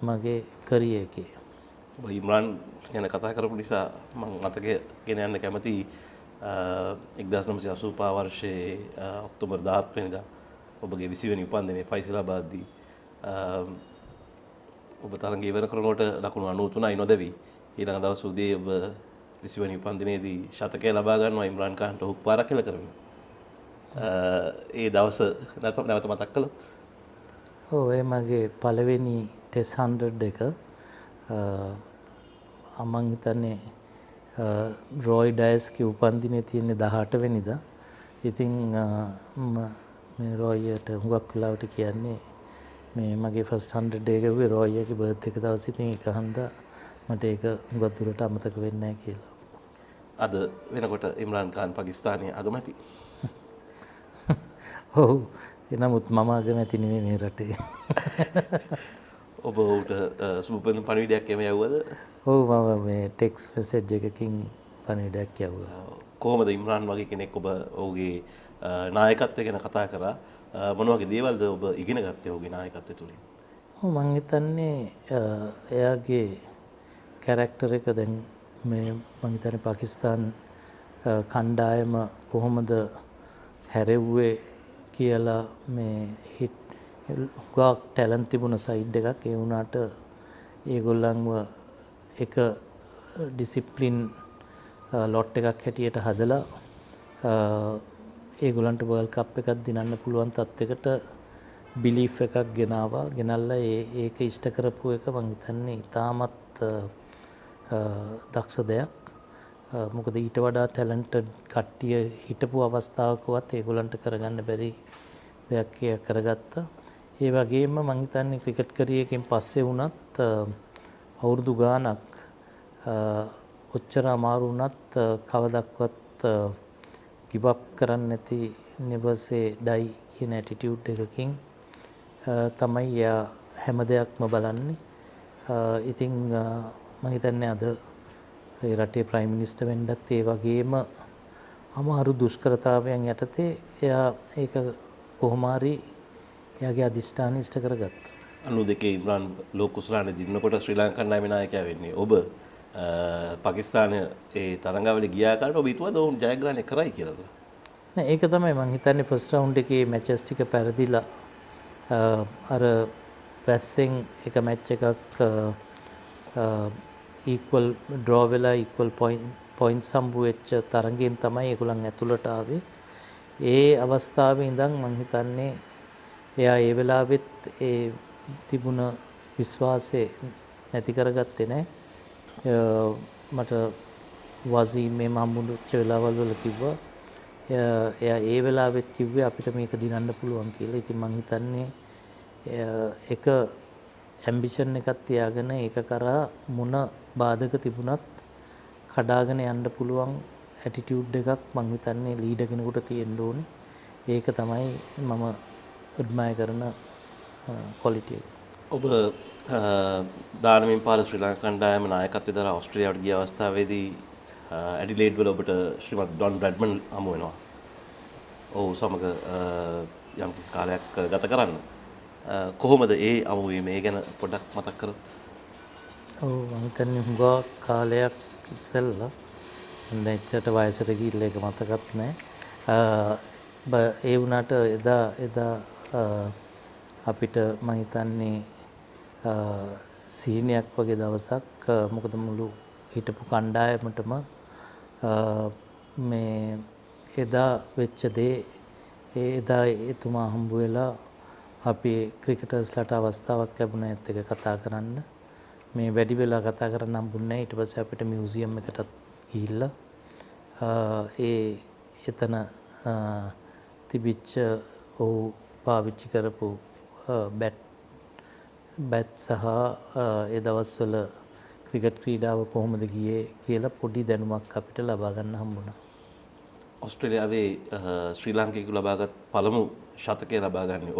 මගේ කරියර් එකේ. ඔබ ඉම්රාන් ගැන කතා කරපු නිසා මම මතකය ගෙන යන්න කැමති 1985 වර්ෂයේ ඔක්තෝබර් 17 වෙනිදා ඔබගේ 20 වෙනි උපන්දිනයේ ෆයිසලාබාද්දී ඔබ තරඟ ඉවර කරනකොට ලකුණු 93යි නොදැවි ඊළඟ දවස් උදේ ඔබ 20 වෙනි උපන්දිනයේදී ශතකය ලබා ගන්නවා ඉම්රාන් ඛාන්ට හුක් පාරක් කියලා කරමින්. ඒ දවස නැවත මතක් කළොත්. ඔව් ඒ මගේ පළවෙනි ටෙස්ට් 100 එක මම හිතන්නේ රොයි ඩයස්ගේ උපන්දිනේ තියෙන්නේ 18 වෙනිදා. ඉතින් මේ රොයියට හුඟක් වෙලාවට කියන්නේ මේ මගේ ෆස්ට් 100 එක ගිහුවේ රොයිගේ බර්ත් එක දවසේ. ඉතින් ඒක හන්දා මට ඒක හුඟක් දුරට අමතක වෙන්නේ නැහැ කියලා. අද වෙනකොට ඉම්රාන් ඛාන් පාකිස්තානයේ අගමැති. ඔව් එනමුත් මම අගමැති නෙමෙයි මේ රටේ. ඔබ උට සුබපෙන් පණිවිඩයක් එම යවුවද? ඔව් මම මේ ටෙක්ස්ට් මෙසේජ් එකකින් පණිවිඩයක් යවුවා. කොහොමද ඉම්රාන් වගේ කෙනෙක් ඔබ ඔහුගේ නායකත්වය ගැන කතා කරා මොන වගේ දේවල්ද ඔබ ඉගෙන ගත්තේ ඔහුගේ නායකත්වය තුලින්? ඔව් මම හිතන්නේ එයාගේ කැරක්ටර් එක දැන් මේ මම හිතන්නේ පාකිස්තාන් කණ්ඩායම කොහොමද හැරෙව්වේ කියලා මේ හිට් ගොඩක් ටැලන්ට් තිබුණ සයිඩ් එකක්. ඒ වුණාට ඒගොල්ලන්ව එක ඩිසිප්ලින් ලොට් එකක් හැටියට හදලා ඒගොල්ලන්ට වර්ල්ඩ් කප් එකක් දිනන්න පුළුවන් තත්යකට බිලීෆ් එකක් ගෙනාවා. ගෙනල්ලා ඒක ඉෂ්ට කරපු එක මම හිතන්නේ ඉතාමත් දක්ෂ දෙයක්. මොකද ඊට වඩා ටැලන්ටඩ් කට්ටිය හිටපු අවස්ථාවකවත් ඒගොල්ලන්ට කරගන්න බැරි දෙයක් කරගත්තා. ඒ වගේම මම හිතන්නේ ක්‍රිකට් කරියරකින් පස්සේ වුණත් අවුරුදු ගාණක් ඔච්චර අමාරු වුණත් කවදක්වත් give up කරන්නේ නැති never say die කියන ඇටිටියුඩ් එකකින් තමයි යා හැම දෙයක්ම බලන්නේ. ඉතින් මම හිතන්නේ අද ඒ රටේ ප්‍රයිම් මිනිස්ටර් වෙන්නත් ඒ වගේම අමාරු දුෂ්කරතාවයන් යටතේ එයා ඒක කොහොම හරි එයාගේ අධිෂ්ඨාන ඉෂ්ට කරගත්තා. 92 ඉම්රාන් ලෝක කුසලානේ දිනනකොට ශ්‍රී ලංකන් නායක නායකයා වෙන්නේ. ඔබ පාකිස්තානයේ ඒ තරඟාවලිය ගියා කාලේ ඔබ හිතුවද ඔවුන් ජයග්‍රහණය කරයි කියලා? නෑ ඒක තමයි මම හිතන්නේ ෆස්ට් රවුන්ඩ් එකේ මැචස් ටික පෙරදිලා අර වැස්සෙන් එක මැච් එකක් ඊක්වල් ඩ්‍රෝ වෙලා ඊක්වල් පොයින්ට්ස් හම්බු වෙච්ච තරඟෙන් තමයි ඒගොල්ලන් ඇතුළට ආවේ. ඒ අවස්ථාවේ ඉඳන් මම හිතන්නේ එයා ඒ වෙලාවෙත් ඒ තිබුණ විශ්වාසය නැති කරගත්තේ නැහැ. මට වසීම් මේ හම්බුච්ච වෙලාවල් වල කිව්වා එයා ඒ වෙලාවෙත් කිව්වේ අපිට මේක දිනන්න පුළුවන් කියලා. ඉතින් මම හිතන්නේ එක ඇම්බිෂන් එකක් තියාගෙන ඒක කරා මොන බාධක තිබුණත් කඩාගෙන යන්න පුළුවන් ඇටිටියුඩ් එකක් මම හිතන්නේ ලීඩර් කෙනෙකුට තියෙන්න ඕනේ. ඒක තමයි මම අඩ්මයර් කරන ක්වොලිටි එක. ඔබ දානමින් පාර ශ්‍රී ලංකා කණ්ඩායම නායකත්වයේ දරා ඕස්ට්‍රේලියාවට ගිය අවස්ථාවේදී ඇඩිලේඩ් වල ඔබට ශ්‍රීමත් ඩොන් බ්‍රැඩ්මන් හමු වෙනවා. ඔව් සමග යම්කිසි කාලයක් ගත කරන්න. කොහොමද ඒ අමුවීම ඒ ගැන පොඩ්ඩක් මතක් කරොත්? ඔව් මම හිතන්නේ හුඟා කාලයක් ඉස්සෙල්ලා දැන් එච්චරට වයසට ගිහිල්ලා ඒක මතකත් නැහැ. ඒ වුණාට එදා අපිට මම හිතන්නේ සීනියක් වගේ දවසක්. මොකද මුළු හිටපු කණ්ඩායමටම මේ එදා වෙච්ච දේ එදා එතුමා හම්බ වෙලා අපි ක්‍රිකටර්ස්ලාට අවස්ථාවක් ලැබුණා ඒත් එක කතා කරන්න. මේ වැඩි වෙලා කතා කරන්න හම්බුනේ නැහැ. ඊට පස්සේ අපිට මියුසියම් එකටත් ගිහිල්ලා එතන තිබිච්ච ඔහු පාවිච්චි කරපු බැට් සහ ඒ දවස්වල ක්‍රිකට් ක්‍රීඩාව කොහොමද ගියේ කියලා පොඩි දැනුමක් අපිට ලබා ගන්න හම්බුණා. ඕස්ට්‍රේලියාවේ ශ්‍රී ලාංකිකයෙකු ලබාගත් පළමු ශතකය ලබා ගන්නේ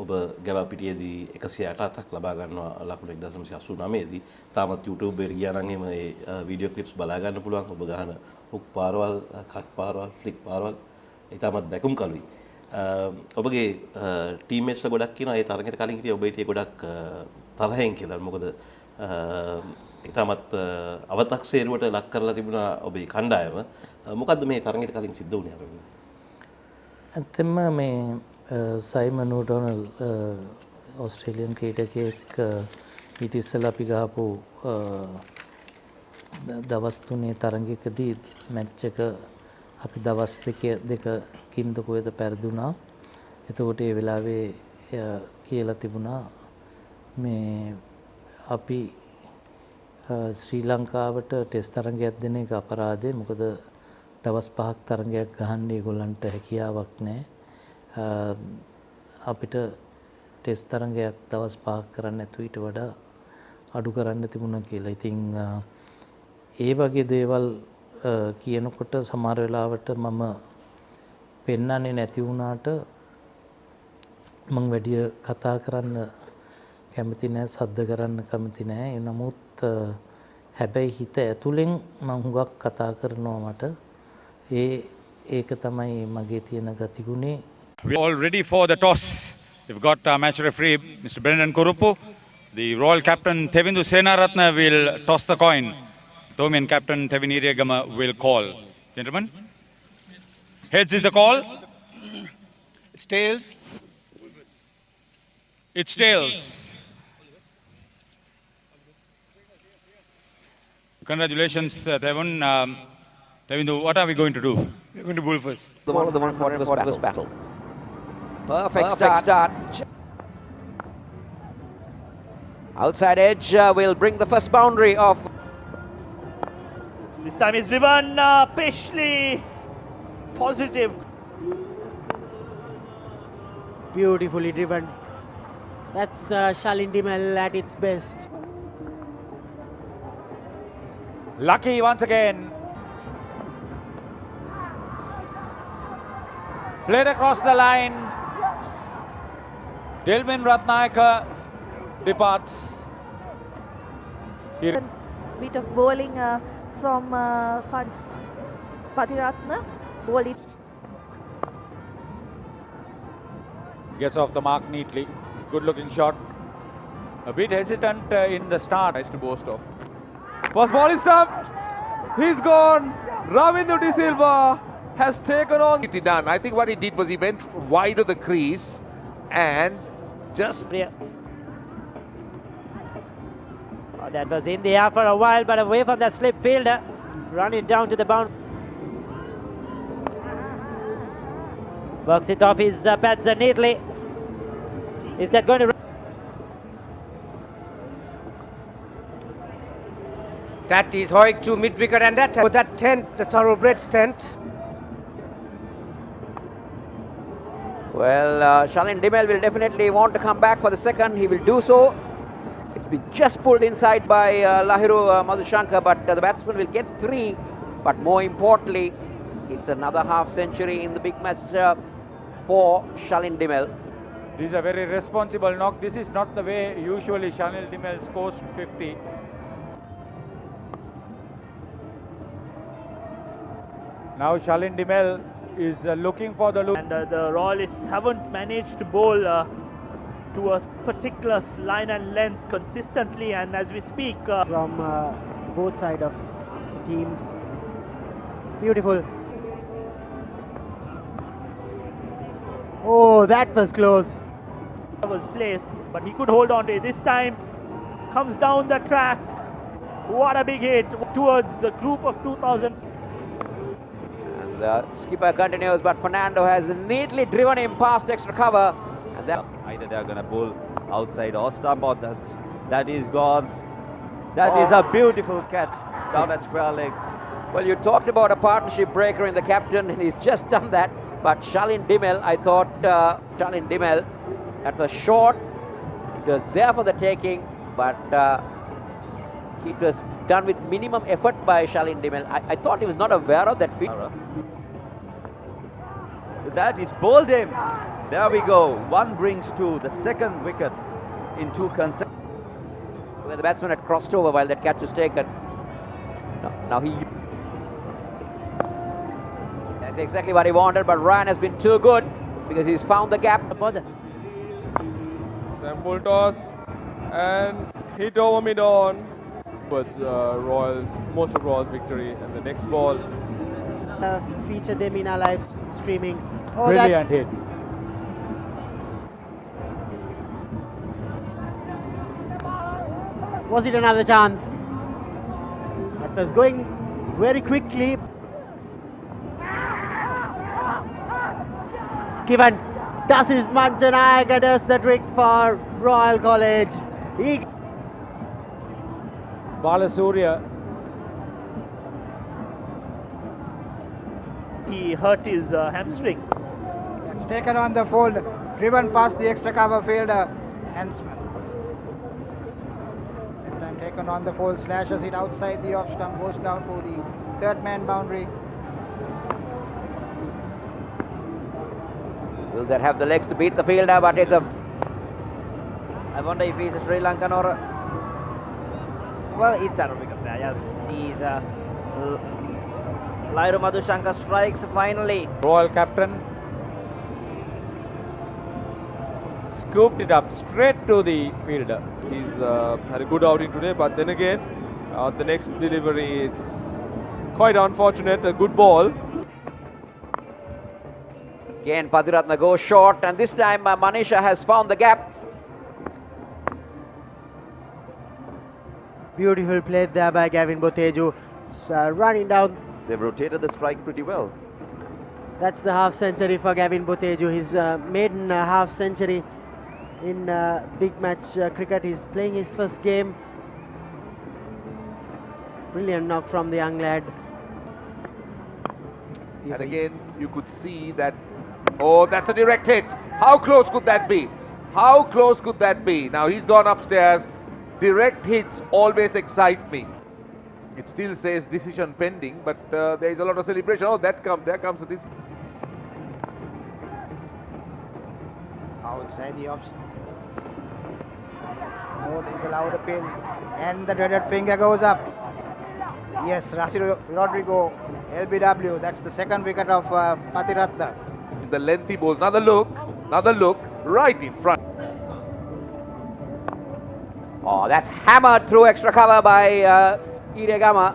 ඔබ ගැවපිටියේදී 168ක් ලබා ගන්නවා ලකුණු 1989 දී. තාමත් YouTube එකට ගියා නම් එහෙම ඒ වීඩියෝ ක්ලිප්ස් බලා ගන්න පුළුවන්. ඔබ ගහන හුක් පාරවල්, කට් පාරවල්, ෆ්ලික් පාරවල් ඊටමත් දැකුම් කලුයි. ඔබගේ ටීම්මේට්ස්ලා ගොඩක් කියනවා ඒ තරගෙට කලින් හිටිය ඔබ හිටියේ ගොඩක් තරහෙන් කියලා. මොකද ඉතාමත් අවතක්සේරුවට ලක් කරලා තිබුණා ඔබේ කණ්ඩායම. මොකද්ද මේ තරඟයට කලින් සිද්ධ වුණේ අරවින්ද? ඇත්තෙන්ම මේ සයිමන් ඕඩොනල් ඕස්ට්‍රේලියන් ක්‍රීඩකයෙක් ඊට ඉස්සෙල්ලා අපි ගහපු දවස් 3 තරඟයකදී මැච් එක අපි දවස් දෙකකින් කොහෙද පෙරදුනා. එතකොට ඒ වෙලාවේ කියලා තිබුණා මේ අපි ශ්‍රී ලංකාවට ටෙස්ට් තරඟයක් දෙන එක අපරාධේ. මොකද දවස් 5ක් තරඟයක් ගහන්න ඒගොල්ලන්ට හැකියාවක් නැහැ. අපිට ටෙස්ට් තරඟයක් දවස් 5ක් කරන්න නැතුව ඊට වඩා අඩු කරන්න තිබුණා කියලා. ඉතින් ඒ වගේ දේවල් කියනකොට සමහර වෙලාවට මම පෙන්වන්නේ නැති වුණාට මම වැඩි කතා කරන්න කැමති නැහැ, සද්ද කරන්න කැමති නැහැ. නමුත් හැබැයි හිත ඇතුලෙන් මම හුඟක් කතා කරනවා මට. ඒක තමයි මගේ තියෙන ගතිගුණේ. We are all ready for the toss. We've got match referee Mr. Brendan Kurupu. The Royal Captain Tevindu Senaratna will toss the coin. Domian Captain Tevin Iriyagama will call. Gentlemen, heads is the call. It's tails. It's tails. Congratulations, Tevin. Tevindu, what are we going to do? We're going to bowl first. The one for first battle. Perfect start. Outside edge will bring the first boundary of. This time is driven Paisley. Positive. Beautifully driven. That's Shalin Dimel at its best. Lucky once again. Played across the line. Delvin Ratnayaka departs. Here. Bit of bowling from Patiratna. Bowling. Gets off the mark neatly. Good looking shot. A bit hesitant in the start. Nice to boast of. First ball is stumped. He's gone. Ravindu De Silva has taken on. Done. I think what he did was he went wide of the crease and just. That was in the air for a while, but away from that slip fielder. Run it down to the boundary. Works it off his pads neatly. Is that going to... That is Hoik to mid-wicket, and that tent, the thoroughbreds tent. Well, Shalin Dimel will definitely want to come back for the second. He will do so. It's been just pulled inside by Lahiru Madhushankar, but the batsman will get 3. But more importantly, it's another half century in the big match for Shalin Dimel. This is a very responsible knock. This is not the way usually Shalin Dimel scores 50. Now Shalin Dimel is looking for the loop. And the Royalists haven't managed to bowl to a particular line and length consistently, and as we speak From both sides of the teams. Beautiful. Oh, that was close. was placed, but he could hold on to it. This time comes down the track. What a big hit towards the group of 2000. And the skipper continues, but Fernando has neatly driven him past extra cover. And that either they are going to bowl outside or stump, or that is gone. That is a beautiful catch down at square leg. Well, you talked about a partnership breaker in the captain, and he's just done that. But Shalin Dimel, I thought Shalin Dimel, that was short. It was there for the taking, but it was done with minimum effort by Shalin Dimel. I thought he was not aware of that feat. That is bowled him. There we go. One brings 2, the second wicket in 2 consecutive. Well, the batsman had crossed over while that catch was taken. Now he... That's exactly what he wanted, but Ryan has been too good because he's found the gap. Stand full toss. and hit over mid on. But Royals, most of Royals' victory, and the next ball. Feature them in our live streaming. Oh, Brilliant hit. Was it another chance? That was going very quickly. Given does his Manjanayaka does the trick for Royal College. Balasuriya. He hurt his hamstring. It's taken on the fold, driven past the extra cover fielder, Hensman. That time taken on the fold, slashes it outside the off stump, goes down to the third man boundary. Will that have the legs to beat the fielder? But it's a... I wonder if he's a Sri Lankan or well, is that a wicket there? Yes, he's Lairu Madhushankar strikes finally. Royal captain scooped it up straight to the fielder. He's had a good outing today, but then again, the next delivery, it's quite unfortunate. A good ball. Again, Pathiratna goes short, and this time Manisha has found the gap. Beautiful play there by Gavin Boteju. Running down. They've rotated the strike pretty well. That's the half century for Gavin Boteju. His maiden half century in big match cricket. He's playing his first game. Brilliant knock from the young lad. And again, you could see that. Oh, that's a direct hit. How close could that be? How close could that be? Now he's gone upstairs. Direct hits always excite me. It still says decision pending, but there is a lot of celebration. Oh, there comes this. Outside the option. Oh, there's a louder pin. And the dreaded finger goes up. Yes, Rasi Rodrigo, LBW. That's the second wicket of Pathiratna. The lengthy balls. Another look, right in front. Oh, that's hammered through extra cover by Iriagama.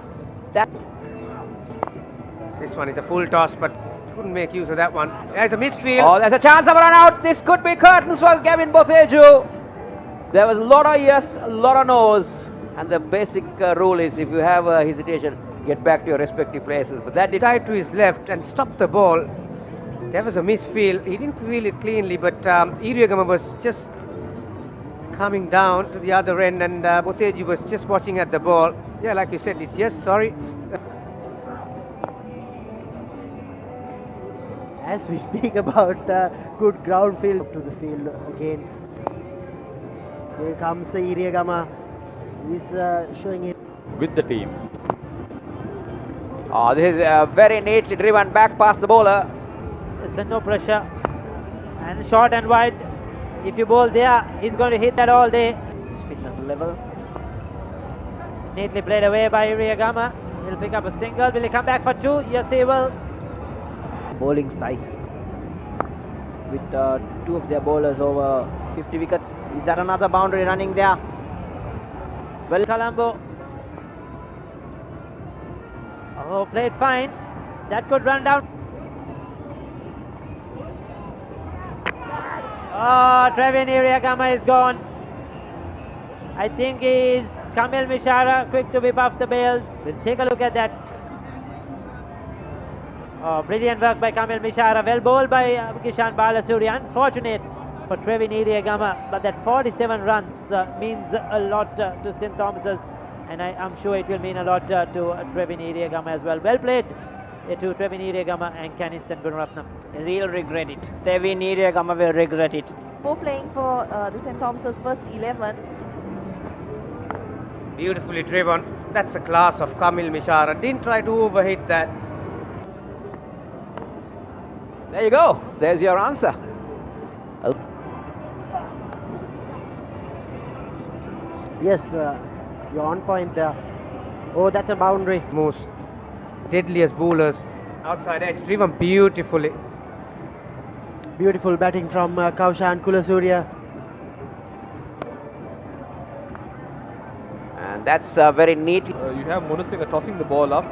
This one is a full toss, but couldn't make use of that one. There's a misfield. Oh, there's a chance of a run out. This could be curtains for Gavin Boteju. There was a lot of yes, a lot of no's. And the basic rule is if you have a hesitation, get back to your respective places. But that did Tied to his left and stopped the ball. There was a misfield. He didn't feel it cleanly, but Iriagama was just coming down to the other end, and Boteju was just watching at the ball. Yeah, like you said, it's yes, sorry. As we speak about good ground field to the field again. Here comes Iriagama. He's showing it with the team. Oh, this is very neatly driven back past the bowler. There's no pressure. And short and wide. If you bowl there, he's going to hit that all day. His fitness level. Neatly played away by Iriagama. He'll pick up a single. Will he come back for two? Yes, he will. Bowling side with two of their bowlers over 50 wickets. Is that another boundary running there? Well, Colombo. Oh, played fine. That could run down. Oh, Trevin Iriagama is gone. I think he's Kamil Mishara, quick to whip off the bails. We'll take a look at that. Oh, brilliant work by Kamil Mishara. Well bowled by Kishan Balasuriya. Unfortunate for Trevin Iriagama, but that 47 runs means a lot to St. Thomas's, and I'm sure it will mean a lot to Trevin Iriagama as well. Well played to Trevin Iriagama and Caniston Gunaratnam. He'll regret it. Trevin Iriagama will regret it. For playing for the St. Thomas's first 11. Beautifully driven. That's the class of Kamil Mishara. Didn't try to overhit that. There you go. There's your answer. Yes, you're on point there. Oh, that's a boundary. Most deadliest bowlers. Outside edge, driven beautifully. Beautiful batting from Kaushan Kulasurya. And that's very neat. You have Munasinghe tossing the ball up.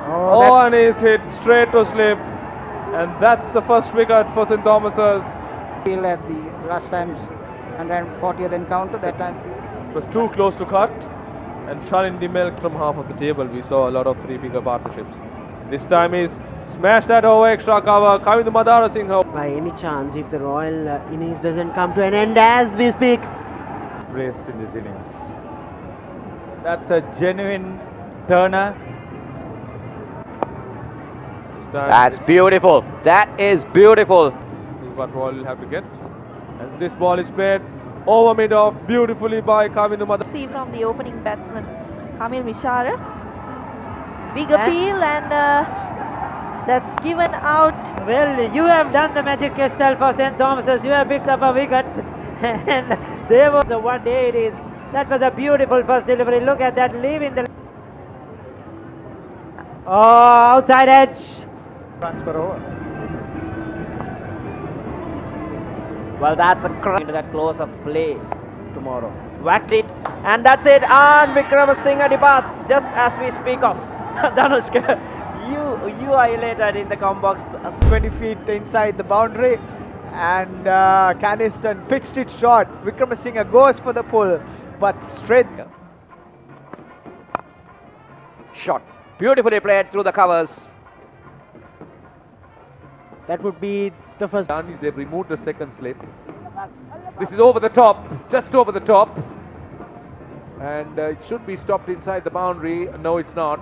Oh, And he's hit straight to slip. And that's the first wicket for St. Thomas's. Field at the last time's 140th encounter that time. It was too close to cut. And Shalin Dimel from half of the table. We saw a lot of three-figure partnerships. This time he's smashed that over extra cover. Kavindu Madara Singh. By any chance, if the Royal innings doesn't come to an end as we speak. Place in this innings. That's a genuine turner. That's beautiful. That is beautiful. This is what Royal will have to get. As this ball is played over mid-off beautifully by Kavindu Madara. See from the opening batsman, Kamil Mishara. Big appeal and that's given out. Well, you have done the magic, Kestal, for St. Thomas's. You have picked up a wicket. And there was a 1 day it is. That was a beautiful first delivery. Look at that, leaving the... Oh, outside edge. Runs per over. Well, that's a crack into that close of play tomorrow. Whacked it, and that's it. And Vikramasinghe departs just as we speak of. Dhanushka, you are elated in the com box. 20 feet inside the boundary, and Caniston pitched it short. Vikramasinghe goes for the pull, but straight. Shot. Beautifully played through the covers. That would be the first. They've removed the second slip. This is over the top, just over the top. And it should be stopped inside the boundary. No, it's not.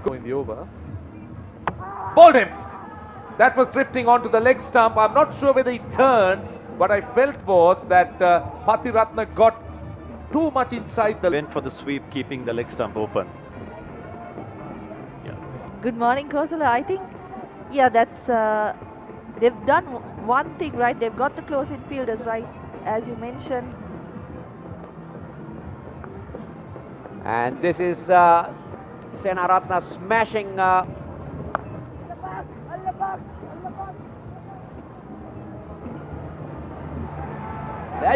Going the over. Bowled him. That was drifting onto the leg stump. I'm not sure whether he turned. What I felt was that Pathiratna got too much inside the... Went for the sweep, keeping the leg stump open. Good morning, Kosala. I think, yeah, that's they've done one thing right. They've got the close in fielders right, as you mentioned. And this is Senaratna smashing. There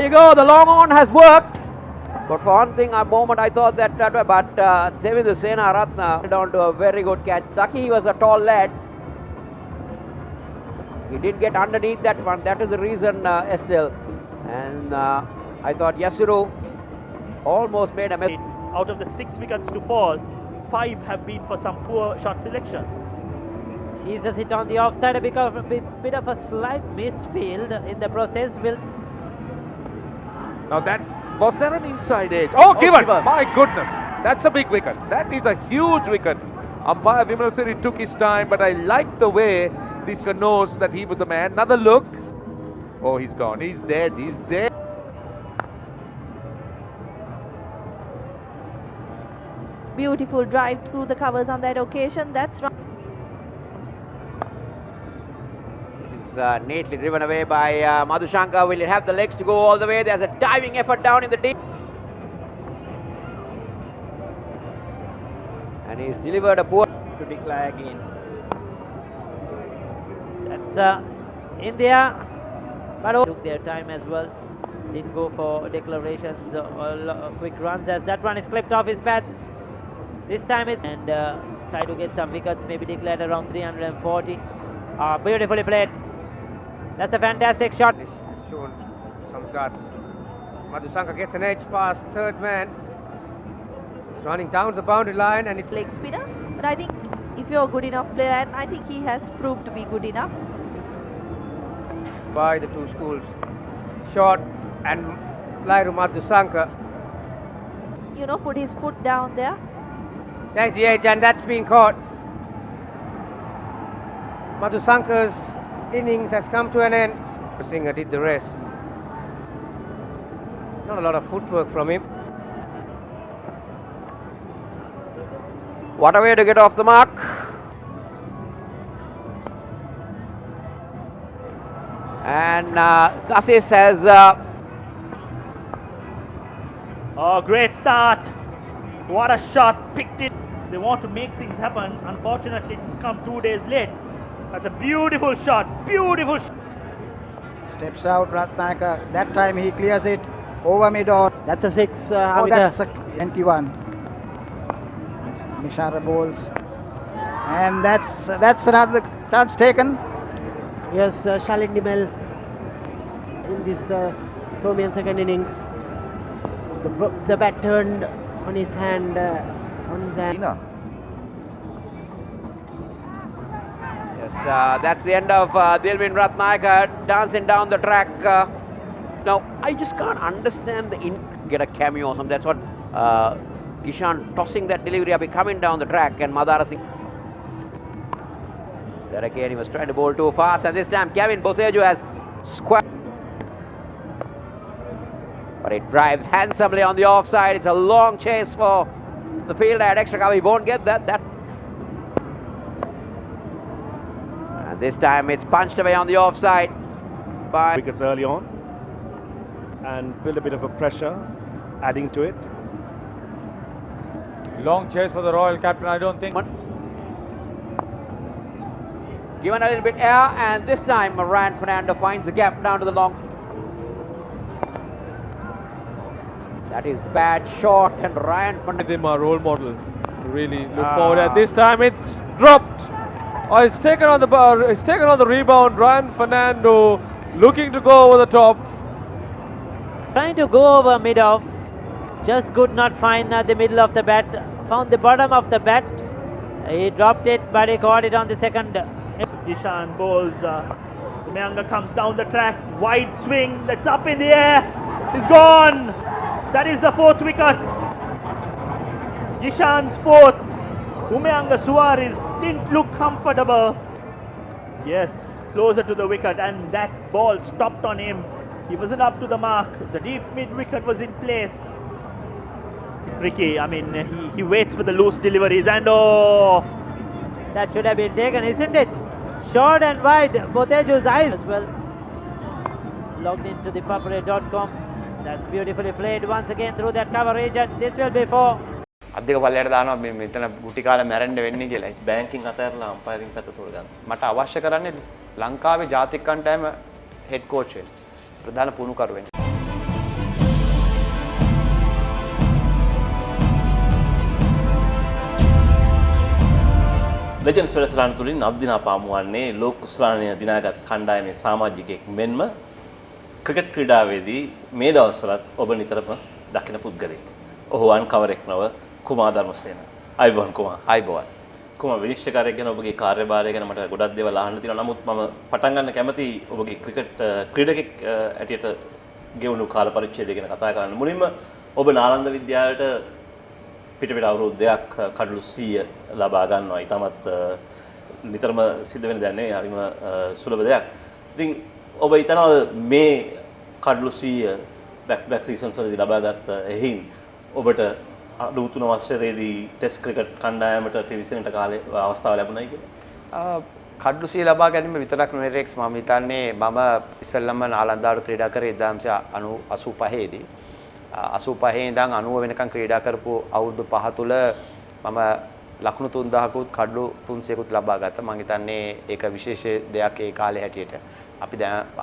you go. The long on has worked. But for one thing, a moment I thought that, but Devindu Senaratna down to a very good catch. Lucky he was a tall lad. He didn't get underneath that one. That is the reason, Estelle. And I thought Yasuru almost made a mistake. Out of the 6 wickets to fall, 5 have been for some poor shot selection. He's just hit on the offside, a bit of a slight misfield in the process. Now that was there an inside edge? Oh, given! My goodness, that's a big wicket. That is a huge wicket. Umpire Vimal Siri took his time, but I like the way this knows that he was the man. Another look. Oh, he's gone. He's dead. He's dead. Beautiful drive through the covers on that occasion. That's right. It's neatly driven away by Madhushankar. Will it have the legs to go all the way? There's a diving effort down in the deep. And he's delivered a poor... To declare again. That's India. But took their time as well. Didn't go for declarations or quick runs, as that one is clipped off his bats. This time it's... And try to get some wickets, maybe declared around 340. Beautifully played. That's a fantastic shot. He's shown some guts. Madhushankar gets an edge past third man. He's running down the boundary line and it... Leg spinner. But I think if you're a good enough player, and I think he has proved to be good enough. By the two schools. Short and fly to Madhushankar. You know, put his foot down there. There's the edge and that's been caught. Madhushankar's innings has come to an end. Singer did the rest. Not a lot of footwork from him. What a way to get off the mark. And Kassis has... Oh, great start. What a shot. Picked it. They want to make things happen. Unfortunately, it's come 2 days late. That's a beautiful shot. Beautiful shot. Steps out Ratnaka. That time he clears it. over mid on. That's a 6. Oh, that's a 21. Mishara bowls. And that's another chance taken. Yes, Shalin Dimel in this Tomian second innings. The bat turned on his hand. Yes, that's the end of Dilwin Ratnayaka dancing down the track. Now, I just can't understand get a cameo or something. That's what Kishan tossing that delivery up, coming down the track, and Madara Singh. There again, he was trying to bowl too fast, and this time Kevin Boteju has squared. But it drives handsomely on the offside. It's a long chase for the fielder at extra cover. He won't get that. And this time it's punched away on the offside by wickets early on and build a bit of a pressure, adding to it. Long chase for the Royal captain, I don't think. Given a little bit air, and this time Ryan Fernando finds the gap down to the long. That is bad shot, and Ryan Fernando. Them are role models. Really look forward. At this time, it's dropped. Oh, it's taken on the bar. It's taken on the rebound. Ryan Fernando looking to go over the top. Trying to go over mid-off. Just could not find the middle of the bat. Found the bottom of the bat. He dropped it, but he caught it on the second. Ishan bowls. Umayanga comes down the track. Wide swing. That's up in the air. He's gone. That is the 4th wicket. Ishan's 4th. Umayanga Suarez didn't look comfortable. Yes, closer to the wicket, and that ball stopped on him. He wasn't up to the mark. The deep mid-wicket was in place. Ricky, I mean, he waits for the loose deliveries, and that should have been taken, isn't it? Short and wide, Boteju's eyes as well. Logged into the Papare.com. That's beautifully played once again through that cover region. This will be 4. අධික පල්ලයට දානවා මෙතන ගුටි කාලේ මැරෙන්න වෙන්නේ කියලා. Banking අතහැරලා අම්පයරින් පැත්ත තෝර ගන්න. මට අවශ්‍ය කරන්නේ ලංකාවේ ජාතික කණ්ඩායම හෙඩ් කෝච් වෙන්න. ප්‍රධාන පුහුණුකරු වෙන්න. ලෙජන්ඩ්ස් වැඩසටහන තුලින් අත්දිනා පාමුවන්නේ ලෝක කුසලානය දිනාගත් කණ්ඩායමේ සමාජිකයෙක් මෙන්ම ක්‍රිකට් ක්‍රීඩාවේදී මේ දවස්වලත් ඔබ නිතරම දකින පුද්ගලයෙක්. ඔහු අන්කවරෙක් නව කුමාර් ධර්මසේන. අයිබෝන් කුමාර්. අයිබෝන්. කුමාර් විනිශ්චයකාරයෙක් ගැන ඔබගේ කාර්යභාරය ගැන මට ගොඩක් දේවල් අහන්න තියෙනවා. නමුත් මම පටන් ගන්න කැමති ඔබගේ ක්‍රිකට් ක්‍රීඩකෙක් ඇටියට ගෙවුණු කාල පරිච්ඡේදය ගැන කතා කරන්න. මුලින්ම ඔබ නාලන්ද විද්‍යාලයට පිට අවුරුදු 2ක් කඩලු 100 ලබා ගන්නවා. ඊටමත් නිතරම සිද්ධ වෙන දෙයක් නෙවෙයි. හරිම සුලභ දෙයක්. ඉතින් ඔබ හිතනවාද මේ කඩලු 100 බැක් සීසන්ස් වලදී ලබාගත් එහින් ඔබට 93 වසරේදී ටෙස්ට් ක්‍රිකට් කණ්ඩායමට පිවිසෙන්නට කාලේ අවස්ථාව ලැබුණයි කියලා? කඩලු 100 ලබා ගැනීම විතරක් නෙවෙයි රෙක්ස්, මම හිතන්නේ මම ඉස්සෙල්ලම නාලන්දාවට ക്രീഡා කරේ 1985 දී. 85 ඉඳන් 90 වෙනකන් ක්‍රීඩා කරපු අවුරුදු 5 තුල මම ලකුණු 3000කුත් කඩලු 300කුත් ලබා ගත්තා. මම හිතන්නේ ඒක විශේෂ දෙයක් ඒ කාලේ හැටියට.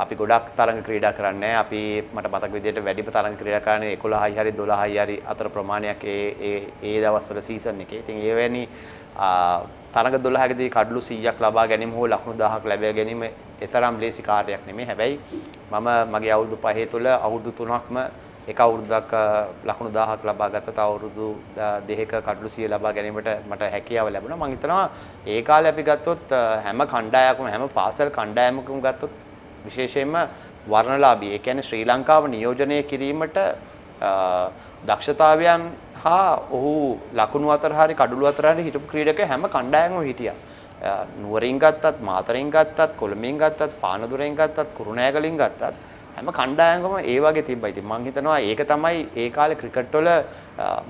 අපි ගොඩක් තරඟ ක්‍රීඩා කරන්නේ අපි මට මතක විදිහට වැඩිම තරඟ ක්‍රීඩා කරන්නේ 11යි හරි 12යි හරි අතර ප්‍රමාණයක් ඒ දවස්වල සීසන් එකේ. ඉතින් ඒ වැනි තරඟ 12කදී කඩලු 100ක් ලබා ගැනීම හෝ ලකුණු 1000ක් ලැබ ගැනීම එතරම් ලේසි කාර්යයක් නෙමෙයි. හැබැයි මම මගේ අවුරුදු 5 තුල අවුරුදු 3ක්ම එක අවුරුද්දක් ලකුණු 1000ක් ලබා ගත්තා. තව අවුරුදු 2ක කඩලු 100 ලබා ගැනීමට මට හැකියාව ලැබුණා. මම හිතනවා ඒ කාලේ අපි ගත්තොත් හැම කණ්ඩායමකම හැම පාසල් කණ්ඩායමකම ගත්තොත් විශේෂයෙන්ම වර්ණලාභී, ඒ කියන්නේ ශ්‍රී ලංකාව නියෝජනය කිරීමට දක්ෂතාවයන් හා ඔහු ලකුණු අතර හරි කඩලු අතර හරි හිටපු ක්‍රීඩකයෝ හැම කණ්ඩායමකම හිටියා. නුවරින් ගත්තත්, මාතරින් ගත්තත්, කොළඹින් ගත්තත්, පානදුරෙන් ගත්තත්, කුරුණෑගලින් ගත්තත් හැම කණ්ඩායමකම ඒ වගේ තිබ්බා. ඉතින් මම හිතනවා ඒක තමයි ඒ කාලේ ක්‍රිකට් වල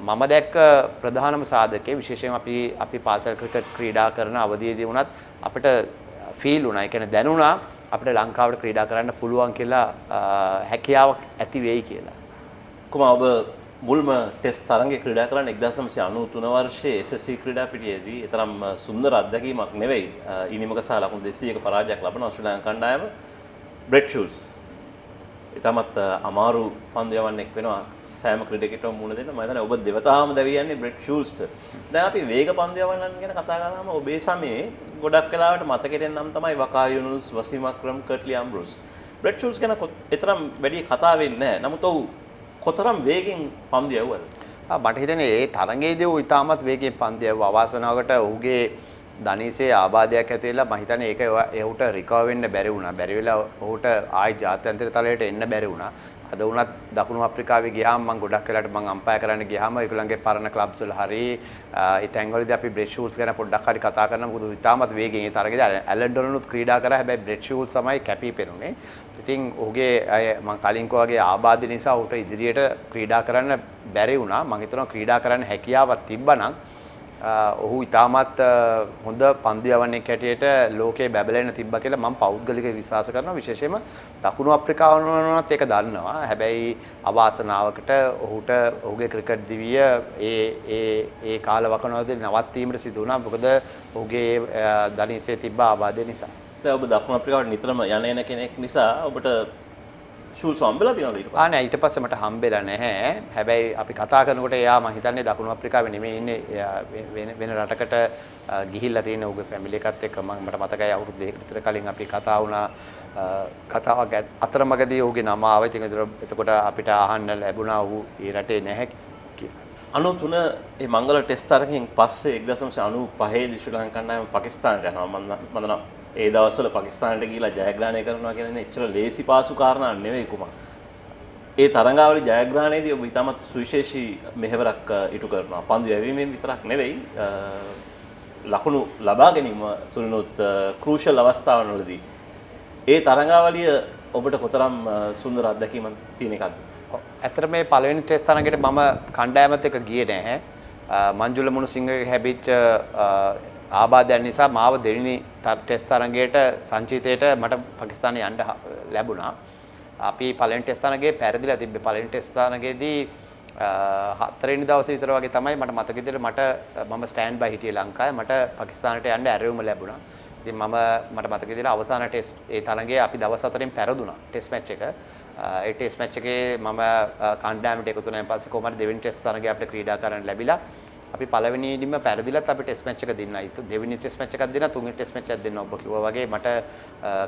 මම දැක්ක ප්‍රධානම සාධකය. විශේෂයෙන් අපි පාසල් ක්‍රිකට් ක්‍රීඩා කරන අවධියේදී වුණත් අපිට ෆීල් වුණා. ඒ කියන්නේ දැනුණා අපිට ලංකාවට ක්‍රීඩා කරන්න පුළුවන් කියලා හැකියාවක් ඇති වෙයි කියලා. කුමාර් ඔබ මුල්ම ටෙස්ට් තරඟේ ක්‍රීඩා කරන්නේ 1993 වර්ෂයේ SSC ක්‍රීඩා පිටියේදී. ඒ තරම් සුන්දර අත්දැකීමක් නෙවෙයි. ඉනිමක සහ ලකුණු 200ක පරාජයක් ලබන ශ්‍රී ලංකා කණ්ඩායම බ්‍රෙඩ් ෂූල්ස් ඉතාමත් අමාරු පන්දු යවන්නෙක් වෙනවා සෑම ක්‍රීඩකයෙක්ටම මුණ දෙන්න. මම හිතන්නේ ඔබ දෙවතාවම දැවියන්නේ බ්‍රෙඩ් ෂූල්ස්ට. දැන් අපි වේග පන්දු යවන්නන් ගැන කතා කරාම ඔබේ සමයේ ගොඩක් වෙලාවට මතකෙට එන්නම් තමයි වකා යුනුස්, වසීම් අක්‍රම්, කර්ට්ලි අම්බ්‍රෝස්. බ්‍රෙඩ් ෂූල්ස් ගැන එතරම් වැඩි කතා වෙන්නේ නැහැ. නමුත් ඔහු කොතරම් වේගෙන් පන්දු යවුවද? මට හිතෙන්නේ ඒ තරඟයේදී ඔහු ඉතාමත් වේගයෙන් පන්දු යවුවා. අවාසනාවකට ඔහුගේ ධනීසේ ආබාධයක් ඇති වෙලා මම හිතන්නේ ඒක එහුට රිකවර් වෙන්න බැරි වුණා. බැරි වෙලා ඔහුට ආයි ජාත්‍යන්තර තලයට එන්න බැරි වුණා. අද වුණත් දකුණු ආෆ්‍රිකාවේ ගියාම මම ගොඩක් වෙලාට මම අම්පයර් කරන්න ගියාම ඒගොල්ලන්ගේ පරණ ක්ලබ්ස් වල හරි ඒ තැන්වලදී අපි බ්‍රෙඩ් ෂූල්ස් ගැන පොඩ්ඩක් හරි කතා කරනවා. මොකද ඉතාමත් වේගෙන් ඒ තරගයේදී ඇලන් ඩොනනුත් ක්‍රීඩා කරා. හැබැයි බ්‍රෙඩ් ෂූල්ස් තමයි කැපී පෙනුනේ. ඉතින් ඔහුගේ මම කලින් වගේ ආබාධ නිසා ඔහුට ඉදිරියට ක්‍රීඩා කරන්න බැරි වුණා. මම හිතනවා ක්‍රීඩා කරන්න හැකියාවක් තිබ්බනම් ඔහු ඉතාමත් හොඳ පන්දු යවන්නෙක් හැටියට ලෝකේ බැබලෙන්න තිබ්බා කියලා මම පෞද්ගලිකව විශ්වාස කරනවා. විශේෂයෙන්ම දකුණු අප්‍රිකාවනවත් ඒක දන්නවා. හැබැයි අවාසනාවකට ඔහුට ඔහුගේ ක්‍රිකට් දිවිය ඒ කාලවකවානුවේදී නවත්වීමට සිදු වුණා. මොකද ඔහුගේ ධනීසේ තිබ්බ ආබාධය නිසා. දැන් ඔබ දකුණු අප්‍රිකාවට නිතරම යන එන කෙනෙක් නිසා ඔබට ෂූල්ස් හම්බෙලා තියෙනවද ඊට පස්සේ? නෑ ඊට පස්සේ මට හම්බෙලා නැහැ. හැබැයි අපි කතා කරනකොට එයා මම හිතන්නේ දකුණු අප්‍රිකාවේ නෙමෙයි ඉන්නේ වෙන රටකට ගිහිල්ලා තියෙන උගේ ෆැමිලි එකත් එක්ක මට මතකයි අවුරුදු දෙකකට විතර කලින් අපි කතා වුණා. කතාවක් අතරමඟදී ඔහුගේ නම ආවා. ඉතින් එතකොට අපිට අහන්න ලැබුණා ඔහු ඒ රටේ නැහැ කියලා. 93 මේ මංගල ටෙස්ට් තරගයෙන් පස්සේ 1995 දී ශ්‍රී ලංකා කණ්ඩායම පාකිස්තානට යනවා. මම දන්නවා ඒ දවස්වල පාකිස්තානට ගිහිලා ජයග්‍රහණය කරනවා කියන්නේ එච්චර ලේසි පාසු කාරණා නෙවෙයි කුමා. ඒ තරඟාවලි ජයග්‍රහණයේදී ඔබ ඉතාමත් සුවිශේෂී මෙහෙවරක් ඉටු කරනවා. පන්දු යැවීමෙන් විතරක් නෙවෙයි ලකුණු ලබා ගැනීම තුලිනුත් ක්‍රූෂල් අවස්ථාවවලදී ඒ තරඟාවලිය ඔබට කොතරම් සුන්දර අත්දැකීමක් තියෙන එකක්ද? ඇත්තට මේ පළවෙනි ටෙස්ට් තරඟෙට මම කණ්ඩායමත් එක්ක ගියේ නැහැ. මංජුල මුණුසිංහගේ හැබිච්ච ආබාධයන් නිසා මාව දෙවෙනි ටෙස්ට් තරඟයට සංචිතයට මට පාකිස්තානයේ යන්න ලැබුණා. අපි පළවෙනි ටෙස්ට් තරඟේ පෙරදිලා තිබ්බේ. පළවෙනි ටෙස්ට් තරඟේදී හතරවෙනි දවසේ විතර වගේ තමයි මට මතක විදිහට මම ස්ටෑන්ඩ් බයි හිටියේ ලංකාවේ. මට පාකිස්තානට යන්න ඇරයුම ලැබුණා. ඉතින් මට මතක විදිහට අවසාන ටෙස්ට් ඒ තරඟේ අපි දවස් 4න් පෙරදුනා ටෙස්ට් මැච් එක. ඒ ටෙස්ට් මැච් එකේ මම කණ්ඩායමට එකතු වුණාන් පස්සේ කොහමද දෙවෙනි ටෙස්ට් තරඟේ අපිට ක්‍රීඩා කරන්න ලැබිලා. අපි පළවෙනිදීම පෙරදිලත් අපි ටෙස්ට් මැච් එක දෙන්නයි. දෙවෙනි ටෙස්ට් මැච් එකක් දෙන්න, තුන්වෙනි ටෙස්ට් මැච් එකක් දෙන්න. ඔබ කිව්වා වගේ මට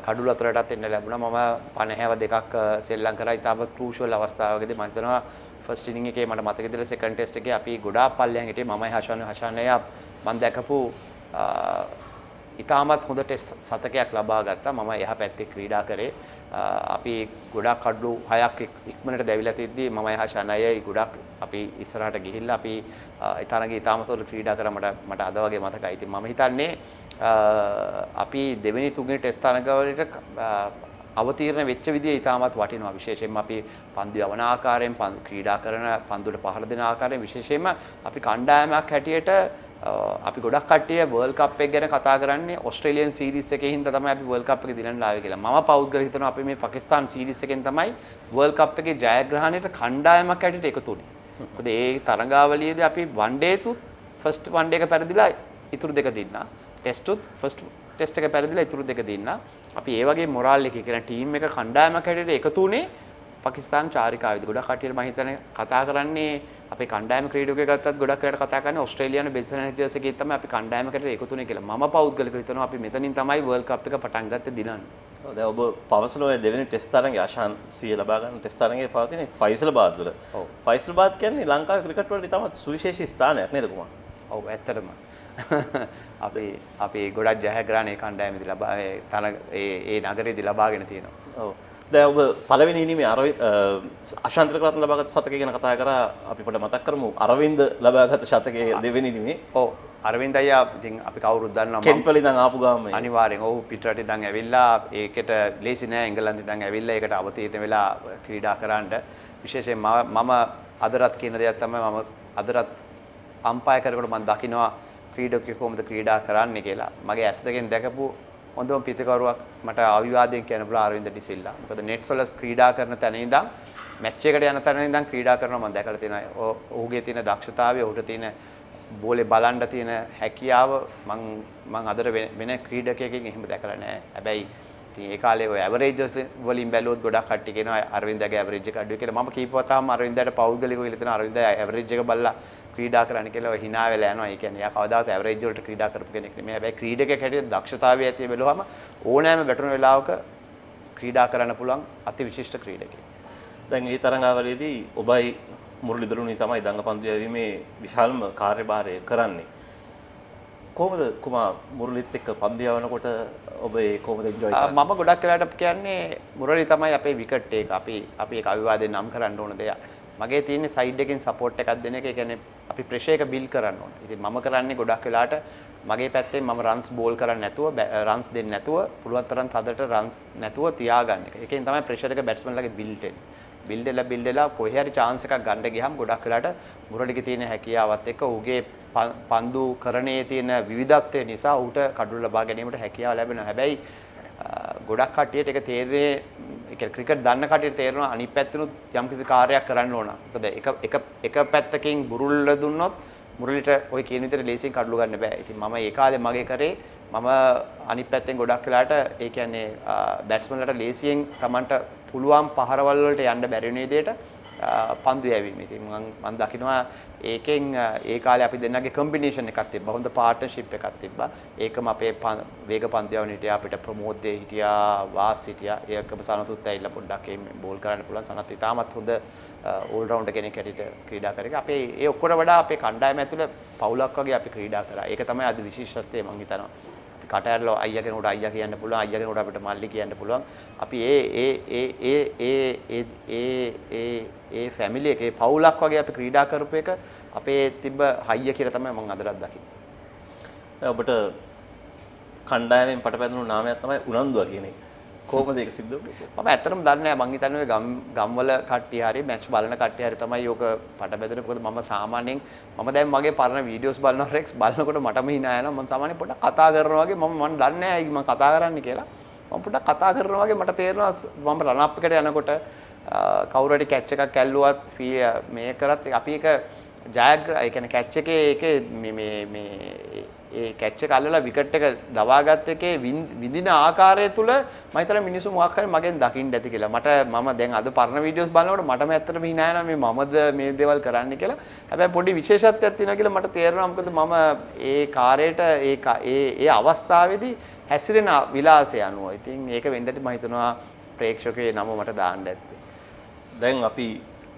කඩුල අතරටත් එන්න ලැබුණා. මම 52 දෙකක් සෙල්ලම් කරා. ඉතාමත් ක්‍රූෂල් අවස්ථාවකදී මම හිතනවා ෆස්ට් ඉනිං එකේ මට මතක විදිහට සෙකන්ඩ් ටෙස්ට් එකේ අපි ගොඩාක් පල්ලෙහාන් හිටියේ. මමයි හෂානය මම දැකපු ඉතාමත් හොඳ ටෙස්ට් සතකයක් ලබා ගත්තා. මම එහා පැත්තේ ක්‍රීඩා කරේ. අපි ගොඩක් කඩලු 6ක් ඉක්මනට දැවිලා තිද්දී මම එහා ශනයයි ගොඩක් අපි ඉස්සරහට ගිහිල්ලා අපි ඒ තරඟේ ඉතාමත් හොඳ ක්‍රීඩා කරා. මට අද වගේ මතකයි. ඉතින් මම හිතන්නේ අපි දෙවෙනි තුන්වෙනි ටෙස්ට් තරඟවලට අවතීර්ණ වෙච්ච විදිය ඉතාමත් වටිනවා. විශේෂයෙන්ම අපි පන්දු යවන ආකාරයෙන් ක්‍රීඩා කරන පන්දුවට පහර දෙන ආකාරයෙන් විශේෂයෙන්ම අපි කණ්ඩායමක් හැටියට අපි ගොඩක් කට්ටිය වර්ල්ඩ් කප් එක ගැන කතා කරන්නේ ඔස්ට්‍රේලියන් සීරීස් එකේ හින්දා තමයි අපි වර්ල්ඩ් කප් එක දිනන්න ආවේ කියලා. මම පෞද්ගලිකව හිතනවා අපි මේ පාකිස්තාන් සීරීස් එකෙන් තමයි වර්ල්ඩ් කප් එකේ ජයග්‍රහණයට කණ්ඩායමක් හැටියට එකතු වුණේ. මොකද ඒ තරඟාවලියේදී අපි වන් ඩේ තුත් ෆස්ට් වන් ඩේ එක පෙරදිලා ඉතුරු දෙක දින්නා. ටෙස්ට් උත් ෆස්ට් ටෙස්ට් එක පෙරදිලා ඉතුරු දෙක දින්නා. අපි ඒ වගේ මොරාල් එකේ කියන ටීම් එක කණ්ඩායමක් හැටියට එකතු වුණේ පාකිස්තාන් චාරිකාවේදී. ගොඩක් කට්ටියට මම හිතන්නේ කතා කරන්නේ අපේ කණ්ඩායම ක්‍රීඩකයෙක් ගත්තත් ගොඩක් වෙලාට කතා කරන්නේ ඕස්ට්‍රේලියානු බෙන්සන් ඇන්ජර්ස් එකේ තමයි අපි කණ්ඩායමකට එකතු වුණේ කියලා. මම පෞද්ගලිකව හිතනවා අපි මෙතනින් තමයි වර්ල්ඩ් කප් එක පටන් ගත්තේ දිනන්නේ. ඔව් දැන් ඔබ පවසන ඔය දෙවෙනි ටෙස්ට් තරඟයේ ආශාන් සිය ලබා ගන්න ටෙස්ට් තරඟයේ පවතින ෆයිසල්බාද් වල. ඔව් ෆයිසල්බාද් කියන්නේ ලංකාවේ ක්‍රිකට් වලට ඉතාමත් සුවිශේෂී ස්ථානයක් නේද කුමාර? ඔව් ඇත්තටම. අපි ගොඩක් ජයග්‍රහණ කණ්ඩායමේදී ලබා ඒ නගරයේදී ලබාගෙන තියෙනවා. ඔව්. දැන් ඔබ පළවෙනි ඉනිමේ අශාන්තර කරත්න ලබාගත් ශතකය ගැන කතා කරා. අපි පොඩ්ඩක් මතක් කරමු. අරවින්ද ලබාගත් ශතකයේ දෙවෙනි ඉනිමේ. ඔව්. අරවින්ද අයියා ඉතින් අපි කවුරුත් දන්නවා කෙන්පලි ඉඳන් ආපු ගාම අනිවාර්යෙන් ඔව් පිටරට ඉඳන් ඇවිල්ලා ඒකට ලේසි නෑ. එංගලන්ත ඉඳන් ඇවිල්ලා ඒකට අවතීර්ණ වෙලා ක්‍රීඩා කරන්න. විශේෂයෙන් මම අදරත් කියන දෙයක් තමයි මම අදරත් අම්පයර් කරනකොට මම දකිනවා ක්‍රීඩකයෙකු කොහොමද ක්‍රීඩා කරන්නේ කියලා. මගේ ඇස් දෙකෙන් දැකපු හොඳම පිටකරුවක් මට අවිවාදයෙන් කියන්න පුළුවන් අරවින්ද ඩිසිල්ලා. මොකද නෙට්ස් වල ක්‍රීඩා කරන තැන ඉඳන් මැච් එකට යන තැන ඉඳන් ක්‍රීඩා කරනවා මම දැකලා තියෙනවා. ඔහුගේ තියෙන දක්ෂතාවය, ඔහුට තියෙන බෝලේ බලන්න තියෙන හැකියාව මම අදට වෙන ක්‍රීඩකයෙක්ගෙන් එහෙම දැකලා නැහැ. හැබැයි ඉතින් ඒ කාලේ ඔය ඇවරේජස් වලින් බැලුවොත් ගොඩක් කට්ටිය කියනවා අරවින්දගේ ඇවරේජ් එක අඩුයි කියලා. මම කීපවතාවම අරවින්දට පෞද්ගලිකව කියලා තියෙනවා අරවින්ද ඇවරේජ් එක බලලා ක්‍රීඩා කරන්න කියලා ඔය hina වෙලා යනවා. ඒ කියන්නේ යා කවදාවත් ඇවරේජ් වලට ක්‍රීඩා කරපු කෙනෙක් නෙමෙයි. හැබැයි ක්‍රීඩකයෙක් හැටියට දක්ෂතාවය ඇති බැලුවම ඕනෑම වැටුණු වෙලාවක ක්‍රීඩා කරන්න පුළුවන් අති විශිෂ්ට ක්‍රීඩකයෙක්. දැන් මේ තරඟාවලියේදී ඔබයි මුරලි දරුණි තමයි දඟපන්දු යැවීමේ විශාලම කාර්යභාරය කරන්නේ. කොහොමද කුමා මුරලිත් එක්ක පන්දු යවනකොට ඔබ ඒ කොහොමද එන්ජොයි කරන්නේ? මම ගොඩක් වෙලාවට කියන්නේ මුරලි තමයි අපේ විකට් එක. අපි ඒක අවිවාදයෙන් නම් කරන්න ඕන දෙයක්. මගේ තියෙන්නේ සයිඩ් එකෙන් සපෝට් එකක් දෙන එක. ඒ කියන්නේ අපි ප්‍රෙෂර් එක බිල්ඩ් කරන්න ඕන. ඉතින් මම කරන්නේ ගොඩක් වෙලාවට මගේ පැත්තෙන් මම රන්ස් බෝල් කරන්නේ නැතුව රන්ස් දෙන්නේ නැතුව පුළුවන් තරම් තදට රන්ස් නැතුව තියාගන්න එක. ඒකෙන් තමයි ප්‍රෙෂර් එක බැට්ස්මන්ලාගේ බිල්ඩ් වෙන්නේ. බිල්ඩ් වෙලා කොහේ හරි chance එකක් ගන්න ගියාම ගොඩක් වෙලාවට මුරලිගේ තියෙන හැකියාවත් එක්ක ඌගේ පන්දු කරණයේ තියෙන විවිධත්වය නිසා ඌට කඩුව ලබා ගැනීමට හැකියාව ලැබෙනවා. හැබැයි ගොඩක් කට්ටියට ඒක තේරෙන්නේ ඒ කියන්නේ ක්‍රිකට් දන්න කට්ටියට තේරෙනවා අනිත් පැත්තෙනුත් යම්කිසි කාර්යයක් කරන්න ඕන. මොකද එක පැත්තකින් බුරුල්ල දුන්නොත් මුරලිට ওই කියන විදිහට ලේසියෙන් කඩලු ගන්න බෑ. ඉතින් මම ඒ කාලේ මගේ කරේ මම අනිත් පැත්තෙන් ගොඩක් වෙලාට ඒ කියන්නේ බැට්ස්මන්ලට ලේසියෙන් Tamanට පුළුවන් පහරවල් වලට යන්න බැරි වෙන විදිහට පන්දු යැවීම. ඉතින් මම දකිනවා ඒකෙන් ඒ කාලේ අපි දෙන්නගේ කම්බිනේෂන් එකක් තිබ්බා. හොඳ පාර්ට්නර්ෂිප් එකක් තිබ්බා. ඒකම අපේ වේග පන්දු යවන හිටියා අපිට ප්‍රමෝද් දෙ හිටියා වාස් හිටියා. ඒකම සනතුත් ඇවිල්ලා පොඩ්ඩක් බෝල් කරන්න පුළුවන්. සනත් ඉතාමත් හොඳ ඕල් රවුන්ඩර් කෙනෙක් හැටියට ක්‍රීඩා කරේ. අපේ ඒ ඔක්කොට වඩා අපේ කණ්ඩායම ඇතුළේ පවුලක් වගේ අපි ක්‍රීඩා කරා. ඒක තමයි අද විශේෂත්වය මම හිතනවා. කට ඇරලා අයියා කෙනෙකුට අයියා කියන්න පුළුවන් අයියා කෙනෙකුට අපිට මල්ලි කියන්න පුළුවන් අපි ඒ ෆැමිලි එකේ පවුලක් වගේ අපි ක්‍රීඩා කරපු එක අපේ තිබ්බ හයිය කියලා තමයි මම අදටත් දකින්නේ. ඔබට කණ්ඩායමෙන් පටපැදුණු නාමයක් තමයි උනන්දුව කියන එක. කොහොමද ඒක සිද්ධ වුනේ? මම ඇත්තටම දන්නේ නැහැ. මං හිතන්නේ ඔය ගම්වල කට්ටිය හරි මැච් බලන කට්ටිය හරි තමයි ඕක පටබැදුනේ. මොකද මම සාමාන්‍යයෙන් මම දැන් මගේ පරණ වීඩියෝස් බලනවා රෙක්ස් බලනකොට මටම hina යනවා. මම සාමාන්‍යයෙන් පොඩ්ඩක් කතා කරනවා වගේ මම දන්නේ නැහැ මම කතා කරන්නේ කියලා. මම පොඩ්ඩක් කතා කරනවා වගේ මට තේරෙනවා මම රන් අප් එකට යනකොට කවුරු හරි කැච් එකක් ඇල්ලුවත් මේ කරත් අපි ඒක ජයග්‍රහ ඒ කියන්නේ කැච් එකේ ඒකේ මේ ඒ කැච් එක අල්ලලා විකට් එක දවාගත්ත එකේ විඳින ආකාරය තුල මම හිතන මිනිස්සු මොකක් හරි මගෙන් දකින්න ඇති කියලා. මම දැන් අද පරණ වීඩියෝස් බලනකොට මටම ඇත්තටම hina යනවා මේ මමද මේ දේවල් කරන්නේ කියලා. හැබැයි පොඩි විශේෂත්වයක් තියෙනවා කියලා මට තේරෙනවා. මොකද මම ඒ කාර්යයට ඒ අවස්ථාවේදී හැසිරෙන විලාසය අනුව. ඉතින් ඒක වෙන්න ඇති මම හිතනවා ප්‍රේක්ෂකයේ නම මට දාන්න ඇත්තේ. දැන් අපි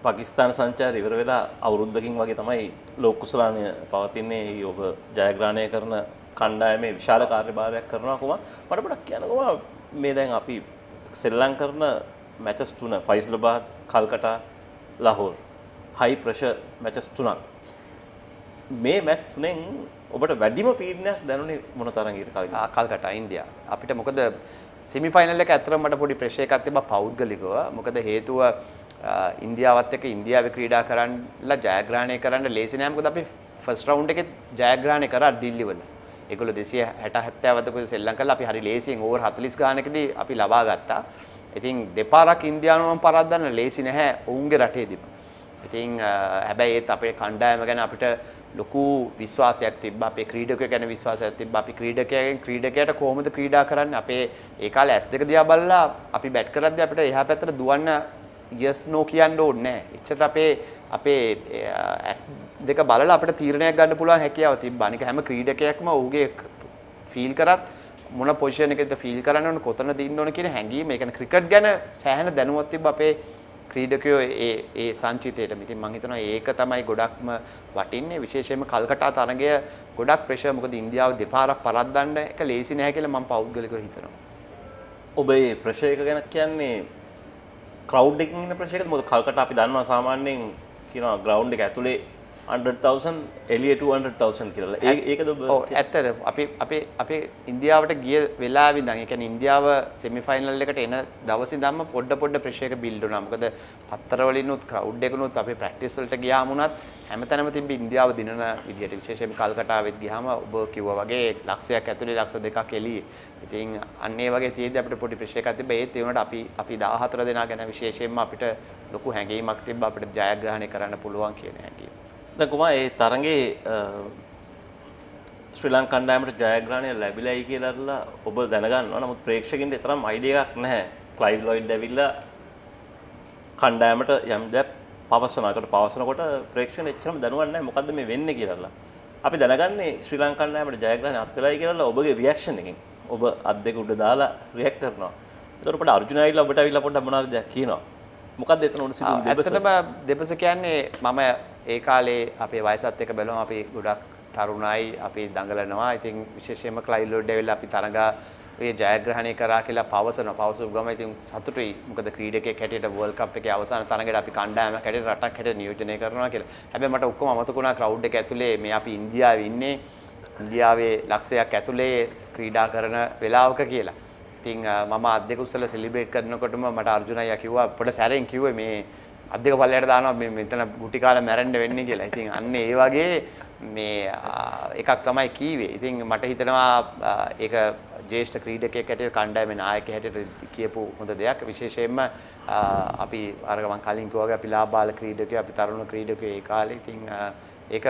පාකිස්තාන සංචාරය ඉවර වෙලා අවුරුද්දකින් වගේ තමයි ලෝක කුසලානය පවතින්නේ. ඔබ ජයග්‍රහණය කරන කණ්ඩායමේ විශාල කාර්යභාරයක් කරනවා කොහොම මට පොඩක් කියනකොම මේ දැන් අපි සෙල්ලම් කරන මැචස් 3 ෆයිසලාබාද් කල්කටා ලාහෝර් හයි ප්‍රෙෂර් මැචස් 3ක් මේ මැච් තුනෙන් ඔබට වැඩිම පීඩනයක් දැනුනේ මොන තරම්ද කල්කටා ඉන්දියා අපිට මොකද සෙමි ෆයිනල් එක ඇත්තටම මට පොඩි ප්‍රෙෂර් එකක් තිබ්බා පෞද්ගලිකව මොකද හේතුව ඉන්දියාවත් එක්ක ඉන්දියාවේ ක්‍රීඩා කරන්නලා ජයග්‍රහණය කරන්න ලේසි නෑ මොකද අපි ෆස්ට් රවුන්ඩ් එකේ ජයග්‍රහණය කරා දිල්ලි වල. ඒගොල්ලෝ 260 70 වතක සෙල්ලම් කරලා අපි හරි ලේසියෙන් ඕවර් 40 ගානකදී අපි ලබා ගත්තා. ඉතින් දෙපාරක් ඉන්දියානුවම පරද්දන්න ලේසි නැහැ ඔවුන්ගේ රටේදීම. ඉතින් හැබැයි ඒත් අපේ කණ්ඩායම ගැන අපිට ලොකු විශ්වාසයක් තිබ්බා. අපේ ක්‍රීඩකයෝ ගැන විශ්වාසයක් තිබ්බා. අපි ක්‍රීඩකයාට කොහොමද ක්‍රීඩා කරන්නේ? අපේ ඒ කාලේ S2 දිහා බලලා අපි බැට් කරද්දී අපිට එහා පැත්තට දුවන්න yes no කියන්න ඕනේ නැහැ. එච්චර අපේ S2 බලලා අපිට තීරණයක් ගන්න පුළුවන් හැකියාව තිබ්බා. අනික හැම ක්‍රීඩකයෙක්ම ඌගේ ෆීල් කරත් මොන පොසිෂන් එකකද ෆීල් කරන්න ඕන කොතනද ඉන්න ඕන කියන හැඟීම. ඒ කියන්නේ ක්‍රිකට් ගැන සෑහෙන දැනුමක් තිබ්බා අපේ ක්‍රීඩකයෝ ඒ සංචිතයට. ඉතින් මම හිතනවා ඒක තමයි ගොඩක්ම වටින්නේ. විශේෂයෙන්ම කල්කටා තරගය ගොඩක් ප්‍රෙෂර්. මොකද ඉන්දියාව දෙපාරක් පරද්දන්න එක ලේසි නැහැ කියලා මම පෞද්ගලිකව හිතනවා. ඔබ මේ ප්‍රෙෂර් එක ගැන කියන්නේ ක්‍රවුඩ් එකකින් ඉන්න ප්‍රෙෂර් එකද? මොකද කල්කටා අපි දන්නවා සාමාන්‍යයෙන් කියනවා ග්‍රවුන්ඩ් එක ඇතුලේ 100,000 එළියේ 200,000 කියලා. ඒකද ඔබ? ඔව් ඇත්තට අපි ඉන්දියාවට ගිය වෙලාවෙ ඉඳන් ඒ කියන්නේ ඉන්දියාව සෙමි ෆයිනල් එකට එන දවසේ ඉඳන්ම පොඩ ප්‍රෙෂර් එක බිල්ඩ් වුණා. මොකද පත්තර වලිනුත් ක්‍රවුඩ් එකනුත් අපි ප්‍රැක්ටිස් වලට ගියාම උනත් හැමතැනම තිබ්බ ඉන්දියාව දිනන විදියට විශේෂයෙන්ම කල්කටාවෙත් ගියාම ඔබ කිව්වා වගේ ලක්ෂයක් ඇතුලේ ලක්ෂ 2ක් එළියේ. ඉතින් අන්න ඒ වගේ තියෙද්දි අපිට පොඩි ප්‍රෙෂර් එකක් තිබ්බා. ඒත් ඒ වුණාට අපි 14 දෙනා ගැන විශේෂයෙන්ම අපිට ලොකු හැඟීමක් තිබ්බා අපිට ජයග්‍රහණය කරන්න පුළුවන් කියන හැඟීම. දැන් කොහොම ඒ තරඟේ ශ්‍රී ලංකා කණ්ඩායමට ජයග්‍රහණය ලැබිලායි කියලා ඔබ දැනගන්නවා. නමුත් ප්‍රේක්ෂකින්ට තරම් අයිඩියා එකක් නැහැ. ක්ලයිව් ලොයිඩ් ඇවිල්ලා කණ්ඩායමට යම් දෙයක් පවසනවා. ඒකට පවසනකොට ප්‍රේක්ෂකයන් එච්චරම දනුවක් නැහැ මොකද්ද මේ වෙන්නේ කියලා. අපි දැනගන්නේ ශ්‍රී ලංකා කණ්ඩායමට ජයග්‍රහණය අත් වෙලායි කියලා ඔබගේ රියැක්ෂන් එකෙන්. ඔබ අත් දෙක උඩ දාලා රියැක්ට් කරනවා. ඒකට පොඩ්ඩ අර්ජුන ඇවිල්ලා ඔබට ඇවිල්ලා පොඩ්ඩක් මොනවාරි දෙයක් කියනවා. මොකද්ද එතන උණු සිදුවු දෙබස? ඇත්තටම දෙබස කියන්නේ මම ඒ කාලේ අපේ වයසත් එක්ක බැලුවම අපි ගොඩක් තරුණයි අපි දඟලනවා. ඉතින් විශේෂයෙන්ම ක්ලයිව් ලොයිඩ් ඇවිල්ලා අපි තරඟා ඒ ජයග්‍රහණය කරා කියලා පවසපු ගම ඉතින් සතුටුයි. මොකද ක්‍රීඩකයෙක් හැටියට වර්ල්ඩ් කප් එකේ අවසාන තරඟයට අපි කණ්ඩායමක් හැටියට රටක් හැටියට නියෝජනය කරනවා කියලා. හැබැයි මට ඔක්කොම අමතක වුණා ක්‍රවුඩ් එක ඇතුලේ මේ අපි ඉන්දියාවේ ඉන්නේ. ඉන්දියාවේ ලක්ෂයක් ඇතුලේ ක්‍රීඩා කරන වෙලාවක කියලා. ඉතින් මම අත් දෙක උස්සලා සෙලිබ්‍රේට් කරනකොටම මට අර්ජුන අයියා කිව්වා පොඩ සැරෙන් කිව්වේ මේ අත් දෙක පල්ලයට දානවා මේ මෙතන ගුටි කාලා මැරෙන්න වෙන්නේ කියලා. ඉතින් අන්න ඒ වගේ මේ එකක් තමයි කීවේ. ඉතින් මට හිතෙනවා ඒක ජ්‍යෙෂ්ඨ ක්‍රීඩකයෙක් හැටියට කණ්ඩායමේ නායකයෙක් හැටියට කියපු හොඳ දෙයක්. විශේෂයෙන්ම අපි අර මම කලින් කිව්වා වගේ අපි ලාබාල ක්‍රීඩකයෝ අපි තරුණ ක්‍රීඩකයෝ ඒ කාලේ. ඉතින් ඒක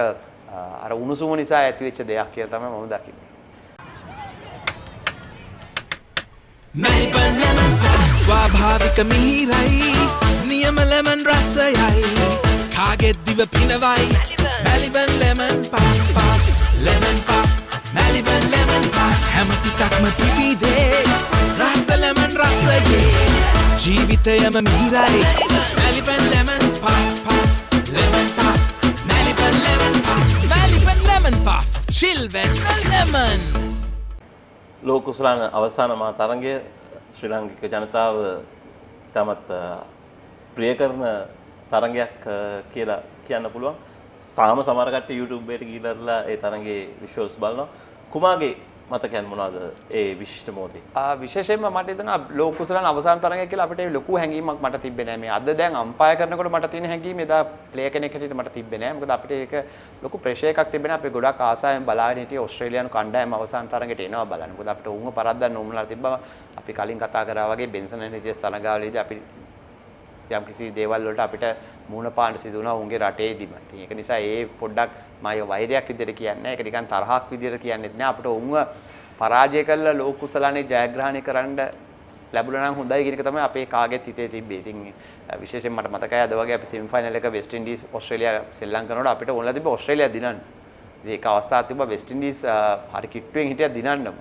අර උණුසුම නිසා ඇතිවෙච්ච දෙයක් කියලා තමයි මම දකින්නේ. Melbourne lemon pie ස්වාභාවික මිහිරයි නියම lemon රසයයි කාගෙත් දිව පිනවයි Melbourne lemon pie lemon pie Melbourne lemon pie හැම සිතක්ම පිබිදේ රස lemon රසයේ ජීවිතයම මිහිරයි Melbourne lemon pie lemon pie Melbourne lemon pie Melbourne lemon pie children lemon ලෝකුසලාන අවසාන මා තරඟය ශ්‍රී ලාංකික ජනතාව තමත් ප්‍රිය කරන තරඟයක් කියලා කියන්න පුළුවන්. සාම සමහර කට්ටිය YouTube එකට ගිහිල්ලා ඒ තරඟේ විෂුවල්ස් බලනවා. කුමාගේ මතකයන් මොනවද ඒ විශිෂ්ට මොහොතේ? විශේෂයෙන්ම මට හිතෙනවා ලෝකුසලාන අවසාන තරඟය කියලා අපිට ලොකු හැඟීමක් මට තිබ්බේ නෑ. මේ අද දැන් අම්පයර් කරනකොට මට තියෙන හැඟීම එදා ප්ලේයර් කෙනෙක් හැටියට මට තිබ්බේ නෑ. මොකද අපිට ඒක ලොකු ප්‍රෙෂර් එකක් තිබ්බේ නෑ. අපි ගොඩක් ආසාවෙන් බලාගෙන හිටියේ ඕස්ට්‍රේලියානු කණ්ඩායම අවසාන තරඟයට එනවා බලන්න. මොකද අපිට උන්ව පරද්දන්න උම්මලා තිබ්බා. අපි කලින් කතා කරා වගේ බෙන්සන් එනර්ජිස් තරඟාවලදී අපි යම් කිසි දේවල් වලට අපිට මූණ පාන්න සිදු වුණා උන්ගේ රටේදීම. ඉතින් ඒක නිසා ඒ පොඩ්ඩක් මම වෛරයක් විදිහට කියන්නේ නැහැ. ඒක නිකන් තරහක් විදිහට කියන්නෙත් නෑ. අපිට උන්ව පරාජය කළා ලෝකුසලානේ ජයග්‍රහණය කරන්න ලැබුණා නම් හොඳයි කියන එක තමයි අපේ කාගෙත් හිතේ තිබ්බේ. ඉතින් විශේෂයෙන් මට මතකයි අද වගේ අපි සෙමි ෆයිනල් එක වෙස්ට් ඉන්ඩීස් ඕස්ට්‍රේලියා ශ්‍රී ලංකාවට අපිට ඕනලා තිබ්බ ඕස්ට්‍රේලියා දිනන්න. ඉතින් ඒක අවස්ථාවක් තිබ්බා වෙස්ට් ඉන්ඩීස් හරි කිට්ටුවෙන් හිටියා දිනන්නම.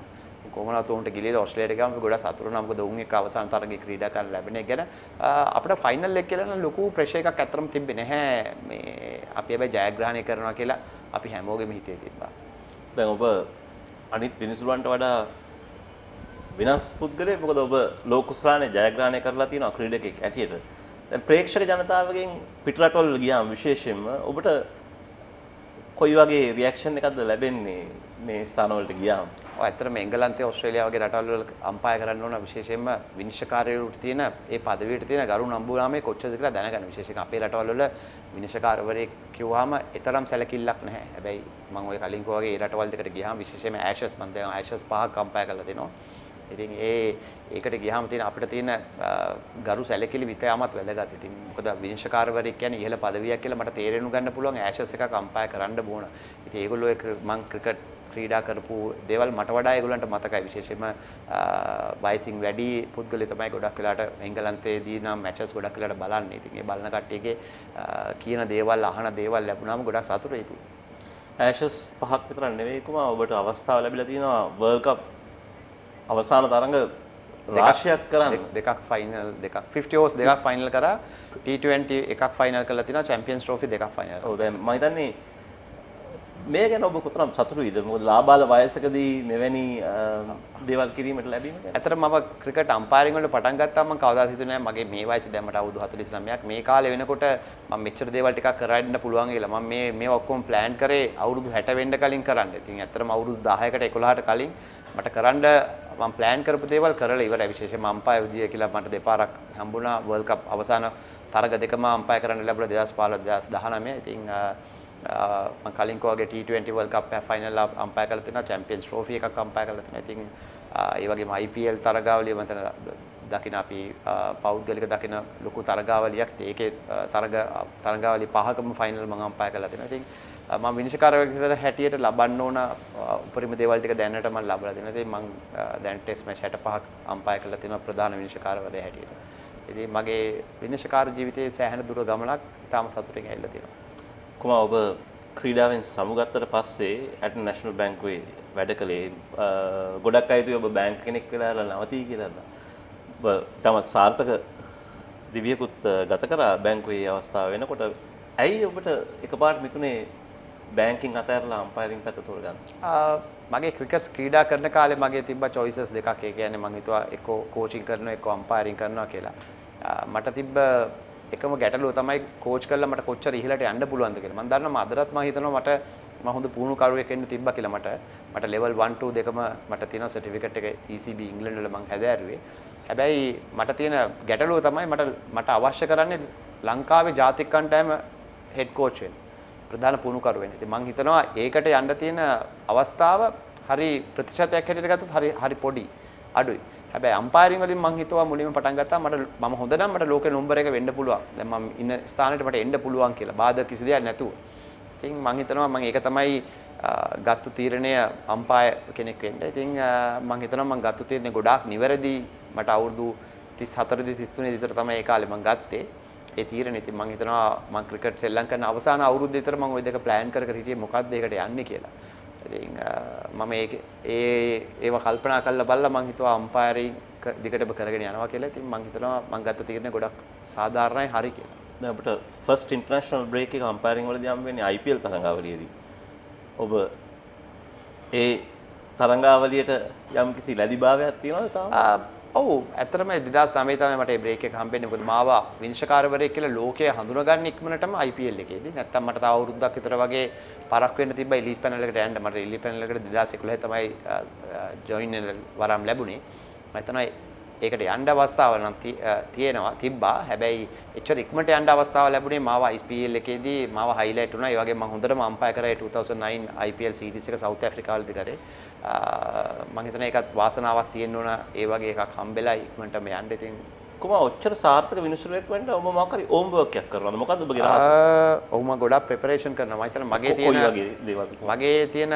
කොහොමද උන්ට ගිලිලා ඕස්ට්‍රේලියාට ගියාම අපි ගොඩක් සතුටු වුණා. මොකද උන් එක්ක අවසාන තරගයේ ක්‍රීඩා කරන්න ලැබෙන එක ගැන අපිට ෆයිනල් එක කියලා නම් ලොකු ප්‍රෙෂර් එකක් අතරම තිබ්බේ නැහැ. මේ අපි හැබැයි ජයග්‍රහණය කරනවා කියලා අපි හැමෝගෙම හිතේ තිබ්බා. දැන් ඔබ අනිත් විනිසුරුවන්ට වඩා වෙනස් පුද්ගලයෙක්. මොකද ඔබ ලෝකුස්ලානේ ජයග්‍රහණය කරලා තියෙනවා ක්‍රීඩකෙක් ඇටියට. දැන් ප්‍රේක්ෂක ජනතාවගෙන් පිටරටවල ගියාම විශේෂයෙන්ම ඔබට කොයි වගේ රියැක්ෂන් එකක්ද ලැබෙන්නේ මේ ස්ථානවලට ගියාම? ඇත්තටම එංගලන්තයේ ඕස්ට්‍රේලියාව වගේ රටවල් වල අම්පයර් කරන්න ඕන විශේෂයෙන්ම විනිශ්චයකාරයෙකුට තියෙන ඒ පදවියට තියෙන ගරු නම්බුනාමේ කොච්චරද කියලා දැනගන්න. විශේෂයෙන් අපේ රටවල් වල විනිශ්චයකාරවරයෙක් කිව්වහම ඒතරම් සැලකිල්ලක් නැහැ. හැබැයි මම ඔය කලින් කිව්වා වගේ ඒ රටවල් දෙකට ගියාම විශේෂයෙන්ම ඇෂස් මම දැන් ඇෂස් 5ක් අම්පයර් කරලා දෙනවා. ඉතින් ඒකට ගියාම තියෙන අපිට තියෙන ගරු සැලකිලි විතරමත් වැදගත්. ඉතින් මොකද විනිශ්චයකාරවරයෙක් කියන්නේ ඉහළ පදවියක් කියලා මට තේරෙනු ගන්න පුළුවන් ඇෂස් එකක් අම්පයර් කරන්න ඕන. ඉතින් ඒගොල්ලෝ මම ක්‍රිකට් ක්‍රීඩා කරපු දේවල් මට වඩා ඒගොල්ලන්ට මතකයි. විශේෂයෙන්ම වයසින් වැඩි පුද්ගලයෝ තමයි ගොඩක් වෙලාට එංගලන්තයේදී නම් මැචස් ගොඩක් වෙලාට බලන්නේ. ඉතින් ඒ බලන කට්ටියගේ කියන දේවල් අහන දේවල් ලැබුණාම ගොඩක් සතුටුයි ඉතින්. ඇෂස් 5ක් විතර නෙවෙයි කොහොම ඔබට අවස්ථාව ලැබිලා තියෙනවා වර්ල්ඩ් කප් අවසාන තරඟ රාශියක් කරන්න. දෙකක් ෆයිනල් දෙකක් 50 ඕවර්ස් දෙකක් ෆයිනල් කරා. T20 එකක් ෆයිනල් කරලා තිනවා. චැම්පියන්ස් ට්‍රෝෆි දෙකක් ෆයිනල්. ඔව් දැන් මම හිතන්නේ මේ ගැන ඔබ කොතරම් සතුටුයිද? මොකද ලාබාල වයසකදී මෙවැනි දේවල් කිරීමට ලැබීම ගැන. ඇත්තටම මම ක්‍රිකට් අම්පයරින් වල පටන් ගත්තාම මම කවදාවත් හිතුවේ නෑ මගේ මේ වයසේ දැන් මට අවුරුදු 49ක් මේ කාලේ වෙනකොට මම මෙච්චර දේවල් ටිකක් කරන්න පුළුවන් කියලා. මම මේ ඔක්කොම ප්ලෑන් කරේ අවුරුදු 60 වෙන්න කලින් කරන්න. ඉතින් ඇත්තටම අවුරුදු 10කට 11ට කලින් මට කරන්න මම ප්ලෑන් කරපු දේවල් කරලා ඉවරයි. විශේෂයෙන්ම අම්පයර් විදිය කියලා මට දෙපාරක් හම්බුණා. වර්ල්ඩ් කප් අවසාන තරග දෙකම අම්පයර් කරන්න ලැබුණා 2015 2019. ඉතින් මම කලින් කෝගේ T20 World Cup final umpire කරලා තිනවා. චැම්පියන්ස් ට්‍රෝෆි එකක් අම්පයර් කරලා තිනවා. ඉතින් ඒ වගේම IPL තරගාවලිය මම දකින අපි පෞද්ගලික දකින ලොකු තරගාවලියක්. ඒකේ තරගාවලිය 5කම ෆයිනල් මම අම්පයර් කරලා තිනවා. ඉතින් මම විනිශ්චයකාරයෙක් විදිහට හැටියට ලබන්න ඕන උපරිම දේවල් ටික දැනට මම ලබලා දෙනවා. ඉතින් මම දැන් ටෙස්ට් මැච් 65ක් අම්පයර් කරලා තියෙනවා ප්‍රධාන විනිශ්චයකාරවරයා හැටියට. ඉතින් මගේ විනිශ්චයකාර ජීවිතයේ සෑහෙන දුර ගමනක් ඉතාම සතුටින් ඇවිල්ලා තියෙනවා. කුමා ඔබ ක්‍රීඩාවෙන් සමුගත්තට පස්සේ ඇට් නැෂනල් බැංකුවේ වැඩ කළේ ගොඩක් අය ඔබ බැංක් කෙනෙක් වෙලා නවතී කියලා. ඔබ තමත් සාර්ථක දිවියකුත් ගත කරා බැංකුවේ අවස්ථාව වෙනකොට ඇයි ඔබට එකපාරට මිතුනේ බැංකින් අතහැරලා අම්පයරින් පැත්ත තෝරගන්න? මගේ ක්‍රිකට් ක්‍රීඩා කරන කාලේ මගේ තිබ්බ choices දෙකක්. ඒ කියන්නේ මම හිතුවා එක්ක කෝචින් කරනවා එක්ක අම්පයරින් කරනවා කියලා. මට තිබ්බ එකම ගැටලුව තමයි කෝච් කරලා මට කොච්චර ඉහළට යන්න පුළුවන්ද කියලා. මම දන්නවා අදටත් මම හිතනවා මම හොඳ පුහුණු කරුවෙක් වෙන්න තිබ්බා කියලා මට level 1 2 දෙකම මට තියෙන සර්ටිෆිකේට් එක ECB ඉංග්‍රීසි වල මම හැදෑරුවේ. හැබැයි මට තියෙන ගැටලුව තමයි මට අවශ්‍ය කරන්නේ ලංකාවේ ජාතික කණ්ඩායම හෙඩ් කෝච් වෙන්න. ප්‍රධාන පුහුණුකරු වෙන්න. ඉතින් මම හිතනවා ඒකට යන්න තියෙන අවස්ථාව හරි ප්‍රතිශතයක් හැටියට ගත්තොත් හරි පොඩි අඩුයි. හැබැයි අම්පයරින් වලින් මම හිතුවා මුලින්ම පටන් ගත්තා මම හොඳ නම් මට ලෝකේ නම්බර් 1 වෙන්න පුළුවන්. දැන් මම ඉන්න ස්ථානෙට මට එන්න පුළුවන් කියලා. බාධා කිසි දෙයක් නැතුව. ඉතින් මම හිතනවා මම ඒක තමයි ගත්තු තීරණය අම්පයර් කෙනෙක් වෙන්න. ඉතින් මම හිතනවා මම ගත්තු තීරණය ගොඩාක් නිවැරදි. මට අවුරුදු 34 33 විතර තමයි ඒ කාලේ මම ගත්තේ. ඒ තීරණය ඉතින් මම හිතනවා මම ක්‍රිකට් ශ්‍රී ලංකන් අවසාන අවුරුද්ද විතර මම ওই දෙක ප්ලෑන් කර හිටියේ මොකක්ද ඒකට යන්නේ කියලා. ඉතින් මම ඒව කල්පනා කරලා බලලා මම හිතුවා අම්පයරින් දිගටම කරගෙන යනවා කියලා. ඉතින් මම හිතනවා මම ගත්ත තීරණය ගොඩක් සාධාරණයි හරි කියලා. දැන් අපිට ෆස්ට් ඉන්ටර්නැෂනල් බ්‍රේක් එක අම්පයරින් වලදී හම් වෙන්නේ IPL තරඟාවලියේදී. ඔබ ඒ තරඟාවලියට යම්කිසි ලැබිභාවයක් තියෙනවද තාම? ඔව් ඇත්තටම 2009 තමයි මට මේ බ්‍රේක් එක හම්බෙන්නේ. මොකද මාව විනිශ්චයකාරවරයෙක් කියලා ලෝකයේ හඳුනගන්න ඉක්මනටම IPL එකේදී. නැත්තම් මට තව අවුරුද්දක් විතර වගේ පරක් වෙන්න තිබ්බා එලීට් පැනල් එකට යන්න. මට එලීට් පැනල් එකට 2011 තමයි ජොයින් වෙන්න වරම් ලැබුණේ. මම හිතනවා ඒකට යන්න අවස්ථාව නම් තිබ්බා. හැබැයි එච්චර ඉක්මනට යන්න අවස්ථාව ලැබුණේ මාව IPL එකේදී මාව හයිලයිට් වුණා. ඒ වගේ මම හොඳටම අම්පයර් කරේ 2009 IPL සීරීස් එක සවුත් ඇෆ්‍රිකාවලදී කරේ. මම හිතනවා ඒකත් වාසනාවක් තියෙන්න ඕන. ඒ වගේ එකක් හම්බෙලා ඉක්මනටම යන්න. ඉතින් කොහොම ඔච්චර සාර්ථක විනිශ්චයක් වෙන්න ඔබ මොකක් හරි ඕම් වර්ක් එකක් කරනවද? මොකද්ද ඔබගේ රහස? ඔව් මම ගොඩක් ප්‍රෙපරේෂන් කරනවා. මම හිතනවා මගේ තියෙන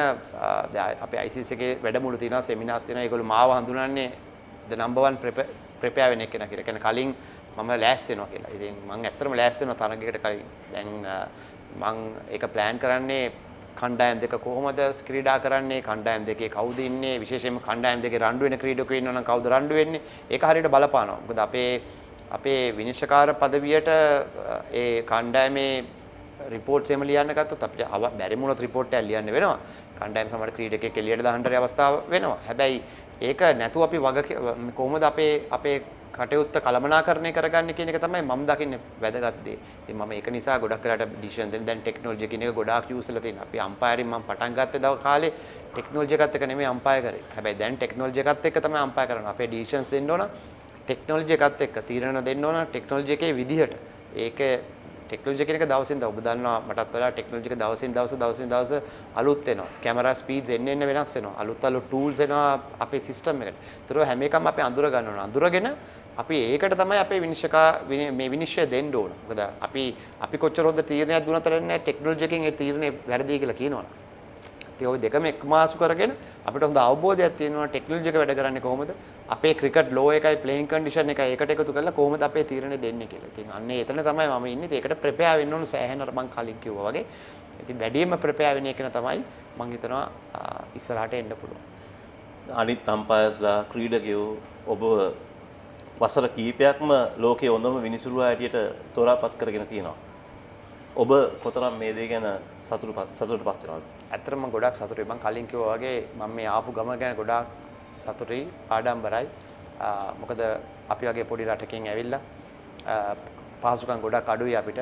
අපේ ICC එකේ වැඩමුළු තියෙනවා, සෙමිනාර්ස් තියෙනවා. ඒගොල්ලෝ මාව හඳුනන්නේ the number one prepare වෙන එක කියලා. කියන්නේ කලින් මම ලෑස්ති වෙනවා කියලා. ඉතින් මම ඇත්තටම ලෑස්ති වෙනවා තරගයකට කලින්. දැන් මම ඒක ප්ලෑන් කරන්නේ කණ්ඩායම් දෙක කොහොමද ක්‍රීඩා කරන්නේ, කණ්ඩායම් දෙකේ කවුද ඉන්නේ, විශේෂයෙන්ම කණ්ඩායම් දෙකේ රණ්ඩු වෙන ක්‍රීඩකයෝ ඉන්නවා නම් කවුද රණ්ඩු වෙන්නේ, ඒක හරියට බලපානවා. මොකද අපේ විනිශ්චයකාර පදවියට ඒ කණ්ඩායමේ රිපෝට්ස් එහෙම ලියන්න ගත්තොත් අපිට බැරි වුණොත් රිපෝට් එකක් ලියන්න වෙනවා. කණ්ඩායම් සමහර ක්‍රීඩකයෙක් එළියට දාන්න අවස්ථාව වෙනවා. හැබැයි ඒක නැතුව අපි කොහොමද අපේ කටයුත්ත කළමනාකරණය කරගන්නේ කියන එක තමයි මම දකින්නේ වැදගත් දේ. ඉතින් මම ඒක නිසා ගොඩක් වෙලාට ඩිසිෂන් දෙන්න දැන් ටෙක්නොලොජි කියන එක ගොඩාක් යූස් වෙලා තියෙනවා. අපි අම්පයරින් මම පටන් ගත්තේ දව කාලේ ටෙක්නොලොජි එකත් එක්ක නෙමෙයි අම්පයර් කරේ. හැබැයි දැන් ටෙක්නොලොජි එකත් එක්ක තමයි අම්පයර් කරන්නේ. අපේ ඩිසිෂන්ස් දෙන්න ඕන ටෙක්නොලොජි එකත් එක්ක, තීරණ දෙන්න ඕන ටෙක්නොලොජි එකේ විදිහට. ඒක ටෙක්නොලොජි කියන එක දවසින් දවස ඔබ දන්නවා මටත් වඩා ටෙක්නොලොජි එක දවසින් දවස අලුත් වෙනවා. කැමරා ස්පීඩ්ස් එන්න වෙනස් වෙනවා. අලුත් ටූල්ස් එනවා අපේ සිස්ටම් එකට. ඒතර හැම එකම අපි අඳුර ගන්න ඕන. අඳුරගෙන අපි ඒකට තමයි අපේ විනිශ්චය දෙන්න ඕන. මොකද අපි කොච්චර හොඳ තීරණයක් දුන්නත් නැහැ ටෙක්නොලොජි එකෙන් ඒ තීරණේ වැරදි කියලා කියනවනේ. ඉතින් ওই දෙකම එක්මාසු කරගෙන අපිට හොඳ අවබෝධයක් තියෙනවා ටෙක්නොලොජි එක වැඩ කරන්නේ කොහොමද? අපේ ක්‍රිකට් ලෝ එකයි ප්ලේයින් කන්ඩිෂන් එකයි එකට එකතු කරලා කොහොමද අපේ තීරණය දෙන්නේ කියලා. ඉතින් අන්න එතන තමයි මම ඉන්නේ. ඒකට ප්‍රෙපෙයාර් වෙන්න ඕන සෑහෙන මම කලින් කිව්වා වගේ. ඉතින් වැඩිම ප්‍රෙපෙයාර් වෙන එක තමයි මම හිතනවා ඉස්සරහට එන්න පුළුවන්. අනිත් අම්පයර්ස්ලා ක්‍රීඩකයෝ ඔබ වසර කීපයක්ම ලෝකයේ හොඳම විනිසුරුවා හැටියට තෝරාපත් කරගෙන තියෙනවා. ඔබ කොතරම් මේ දේ ගැන සතුටුපත් වෙනවද? ඇත්තටම ගොඩක් සතුටුයි. මම කලින් කිව්වා වගේ මම මේ ආපු ගම ගැන ගොඩාක් සතුටුයි, ආඩම්බරයි. මොකද අපි වගේ පොඩි රටකින් ඇවිල්ලා පහසුකම් ගොඩක් අඩුයි අපිට.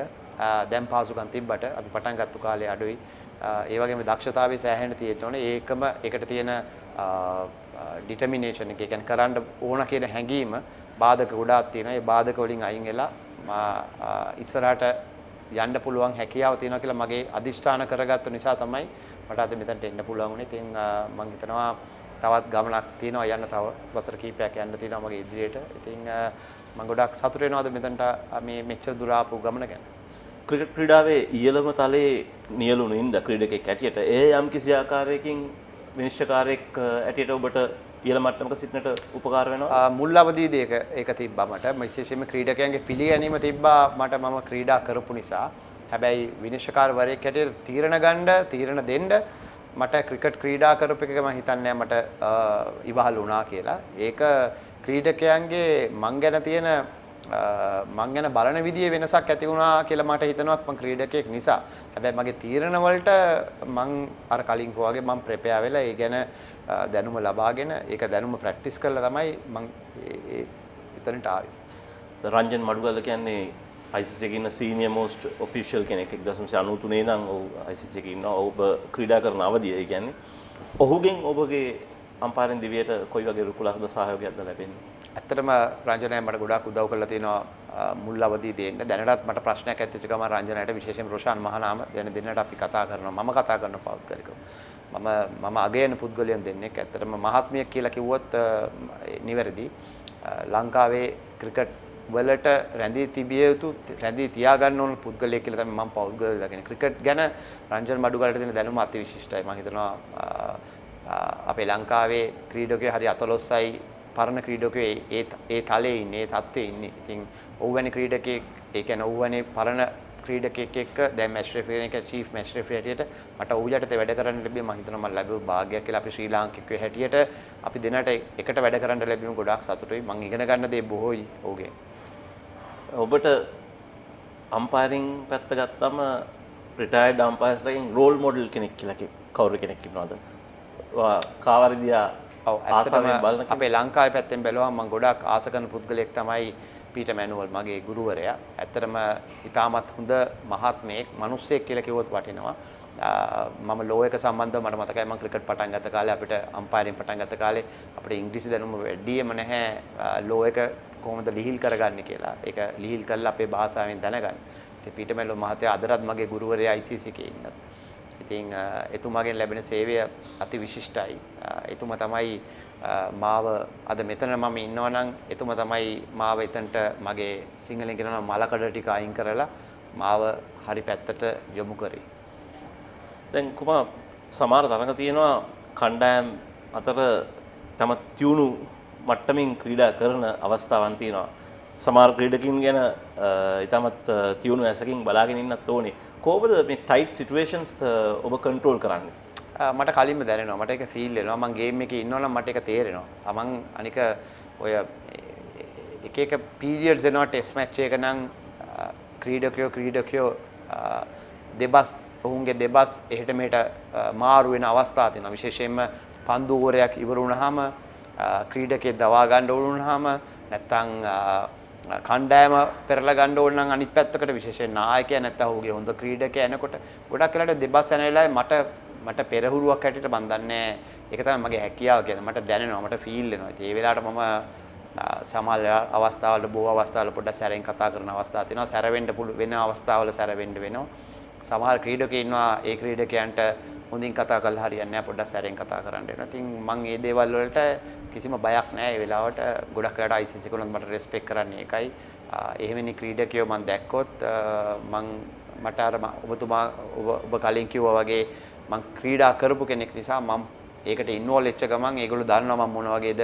දැන් පහසුකම් තිබ්බට අපි පටන් ගත්ත කාලේ අඩුයි. ඒ වගේම දක්ෂතාවයේ සෑහෙන තියෙන්න ඕනේ. ඒකට තියෙන ඩිටර්මිනේෂන් එක කියන්නේ කරන්න ඕන කියන හැඟීම බාධක ගොඩාක් තියෙනවා. ඒ බාධක වලින් අයින් වෙලා ඉස්සරහට යන්න පුළුවන් හැකියාව තියෙනවා කියලා මගේ අදිෂ්ඨාන කරගත්ත නිසා තමයි මට අද මෙතනට එන්න පුළුවන් වුණේ. ඉතින් මම හිතනවා තවත් ගමනක් තියෙනවා යන්න, තව වසර කිහිපයක් යන්න තියෙනවා මගේ ඉදිරියට. ඉතින් මම ගොඩක් සතුටු වෙනවාද මෙතනට මේ මෙච්චර දුර ආපු ගමන ගැන. ක්‍රිකට් ක්‍රීඩාවේ ඉහළම තලයේ නියලුණු ඉඳ ක්‍රීඩකෙක් ඇටියට ඒ යම් කිසි ආකාරයකින් විනිශ්චයකාරයෙක් ඇටියට ඔබට ඉහළ මට්ටමක සිටිනට උපකාර වෙනවා? මුල් අවදීදී ඒක තිබ්බා මට. විශේෂයෙන්ම ක්‍රීඩකයන්ගේ පිළිගැනීම තිබ්බා මට මම ක්‍රීඩා කරපු නිසා. හැබැයි විනිශ්චයකාරවරයෙක් හැටියට තීරණ ගන්න, තීරණ දෙන්න මට ක්‍රිකට් ක්‍රීඩා කරපු එක මම හිතන්නේ මට ඉවහල් වුණා කියලා. ඒක ක්‍රීඩකයන්ගේ මං ගැන තියෙන මං ගැන බලන විදියේ වෙනසක් ඇති වුණා කියලා මට හිතෙනවා මං ක්‍රීඩකයෙක් නිසා. හැබැයි මගේ තීරණ වලට මං අර කලින් වගේ මං ප්‍රෙපෙයාර් වෙලා ඒ ගැන දැනුම ලබාගෙන ඒක දැනුම ප්‍රැක්ටිස් කරලා තමයි මං එතනට ආවේ. රංජන් මඩුගල්ල කියන්නේ ICC එකේ ඉන්න සීනියර් මෝස්ට් ඔෆිෂියල් කෙනෙක් 1993 ඉඳන් ඔහු ICC එකේ ඉන්නවා. ඔබ ක්‍රීඩා කරන අවධිය ඒ කියන්නේ ඔහුගෙන් ඔබගේ අම්පායරින් දිවියට කොයි වගේ රුකුලක්ද සහයෝගයක්ද ලැබෙන්නේ? ඇත්තටම රංජනය මට ගොඩාක් උදව් කරලා තියෙනවා මුල් අවදියේදී එන්න. දැනටත් මට ප්‍රශ්නයක් ඇතිවෙච්ච ගමන් රංජනයට විශේෂයෙන් රොෂාන් මහනාම දැන දිනට අපි කතා කරනවා. මම කතා කරන පෞද්ගලිකව. මම අගයන පුද්ගලයන් දෙන්නෙක්. ඇත්තටම මහත්මියක් කියලා කිව්වොත් නිවැරදි. ලංකාවේ ක්‍රිකට් වලට රැඳී තිබිය යුතු රැඳී තියාගන්න ඕන පුද්ගලයෙක් කියලා තමයි මම පෞද්ගලිකව දකින්නේ. ක්‍රිකට් ගැන රංජන් මඩුගලට දෙන දැනුම අති විශිෂ්ටයි. මම හිතනවා අපේ ලංකාවේ ක්‍රීඩකයෝ හරි අතලොස්සයි පරණ ක්‍රීඩකයෝ ඒ තලයේ ඉන්නේ, ඒ තත්ත්වයේ ඉන්නේ. ඉතින් ඔව්වැනි ක්‍රීඩකයෙක්, ඒ කියන්නේ ඔව්වැනි පරණ ක්‍රීඩකයෙක් එක්ක දැන් මැච් රෙෆරි කෙනෙක් චීෆ් මැච් රෙෆරි හැටියට මට ඔහු යටතේ වැඩ කරන්න ලැබුවේ. මම හිතනවා මම ලැබුව භාග්‍යයක් කියලා. අපි ශ්‍රී ලාංකිකයෝ හැටියට අපි දෙන්නට එකට වැඩ කරන්න ලැබීම ගොඩාක් සතුටුයි. මම ඉගෙන ගන්න දේ බොහෝයි ඔහුගෙන්. ඔබට අම්පයරින් පැත්ත ගත්තම රිටයර්ඩ් අම්පයර්ස්ලාගෙන් රෝල් මොඩල් කෙනෙක් කියලා කවුරු කෙනෙක් ඉන්නවද? කාවරිදියා ආසාවෙන් බලන අපේ ලංකාවේ පැත්තෙන් බැලුවම මම ගොඩාක් ආස කරන පුද්ගලයෙක් තමයි පීටර් මැනුවල් මගේ ගුරුවරයා. ඇත්තටම ඉතාමත් හොඳ මහත්මයෙක්, මිනිස්සෙක් කියලා කිව්වොත් වටිනවා. මම ලෝ එක සම්බන්ධව මට මතකයි මම ක්‍රිකට් පටන් ගත්ත කාලේ අපිට අම්පයරින් පටන් ගත්ත කාලේ අපිට ඉංග්‍රීසි දැනුම වැඩිම නැහැ ලෝ එක කොහොමද ලිහිල් කරගන්නේ කියලා. ඒක ලිහිල් කරලා අපේ භාෂාවෙන් දැනගන්න. ඉතින් පීටර් මැනුවල් මහත්තයා අදටත් මගේ ගුරුවරයා ICC එකේ ඉන්නත්. ඉතින් එතුමාගෙන් ලැබෙන සේවය අති විශිෂ්ටයි. එතුමා තමයි මාව අද මෙතන මම ඉන්නවා නම් එතුමා තමයි මාව එතනට මගේ සිංහලෙන් කියනවා මලකඩ ටික අයින් කරලා මාව හරි පැත්තට යොමු කරේ. දැන් කුමා සමහර තරඟ තියෙනවා කණ්ඩායම් අතර තම තියුණු මට්ටමින් ක්‍රීඩා කරන අවස්ථාවන් තියෙනවා. සමහර ක්‍රීඩකින් ගැන ඉතාමත් තියුණු ඇසකින් බලාගෙන ඉන්නත් ඕනේ. කොහොමද මේ ටයිට් සිටුේෂන්ස් ඔබ කන්ට්‍රෝල් කරන්නේ? මට කලින්ම දැනෙනවා. මට ඒක ෆීල් වෙනවා. මම ගේම් එකේ ඉන්නවා නම් මට ඒක තේරෙනවා. මම අනික ඔය එක එක පීරියඩ්ස් එනවා ටෙස්ට් මැච් එක නම් ක්‍රීඩකයෝ දෙබස් ඔවුන්ගේ දෙබස් එහෙට මෙහෙට මාරු වෙන අවස්ථා තියෙනවා. විශේෂයෙන්ම පන්දු ඕවරයක් ඉවර වුණාම ක්‍රීඩකයෙක් දවා ගන්න ඕන වුණාම නැත්නම් කණ්ඩායම පෙරලා ගන්න ඕන නම් අනිත් පැත්තකට විශේෂයෙන් නායකයා නැත්නම් ඔහුගේ හොඳ ක්‍රීඩකයා එනකොට ගොඩක් වෙලාවට දෙබස් යන වෙලාවේ මට පෙරහුරුවක් හැටියට මම දන්නේ ඒක තමයි මගේ හැකියාව කියන්නේ. මට දැනෙනවා, මට ෆීල් වෙනවා. ඉතින් ඒ වෙලාවට මම සමහර අවස්ථාවල බොහෝ අවස්ථාවල පොඩ්ඩක් සැරෙන් කතා කරන අවස්ථා තියෙනවා. සැර වෙන්න පුළු වෙන අවස්ථාවල සැර වෙන්න වෙනවා. සමහර ක්‍රීඩකයෝ ඉන්නවා ඒ ක්‍රීඩකයන්ට හොඳින් කතා කරලා හරියන්නේ නැහැ, පොඩ්ඩක් සැරෙන් කතා කරන්න වෙනවා. ඉතින් මම මේ දේවල් වලට කිසිම බයක් නැහැ. ඒ වෙලාවට ගොඩක් වෙලාවට ICC කලොත් මට රෙස්පෙක්ට් කරන්නේ ඒකයි. එහෙමනි ක්‍රීඩකයෝ මම දැක්කොත් මට අර ඔබතුමා ඔබ කලින් කිව්වා වගේ මම ක්‍රීඩා කරපු කෙනෙක් නිසා මම ඒකට ඉන්වෝල් වෙච්ච ගමන් ඒගොල්ලෝ දන්නවා මම මොන වගේද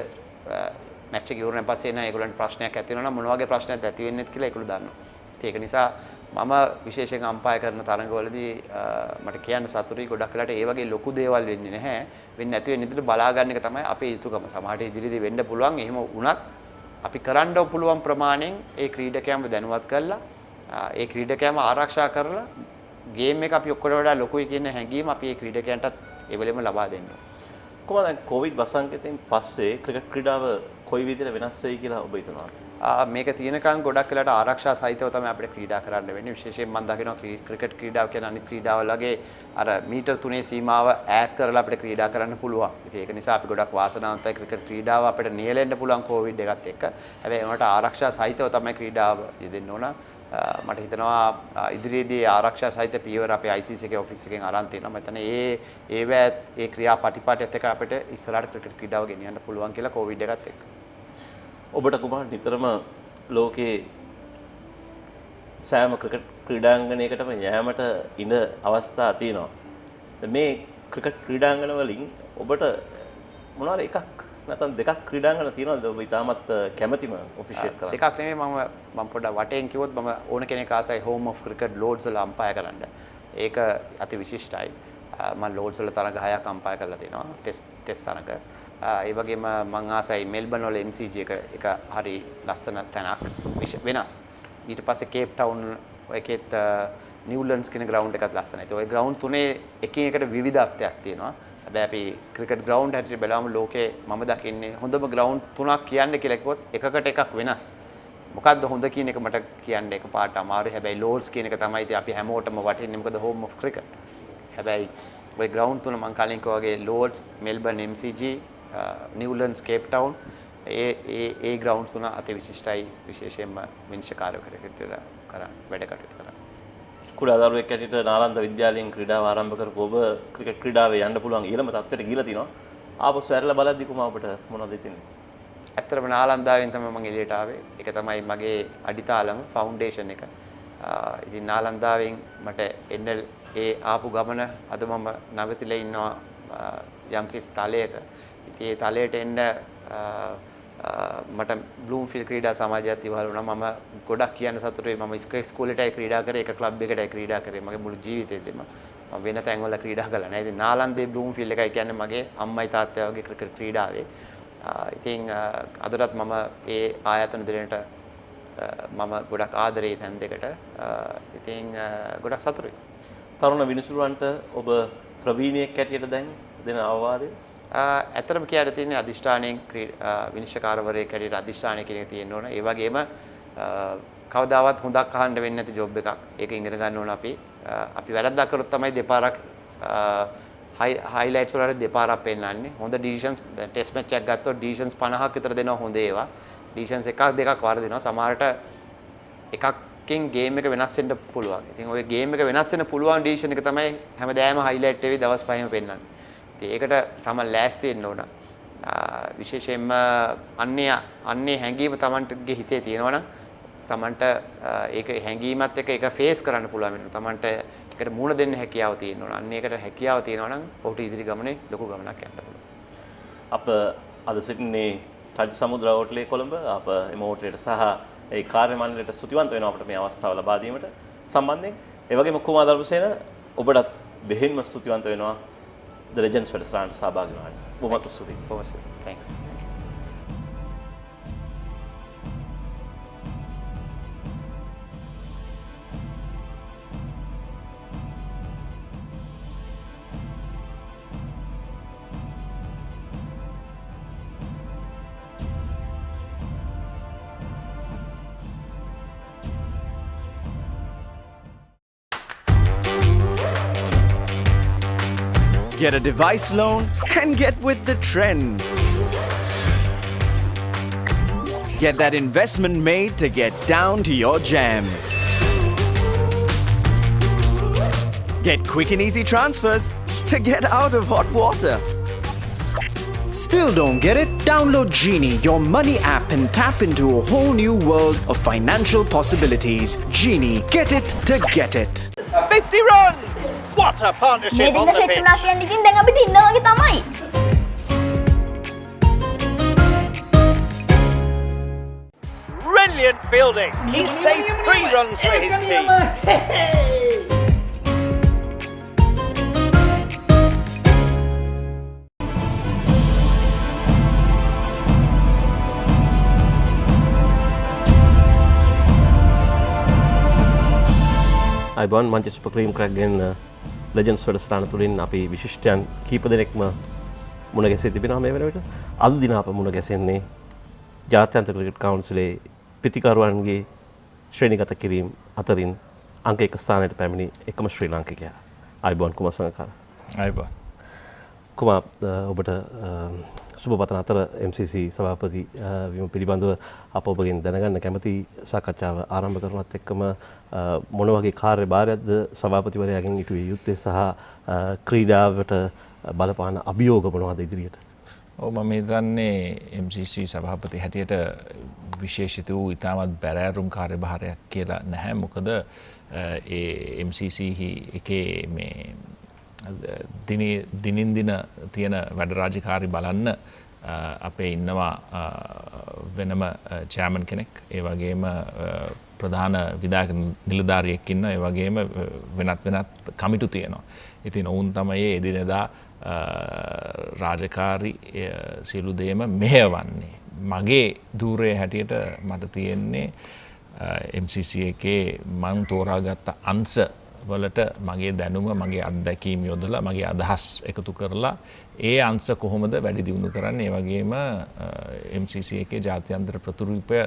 මැච් එක ඉවරනන් පස්සේ එන ඒගොල්ලන්ට ප්‍රශ්නයක් ඇති වෙනවා නම් මොන වගේ ප්‍රශ්නයක්ද ඇති වෙන්නේ කියලා ඒගොල්ලෝ දන්නවා. ඒක නිසා මම විශේෂයෙන් අම්පයර් කරන තරඟවලදී මට කියන්න සතුටුයි. ගොඩක් වෙලාට ඒ වගේ ලොකු දේවල් වෙන්නේ නැහැ. වෙන්නේ නැති වෙන විදිහට බලා ගන්න එක තමයි අපේ යුතුකම. සමහරට ඉදිරියේදී වෙන්න පුළුවන්. එහෙම වුණත් අපි කරන්න පුළුවන් ප්‍රමාණයෙන් ඒ ක්‍රීඩකයන්ව දැනුවත් කරලා ඒ ක්‍රීඩකයන්ව ආරක්ෂා කරලා ගේම් එක අපි ඔක්කොට වඩා ලොකුයි කියන හැඟීම අපි ඒ ක්‍රීඩකයන්ටත් ඒ වෙලෙම ලබා දෙන්න ඕනේ. කොහොමද දැන් කොවිඩ් වසංගතයෙන් පස්සේ ක්‍රිකට් ක්‍රීඩාව කොයි විදිහට වෙනස් වෙයි කියලා ඔබ හිතනවා? මේක තියෙනකන් ගොඩක් වෙලාට ආරක්ෂා සහිතව තමයි අපිට ක්‍රීඩා කරන්න වෙන්නේ. විශේෂයෙන් මම දකිනවා ක්‍රිකට් ක්‍රීඩාව කියන අනිත් ක්‍රීඩාවල් වගේ අර මීටර් 3 සීමාව ඈත් කරලා අපිට ක්‍රීඩා කරන්න පුළුවන්. ඉතින් ඒක නිසා අපි ගොඩක් වාසනාවන්තයි ක්‍රිකට් ක්‍රීඩාව අපිට නියැලෙන්න පුළුවන් කොවිඩ් එකත් එක්ක. හැබැයි ඒකට ආරක්ෂා සහිතව තමයි ක්‍රීඩාව යෙදෙන්න ඕන. මට හිතනවා ඉදිරියේදී ආරක්ෂා සහිත පියවර අපේ ICC එකේ ඔෆිස් එකෙන් අරන් තියෙනවා. මම හිතන්නේ ඒ ක්‍රියා පටිපාටියත් එක්ක අපිට ඉස්සරහට ක්‍රිකට් ක්‍රීඩාව ගෙනියන්න පුළුවන් කියලා කොවිඩ් එකත් එක්ක. ඔබට කුමාර නිතරම ලෝකේ සෑම ක්‍රිකට් ක්‍රීඩාංගණයකටම යෑමට ඉඩ අවස්ථා තියෙනවා. මේ ක්‍රිකට් ක්‍රීඩාංගන වලින් ඔබට මොනවාර එකක් නැත්නම් දෙකක් ක්‍රීඩාංගන තියෙනවද ඔබ ඉතාමත් කැමැතිම ඔෆිෂියල් කරන්න? එකක් නෙමෙයි මම පොඩ්ඩක් වටෙන් කිව්වොත් මම ඕන කෙනෙක් ආසයි හෝම් ඔෆ් ක්‍රිකට් ලෝඩ්ස් වල අම්පයර් කරන්න. ඒක අති විශිෂ්ටයි. මම ලෝඩ්ස් වල තරඟ 6ක් අම්පයර් කරලා තිනවා. ටෙස්ට් තරඟ. ඒ වගේම මම ආසයි මෙල්බන් වල MCG එක හරි ලස්සන තැනක් වෙනස්. ඊට පස්සේ කේප් ටවුන් එකෙත් නිව්ලන්ඩ්ස් කියන ග්‍රවුන්ඩ් එකත් ලස්සනයි. ඒ ග්‍රවුන්ඩ් තුනේ එකින් එකට විවිධත්වයක් තියෙනවා. හැබැයි අපි ක්‍රිකට් ග්‍රවුන්ඩ් හැටියට බලමු ලෝකේ මම දකින්නේ හොඳම ග්‍රවුන්ඩ් තුනක් කියන්න කියලා කිව්වොත් එකකට එකක් වෙනස්. මොකද්ද හොඳ කියන එක මට කියන්න එකපාරට අමාරුයි. හැබැයි ලෝඩ්ස් කියන එක තමයි ඉතින් අපි හැමෝටම වටින්නේ. මොකද හෝම් ඔෆ් ක්‍රිකට්. හැබැයි ওই ග්‍රවුන්ඩ් තුන මම කලින් කිව්වා වගේ Lord's, Melbourne MCG, Newlands, Cape Town ඒ ග්‍රවුන්ඩ් තුන අති විශිෂ්ටයි. විශේෂයෙන්ම විනිශ්චයකාරයෙකුට කරන්න වැඩ කටයුතු කරන්න. කුඩා දරුවෙක් ඇටියට නාලන්ද විද්‍යාලයෙන් ක්‍රීඩාව ආරම්භ කරපු ඔබ ක්‍රිකට් ක්‍රීඩාවේ යන්න පුළුවන් ඊළම තත්ත්වයට ගිහිලා තිනවා. ආපසු ඇරලා බලද්දි කොහොම ඔබට මොනවද හිතෙන්නේ? ඇත්තටම නාලන්දාවෙන් තමයි මම එළියට ආවේ. ඒක තමයි මගේ අඩිතාලම ෆවුන්ඩේෂන් එක. ඉතින් නාලන්දාවෙන් මට එන්න ඒ ආපු ගමන අද මම නැවතිලා ඉන්නවා යම්කිසි තලයක. ඉතින් ඒ තලයට එන්න මට බ්ලූම්ෆීල්ඩ් ක්‍රීඩා සමාජයත් ඉවහල් වුණා. මම ගොඩක් කියන්න සතුටුයි. මම ඉස්කෝලේටයි ක්‍රීඩා කරේ, එක ක්ලබ් එකටයි ක්‍රීඩා කරේ. මගේ මුළු ජීවිතේදීම මම වෙන තැන්වල ක්‍රීඩා කළා නෑ. ඉතින් නාලන්දේ බ්ලූම්ෆීල්ඩ් එකයි කියන්නේ මගේ අම්මයි තාත්තයි වගේ ක්‍රිකට් ක්‍රීඩාවේ. ඉතින් අදටත් මම ඒ ආයතන දෙන්නට මම ගොඩක් ආදරේ තැන් දෙකට. ඉතින් ගොඩක් සතුටුයි. තරුණ විනිසුරුවන්ට ඔබ ප්‍රවීණයෙක් ඇටියට දැන් දෙන අවවාදය? ඇත්තටම කියන්න තියෙන්නේ අධිෂ්ඨානයෙන් විනිශ්චයකාරවරයෙක් හැටියට අධිෂ්ඨානය කියන එක තියෙන්න ඕන. ඒ වගේම කවදාවත් හොඳක් අහන්න වෙන්නේ නැති ජොබ් එකක්. ඒක ඉගෙන ගන්න ඕන අපි. අපි වැරද්දක් කරොත් තමයි දෙපාරක් highlights වලට දෙපාරක් පෙන්නන්නේ. හොඳ decisions ටෙස්ට් මැච් එකක් ගත්තොත් decisions 50ක් විතර දෙනවා හොඳ ඒවා. decisions එකක් දෙකක් වරදිනවා. සමහරට එකකින් game එක වෙනස් වෙන්න පුළුවන්. ඉතින් ওই game එක වෙනස් වෙන්න පුළුවන් decision එක තමයි හැමදාම highlight එකේ දවස් 5ම පෙන්නන්නේ. ඒකට තමයි ලෑස්ති වෙන්න ඕන. විශේෂයෙන්ම අන්නේ හැඟීම Tamanටගේ හිතේ තියෙනවනම් Tamanට ඒක හැඟීමත් එක්ක ඒක ෆේස් කරන්න පුළුවන් වෙනවා. Tamanට ඒකට මුහුණ දෙන්න හැකියාව තියෙනවා. අන්න ඒකට හැකියාව තියෙනවනම් ඔහුට ඉදිරි ගමනේ ලොකු ගමනක් යන්න පුළුවන්. අප අද සිටින්නේ රජ සමුද්‍ර හෝටලේ කොළඹ. අප එම හෝටලයට සහ ඒ කාර්ය මණ්ඩලයට ස්තුතිවන්ත වෙනවා අපිට මේ අවස්ථාව ලබා දීමට සම්බන්ධයෙන්. ඒ වගේම කුමාර ධර්මසේන ඔබටත් බෙහෙන්ම ස්තුතිවන්ත වෙනවා. The Legends වැඩසටහනට සහභාගී වුණාට. බොහොමත් ස්තුතියි. බොහොම ස්තුතියි. Thanks. Get a device loan and get with the trend. Get that investment made to get down to your jam. Get quick and easy transfers to get out of hot water. Still don't get it? Download Genie, your money app, and tap into a whole new world of financial possibilities. Genie, get it to get it. 50 runs! What a partnership on the pitch! Brilliant fielding! He saved 3 runs for his team. අයිබෝන් මංචෙස්ටර් super cream crack ගෙන් ලෙජන්ඩ්ස් වැඩසටහන තුලින් අපි විශිෂ්ටයන් කීප දෙනෙක්ම මුණ ගැසී තිබෙනවා මේ වෙන විට. අද දින අප මුණ ගැසෙන්නේ ජාත්‍යන්තර ක්‍රිකට් කවුන්සිලේ පිතිකරුවන්ගේ ශ්‍රේණිගත කිරීම අතරින් අංක 1 ස්ථානයට පැමිණි එකම ශ්‍රී ලාංකිකයා. අයිබෝන් කුමාර සංගකාර. අයිබෝන්. කුමාර ඔබට සුබ පතන අතර MCC සභාපති වීම පිළිබඳව අප ඔබගෙන් දැනගන්න කැමති සාකච්ඡාව ආරම්භ කරනවත් එක්කම මොන වගේ කාර්යභාරයක්ද සභාපතිවරයාගෙන් ඉටුවේ යුත්තේ සහ ක්‍රීඩාවට බලපාන අභියෝග මොනවද ඉදිරියට? ඔව් මම හිතන්නේ MCC සභාපති හැටියට විශේෂිත වූ ඉතාමත් බැරෑරුම් කාර්යභාරයක් කියලා නැහැ. මොකද ඒ MCC එකේ මේ දිනින් දින තියෙන වැඩ රාජකාරි බලන්න අපේ ඉන්නවා වෙනම චෑමන් කෙනෙක් ඒ වගේම ප්‍රධාන විධායක නිලධාරියෙක් ඉන්නවා ඒ වගේම වෙනත් කමිටු තියෙනවා. ඉතින් ඔවුන් තමයි එදිනෙදා රාජකාරි සියලු දේම මෙහෙවන්නේ. මගේ ධූරයේ හැටියට මට තියෙන්නේ MCC එකේ මං තෝරාගත්ත අංශ වලට මගේ දැනුම මගේ අත්දැකීම් යොදලා මගේ අදහස් එකතු කරලා ඒ අංශ කොහොමද වැඩි දියුණු කරන්නේ, ඒ වගේම MCC එකේ ජාත්‍යන්තර ප්‍රතිරූපය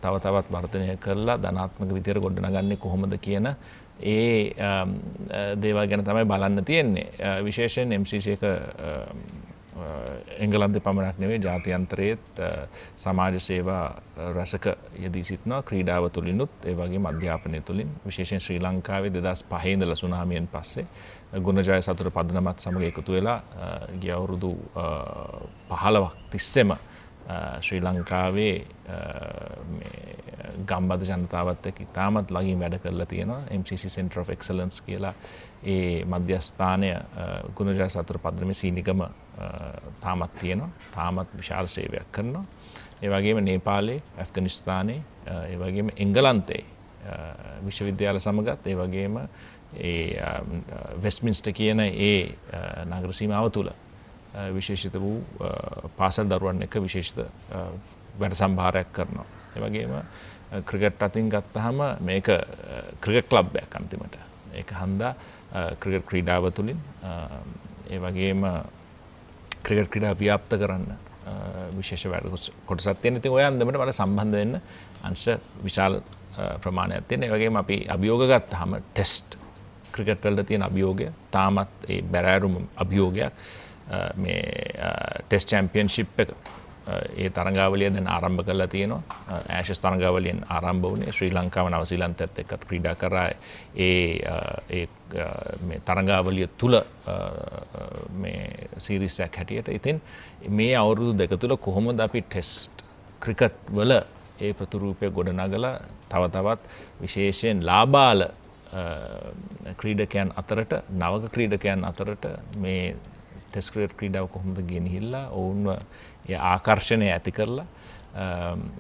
තව තවත් වර්ධනය කරලා ධනාත්මක විදියට ගොඩනගන්නේ කොහොමද කියන ඒ දේවල් ගැන තමයි බලන්න තියෙන්නේ. විශේෂයෙන් MCC එක එංගලන්තේ පමණක් නෙවෙයි ජාත්‍යන්තරයේත් සමාජ සේවා රැසක යෙදී සිටිනවා ක්‍රීඩාව තුළිනුත් ඒ වගේම අධ්‍යාපනය තුළින්. විශේෂයෙන් ශ්‍රී ලංකාවේ 2005 ඉඳලා සුනාමියෙන් පස්සේ ගුණජය සතුට පදනමත් සමග එකතු වෙලා ගිය අවුරුදු 15ක් තිස්සෙම ශ්‍රී ලංකාවේ ගම්බද ජනතාවත් එක්ක ඉතාමත් ළඟින් වැඩ කරලා තියෙනවා. MCC Center of Excellence කියලා ඒ මධ්‍යස්ථානය ගුණජය සතුට පදනමේ සීනිගම තාමත් තියෙනවා. තාමත් විශාල සේවයක් කරනවා. ඒ වගේම නේපාලේ, ඇෆ්ගනිස්තානයේ, ඒ වගේම එංගලන්තයේ විශ්වවිද්‍යාල සමගත් ඒ වගේම ඒ වෙස්ට්මින්ස්ටර් කියන ඒ නගර සීමාව තුළ විශේෂිත වූ පාසල් දරුවන් එක්ක විශේෂිත වැඩ සම්භාරයක් කරනවා. ඒ වගේම ක්‍රිකට් අතින් ගත්තාම මේක ක්‍රිකට් ක්ලබ් එකක් අන්තිමට. ඒක හන්දා ක්‍රිකට් ක්‍රීඩාව තුළින් ඒ වගේම ක්‍රිකට් ක්‍රීඩා ව්‍යාප්ත කරන්න විශේෂ වැඩ කොටසක් තියෙන. ඉතින් ඔය අන්දමට මට සම්බන්ධ වෙන්න අංශ විශාල ප්‍රමාණයක් තියෙන. ඒ වගේම අපි අභියෝග ගත්තාම ටෙස්ට් ක්‍රිකට් වලට තියෙන අභියෝගය තාමත් ඒ බැරෑරුම් අභියෝගයක්. මේ ටෙස්ට් චැම්පියන්ෂිප් එක ඒ තරඟාවලිය දැන් ආරම්භ කරලා තියෙනවා. ඇෂස් තරඟාවලියෙන් ආරම්භ වුණේ ශ්‍රී ලංකාව නවසීලන්තයත් එක්කත් ක්‍රීඩා කරා ඒ මේ තරඟාවලිය තුල මේ සීරීස් එකක් හැටියට. ඉතින් මේ අවුරුදු දෙක තුල කොහොමද අපි ටෙස්ට් ක්‍රිකට් වල ඒ ප්‍රතිරූපය ගොඩනගලා තව තවත් විශේෂයෙන් ලාබාල ක්‍රීඩකයන් අතරට නවක ක්‍රීඩකයන් අතරට මේ ටෙස්ට් ක්‍රිකට් ක්‍රීඩාව කොහොමද ගෙනහිල්ලා ඔවුන්ව ඒ ආකර්ෂණය ඇති කරලා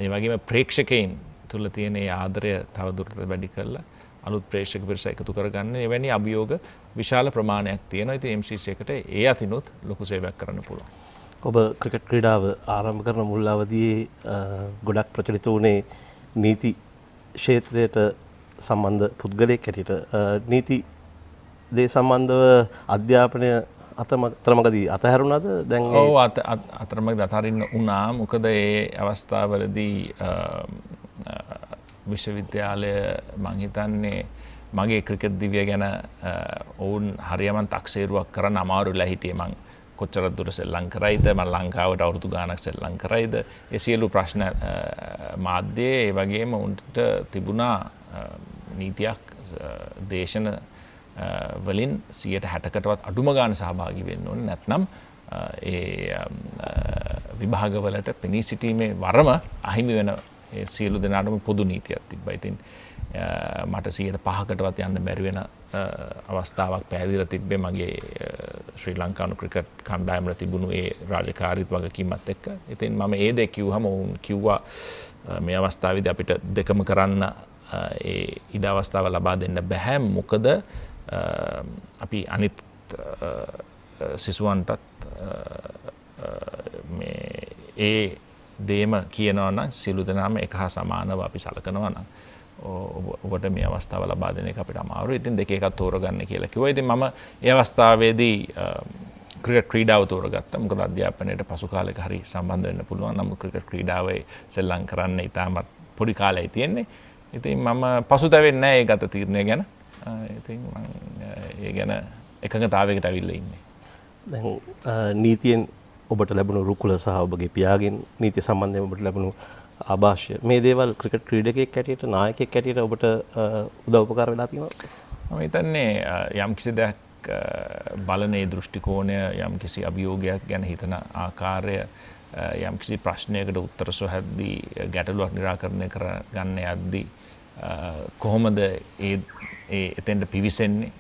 ඒ වගේම ප්‍රේක්ෂකයින් තුල තියෙන ඒ ආදරය තවදුරටත් වැඩි කරලා අලුත් ප්‍රේක්ෂක පිරිස එකතු කරගන්න එවැනි අභියෝග විශාල ප්‍රමාණයක් තියෙනවා. ඉතින් MCC එකට ඒ අතිනුත් ලොකු සේවයක් කරන්න පුළුවන්. ඔබ ක්‍රිකට් ක්‍රීඩාව ආරම්භ කරන මුල් අවදියේ ගොඩක් ප්‍රචලිත වුණේ නීති ක්ෂේත්‍රයට සම්බන්ධ පුද්ගලයෙක් හැටියට. නීති දේ සම්බන්ධව අධ්‍යාපනය අතරමඟදී අතහැරුණාද? දැන් ඔව් අතරමඟදී අතහරින්න වුණා. මොකද ඒ අවස්ථාවවලදී විශ්වවිද්‍යාලය මං හිතන්නේ මගේ ක්‍රිකට් දිවිය ගැන ඔවුන් හරියම තක්සේරුවක් කරන්න අමාරු වෙලා හිටියේ. මං කොච්චර දුර සෙල්ලම් කරයිද, මම ලංකාවට අවුරුදු ගාණක් සෙල්ලම් කරයිද, ඒ සියලු ප්‍රශ්න මාධ්‍යයේ ඒ වගේම උන්ට තිබුණා නීතියක් දේශන වලින් 60%කටවත් අඩුම ගාන සහභාගී වෙන්න ඕනේ. නැත්නම් ඒ විභාගවලට පෙනී සිටීමේ වරම අහිමි වෙන ඒ සියලු දෙනාටම පොදු නීතියක් තිබ්බා. ඉතින් මට 5%කටවත් යන්න බැරි වෙන අවස්ථාවක් පැහැදිලිලා තිබ්බේ මගේ ශ්‍රී ලංකානු ක්‍රිකට් කණ්ඩායමට තිබුණු ඒ රාජකාරීත් වගකීමත් එක්ක. ඉතින් මම ඒ දෙක කිව්වම ඔවුන් කිව්වා මේ අවස්ථාවේදී අපිට දෙකම කරන්න ඒ ඉඩ අවස්ථාව ලබා දෙන්න බෑ. මොකද අපි අනිත් සිසුවන්ටත් මේ ඒ දේම කියනවා නම් සියලු දෙනාම එක හා සමානව අපි සලකනවා නම් ඔබට මේ අවස්ථාව ලබා දෙන එක අපිට අමාරුයි. ඉතින් දෙක එකක් තෝරගන්න කියලා කිව්වා. ඉතින් මම ඒ අවස්ථාවේදී ක්‍රිකට් ක්‍රීඩාව තෝරගත්තා. මොකද අධ්‍යාපනයට පසු කාලයක හරි සම්බන්ධ වෙන්න පුළුවන්. නමුත් ක්‍රිකට් ක්‍රීඩාවේ සෙල්ලම් කරන්න ඉතාමත් පොඩි කාලයයි තියෙන්නේ. ඉතින් මම පසුතැවෙන්නේ නැහැ ඒ ගත තීරණය ගැන. ඉතින් මම ඒ ගැන එකඟතාවයකට අවිල්ල ඉන්නේ. දැන් නීතියෙන් ඔබට ලැබුණු රුකුල සහ ඔබගේ පියාගෙන් නීතිය සම්බන්ධයෙන් ඔබට ලැබුණු ආభాෂය මේ දේවල් ක්‍රිකට් ක්‍රීඩකයෙක් හැටියට නායකයෙක් හැටියට ඔබට උදව් උපකාර වෙලා තියෙනවද? මම හිතන්නේ යම් කිසි දෙයක් බලන ඒ දෘෂ්ටි කෝණය, යම් කිසි අභියෝගයක් ගැන හිතන ආකාරය, යම් කිසි ප්‍රශ්නයකට උත්තර සොයද්දී ගැටලුවක් निराකරණය කරගන්න යද්දී කොහොමද එතෙන්ට පිවිසෙන්නේ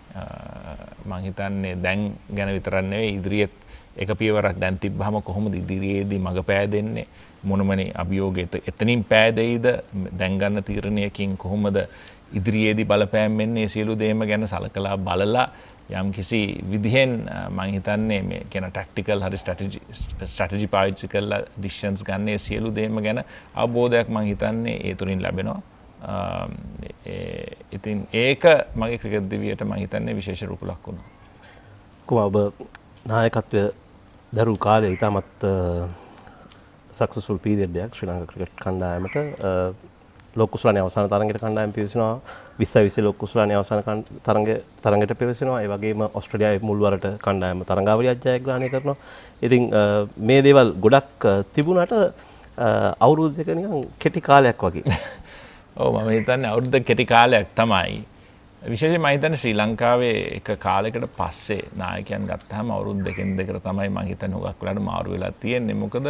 මම හිතන්නේ දැන් ගැන විතරක් නෙවෙයි ඉදිරියේත් එක පියවරක් දැන් තිබ්බහම කොහොමද ඉදිරියේදී මඟ පෑදෙන්නේ මොනමනේ අභියෝගයට එතනින් පෑදෙයිද දැන් ගන්න තීරණයකින් කොහොමද ඉදිරියේදී බලපෑම් වෙන්නේ සියලු දේම ගැන සලකලා බලලා යම් කිසි විදිහෙන් මම හිතන්නේ මේ කියන ටැක්ටිකල් හරි ස්ට්‍රැටජි පාවිච්චි කරලා ඩිසිෂන්ස් ගන්න ඒ සියලු දේම ගැන අවබෝධයක් මම හිතන්නේ ඒ තුලින් ලැබෙනවා. ඉතින් ඒක මගේ ක්‍රිකට් දිවියට මම හිතන්නේ විශේෂ රුකුලක් වුණා. කොහොම ඔබ නායකත්වය දරු කාලේ ඉතාමත් සක්සස්ෆුල් පීරියඩ් එකක් ශ්‍රී ලංකා ක්‍රිකට් කණ්ඩායමට ලෝක කුසලානේ අවසාන තරඟයට කණ්ඩායම පිවිසෙනවා 2020 ලෝක කුසලානේ අවසාන තරඟයට පිවිසෙනවා ඒ වගේම ඕස්ට්‍රේලියාවේ මුල්වරට කණ්ඩායම තරඟාවලියක් ජයග්‍රහණය කරනවා. ඉතින් මේ දේවල් ගොඩක් තිබුණාට අවුරුදු දෙක නිකන් කෙටි කාලයක් වගේ. ඔව් මම හිතන්නේ අවුරුදු කෙටි කාලයක් තමයි. විශේෂයෙන්ම මම හිතන්නේ ශ්‍රී ලංකාවේ එක කාලයකට පස්සේ නායකයන් ගත්තාම අවුරුදු දෙකෙන් දෙකට තමයි මම හිතන්නේ හුඟක් වෙලාට මාරු වෙලා තියෙන්නේ. මොකද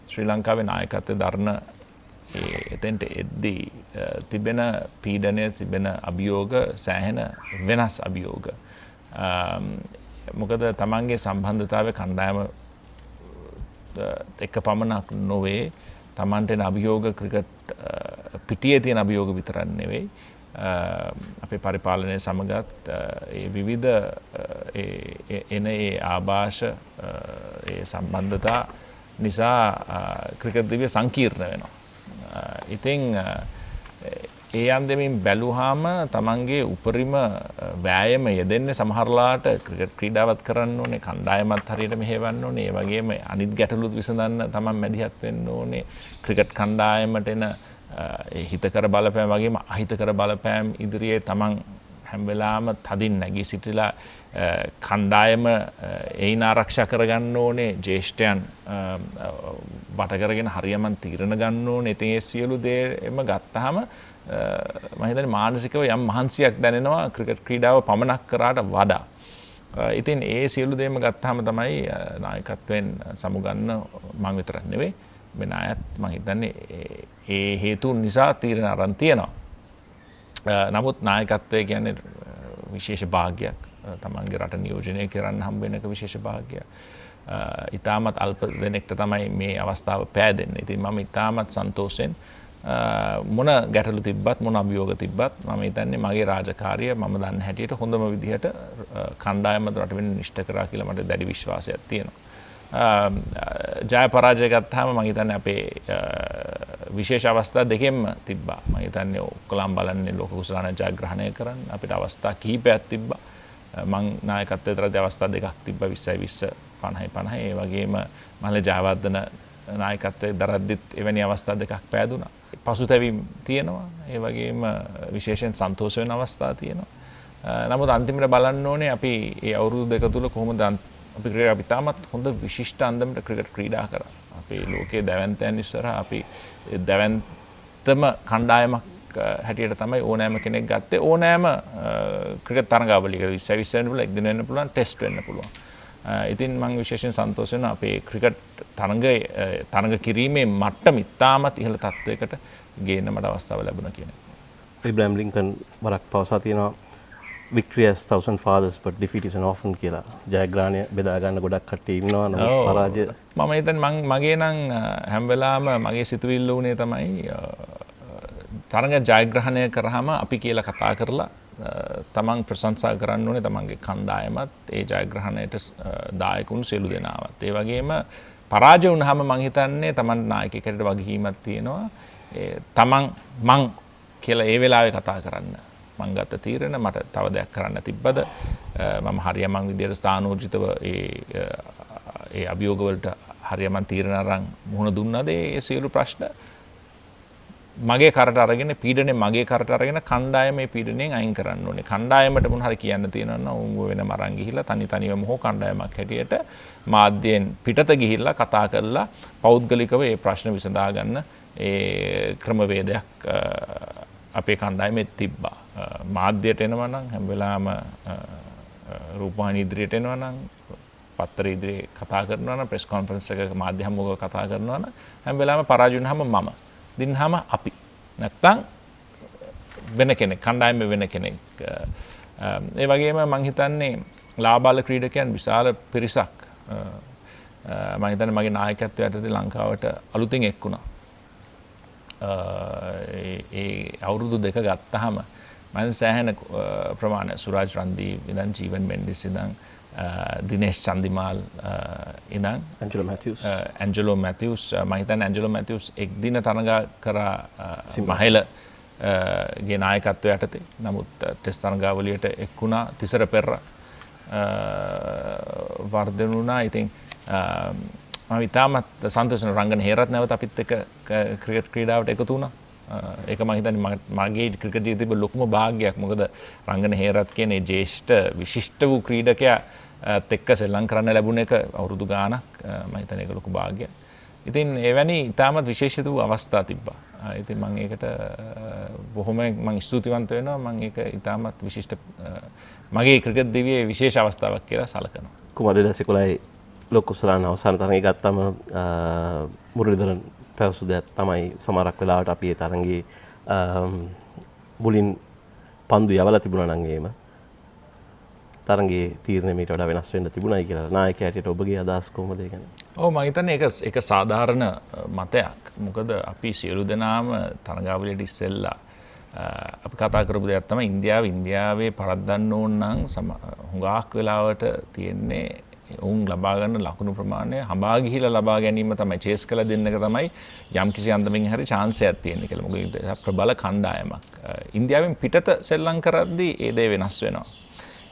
ශ්‍රී ලංකාවේ නායකත්වයේ දරන එතෙන්ට එද්දී තිබෙන පීඩනය තිබෙන අභියෝග සෑහෙන වෙනස් අභියෝග. මොකද තමන්ගේ සම්බන්ධතාවය කණ්ඩායම එක්ක පමණක් නොවේ තමන්ට එන අභියෝග ක්‍රිකට් පිටියේ තියෙන අභියෝග විතරක් නෙවෙයි අපේ පරිපාලනය සමගත් ඒ විවිධ එන ඒ ආభాෂ ඒ සම්බන්ධතා නිසා ක්‍රිකට් දිවිය සංකීර්ණ වෙනවා. ඉතින් ඒ අන්දමින් බැලුවාම තමන්ගේ උපරිම වෑයම යෙදෙන්නේ සමහරලාට ක්‍රිකට් ක්‍රීඩාවත් කරන්න ඕනේ කණ්ඩායමත් හරියට මෙහෙවන්න ඕනේ ඒ වගේම අනිත් ගැටලුත් විසඳන්න තමන් මැදිහත් වෙන්න ඕනේ ක්‍රිකට් කණ්ඩායමට එන හිතකර බලපෑම් වගේම අහිතකර බලපෑම් ඉදිරියේ තමන් හැම වෙලාවම තදින් නැගී සිටිලා කණ්ඩායම එයින් ආරක්ෂා කරගන්න ඕනේ ජ්‍යෙෂ්ඨයන් වට කරගෙන හරියමන් තීරණ ගන්න ඕනේ. ඉතින් ඒ සියලු දේම ගත්තාම මම හිතන්නේ මානසිකව යම් මහන්සියක් දැනෙනවා ක්‍රිකට් ක්‍රීඩාව පමණක් කරාට වඩා. ඉතින් ඒ සියලු දේම ගත්තාම තමයි නායකත්වයෙන් සමුගන්න මම විතරක් නෙවෙයි වෙන අයත් මම හිතන්නේ ඒ හේතුන් නිසා තීරණ අරන් තියෙනවා. නමුත් නායකත්වය කියන්නේ විශේෂ භාග්‍යයක්. තමන්ගේ රට නියෝජනය කරන්න හම්බ වෙන එක විශේෂ භාග්‍යයක්. ඉතාමත් අල්ප දෙනෙක්ට තමයි මේ අවස්ථාව පෑදෙන්නේ. ඉතින් මම ඉතාමත් සන්තෝෂෙන් මොන ගැටලු තිබ්බත් මොන අභියෝග තිබ්බත් මම හිතන්නේ මගේ රාජකාරිය මම දන්න හැටියට හොඳම විදිහට කණ්ඩායම රට වෙන නිෂ්ඨ කරා කියලා මට දැඩි විශ්වාසයක් තියෙනවා. ජය පරාජය ගත්තාම මම හිතන්නේ අපේ විශේෂ අවස්ථා දෙකෙන්ම තිබ්බා. මම හිතන්නේ ඔක්කොලම් බලන්නේ ලෝක කුසලාන ජයග්‍රහණය කරන්න අපිට අවස්ථා කිහිපයක් තිබ්බා. මං නායකත්වයට රැඳි අවස්ථා දෙකක් තිබ්බා 20 50 ඒ වගේම මහල ජයවර්ධන නායකත්වයේ දරද්දිත් එවැනි අවස්ථා දෙකක් පෑදුනා. පසුතැවීම් තියෙනවා. ඒ වගේම විශේෂයෙන් සන්තෝෂ වෙන අවස්ථා තියෙනවා. නමුත් අන්තිමට බලන්න ඕනේ අපි මේ අවුරුදු දෙක තුල කොහොමද අපි තාමත් හොඳ විශිෂ්ට අන්දමට ක්‍රිකට් ක්‍රීඩා කරා. අපේ ලෝකයේ දැවැන්තයන් ඉස්සරහා අපි දැවැන්තම කණ්ඩායමක් හැටියට තමයි ඕනෑම කෙනෙක් ගත්තේ. ඕනෑම ක්‍රිකට් තරඟාවලියක 20 වෙන්න පුළුවන්, එක් දින වෙන්න පුළුවන්, ටෙස්ට් වෙන්න පුළුවන්. ඉතින් මම විශේෂයෙන් සන්තෝෂ වෙනවා අපේ ක්‍රිකට් තරඟ කිරීමේ මට්ටම ඉතාමත් ඉහළ තත්වයකට ගේන්න මට අවස්ථාව ලැබුණා කියන එක. ඉබ්‍රාහිම් ලින්කන් වරක් පවසා තියෙනවා victory has 1000 fathers but defeat is an orphan කියලා. ජයග්‍රහණය බෙදා ගන්න ගොඩක් කට්ටිය ඉන්නවා. නමුත් පරාජය මම හිතන්නේ මගේ නම් හැම වෙලාවම මගේ සිතුවිල්ල උනේ තමයි තරඟ ජයග්‍රහණය කරාම අපි කියලා කතා කරලා තමන් ප්‍රශංසා කරන්න ඕනේ තමන්ගේ කණ්ඩායමත් ඒ ජයග්‍රහණයට දායකුන් සියලු දෙනාවත්. ඒ වගේම පරාජය වුණාම මම හිතන්නේ තමන් නායකයෙකුට වගකීමක් තියෙනවා. මං කියලා ඒ වෙලාවේ කතා කරන්න. මං ගත්ත තීරණ මට තව දෙයක් කරන්න තිබ්බද? මම හරියමං විදියට ස්ථානෝචිතව ඒ අභියෝග වලට හරියමං තීරණ අරන් මුහුණ දුන්නද? ඒ සියලු ප්‍රශ්න මගේ කරට අරගෙන පීඩනේ මගේ කරට අරගෙන කණ්ඩායමේ පීඩණයෙන් අයින් කරන්න ඕනේ. කණ්ඩායමට මොන හරි කියන්න තියෙනවා නම් උඹ වෙනම අරන් ගිහිල්ලා තනියම හෝ කණ්ඩායමක් හැටියට මාධ්‍යයෙන් පිටත ගිහිල්ලා කතා කරලා පෞද්ගලිකව මේ ප්‍රශ්න විසඳා ගන්න ඒ ක්‍රමවේදයක් අපේ කණ්ඩායමේ තිබ්බා. මාධ්‍යයට එනවා නම් හැම වෙලාවම රූපවාහිනී ඉදිරියට එනවා නම් පත්තර ඉදිරියේ කතා කරනවා නම් ප්‍රෙස් කොන්ෆරන්ස් එකක මාධ්‍ය හමුවක කතා කරනවා නම් හැම වෙලාවම පරාජය වුණාම මම දින්හම අපි නැත්තම් වෙන කෙනෙක් කණ්ඩායමේ වෙන කෙනෙක්. ඒ වගේම මං හිතන්නේ ලාබාල ක්‍රීඩකයන් විශාල පිරිසක් මම හිතන්නේ මගේ නායකත්වයට යටතේ ලංකාවට අලුතින් එක් වුණා. ඒ අවුරුදු දෙක ගත්තාම මම සෑහෙන ප්‍රමාණයක් සුරාජ් රන්දීප් ඉඳන් ජීවන් මෙන්ඩිස් ඉඳන් දිනේෂ් චන්දිමාල් ඉඳන් ඇන්ජලෝ මැතිව්ස් මම හිතන්නේ ඇන්ජලෝ මැතිව්ස් එක් දින තරඟා කරා මහේල ගේ නායකත්වය යටතේ. නමුත් ටෙස්ට් තරඟාවලියට එක් වුණා තිසර පෙරරා වර්ධන වුණා. ඉතින් මම ඉතාමත් සන්තෝෂයි රංගන හේරත් නැවත අපිත් එක්ක ක්‍රිකට් ක්‍රීඩාවට එකතු වුණා. ඒක මම හිතන්නේ මගේ ක්‍රිකට් ජීවිතේ තිබ්බ ලොකුම භාග්‍යයක්. මොකද රංගන හේරත් කියන්නේ ජ්‍යෙෂ්ඨ විශිෂ්ට වූ ක්‍රීඩකයා එක්ක සෙල්ලම් කරන්න ලැබුණ එක අවුරුදු ගාණක් මම හිතන්නේ ඒක ලොකු භාග්‍යයක්. ඉතින් එවැනි ඉතාමත් විශේෂිත වූ අවස්ථා තිබ්බා. ඉතින් මම ඒකට බොහොම මම ස්තුතිවන්ත වෙනවා. මම ඒක ඉතාමත් විශිෂ්ට මගේ ක්‍රිකට් දිවියේ විශේෂ අවස්ථාවක් කියලා සලකනවා. කුමාර 2011 ලොකු සලාන අවසාන තරඟය ගත්තම මුරලිදරන් පැවසු දෙයක් තමයි සමහරක් වෙලාවට අපි ඒ තරඟේ මුලින් පන්දු යවලා තිබුණා නම් එහෙම තරඟේ තීරණය මීට වඩා වෙනස් වෙන්න තිබුණයි කියලා නායකයා හැටියට ඔබගේ අදහස් කොහොමද ඒ ගැන? ඔව් මම හිතන්නේ ඒක සාධාරණ මතයක්. මොකද අපි සියලු දෙනාම තරඟාවලියට ඉස්සෙල්ලා අපි කතා කරපු දෙයක් තමයි ඉන්දියාවේ පරද්දන්න ඕන නම් හුඟක් වෙලාවට තියෙන්නේ උන් ලබා ගන්න ලකුණු ප්‍රමාණය හඹා ගිහිලා ලබා ගැනීම තමයි චේස් කළ දෙන්න එක තමයි යම් කිසි අන්දමින් හරි chance එකක් තියෙන්නේ කියලා. මොකද ප්‍රබල කණ්ඩායමක්. ඉන්දියාවෙන් පිටත සෙල්ලම් කරද්දී ඒ දේ වෙනස් වෙනවා.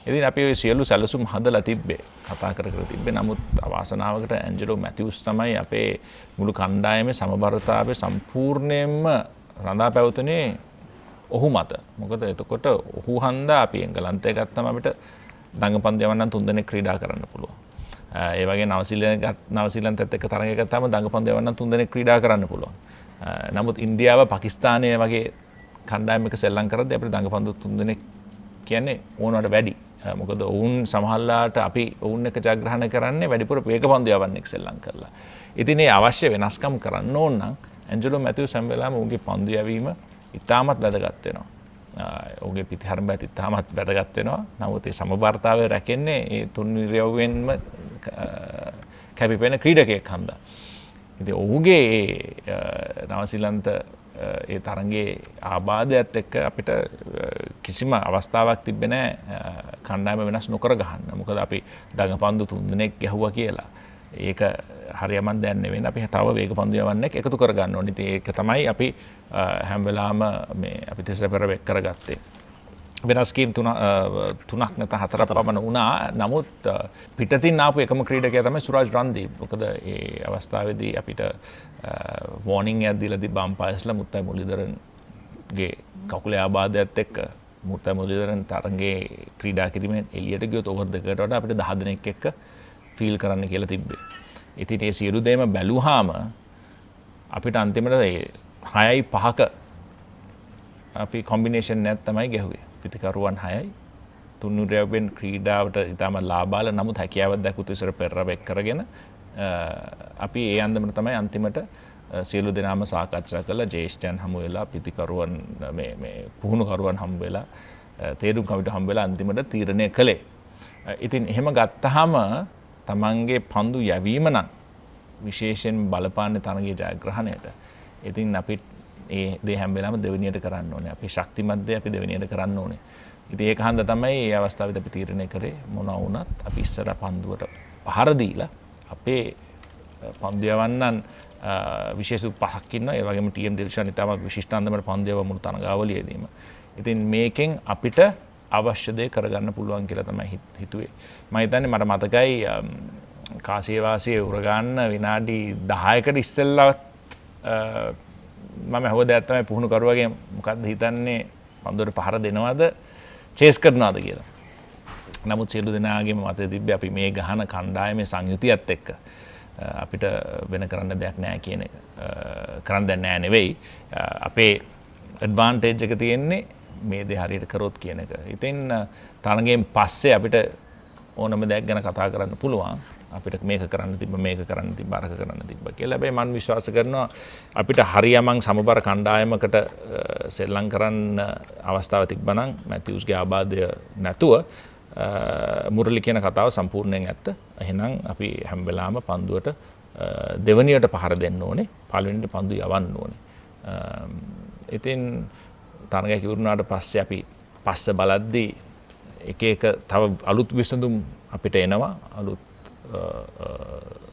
ඉතින් අපි ඔය සියලු සැලසුම් හදලා තිබ්බේ කතා කර තිබ්බේ. නමුත් අවාසනාවකට ඇන්ජලෝ මැතිව්ස් තමයි අපේ මුළු කණ්ඩායමේ සමබරතාවය සම්පූර්ණයෙන්ම රඳා පැවතුනේ ඔහු මත. මොකද එතකොට ඔහු හන්දා අපි එංගලන්තය ගත්තම අපිට දඟපන්දු යවන්න 3 දෙනෙක් ක්‍රීඩා කරන්න පුළුවන්. ඒ වගේ නවසීලන්තයත් එක්ක තරඟයක් ගත්තාම දඟපන්දු යවන්න 3 දෙනෙක් ක්‍රීඩා කරන්න පුළුවන්. නමුත් ඉන්දියාව පාකිස්තානය වගේ කණ්ඩායම් එක සෙල්ලම් කරද්දී අපිට දඟපන්දු 3 දෙනෙක් කියන්නේ ඕනවට වැඩි. මොකද ඔවුන් සමහරලාට අපි ඔවුන් එක ජයග්‍රහණය කරන්නේ වැඩිපුර වේගපන්දු යවන්නෙක් සෙල්ලම් කරලා. ඉතින් මේ අවශ්‍ය වෙනස්කම් කරන්න ඕන නම් ඇන්ජලෝ මැතිව්ස් හැම වෙලාවෙම ඔහුගේ පන්දු යැවීම ඉතාමත් වැදගත් වෙනවා. ඔහුගේ පිටිහරඹයත් ඉතාමත් වැදගත් වෙනවා. නමුත් ඒ සමබරතාවය රැකෙන්නේ ඒ තුන්විරියවෙන්ම කැපිපෙන ක්‍රීඩකයෙක් හන්දා. ඉතින් ඔහුගේ නවසීලන්ත ඒ තරඟේ ආබාධයත් එක්ක අපිට කිසිම අවස්ථාවක් තිබ්බේ නැහැ කණ්ඩායම වෙනස් නොකර ගහන්න. මොකද අපි දඟපන්දු 3 දෙනෙක් ගැහුවා කියලා. ඒක හරියමන් දැන් නෙවෙයි. අපි තව වේගපන්දු යවන්නෙක් එකතු කර ගන්න ඕනේ. ඉතින් ඒක තමයි අපි හැම වෙලාවම මේ අපි තිසර පෙර වෙක් කරගත්තේ. වෙනස් ස්කීම් තුනක් නැත්නම් හතරක් පමණ වුණා. නමුත් පිටතින් ආපු එකම ක්‍රීඩකයා තමයි සුරාජ් රන්දීප්. මොකද ඒ අවස්ථාවේදී අපිට වෝනින් එකක් දීලා තිබ්බ අම්පයර්ස්ලා මුත්තයි මුරලිදරන්ගේ කකුලේ ආබාධයත් එක්ක මුත්තයි මුරලිදරන් තරඟේ ක්‍රීඩා කිරීමෙන් එළියට ගියොත් ඕවර් දෙකකට වඩා අපිට 10 දෙනෙක් එක්ක ෆීල් කරන්න කියලා තිබ්බේ. ඉතින් ඒ සියලු දේම බැලුවාම අපිට අන්තිමට 6-5ක අපි කොම්බිනේෂන් එකක් තමයි ගැහුවේ. පිටිකරුවන් 6යි තුන්නිරයවෙන් ක්‍රීඩාවට ඉතාම ලාබාල නමුත් හැකියාවක් දැක්වුතු ඉස්සර පෙරරවෙක් කරගෙන අපි ඒ අන්දමට තමයි අන්තිමට සියලු දෙනාම සාකච්ඡා කළා. ජ්‍යෙෂ්ඨයන් හමු වෙලා පිටිකරුවන් මේ පුහුණුකරුවන් හමු වෙලා තේරුම් කමිටු හමු වෙලා අන්තිමට තීරණය කළේ. ඉතින් එහෙම ගත්තාම තමන්ගේ පන්දු යැවීම නම් විශේෂයෙන් බලපාන්නේ තරගයේ ජයග්‍රහණයට. ඉතින් අපි ඒ දේ හැම වෙලාවෙම දෙවෙනියට කරන්න ඕනේ. අපි ශක්තිමත් දේ අපි දෙවෙනියට කරන්න ඕනේ. ඉතින් ඒක හන්ද තමයි මේ අවස්ථාවේදී අපි තීරණය කරේ මොනවා වුණත් අපි ඉස්සර පන්දුවට පහර දීලා අපේ පන්දු යවන්නන් විශේෂ 5ක් ඉන්නවා. ඒ වගේම ටීම් දිල්ෂාන් ඉතාමත් විශිෂ්ට අන්දමට පන්දු යව මුළු තරගාවලියේදීම. ඉතින් මේකෙන් අපිට අවශ්‍ය දේ කරගන්න පුළුවන් කියලා තමයි හිතුවේ. මම හිතන්නේ මට මතකයි කාසිය වාසියේ උරගන්න විනාඩි 10කට ඉස්සෙල්ලවත් මම හොද දෙයක් තමයි පුහුණු කරුවගේ මොකද්ද හිතන්නේ පන්දුවට පහර දෙනවද චේස් කරනවද කියලා. නමුත් සියලු දෙනාගේම මතය තිබ්බේ අපි මේ ගහන කණ්ඩායමේ සංයුතියත් එක්ක අපිට වෙන කරන්න දෙයක් නැහැ කියන එක. කරන්න දෙයක් නැහැ නෙවෙයි. අපේ ඇඩ්වාන්ටේජ් එක තියෙන්නේ මේ දේ හරියට කරොත් කියන එක. ඉතින් තරගෙන් පස්සේ අපිට ඕනම දෙයක් ගැන කතා කරන්න පුළුවන්. අපිට මේක කරන්න තිබ්බ මේක කරන්න තිබ්බ අරක කරන්න තිබ්බ කියලා. හැබැයි මම විශ්වාස කරනවා අපිට හරියමං සමබර කණ්ඩායමකට සෙල්ලම් කරන්න අවස්ථාව තිබ්බනම් මැතිව්ස්ගේ ආබාධය නැතුව මුරලි කියන කතාව සම්පූර්ණයෙන් ඇත්ත. එහෙනම් අපි හැම වෙලාවම පන්දුවට දෙවනියට පහර දෙන්න ඕනේ. පළවෙනියට පන්දු යවන්න ඕනේ. ඉතින් තරගයක් ඉවරුනාට පස්සේ අපි පස්ස බලද්දී එක තව අලුත් විසඳුම් අපිට එනවා. අලුත්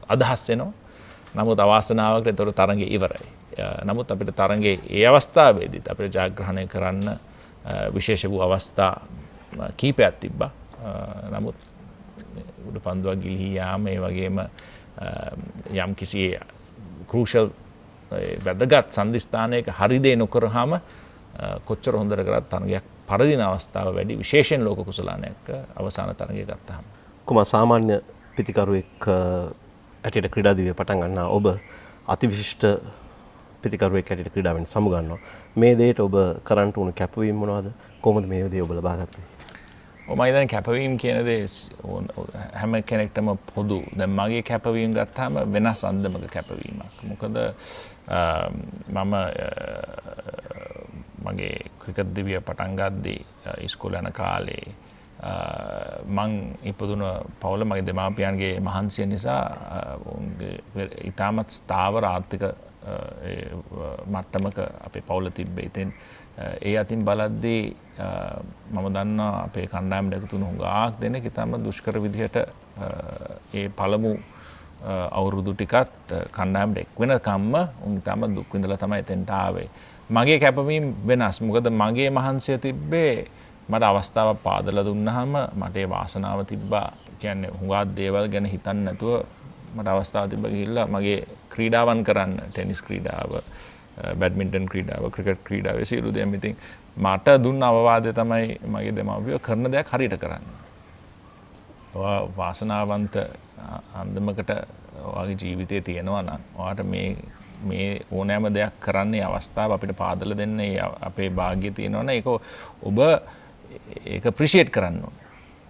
අදහස් එනවා. නමුත් අවාසනාවකට ඒතර තරගය ඉවරයි. නමුත් අපිට තරගයේ ඒ අවස්ථාවේදීත් අපිට ජයග්‍රහණය කරන්න විශේෂ වූ අවස්ථා කීපයක් තිබ්බා. නමුත් උඩ පන්දුවක් ගිලිහී යාම ඒ වගේම යම් කිසි ක්‍රූෂල් වැදගත් සන්ධිස්ථානයක හරි දේ නොකරාම කොච්චර හොඳට කරත් තරගයක් පරදින අවස්ථාව වැඩි විශේෂයෙන් ලෝක කුසලානයක් අවසාන තරගය ගත්තාම. කුමාර සාමාන්‍ය පිතිකරුවෙක් ඇටියට ක්‍රීඩා දිවිය පටන් ගන්නා ඔබ අතිවිශිෂ්ට පිතිකරුවෙක් ඇටියට ක්‍රීඩාවෙන් සමුගන්නවා. මේ දෙයට ඔබ කරන්ට උණු කැපවීම මොනවද? කොහොමද මේ දේ ඔබ ලබා ගත්තේ? මම හිතන්නේ කැපවීම කියන දේ හැම කෙනෙක්ටම පොදු. දැන් මගේ කැපවීම ගත්තාම වෙනස් අන්දමක කැපවීමක්. මොකද මම මගේ ක්‍රිකට් දිවිය පටන් ගද්දී ඉස්කෝලේ යන කාලේ මං ඉපදුන පවුල මගේ දෙමාපියන්ගේ මහන්සිය නිසා ඉතාමත් ස්ථාවර ආර්ථික මට්ටමක අපේ පවුල තිබ්බේ. ඉතින් ඒ අතින් බලද්දී මම දන්නවා අපේ කණ්ඩායමට එකතු වුණු හුඟක් දෙනෙක් ඉතාමත් දුෂ්කර විදිහට ඒ පළමු අවුරුදු ටිකත් කණ්ඩායමට එක් වෙනකම්ම උන් ඉතාමත් දුක් විඳලා තමයි එතෙන්ට ආවේ. මගේ කැපවීම වෙනස්. මොකද මගේ මහන්සිය තිබ්බේ මට අවස්ථාවක් පාදලා දුන්නාම මට ඒ වාසනාව තිබ්බා. කියන්නේ හුඟක් දේවල් ගැන හිතන්නේ නැතුව මට අවස්ථාවක් තිබ්බා ගිහිල්ලා මගේ ක්‍රීඩාවන් කරන්න. ටෙනිස් ක්‍රීඩාව, බැඩ්මින්ටන් ක්‍රීඩාව, ක්‍රිකට් ක්‍රීඩාව සියලු දේම. ඉතින් මට දුන්න අවවාදය තමයි මගේ දෙමාපියෝ කරන දෙයක් හරියට කරන්න. ඔයා වාසනාවන්ත අන්දමකට ඔයාගේ ජීවිතේ තියෙනවා නම් ඔයාට මේ ඕනෑම දෙයක් කරන්නේ අවස්ථාව අපිට පාදලා දෙන්නේ අපේ භාග්‍ය තියෙනවනේ ඒක ඔබ ඒක අප්‍රීෂিয়েට් කරන්න ඕනේ.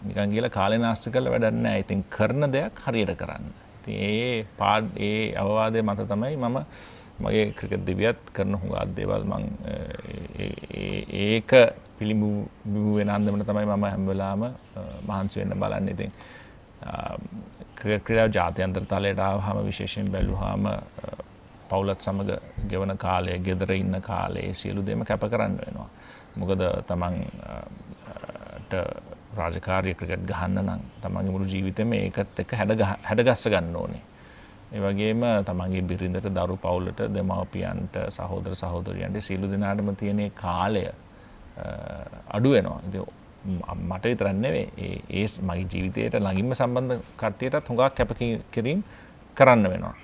නිකන් ගිහලා කාලේ නාස්ති කරලා වැඩක් නැහැ. ඉතින් කරන දෙයක් හරියට කරන්න. ඉතින් ඒ අවවාදයේ මත තමයි මම මගේ ක්‍රිකට් දිවියත් කරන හුඟක් දේවල් මම ඒක පිළිඹු වෙන අන්දමට තමයි මම හැම වෙලාවම මහන්සි වෙන්න බලන්නේ. ඉතින් ක්‍රිකට් ක්‍රීඩාව ජාත්‍යන්තර තලයට ආවහම විශේෂයෙන් බැලුවාම පවුලත් සමග ගෙවන කාලය, ගෙදර ඉන්න කාලේ සියලු දේම කැප කරන්න වෙනවා. මොකද තමන්ට රාජකාරී ක්‍රිකට් ගහන්න නම් තමන්ගේ මුළු ජීවිතේම ඒකත් එක්ක හැඩගස්ස ගන්න ඕනේ. ඒ වගේම තමන්ගේ බිරිඳට, දරු පවුලට, දෙමව්පියන්ට, සහෝදර සහෝදරියන්ට සියලු දෙනාටම තියෙන කාලය අඩු වෙනවා. ඉතින් මට විතරක් නෙවෙයි ඒ මගේ ජීවිතයට ළඟින්ම සම්බන්ධ කට්ටියටත් හුඟක් කැපකිරීම කරන්න වෙනවා.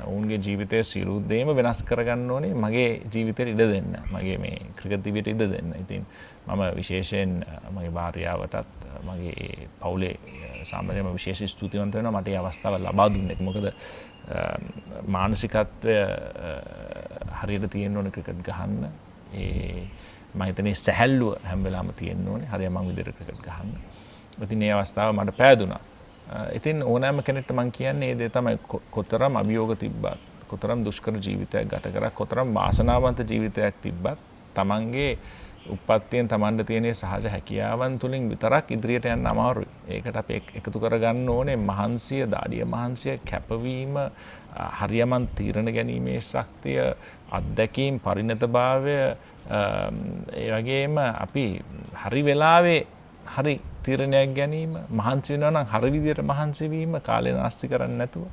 ඔවුන්ගේ ජීවිතය සියලු දේම වෙනස් කරගන්න ඕනේ මගේ ජීවිතයට ඉඩ දෙන්න. මගේ මේ ක්‍රිකට් දිවියට ඉඩ දෙන්න. ඉතින් මම විශේෂයෙන් මගේ භාර්යාවටත් මගේ පවුලේ සාමාන්‍යයෙන්ම විශේෂ ස්තුතිවන්ත වෙනවා මට මේ අවස්ථාව ලබා දුන්නේ. මොකද මානසිකත්වය හරියට තියෙන්න ඕනේ ක්‍රිකට් ගහන්න. මම හිතන්නේ සැහැල්ලුව හැම වෙලාවම තියෙන්න ඕනේ. හරියම විදිහට ක්‍රිකට් ගහන්න. ඉතින් මේ අවස්ථාව මට පෑදුනා. ඉතින් ඕනෑම කෙනෙක්ට මම කියන්නේ ඒ දේ තමයි කොතරම් අභියෝග තිබ්බත්, කොතරම් දුෂ්කර ජීවිතයක් ගත කරා, කොතරම් වාසනාවන්ත ජීවිතයක් තිබ්බත් තමන්ගේ උප්පත්තියෙන් තමන්ට තියෙන සහජ හැකියාවන් තුලින් විතරක් ඉදිරියට යන්න අමාරුයි. ඒකට අපි එකතු කරගන්න ඕනේ මහන්සිය, දාඩිය මහන්සිය, කැපවීම, හරියමන් තීරණ ගැනීමේ ශක්තිය, අත්දැකීම්, පරිණතභාවය, ඒ වගේම අපි හරි වෙලාවේ හරි තීරණයක් ගැනීම, මහන්සි වෙනවා නම් හරි විදියට මහන්සි වීම, කාලය නාස්ති කරන්නේ නැතුව,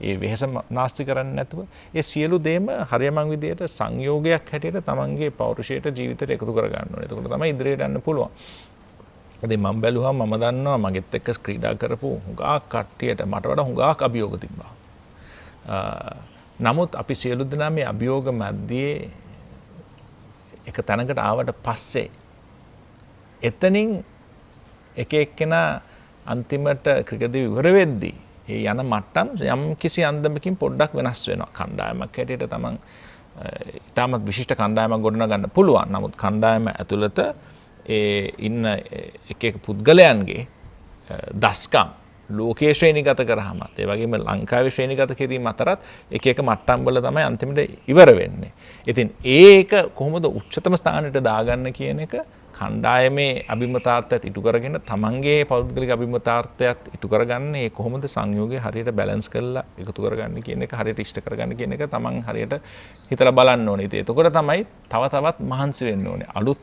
ඒ වෙහෙස නාස්ති කරන්නේ නැතුව, ඒ සියලු දේම හරියමං විදියට සංයෝගයක් හැටියට තමන්ගේ පෞරුෂයට ජීවිතයට එකතු කර ගන්න ඕනේ. එතකොට තමයි ඉදිරියට යන්න පුළුවන්. ඉතින් මම බැලුවම මම දන්නවා මගෙත් එක්ක ක්‍රීඩා කරපු හුඟක් කට්ටියට මට වඩා හුඟක් අභියෝග තිබ්බා. නමුත් අපි සියලු දෙනා මේ අභියෝග මැද්දේ එක තැනකට ආවට පස්සේ එතනින් එක එක්කෙනා අන්තිමට ක්‍රිකට් ඉවර වෙද්දී ඒ යන මට්ටම් යම් කිසි අන්දමකින් පොඩ්ඩක් වෙනස් වෙනවා. කණ්ඩායමක් හැටියට තමන් ඉතාමත් විශිෂ්ට කණ්ඩායමක් ගොඩනගන්න පුළුවන්. නමුත් කණ්ඩායම ඇතුළත ඒ ඉන්න එක එක පුද්ගලයන්ගේ දස්කම් ලෝකයේ ශ්‍රේණිගත කරාමත් ඒ වගේම ලංකාවේ ශ්‍රේණිගත කිරීම අතරත් එක එක මට්ටම් වල තමයි අන්තිමට ඉවර වෙන්නේ. ඉතින් ඒක කොහොමද උච්චතම ස්ථානයට දාගන්න කියන එක කණ්ඩායමේ අභිමතාර්ථයත් ඉටු කරගෙන තමන්ගේ පෞද්ගලික අභිමතාර්ථයත් ඉටු කරගන්නේ කොහොමද සංයෝගය හරියට බැලන්ස් කරලා එකතු කරගන්න කියන එක හරියට ඉෂ්ට කරගන්න කියන එක තමන් හරියට හිතලා බලන්න ඕනේ. ඉතින් එතකොට තමයි තව තවත් මහන්සි වෙන්න ඕනේ. අලුත්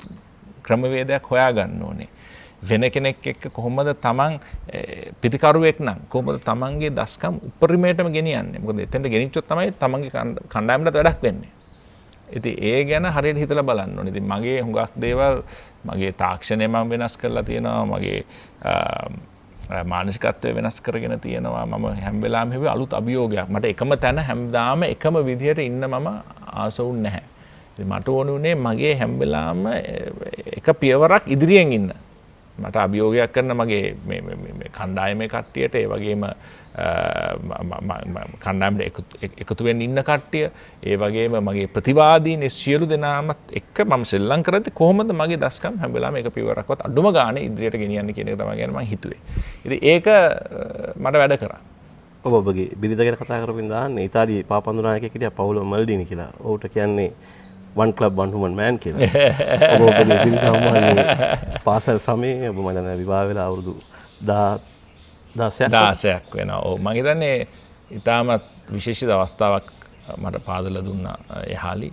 ක්‍රමවේදයක් හොයාගන්න ඕනේ. වෙන කෙනෙක් එක්ක කොහොමද තමන් පිටිකරුවෙක් නම් කොහොමද තමන්ගේ දස්කම් උපරිමයටම ගෙනියන්නේ. මොකද එතෙන්ට ගෙනිච්චොත් තමයි තමන්ගේ කණ්ඩායමට වැඩක් වෙන්නේ. ඉතින් ඒ ගැන හරියට හිතලා බලන්න ඕනේ. ඉතින් මගේ හුඟක් දේවල් මගේ තාක්ෂණය මම වෙනස් කරලා තියෙනවා. මගේ මානසිකත්වය වෙනස් කරගෙන තියෙනවා. මම හැම වෙලාවෙම හිතුවේ අලුත් අභියෝගයක්. මට එකම තැන හැමදාම එකම විදිහට ඉන්න මම ආසවුන් නැහැ. ඉතින් මට ඕන උනේ මගේ හැම වෙලාවෙම එක පියවරක් ඉදිරියෙන් ඉන්න. මට අභියෝගයක් කරන මගේ මේ කණ්ඩායමේ කට්ටියට ඒ වගේම කණ්ඩායමට එකතු වෙන්න ඉන්න කට්ටිය ඒ වගේම මගේ ප්‍රතිවාදීන් සියලු දෙනාමත් එක්ක මම සෙල්ලම් කරද්දි කොහොමද මගේ දස්කම් හැම වෙලාවෙම එක පියවරක්වත් අඩුම ගානේ ඉදිරියට ගෙනියන්න කියන එක තමයි මම හිතුවේ. ඉතින් ඒක මට වැඩ කරා. ඔබගේ බිරිඳ ගැන කතා කරපින් දාන්නේ ඉතාලියේ පාපන්දු නායකයෙක් හිටියා පවුලෝ මල්ඩිනි කියලා. ඔහුට කියන්නේ one club one woman man කියලා. ඔබ ඔබගේ බිරිඳ සම්මානයේ පාසල් සමයේ ඔබ මම දැන් විවාහ වෙලා අවුරුදු 16ක් වෙනවා. ඔව් මම හිතන්නේ ඉතාමත් විශේෂිත අවස්ථාවක් මට පාදලා දුන්නා එහාලි.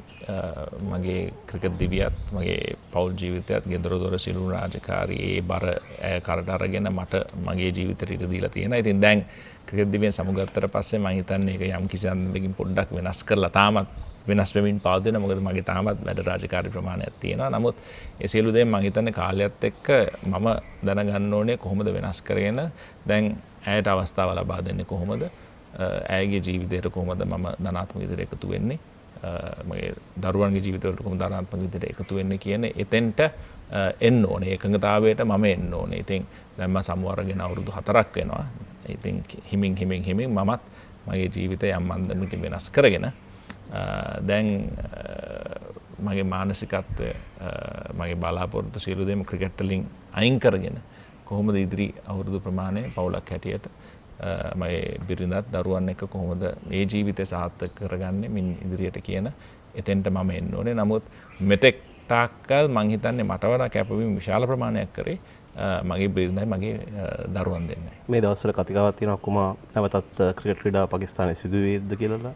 මගේ ක්‍රිකට් දිවියත් මගේ පෞල් ජීවිතයත් ගෙදර දොර සිළු රාජකාරී ඒ බර කරට අරගෙන මට මගේ ජීවිතයට ඉඩ දීලා තියෙනවා. ඉතින් දැන් ක්‍රිකට් දිවියෙන් සමුගත්තට පස්සේ මම හිතන්නේ ඒක යම් කිසි අන්දමකින් පොඩ්ඩක් වෙනස් කරලා තාමත් වෙනස් වෙමින් පවතින. මොකද මගේ තාමත් වැඩ රාජකාරී ප්‍රමාණයක් තියෙනවා. නමුත් ඒ සියලු දේ මම හිතන්නේ කාලයත් එක්ක මම දැනගන්න ඕනේ කොහොමද වෙනස් කරගෙන දැන් ඇයට අවස්ථාව ලබා දෙන්නේ කොහොමද? ඇයගේ ජීවිතයට කොහොමද මම ධනාත්මක විදිහට එකතු වෙන්නේ? මගේ දරුවන්ගේ ජීවිතවලට කොහොමද ධනාත්මක විදිහට එකතු වෙන්නේ කියන එතෙන්ට එන්න ඕනේ. එකඟතාවයට මම එන්න ඕනේ. ඉතින් දැන් මම සමුවරගෙන අවුරුදු 4ක් වෙනවා. ඉතින් හිමින් මමත් මගේ ජීවිතය යම් අන්දමකින් වෙනස් කරගෙන දැන් මගේ මානසිකත්වය මගේ බලාපොරොත්තු සියලු දේම ක්‍රිකට් වලින් අයින් කරගෙන කොහොමද ඉදිරි අවුරුදු ප්‍රමාණය පවුලක් හැටියට මගේ බිරිඳත් දරුවන් එක්ක කොහොමද මේ ජීවිතය සාර්ථක කරගන්නේ මින් ඉදිරියට කියන එතෙන්ට මම එන්න ඕනේ. නමුත් මෙතෙක් තාක්කල් මං හිතන්නේ මට වඩා කැපවීම විශාල ප්‍රමාණයක් කරේ මගේ බිරිඳයි මගේ දරුවන් දෙන්නයි. මේ දවස්වල කතිකාවක් තියෙනවා කුමා නැවතත් ක්‍රිකට් ක්‍රීඩාව පාකිස්තානයේ සිදු වේවිද කියලා.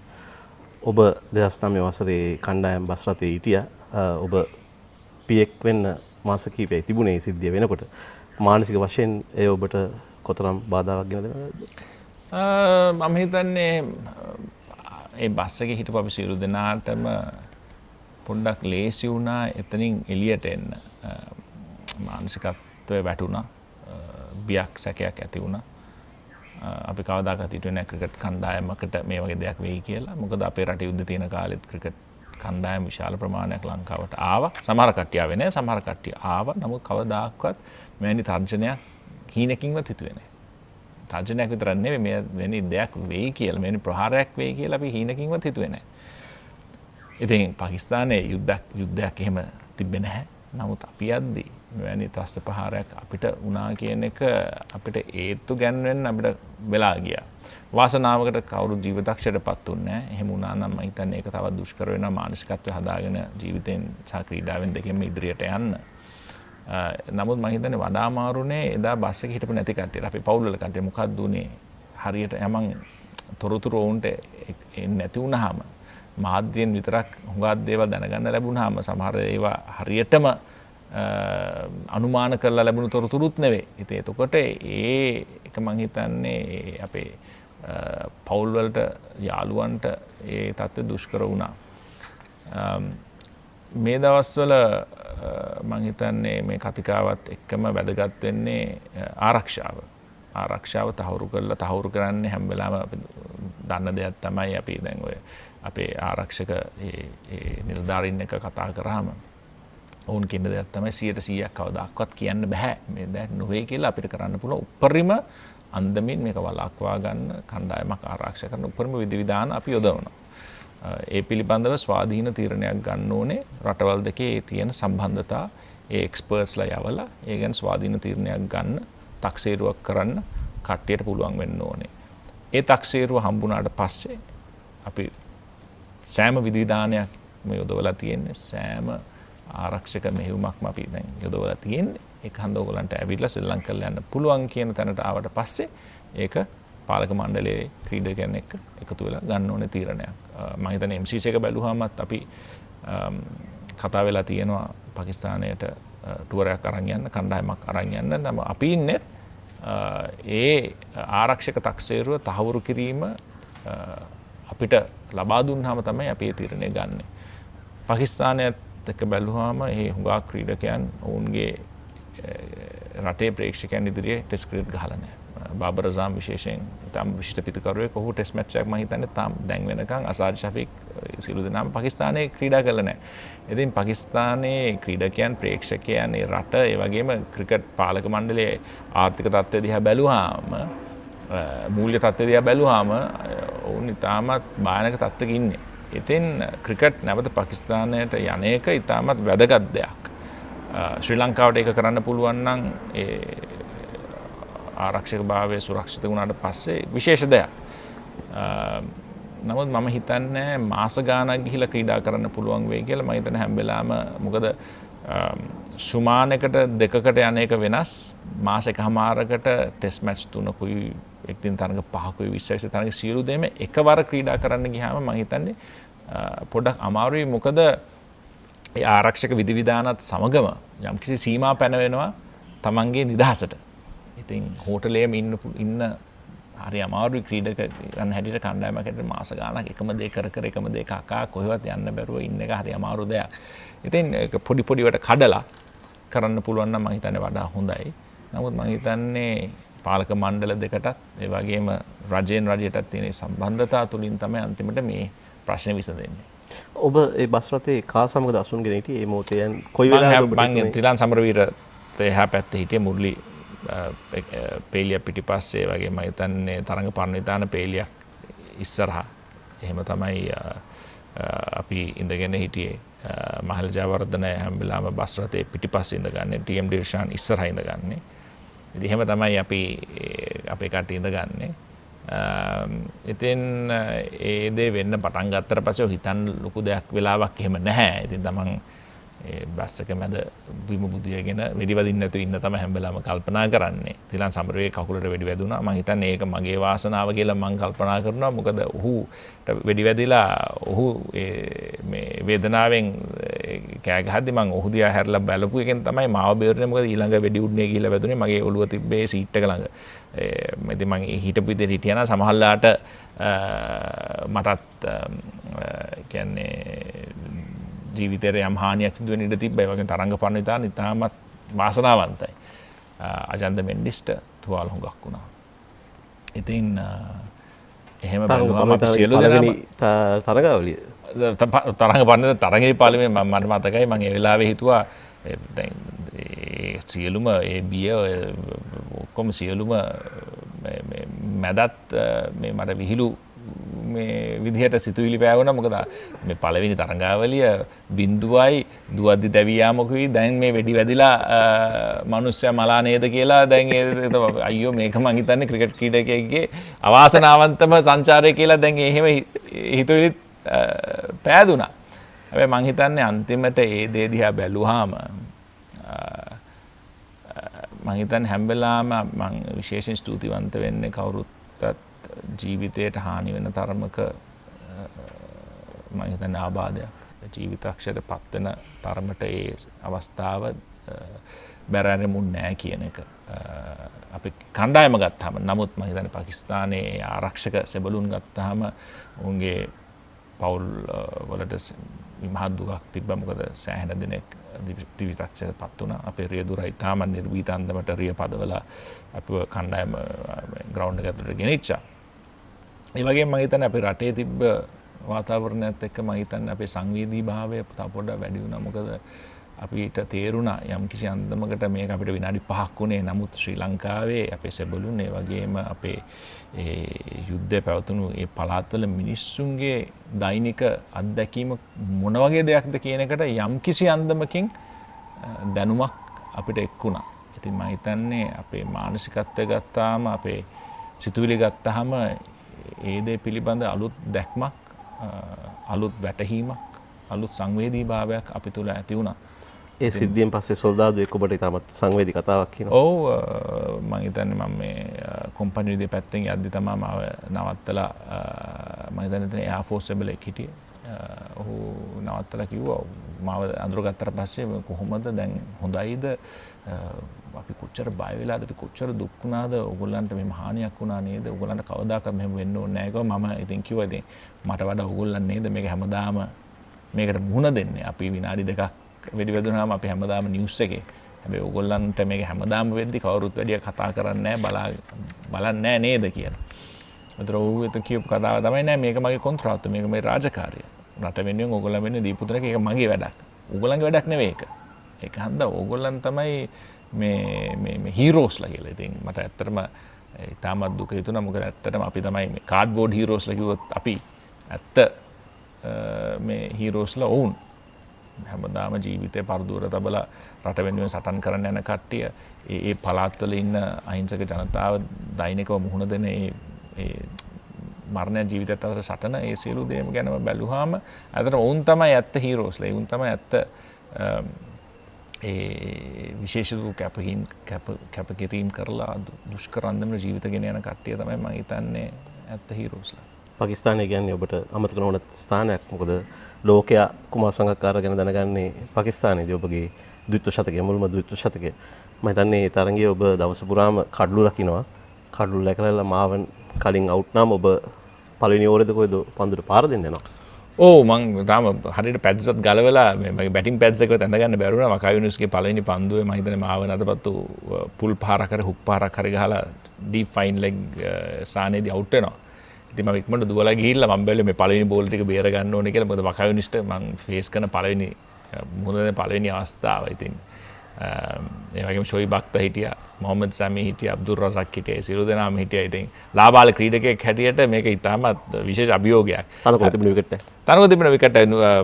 ඔබ 2009 වසරේ කණ්ඩායම් බස් රථයේ හිටියා. ඔබ පියෙක් වෙන්න මාස කිහිපයක් තිබුණේ සිද්ධිය වෙනකොට. මානසික වශයෙන් ඒ ඔබට කොතරම් බාධාවක් ගෙන දෙනවද? මම හිතන්නේ ඒ බස් එකේ හිටපු අපි සියලු දෙනාටම පොඩ්ඩක් ලේසි වුණා එතනින් එළියට එන්න. මානසිකත්වය වැටුණා. බියක් සැකයක් ඇති වුණා. අපි කවදාකවත් හිතුවේ නැහැ ක්‍රිකට් කණ්ඩායමකට මේ වගේ දෙයක් වෙයි කියලා. මොකද අපේ රටේ යුද්ධ තියෙන කාලෙත් ක්‍රිකට් කණ්ඩායම් විශාල ප්‍රමාණයක් ලංකාවට ආවා. සමහර කට්ටිය ආවේ නැහැ, සමහර කට්ටිය ආවා. නමුත් කවදාකවත් මෙවැනි තර්ජනයක් හීනකින්වත් හිතුවේ නැහැ. තර්ජනයක් විතර නෙවෙයි මෙවැනි දෙයක් වෙයි කියලා, මෙවැනි ප්‍රහාරයක් වෙයි කියලා අපි හීනකින්වත් හිතුවේ නැහැ. ඉතින් පාකිස්තානයේ යුද්ධයක් එහෙම තිබ්බේ නැහැ. නමුත් අපි යද්දී මෙවැනි ත්‍රස්ත ප්‍රහාරයක් අපිට වුණා කියන එක අපිට ඒත්තු ගැන්වෙන්න අපිට වෙලා ගියා. වාසනාවකට කවුරු ජීවිතක්ෂයටපත් වුණේ නැහැ. එහෙම වුණා නම් මම හිතන්නේ ඒක තවත් දුෂ්කර වෙනවා මානසිකත්වය හදාගෙන ජීවිතෙන් සහ ක්‍රීඩාවෙන් දෙකෙන්ම ඉදිරියට යන්න. නමුත් මම හිතන්නේ වඩා අමාරුනේ එදා බස් එකේ හිටපු නැති කට්ටියට. අපි පවුල් වල කට්ටිය මොකක්ද උනේ? හරියට යමන් තොරතුරු වුන්ට එන්නේ නැති වුණාම මාධ්‍යයෙන් විතරක් හුඟක් දේවල් දැනගන්න ලැබුණාම සමහර ඒවා හරියටම අනුමාන කරලා ලැබුණු තොරතුරුත් නෙවෙයි. ඉතින් එතකොට ඒක මම හිතන්නේ අපේ පවුල් වලට යාළුවන්ට ඒ තත්ත්වය දුෂ්කර වුණා. මේ දවස්වල මම හිතන්නේ මේ කතිකාවත් එක්කම වැදගත් වෙන්නේ ආරක්ෂාව. ආරක්ෂාව තහවුරු කරන්නේ හැම වෙලාවෙම අපි දන්න දෙයක් තමයි අපි දැන් ඔය අපේ ආරක්ෂක නිලධාරීන් එක කතා කරාම ඔවුන් කියන දෙයක් තමයි 100% කවදාවත් කියන්න බෑ මේ දෙයක් නොවේ කියලා. අපිට කරන්න පුළුවන් උපරිම අන්දමින් මේක වළක්වා ගන්න කණ්ඩායමක් ආරක්ෂා කරන උපරිම විධිවිධාන අපි යොදවනවා. ඒ පිළිබඳව ස්වාධීන තීරණයක් ගන්න ඕනේ. රටවල් දෙකේ තියෙන සම්බන්ධතා ඒ එක්ස්පර්ට්ස්ලා යවලා ඒ ගැන ස්වාධීන තීරණයක් ගන්න, තක්සේරුවක් කරන්න කට්ටියට පුළුවන් වෙන්න ඕනේ. ඒ තක්සේරුව හම්බුණාට පස්සේ අපි සෑම විධිවිධානයක්ම යොදවලා තියෙන්නේ, සෑම ආරක්ෂක මෙහෙයුමක්ම අපි දැන් යොදවලා තියෙන්නේ. ඒක හන්ද ඕගලන්ට ඇවිල්ලා ශ්‍රී ලංකාවට යන්න පුළුවන් කියන තැනට ආවට පස්සේ ඒක පාලක මණ්ඩලයේ ක්‍රීඩකයන් එක්ක එකතු වෙලා ගන්න ඕනේ තීරණයක්. මම හිතන්නේ MCC එක බැලුවාමත් අපි කතා වෙලා තියෙනවා පාකිස්තානයට ටුවරයක් අරන් යන්න, කණ්ඩායමක් අරන් යන්න. නම් අපි ඉන්නේ ඒ ආරක්ෂක තක්සේරුව තහවුරු කිරීම අපිට ලබා දුන්නාම තමයි අපි ඒ තීරණය ගන්නෙ. පාකිස්තානයත් එක්ක බැලුවාම ඒ හුඟා ක්‍රීඩකයන් ඔවුන්ගේ රටේ ප්‍රේක්ෂකයන් ඉදිරියේ ටෙස්ට් ක්‍රිකට් ගහලා නැහැ. බාබර් අසම් විශේෂයෙන් ඉතාම විශිෂ්ට පිතිකරුවෙක්. ඔහු ටෙස්ට් මැච් එකක් මම හිතන්නේ තාම දැන් වෙනකන් අසාද් ෂෆීක් සියලු දෙනාම පාකිස්තානයේ ක්‍රීඩා කරලා නැහැ. ඉතින් පාකිස්තානයේ ක්‍රීඩකයන් ප්‍රේක්ෂකයන් ඒ රට ඒ වගේම ක්‍රිකට් පාලක මණ්ඩලයේ ආර්ථික තත්ත්වය දිහා බැලුවාම මූල්‍ය තත්ත්වය දිහා බැලුවාම ඔවුන් ඉතාමත් භයානක තත්ත්වයක ඉන්නේ. ඉතින් ක්‍රිකට් නැවත පාකිස්තානයට යන එක ඉතාමත් වැදගත් දෙයක්. ශ්‍රී ලංකාවට ඒක කරන්න පුළුවන් නම් ඒ ආරක්ෂක භාවය සුරක්ෂිත වුණාට පස්සේ විශේෂ දෙයක්. නමුත් මම හිතන්නේ මාස ගාණක් ගිහිලා ක්‍රීඩා කරන්න පුළුවන් වෙයි කියලා. මම හිතන්නේ හැම වෙලාවෙම මොකද සුමානයකට දෙකකට යන එක වෙනස්. මාස එකමාරකට ටෙස්ට් මැච් 3කුයි එක්දින තරඟ 5කුයි 20 තරඟ සියලු දෙම එකවර ක්‍රීඩා කරන්න ගියාම මම හිතන්නේ පොඩ්ඩක් අමාරුයි. මොකද ඒ ආරක්ෂක විධිවිධානත් සමගම යම්කිසි සීමා පැනවෙනවා තමන්ගේ නිදහසට. ඉතින් හෝටලයේම ඉන්න හරි අමාරුයි ක්‍රීඩක ගන්න හැටියට කණ්ඩායමකට මාස ගාණක් එකම දේ කර එකම දේ කකා කොහෙවත් යන්න බැරුව ඉන්න එක හරි අමාරු දෙයක්. ඉතින් ඒක පොඩි වට කඩලා කරන්න පුළුවන් නම් මම හිතන්නේ වඩා හොඳයි. නමුත් මම හිතන්නේ පාලක මණ්ඩල දෙකටත් ඒ වගේම රජයෙන් රජයටත් තියෙන සම්බන්ධතාව තුලින් තමයි අන්තිමට මේ ප්‍රශ්නේ විසඳෙන්නේ. ඔබ ඒ බස් රථේ කා සමගද අසුන්ගෙන හිටියේ මේ මොහොතේ කොයි වෙලාවද ඔබ මම ත්‍රිලං සමරවීර එහා පැත්තේ හිටියේ මුරලි පේලිය පිටිපස්සේ වගේ මම හිතන්නේ තරඟ පරණවිතාන පේලියක් ඉස්සරහා එහෙම තමයි අපි ඉඳගෙන හිටියේ. මහල් ජයවර්ධන හැම වෙලාවම බස් රථේ පිටිපස්සේ ඉඳගන්නේ, TM ඩිර්ෂාන් ඉස්සරහා ඉඳගන්නේ. ඉතින් එහෙම තමයි අපි අපේ කට්ටිය ඉඳගන්නේ. ඉතින් ඒ දේ වෙන්න පටන් ගත්තට පස්සේ හිතන්න ලොකු දෙයක් වෙලාවක් එහෙම නැහැ. ඉතින් තමන් බස් එක මැද බිම බුදියාගෙන වෙඩි වදින්න නැතුව ඉන්න තමයි හැම වෙලාවම කල්පනා කරන්නේ. ත්‍රිලං සමරවේ කකුලට වෙඩි වැදුනා. මම හිතන්නේ ඒක මගේ වාසනාව කියලා මම කල්පනා කරනවා. මොකද ඔහුට වෙඩි වැදිලා ඔහු මේ වේදනාවෙන් කෑ ගහද්දි මම ඔහු දිහා හැරලා බලපු එකෙන් තමයි මාව බේරුනේ. මොකද ඊළඟ වෙඩි උඩනේ ගිහිල්ලා වැදුනේ මගේ ඔළුව තිබ්බේ සීට් එක ළඟ. ඉතින් මම හිටපු විදිහට හිටියා නම් සමහරලාට මටත් කියන්නේ ජීවිතේට යම් හානියක් සිදු වෙන්න ඉඩ තිබ්බා. ඒ වගේ තරංග පරණවිතාන ඉතාමත් වාසනාවන්තයි. අජන්ත මෙන්ඩිස්ට තුවාල හුඟක් වුණා. ඉතින් එහෙම බැලුවාම අපි සියලු දෙනාම තරගාවලිය තරංග පරණවිතාන තරඟේ පාලමේ මට මතකයි මම ඒ වෙලාවේ හිතුවා දැන් සියලුම ඒ බිය ඔක්කොම සියලුම මැදත් මේ මට විහිළු මේ විදිහට සිතුවිලි පෑවුණා. මොකද මේ පළවෙනි තරඟාවලිය බිඳුවයි දුවද්දි දැවී යාමකුයි දැන් මේ වෙඩි වැදිලා මිනිස්සයා මලා නේද කියලා දැන් අයියෝ මේක මං හිතන්නේ ක්‍රිකට් ක්‍රීඩකයෙක්ගේ අවාසනාවන්තම සංචාරය කියලා දැන් එහෙම හිතුවිලි පෑදුනා. හැබැයි මං හිතන්නේ අන්තිමට ඒ දේ දිහා බැලුවාම මං හිතන්නේ හැම වෙලාවෙම මං විශේෂයෙන් ස්තුතිවන්ත වෙන්නේ කවුරුත්ත් ජීවිතයට හානි වෙන තරමක මම හිතන්නේ ආබාධයක් ජීවිතක්ෂයට පත් වෙන තරමට ඒ අවස්ථාව බැරෑරුම් නෑ කියන එක අපි කණ්ඩායම ගත්තාම. නමුත් මම හිතන්නේ පාකිස්තානයේ ආරක්ෂක සෙබළුන් ගත්තාම උන්ගේ පවුල් වලට මහත් දුකක් තිබ්බා. මොකද සෑහෙන දිනක් ජීවිතක්ෂයට පත් වුණා. අපේ රියදුරයි තාම නිර්භීත අන්දමට රිය පදවලා අපිව කණ්ඩායම ග්‍රවුන්ඩ් එක ඇතුළට ගෙනිච්චා. ඒ වගේම මම හිතන්නේ අපේ රටේ තිබ්බ වාතාවරණයත් එක්ක මම හිතන්නේ අපේ සංවේදී භාවය තව පොඩ්ඩක් වැඩි වුණා. මොකද අපිට තේරුණා යම් කිසි අන්දමකට මේක අපිට විනාඩි 5ක් උනේ. නමුත් ශ්‍රී ලංකාවේ අපේ සෙබළුන් ඒ වගේම අපේ යුද්ධය පැවතුණු ඒ පළාත්වල මිනිස්සුන්ගේ දෛනික අත්දැකීම මොන වගේ දෙයක්ද කියන එකට යම් කිසි අන්දමකින් දැනුමක් අපිට එක්ුණා. ඉතින් මම හිතන්නේ අපේ මානසිකත්වය ගත්තාම අපේ සිතුවිලි ගත්තාම ඒ දේ පිළිබඳ අලුත් දැක්මක් අලුත් වැටහීමක් අලුත් සංවේදී භාවයක් අපි තුළ ඇති වුණා. ඒ සිද්ධියෙන් පස්සේ සොල්දාදුවෙක් ඔබට ඉතාමත් සංවේදී කතාවක් කියනවා. ඔව් මම හිතන්නේ මම මේ කොම්පැනි විදිහේ පැත්තෙන් යද්දි තමයි මාව නවත්තලා මම හිතන්නේ එයාර් ෆෝස් එබලෙක් හිටියේ. ඔහු නවත්තලා කිව්වා මාව අඳුරගත්තට පස්සේ කොහොමද දැන් හොඳයිද අපි කොච්චර බය වෙලාද අපි කොච්චර දුක් වුණාද ඕගොල්ලන්ට මෙහෙම හානියක් වුණා නේද ඕගොල්ලන්ට කවදාකවත් මෙහෙම වෙන්න ඕනේ නැහැ කිව්වා. මම ඉතින් කිව්වා ඉතින් මට වඩා ඕගොල්ලන් නේද මේක හැමදාම මේකට මුහුණ දෙන්නේ. අපි විනාඩි දෙකක් වෙඩි වැදුනාම අපි හැමදාම නිවුස් එකේ. හැබැයි ඕගොල්ලන්ට මේක හැමදාම වෙද්දි කවුරුත් වැඩිය කතා කරන්නේ නැහැ බලන්නේ නැහැ නේද කියලා. ඒතර ඔහු ඒක කියපු කතාව තමයි නෑ මේක මගේ කොන්ත්‍රාත්තුව මේක මේ රාජකාරිය. රට වෙනුවෙන් ඕගොල්ලන් වෙන්නේ දීපු දෙනක ඒක මගේ වැඩක්. ඕගොල්ලන්ගේ වැඩක් නෙවෙයි ඒක. ඒක හන්දා ඕගොල්ලන් තමයි මේ හීරෝස්ලා කියලා. ඉතින් මට ඇත්තටම තාමත් දුක හිතුණා. මොකද ඇත්තටම අපි තමයි මේ කාඩ්බෝඩ් හීරෝස්ලා කිව්වොත් අපි ඇත්ත මේ හීරෝස්ලා වුන්. හැමදාම ජීවිතේ පරදුර තබලා රට වෙනුවෙන් සටන් කරන්න යන කට්ටිය ඒ පළාත්වල ඉන්න අහිංසක ජනතාව දෛනිකව මුහුණ දෙන ඒ මරණ ජීවිතයත් අතර සටන ඒ සියලු දේම ගැනම බැලුවාම අතන වුන් තමයි ඇත්ත හීරෝස්ලා. වුන් තමයි ඇත්ත ඒ විශේෂ වූ කැපකිරීම් කරලා දුෂ්කරන්දම ජීවිත ගෙන යන කට්ටිය තමයි මම හිතන්නේ ඇත්ත හීරෝස්ලා. පාකිස්තානය කියන්නේ ඔබට අමතක නොවන ස්ථානයක්. මොකද ලෝකයා කුමාර සංගක්කාර ගැන දැනගන්නේ පාකිස්තානයේදී ඔබගේ ද්විත්ව ශතකයේ මුල්ම ද්විත්ව ශතකයේ. මම හිතන්නේ ඒ තරඟයේ ඔබ දවස පුරාම කඩලු රකින්නවා. කඩලු läකලා මාවන් කලින් අවුට් නම් ඔබ පළවෙනි ඕවරේද කොහෙද පන්දුට පාර දෙන්න යනවා. ඔව් මම තාම හරියට පැඩ්ස් එකත් ගලවලා මේ බැටිං පැඩ්ස් එකවත් ඇඳ ගන්න බැරුණා. මකා යුනිවර්සිටියේ පළවෙනි පන්දුවේ මම හිතන්නේ මාව නඩපත්තු පුල් පාරක් හරි හුක් පාරක් හරි ගහලා ඩීප් ෆයින් ලෙග් සානේදී අවුට් වෙනවා. ඉතින් මම ඉක්මනට දුවලා ගිහිල්ලා මම බැලුවේ මේ පළවෙනි බෝල් ටික බේර ගන්න ඕනේ කියලා. මොකද මකා යුනිවර්සිටියේ මම ෆේස් කරන පළවෙනි අවස්ථාව. ඉතින් ඒ වගේම ෂොයිබ් අක්තර් හිටියා, මොහමඩ් සමී හිටියා, අබ්දුල් රසක් හිටියා. සියලු දෙනාම හිටියා. ඉතින් ලාබාල ක්‍රීඩකයෙක් හැටියට මේක ඉතාමත් විශේෂ අභියෝගයක්. තනකොළ තිබුණ විකට් එක. තනකොළ තිබුණ විකට්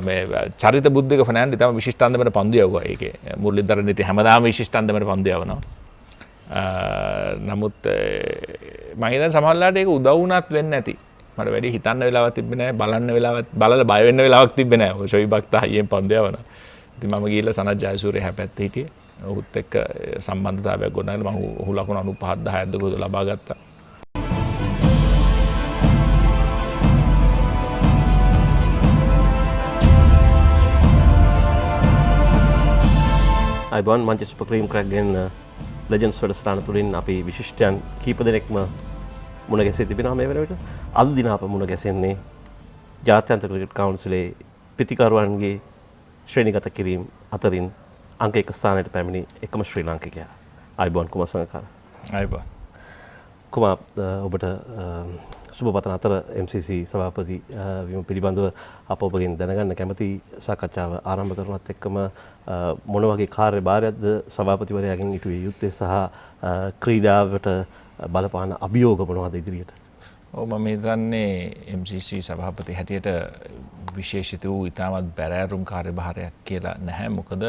මේ චරිත බුද්ධික ෆර්නෑන්ඩෝ ඉතාම විශිෂ්ට අන්දමට පන්දු යවුවා. ඒකේ මුරලිදරන් ඉතින් හැමදාම විශිෂ්ට අන්දමට පන්දු යවනවා. නමුත් මම හිතන්නේ සමහරවිට ඒක උදව් වුණත් වෙන්නේ නැති. මට වැඩි හිතන්න වෙලාවක් තිබ්බේ නැහැ, බලන්න වෙලාවක් බලලා බය වෙන්න වෙලාවක් තිබ්බේ නැහැ. ඔය ෂොයිබ් අක්තර් හයියෙන් පන්දු යවනවා. ඉතින් මම ගිහිල්ලා සනත් ජයසූරිය හැපැත්තේ හිටියේ. ඔහුත් එක්ක සම්බන්ධතාවයක් ගොඩනගලා මම ඔහු ලකුණු 95 10ක්ද කොහොද ලබා ගත්තා. අයිබෝන් මංචෙස්ටර් සුපර් ක්‍රීම් ක්‍රැක් ගෙන් ලෙජන්ඩ්ස් වැඩසටහන තුලින් අපි විශිෂ්ටයන් කීප දෙනෙක්ම මුණ ගැසී තිබෙනවා මේ වෙන විට. අද දින අප මුණ ගැසෙන්නේ ජාත්‍යන්තර ක්‍රිකට් කවුන්සිලේ පිතිකරුවන්ගේ ශ්‍රේණිගත කිරීම අතරින් අංක 1 ස්ථානයට පැමිණි එකම ශ්‍රී ලාංකිකයා. අයිබෝන් කුමාර සංගකාර. අයිබෝන්. කුමාර ඔබට සුබ පතන අතර MCC සභාපති වීම පිළිබඳව අප ඔබගෙන් දැනගන්න කැමති සාකච්ඡාව ආරම්භ කරනවත් එක්කම මොන වගේ කාර්යභාරයක්ද සභාපතිවරයාගෙන් ඉටුවේ යුත්තේ සහ ක්‍රීඩාවට බලපාන අභියෝග මොනවද ඉදිරියට? ඔව් මම හිතන්නේ MCC සභාපති හැටියට විශේෂිත වූ ඉතාමත් බැරෑරුම් කාර්යභාරයක් කියලා නැහැ. මොකද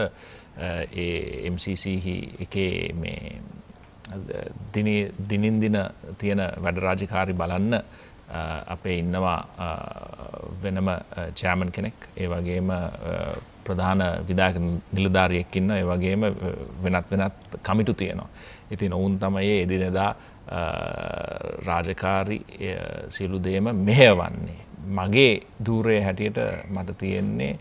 ඒ MCC එකේ මේ දිනින් දින තියෙන වැඩ රාජකාරි බලන්න අපේ ඉන්නවා වෙනම චෑමන් කෙනෙක්, ඒ වගේම ප්‍රධාන විධායක නිලධාරියෙක් ඉන්නවා, ඒ වගේම වෙනත් කමිටු තියෙනවා. ඉතින් ඔවුන් තමයි එදිනෙදා රාජකාරි සියලු දේම මෙහෙවන්නේ. මගේ ධූරය හැටියට මට තියෙන්නේ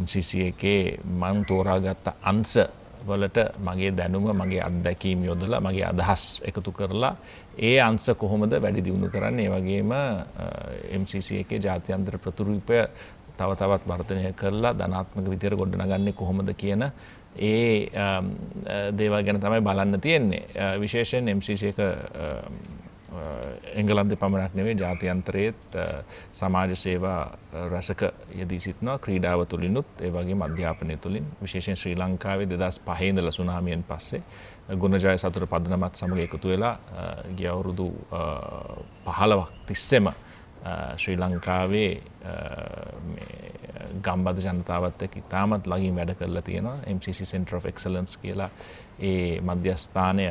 MCC එකේ මං තෝරාගත්ත අංශ වලට මගේ දැනුම, මගේ අත්දැකීම් යොදලා, මගේ අදහස් එකතු කරලා ඒ අංශ කොහොමද වැඩි දියුණු කරන්නේ, ඒ වගේම MCC එකේ ජාත්‍යන්තර ප්‍රතිරූපය තව තවත් වර්ධනය කරලා ධනාත්මක විදියට ගොඩනගන්නේ කොහොමද කියන ඒ දේවල් ගැන තමයි බලන්න තියෙන්නේ. විශේෂයෙන් MCC එක එංගලන්තේ පමණක් නෙවෙයි ජාත්‍යන්තරයේත් සමාජ සේවා රැසක යෙදී සිටිනවා. ක්‍රීඩාව තුලිනුත් ඒ වගේම අධ්‍යාපනය තුලින්. විශේෂයෙන් ශ්‍රී ලංකාවේ 2005 ඉඳලා සුනාමියෙන් පස්සේ ගුණජය සතුර පදනමත් සමග එකතු වෙලා ගිය අවුරුදු 15ක් තිස්සෙම ශ්‍රී ලංකාවේ ගම්බද ජනතාවත් එක්ක ඉතාමත් ළඟින් වැඩ කරලා තියෙනවා. MCC Center of Excellence කියලා ඒ මධ්‍යස්ථානය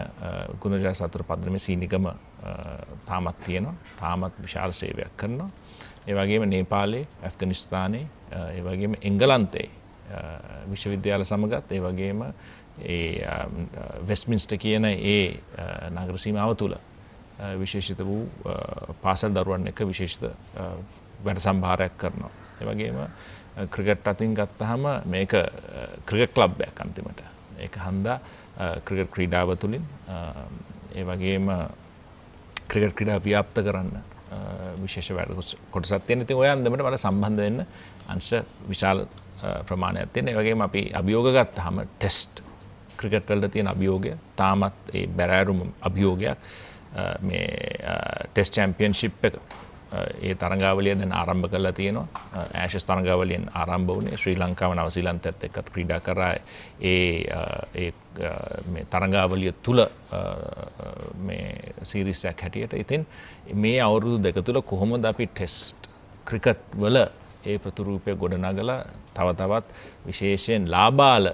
ගුණජය සතුරු පද්‍රමේ සීනිගම තාමත් තියෙනවා. තාමත් විශාල සේවයක් කරනවා. ඒ වගේම නේපාලයේ, ඇෆ්ගනිස්තානයේ, ඒ වගේම එංගලන්තයේ විශ්වවිද්‍යාල සමගත් ඒ වගේම ඒ වෙස්ට්මින්ස්ටර් කියන ඒ නගර සීමාව තුළ විශේෂිත වූ පාසල් දරුවන් එක්ක විශේෂිත වැඩ සම්භාරයක් කරනවා. ඒ වගේම ක්‍රිකට් අතින් ගත්තාම මේක ක්‍රිකට් ක්ලබ් එකක් අන්තිමට. ඒක හන්දා ක්‍රිකට් ක්‍රීඩාව තුළින් ඒ වගේම ක්‍රිකට් ක්‍රීඩාව ව්‍යාප්ත කරන්න විශේෂ වැඩ කොටසක් තියෙන. ඉතින් ඔය අන්දමට මට සම්බන්ධ වෙන්න අංශ විශාල ප්‍රමාණයක් තියෙන. ඒ වගේම අපි අභියෝග ගත්තාම ටෙස්ට් ක්‍රිකට් වලට තියෙන අභියෝගය තාමත් ඒ බැරෑරුම් අභියෝගයක් මේ ටෙස්ට් චැම්පියන්ෂිප් එක ඒ තරඟාවලිය දැන් ආරම්භ කරලා තියෙනවා. ඇෂස් තරඟාවලියෙන් ආරම්භ වුණේ ශ්‍රී ලංකාව නවසීලන්තයත් එක්කත් ක්‍රීඩා කරා ඒ මේ තරඟාවලිය තුල මේ සීරීස් එකක් හැටියට. ඉතින් මේ අවුරුදු දෙක තුල කොහොමද අපි ටෙස්ට් ක්‍රිකට් වල ඒ ප්‍රතිරූපය ගොඩනගලා තව තවත් විශේෂයෙන් ලාබාල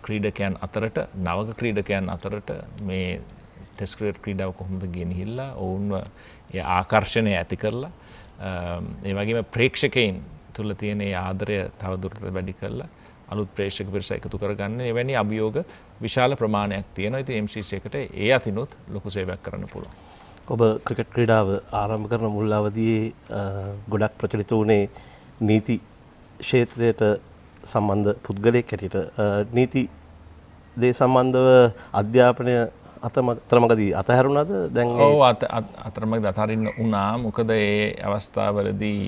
ක්‍රීඩකයන් අතරට නවක ක්‍රීඩකයන් අතරට මේ ටෙස්ට් ක්‍රිකට් ක්‍රීඩාව කොහොමද ගෙනහිල්ලා ඔවුන්ව ඒ ආකර්ෂණය ඇති කරලා ඒ වගේම ප්‍රේක්ෂකයින් තුල තියෙන ඒ ආදරය තවදුරටත් වැඩි කරලා අලුත් ප්‍රේක්ෂක පිරිස එකතු කරගන්න එවැනි අභියෝග විශාල ප්‍රමාණයක් තියෙනවා. ඉතින් MCC එකට ඒ අතිනුත් ලොකු සේවයක් කරන්න පුළුවන්. ඔබ ක්‍රිකට් ක්‍රීඩාව ආරම්භ කරන මුල් අවදියේ ගොඩක් ප්‍රචලිත වුණේ නීති ක්ෂේත්‍රයට සම්බන්ධ පුද්ගලයෙක් හැටියට නීති දේ සම්බන්ධව අධ්‍යාපනය අතරමඟදී අතහැරුණාද? දැන් ඔව් අතරමඟදී අතහරින්න වුණා. මොකද ඒ අවස්ථාවවලදී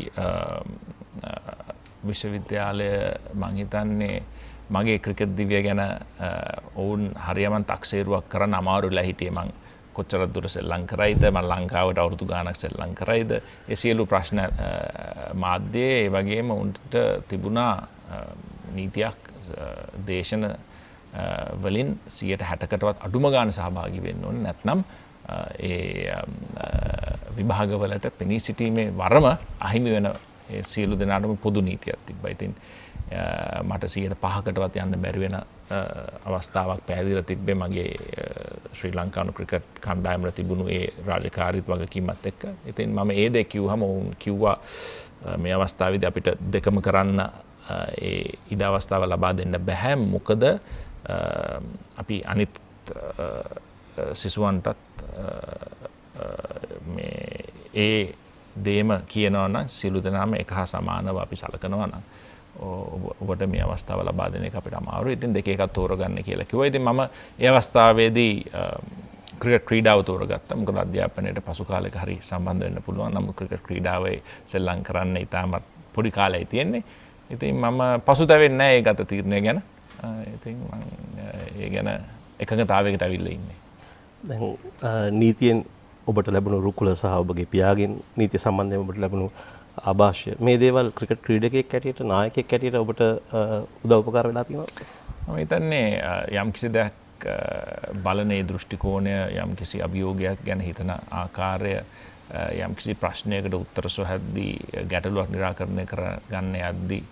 විශ්වවිද්‍යාලය මං හිතන්නේ මගේ ක්‍රිකට් දිවිය ගැන ඔවුන් හරියම තක්සේරුවක් කරන්න අමාරුලා හිටියේ. මං කොච්චර දුර සෙල්ලම් කරයිද, මම ලංකාවට අවුරුදු ගාණක් සෙල්ලම් කරයිද, ඒ සියලු ප්‍රශ්න මාධ්‍යයේ ඒ වගේම උන්ට තිබුණා නීතියක් දේශන වලින් 60%කටවත් අඩුම ගාන සහභාගී වෙන්න ඕනේ. නැත්නම් ඒ විභාගවලට පෙනී සිටීමේ වරම අහිමි වෙන ඒ සියලු දෙනාටම පොදු නීතියක් තිබ්බා. ඉතින් මට 105%කටවත් යන්න බැරි වෙන අවස්ථාවක් පැහැදිලිලා තිබ්බේ මගේ ශ්‍රී ලංකානු ක්‍රිකට් කණ්ඩායමට තිබුණු ඒ රාජකාරීත් වගකීමත් එක්ක. ඉතින් මම ඒ දෙක කිව්වම ඔවුන් කිව්වා මේ අවස්ථාවේදී අපිට දෙකම කරන්න ඒ ඉඩ අවස්ථාව ලබා දෙන්න බෑ. මොකද අපි අනිත් සිසුවන්ටත් මේ ඒ දේම කියනවා නම් සියලු දෙනාම එක හා සමානව අපි සලකනවා නම් ඔබට මේ අවස්ථාව ලබා දෙන එක අපිට අමාරුයි. ඉතින් දෙක එකක් තෝරගන්න කියලා කිව්වා. ඉතින් මම ඒ අවස්ථාවේදී ක්‍රිකට් ක්‍රීඩාව තෝරගත්තා. මොකද අධ්‍යාපනයට පසු කාලයක හරි සම්බන්ධ වෙන්න පුළුවන්. නමුත් ක්‍රිකට් ක්‍රීඩාවේ සෙල්ලම් කරන්න ඉතාමත් පොඩි කාලයයි තියෙන්නේ. ඉතින් මම පසුතැවෙන්නේ නැහැ ඒ ගත තීරණය ගැන. ඉතින් මම ඒ ගැන එකඟතාවයකට අවිල්ලා ඉන්නේ. දැන් නීතියෙන් ඔබට ලැබුණු රුකුල සහ ඔබගේ පියාගෙන් නීතිය සම්බන්ධයෙන් ඔබට ලැබුණු ආభాෂය මේ දේවල් ක්‍රිකට් ක්‍රීඩකයෙක් හැටියට නායකයෙක් හැටියට ඔබට උදව් උපකාර වෙලා තියෙනවද? මම හිතන්නේ යම් කිසි දෙයක් බලන ඒ දෘෂ්ටි කෝණය, යම් කිසි අභියෝගයක් ගැන හිතන ආකාරය, යම් කිසි ප්‍රශ්නයකට උත්තර සොයද්දී ගැටලුවක් निराකරණය කරගන්න යද්දී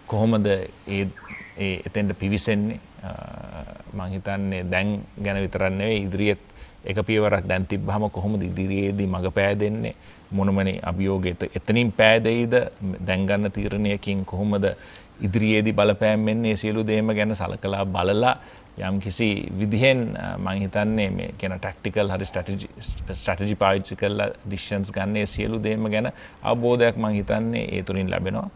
කොහොමද එතෙන්ට පිවිසෙන්නේ? මම හිතන්නේ දැන් ගැන විතරක් නෙවෙයි ඉදිරියේත් එක පියවරක් දැන් තිබ්බහම කොහොමද ඉදිරියේදී මඟ පෑදෙන්නේ? මොනමනේ අභියෝගයට එතනින් පෑදෙයිද? දැන් ගන්න තීරණයකින් කොහොමද ඉදිරියේදී බලපෑම් වෙන්නේ? සියලු දේම ගැන සලකලා බලලා යම් කිසි විදිහෙන් මම හිතන්නේ මේ කියන ටැක්ටිකල් හරි ස්ට්‍රැටජි පාවිච්චි කරලා ඩිසිෂන්ස් ගන්න ඒ සියලු දේම ගැන අවබෝධයක් මම හිතන්නේ ඒ තුලින් ලැබෙනවා.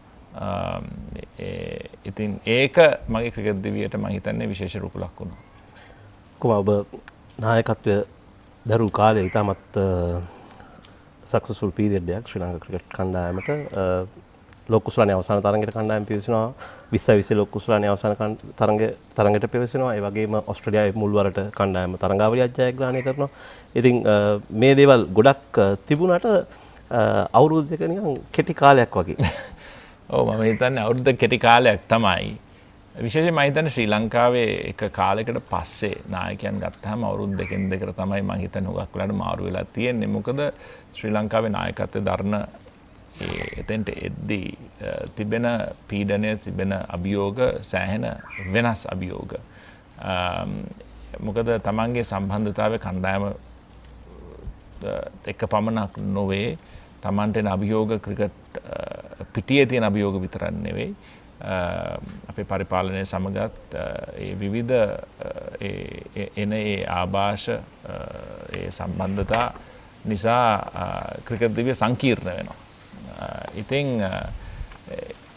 ඉතින් ඒක මගේ ක්‍රිකට් දිවියට මම හිතන්නේ විශේෂ රුකුලක් වුණා. කොහොම ඔබ නායකත්වය දරු කාලේ ඉතාමත් සක්සස්ෆුල් පීරියඩ් එකක් ශ්‍රී ලංකා ක්‍රිකට් කණ්ඩායමට ලෝක කුසලානේ අවසාන තරඟයට කණ්ඩායම පිවිසෙනවා 2020 ලෝක කුසලානේ අවසාන තරඟයට පිවිසෙනවා. ඒ වගේම ඕස්ට්‍රේලියාවේ මුල්වරට කණ්ඩායම තරඟාවලිය ජයග්‍රහණය කරනවා. ඉතින් මේ දේවල් ගොඩක් තිබුණාට අවුරුදු දෙක නිකන් කෙටි කාලයක් වගේ. ඔව් මම හිතන්නේ අවුරුදු කෙටි කාලයක් තමයි. විශේෂයෙන්ම මම හිතන්නේ ශ්‍රී ලංකාවේ එක කාලයකට පස්සේ නායකයන් ගත්තාම අවුරුදු දෙකෙන් දෙකට තමයි මම හිතන්නේ හුඟක් වෙලාට මාරු වෙලා තියෙන්නේ. මොකද ශ්‍රී ලංකාවේ නායකත්වයේ දරන එතෙන්ට එද්දී තිබෙන පීඩනය තිබෙන අභියෝග සෑහෙන වෙනස් අභියෝග. මොකද තමන්ගේ සම්බන්ධතාවය කණ්ඩායම එක්ක පමණක් නොවේ තමන්ට එන අභියෝග ක්‍රිකට් පිටියේ තියෙන අභියෝග විතරක් නෙවෙයි අපේ පරිපාලනය සමගත් ඒ විවිධ එන ඒ ආభాෂ ඒ සම්බන්ධතා නිසා ක්‍රිකට් දිවිය සංකීර්ණ වෙනවා. ඉතින්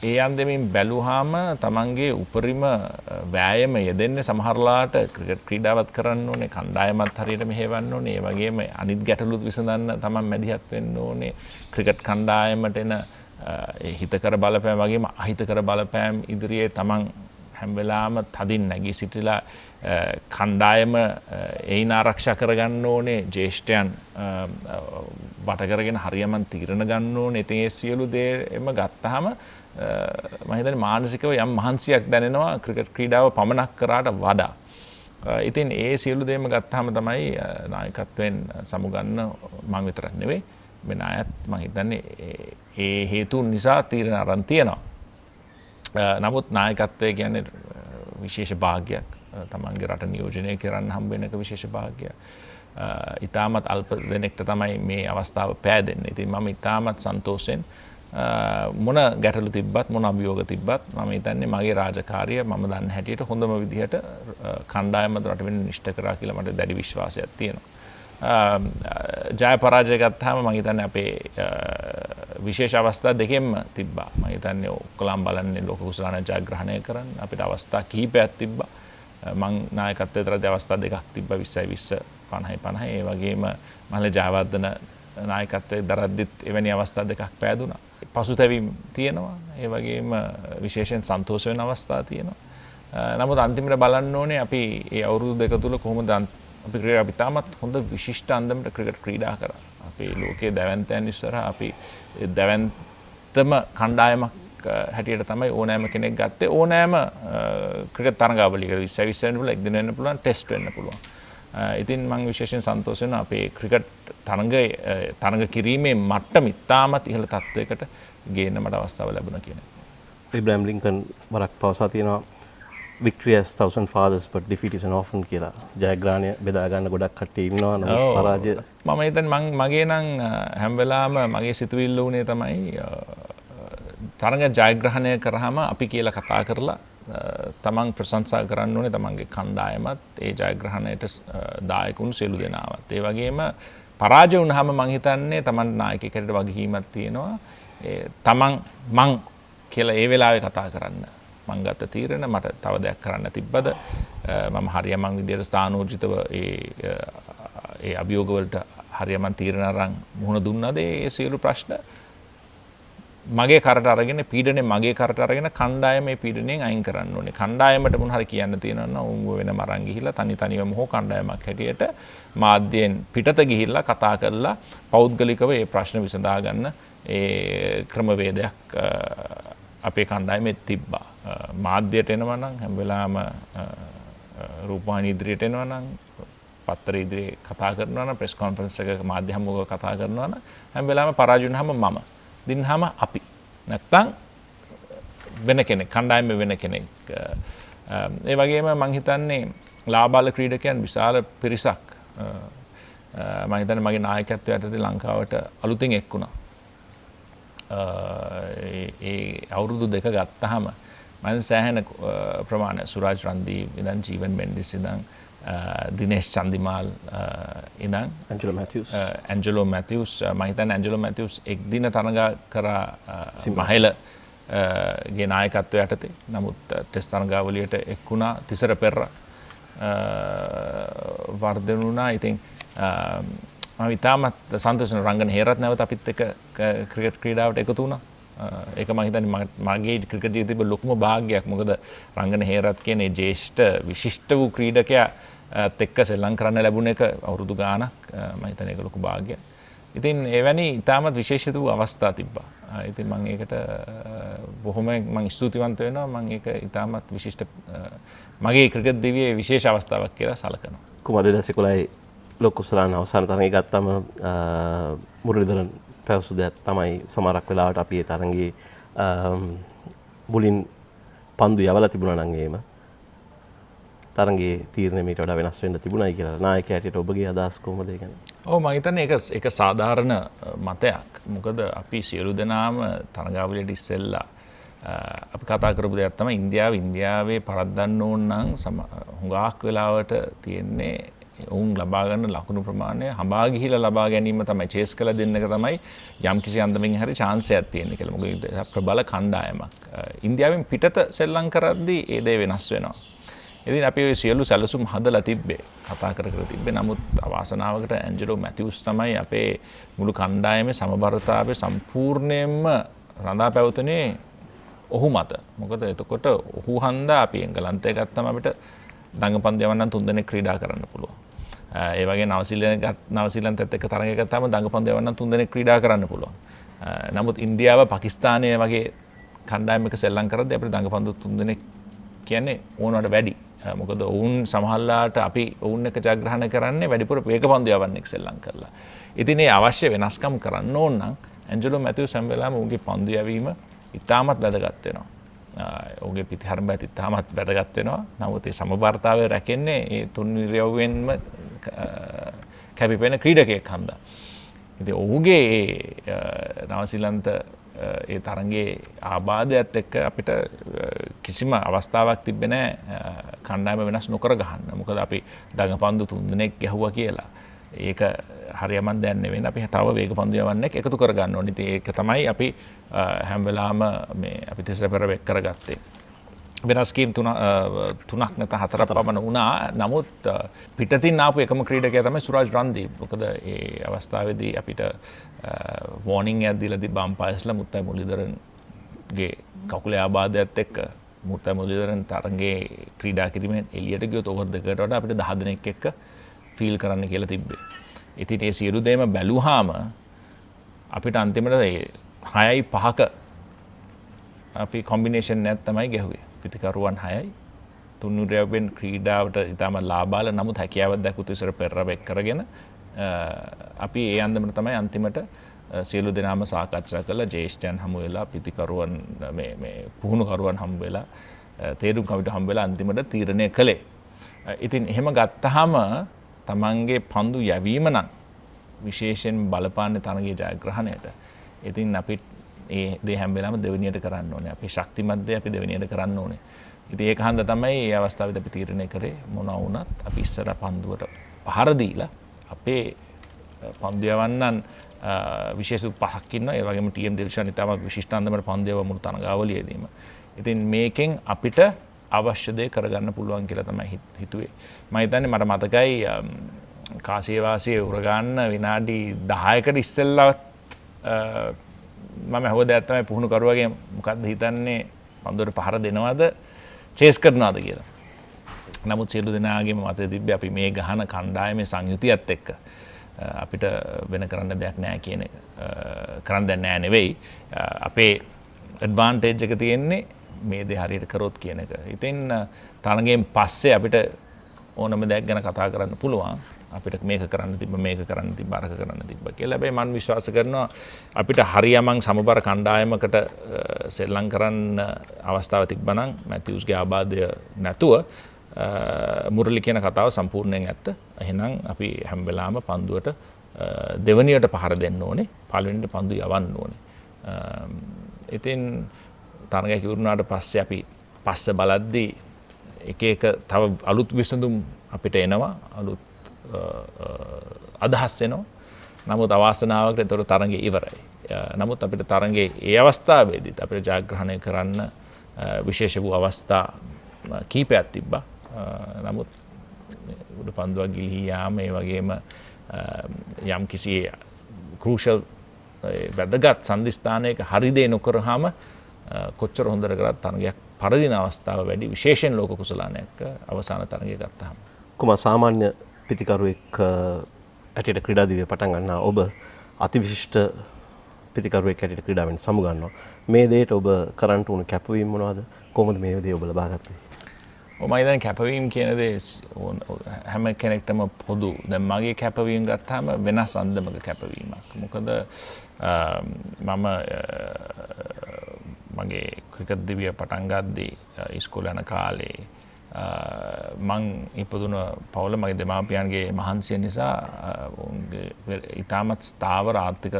ඒ අන්දමින් බැලුවාම තමන්ගේ උපරිම වෑයම යෙදෙන්නේ සමහරලාට ක්‍රිකට් ක්‍රීඩාවත් කරන්න ඕනේ, කණ්ඩායමත් හරියට මෙහෙවන්න ඕනේ, ඒ වගේම අනිත් ගැටලුත් විසඳන්න තමන් මැදිහත් වෙන්න ඕනේ. ක්‍රිකට් කණ්ඩායමට එන හිතකර බලපෑම් වගේම අහිතකර බලපෑම් ඉදිරියේ තමන් හැම වෙලාවම තදින් නැගී සිටිලා කණ්ඩායම එයින් ආරක්ෂා කරගන්න ඕනේ, ජ්‍යෙෂ්ඨයන් වට කරගෙන හරියමන් තීරණ ගන්න ඕනේ. ඉතින් ඒ සියලු දේම ගත්තාම මම හිතන්නේ මානසිකව යම් මහන්සියක් දැනෙනවා ක්‍රිකට් ක්‍රීඩාව පමණක් කරාට වඩා. ඉතින් ඒ සියලු දේම ගත්තාම තමයි නායකත්වයෙන් සමුගන්න මම විතරක් නෙවෙයි වෙන අයත් මම හිතන්නේ ඒ හේතුන් නිසා තීරණ අරන් තියෙනවා. නමුත් නායකත්වය කියන්නේ විශේෂ භාග්‍යයක්. තමන්ගේ රට නියෝජනය කරන්න හම්බ වෙන එක විශේෂ භාග්‍යයක්. ඉතාමත් අල්ප දෙනෙක්ට තමයි මේ අවස්ථාව පෑදෙන්නේ. ඉතින් මම ඉතාමත් සන්තෝෂෙන් මොන ගැටලු තිබ්බත් මොන අභියෝග තිබ්බත් මම හිතන්නේ මගේ රාජකාරිය මම දන්න හැටියට හොඳම විදිහට කණ්ඩායම රට වෙන නිෂ්ඨ කරා කියලා මට දැඩි විශ්වාසයක් තියෙනවා. ජය පරාජය ගත්තාම මම හිතන්නේ අපේ විශේෂ අවස්ථා දෙකෙන්ම තිබ්බා. මම හිතන්නේ ඔක්කොලම් බලන්නේ ලෝක කුසලාන ජයග්‍රහණය කරන්න අපිට අවස්ථා කිහිපයක් තිබ්බා. මං නායකත්වයට රැඳි අවස්ථා දෙකක් තිබ්බා 20 20 50 50. ඒ වගේම මහල ජයවර්ධන නායකත්වයේ දරද්දිත් එවැනි අවස්ථා දෙකක් පෑදුනා. පසුතැවීම් තියෙනවා. ඒ වගේම විශේෂයෙන් සන්තෝෂ වෙන අවස්ථා තියෙනවා. නමුත් අන්තිමට බලන්න ඕනේ අපි ඒ අවුරුදු දෙක තුල කොහොමද අපි තාමත් හොඳ විශිෂ්ට අන්දමට ක්‍රිකට් ක්‍රීඩා කරා. අපේ ලෝකයේ දැවැන්තයන් ඉස්සරහා අපි දැවැන්තම කණ්ඩායමක් හැටියට තමයි ඕනෑම කෙනෙක් ගත්තේ. ඕනෑම ක්‍රිකට් තරඟාවලියකට 20 වෙන්න පුළුවන්, එක් දින වෙන්න පුළුවන්, ටෙස්ට් වෙන්න පුළුවන්. ඉතින් මම විශේෂයෙන් සන්තෝෂ වෙනවා අපේ ක්‍රිකට් තරඟ කිරීමේ මට්ටම ඉතාමත් ඉහළ තත්ත්වයකට ගේන්න මට අවස්ථාව ලැබුණා කියන එක. ඉබ්‍රාහිම් ලින්කන් වරක් පවසා තියෙනවා victory has 1000 fathers but defeat is an orphan කියලා. ජයග්‍රහණය බෙදා ගන්න ගොඩක් කට්ටිය ඉන්නවා. නමුත් පරාජය මම හිතන්නේ මගේ නම් හැම වෙලාවම මගේ සිතුවිල්ල උනේ තමයි තරඟ ජයග්‍රහණය කරාම අපි කියලා කතා කරලා තමන් ප්‍රශංසා කරන්න ඕනේ තමන්ගේ කණ්ඩායමත් ඒ ජයග්‍රහණයට දායකුණු සියලු දෙනාවත්. ඒ වගේම පරාජය වුණාම මම හිතන්නේ තමන් නායකයෙකුට වගකීමක් තියෙනවා. තමන් මං කියලා ඒ වෙලාවේ කතා කරන්න. මං ගත්ත තීරණ මට තව දෙයක් කරන්න තිබ්බද? මම හරියමං විදියට ස්ථානෝචිතව ඒ අභියෝග වලට හරියමං තීරණ අරන් මුහුණ දුන්නාද? ඒ සියලු ප්‍රශ්න මගේ කරට අරගෙන පීඩනේ මගේ කරට අරගෙන කණ්ඩායමේ පීඩණයෙන් අයින් කරන්න ඕනේ. කණ්ඩායමට මොන හරි කියන්න තියෙනවා නම් උඹ වෙනම අරන් ගිහිල්ලා තනිවම හෝ කණ්ඩායමක් හැටියට මාධ්‍යයෙන් පිටත ගිහිල්ලා කතා කරලා පෞද්ගලිකව මේ ප්‍රශ්න විසඳා ගන්න ඒ ක්‍රමවේදයක් අපේ කණ්ඩායමේ තිබ්බා. මාධ්‍යයට එනවා නම් හැම වෙලාවම රූපවාහිනී ඉදිරියට එනවා නම් පත්තර ඉදිරියේ කතා කරනවා නම් ප්‍රෙස් කොන්ෆරන්ස් එකක මාධ්‍ය හමුවක කතා කරනවා නම් හැම වෙලාවම පරාජය වුණාම මම දින්හම අපි නැත්තම් වෙන කෙනෙක් කණ්ඩායමේ වෙන කෙනෙක්. ඒ වගේම මම හිතන්නේ ලාබාල ක්‍රීඩකයන් විශාල පිරිසක් මම හිතන්නේ මගේ නායකත්වයට ලංකාවට අලුතින් එක්ුණා. ඒ අවුරුදු දෙක ගත්තාම මම සෑහෙන ප්‍රමාණය සුරාජ් රන්දීප් ඉඳන් ජීවන් මෙන්ඩිස් ඉඳන් දිනේෂ් චන්දිමාල් ඉඳන් ඇන්ජලෝ මැතිව්ස් මම හිතන්නේ ඇන්ජලෝ මැතිව්ස් එක් දින තරඟා කරා මහේල ගේ නායකත්වය යටතේ. නමුත් ටෙස්ට් තරඟාවලියට එක්ුණා තිසර පෙරරා වර්ධන වුණා. ඉතින් මම ඉතාමත් සන්තෝෂ වෙනවා රංගන හේරත් නැවත අපිත් එක්ක ක්‍රිකට් ක්‍රීඩාවට එකතු වුණා. ඒක මම හිතන්නේ මගේ ක්‍රිකට් ජීවිතේ තිබ්බ ලොකුම භාග්‍යයක්. මොකද රංගන හේරත් කියන්නේ ජ්‍යෙෂ්ඨ විශිෂ්ට වූ ක්‍රීඩකයා එක්ක සෙල්ලම් කරන්න ලැබුණ එක අවුරුදු ගාණක් මම හිතන්නේ ඒක ලොකු භාග්‍යයක්. ඉතින් එවැනි ඉතාමත් විශේෂිත වූ අවස්ථා තිබ්බා. ඉතින් මම ඒකට බොහොම මම ස්තුතිවන්ත වෙනවා. මම ඒක ඉතාමත් විශිෂ්ට මගේ ක්‍රිකට් දිවියේ විශේෂ අවස්ථාවක් කියලා සලකනවා. කුමාර 2011 ලෝක කුසලාන අවසාන තරඟය ගත්තම මුරලිදරන් පැවසු දෙයක් තමයි සමහරක් වෙලාවට අපි ඒ තරඟේ මුලින් පන්දු යවලා තිබුණා නම් එහෙම තරඟේ තීරණය මීට වඩා වෙනස් වෙන්න තිබුණයි කියලා නායකයාට හිට ඔබගේ අදහස් කොහොමද ඒ ගැන? ඔව් මම හිතන්නේ ඒක සාධාරණ මතයක්. මොකද අපි සියලු දෙනාම තරඟාවලියට ඉස්සෙල්ලා අපි කතා කරපු දෙයක් තමයි ඉන්දියාවේ පරද්දන්න ඕන නම් හුඟක් වෙලාවට තියෙන්නේ ඔවුන් ලබා ගන්න ලකුණු ප්‍රමාණය හඹා ගිහිලා ලබා ගැනීම තමයි චේස් කළ දෙන්න එක තමයි යම් කිසි අන්දමින් හරි chance එකක් තියෙන්නේ කියලා. මොකද ප්‍රබල කණ්ඩායමක්. ඉන්දියාවෙන් පිටත සෙල්ලම් කරද්දී ඒ දේ වෙනස් වෙනවා. ඉතින් අපි ඔය සියලු සැලසුම් හදලා තිබ්බේ කතා කර තිබ්බේ. නමුත් අවාසනාවකට ඇන්ජලෝ මැතිව්ස් තමයි අපේ මුළු කණ්ඩායමේ සමබරතාවය සම්පූර්ණයෙන්ම රඳා පැවතුනේ ඔහු මත. මොකද එතකොට ඔහු හන්දා අපි එංගලන්තය ගත්තම අපිට දඟපන්දු යවන්නන් 3 දෙනෙක් ක්‍රීඩා කරන්න පුළුවන්. ඒ වගේ නවසීලන්තයත් එක්ක තරඟ ගත්තාම දඟපන්දු යවන්නන් 3 දෙනෙක් ක්‍රීඩා කරන්න පුළුවන්. නමුත් ඉන්දියාව පාකිස්තානය වගේ කණ්ඩායමක සෙල්ලම් කරද්දී අපිට දඟපන්දු 3 දෙනෙක් කියන්නේ ඕනවට වැඩි. මොකද ඔවුන් සමහරලාට අපි ඔවුන් එක්ක ජයග්‍රහණය කරන්නේ වැඩිපුර වේගපන්දු යවන්නෙක් සෙල්ලම් කරලා. ඉතින් ඒ අවශ්‍ය වෙනස්කම් කරන්න ඕන නම් ඇන්ජලෝ මැතිව්ස් හැම වෙලාවෙම ඔහුගේ පන්දු යැවීම ඉතාමත් වැදගත් වෙනවා. ඔහුගේ පිටිහරඹයත් ඉතාමත් වැදගත් වෙනවා. නමුත් ඒ සමබරතාවය රැකෙන්නේ ඒ තුන් ඉරියව්වෙන්ම කැපිපෙන ක්‍රීඩකයෙක් හන්දා. ඉතින් ඔහුගේ නවසීලන්ත ඒ තරඟේ ආබාධයත් එක්ක අපිට කිසිම අවස්ථාවක් තිබ්බේ නැහැ කණ්ඩායම වෙනස් නොකර ගන්න. මොකද අපි දඟපන්දු 3 දෙනෙක් ගැහුවා කියලා. ඒක හරියමන් දැන් නෙවෙයි. අපි තව වේගපන්දු යවන්නෙක් එකතු කර ගන්න ඕනේ. ඉතින් ඒක තමයි අපි හැම වෙලාවම මේ අපි තිසර පෙර වෙක් කරගත්තේ. වෙනස් ස්කීම් තුනක් නැත හතරක් පමණ වුණා. නමුත් පිටතින් ආපු එකම ක්‍රීඩකයා තමයි සුරාජ් රන්දීප්. මොකද ඒ අවස්ථාවේදී අපිට වෝනින් එකක් දීලා තිබ්බා අම්පයර්ස්ලා මුත්තයි මුරලිදරන්ගේ කකුලේ ආබාධයත් එක්ක මුත්තයි මුරලිදරන් තරඟේ ක්‍රීඩා කිරීමෙන් එළියට ගියොත් ඕවර් දෙකකට වඩා අපිට 10 දෙනෙක් එක්ක ෆීල් කරන්න කියලා තිබ්බේ. ඉතින් ඒ සියලු දේම බැලුවාම අපිට අන්තිමට 6-5ක අපි කොම්බිනේෂන් එකක් තමයි ගැහුවේ. පිටිකරුවන් 6යි. තුන්නිරයවෙන් ක්‍රීඩාවට ඉතාම ලාභාල නමුත් හැකියාවක් දැක්වුතු ඉස්සර පෙරරවෙක් කරගෙන අපි ඒ අන්දමට තමයි අන්තිමට සියලු දෙනාම සාකච්ඡා කළා. ජ්‍යෙෂ්ඨයන් හමු වෙලා පිටිකරුවන් මේ පුහුණුකරුවන් හමු වෙලා තේරුම් කමිටු හමු වෙලා අන්තිමට තීරණය කළේ. ඉතින් එහෙම ගත්තාම තමන්ගේ පන්දු යැවීම නම් විශේෂයෙන් බලපාන්නේ තරගයේ ජයග්‍රහණයට. ඉතින් අපි ඒ දේ හැම වෙලාවෙම දෙවෙනියට කරන්න ඕනේ. අපි ශක්තිමත් දේ අපි දෙවෙනියට කරන්න ඕනේ. ඉතින් ඒක හන්ද තමයි මේ අවස්ථාවේදී අපි තීරණය කරේ මොනවා වුණත් අපි ඉස්සර පන්දුවට පහර දීලා අපේ පන්දු යවන්නන් විශේෂ 5ක් ඉන්නවා. ඒ වගේම ටීම් දිවිෂන් ඉතාමත් විශිෂ්ට අන්දමට පන්දු යව මුළු තරගාවලියේදීම. ඉතින් මේකෙන් අපිට අවශ්‍ය දේ කරගන්න පුළුවන් කියලා තමයි හිතුවේ. මම හිතන්නේ මට මතකයි කාසියවාසියේ උරගන්න විනාඩි 10කට ඉස්සෙල්ලවත් මම හොදයක් තමයි පුහුණු කරුවගේ මොකක්ද හිතන්නේ පන්දුවට පහර දෙනවද චේස් කරනවද කියලා. නමුත් සියලු දෙනාගේම මතය තිබ්බේ අපි මේ ගහන කණ්ඩායමේ සංයුතියත් එක්ක අපිට වෙන කරන්න දෙයක් නැහැ කියන එක. කරන්න දෙයක් නැහැ නෙවෙයි. අපේ ඇඩ්වාන්ටේජ් එක තියෙන්නේ මේ දේ හරියට කරොත් කියන එක. ඉතින් තරගෙන් පස්සේ අපිට ඕනම දෙයක් ගැන කතා කරන්න පුළුවන්. අපිට මේක කරන්න තිබ්බ මේක කරන්න තිබ්බ අරක කරන්න තිබ්බ කියලා. හැබැයි මම විශ්වාස කරනවා අපිට හරියමං සමබර කණ්ඩායමකට සෙල්ලම් කරන්න අවස්ථාව තිබ්බනම් මැතිව්ස්ගේ ආබාධය නැතුව මුරලි කියන කතාව සම්පූර්ණයෙන් ඇත්ත. එහෙනම් අපි හැම වෙලාවම පන්දුවට දෙවනියට පහර දෙන්න ඕනේ. පළවෙනියට පන්දු යවන්න ඕනේ. ඉතින් තරගයක් ඉවරුනාට පස්සේ අපි පස්ස බලද්දී එක තව අලුත් විසඳුම් අපිට එනවා. අලුත් අදහස් එනවා. නමුත් අවාසනාවකට ඒතර තරගය ඉවරයි. නමුත් අපිට තරගයේ ඒ අවස්ථාවේදීත් අපිට ජයග්‍රහණය කරන්න විශේෂ වූ අවස්ථා කීපයක් තිබ්බා. නමුත් උඩ පන්දුවක් ගිලිහී යාම ඒ වගේම යම් කිසි ක්‍රූෂල් වැදගත් සන්ධිස්ථානයක හරි දේ නොකරාම කොච්චර හොඳට කරත් තරගයක් පරදින අවස්ථාව වැඩි විශේෂයෙන් ලෝක කුසලානයක් අවසාන තරගය ගත්තාම. කුමා සාමාන්‍ය පිතිකරුවෙක් ඇටියට ක්‍රීඩා දිවිය පටන් ගන්නා ඔබ අතිවිශිෂ්ට පිතිකරුවෙක් ඇටියට ක්‍රීඩාවෙන් සමුගන්නවා. මේ දේට ඔබ කරන්ට උණු කැපවීම මොනවද? කොහොමද මේ දේ ඔබ ලබා ගත්තේ? මම දැන් කැපවීම කියන දේ හැම කෙනෙක්ටම පොදු. දැන් මගේ කැපවීම ගත්තාම වෙනස් අන්දමක කැපවීමක්. මොකද මම මගේ ක්‍රිකට් දිවිය පටන් ගද්දී ඉස්කෝලේ යන කාලේ මං ඉපදුන පවුල මගේ දෙමාපියන්ගේ මහන්සිය නිසා ඉතාමත් ස්ථාවර ආර්ථික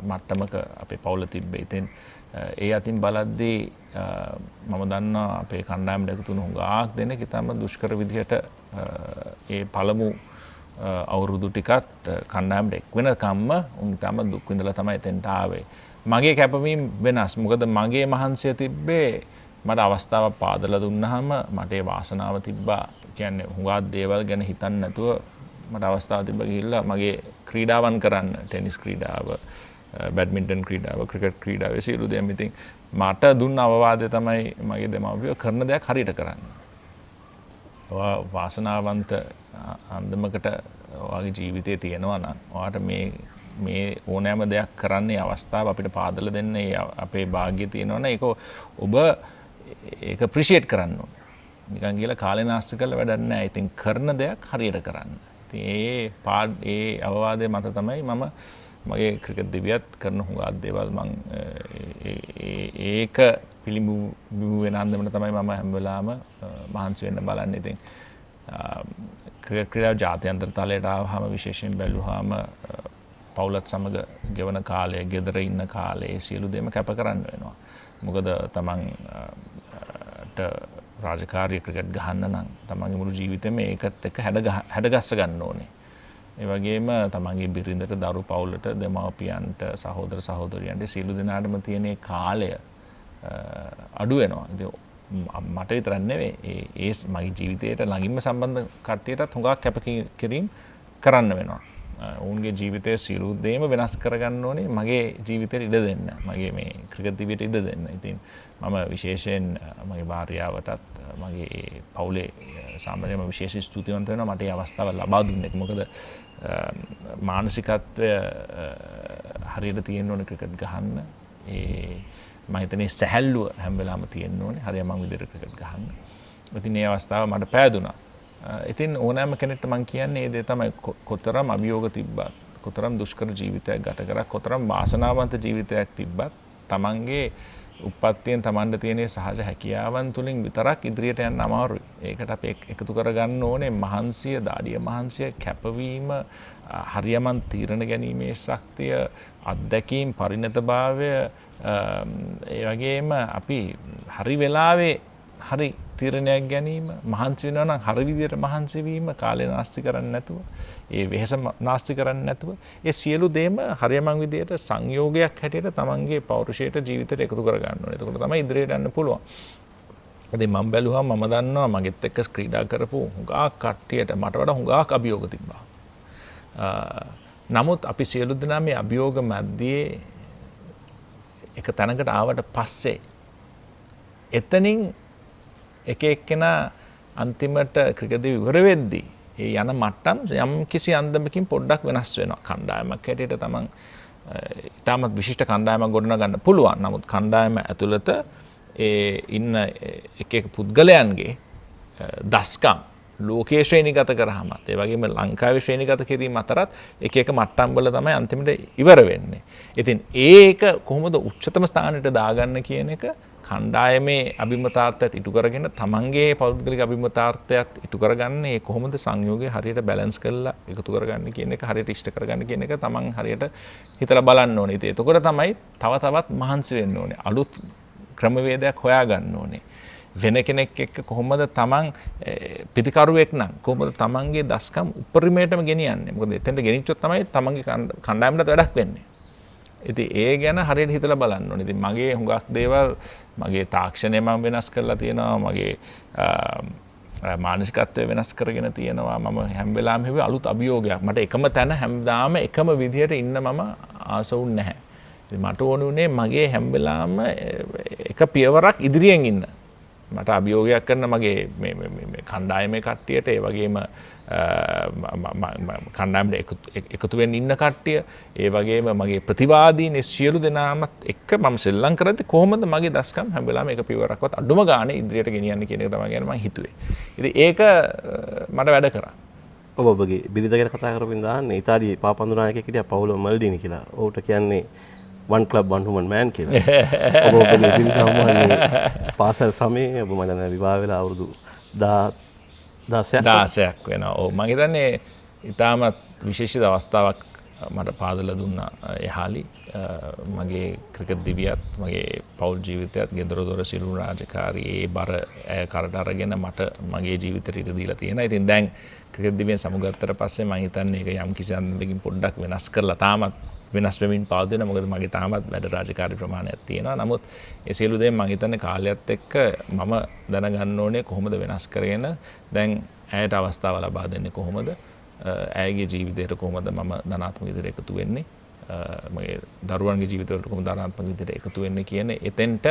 මට්ටමක අපේ පවුල තිබ්බේ. ඉතින් ඒ අතින් බලද්දී මම දන්නවා අපේ කණ්ඩායමට එකතු වුණු හුඟක් දෙනෙක් ඉතාමත් දුෂ්කර විදිහට ඒ පළමු අවුරුදු ටිකත් කණ්ඩායමට එක් වෙනකම්ම උන් ඉතාමත් දුක් විඳලා තමයි එතෙන්ට ආවේ. මගේ කැපවීම වෙනස්. මොකද මගේ මහන්සිය තිබ්බේ මට අවස්ථාවක් පාදලා දුන්නාම මට ඒ වාසනාව තිබ්බා. කියන්නේ හුඟක් දේවල් ගැන හිතන්නේ නැතුව මට අවස්ථාව තිබ්බා ගිහිල්ලා මගේ ක්‍රීඩාවන් කරන්න. ටෙනිස් ක්‍රීඩාව, බැඩ්මින්ටන් ක්‍රීඩාව, ක්‍රිකට් ක්‍රීඩාව සියලු දේම. ඉතින් මට දුන්න අවවාදය තමයි මගේ දෙමාපියෝ කරන දෙයක් හරියට කරන්න. ඔයා වාසනාවන්ත අන්දමකට ඔයාගේ ජීවිතේ තියෙනවා නම් ඔයාට මේ ඕනෑම දෙයක් කරන්නේ අවස්ථාව අපිට පාදලා දෙන්න අපේ භාග්‍ය තියෙනවනේ ඒක ඔබ ඒක අප්‍රීෂিয়েට් කරන්න ඕනේ. නිකන් ගිහලා කාලේ නාස්ති කරලා වැඩක් නැහැ. ඉතින් කරන දෙයක් හරියට කරන්න. ඉතින් ඒ අවවාදය මත තමයි මම මගේ ක්‍රිකට් දිවියත් කරන හුඟක් දේවල් මම ඒක පිළිඹු වෙන අන්දමට තමයි මම හැම වෙලාවම මහන්සි වෙන්න බලන්නේ. ඉතින් ක්‍රිකට් ක්‍රීඩාව ජාත්‍යන්තර තලයට ආවම විශේෂයෙන් බැලුවාම පවුලත් සමග ගෙවන කාලය, ගෙදර ඉන්න කාලේ සියලු දේම කැප කරන්න වෙනවා. මොකද තමන්ට රාජකාරී ක්‍රිකට් ගහන්න නම් තමන්ගේ මුළු ජීවිතේම ඒකත් එක්ක හැඩගස්ස ගන්න ඕනේ. ඒ වගේම තමන්ගේ බිරිඳට, දරු පවුලට, දෙමව්පියන්ට, සහෝදර සහෝදරියන්ට සියලු දෙනාටම තියෙන කාලය අඩු වෙනවා. ඉතින් මට විතරක් නෙවෙයි ඒ මගේ ජීවිතයට ළඟින්ම සම්බන්ධ කට්ටියටත් හුඟක් කැපකිරීම කරන්න වෙනවා. ඔවුන්ගේ ජීවිතය සියලු දේම වෙනස් කරගන්න ඕනේ මගේ ජීවිතයට ඉඩ දෙන්න. මගේ මේ ක්‍රිකට් දිවියට ඉඩ දෙන්න. ඉතින් මම විශේෂයෙන් මගේ භාර්යාවටත් මගේ පවුලේ සාමාන්‍යයෙන්ම විශේෂ ස්තුතිවන්ත වෙනවා මට මේ අවස්ථාව ලබා දුන්නේ. මොකද මානසිකත්වය හරියට තියෙන්න ඕනේ ක්‍රිකට් ගහන්න. මම හිතන්නේ සැහැල්ලුව හැම වෙලාවම තියෙන්න ඕනේ. හරියම විදිහට ක්‍රිකට් ගහන්න. ඉතින් මේ අවස්ථාව මට පෑදුනා. ඉතින් ඕනෑම කෙනෙක්ට මං කියන්නේ ඒ දේ තමයි කොතරම් අභියෝග තිබ්බත්, කොතරම් දුෂ්කර ජීවිතයක් ගත කරා, කොතරම් වාසනාවන්ත ජීවිතයක් තිබ්බත් තමන්ගේ උප්පත්තියෙන් තමන්ට තියෙන සහජ හැකියාවන් තුලින් විතරක් ඉදිරියට යන්න අමාරුයි. ඒකට අපි එකතු කරගන්න ඕනේ මහන්සිය, දාඩිය මහන්සිය, කැපවීම, හරියමන් තීරණ ගැනීමේ ශක්තිය, අත්දැකීම්, පරිණතභාවය, ඒ වගේම අපි හරි වෙලාවේ හරි තීරණයක් ගැනීම, මහන්සි වෙනවා නම් හරි විදියට මහන්සි වීම, කාලේ නාස්ති කරන්නේ නැතුව, ඒ වෙහෙස නාස්ති කරන්නේ නැතුව, ඒ සියලු දේම හරියමං විදියට සංයෝගයක් හැටියට තමන්ගේ පෞරුෂයට ජීවිතයට එකතු කර ගන්න ඕනේ. එතකොට තමයි ඉදිරියට යන්න පුළුවන්. ඉතින් මම බැලුවා මම දන්නවා මගෙත් එක්ක ක්‍රීඩා කරපු හුඟක් කට්ටියට මට වඩා හුඟක් අභියෝග තිබ්බා. නමුත් අපි සියලු දෙනා මේ අභියෝග මැද්දේ එක තැනකට ආවට පස්සේ එතනින් එක එක්කෙනා අන්තිමට ක්‍රිකට් ඉවර වෙද්දී ඒ යන මට්ටම් යම් කිසි අන්දමකින් පොඩ්ඩක් වෙනස් වෙනවා. කණ්ඩායමක් හැටියට තමන් ඉතාමත් විශිෂ්ට කණ්ඩායමක් ගොඩනගන්න පුළුවන්. නමුත් කණ්ඩායම ඇතුළත ඒ ඉන්න එක එක පුද්ගලයන්ගේ දස්කම් ලෝකයේ ශ්‍රේණිගත කරාමත් ඒ වගේම ලංකාවේ ශ්‍රේණිගත කිරීම අතරත් එක එක මට්ටම් වල තමයි අන්තිමට ඉවර වෙන්නේ. ඉතින් ඒක කොහොමද උච්චතම ස්ථානයට දාගන්න කියන එක කණ්ඩායමේ අභිමතාර්ථයත් ඉටු කරගෙන තමන්ගේ පෞද්ගලික අභිමතාර්ථයත් ඉටු කරගන්නේ කොහොමද සංයෝගය හරියට බැලන්ස් කරලා එකතු කරගන්න කියන එක, හරියට ඉෂ්ට කරගන්න කියන එක තමන් හරියට හිතලා බලන්න ඕනේ. ඉතින් එතකොට තමයි තව තවත් මහන්සි වෙන්න ඕනේ. අලුත් ක්‍රමවේදයක් හොයාගන්න ඕනේ. වෙන කෙනෙක් එක්ක කොහොමද තමන් පිටිකරුවෙක් නම් කොහොමද තමන්ගේ දස්කම් උපරිමයටම ගෙනියන්නේ. මොකද එතෙන්ට ගෙනිච්චොත් තමයි තමන්ගේ කණ්ඩායමට වැඩක් වෙන්නේ. ඉතින් ඒ ගැන හරියට හිතලා බලන්න ඕනේ. ඉතින් මගේ හුඟක් දේවල් මගේ තාක්ෂණය මම වෙනස් කරලා තියෙනවා. මගේ මානසිකත්වය වෙනස් කරගෙන තියෙනවා. මම හැම වෙලාවෙම හිතුවේ අලුත් අභියෝගයක්. මට එකම තැන හැමදාම එකම විදියට ඉන්න මම ආස වුන්නේ නැහැ. ඉතින් මට ඕන උනේ මගේ හැම වෙලාවෙම එක පියවරක් ඉදිරියෙන් ඉන්න. මට අභියෝගයක් කරන මගේ මේ කණ්ඩායමේ කට්ටියට ඒ වගේම කණ්ඩායමට එකතු වෙන්න ඉන්න කට්ටිය ඒ වගේම මගේ ප්‍රතිවාදීන් සියලු දෙනාමත් එක්ක මම සෙල්ලම් කරද්දී කොහොමද මගේ දස්කම් හැම වෙලාවෙම එක පියවරක්වත් අඩුම ගානේ ඉදිරියට ගෙනියන්න කියන එක තමයි මම හිතුවේ. ඉතින් ඒක මට වැඩ කරා. ඔබගේ බිරිඳ ගැන කතා කරමින් දාන්නේ ඉතාලියේ පාපන්දු නායකයෙක් හිටියා පවුලෝ මල්ඩිනි කියලා. ඔහුට කියන්නේ one club one woman man කියලා. ඔබ ඔබගේ බිරිඳ සම්මානයේ පාසල් සමයේ ඔබ මම දන්නේ විවාහ වෙලා අවුරුදු 16ක් වෙනවා. ඔව් මම හිතන්නේ ඉතාමත් විශේෂිත අවස්ථාවක් මට පාදලා දුන්නා එහාලි. මගේ ක්‍රිකට් දිවියත් මගේ පෞල් ජීවිතයත් ගෙදර දොර සිළු රාජකාරී ඒ බර කරට අරගෙන මට මගේ ජීවිතයට ඉඩ දීලා තියෙනවා. ඉතින් දැන් ක්‍රිකට් දිවියෙන් සමුගත්තට පස්සේ මම හිතන්නේ ඒක යම් කිසි අන්දමකින් පොඩ්ඩක් වෙනස් කරලා තාමත් වෙනස් වෙමින් පවතින. මොකද මගේ තාමත් වැඩ රාජකාරී ප්‍රමාණයක් තියෙනවා. නමුත් ඒ සියලු දේ මම හිතන්නේ කාලයත් එක්ක මම දැනගන්න ඕනේ කොහොමද වෙනස් කරගෙන දැන් ඇයට අවස්ථාව ලබා දෙන්නේ කොහොමද? ඇයගේ ජීවිතයට කොහොමද මම ධනාත්මක විදිහට එකතු වෙන්නේ? මගේ දරුවන්ගේ ජීවිතවලට කොහොමද ධනාත්මක විදිහට එකතු වෙන්නේ කියන එතෙන්ට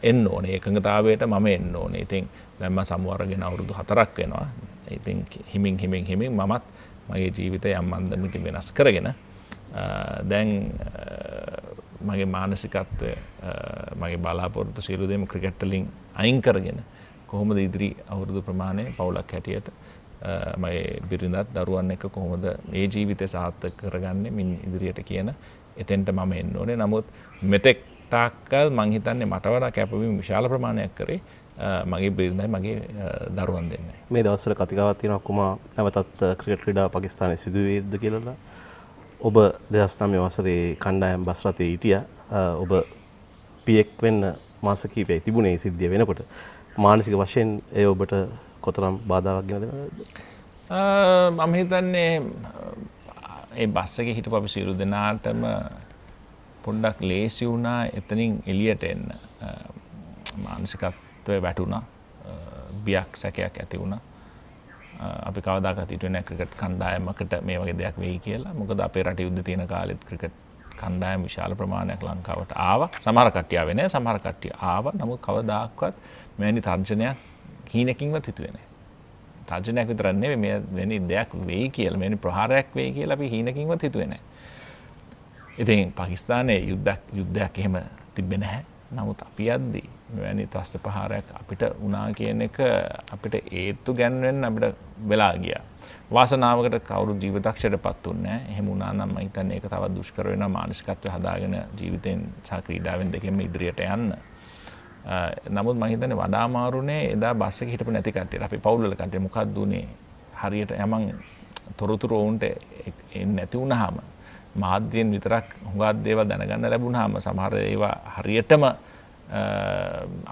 එන්න ඕනේ. එකඟතාවයට මම එන්න ඕනේ. ඉතින් දැන් මම සමුවරගෙන අවුරුදු 4ක් වෙනවා. ඉතින් හිමින් මමත් මගේ ජීවිතය යම් අන්දමකින් වෙනස් කරගෙන දැන් මගේ මානසිකත්වය මගේ බලාපොරොත්තු සියලු දේම ක්‍රිකට් වලින් අයින් කරගෙන කොහොමද ඉදිරි අවුරුදු ප්‍රමාණය පවුලක් හැටියට මගේ බිරිඳත් දරුවන් එක්ක කොහොමද මේ ජීවිතය සාර්ථක කරගන්නේ මින් ඉදිරියට කියන එතෙන්ට මම එන්න ඕනේ. නමුත් මෙතෙක් තාක්කල් මං හිතන්නේ මට වඩා කැපවීම විශාල ප්‍රමාණයක් කරේ මගේ බිරිඳයි මගේ දරුවන් දෙන්නයි. මේ දවස්වල කතිකාවක් තියෙනවා කුමා නැවතත් ක්‍රිකට් ක්‍රීඩා පාකිස්තානයේ සිදු වේවිද කියලා. ඔබ 2009 වසරේ කණ්ඩායම් බස් රථයේ හිටියා. ඔබ පියෙක් වෙන්න මාස කිහිපයක් තිබුණේ සිද්ධිය වෙනකොට. මානසික වශයෙන් ඒ ඔබට කොතරම් බාධාවක් ගෙන දෙනවද? මම හිතන්නේ ඒ බස් එකේ හිටපු අපි සියලු දෙනාටම පොඩ්ඩක් ලේසි වුණා එතනින් එළියට එන්න. මානසිකත්වයේ වැටුණා. බියක් සැකයක් ඇති වුණා. අපි කවදාකවත් හිතුවේ නැහැ ක්‍රිකට් කණ්ඩායමකට මේ වගේ දෙයක් වෙයි කියලා. මොකද අපේ රටේ යුද්ධ තියෙන කාලෙත් ක්‍රිකට් කණ්ඩායම් විශාල ප්‍රමාණයක් ලංකාවට ආවා. සමහර කට්ටිය ආවේ නැහැ, සමහර කට්ටිය ආවා. නමුත් කවදාකවත් මෙවැනි තර්ජනයක් හීනකින්වත් හිතුවේ නැහැ. තර්ජනයක් විතර නෙවෙයි මෙවැනි දෙයක් වෙයි කියලා, මෙවැනි ප්‍රහාරයක් වෙයි කියලා අපි හීනකින්වත් හිතුවේ නැහැ. ඉතින් පාකිස්තානයේ යුද්ධයක් එහෙම තිබ්බේ නැහැ. නමුත් අපි යද්දී මෙවැනි ත්‍රස්ත ප්‍රහාරයක් අපිට වුණා කියන එක අපිට ඒත්තු ගැන්වෙන්න අපිට වෙලා ගියා. වාසනාවකට කවුරුත් ජීවිතක්ෂයටපත් වුණේ නැහැ. එහෙම වුණා නම් මම හිතන්නේ ඒක තවත් දුෂ්කර වෙනවා මානසිකත්වය හදාගෙන ජීවිතෙන් සහ ක්‍රීඩාවෙන් දෙකෙන්ම ඉදිරියට යන්න. නමුත් මම හිතන්නේ වඩා අමාරුනේ එදා බස් එකේ හිටපු නැති කට්ටියට. අපි පවුල් වල කට්ටිය මොකක්ද උනේ? හරියට යමන් තොරතුරු වුන්ට එන්නේ නැති වුණාම මාධ්‍යයෙන් විතරක් හුඟක් දේවල් දැනගන්න ලැබුණාම සමහර ඒවා හරියටම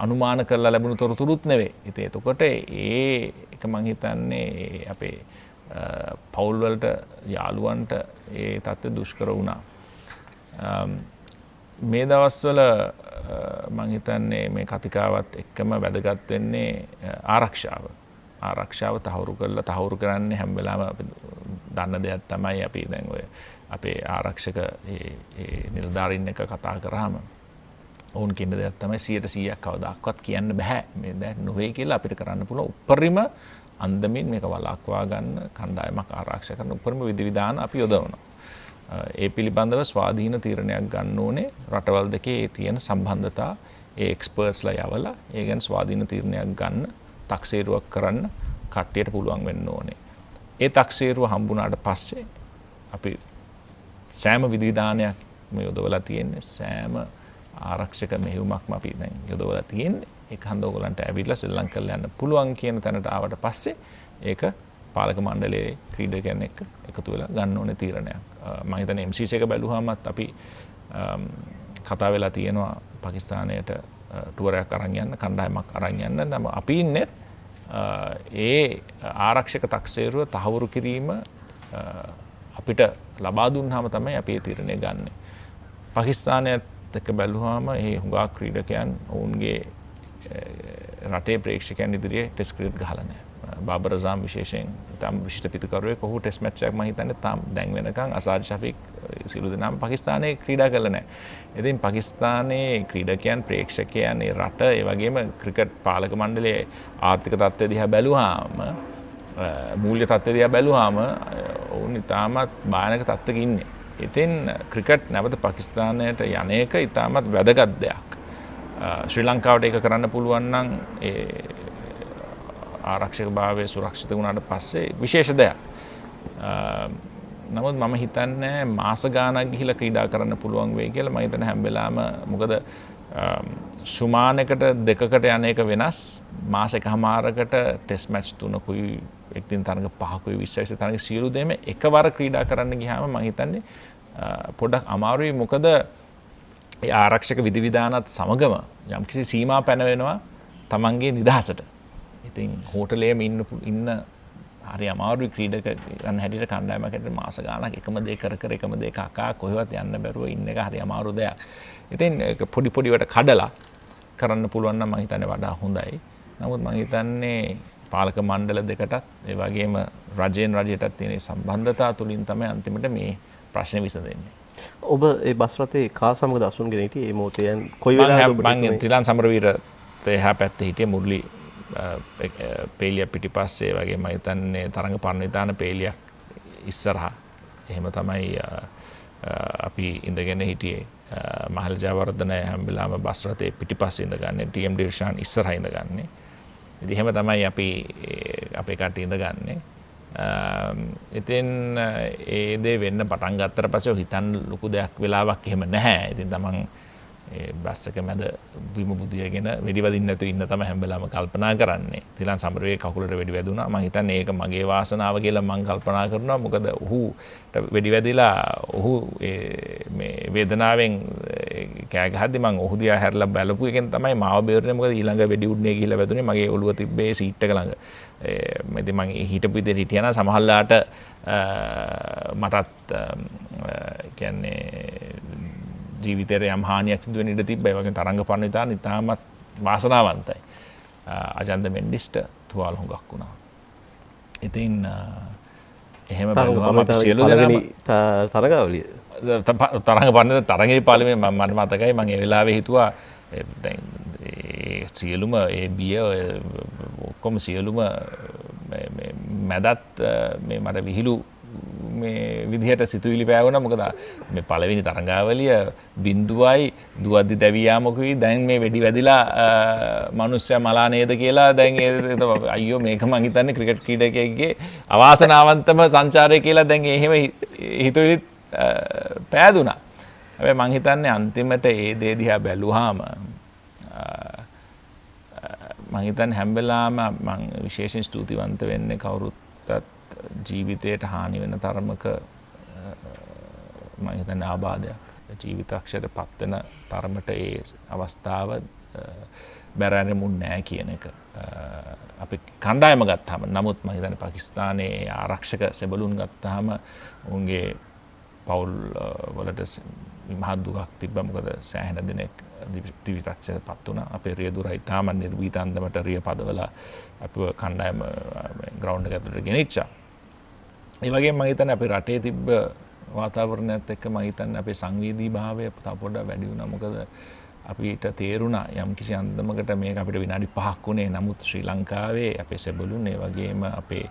අනුමාන කරලා ලැබුණු තොරතුරුත් නෙවෙයි. ඉතින් එතකොට ඒ එක මම හිතන්නේ අපේ පවුල් වලට යාළුවන්ට ඒ තත්ත්වය දුෂ්කර වුණා. මේ දවස්වල මම හිතන්නේ මේ කතිකාවත් එක්කම වැදගත් වෙන්නේ ආරක්ෂාව. ආරක්ෂාව තහවුරු කරන්නේ හැම වෙලාවෙම අපි දන්න දෙයක් තමයි අපි දැන් ඔය අපේ ආරක්ෂක නිලධාරීන් එක්ක කතා කරාම ඔවුන් කියන දෙයක් තමයි 100% කවදාවත් කියන්න බෑ මේ දැන් නොවේ කියලා අපිට කරන්න පුළුවන් උපරිම අන්දමින් මේක වළක්වා ගන්න කණ්ඩායමක් ආරක්ෂා කරන උපරිම විධිවිධාන අපි යොදවනවා. ඒ පිළිබඳව ස්වාධීන තීරණයක් ගන්න ඕනේ රටවල් දෙකේ තියෙන සම්බන්ධතා ඒ එක්ස්පර්ට්ස්ලා යවලා ඒ ගැන ස්වාධීන තීරණයක් ගන්න තක්සේරුවක් කරන්න කට්ටියට පුළුවන් වෙන්න ඕනේ. ඒ තක්සේරුව හම්බුණාට පස්සේ අපි සෑම විධිවිධානයක් මේ යොදවලා තියෙන්නේ සෑම ආරක්ෂක මෙහෙයුමක්ම අපි දැන් යොදවලා තියෙන්නේ ඒක හන්ද ඕගලන්ට ඇවිල්ලා ශ්‍රී ලංකාවට යන්න පුළුවන් කියන තැනට ආවට පස්සේ ඒක පාලක මණ්ඩලයේ ක්‍රීඩකයන් එක්ක එකතු වෙලා ගන්න ඕනේ තීරණයක්. මම හිතන්නේ MCC එක බැලුවාමත් අපි කතා වෙලා තියෙනවා පාකිස්තානයට ටුවරයක් අරන් යන්න කණ්ඩායමක් අරන් යන්න. නම් අපි ඉන්නේ ඒ ආරක්ෂක තක්සේරුව තහවුරු කිරීම අපිට ලබා දුන්නාම තමයි අපි ඒ තීරණය ගන්නෙ. පාකිස්තානයත් එක්ක බැලුවාම මේ හුඟා ක්‍රීඩකයන් ඔවුන්ගේ රටේ ප්‍රේක්ෂකයන් ඉදිරියේ ටෙස්ට් ක්‍රිකට් ගහලා නැහැ. බාබර් අසම් විශේෂයෙන් ඉතාම විශිෂ්ට පිටුකරුවෙක්. ඔහු ටෙස්ට් මැච් එකක් මම හිතන්නේ තාම දැන් වෙනකන් අසාද් ෂෆීක් සියලු දෙනාම පාකිස්තානයේ ක්‍රීඩා කළා නැහැ. ඉතින් පාකිස්තානයේ ක්‍රීඩකයන් ප්‍රේක්ෂකයන් ඒ රට ඒ වගේම ක්‍රිකට් පාලක මණ්ඩලයේ ආර්ථික තත්ත්වය දිහා බැලුවාම මූල්‍ය තත්ත්වය දිහා බැලුවාම ඔවුන් ඉතාමත් භයානක තත්ත්වයක ඉන්නේ. ඉතින් ක්‍රිකට් නැවත පාකිස්තානයට යන එක ඉතාමත් වැදගත් දෙයක්. ශ්‍රී ලංකාවට ඒක කරන්න පුළුවන් නම් ඒ ආරක්ෂක භාවය සුරක්ෂිත වුණාට පස්සේ විශේෂ දෙයක්. නමුත් මම හිතන්නේ මාස ගාණක් ගිහිලා ක්‍රීඩා කරන්න පුළුවන් වෙයි කියලා. මම හිතන්නේ හැම වෙලාවෙම මොකද සුමානකට දෙකකට යන එක වෙනස්. මාස එකමාරකට ටෙස්ට් මැච් 3කුයි එක්දින තරඟ 5කුයි 20 තරඟ සියලු දෙම එකවර ක්‍රීඩා කරන්න ගියාම මම හිතන්නේ පොඩ්ඩක් අමාරුයි. මොකද ඒ ආරක්ෂක විධිවිධානත් සමගම යම්කිසි සීමා පැනවෙනවා තමන්ගේ නිදහසට. ඉතින් හෝටලයේම ඉන්න හරි අමාරුයි ක්‍රීඩක ගන්න හැටියට කණ්ඩායමකට මාස ගාණක් එකම දේ කර එකම දේ කකා කොහෙවත් යන්න බැරුව ඉන්න එක හරි අමාරු දෙයක්. ඉතින් ඒක පොඩි වට කඩලා කරන්න පුළුවන් නම් මම හිතන්නේ වඩා හොඳයි. නමුත් මම හිතන්නේ පාලක මණ්ඩල දෙකටත් ඒ වගේම රජයෙන් රජයටත් තියෙන සම්බන්ධතාව තුලින් තමයි අන්තිමට මේ ප්‍රශ්නේ විසඳෙන්නේ. ඔබ ඒ බස් රථේ කා සමගද අසුන්ගෙන හිටියේ මේ මොහොතේ කොයි වෙලාවද මම ත්‍රිලං සමරවීර එහා පැත්තේ හිටියේ මුරලි පේලිය පිටිපස්සේ වගේ මම හිතන්නේ තරඟ පරිණිතාන පේලියක් ඉස්සරහා. එහෙම තමයි අපි ඉඳගෙන හිටියේ. මහල් ජයවර්ධන හැම වෙලාවෙම බස් රථේ පිටිපස්සේ ඉඳගන්නේ. ටීඑම් ඩිර්ෂාන් ඉස්සරහා ඉඳගන්නේ. ඉතින් එහෙම තමයි අපි අපේ කට්ටිය ඉඳගන්නේ. ඉතින් ඒ දේ වෙන්න පටන් ගත්තට පස්සේ හිතන්න ලොකු දෙයක් වෙලාවක් එහෙම නැහැ. ඉතින් තමන් ඒ බස් එක මැද බිම බුදියාගෙන වෙඩි වදින්න නැතුව ඉන්න තමයි හැම වෙලාවම කල්පනා කරන්නේ. ත්‍රිලං සමරවේ කකුලට වෙඩි වැදුනා. මම හිතන්නේ ඒක මගේ වාසනාව කියලා මම කල්පනා කරනවා. මොකද ඔහුට වෙඩි වැදිලා ඔහු මේ වේදනාවෙන් කෑ ගහද්දි මම ඔහු දිහා හැරලා බලපු එකෙන් තමයි මාව බේරුනේ. මොකද ඊළඟ වෙඩි උඩනේ ගිහිල්ලා වැදුනේ මගේ ඔළුව තිබ්බේ සීට් එක ළඟ. ඉතින් මම හිටපු විදිහට හිටියා නම් සමහරලාට මටත් කියන්නේ ජීවිතයට යම් හානියක් සිදු වෙන්න ඉඩ තිබ්බා. ඒ වගේ තරංග පරිණිතාන ඉතාමත් වාසනාවන්තයි. අජන්ත මෙන්ඩිස්ට තුවාල හුඟක් වුණා. ඉතින් එහෙම බලුවම අපි සියලු දෙනාම තරගාවලිය තරංග පරිණිත තරඟේ පාලමේ මට මතකයි මම ඒ වෙලාවේ හිතුවා දැන් සියලුම ඒ බිය ඔක්කොම සියලුම මැදත් මේ මට විහිළු මේ විදිහට සිතුවිලි පෑවුණා. මොකද මේ පළවෙනි තරඟාවලිය බිඳුවයි දුවද්දි දැවියාමකුයි දැන් මේ වෙඩි වැදිලා මිනිස්සයා මලා නේද කියලා දැන් අයියෝ මේක මං හිතන්නේ ක්‍රිකට් ක්‍රීඩකයෙක්ගේ අවාසනාවන්තම සංචාරය කියලා දැන් එහෙම හිතුවිලි පෑදුනා. හැබැයි මං හිතන්නේ අන්තිමට ඒ දේ දිහා බැලුවාම මං හිතන්නේ හැම වෙලාවෙම මං විශේෂයෙන් ස්තුතිවන්ත වෙන්නේ කවුරුත් ජීවිතයට හානි වෙන තරමක මම හිතන්නේ ආබාධයක්. ජීවිතක්ෂයට පත් වෙන තරමට ඒ අවස්ථාව බැරෑරුමුන් නෑ කියන එක. අපි කණ්ඩායම ගත්තාම නමුත් මම හිතන්නේ පාකිස්තානයේ ආරක්ෂක සෙබළුන් ගත්තාම උන්ගේ පවුල් වලට මහත් දුකක් තිබ්බා. මොකද සෑහෙන දෙනෙක් ජීවිතක්ෂයට පත් වුණා. අපේ රියදුරයි තාම නිර්භීත අන්දමට රිය පදවලා අපිව කණ්ඩායම ග්‍රවුන්ඩ් එක ඇතුළට ගෙනිච්චා. ඒ වගේම මම හිතන්නේ අපේ රටේ තිබ්බ වාතාවරණයත් එක්ක මම හිතන්නේ අපේ සංවේදී භාවය තව පොඩ්ඩක් වැඩි වුණා. මොකද අපිට තේරුණා යම් කිසි අන්දමකට මේක අපිට විනාඩි 5ක් උනේ. නමුත් ශ්‍රී ලංකාවේ අපේ සෙබළුන් ඒ වගේම අපේ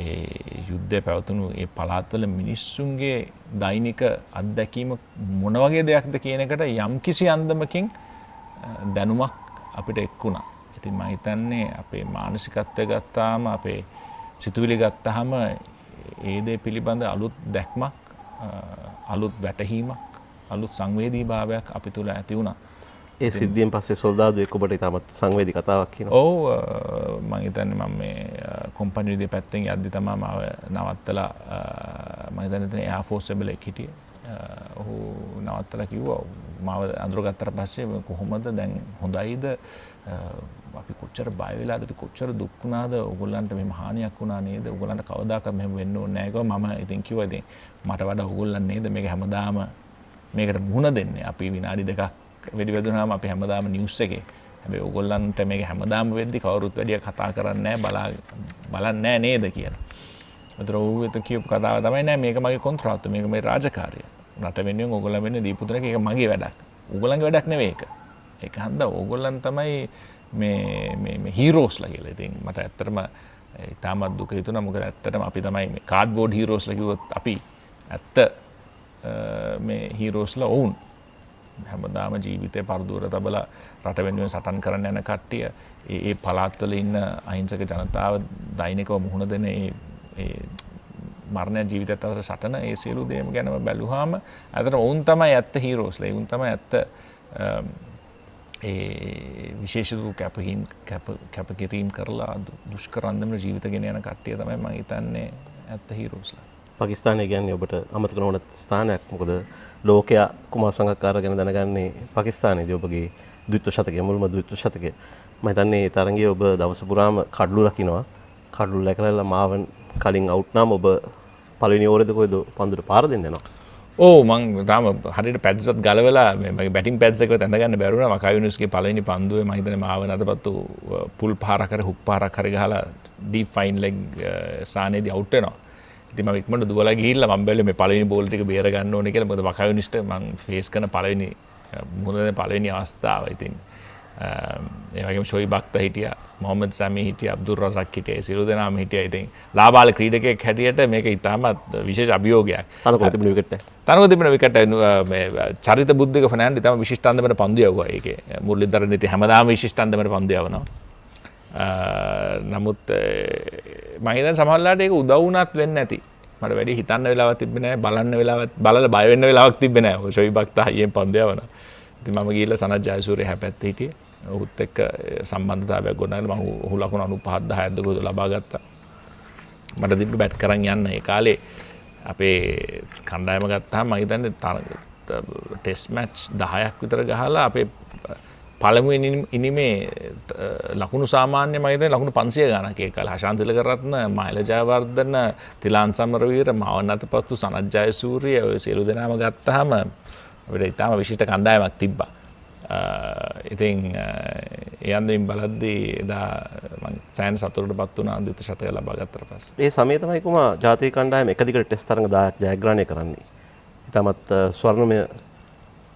ඒ යුද්ධය පැවතුණු ඒ පළාත්වල මිනිස්සුන්ගේ දෛනික අත්දැකීම මොන වගේ දෙයක්ද කියන එකට යම් කිසි අන්දමකින් දැනුමක් අපිට එක්ුණා. ඉතින් මම හිතන්නේ අපේ මානසිකත්වය ගත්තාම අපේ සිතුවිලි ගත්තාම ඒ දේ පිළිබඳ අලුත් දැක්මක් අලුත් වැටහීමක් අලුත් සංවේදී භාවයක් අපි තුල ඇති වුණා. ඒ සිද්ධියෙන් පස්සේ සොල්දාදුවෙක් ඔබට ඉතාමත් සංවේදී කතාවක් කියනවා. ඔව් මම හිතන්නේ මම මේ කම්පැනි විදිය පැත්තෙන් යද්දි තමයි මාව නවත්තලා මම හිතන්නේ එයාර් ෆෝස් එකක් හිටියේ. ඔහු නවත්තලා කිව්වා මාව අඳුරගත්තට පස්සේ කොහොමද දැන් හොඳයිද අපි කොච්චර බය වෙලාද අපි කොච්චර දුක් වුණාද ඕගොල්ලන්ට මෙහෙම හානියක් වුණා නේද ඕගොල්ලන්ට කවදාකවත් මෙහෙම වෙන්න ඕනේ නැහැ කිව්වා. මම ඉතින් කිව්වා ඉතින් මට වඩා ඕගොල්ලන් නේද මේක හැමදාම මේකට මුහුණ දෙන්නේ. අපි විනාඩි දෙකක් වෙඩි වැදුනාම අපි හැමදාම නිවුස් එකේ. හැබැයි ඕගොල්ලන්ට මේක හැමදාම වෙද්දි කවුරුත් වැඩිය කතා කරන්නේ නැහැ බලන්නේ නේද කියලා. ඒතර ඌ ඒක කියපු කතාව තමයි නෑ මේක මගේ කොන්ත්‍රාත්තුව මේක මේ රාජකාරිය. රට වෙනුවෙන් ඕගොල්ලෝ වෙන්නේ දීපු දෙනක ඒක මගේ වැඩක්. ඕගොල්ලන්ගේ වැඩක් නෙවෙයි ඒක. ඒක හන්දා ඕගොල්ලන් තමයි මේ හීරෝස්ලා කියලා. ඉතින් මට ඇත්තටම තාමත් දුක හිතුණා මොකද ඇත්තටම අපි තමයි මේ කාඩ්බෝඩ් හීරෝස්ලා කිව්වොත් අපි ඇත්ත මේ හීරෝස්ලා වුන් හැමදාම ජීවිතේ පරදුර තබලා රට වෙනුවෙන් සටන් කරන්න යන කට්ටිය ඒ පළාත්වල ඉන්න අහිංසක ජනතාව දෛනිකව මුහුණ දෙන ඒ මරණ ජීවිතයත් අතර සටන ඒ සියලු දේම ගැනම බැලුවාම අතන වුන් තමයි ඇත්ත හීරෝස්ලා. වුන් තමයි ඇත්ත ඒ විශේෂ වූ කැපකිරීම් කරලා දුෂ්කරන්දම ජීවිත ගෙන යන කට්ටිය තමයි මම හිතන්නේ ඇත්ත හීරෝස්ලා. පාකිස්තානය කියන්නේ ඔබට අමතක නොවන ස්ථානයක්. මොකද ලෝකයා කුමාර සංගක්කාර ගැන දැනගන්නේ පාකිස්තානයේදී ඔබගේ ද්විත්ව ශතකයේ මුල්ම ද්විත්ව ශතකයේ. මම හිතන්නේ ඒ තරඟයේ ඔබ දවස පුරාම කඩළු රකින්නවා. කඩළු läකලා මාවන් කලින් අවුට් නම් ඔබ පළවෙනි ඕවරේද කොයිද පන්දුට පාර දෙන්න යනවා. ඕ මං තාම හරියට පැඩ්ස්වත් ගලවලා මගේ බැටින් පැඩ්ස් එකවත් ඇඳගන්න බැරුණා. මකා යුනිවර්සිටියේ පළවෙනි පන්දුවේ මම හිතන්නේ මාව නඩපත්තු පුල් පාරක් හරි හුක් පාරක් හරි ගහලා ඩීප් ෆයින් ලෙග් සානේදී අවුට් වෙනවා. ඉතින් මම ඉක්මනට දුවලා ගිහිල්ලා මම බැලුවේ මේ පළවෙනි බෝල් ටික බේර ගන්න ඕනේ කියලා. මොකද වකා යුනිස්ට මම ෆේස් කරන පළවෙනි අවස්ථාව. ඉතින් ඒ වගේම ෂොයිබ් අක්තර් හිටියා, මොහම්මද් සමී හිටියා, අබ්දුල් රසක් හිටියා. සියලු දෙනාම හිටියා. ඉතින් ලාබාල ක්‍රීඩකයෙක් හැටියට මේක ඉතාමත් විශේෂ අභියෝගයක්. තනකොළ තිබුණ විකට් එක. තනකොළ තිබුණ විකට් මේ චරිත බුද්ධික ෆර්නෑන්ඩි තමයි විශිෂ්ට අන්දමට පන්දු යවුවා. ඒකේ මුරලිදරන් ඉතින් හැමදාම විශිෂ්ට අන්දමට පන්දු යවනවා. නමුත් මම හිතන්නේ සමහරවිට ඒක උදව් වුණත් වෙන්නේ නැති. මට වැඩි හිතන්න වෙලාවක් තිබ්බේ නැහැ, බලන්න වෙලාවක් බලලා බය වෙන්න වෙලාවක් තිබ්බේ නැහැ. ඔය ෂොයිබ් අක්තර් හයියෙන් පන්දු යවනවා. ඉතින් මම ගිහිල්ලා සනත් ජයසූරිය හැපැත්තේ හිටියේ. ඔහුත් එක්ක සම්බන්ධතාවයක් ගොඩනගලා මම ඔහු ලකුණු 95 10ක්ද ගොඩ ලබා ගත්තා. මට තිබ්බ බැට් කරන් යන්න ඒ කාලේ අපේ කණ්ඩායම ගත්තාම මම හිතන්නේ ටෙස්ට් මැච් 10ක් විතර ගහලා අපේ පළමුවෙනි ඉනිමේ ලකුණු සාමාන්‍ය මම හිතන්නේ ලකුණු 500 ගණනක් ඒ කාලේ හෂාන් තිලකරත්න, මහේල ජයවර්ධන, තිලාන් සමරවීර, මාවන් අතපත්තු, සනත් ජයසූරිය ඔය සියලු දෙනාම ගත්තාම අපිට ඉතාම විශිෂ්ට කණ්ඩායමක් තිබ්බා. ඉතින් ඒ අන්දමින් බලද්දී එදා මම සෑහෙන සතුටටපත් වුණා ද්විත ශතකය ලබා ගත්තට පස්සේ. ඒ සමයේ තමයි කුමා ජාතික කණ්ඩායම එක දිගට ටෙස්ට් තරඟ 10ක් ජයග්‍රහණය කරන්නේ. ඉතාමත් ස්වර්ණමය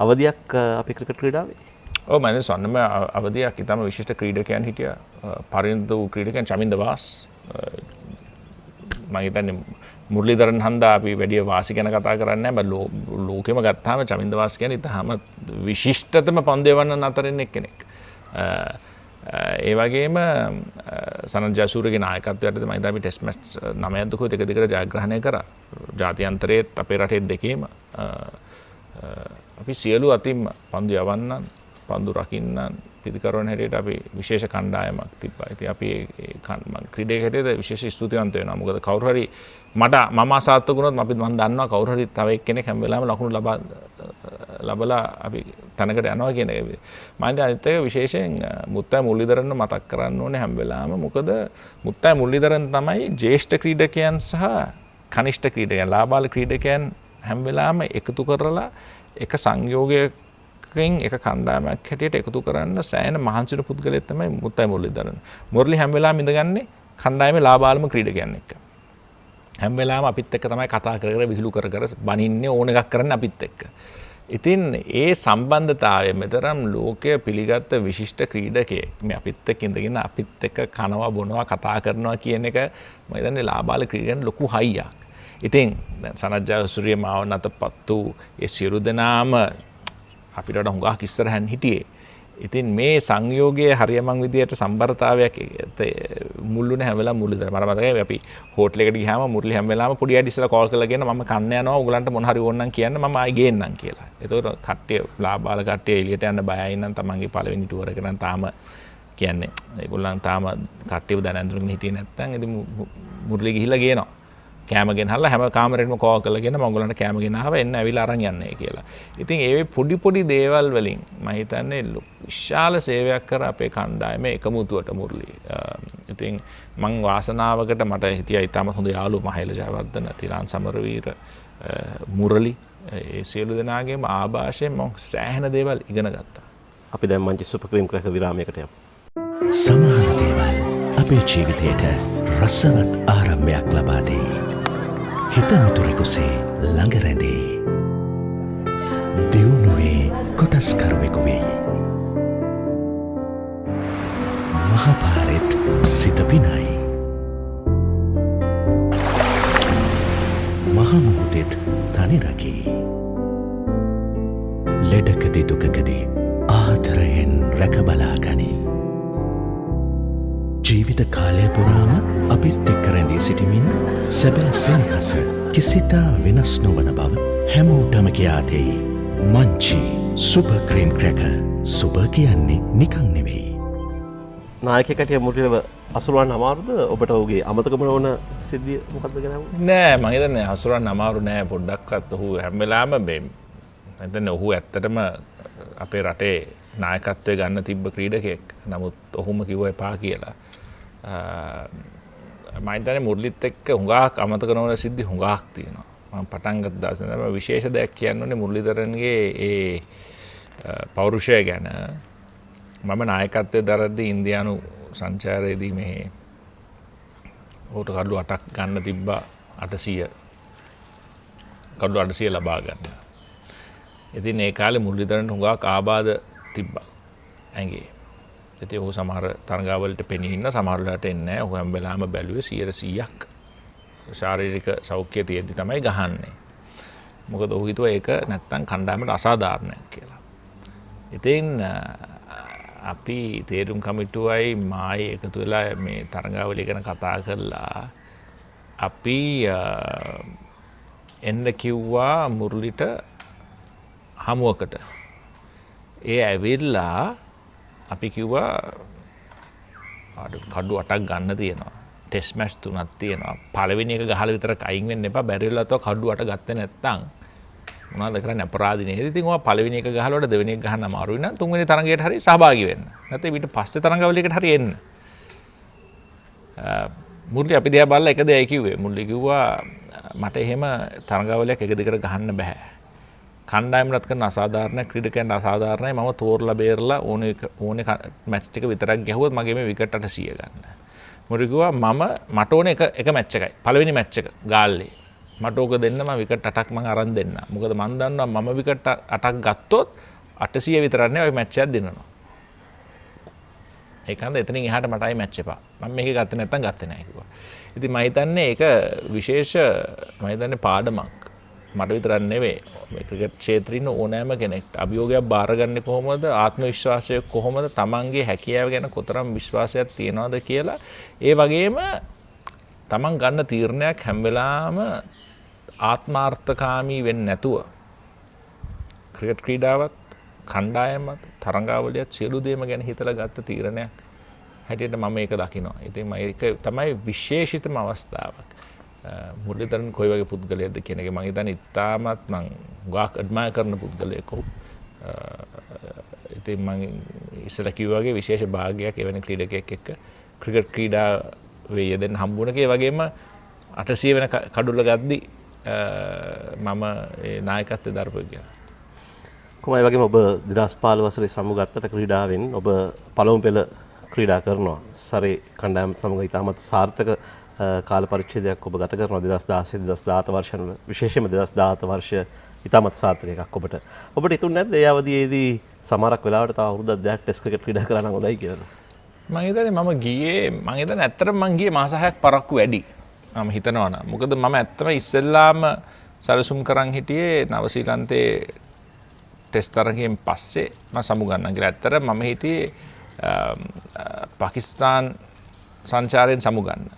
අවධියක් අපේ ක්‍රිකට් ක්‍රීඩාවේ. ඔව් මම ස්වර්ණමය අවධියක් ඉතාම විශිෂ්ට ක්‍රීඩකයන් හිටියා. පරිණත වූ ක්‍රීඩකයන් චමින්ද වාස් මම හිතන්නේ මුරලිදරන් හන්දා අපි වැඩි වාසි ගැන කතා කරන්නේ නැහැ. බල ලෝකෙම ගත්තාම චමින්ද වාස් කියන්නේ ඉතාම විශිෂ්ටතම පන්දු යවන්නන් අතරින් එක්කෙනෙක්. ඒ වගේම සනත් ජයසූරියගේ නායකත්වයට මම හිතන්නේ අපි ටෙස්ට් මැච් 9ක් දුක එක දිගට ජයග්‍රහණය කරා. ජාත්‍යන්තරයේත් අපේ රටේ දෙකේම අපි සියලු අතින් පන්දු යවන්නන්, පන්දු රකින්නන් පිළිකරන හැටියට අපි විශේෂ කණ්ඩායමක් තිබ්බා. ඉතින් අපි ඒ ක්‍රීඩක හැටියට විශේෂ ස්තුතිවන්ත වෙනවා. මොකද කවුරු හරි මම අසාර්ථක වුණොත් අපි මම දන්නවා කවුරු හරි තව එක්කෙනෙක් හැම වෙලාවෙම ලකුණු ලබලා අපි තැනකට යනවා කියන එක. මම අනිත් එක විශේෂයෙන් මුත්තයි මුරලිදරන් මතක් කරන්න ඕනේ හැම වෙලාවෙම. මොකද මුත්තයි මුරලිදරන් තමයි ජ්‍යෙෂ්ඨ ක්‍රීඩකයන් සහ කනිෂ්ඨ ක්‍රීඩකයන්, ලාබාල ක්‍රීඩකයන් හැම වෙලාවෙම එකතු කරලා එක සංයෝගයකින් එක කණ්ඩායමක් හැටියට එකතු කරන්න සෑහෙන මහන්සින පුද්ගලයෙක් තමයි මුත්තයි මුරලිදරන්. මුරලි හැම වෙලාවෙම ඉඳගන්නේ කණ්ඩායමේ ලාබාලම ක්‍රීඩකයන් එක්ක. හැම වෙලාවෙම අපිත් එක්ක තමයි කතා කර කර විහිළු කර කර බනින්නේ ඕන එකක් කරන්න අපිත් එක්ක. ඉතින් ඒ සම්බන්ධතාවය මෙතරම් ලෝකය පිළිගත්ත විශිෂ්ට ක්‍රීඩකයෙක් මේ අපිත් එක්ක ඉඳගෙන අපිත් එක්ක කනවා බොනවා කතා කරනවා කියන එක මම හිතන්නේ ලාබාල ක්‍රීඩකයන් ලොකු හයියක්. ඉතින් දැන් සනත් ජයසූරිය මාව නැතපත්තු ඒ සියලු දෙනාම අපිට වඩා හුඟක් ඉස්සරහන් හිටියේ. ඉතින් මේ සංයෝගයේ හරියමං විදියට සම්බරතාවයක් මුල්ුනේ හැම වෙලාවෙම මුල්ුදර. මම මතකයි අපි හෝටලයකට ගියාම මුරලි හැම වෙලාවෙම පොඩි අය ඉස්සලා කෝල් කරලා කියන මම කන්න යනවා ඔයගලන්ට මොන හරි ඕනනම් කියන්න මම ආයි ගේන්නම් කියලා. ඒතකොට කට්ටිය ලාබාල කට්ටිය එළියට යන්න බයයි නම් තමන්ගේ පළවෙනි ටුවර් එක නම් තාම කියන්නේ ඒගොල්ලන් තාම කට්ටියව දැන අඳුරගෙන හිටියේ නැත්නම් ඉතින් මුරලි ගිහිල්ලා ගේනවා. කෑම ගෙනහල්ලා හැම කාමරේටම කෝල් කරලා කියන මම ඔයගලන්ට කෑම ගෙනාවා එන්න ඇවිල්ලා අරන් යන්නේ කියලා. ඉතින් ඒ පොඩි දේවල් වලින් මම හිතන්නේ විශාල සේවයක් කර අපේ කණ්ඩායමේ එකමුතුවට මුරලි. ඉතින් මං වාසනාවකට මට හිටියා ඉතාම හොඳ යාළුවෝ මහේල ජයවර්ධන, තිලාන් සමරවීර, මුරලි ඒ සියලු දෙනාගේම ආభాෂයෙන් මම සෑහෙන දේවල් ඉගෙන ගත්තා. අපි දැන් මංචෙස්ටර් සුපර් ක්‍රීම් ක්‍රැක විරාමයකට යමු. සමහර දේවල් අපේ ජීවිතයට රසවත් ආරම්භයක් ලබා දෙයි. හිතමිතුරෙකුසේ ළඟ රැඳේ. දියුණුවේ කොටස්කරුවෙකු වෙයි. මහපාරෙත් සිත පිනයි. මහමුහුදෙත් තනිරකී. ලෙඩකදී දුකකදී ආදරයෙන් රැකබලාගනී. ජීවිත කාලය පුරාම අපිත් එක්ක රැඳී සිටිමින් සැබෑ සෙනෙහස කිසිතා වෙනස් නොවන බව හැමෝටම කියා දෙයි. Munchee super cream cracker. Super කියන්නේ නිකන් නෙවෙයි. නායකයෙක් හැටියට මුලින්ම අසුරවන්න අමාරුද? ඔබට ඔහුගේ අමතකම නොවන සිද්ධිය මොකක්ද කියන්නේ? නෑ මම හිතන්නේ අසුරවන්න අමාරු නෑ පොඩ්ඩක්වත්. ඔහු හැම වෙලාවෙම මේ හිතන්නේ ඔහු ඇත්තටම අපේ රටේ නායකත්වය ගන්න තිබ්බ ක්‍රීඩකයෙක්. නමුත් ඔහුම කිව්වා එපා කියලා. මම හිතන්නේ මුරලිත් එක්ක හුඟක් අමතක නොවන සිද්ධි හුඟක් තියෙනවා. මම පටන් ගත්ත දවසේ තමයි විශේෂ දෙයක් කියන්න ඕනේ මුරලිදරන්ගේ ඒ පෞරුෂය ගැන. මම නායකත්වයේ දරද්දී ඉන්දියානු සංචාරයේදී මෙහි ඔහුට කඩු 8ක් ගන්න තිබ්බා 800 කඩු 800 ලබා ගන්න. ඉතින් ඒ කාලේ මුරලිදරන්ට හුඟක් ආබාධ තිබ්බා ඇඟේ. ඉතින් ඔහු සමහර තරඟාවලට පෙනී ඉන්න සමහර වෙලාවට එන්නේ නැහැ. ඔහු හැම වෙලාවෙම බැලුවේ 100%ක් ශාරීරික සෞඛ්‍යය තියෙද්දි තමයි ගහන්නේ. මොකද ඔහු හිතුවා ඒක නැත්තම් කණ්ඩායමට අසාධාරණයක් කියලා. ඉතින් අපි තේරුම් කමිටුවයි මායි එකතු වෙලා මේ තරඟාවලිය ගැන කතා කරලා අපි එන්න කිව්වා මුරලිට හමුවකට. ඒ ඇවිල්ලා අපි කිව්වා කඩු 8ක් ගන්න තියෙනවා. ටෙස්ට් මැච් 3ක් තියෙනවා. පළවෙනි එක ගහලා විතරක් අයින් වෙන්න එපා. බැරි වෙලා තව කඩු 8 ගත්තේ නැත්තම් මොනවද කරන්නේ අපරාධ නේද? ඉතින් ඔයා පළවෙනි එක ගහලවට දෙවෙනි එක ගහන්න අමාරුයි නම් තුන්වෙනි තරඟයට හරි සහභාගී වෙන්න. නැත්නම් ඊට පස්සේ තරඟවලයකට හරි එන්න. මුරලි අපි දිහා බලලා එක දෙයයි කිව්වේ. මුරලි කිව්වා මට එහෙම තරඟවලයක් එක දිගට ගහන්න බෑ. කණ්ඩායමකට කරන අසාධාරණ ක්‍රීඩකයන්ට අසාධාරණයි. මම තෝරලා බේරලා ඕනේ මැච් එක විතරක් ගැහුවොත් මගේ මේ විකට් 800 ගන්න. මුරලි කිව්වා මට ඕනේ එක මැච් එකයි. පළවෙනි මැච් එක ගාල්ලේ. මට ඕක දෙන්න මම විකට් 8ක් මම අරන් දෙන්න. මොකද මම දන්නවා මම විකට් 8ක් ගත්තොත් 800 විතරක් නෙවෙයි ඔය මැච් එකක් දෙනවා. ඒකන්ද එතනින් එහාට මටයි මැච් එපා. මම මේක ගත්තේ නැත්තම් ගත්තේ නැහැ කිව්වා. ඉතින් මම හිතන්නේ ඒක විශේෂ මම හිතන්නේ පාඩමක්. මට විතරක් නෙවෙයි මේ ක්‍රිකට් ක්ෂේත්‍රයේ ඉන්න ඕනෑම කෙනෙක්ට අභියෝගයක් බාරගන්නේ කොහොමද? ආත්ම විශ්වාසය කොහොමද? තමන්ගේ හැකියාව ගැන කොතරම් විශ්වාසයක් තියනවද කියලා. ඒ වගේම තමන් ගන්න තීරණයක් හැම වෙලාවම ආත්මාර්ථකාමී වෙන්නේ නැතුව ක්‍රිකට් ක්‍රීඩාවත් කණ්ඩායමත් තරඟාවලියත් සියලු දේම ගැන හිතලා ගත්ත තීරණයක් හැටියට මම ඒක දකිනවා. ඉතින් මේක තමයි විශේෂිතම අවස්ථාවක්. මුරලිදරන් කොයි වගේ පුද්ගලයෙක්ද කියන එක මම හිතන්නේ ඉතාමත් මම ගාක් ඇඩ්මයර් කරන පුද්ගලයෙක්. ඉතින් මම ඉස්සෙල්ලා කිව්වා වගේ විශේෂ භාගයක් එවැනි ක්‍රීඩකයෙක් එක්ක ක්‍රිකට් ක්‍රීඩාවේ යෙදෙන්න හම්බුණා. ඒ වගේම 800 වෙන කඩුල්ල ගද්දි මම ඒ නායකත්වයේ දරපු කියලා. කොහොමයි වගේම ඔබ 2015 වසරේ සමුගත්තට ක්‍රීඩාවෙන් ඔබ පළමු පෙළ ක්‍රීඩා කරනවා. සරේ කණ්ඩායම සමග ඉතාමත් සාර්ථක කාල පරිච්ඡේදයක් ඔබ ගත කරනවා 2016 2017 වර්ෂවල විශේෂයෙන්ම 2017 වර්ෂය ඉතාමත් සාර්ථක එකක් ඔබට. ඔබට හිතුනේ නැද්ද ඒ අවධියේදී සමහරක් වෙලාවට තව අවුරුද්දක් දෙකක් ටෙස්ට් ක්‍රිකට් ක්‍රීඩා කරා නම් හොඳයි කියලා? මම හිතන්නේ මම හිතන්නේ ඇත්තටම මං ගියේ මාස 6ක් පරක්කු වැඩි. මම හිතනවා නම් මොකද මම ඇත්තම ඉස්සෙල්ලාම සැලසුම් කරන් හිටියේ නවසීලන්තේ ටෙස්ට් තරගයෙන් පස්සේ මම සමු ගන්නවා කියලා. ඇත්තට මම හිටියේ පාකිස්තාන් සංචාරයෙන් සමු ගන්න.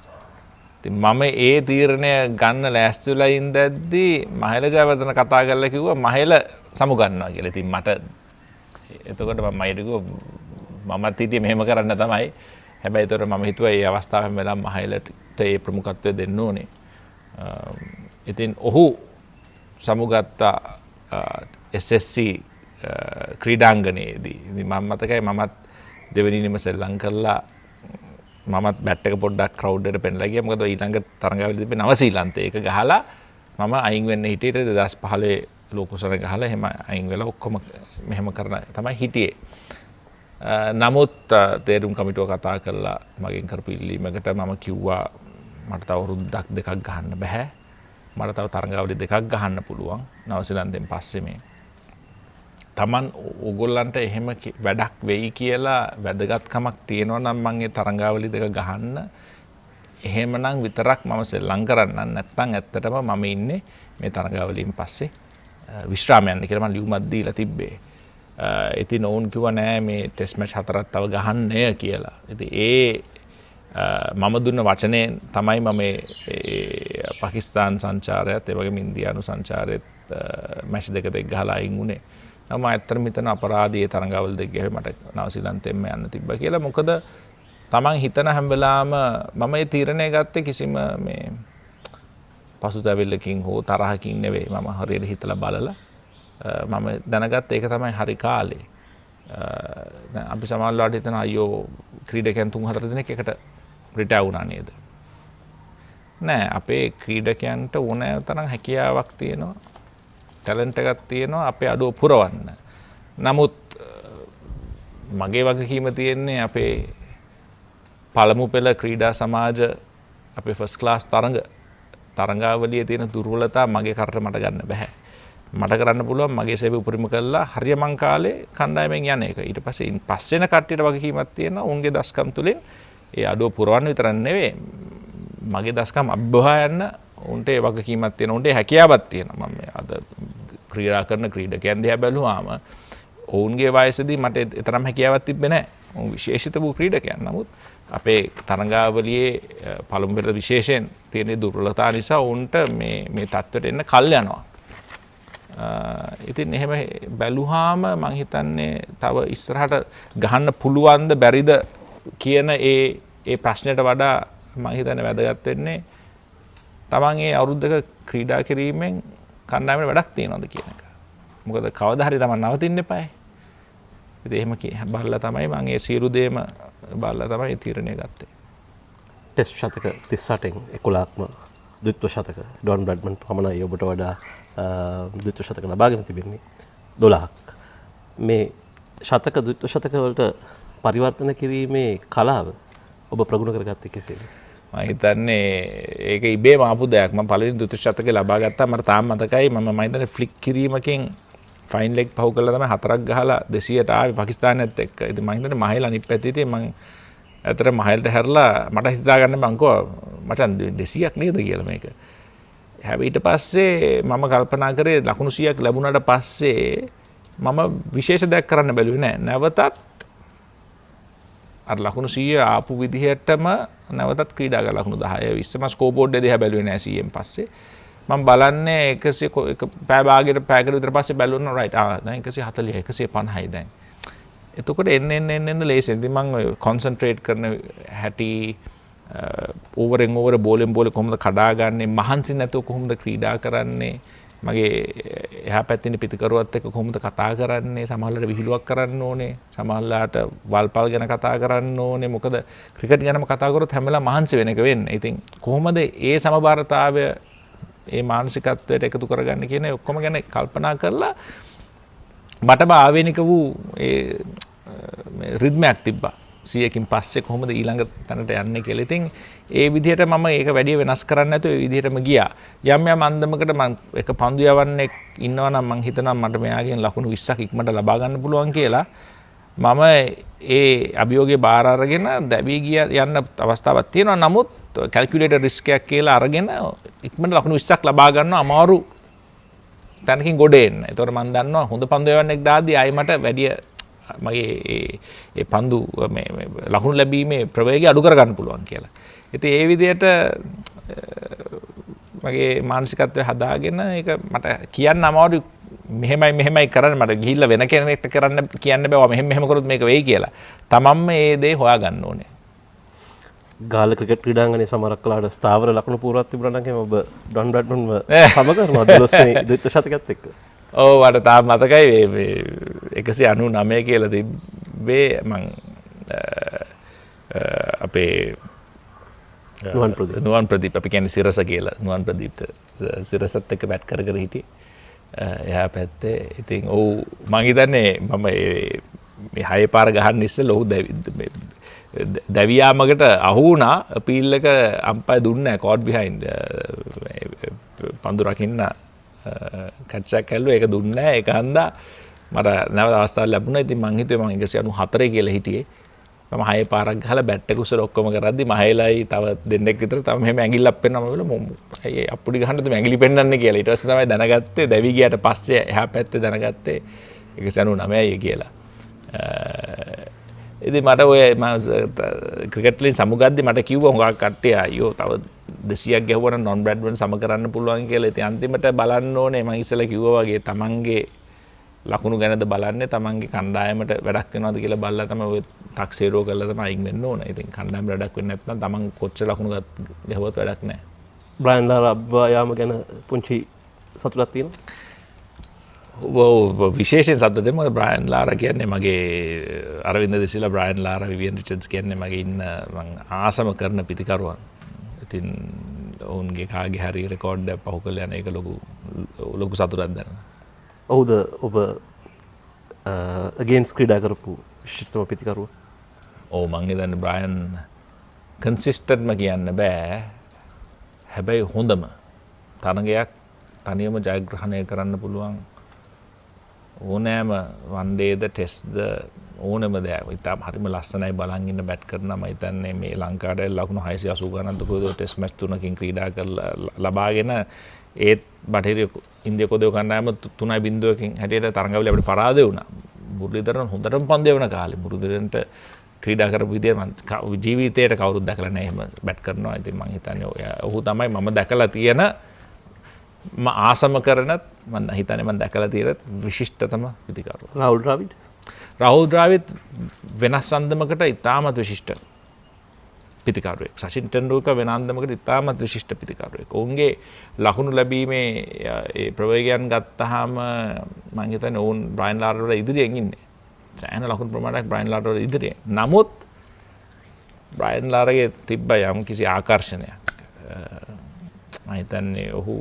ඉතින් මම ඒ තීරණය ගන්න ලෑස්ති වෙලා ඉඳද්දී මහේල ජයවර්ධන කතා කරලා කිව්වා මහේල සමු ගන්නවා කියලා. ඉතින් මට එතකොට මම හිතුවා මමත් හිටියේ මෙහෙම කරන්න තමයි. හැබැයි ඒතර මම හිතුවා මේ අවස්ථාවෙන් වෙලා මහේලට ඒ ප්‍රමුඛත්වය දෙන්න ඕනේ. ඉතින් ඔහු සමුගත්ත SSC ක්‍රීඩාංගණයේදී ඉතින් මම මතකයි මමත් දෙවෙනි නිම සෙල්ලම් කරලා මමත් බැට් එක පොඩ්ඩක් ක්‍රවුඩ් එකට පෙන්නලා ගියා. මොකද ඊළඟ තරඟාවලියදී තිබ්බේ නවසීලන්තේ. ඒක ගහලා මම අයින් වෙන්න හිටියේ 2015 ලෝකුසර ගහලා එහෙම අයින් වෙලා ඔක්කොම මෙහෙම කරන තමයි හිටියේ. නමුත් තේරුම් කමිටුව කතා කරලා මගෙන් කරපු ඉල්ලීමකට මම කිව්වා මට තව රුද්දක් දෙකක් ගහන්න බෑ. මට තව තරඟාවලි දෙකක් ගහන්න පුළුවන්. නවසීලන්තෙන් පස්සේ මේ Taman ඕගොල්ලන්ට එහෙම වැඩක් වෙයි කියලා වැදගත්කමක් තියෙනවා නම් මම ඒ තරඟාවලි දෙක ගහන්න එහෙමනම් විතරක් මම සෙල්ලම් කරන්නම්. නැත්නම් ඇත්තටම මම ඉන්නේ මේ තරඟාවලින් පස්සේ විශ්‍රාම යන්න කියලා මම ලියුමක් දීලා තිබ්බේ. ඉතින් ඔවුන් කිව්වා නෑ මේ ටෙස්ට් මැච් 4ක් තව ගහන්නේ කියලා. ඉතින් මම දුන්න වචනේ තමයි මම පාකිස්තාන් සංචාරයත් ඒ වගේම ඉන්දියානු සංචාරයත් මැච් දෙක ගහලා අයින් වුණේ. මම ඇත්තටම හිතන අපරාධයේ තරඟාවල් දෙක ගහුවේ මට නවසීලන්තෙන්ම යන්න තිබ්බා කියලා. මොකද තමන් හිතන හැම වෙලාවම මම මේ තීරණය ගත්තේ කිසිම මේ පසුතැවිල්ලකින් හෝ තරහකින් නෙවෙයි. මම හරියට හිතලා බලලා මම දැනගත්ත ඒක තමයි හරි කාලේ. දැන් අපි සමහරවිට හිතන අයියෝ ක්‍රීඩකයන් 3-4 දිනක් එකට රිටයර් වුණා නේද? නෑ, අපේ ක්‍රීඩකයන්ට ඕනෑ තරම් හැකියාවක් තියෙනවා. ටැලන්ට් එකක් තියෙනවා අපේ අඩුව පුරවන්න. නමුත් මගේ වගකීම තියෙන්නේ අපේ පළමු පෙළ ක්‍රීඩා සමාජ අපේ ෆස්ට් ක්ලාස් තරඟාවලියේ තියෙන දුර්වලතා මගේ කරට මට ගන්න බෑ. මට කරන්න පුළුවන් මගේ සේවය උපරිම කළා හරියමං කාලේ කණ්ඩායමෙන් යන එක. ඊට පස්සේ එන කට්ටියට වගකීමක් තියෙනවා. උන්ගේ දස්කම් තුලින් ඒ අඩුව පුරවන්න විතරක් නෙවෙයි මගේ දස්කම් අභ්‍යවහා යන්න උන්ට ඒ වගකීමක් තියෙනවා. උන්ට හැකියාවක් තියෙනවා. මම අද ක්‍රීඩා කරන ක්‍රීඩකයන් දිහා බැලුවාම ඔවුන්ගේ වයසේදී මට තරම් හැකියාවක් තිබ්බේ නැහැ. ඔවුන් විශේෂිත වූ ක්‍රීඩකයන්. නමුත් අපේ තරඟාවලියේ පළමු පෙළ විශේෂයෙන් තියෙන දුර්වලතා නිසා ඔවුන්ට මේ තත්ත්වයට එන්න කල් යනවා. ඉතින් එහෙම බැලුවාම මම හිතන්නේ තව ඉස්සරහට ගහන්න පුළුවන්ද බැරිද කියන ඒ ප්‍රශ්නයට වඩා මම හිතන්නේ වැදගත් වෙන්නේ තමන් ඒ අවුරුද්දක ක්‍රීඩා කිරීමෙන් කණ්ඩායමේ වැඩක් තියනවද කියන එක. මොකද කවදා හරි තමන් නවතින්න එපායි. ඉතින් එහෙම බලලා තමයි මම ඒ සියලු දේම බලලා තමයි තීරණය ගත්තේ. ටෙස්ට් ශතක 38න් 11ක්ම ද්විත්ව ශතක ඩොන් බ්‍රැඩ්මන් පමණයි ඔබට වඩා ද්විත්ව ශතක ලබාගෙන තිබෙන්නේ 12ක්. මේ ශතක ද්විත්ව ශතක වලට පරිවර්තන කිරීමේ කලාව ඔබ ප්‍රගුණ කරගත්තේ කෙසේද? මම හිතන්නේ ඒක ඉබේම ආපු දෙයක්. මම පළවෙනි ද්විත්ව ශතකේ ලබා ගත්තා. මට තාම මතකයි මම හිතන්නේ ෆ්ලික් කිරීමකින් ෆයින් ලෙග් පහු කළා තමයි 4ක් ගහලා 200ට ආවේ පාකිස්තානයත් එක්ක. ඉතින් මම හිතන්නේ මහේල අනිත් පැත්තේ ඉතින් මම ඇතර මහේලට හැරලා මට හිතා ගන්න මං කිව්වා මචන් 200ක් නේද කියලා මේක. හැබැයි ඊට පස්සේ මම කල්පනා කරේ ලකුණු 100ක් ලැබුණාට පස්සේ මම විශේෂ දෙයක් කරන්න බැලුවේ නෑ. නැවතත් අර ලකුණු 100 ආපු විදිහටම නැවතත් ක්‍රීඩා කරලා ලකුණු 10 20 ම ස්කෝර් බෝඩ් එක දිහා බැලුවේ නෑ 100න් පස්සේ. මම බලන්නේ 100 පැය භාගයකට පැයකට විතර පස්සේ බැලුවා රයිට් දැන් 140 150යි දැන්. එතකොට එන්න ලේසි. ඉතින් මම කොන්සන්ට්‍රේට් කරන හැටි ඕවරෙන් ඕවර බෝලෙන් බෝල කොහොමද කඩාගන්නේ මහන්සි නැතුව කොහොමද ක්‍රීඩා කරන්නේ මගේ එහා පැත්තේ ඉන්න පිටිකරුවත් එක්ක කොහොමද කතා කරන්නේ සමහරවිට විහිළුවක් කරන්න ඕනේ සමහරවිට වල්පල් ගැන කතා කරන්න ඕනේ මොකද ක්‍රිකට් ගැනම කතා කරොත් හැම වෙලාවෙම මහන්සි වෙන එක වෙන්නේ. ඉතින් කොහොමද ඒ සමබරතාවය ඒ මානසිකත්වයට එකතු කරගන්න කියන ඔක්කොම ගැන කල්පනා කරලා මටම ආවේනික වූ ඒ රිද්මයක් තිබ්බා. 100කින් පස්සේ කොහොමද ඊළඟ තැනට යන්නේ කියලා. ඉතින් ඒ විදිහට මම ඒක වැඩි වෙනස් කරන්නේ නැතුව ඒ විදිහටම ගියා. යම් යම් අන්දමකට මම එක පන්දු යවන්නෙක් ඉන්නවා නම් මම හිතනවා මට මෙයාගෙන් ලකුණු 20ක් ඉක්මනට ලබා ගන්න පුළුවන් කියලා. මම ඒ අභියෝගේ බාර අරගෙන දැවි ගිය යන්න අවස්ථාවක් තියෙනවා. නමුත් කැල්කියුලේටර් රිස්ක් එකක් කියලා අරගෙන ඉක්මනට ලකුණු 20ක් ලබා ගන්න අමාරු තැනකින් ගොඩ එන්න. ඒතකොට මම දන්නවා හොඳ පන්දු යවන්නෙක් දාද්දී ආයි මට වැඩි මගේ ඒ පන්දු මේ ලකුණු ලැබීමේ ප්‍රවේගය අඩු කර ගන්න පුළුවන් කියලා. ඉතින් ඒ විදිහට මගේ මානසිකත්වය හදාගෙන ඒක මට කියන්න අමාරුයි මෙහෙමයි කරන්න මට ගිහිල්ලා වෙන කෙනෙක්ට කරන්න කියන්න බෑ මෙහෙම කරොත් මේක වෙයි කියලා. තමන්ම මේ දේ හොයා ගන්න ඕනේ. ගාල ක්‍රිකට් ක්‍රීඩාංගණයේ සමහරක් කලාට ස්ථාවර ලකුණු පුරාවක් තිබුණා නම් ඔබ ඩොන් බ්‍රැඩ්මන්ව සම කරනවා 12 වෙනි ද්විත්ව ශතකයත් එක්ක. ඔව් මට තාම මතකයි මේ 199 කියලා තිබ්බේ මං අපේ නුවන් ප්‍රදීප් අපි කියන්නේ සිරස කියලා නුවන් ප්‍රදීප්ට සිරසත් එක්ක බැට් කර හිටියේ. එහා පැත්තේ ඉතින් ඔව් මං හිතන්නේ මම මේ හය පාර ගහන්න ඉස්සෙල්ලා ඔහු දැවියාමකට අහු වුණා අපීල් එක අම්පයර් දුන්නේ නැහැ කෝට් බිහයින්ඩ් පන්දු රකින්න කැට්චක් ඇල්ලුවා ඒක දුන්නේ නැහැ ඒක හන්දා මට නැවත අවස්ථාවක් ලැබුණා ඉතින් මං හිතුවේ මං 194 කියලා හිටියේ මම 6 පාරක් ගහලා බැට් එක උසර ඔක්කොම කරද්දි මහේලයි තව දෙන්නෙක් විතර තව මෙහෙම ඇඟිල්ලක් පෙන්නම වෙලා අයියේ අප්පුඩි ගහන්නද මේ ඇඟිලි පෙන්නන්නේ කියලා ඊට පස්සේ තමයි දැනගත්තේ දැවි ගියාට පස්සේ එහා පැත්තේ දැනගත්තේ 199යි කියලා ඉතින් මට ඔය ක්‍රිකට් වලින් සමුගද්දි මට කිව්වා හුඟක් කට්ටිය අයියෝ තව 200ක් ගැහුවා නම් නොන් බ්‍රැඩ්මන් සම කරන්න පුළුවන් කියලා. ඉතින් අන්තිමට බලන්න ඕනේ මම ඉස්සෙල්ලා කිව්වා වගේ තමන්ගේ ලකුණු ගැනද බලන්නේ තමන්ගේ කණ්ඩායමට වැඩක් වෙනවද කියලා බලලා තමයි ඔය 탁සීරෝ කරලා තමයි අයින් වෙන්න ඕනේ. ඉතින් කණ්ඩායම වැඩක් වෙන්නේ නැත්නම් තමන් කොච්චර ලකුණු ගැහුවත් වැඩක් නැහැ. බ්‍රයන් ලාරා යාම ගැන පුංචි සතුටක් තියෙනවා. විශේෂයෙන් සද්ද දෙම බ්‍රයන් ලාරා කියන්නේ මගේ අරවින්ද දෙසිලා බ්‍රයන් ලාරා විවියන් රිචඩ්ස් කියන්නේ මගේ ඉන්න මං ආසම කරන පිතිකරුවන්. ඉතින් ඔවුන්ගේ කාගේ හරි රෙකෝඩ් එකක් පහු කරලා යන එක ලොකු සතුටක් දැනෙනවා. ඔව්ද ඔබ අගේන්ස් ක්‍රීඩා කරපු විශිෂ්ටතම පිතිකරුවා? ඔව් මං හිතන්නේ බ්‍රයන් කන්සිස්ටන්ට්ම කියන්න බෑ. හැබැයි හොඳම තරගයක් තනියම ජයග්‍රහණය කරන්න පුළුවන් ඕනෑම වන්ඩේද ටෙස්ට්ද ඕනම දෙයක් ඉතාලම හරිම ලස්සනයි බලන් ඉන්න බැට් කරනවා මම හිතන්නේ මේ ලංකාවට ලකුණු 680 ගණන් දුකෝ ටෙස්ට් මැච් තුනකින් ක්‍රීඩා කරලා ලබාගෙන ඒත් බටහිර ඉන්දියා කොදේ කණ්ඩායම 3-0කින් හැටියට තරඟවල අපිට පරාදය වුණා. මුරලිදරන් හොඳටම පන්දු වෙන කාලේ මුරලිදරන්ට ක්‍රීඩා කරපු විදිය මම ජීවිතේට කවුරුත් දැකලා නැහැ එහෙම බැට් කරනවා. ඉතින් මම හිතන්නේ ඔහු තමයි මම දැකලා තියෙන මම ආසම කරනත් මම හිතන්නේ මම දැකලා තියෙන විශිෂ්ටතම පිතිකරුවා. රාහුල් ද්‍රාවිඩ් වෙනස් අන්දමකට ඉතාමත් විශිෂ්ට පිතිකරුවෙක්. සචින් තෙන්ඩුල්කර් වෙන අන්දමකට ඉතාමත් විශිෂ්ට පිතිකරුවෙක්. ඔවුන්ගේ ලකුණු ලැබීමේ ඒ ප්‍රවේගයන් ගත්තාම මම හිතන්නේ ඔවුන් බ්‍රයන් ලාරා වල ඉදිරියෙන් ඉන්නේ. සෑහෙන ලකුණු ප්‍රමාණයක් බ්‍රයන් ලාරා වල ඉදිරියෙන්. නමුත් බ්‍රයන් ලාරාගේ තිබ්බ යම් කිසි ආකර්ෂණයක්. මම හිතන්නේ ඔහු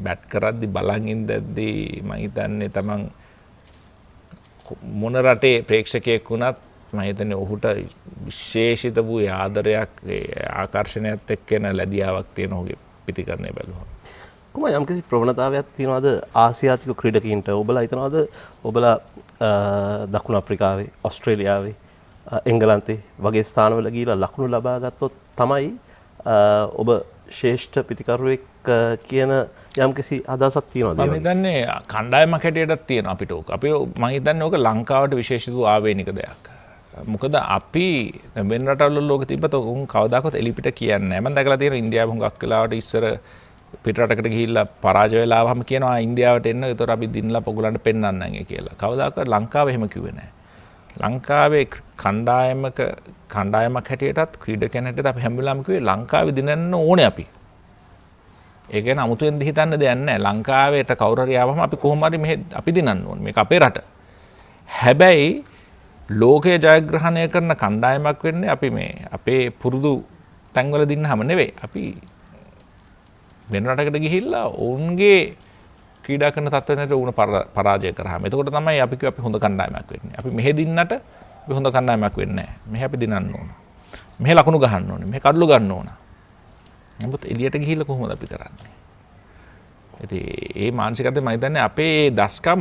බැට් කරද්දි බලන් ඉඳද්දී මම හිතන්නේ තමන් මොන රටේ ප්‍රේක්ෂකයෙක් වුණත් මම හිතන්නේ ඔහුට විශේෂිත වූ ආදරයක් ආකර්ෂණයත් එක්ක එන ලැබියාවක් තියෙන ඔහුගේ පිතිකරණය බැලුවා. කොහොම යම්කිසි ප්‍රවණතාවයක් තියෙනවද ආසියාතික ක්‍රීඩකයින්ට? ඔබලා හිතනවද ඔබලා දකුණු අප්‍රිකාවේ, ඕස්ට්‍රේලියාවේ, එංගලන්තේ වගේ ස්ථානවල ගිහිලා ලකුණු ලබා ගත්තොත් තමයි ඔබ ශ්‍රේෂ්ඨ පිතිකරුවෙක් කියන යම්කිසි අදහසක් තියෙනවද? මම හිතන්නේ කණ්ඩායමක් හැටියටත් තියෙනවා අපිට ඕක. අපි මම හිතන්නේ ඕක ලංකාවට විශේෂිත වූ ආවේනික දෙයක්. මොකද අපි වෙන රටවල ලෝකෙ තිබ්බත් උන් කවදාකවත් එලිපිට කියන්නේ නැහැ. මම දැකලා තියෙනවා ඉන්දියාව හුඟක් වෙලාවට ඉස්සර පිට රටකට ගිහිල්ලා පරාජය වෙලා ආවම කියනවා ඉන්දියාවට එන්න. ඒතර අපි දිනලා පොගලන්ට පෙන්නන්නම් කියලා. කවදාකවත් ලංකාවේ එහෙම කිව්වේ නැහැ. ලංකාවේ කණ්ඩායමක් හැටියටත් ක්‍රීඩකයන් හැටියට අපි හැම වෙලාවෙම කිව්වේ ලංකාවේ දිනන්න ඕනේ අපි. ඒ කියන්නේ අමුතුවෙන් හිතන්න දෙයක් නැහැ. ලංකාවේට කවුරු හරි ආවම අපි කොහොම හරි මෙහෙ අපි දිනන්න ඕනේ. මේක අපේ රට. හැබැයි ලෝකයේ ජයග්‍රහණය කරන කණ්ඩායමක් වෙන්නේ අපි මේ අපේ පුරුදු තැන්වල දින්නහම නෙවෙයි. අපි වෙන රටකට ගිහිල්ලා ඔවුන්ගේ ක්‍රීඩා කරන තත්ත්වෙට උණ පරාජය කරාම. එතකොට තමයි අපි කිව්ව අපි හොඳ කණ්ඩායමක් වෙන්නේ. අපි මෙහෙ දින්නට අපි හොඳ කණ්ඩායමක් වෙන්නේ නැහැ. මෙහෙ අපි දිනන්න ඕන. මෙහෙ ලකුණු ගහන්න ඕනේ. මෙහෙ කඩලු ගන්න ඕන. නමුත් එළියට ගිහිල්ලා කොහොමද අපි කරන්නේ? ඉතින් ඒ මානසිකත්වය මම හිතන්නේ අපේ දස්කම්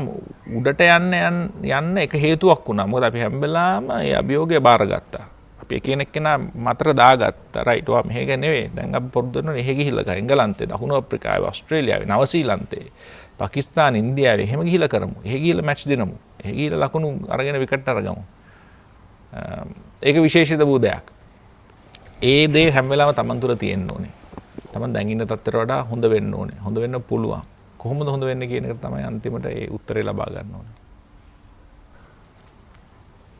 උඩට යන්න එක හේතුවක් වුණා. මොකද අපි හැම වෙලාවම ඒ අභියෝගය බාරගත්තා. අපි එකිනෙකා මතර දාගත්තා. රයිට් ඔයා මෙහෙ නෙවෙයි. දැන් අපි පොඩ්ඩක් වෙනවා එහෙ ගිහිල්ලා ගා. එංගලන්තේ, දකුණු අප්‍රිකාවේ, ඕස්ට්‍රේලියාවේ, නවසීලන්තේ, පාකිස්තාන, ඉන්දියාවේ එහෙම ගිහිල්ලා කරමු. එහෙ ගිහිල්ලා මැච් දෙනමු. එහෙ ගිහිල්ලා ලකුණු අරගෙන විකට් අරගමු. ඒක විශේෂිත වූ දෙයක්. ඒ දේ හැම වෙලාවම Taman තුල තියෙන්න ඕනේ. තමන් දැන් ඉන්න තත්ත්වයට වඩා හොඳ වෙන්න ඕනේ. හොඳ වෙන්න පුළුවන්. කොහොමද හොඳ වෙන්නේ කියන එක තමයි අන්තිමට ඒ උත්තරේ ලබා ගන්න ඕනේ.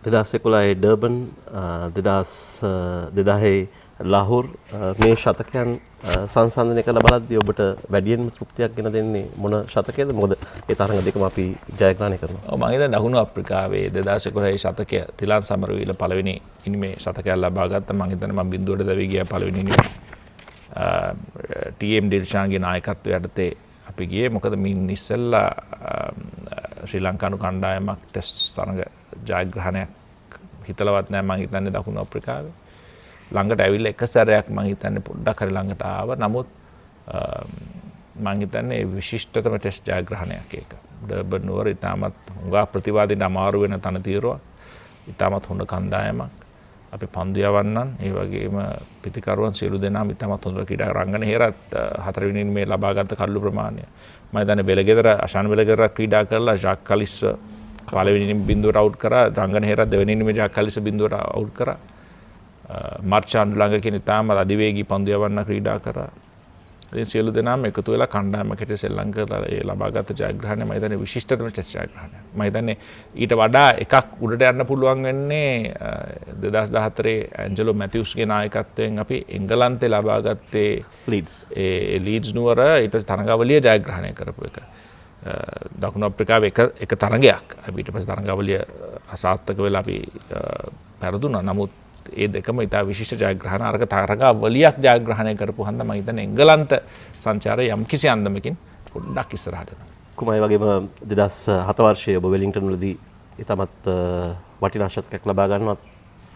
2011 ඩර්බන් 2000 ලාහෝර් මේ ශතකයන් සංසන්දනය කරලා බලද්දී ඔබට වැඩියෙන්ම තෘප්තියක් ගෙන දෙන්නේ මොන ශතකයේද? මොකද ඒ තරඟ දෙකම අපි ජයග්‍රහණය කරනවා. ඔව් මම හිතන්නේ දකුණු අප්‍රිකාවේ 2011 ශතකය තිලාන් සමරවීල පළවෙනි ඉනිමේ ශතකයක් ලබා ගත්තා. මම හිතන්නේ මම බිඳුවට දැවි ගියා පළවෙනි ඉනිමේ. TM ඩිල්ෂාන්ගේ නායකත්වය යටතේ අපි ගියේ. මොකද මින් ඉස්සෙල්ලා ශ්‍රී ලංකානු කණ්ඩායමක් ටෙස්ට් තරඟ ජයග්‍රහණයක් හිතලවත් නැහැ මම හිතන්නේ දකුණු අප්‍රිකාවේ. ළඟට ඇවිල්ලා එක සැරයක් මම හිතන්නේ පොඩ්ඩක් හරි ළඟට ආවා. නමුත් මම හිතන්නේ විශිෂ්ටතම ටෙස්ට් ජයග්‍රහණයක් ඒක. ඩර්බන් නුවර ඉතාමත් හුඟා ප්‍රතිවාදීන්ට අමාරු වෙන තනතිරුවක්. ඉතාමත් හොඳ කණ්ඩායමක්. අපි පන්දු යවන්නන් ඒ වගේම පිටිකරුවන් සියලු දෙනාම ඉතාමත් හොඳ ක්‍රීඩා රංගන හේරත් 4 වෙනි මේ ලබාගත් කල්ලු ප්‍රමාණය. මම හිතන්නේ බෙලගෙදර අශාන් බෙලගෙදර ක්‍රීඩා කරලා ජාක් කලිස්ව පළවෙනි බිඳුවට අවුට් කරා. රංගන හේරත් දෙවෙනි ඉනිමේ ජාක් කලිස්ව බිඳුවට අවුට් කරා. මාර්චාන් ළඟ කියන ඉතාමත් අධිවේගී පන්දු යවන්න ක්‍රීඩා කරා. ඉතින් සියලු දෙනාම එකතු වෙලා කණ්ඩායමකට සෙල්ලම් කරලා ඒ ලබාගත් ජයග්‍රහණය මම හිතන්නේ විශිෂ්ටතම ටෙස්ට් ජයග්‍රහණයක්. මම හිතන්නේ ඊට වඩා එකක් උඩට යන්න පුළුවන් වෙන්නේ 2014 ඇන්ජලෝ මැතිව්ස්ගේ නායකත්වයෙන් අපි එංගලන්තේ ලබාගත්තේ ලීඩ්ස් නුවර ඊට තරඟාවලිය ජයග්‍රහණය කරපු එක. දකුණු අප්‍රිකාවේ එක තරඟයක්. අපි ඊට පස්සේ තරඟාවලිය අසාර්ථක වෙලා අපි පෙරදුනා. නමුත් ඒ දෙකම ඉතා විශිෂ්ට ජයග්‍රහණ අරක තරඟාවලියක් ජයග්‍රහණය කරපු හන්ද මම හිතන්නේ එංගලන්ත සංචාරය යම් කිසි අන්දමකින් පොඩ්ඩක් ඉස්සරහට යනවා. කුමයි වගේම 2007 වර්ෂයේ ඔබ වෙලින්ටන් වලදී ඉතාමත් වටිනා ශතකයක් ලබා ගන්නවා.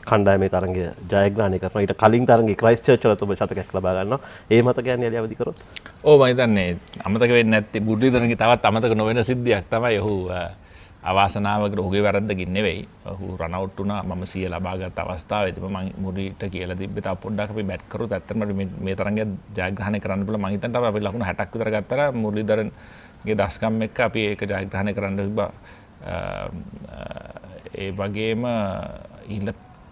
කණ්ඩායමේ තරඟය ජයග්‍රහණය කරනවා. ඊට කලින් තරඟේ ක්‍රයිස්ට් චර්ච් වලත් ඔබ ශතකයක් ලබා ගන්නවා. ඒ මතකයන් යලි අවදි කරොත්. ඔව් මම හිතන්නේ අමතක වෙන්නේ නැත්තේ බුද්ධිදරගේ තවත් අමතක නොවන සිද්ධියක් තමයි ඔහු අවාසනාවකට ඔහුගේ වැරද්දකින් නෙවෙයි. ඔහු රන් අවුට් වුණා. මම 100 ලබාගත් අවස්ථාවේදී මම මුරිට කියලා තිබ්බේ තව පොඩ්ඩක් අපි බැට් කරොත් ඇත්තටම මේ තරඟය ජයග්‍රහණය කරන්න පුළුවන්. මම හිතන්නේ අපි ලකුණු 60ක් විතර ගත්තා. මුරලිදරන්ගේ දස්කම් එක්ක අපි ඒක ජයග්‍රහණය කරන්න තිබ්බා. ඒ වගේම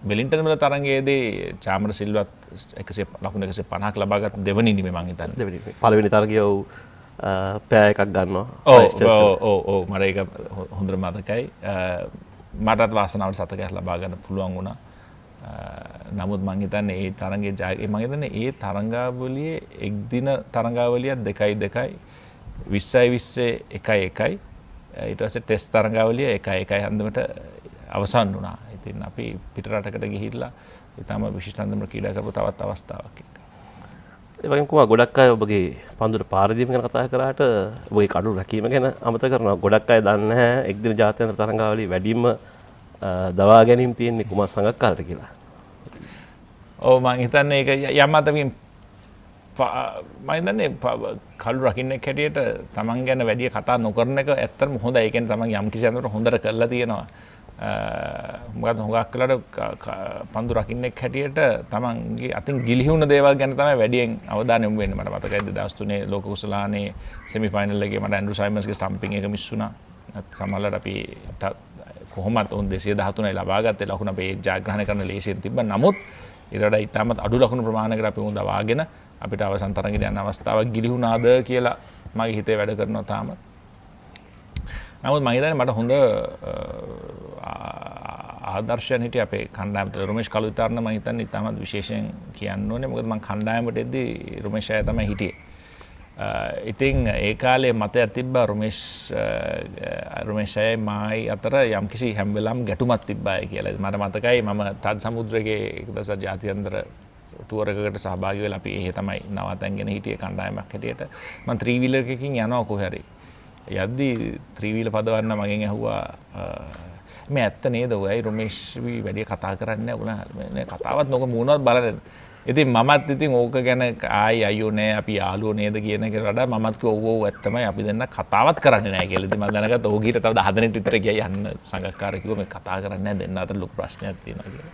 වෙලින්ටන් වල තරඟයේදී චාමර සිල්වත් 100 ලකුණු 150ක් ලබාගත් දෙවෙනි ඉනිමේ මම හිතන්නේ. දෙවෙනි. පළවෙනි තරගය ඔව් පෑ එකක් ගන්නවා. ඔව් මට ඒක හොඳට මතකයි. මටත් වාසනාවට සතකයක් ලබා ගන්න පුළුවන් වුණා. නමුත් මම හිතන්නේ ඒ තරඟයේ මම හිතන්නේ ඒ තරඟාවලියේ එක් දින තරඟාවලියක් 2-2 20-20 1-1 ඊට පස්සේ ටෙස්ට් තරඟාවලිය 1-1 හන්දමට අවසන් වුණා. ඉතින් අපි පිටරටකට ගිහිල්ලා ඊටම විශිෂ්ට හන්දමට ක්‍රීඩා කරපු තවත් අවස්ථාවක් එක. ඒ වගේම කුමා ගොඩක් අය ඔබගේ පන්දුවට පාර දීම ගැන කතා කරාට ඔබගේ කඩු රැකීම ගැන අමතක කරනවා. ගොඩක් අය දන්නේ නැහැ එක් දින ජාත්‍යන්තර තරඟාවලියේ වැඩිම දවා ගැනීම තියෙන්නේ කුමා සංගක්කාරට කියලා. ඔව් මම හිතන්නේ ඒක යම් අතකින් මම හිතන්නේ කඩු රකින්නෙක් හැටියට තමන් ගැන වැඩි කතා නොකරන එක ඇත්තටම හොඳයි. ඒ කියන්නේ තමන් යම් කිසි අන්දමට හොඳට කරලා තියෙනවා. මොකද හුඟක් වෙලාවට පන්දු රකින්නෙක් හැටියට තමන්ගේ අතින් ගිලිහුණ දේවල් ගැන තමයි වැඩියෙන් අවධානය යොමු වෙන්නේ. මට මතකයි 2003 ලෝක කුසලානේ සෙමි ෆයිනල් එකේ මට ඇන්ඩ්‍රු සයිමන්ස්ගේ ස්ටම්පින් එක මිස් වුණා. සමහරවිට අපි කොහොමත් උන් 213යි ලබා ගත්තේ ලකුණ අපේ ජයග්‍රහණය කරන්න ලේසියෙන් තිබ්බා. නමුත් ඊට වඩා ඉතාමත් අඩු ලකුණු ප්‍රමාණයකට අපි උන් දවාගෙන අපිට අවසන් තරඟට යන අවස්ථාවක් ගිලිහුණාද කියලා මගේ හිතේ වැඩ කරනවා තාම. නමුත් මම හිතන්නේ මට හොඳ ආදර්ශයන් හිටිය අපේ කණ්ඩායමට රොමේෂ් කලුවිතාරණ මම හිතන්නේ ඉතාමත් විශේෂයෙන් කියන්න ඕනේ. මොකද මම කණ්ඩායමට එද්දී රොමේෂ් අය තමයි හිටියේ. ඉතින් ඒ කාලේ මතයක් තිබ්බා රොමේෂ් අයයි මායි අතර යම්කිසි හැම වෙලාවම ගැටුමක් තිබ්බායි කියලා. මට මතකයි මම තත් සමුද්‍රයේ එකදස ජාත්‍යන්තර ටුවර් එකකට සහභාගී වෙලා අපි එහෙ තමයි නවතන්ගෙන හිටියේ කණ්ඩායමක් හැටියට. මම 3 wheeler එකකින් යනවා කොහේ හරි. යද්දී 3 wheeler පදවන්න මගෙන් ඇහුවා මේ ඇත්ත නේද ඔයයි රොමේෂ් වැඩි කතා කරන්නේ නැහැ. කතාවත් නොක මූණවත් බලන්නේ. ඉතින් මමත් ඉතින් ඕක ගැන ආයි අයියෝ නෑ අපි යාළුවෝ නේද කියන එකට වඩා මමත් කිව්වා ඔව් ඇත්තමයි අපි දෙන්න කතාවත් කරන්නේ නැහැ කියලා. ඉතින් මම දැනගත්තා ඕක ඊට තව 10 දිනක් විතර ගියා යන්න සංගක්කාරය කිව්වා මේ කතා කරන්නේ නැහැ දෙන්න අතර ලොකු ප්‍රශ්නයක් තියෙනවා කියලා.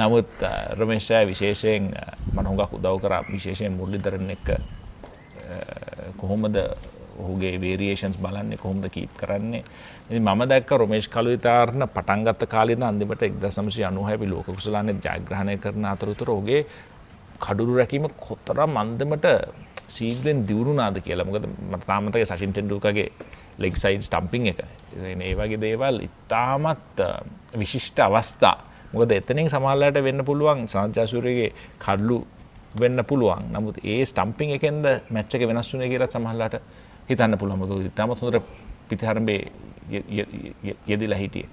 නමුත් රොමේෂ් විශේෂයෙන් මම හුඟක් උදව් කරා විශේෂයෙන් මුරලිදරන් එක්ක කොහොමද ඔහුගේ වේරියේෂන්ස් බලන්නේ කොහොමද කීප් කරන්නේ. ඉතින් මම දැක්ක රොමේෂ් කලුවිතාරණ පටන් ගත්ත කාලේ ඉඳන් අන්තිමට 1996 අපි ලෝක කුසලානේ ජයග්‍රහණය කරන අතරතුර ඔහුගේ කඩුළු රැකීම කොතරම් අන්තිමට සීග්‍රෙන් දියුණුනාද කියලා. මොකද මට තාම මතකයි සචින් ටෙන්ඩුල්කර්ගේ ලෙග් සයිඩ් ස්ටම්පින් එක. ඒ වගේ දේවල් ඉතාමත් විශිෂ්ට අවස්ථා. මොකද එතනින් සමහරවිට වෙන්න පුළුවන් සනත්ජාසූරියගේ කඩුළු වෙන්න පුළුවන්. නමුත් ඒ ස්ටම්පින් එකෙන්ද මැච් එක වෙනස් වුණේ කියලා සමහරවිට හිතන්න පුළුවන්. මොකද ඉතාමත් හොඳට පිටිහරඹේ යෙදිලා හිටියේ.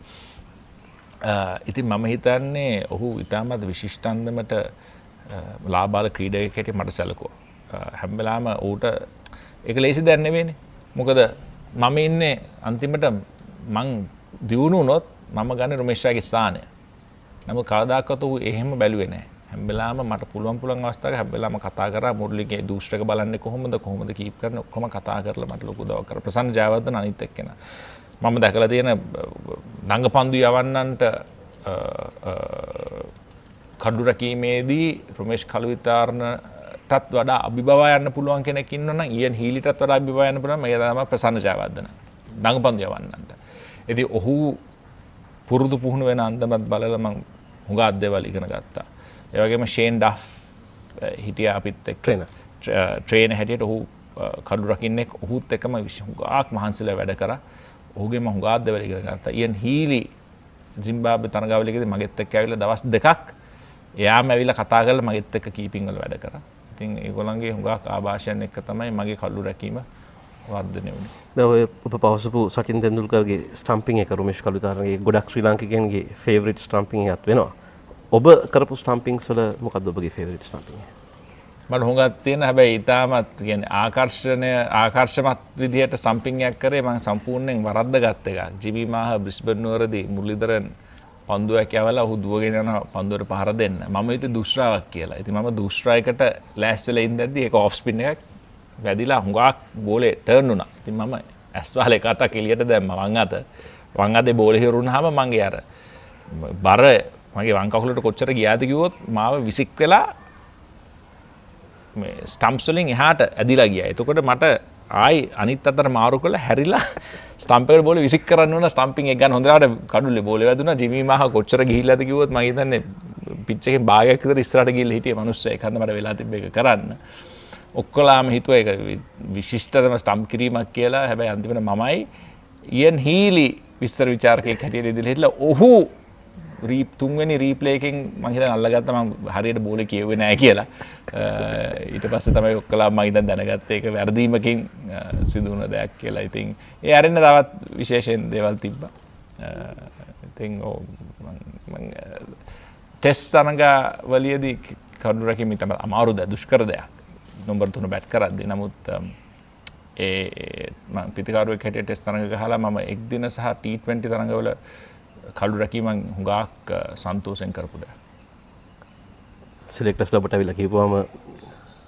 ඉතින් මම හිතන්නේ ඔහු ඉතාමත් විශිෂ්ට අන්දමට ලාබාල ක්‍රීඩකයෙක් හැටියට මට සැලකුවා. හැම වෙලාවම ඌට ඒක ලේසි දෙයක් නෙවෙයිනේ. මොකද මම ඉන්නේ අන්තිමට මං දියුණු වුණොත් මම ගන්න රොමේෂ්ගේ ස්ථානය. නමුත් කවදාකවත් ඌ එහෙම බැලුවේ නැහැ. හැම වෙලාවම මට පුළුවන් අවස්ථාවක හැම වෙලාවම කතා කරා මුරලිගේ දූෂ්ටක බලන්නේ කොහොමද කීප් කරන්නේ ඔක්කොම කතා කරලා මට ලොකු දවක් කරා. ප්‍රසන්න ජයවර්ධන අනිත් එක්කෙනා. මම දැකලා තියෙන දඟපන්දු යවන්නන්ට කඩු රැකීමේදී රොමේෂ් කලුවිතාරණටත් වඩා අභිබවා යන්න පුළුවන් කෙනෙක් ඉන්නවනම් ඊයන් හීලිටත් වඩා අභිබවා යන්න පුළුවන් මගේ තමයි ප්‍රසන්න ජයවර්ධන. දඟපන්දු යවන්නන්ට. ඉතින් ඔහු පුරුදු පුහුණු වෙන අන්දමත් බලලා මම හුඟක් දේවල් ඉගෙන ගත්තා. ඒ වගේම ෂේන් ඩෆ් හිටියා අපිත් එක්ක ට්‍රේනර් හැටියට ඔහු කඩු රකින්නෙක් ඔහුත් එක්කම හුඟක් මහන්සිලා වැඩ කරා. ඔහුගේ මම හුඟක් දේවල් ඉගෙන ගත්තා. ඊයන් හීලි ජිම්බාබ්වේ තරගාවලියකදී මගෙත් එක්ක ඇවිල්ලා දවස් දෙකක් එයාම ඇවිල්ලා කතා කරලා මගෙත් එක්ක කීපින් වල වැඩ කරා. ඉතින් ඒගොල්ලන්ගේ හුඟක් ආభాෂයන් එක්ක තමයි මගේ කඩු රැකීම වර්ධනය වුණේ. දැන් ඔය ඔබ පවසපු සචින් තෙන්දුල්කර්ගේ ස්ටම්පින් එක රොමේෂ් කලුතාරගේ ගොඩක් ශ්‍රී ලාංකිකයන්ගේ ෆේවරිට් ස්ටම්පින් එකක් වෙනවා. ඔබ කරපු ස්ටම්පින්ස් වල මොකක්ද ඔබගේ ෆේවරිට් ස්ටම්පින් එක? මට හුඟක් තියෙන හැබැයි ඉතාමත් කියන්නේ ආකර්ෂමත් විදිහට ස්ටම්පින් එකක් කරේ මම සම්පූර්ණයෙන් වරද්දගත් එකක්. ජිමි මාහ බ්‍රිස්බන් නුවරදී මුරලිදරන් පන්දුවක් යවලා ඔහු දුවගෙන යන පන්දුවට පහර දෙන්න. මම හිතුවේ දුෂ්රාවක් කියලා. ඉතින් මම දුෂ්රායකට ලෑස්තිලා ඉඳද්දි ඒක ඔෆ් ස්පින් එකක් වැදිලා හුඟක් බෝලේ ටර්න් වුණා. ඉතින් මම ඇස්වාල එක අතක් එළියට දැම්මා වම් අතේ බෝලේ හිරුණාම මගේ අර බර මගේ වම් කකුලට කොච්චර ගියාද කිව්වොත් මාව විසික් වෙලා මේ ස්ටම්ප්ස් වලින් එහාට ඇදිලා ගියා. එතකොට මට ආයි අනිත් අතට මාරු කරලා හැරිලා ස්ටම්ප් එකට බෝලේ විසික් කරන්න ඕන ස්ටම්පින් එක ගන්න හොඳට කඩුල්ලේ බෝලේ වැදුනා. ජිමි මාහ කොච්චර ගිහිල්ලාද කිව්වොත් මම හිතන්නේ පිච් එකේ භාගයක් විතර ඉස්සරහට ගිහිල්ලා හිටියේ මිනිස්සු ඒකන්ද මට වෙලා තිබ්බ එක කරන්න. ඔක්කොලාම හිතුවා ඒක විශිෂ්ටතම ස්ටම්ප් කිරීමක් කියලා. හැබැයි අන්තිමට මමයි ඊයන් හීලි විස්තර විචාරකයෙක් හැටියට ඉදිරියට හිටලා ඔහු තුන්වෙනි රීප්ලේ එකෙන් මම හිතන අල්ලගත්තා මම හරියට බෝලේ කියෙව්වේ නැහැ කියලා. ඊට පස්සේ තමයි ඔක්කොලා මම ඉතින් දැනගත්තේ ඒක වැරදීමකින් සිදු වුණ දෙයක් කියලා. ඉතින් ඒ අරින්න තවත් විශේෂයෙන් දේවල් තිබ්බා. ඉතින් මම ටෙස්ට් තරඟවලියේදී කඩු රැකීම තමයි අමාරු දෙයක් දුෂ්කර දෙයක්. නම්බර් 3 බැට් කරද්දී. නමුත් මම පිටිකාරුවෙක් හැටියට ටෙස්ට් තරඟ ගහලා මම එක් දින සහ T20 තරඟවල කඩු රැකීම හුඟක් සන්තෝෂෙන් කරපු දෙයක්. සිලෙක්ටර්ස් ලබට ඇවිල්ලා කියපුවාම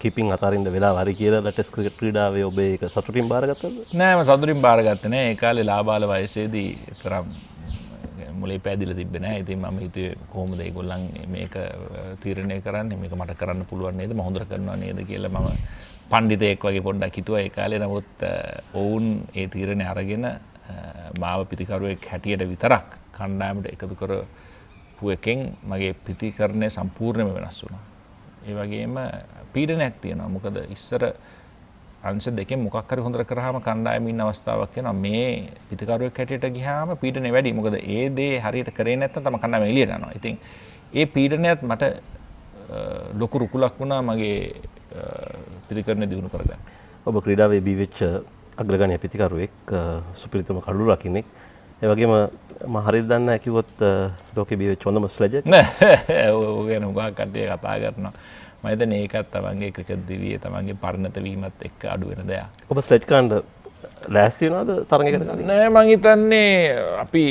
කීපින් අතාරින්න වෙලා හරි කියලා ටෙස්ට් ක්‍රිකට් ක්‍රීඩාවේ ඔබ ඒක සතුටින් බාරගත්තද? නෑ මම සතුටින් බාරගත්තේ නෑ. ඒ කාලේ ලාබාල වයසේදී තරම් මුලේ පැදිලා තිබ්බේ නෑ. ඉතින් මම හිතුවේ කොහොමද ඒගොල්ලන් මේක තීරණය කරන්නේ? මේක මට කරන්න පුළුවන් නේද? මම හොඳට කරනවා නේද කියලා මම පඬිතෙක් වගේ පොඩ්ඩක් හිතුවා ඒ කාලේ. නමුත් ඔවුන් ඒ තීරණය අරගෙන මාව පිටිකරුවෙක් හැටියට විතරක් කණ්ඩායමට එකතු කරපු එකෙන් මගේ පිටිකරණය සම්පූර්ණයෙන්ම වෙනස් වුණා. ඒ වගේම පීඩනයක් තියෙනවා. මොකද ඉස්සර අංශ දෙකෙන් මොකක් හරි හොඳට කරාම කණ්ඩායමේ ඉන්න අවස්ථාවක් එනවා. මේ පිටිකරුවෙක් හැටියට ගියාම පීඩනය වැඩි. මොකද ඒ දේ හරියට කරේ නැත්නම් තම කණ්ඩායම එළියට යනවා. ඉතින් ඒ පීඩනයත් මට ලොකු රුකුලක් වුණා මගේ පිටිකරණය දියුණු කරගන්න. ඔබ ක්‍රීඩාවේ බී වෙච්ච අග්‍රගණ්‍ය පිටිකරුවෙක් සුපිරිතම කඩු රකින්නෙක්. ඒ වගේම මම හරියට දන්නේ නැහැ කිව්වොත් ලෝකෙ බී වෙච්ච හොඳම ස්ලෙජර්. නෑ ඔය ගැන උගා කට්ටිය කතා කරනවා. මම හිතන්නේ ඒකත් තමන්ගේ ක්‍රිකට් දිවියේ තමන්ගේ පරිණත වීමත් එක්ක අඩු වෙන දෙයක්. ඔබ ස්ලෙජ් කරන්න ලෑස්ති වෙනවද තරඟයකට කලින්? නෑ මම හිතන්නේ අපි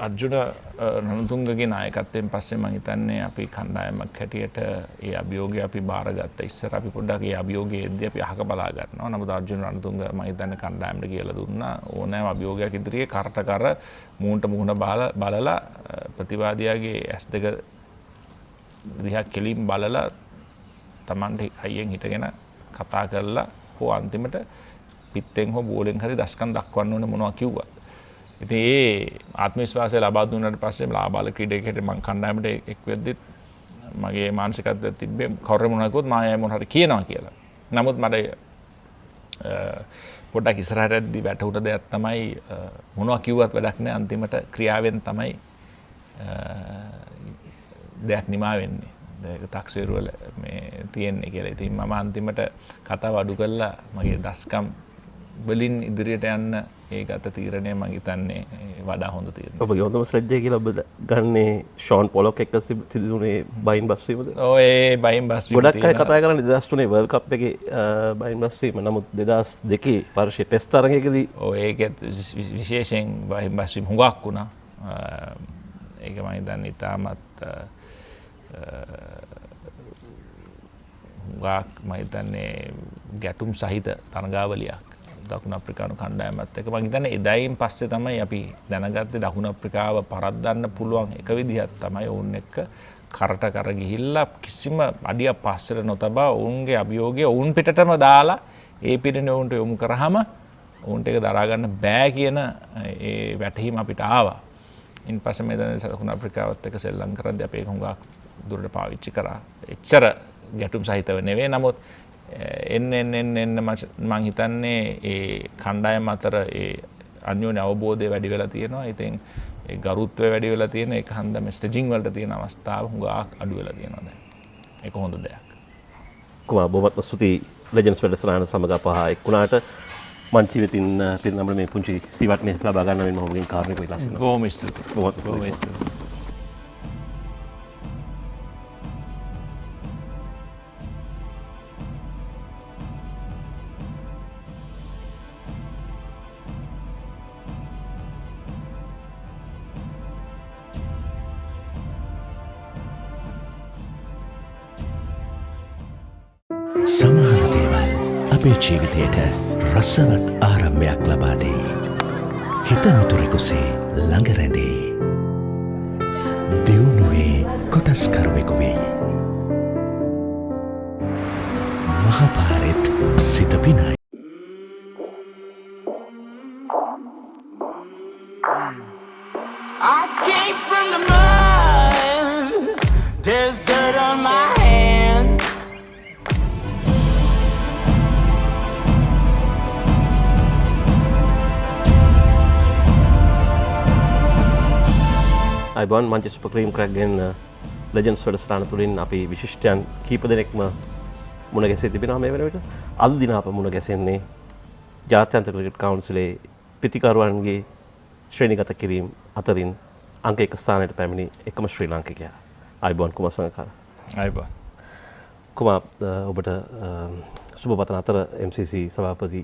අර්ජුන රණතුංගගේ නායකත්වයෙන් පස්සේ මම හිතන්නේ අපි කණ්ඩායමක් හැටියට ඒ අභියෝගය අපි බාරගත්තා. ඉස්සර අපි පොඩ්ඩක් ඒ අභියෝගයේදී අපි අහක බලා ගන්නවා. නමුත් අර්ජුන රණතුංග මම හිතන්නේ කණ්ඩායමට කියලා දුන්නා ඕනෑම අභියෝගයක් ඉදිරියේ කරට කර මූණට මූණ බලලා ප්‍රතිවාදියාගේ ඇස් දෙක දිහා කෙලින් බලලා තමන්ට හයියෙන් හිටගෙන කතා කරලා හෝ අන්තිමට පිත්තෙන් හෝ බෝලෙන් හරි දස්කම් දක්වන්න ඕනේ මොනවා කිව්වත්. ඉතින් ඒ ආත්ම විශ්වාසය ලබා දුන්නාට පස්සේ ලාබාල ක්‍රීඩකයෙක් මම කණ්ඩායමට එක් වෙද්දිත් මගේ මානසිකත්වය තිබ්බේ කවුරු මොනවා කිව්වොත් මම මොනවා හරි කියනවා කියලා. නමුත් මට පොඩ්ඩක් ඉස්සරහටදී වැටුණ දෙයක් තමයි මොනවා කිව්වත් වැඩක් නෑ අන්තිමට ක්‍රියාවෙන් තමයි දෙයක් නිමා වෙන්නේ. තක්සේරු වල මේ තියෙන්නේ කියලා. ඉතින් මම අන්තිමට කතාව අඩු කරලා මගේ දස්කම් වලින් ඉදිරියට යන්න ඒ ගත තීරණය මම හිතන්නේ වඩා හොඳ තීරණයක්. ඔබගේ හොඳම ස්ලෙජ් එක කියලා ඔබ ගන්නේ ෂෝන් පොලොක් එක්ක සිදුුනේ බයින් බස් වීමද? ඔව් ඒ බයින් බස් වීම. ගොඩක් අය කතා කරන්නේ 2003 වර්ල්ඩ් කප් එකේ බයින් බස් වීම. නමුත් 2002 පර්ෂේ ටෙස්ට් තරඟයකදී ඔව් ඒකත් විශේෂයෙන් බයින් බස් වීම හුඟක් වුණා. ඒක මම හිතන්නේ ඉතාමත් හුඟක් මම හිතන්නේ ගැටුම් සහිත තරගාවලියක් දකුණු අප්‍රිකානු කණ්ඩායමත් එක්ක. මම හිතන්නේ එදායින් පස්සේ තමයි අපි දැනගත්තේ දකුණු අප්‍රිකාව පරද්දන්න පුළුවන් එක විදිහක් තමයි ඔවුන් එක්ක කරට කර ගිහිල්ලා කිසිම අඩියක් පස්සට නොතබා ඔවුන්ගේ අභියෝගය ඔවුන් පිටටම දාලා ඒ පිටිනේ ඔවුන්ට යොමු කරාම ඔවුන්ට ඒක දරා ගන්න බෑ කියන ඒ වැටහීම අපිට ආවා. ඉන් පස්සේ මේ දැන් දකුණු අප්‍රිකාවත් එක්ක සෙල්ලම් කරද්දී අපි ඒක හුඟක් දුරට පාවිච්චි කරා. එච්චර ගැටුම් සහිතව නෙවෙයි. නමුත් එන්න මං හිතන්නේ ඒ කණ්ඩායම් අතර ඒ අන්‍යෝන්‍ය අවබෝධය වැඩි වෙලා තියෙනවා. ඉතින් ඒ ගරුත්වය වැඩි වෙලා තියෙන එක හන්ද මේ ස්ටේජින් වලට තියෙන අවස්ථාව හුඟක් අඩු වෙලා තියෙනවා දැන්. ඒක හොඳ දෙයක්. කුමාර බොහොමත්ම ස්තුතියි ලෙජන්ඩ්ස් වැඩසටහන සමග පහ එක්ුණාට මං ජීවිතින් පිරිනමන මේ පුංචි සීවට්නේ ලබා ගන්න වෙන මොහොමකින් කාර්මික වෙලා සිටිනවා. බොහොම ස්තුතියි. බොහොම ස්තුතියි. සමහර දේවල් අපේ ජීවිතයට රසවත් ආරම්භයක් ලබා දෙයි. හිත මිතුරෙකුසේ ළඟ රැඳේ. දියුණුවේ කොටස්කරුවෙකු වෙයි. මහපාරෙත් සිත පිනයි. I came from the mud. There's dirt on my hands. අයිබෝන් මංචෙස්ටර් සුපර් ක්‍රීම් ක්‍රැක් ගෙන් ලෙජන්ඩ්ස් වැඩසටහන තුලින් අපි විශිෂ්ටයන් කීප දෙනෙක්ම මුණ ගැසී තිබෙනවා මේ වෙන විට. අද දින අප මුණ ගැසෙන්නේ ජාත්‍යන්තර ක්‍රිකට් කවුන්සිලේ පිතිකරුවන්ගේ ශ්‍රේණිගත කිරීම අතරින් අංක 1 ස්ථානයට පැමිණි එකම ශ්‍රී ලාංකිකයා. අයිබෝන් කුමාර සංගකාර. අයිබෝන්. කුමාර ඔබට සුබ පතන අතර MCC සභාපති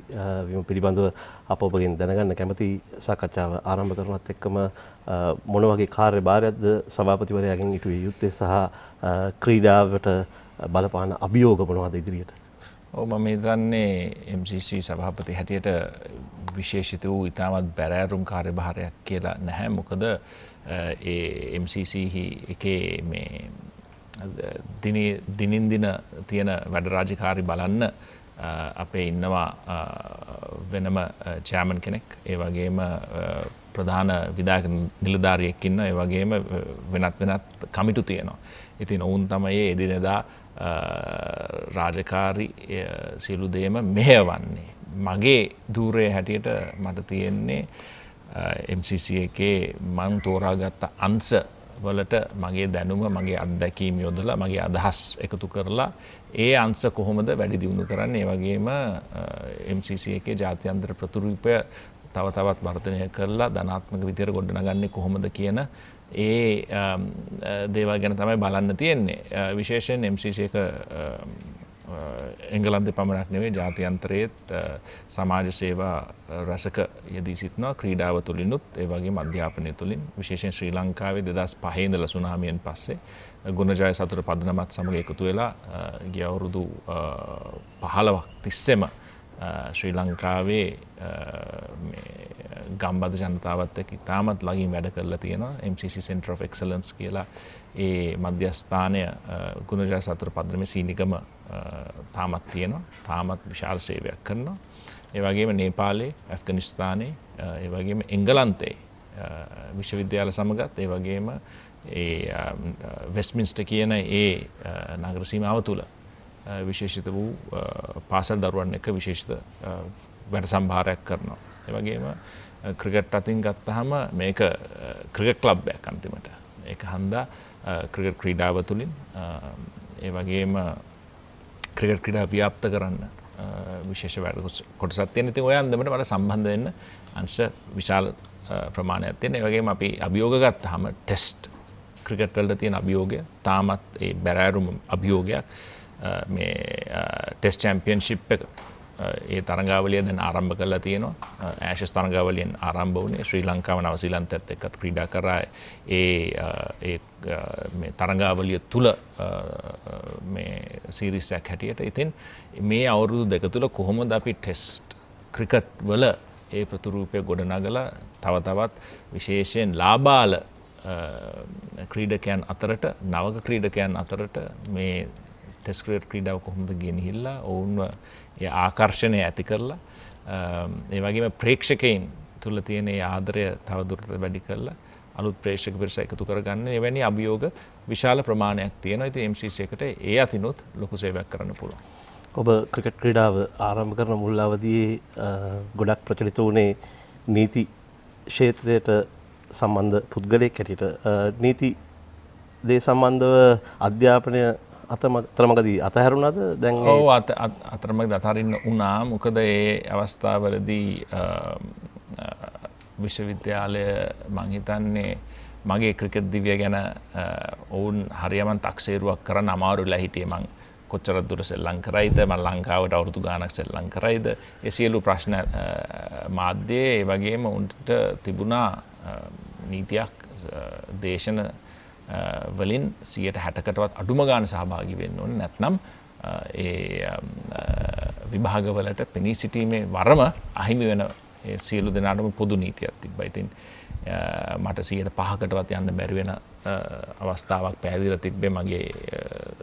වීම පිළිබඳව අප ඔබගෙන් දැනගන්න කැමති සාකච්ඡාව ආරම්භ කරනවත් එක්කම මොන වගේ කාර්යභාරයක්ද සභාපතිවරයාගෙන් ඉටුවේ යුත්තේ සහ ක්‍රීඩාවට බලපාන අභියෝග මොනවද ඉදිරියට? ඔව් මම හිතන්නේ MCC සභාපති හැටියට විශේෂිත වූ ඉතාමත් බැරෑරුම් කාර්යභාරයක් කියලා නැහැ. මොකද ඒ MCC එකේ මේ දිනින් දින තියෙන වැඩ රාජකාරි බලන්න අපේ ඉන්නවා වෙනම චෑමන් කෙනෙක්, ඒ වගේම ප්‍රධාන විධායක නිලධාරියෙක් ඉන්නවා, ඒ වගේම වෙනත් කමිටු තියෙනවා. ඉතින් ඔවුන් තමයි එදිනෙදා රාජකාරි සියලු දේම මෙහෙවන්නේ. මගේ ධූරය හැටියට මට තියෙන්නේ MCC එකේ මං තෝරාගත්ත අංශ වලට මගේ දැනුම, මගේ අත්දැකීම් යොදලා, මගේ අදහස් එකතු කරලා ඒ අංශ කොහොමද වැඩි දියුණු කරන්නේ, ඒ වගේම MCC එකේ ජාත්‍යන්තර ප්‍රතිරූපය තව තවත් වර්ධනය කරලා ධනාත්මක විදියට ගොඩනගන්නේ කොහොමද කියන ඒ දේවල් ගැන තමයි බලන්න තියෙන්නේ. විශේෂයෙන් MCC එක එංගලන්තේ පමණක් නෙවෙයි ජාත්‍යන්තරයේත් සමාජ සේවා රසක යෙදී සිටිනවා, ක්‍රීඩාව තුලිනුත් ඒ වගේම අධ්‍යාපනය තුලින්. විශේෂයෙන් ශ්‍රී ලංකාවේ 2005 ඉඳලා සුනාමියෙන් පස්සේ ගුණජය සතුට පදනමත් සමග එකතු වෙලා ගිය අවුරුදු 15ක් තිස්සෙම ශ්‍රී ලංකාවේ ගම්බද ජනතාවත් එක්ක ඉතාමත් ළඟින් වැඩ කරලා තියෙනවා. MCC Center of Excellence කියලා ඒ මධ්‍යස්ථානය ගුණජය සතුට පදනමේ සීනිගම තාමත් තියෙනවා. තාමත් විශාල සේවයක් කරනවා. ඒ වගේම නේපාලේ, ඇෆ්ගනිස්තානයේ, ඒ වගේම එංගලන්තයේ විශ්වවිද්‍යාල සමගත්, ඒ වගේම ඒ වෙස්ට්මින්ස්ටර් කියන ඒ නගර සීමාව තුළ විශේෂිත වූ පාසල් දරුවන් එක්ක විශේෂිත වැඩ සම්භාරයක් කරනවා. ඒ වගේම ක්‍රිකට් අතින් ගත්තාම මේක ක්‍රිකට් ක්ලබ් එකක් අන්තිමට. ඒක හන්දා ක්‍රිකට් ක්‍රීඩාව තුළින් ඒ වගේම ක්‍රිකට් ක්‍රීඩා ව්‍යාප්ත කරන්න විශේෂ වැඩ කොටසක් තියෙන. ඉතින් ඔය අන්දමට මට සම්බන්ධ වෙන්න අංශ විශාල ප්‍රමාණයක් තියෙන. ඒ වගේම අපි අභියෝග ගත්තාම ටෙස්ට් ක්‍රිකට් වලට තියෙන අභියෝගය තාමත් ඒ බැරෑරුම් අභියෝගයක් මේ ටෙස්ට් චැම්පියන්ෂිප් එක ඒ තරඟාවලිය දැන් ආරම්භ කරලා තියෙනවා. ඇෂස් තරඟාවලියෙන් ආරම්භ වුණේ ශ්‍රී ලංකාව නවසීලන්තයත් එක්කත් ක්‍රීඩා කරා. ඒ මේ තරඟාවලිය තුල මේ සීරීස් එකක් හැටියට. ඉතින් මේ අවුරුදු දෙක තුල කොහොමද අපි ටෙස්ට් ක්‍රිකට් වල ඒ ප්‍රතිරූපය ගොඩනගලා තව තවත් විශේෂයෙන් ලාබාල ක්‍රීඩකයන් අතරට නවක ක්‍රීඩකයන් අතරට මේ ටෙස්ට් ක්‍රිකට් ක්‍රීඩාව කොහොමද ගෙනහිල්ලා ඔවුන්ව ඒ ආකර්ෂණය ඇති කරලා ඒ වගේම ප්‍රේක්ෂකයින් තුල තියෙන ඒ ආදරය තවදුරටත් වැඩි කරලා අලුත් ප්‍රේක්ෂක පිරිස එකතු කරගන්න එවැනි අභියෝග විශාල ප්‍රමාණයක් තියෙනවා. ඉතින් MCC එකට ඒ අතිනුත් ලොකු සේවයක් කරන්න පුළුවන්. ඔබ ක්‍රිකට් ක්‍රීඩාව ආරම්භ කරන මුල් අවදියේ ගොඩක් ප්‍රචලිත වුණේ නීති ක්ෂේත්‍රයට සම්බන්ධ පුද්ගලයෙක් හැටියට නීති දේ සම්බන්ධව අධ්‍යාපනය අතරමඟදී අතහැරුණාද? දැන් ඔව් අතරමඟදී අතහරින්න වුණා. මොකද ඒ අවස්ථාවවලදී විශ්වවිද්‍යාලය මං හිතන්නේ මගේ ක්‍රිකට් දිවිය ගැන ඔවුන් හරියම තක්සේරුවක් කරන්න අමාරු වෙලා හිටියේ. මං කොච්චර දුර සෙල්ලම් කරයිද, මම ලංකාවට අවුරුදු ගාණක් සෙල්ලම් කරයිද, ඒ සියලු ප්‍රශ්න මාධ්‍යයේ ඒ වගේම උන්ට තිබුණා නීතියක් දේශන වලින් 60%කටවත් අඩුම ගාන සහභාගී වෙන්න ඕනේ. නැත්නම් ඒ විභාගවලට පෙනී සිටීමේ වරම අහිමි වෙන ඒ සියලු දෙනාටම පොදු නීතියක් තිබ්බා. ඉතින් මට 5%කටවත් යන්න බැරි වෙන අවස්ථාවක් පැහැදිලිලා තිබ්බේ මගේ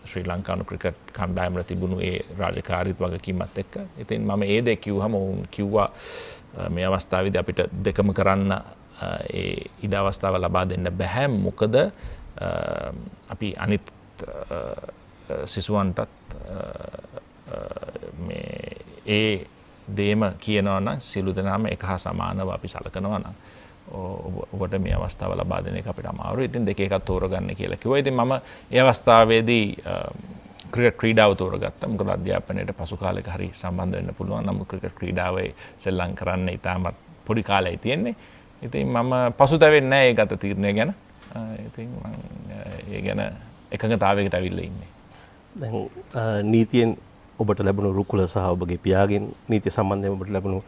ශ්‍රී ලංකානු ක්‍රිකට් කණ්ඩායමල තිබුණු ඒ රාජකාරීත් වගකීමත් එක්ක. ඉතින් මම ඒ දෙක කිව්වම ඔවුන් කිව්වා මේ අවස්ථාවේදී අපිට දෙකම කරන්න ඒ ඉඩ අවස්ථාව ලබා දෙන්න බෑ. මොකද අපි අනිත් සිසුවන්ටත් මේ ඒ දේම කියනවා නම් සියලු දෙනාම එක හා සමානව අපි සලකනවා නම් ඔබට මේ අවස්ථාව ලබා දෙන එක අපිට අමාරුයි. ඉතින් දෙක එකක් තෝරගන්න කියලා කිව්වා. ඉතින් මම ඒ අවස්ථාවේදී ක්‍රිකට් ක්‍රීඩාව තෝරගත්තා. මොකද අධ්‍යාපනයට පසු කාලෙක හරි සම්බන්ධ වෙන්න පුළුවන්. නමුත් ක්‍රිකට් ක්‍රීඩාවේ සෙල්ලම් කරන්න ඉතාමත් පොඩි කාලයයි තියෙන්නේ. ඉතින් මම පසුතැවෙන්නේ නැහැ ඒ ගත තීරණය ගැන. ඉතින් මම ඒ ගැන එකඟතාවයකට අවිල්ල ඉන්නේ. දැන් නීතියෙන් ඔබට ලැබුණු රුකුල සහ ඔබගේ පියාගෙන් නීතිය සම්බන්ධයෙන් ඔබට ලැබුණු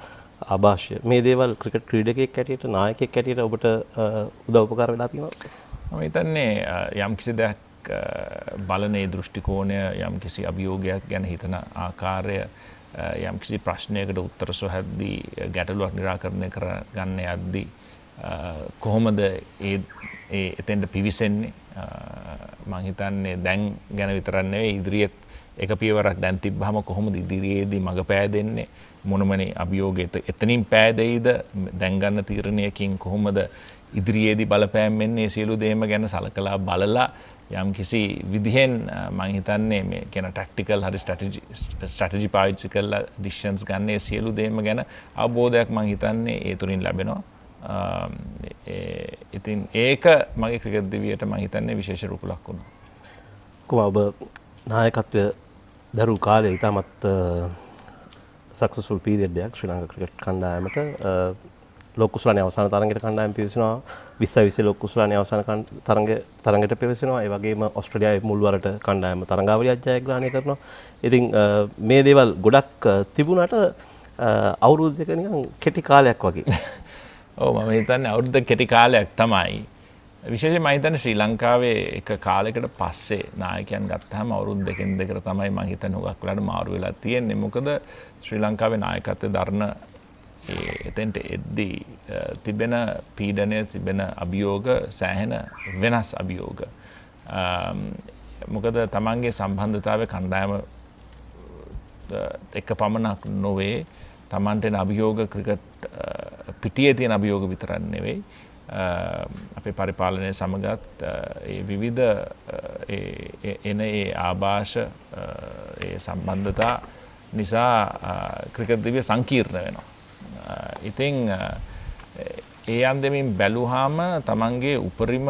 ආభాෂය මේ දේවල් ක්‍රිකට් ක්‍රීඩකයෙක් හැටියට නායකයෙක් හැටියට ඔබට උදව් උපකාර වෙලා තියෙනවද? මම හිතන්නේ යම් කිසි දෙයක් බලන ඒ දෘෂ්ටි කෝණය, යම් කිසි අභියෝගයක් ගැන හිතන ආකාරය, යම් කිසි ප්‍රශ්නයකට උත්තර සොයද්දී ගැටලුවක් निराකරණය කරගන්න යද්දී කොහොමද ඒ එතෙන්ට පිවිසෙන්නේ? මම හිතන්නේ දැන් ගැන විතරක් නෙවෙයි ඉදිරියට එක පියවරක් දැන් තිබ්බහම කොහොමද ඉදිරියේදී මඟ පෑදෙන්නේ? මොනමනේ අභියෝගයට එතනින් පෑදෙයිද? දැන් ගන්න තීරණයකින් කොහොමද ඉදිරියේදී බලපෑම් වෙන්නේ? සියලු දේම ගැන සලකලා බලලා යම් කිසි විදිහෙන් මම හිතන්නේ මේ කියන ටැක්ටිකල් හරි ස්ට්‍රැටජි පාවිච්චි කරලා ඩිසිෂන්ස් ගන්න ඒ සියලු දේම ගැන අවබෝධයක් මම හිතන්නේ ඒ තුලින් ලැබෙනවා. ඉතින් ඒක මගේ ක්‍රිකට් දිවියට මම හිතන්නේ විශේෂ රුකුලක් වුණා. කොහොම ඔබ නායකත්වය දරු කාලේ ඉතාමත් සක්සස්ෆුල් පීරියඩ් එකක් ශ්‍රී ලංකා ක්‍රිකට් කණ්ඩායමට. ලෝක කුසලානේ අවසාන තරඟයට කණ්ඩායම පිවිසෙනවා. 2020 ලෝක කුසලානේ අවසාන තරඟයට පිවිසෙනවා. ඒ වගේම ඕස්ට්‍රේලියාවේ මුල්වරට කණ්ඩායම තරඟාවලියක් ජයග්‍රහණය කරනවා. ඉතින් මේ දේවල් ගොඩක් තිබුණාට අවුරුදු දෙක නිකන් කෙටි කාලයක් වගේ. ඔව් මම හිතන්නේ අවුරුද්ද කෙටි කාලයක් තමයි. විශේෂයෙන්ම මම හිතන්නේ ශ්‍රී ලංකාවේ එක කාලයකට පස්සේ නායකයන් ගත්තාම අවුරුදු දෙකෙන් දෙකට තමයි මම හිතන්නේ හුඟක් වෙලාට මාරු වෙලා තියෙන්නේ. මොකද ශ්‍රී ලංකාවේ නායකත්වයේ දරන එතෙන්ට එද්දී තිබෙන පීඩනය, තිබෙන අභියෝග සෑහෙන වෙනස් අභියෝග. මොකද තමන්ගේ සම්බන්ධතාවය කණ්ඩායම එක්ක පමණක් නොවේ, තමන්ට එන අභියෝග ක්‍රිකට් පිටියේ තියෙන අභියෝග විතරක් නෙවෙයි. අපේ පරිපාලනය සමගත් ඒ විවිධ එන ඒ ආభాෂ ඒ සම්බන්ධතා නිසා ක්‍රිකට් දිවිය සංකීර්ණ වෙනවා. ඉතින් ඒ අන්දමින් බැලුවාම තමන්ගේ උපරිම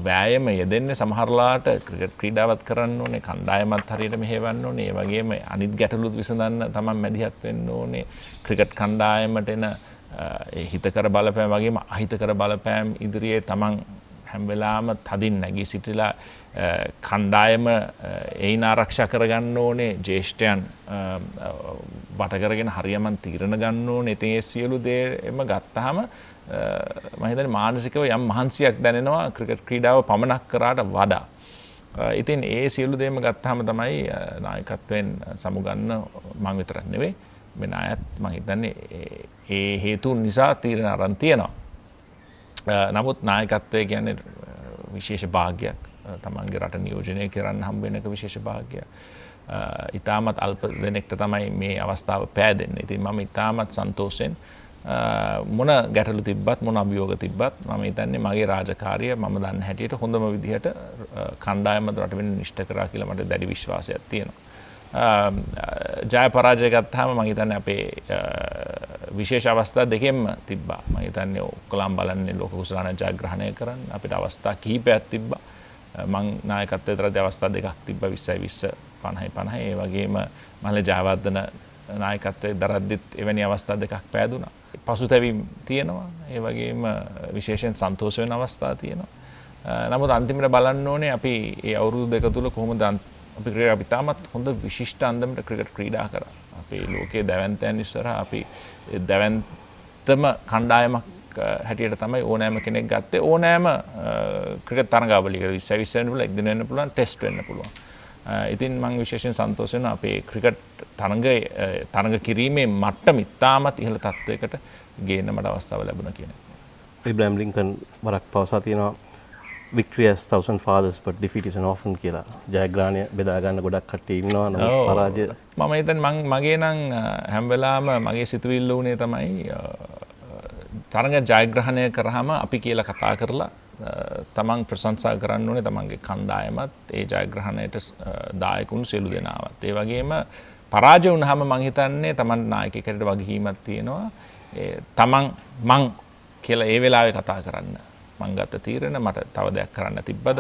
වෑයම යෙදෙන්නේ සමහරලාට ක්‍රිකට් ක්‍රීඩාවත් කරන්න ඕනේ, කණ්ඩායමත් හරියට මෙහෙවන්න ඕනේ, ඒ වගේම අනිත් ගැටලුත් විසඳන්න තමන් මැදිහත් වෙන්න ඕනේ. ක්‍රිකට් කණ්ඩායමට එන හිතකර බලපෑම් වගේම අහිතකර බලපෑම් ඉදිරියේ තමන් හැම වෙලාවම තදින් නැගී සිටිලා කණ්ඩායම එයින් ආරක්ෂා කරගන්න ඕනේ ජ්‍යෙෂ්ඨයන් වට කරගෙන හරියමන් තීරණ ගන්න ඕනේ. ඉතින් ඒ සියලු දේම ගත්තාම මම හිතන්නේ මානසිකව යම් මහන්සියක් දැනෙනවා ක්‍රිකට් ක්‍රීඩාව පමණක් කරාට වඩා. ඉතින් ඒ සියලු දේම ගත්තාම තමයි නායකත්වයෙන් සමුගන්න මම විතරක් නෙවෙයි වෙන අයත් මම හිතන්නේ ඒ හේතුන් නිසා තීරණ අරන් තියෙනවා. නමුත් නායකත්වය කියන්නේ විශේෂ භාග්‍යයක්. තමන්ගේ රට නියෝජනය කරන්න හම්බ වෙන එක විශේෂ භාග්‍යයක්. ඉතාමත් අල්ප දෙනෙක්ට තමයි මේ අවස්ථාව පෑදෙන්නේ. ඉතින් මම ඉතාමත් සන්තෝෂෙන් මොන ගැටලු තිබ්බත් මොන අභියෝග තිබ්බත් මම හිතන්නේ මගේ රාජකාරිය මම දන්න හැටියට හොඳම විදිහට කණ්ඩායම රට වෙන නිෂ්ඨ කරා කියලා මට දැඩි විශ්වාසයක් තියෙනවා. ජය පරාජය ගත්තාම මම හිතන්නේ අපේ විශේෂ අවස්ථා දෙකෙන්ම තිබ්බා. මම හිතන්නේ ඔක්කොලම් බලන්නේ ලෝක කුසලාන ජයග්‍රහණය කරන්න අපිට අවස්ථා කිහිපයක් තිබ්බා. මං නායකත්වයට රැඳි අවස්ථා දෙකක් තිබ්බා 20 20 50 50. ඒ වගේම මහල ජයවර්ධන නායකත්වයේ දරද්දිත් එවැනි අවස්ථා දෙකක් පෑදුනා. පසුතැවීම් තියෙනවා. ඒ වගේම විශේෂයෙන් සන්තෝෂ වෙන අවස්ථා තියෙනවා. නමුත් අන්තිමට බලන්න ඕනේ අපි මේ අවුරුදු දෙක තුල කොහොමද අපි තාමත් හොඳ විශිෂ්ට අන්දමට ක්‍රිකට් ක්‍රීඩා කරා. අපේ ලෝකයේ දැවැන්තයන් ඉස්සරහා අපි දැවැන්තම කණ්ඩායමක් හැටියට තමයි ඕනෑම කෙනෙක් ගත්තේ. ඕනෑම ක්‍රිකට් තරඟාවලියක 20 වෙන්න පුළුවන්, එක් දින වෙන්න පුළුවන්, ටෙස්ට් වෙන්න පුළුවන්. ඉතින් මම විශේෂයෙන් සන්තෝෂ වෙනවා අපේ ක්‍රිකට් තරඟ කිරීමේ මට්ටම ඉතාමත් ඉහළ තත්වයකට ගේන්න මට අවස්ථාව ලැබුණා කියන එක. ඉබ්‍රාහිම් ලින්කන් වරක් පවසා තියෙනවා victory has 1000 fathers but defeat is an orphan කියලා. ජයග්‍රහණය බෙදා ගන්න ගොඩක් කට්ටිය ඉන්නවා. නමුත් පරාජය මම හිතන්නේ මගේ නම් හැම වෙලාවම මගේ සිතුවිල්ල උනේ තමයි තරඟ ජයග්‍රහණය කරාම අපි කියලා කතා කරලා තමන් ප්‍රශංසා කරන්න ඕනේ තමන්ගේ කණ්ඩායමත් ඒ ජයග්‍රහණයට දායකුන් සියලු දෙනාවත්. ඒ වගේම පරාජය වුණාම මම හිතන්නේ තමන් නායකයෙකුට වගකීමක් තියෙනවා. මං කියලා ඒ වෙලාවේ කතා කරන්න. මං ගත්ත තීරණ මට තව දෙයක් කරන්න තිබ්බද?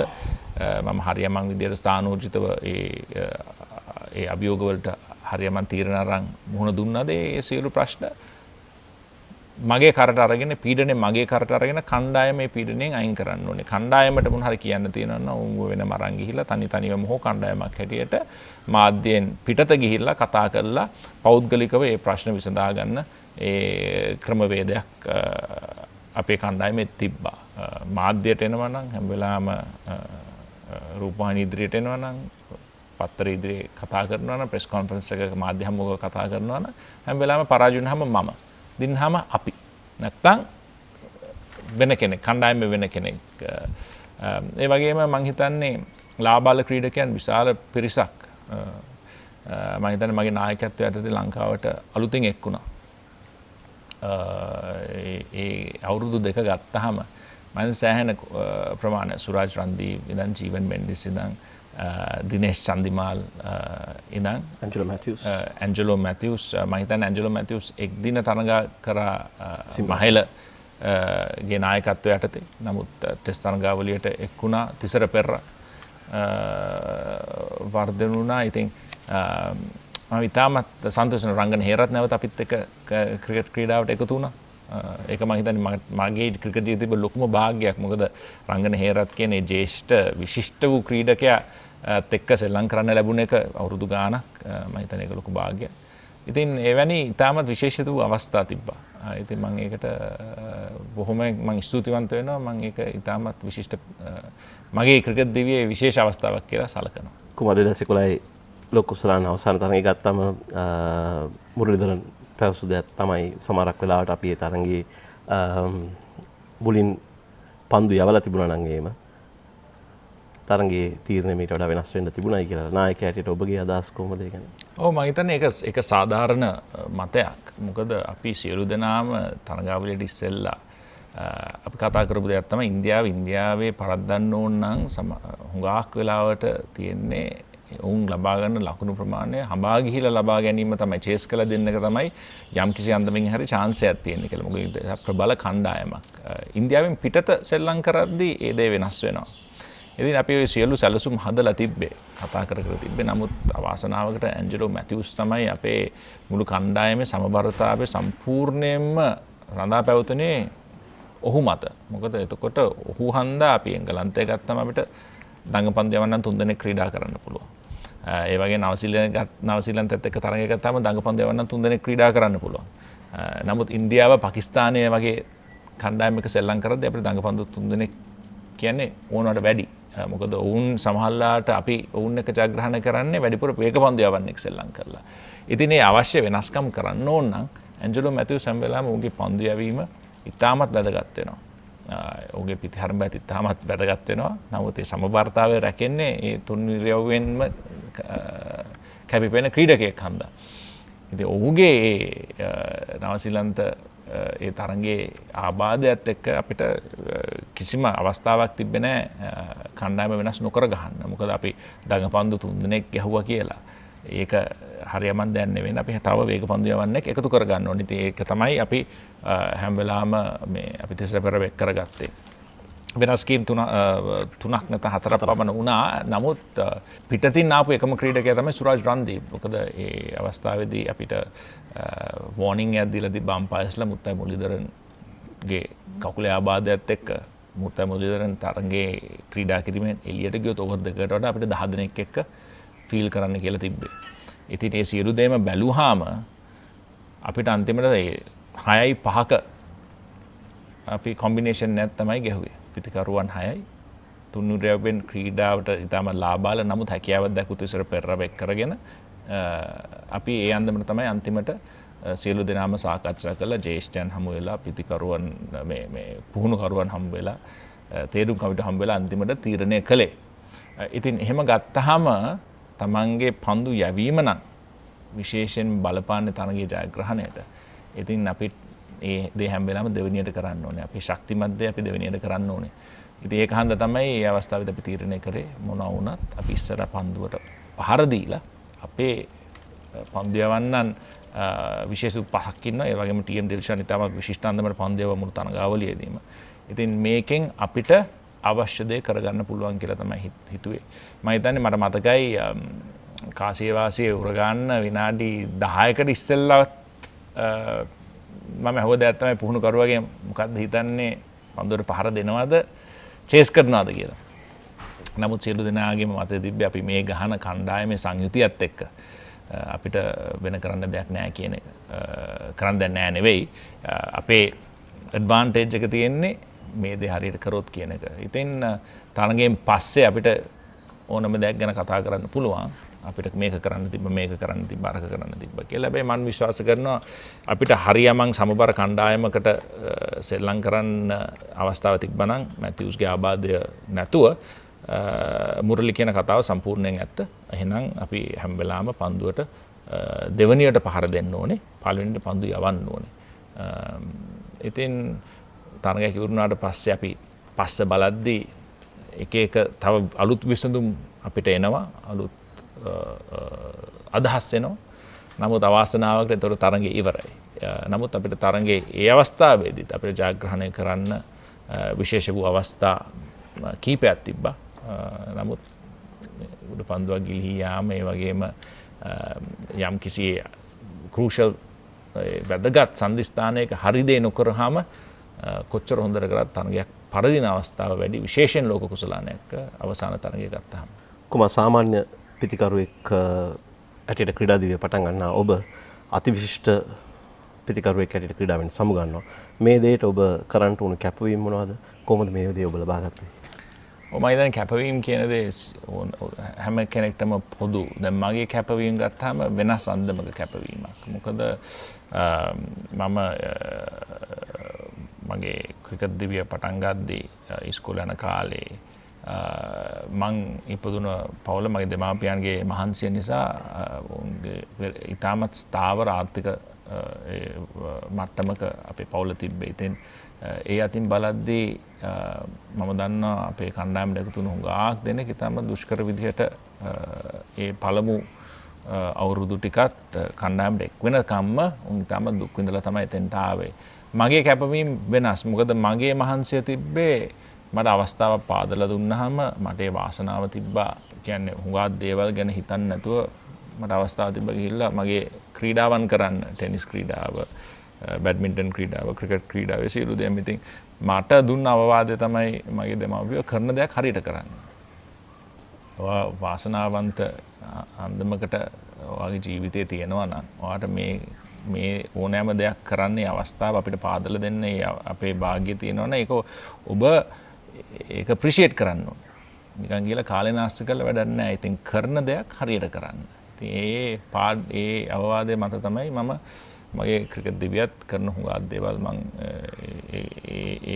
මම හරියමං විදියට ස්ථානෝචිතව ඒ අභියෝග වලට හරියමං තීරණ අරන් මුහුණ දුන්නද? ඒ සියලු ප්‍රශ්න මගේ කරට අරගෙන පීඩනේ මගේ කරට අරගෙන කණ්ඩායමේ පීඩණයෙන් අයින් කරන්න ඕනේ. කණ්ඩායමට මොන හරි කියන්න තියෙනවා නම් උඹ වෙනම අරන් ගිහිල්ලා තනියම හෝ කණ්ඩායමක් හැටියට මාධ්‍යයෙන් පිටත ගිහිල්ලා කතා කරලා පෞද්ගලිකව මේ ප්‍රශ්න විසඳා ගන්න ඒ ක්‍රමවේදයක් අපේ කණ්ඩායමේ තිබ්බා. මාධ්‍යයට එනවා නම් හැම වෙලාවම රූපවාහිනී ඉදිරියට එනවා නම් පත්තර ඉදිරියේ කතා කරනවා නම් ප්‍රෙස් කොන්ෆරන්ස් එකක මාධ්‍ය හමුවක කතා කරනවා නම් හැම වෙලාවම පරාජය වුණාම මම දින්හම අපි නැත්තම් වෙන කෙනෙක් කණ්ඩායමේ වෙන කෙනෙක්. ඒ වගේම මම හිතන්නේ ලාබාල ක්‍රීඩකයන් විශාල පිරිසක් මම හිතන්නේ මගේ නායකත්වයට යටතේ ලංකාවට අලුතින් එක් වුණා. ඒ අවුරුදු දෙක ගත්තාම මම සෑහෙන ප්‍රමාණ සුරාජ් රන්දීප් ඉඳන් ජීවන් මෙන්ඩිස් ඉඳන් දිනේෂ් චන්දිමාල් ඉඳන් ඇන්ජලෝ මැතිව්ස් මම හිතන්නේ ඇන්ජලෝ මැතිව්ස් එක් දින තරඟා කරා මහේල ගේ නායකත්වය යටතේ. නමුත් ටෙස්ට් තරඟාවලියට එක් වුණා තිසර පෙරරා වර්ධන වුණා. ඉතින් මම ඉතාමත් සන්තෝෂ වෙන රංගන හේරත් නැවත අපිත් එක්ක ක්‍රිකට් ක්‍රීඩාවට එකතු වුණා. ඒක මම හිතන්නේ මගේ ක්‍රිකට් ජීවිතේ තිබ්බ ලොකුම භාග්‍යයක්. මොකද රංගන හේරත් කියන්නේ ජ්‍යෙෂ්ඨ විශිෂ්ට වූ ක්‍රීඩකයා එක්ක සෙල්ලම් කරන්න ලැබුණ එක අවුරුදු ගාණක් මම හිතන්නේ ඒක ලොකු භාග්‍යයක්. ඉතින් එවැනි ඉතාමත් විශේෂිත වූ අවස්ථා තිබ්බා. ඉතින් මම ඒකට බොහොම මම ස්තුතිවන්ත වෙනවා. මම ඒක ඉතාමත් විශිෂ්ට මගේ ක්‍රිකට් දිවියේ විශේෂ අවස්ථාවක් කියලා සලකනවා. කුමාර 2011 ලෝක කුසලාන අවසාන තරඟය ගත්තම මුරලිදරන් පැවසු දෙයක් තමයි සමහරක් වෙලාවට අපි ඒ තරඟේ මුලින් පන්දු යවලා තිබුණා නම් එහෙම තරඟේ තීරණය මීට වඩා වෙනස් වෙන්න තිබුණයි කියලා නායකයා හැටියට ඔබගේ අදහස් කොහොමද ඒ කියන්නේ? ඔව් මම හිතන්නේ ඒක සාධාරණ මතයක්. මොකද අපි සියලු දෙනාම තරඟාවලියට ඉස්සෙල්ලා අපි කතා කරපු දෙයක් තමයි ඉන්දියාවේ පරද්දන්න ඕන නම් හුඟක් වෙලාවට තියෙන්නේ උන් ලබා ගන්න ලකුණු ප්‍රමාණය හඹා ගිහිලා ලබා ගැනීම තමයි චේස් කළ දෙන්න එක තමයි යම් කිසි අන්දමින් හරි chance එකක් තියෙන්නේ කියලා. මොකද ප්‍රබල කණ්ඩායමක්. ඉන්දියාවෙන් පිටත සෙල්ලම් කරද්දී ඒ දේ වෙනස් වෙනවා. ඉතින් අපි ඔය සියලු සැලසුම් හදලා තිබ්බේ. කතා කර තිබ්බේ. නමුත් අවාසනාවකට ඇන්ජලෝ මැතිව්ස් තමයි අපේ මුළු කණ්ඩායමේ සමබරතාවය සම්පූර්ණයෙන්ම රඳා පැවතුනේ ඔහු මත. මොකද එතකොට ඔහු හන්දා අපි එංගලන්තය ගත්තම අපිට දඟපන්දු යවන්නන් 3 දෙනෙක් ක්‍රීඩා කරන්න පුළුවන්. ඒ වගේ නවසීලන්තයත් එක්ක තරගයක් ගත්තාම දඟපන්දු යවන්නන් 3 දෙනෙක් ක්‍රීඩා කරන්න පුළුවන්. නමුත් ඉන්දියාව පාකිස්තානය වගේ කණ්ඩායම් එක සෙල්ලම් කරද්දී අපිට දඟපන්දු 3 දෙනෙක් කියන්නේ ඕනවට වැඩි. මොකද ඔවුන් සමහරලාට අපි ඔවුන් එක ජයග්‍රහණය කරන්නේ වැඩිපුර වේගපන්දු යවන්නෙක් සෙල්ලම් කරලා. ඉතින් ඒ අවශ්‍ය වෙනස්කම් කරන්න ඕන නම් ඇන්ජලෝ මැතිව්ස් හැම වෙලාවෙම ඔහුගේ පන්දු යැවීම ඉතාමත් වැදගත් වෙනවා. ඔහුගේ පිටිහරඹයත් ඉතාමත් වැදගත් වෙනවා. නමුත් ඒ සමබරතාවය රැකෙන්නේ ඒ තුන්විරියවෙන්ම කැපිපෙන ක්‍රීඩකයෙක් හන්දා. ඉතින් ඔහුගේ නවසීලන්ත ඒ තරගේ ආබාධයත් එක්ක අපිට කිසිම අවස්ථාවක් තිබ්බේ නැහැ කණ්ඩායම වෙනස් නොකර ගහන්න. මොකද අපි දඟපන්දු 3 දෙනෙක් ගැහුවා කියලා. ඒක හරියමන් දැන් නෙවෙයි. අපි තව වේගපන්දු යවන්නෙක් එකතු කර ගන්න ඕනේ. ඉතින් ඒක තමයි අපි හැම වෙලාවම මේ අපි තිසර පෙර වෙක් කරගත්තේ. වෙනස් ස්කීම් තුනක් නැත්නම් හතරක් පමණ වුණා. නමුත් පිටතින් ආපු එකම ක්‍රීඩකයා තමයි සුරාජ් රන්දීප්. මොකද ඒ අවස්ථාවේදී අපිට වෝනින් එකක් දීලා තිබ්බ අම්පයර්ස්ලා මුත්තයි මුරලිදරන්ගේ කකුලේ ආබාධයත් එක්ක මුත්තයි මුරලිදරන් තරඟේ ක්‍රීඩා කිරීමෙන් එළියට ගියොත් ඕවර් දෙකකට වඩා අපිට 10 දෙනෙක් එක්ක ෆීල් කරන්න කියලා තිබ්බේ. ඉතින් ඒ සියලු දේම බැලුවාම අපිට අන්තිමට 6-5ක අපි කොම්බිනේෂන් එකක් තමයි ගැහුවේ. පිතිකරුවන් 6යි තුන්නුරයවෙන් ක්‍රීඩාවට ඉතාම ලාබාල නමුත් හැකියාවක් දැක්වුතු ඉස්සර පෙරරවෙක් කරගෙන අපි ඒ අන්දමට තමයි අන්තිමට සියලු දෙනාම සාකච්ඡා කළා. ජ්‍යෙෂ්ඨයන් හමු වෙලා පිතිකරුවන් මේ පුහුණුකරුවන් හමු වෙලා තේරුම් කමිටු හමු වෙලා අන්තිමට තීරණය කළේ. ඉතින් එහෙම ගත්තාම තමන්ගේ පන්දු යැවීම නම් විශේෂයෙන් බලපාන්නේ තරගයේ ජයග්‍රහණයට. ඉතින් අපි ඒ දේ හැම වෙලාවෙම දෙවෙනියට කරන්න ඕනේ. අපි ශක්තිමත් දේ අපි දෙවෙනියට කරන්න ඕනේ. ඉතින් ඒක හන්ද තමයි මේ අවස්ථාවේදී අපි තීරණය කරේ මොනවා වුණත් අපි ඉස්සර පන්දුවට පහර දීලා අපේ පන්දු යවන්නන් විශේෂ 5ක් ඉන්නවා. ඒ වගේම ටීම් ඩිවිෂන් ඉතාමත් විශිෂ්ට අන්දමට පන්දු යව මුළු තරගාවලියේදීම. ඉතින් මේකෙන් අපිට අවශ්‍ය දේ කරගන්න පුළුවන් කියලා තමයි හිතුවේ. මම හිතන්නේ මට මතකයි කාසිය වාසිය උරගන්න විනාඩි 10කට ඉස්සෙල්ලවත් මම හොද ඇත්තමයි පුහුණු කරුවගේ මොකක්ද හිතන්නේ පන්දුවට පහර දෙනවද චේස් කරනවද කියලා. නමුත් සියලු දෙනාගේම මතය තිබ්බේ අපි මේ ගහන කණ්ඩායමේ සංයුතියත් එක්ක අපිට වෙන කරන්න දෙයක් නැහැ කියන එක. කරන්න දෙයක් නැහැ නෙවෙයි. අපේ ඇඩ්වාන්ටේජ් එක තියෙන්නේ මේ දේ හරියට කරොත් කියන එක. ඉතින් තරගෙන් පස්සේ අපිට ඕනම දෙයක් ගැන කතා කරන්න පුළුවන්. අපිට මේක කරන්න තිබ්බ මේක කරන්න තිබ්බ අරක කරන්න තිබ්බ කියලා. හැබැයි මම විශ්වාස කරනවා අපිට හරියමං සමබර කණ්ඩායමකට සෙල්ලම් කරන්න අවස්ථාව තිබ්බනම් මැතිව්ස්ගේ ආබාධය නැතුව මුරලි කියන කතාව සම්පූර්ණයෙන් ඇත්ත. එහෙනම් අපි හැම වෙලාවම පන්දුවට දෙවනියට පහර දෙන්න ඕනේ. පළවෙනියට පන්දු යවන්න ඕනේ. ඉතින් තරගයක් ඉවරුනාට පස්සේ අපි පස්ස බලද්දී එක තව අලුත් විසඳුම් අපිට එනවා. අලුත් අදහස් එනවා. නමුත් අවාසනාවකට ඒතර තරඟය ඉවරයි. නමුත් අපිට තරඟයේ ඒ අවස්ථාවේදීත් අපිට ජයග්‍රහණය කරන්න විශේෂ වූ අවස්ථා කීපයක් තිබ්බා. නමුත් උඩ පන්දුවක් ගිලිහී යාම ඒ වගේම යම් කිසි ක්‍රූෂල් වැදගත් සන්ධිස්ථානයක හරි දේ නොකරාම කොච්චර හොඳට කරත් තරඟයක් පරදින අවස්ථාව වැඩි විශේෂයෙන් ලෝක කුසලානයක් අවසාන තරඟය ගත්තාම. කුමා සාමාන්‍ය පිතිකරුවෙක් ඇටියට ක්‍රීඩා දිවිය පටන් ගන්නා ඔබ අතිවිශිෂ්ට පිතිකරුවෙක් ඇටියට ක්‍රීඩාවෙන් සමුගන්නවා. මේ දෙයට ඔබ කරන්න උණු කැපවීම මොනවද? කොහොමද මේ දේ ඔබ ලබා ගත්තේ? මම හිතන්නේ කැපවීම කියන දේ හැම කෙනෙක්ටම පොදු. දැන් මගේ කැපවීම ගත්තාම වෙනස් අන්දමක කැපවීමක්. මොකද මම මගේ ක්‍රිකට් දිවිය පටන් ගද්දී ඉස්කෝලේ යන කාලේ මං ඉපදුන පවුල මගේ දෙමාපියන්ගේ මහන්සිය නිසා ඉතාමත් ස්ථාවර ආර්ථික මට්ටමක අපේ පවුල තිබ්බේ. ඉතින් ඒ අතින් බලද්දී මම දන්නවා අපේ කණ්ඩායමට එකතු වුණු හුඟක් දෙනෙක් ඉතාමත් දුෂ්කර විදිහට ඒ පළමු අවුරුදු ටිකත් කණ්ඩායමට එක් වෙනකම්ම උන් ඉතාමත් දුක් විඳලා තමයි එතෙන්ට ආවේ. මගේ කැපවීම වෙනස්. මොකද මගේ මහන්සිය තිබ්බේ මට අවස්ථාවක් පාදලා දුන්නාම මට ඒ වාසනාව තිබ්බා. කියන්නේ හුඟක් දේවල් ගැන හිතන්නේ නැතුව මට අවස්ථාවක් තිබ්බා ගිහිල්ලා මගේ ක්‍රීඩාවන් කරන්න. ටෙනිස් ක්‍රීඩාව, බැඩ්මින්ටන් ක්‍රීඩාව ක්‍රිකට් ක්‍රීඩාවේ සියලු දේම ඉතින් මට දුන්න අවවාදය තමයි මගේ දෙමව්පියෝ කරන දෙයක් හරියට කරන්න. ඔයා වාසනාවන්ත අන්දමකට ඔයාගේ ජීවිතේ තියෙනවා නම් ඔයාට මේ ඕනෑම දෙයක් කරන්නේ අවස්ථාව අපිට පාදලා දෙන්නේ අපේ භාග්‍ය තියෙනවා නම් ඒක ඔබ ඒක අප්‍රීෂিয়েට් කරන්න ඕනේ. නිකන් ගිහලා කාලේ නාස්ති කරලා වැඩක් නැහැ. ඉතින් කරන දෙයක් හරියට කරන්න. ඉතින් ඒ අවවාදය මත තමයි මම මගේ ක්‍රිකට් දිවියත් කරන හුඟක් දේවල් මම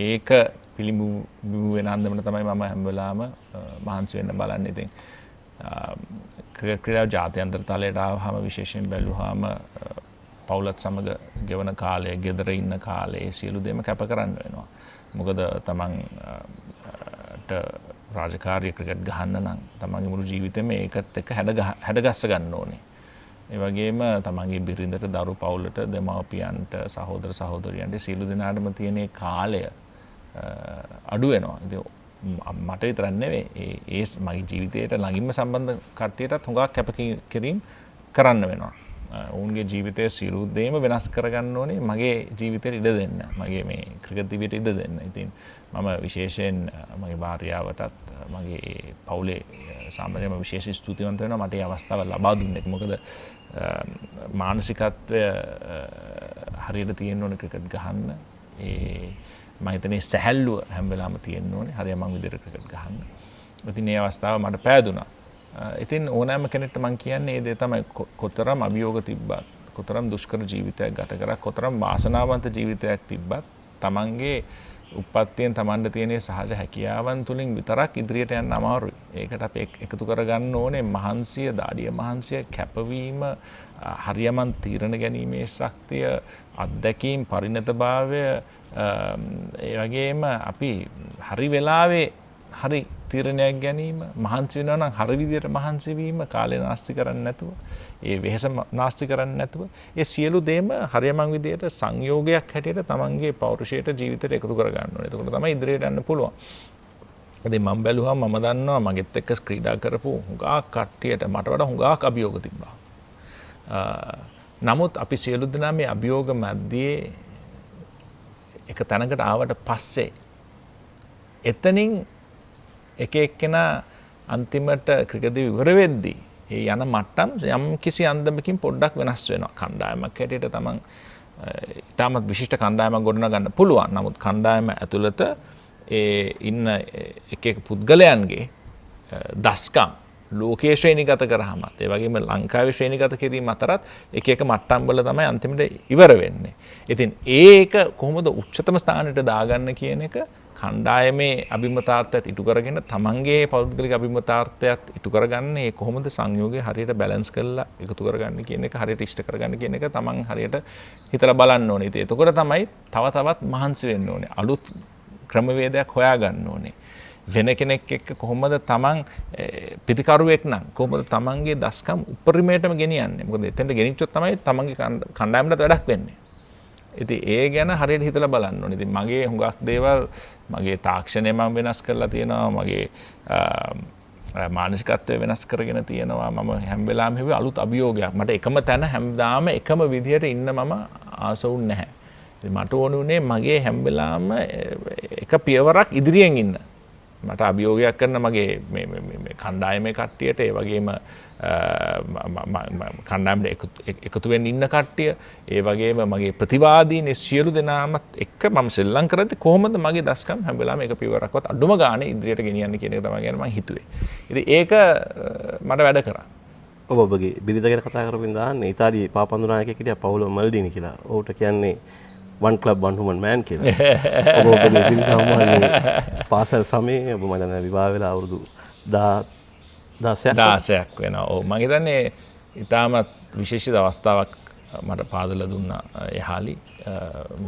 ඒක පිළිඹු වෙන අන්දමට තමයි මම හැම වෙලාවම මහන්සි වෙන්න බලන්නේ. ඉතින් ක්‍රිකට් ක්‍රීඩාව ජාත්‍යන්තර තලයට ආවහම විශේෂයෙන් බැලුවාම පවුලත් සමග ගෙවන කාලය, ගෙදර ඉන්න කාලේ සියලු දේම කැප කරන්න වෙනවා. මොකද තමන්ට රාජකාරී ක්‍රිකට් ගහන්න නම් තමන්ගේ මුළු ජීවිතේම ඒකත් එක්ක හැඩගස්ස ගන්න ඕනේ. ඒ වගේම තමන්ගේ බිරිඳට, දරු පවුලට, දෙමව්පියන්ට, සහෝදර සහෝදරියන්ට සියලු දෙනාටම තියෙන කාලය අඩු වෙනවා. ඉතින් මට විතරක් නෙවෙයි ඒ මගේ ජීවිතයට ළඟින්ම සම්බන්ධ කට්ටියටත් හුඟක් කැපකිරීම කරන්න වෙනවා. ඔවුන්ගේ ජීවිතය සියලු දේම වෙනස් කරගන්න ඕනේ මගේ ජීවිතයට ඉඩ දෙන්න. මගේ මේ ක්‍රිකට් දිවියට ඉඩ දෙන්න. ඉතින් මම විශේෂයෙන් මගේ භාර්යාවටත් මගේ පවුලේ සාමාන්‍යයෙන්ම විශේෂ ස්තුතිවන්ත වෙනවා මට මේ අවස්ථාව ලබා දුන්නේ. මොකද මානසිකත්වය හරියට තියෙන්න ඕනේ ක්‍රිකට් ගහන්න. මම හිතන්නේ සැහැල්ලුව හැම වෙලාවම තියෙන්න ඕනේ. හරියම විදිහට ක්‍රිකට් ගහන්න. ඉතින් මේ අවස්ථාව මට පෑදුනා. ඉතින් ඕනෑම කෙනෙක්ට මම කියන්නේ ඒ දේ තමයි කොතරම් අභියෝග තිබ්බත්, කොතරම් දුෂ්කර ජීවිතයක් ගත කරා, කොතරම් වාසනාවන්ත ජීවිතයක් තිබ්බත් තමන්ගේ උප්පත්තියෙන් තමන්ට තියෙන සහජ හැකියාවන් තුලින් විතරක් ඉදිරියට යන්න අමාරුයි. ඒකට අපි එකතු කරගන්න ඕනේ මහන්සිය, දාඩිය මහන්සිය, කැපවීම, හරියමන් තීරණ ගැනීමේ ශක්තිය, අත්දැකීම්, පරිණතභාවය, ඒ වගේම අපි හරි වෙලාවේ හරි තීරණයක් ගැනීම, මහන්සි වෙනවා නම් හරි විදියට මහන්සි වීම, කාලය නාස්ති කරන්නේ නැතුව, ඒ වෙහෙස නාස්ති කරන්නේ නැතුව, ඒ සියලු දේම හරියමං විදියට සංයෝගයක් හැටියට තමන්ගේ පෞරුෂයට ජීවිතයට එකතු කර ගන්න ඕනේ. එතකොට තමයි ඉදිරියට යන්න පුළුවන්. ඉතින් මම බැලුවා මම දන්නවා මගෙත් එක්ක ක්‍රීඩා කරපු හුඟක් කට්ටියට මට වඩා හුඟක් අභියෝග තිබ්බා. නමුත් අපි සියලු දෙනා මේ අභියෝග මැද්දේ එක තැනකට ආවට පස්සේ එතනින් එක එක්කෙනා අන්තිමට ක්‍රිකට් ඉවර වෙද්දී ඒ යන මට්ටම් යම් කිසි අන්දමකින් පොඩ්ඩක් වෙනස් වෙනවා. කණ්ඩායමක් හැටියට තමන් ඉතාමත් විශිෂ්ට කණ්ඩායමක් ගොඩනගන්න පුළුවන්. නමුත් කණ්ඩායම ඇතුළත ඒ ඉන්න එක එක පුද්ගලයන්ගේ දස්කම් ලෝකයේ ශ්‍රේණිගත කරාමත් ඒ වගේම ලංකාවේ ශ්‍රේණිගත කිරීම අතරත් එක එක මට්ටම් වල තමයි අන්තිමට ඉවර වෙන්නේ. ඉතින් ඒක කොහොමද උච්චතම ස්ථානයට දාගන්න කියන එක කණ්ඩායමේ අභිමතාර්ථයත් ඉටු කරගෙන තමන්ගේ පෞද්ගලික අභිමතාර්ථයත් ඉටු කරගන්නේ කොහොමද සංයෝගය හරියට බැලන්ස් කරලා එකතු කරගන්න කියන එක, හරියට ඉෂ්ට කරගන්න කියන එක තමන් හරියට හිතලා බලන්න ඕනේ. ඉතින් එතකොට තමයි තව තවත් මහන්සි වෙන්න ඕනේ. අලුත් ක්‍රමවේදයක් හොයාගන්න ඕනේ. වෙන කෙනෙක් එක්ක කොහොමද තමන් පිටිකරුවෙක් නම් කොහොමද තමන්ගේ දස්කම් උපරිමයටම ගෙනියන්නේ. මොකද එතෙන්ට ගෙනිච්චොත් තමයි තමන්ගේ කණ්ඩායමට වැඩක් වෙන්නේ. ඉතින් ඒ ගැන හරියට හිතලා බලන්න ඕනේ. ඉතින් මගේ හුඟක් දේවල් මගේ තාක්ෂණය මම වෙනස් කරලා තියෙනවා. මගේ මානසිකත්වය වෙනස් කරගෙන තියෙනවා. මම හැම වෙලාවෙම හිතුවේ අලුත් අභියෝගයක්. මට එකම තැන හැමදාම එකම විදියට ඉන්න මම ආස වුන්නේ නැහැ. ඉතින් මට ඕන උනේ මගේ හැම වෙලාවෙම එක පියවරක් ඉදිරියෙන් ඉන්න. මට අභියෝගයක් කරන මගේ මේ කණ්ඩායමේ කට්ටියට ඒ වගේම කණ්ඩායමට එකතු වෙන්න ඉන්න කට්ටිය ඒ වගේම මගේ ප්‍රතිවාදීන් සියලු දෙනාමත් එක්ක මම සෙල්ලම් කරද්දී කොහොමද මගේ දස්කම් හැම වෙලාවෙම එක පියවරක්වත් අඩුම ගානේ ඉදිරියට ගෙනියන්න කියන එක තමයි මම හිතුවේ. ඉතින් ඒක මට වැඩ කරා. ඔබගේ බිරිඳ ගැන කතා කරමින් දාන්නේ ඉතාලියේ පාපන්දු නායකයෙක් හිටියා පවුලෝ මල්ඩිනි කියලා. ඔහුට කියන්නේ one club one woman man කියලා. ඔබ ඔබගේ බිරිඳ සාමාන්‍යයෙන් පාසල් සමයේ ඔබ මම දන්නවා විවාහ වෙලා අවුරුදු 16ක් වෙනවා. ඔව් මම හිතන්නේ ඉතාමත් විශේෂිත අවස්ථාවක් මට පාදලා දුන්නා එහාලි.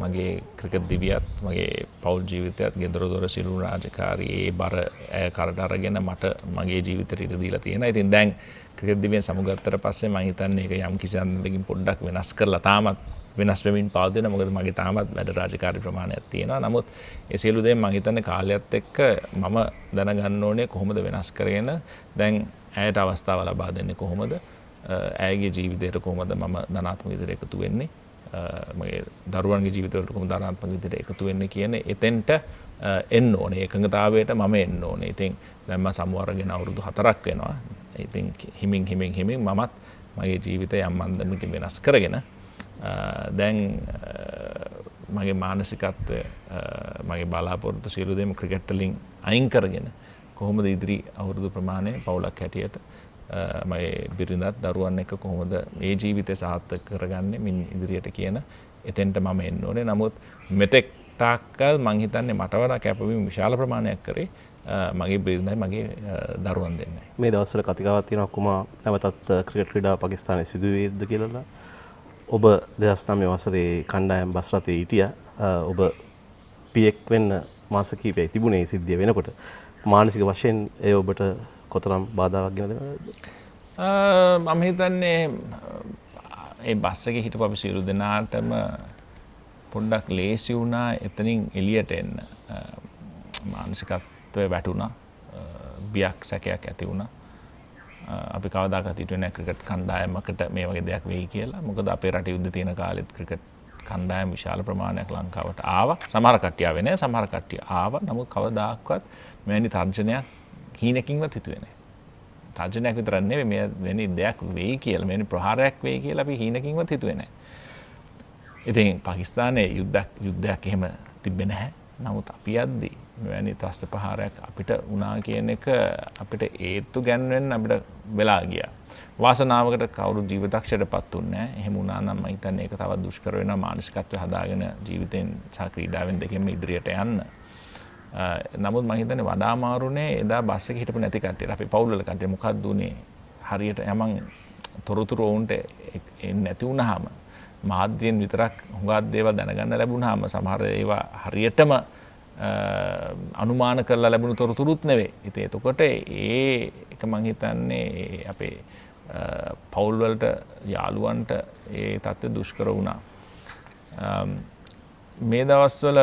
මගේ ක්‍රිකට් දිවියත් මගේ පෞල් ජීවිතයත් ගෙදර දොර සිළු රාජකාරී ඒ බර කරට අරගෙන මට මගේ ජීවිතයට ඉඩ දීලා තියෙනවා. ඉතින් දැන් ක්‍රිකට් දිවියෙන් සමුගත්තට පස්සේ මම හිතන්නේ ඒක යම් කිසි අන්දමකින් පොඩ්ඩක් වෙනස් කරලා තාමත් වෙනස් වෙමින් පවතින. මොකද මගේ තාමත් වැඩ රාජකාරී ප්‍රමාණයක් තියෙනවා. නමුත් ඒ සියලු දේ මම හිතන්නේ කාලයත් එක්ක මම දැනගන්න ඕනේ කොහොමද වෙනස් කරගෙන දැන් ඇයට අවස්ථාව ලබා දෙන්නේ කොහොමද, ඇයගේ ජීවිතයට කොහොමද මම ධනාත්මක විදිහට එකතු වෙන්නේ. මගේ දරුවන්ගේ ජීවිතවලට කොහොමද ධනාත්මක විදිහට එකතු වෙන්නේ කියන එතෙන්ට එන්න ඕනේ. එකඟතාවයට මම එන්න ඕනේ. ඉතින් දැන් මම සමුවරගෙන අවුරුදු 4ක් වෙනවා. ඉතින් හිමින් මමත් මගේ ජීවිතය යම් අන්දමකින් වෙනස් කරගෙන දැන් මගේ මානසිකත්වය මගේ බලාපොරොත්තු සියලු දේම ක්‍රිකට් වලින් අයින් කරගෙන කොහොමද ඉදිරි අවුරුදු ප්‍රමාණය පවුලක් හැටියට මගේ බිරිඳත් දරුවන් එක්ක කොහොමද මේ ජීවිතය සාර්ථක කරගන්නේ මින් ඉදිරියට කියන එතෙන්ට මම එන්න ඕනේ. නමුත් මෙතෙක් තාක්කල් මං හිතන්නේ මට වඩා කැපවීම විශාල ප්‍රමාණයක් කරේ මගේ බිරිඳයි මගේ දරුවන් දෙන්නයි. මේ දවස්වල කතිකාවක් තියෙනවා කුමා නැවතත් ක්‍රිකට් ක්‍රීඩාව පාකිස්තානයේ සිදු වේවිද කියලා. ඔබ 2009 වසරේ කණ්ඩායම් බස් රථයේ හිටියා. ඔබ පියෙක් වෙන්න මාස කිහිපයක් තිබුණේ සිද්ධිය වෙනකොට. මානසික වශයෙන් ඒ ඔබට කොතරම් බාධාවක් ගෙන දෙනවද? මම හිතන්නේ ඒ බස් එකේ හිටපු අපි සියලු දෙනාටම පොඩ්ඩක් ලේසි වුණා එතනින් එළියට එන්න. මානසිකත්වය වැටුණා. බියක් සැකයක් ඇති වුණා. අපි කවදාකවත් හිතුවේ නැහැ ක්‍රිකට් කණ්ඩායමකට මේ වගේ දෙයක් වෙයි කියලා. මොකද අපේ රටේ යුද්ධ තියෙන කාලෙත් ක්‍රිකට් කණ්ඩායම් විශාල ප්‍රමාණයක් ලංකාවට ආවා. සමහර කට්ටිය ආවේ නැහැ, සමහර කට්ටිය ආවා. නමුත් කවදාකවත් මෙවැනි තර්ජනයක් හීනකින්වත් හිතුවේ නැහැ. තර්ජනයක් විතර නෙවෙයි මෙවැනි දෙයක් වෙයි කියලා, මෙවැනි ප්‍රහාරයක් වෙයි කියලා අපි හීනකින්වත් හිතුවේ නැහැ. ඉතින් පාකිස්තානයේ යුද්ධයක් එහෙම තිබ්බේ නැහැ. නමුත් අපි යද්දී මෙවැනි ත්‍රස්ත ප්‍රහාරයක් අපිට වුණා කියන එක අපිට ඒත්තු ගැන්වෙන්න අපිට වෙලා ගියා. වාසනාවකට කවුරු ජීවිතක්ෂයටපත් වුණේ නැහැ. එහෙම වුණා නම් මම හිතන්නේ ඒක තවත් දුෂ්කර වෙනවා මානසිකත්වය හදාගෙන ජීවිතෙන් සහ ක්‍රීඩාවෙන් දෙකෙන්ම ඉදිරියට යන්න. නමුත් මම හිතන්නේ වඩා අමාරුනේ එදා බස් එකේ හිටපු නැති කට්ටියට. අපි පවුල් වල කට්ටිය මොකක්ද උනේ? හරියට යමන් තොරතුරු වුන්ට එන්නේ නැති වුණාම මාධ්‍යයෙන් විතරක් හුඟක් දේවල් දැනගන්න ලැබුණාම සමහර ඒවා හරියටම අනුමාන කරලා ලැබුණු තොරතුරුත් නෙවෙයි. ඉතින් එතකොට ඒක මම හිතන්නේ අපේ පවුල් වලට යාළුවන්ට ඒ තත්ත්වය දුෂ්කර වුණා. මේ දවස්වල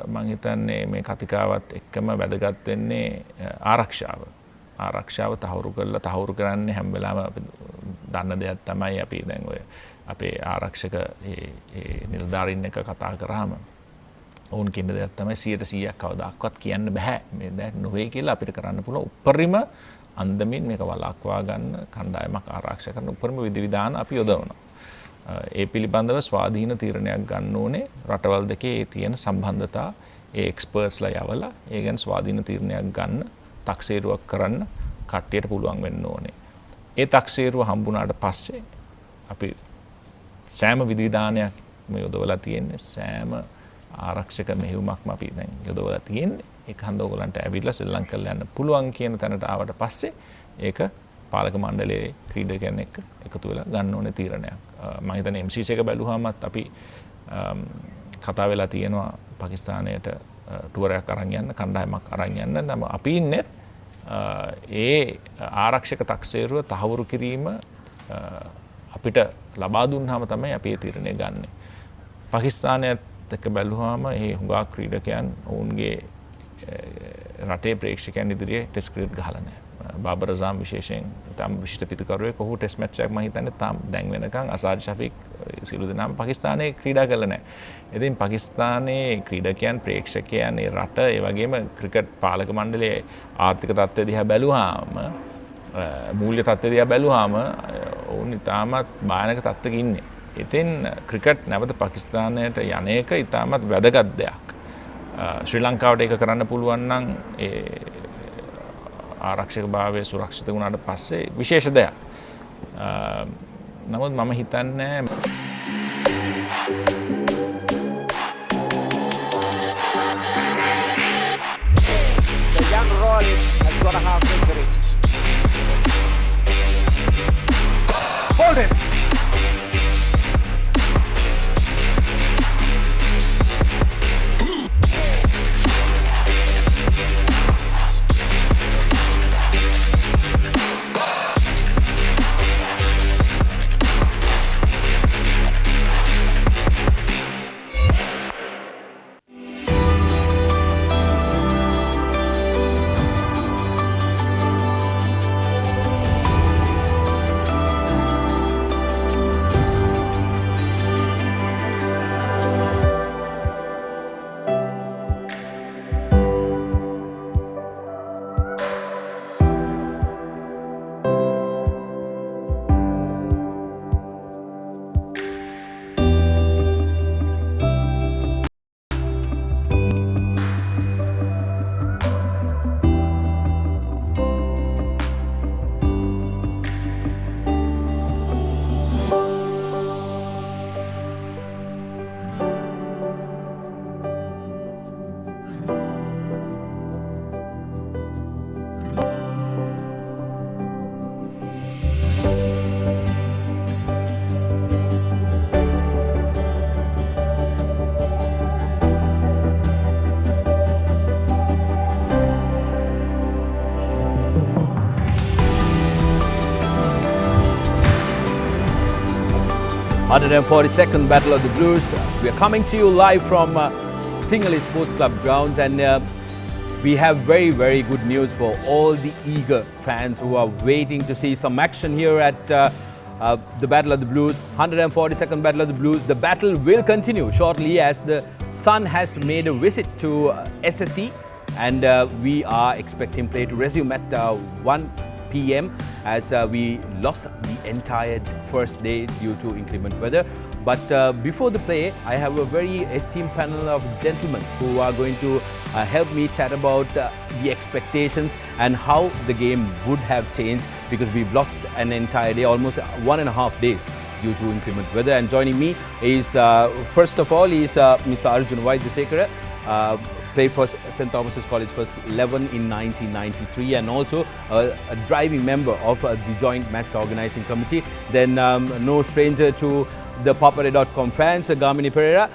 මම හිතන්නේ මේ කතිකාවත් එක්කම වැදගත් වෙන්නේ ආරක්ෂාව. ආරක්ෂාව තහවුරු කරන්නේ හැම වෙලාවෙම අපි දන්න දෙයක් තමයි අපි දැන් ඔය අපේ ආරක්ෂක නිලධාරීන් එක්ක කතා කරාම ඔවුන් කියන දෙයක් තමයි 100% කවදාවත් කියන්න බෑ මේ දෙයක් නොවේ කියලා අපිට කරන්න පුළුවන් උපරිම අන්දමින් මේක වළක්වා ගන්න කණ්ඩායමක් ආරක්ෂා කරන උපරිම විධිවිධාන අපි යොදවනවා. ඒ පිළිබඳව ස්වාධීන තීරණයක් ගන්න ඕනේ රටවල් දෙකේ තියෙන සම්බන්ධතා ඒ එක්ස්පර්ට්ස්ලා යවලා ඒ ගැන ස්වාධීන තීරණයක් ගන්න තක්සේරුවක් කරන්න කට්ටියට පුළුවන් වෙන්න ඕනේ. ඒ තක්සේරුව හම්බුණාට පස්සේ අපි සෑම විධිවිධානයක් මේ යොදවලා තියෙන්නේ සෑම ආරක්ෂක මෙහෙයුමක්ම අපි දැන් යොදවලා තියෙන්නේ. ඒක හන්ද ඕගලන්ට ඇවිල්ලා ශ්‍රී ලංකාවට යන්න පුළුවන් කියන තැනට ආවට පස්සේ ඒක පාලක මණ්ඩලයේ ක්‍රීඩකයන් එක්ක එකතු වෙලා ගන්න ඕනේ තීරණයක්. මම හිතන්නේ MCC එක බැලුවාමත් අපි කතා වෙලා තියෙනවා පාකිස්තානයට ටුවරයක් අරන් යන්න, කණ්ඩායමක් අරන් යන්න. නම් අපි ඉන්නේ ඒ ආරක්ෂක තක්සේරුව තහවුරු කිරීම අපිට ලබා දුන්නාම තමයි අපි ඒ තීරණය ගන්නෙ. පාකිස්තානයත් එක්ක බැලුවාම මේ හුඟා ක්‍රීඩකයන් ඔවුන්ගේ රටේ ප්‍රේක්ෂකයන් ඉදිරියේ ටෙස්ට් ක්‍රිකට් ගහලා නැහැ. බාබර් අසම් විශේෂයෙන් තම විශිෂ්ට පිටකරුවෙක් ඔහු ටෙස්ට් මැච් එකක් මම හිතන්නේ තාම දැන් වෙනකන් අසාද් ෂෆීක් සියලු දෙනාම පාකිස්තානයේ ක්‍රීඩා කරලා නැහැ. ඉතින් පාකිස්තානයේ ක්‍රීඩකයන් ප්‍රේක්ෂකයන් ඒ රට ඒ වගේම ක්‍රිකට් පාලක මණ්ඩලයේ ආර්ථික තත්ත්වය දිහා බැලුවාම මූල්‍ය තත්ත්වය දිහා බැලුවාම ඔවුන් ඉතාමත් භයානක තත්ත්වයක ඉන්නේ. ඉතින් ක්‍රිකට් නැවත පාකිස්තානයට යන එක ඉතාමත් වැදගත් දෙයක්. ශ්‍රී ලංකාවට ඒක කරන්න පුළුවන් නම් ඒ ආරක්ෂක භාවය සුරක්ෂිත වුණාට පස්සේ විශේෂ දෙයක්. නමුත් මම හිතන්නේ The young Rory has got a half century. Hold it. 142nd Battle of the Blues. We are coming to you live from Sinhalese Sports Club grounds, and we have very, very good news for all the eager fans who are waiting to see some action here at the Battle of the Blues, 142nd Battle of the Blues. The battle will continue shortly as the Sun has made a visit to SSC, and we are expecting play to resume at 1 p.m. as we lost the entire first day due to inclement weather. But before the play, I have a very esteemed panel of gentlemen who are going to help me chat about the expectations and how the game would have changed, because we've lost an entire day, almost 1.5 days due to inclement weather. And joining me is, first of all, is Mr. Arjun Vaidyasekara, played for St. Thomas's College first 11 in 1993, and also a driving member of the Joint Match Organising Committee. Then no stranger to the Papare.com fans, Gamini Pereira,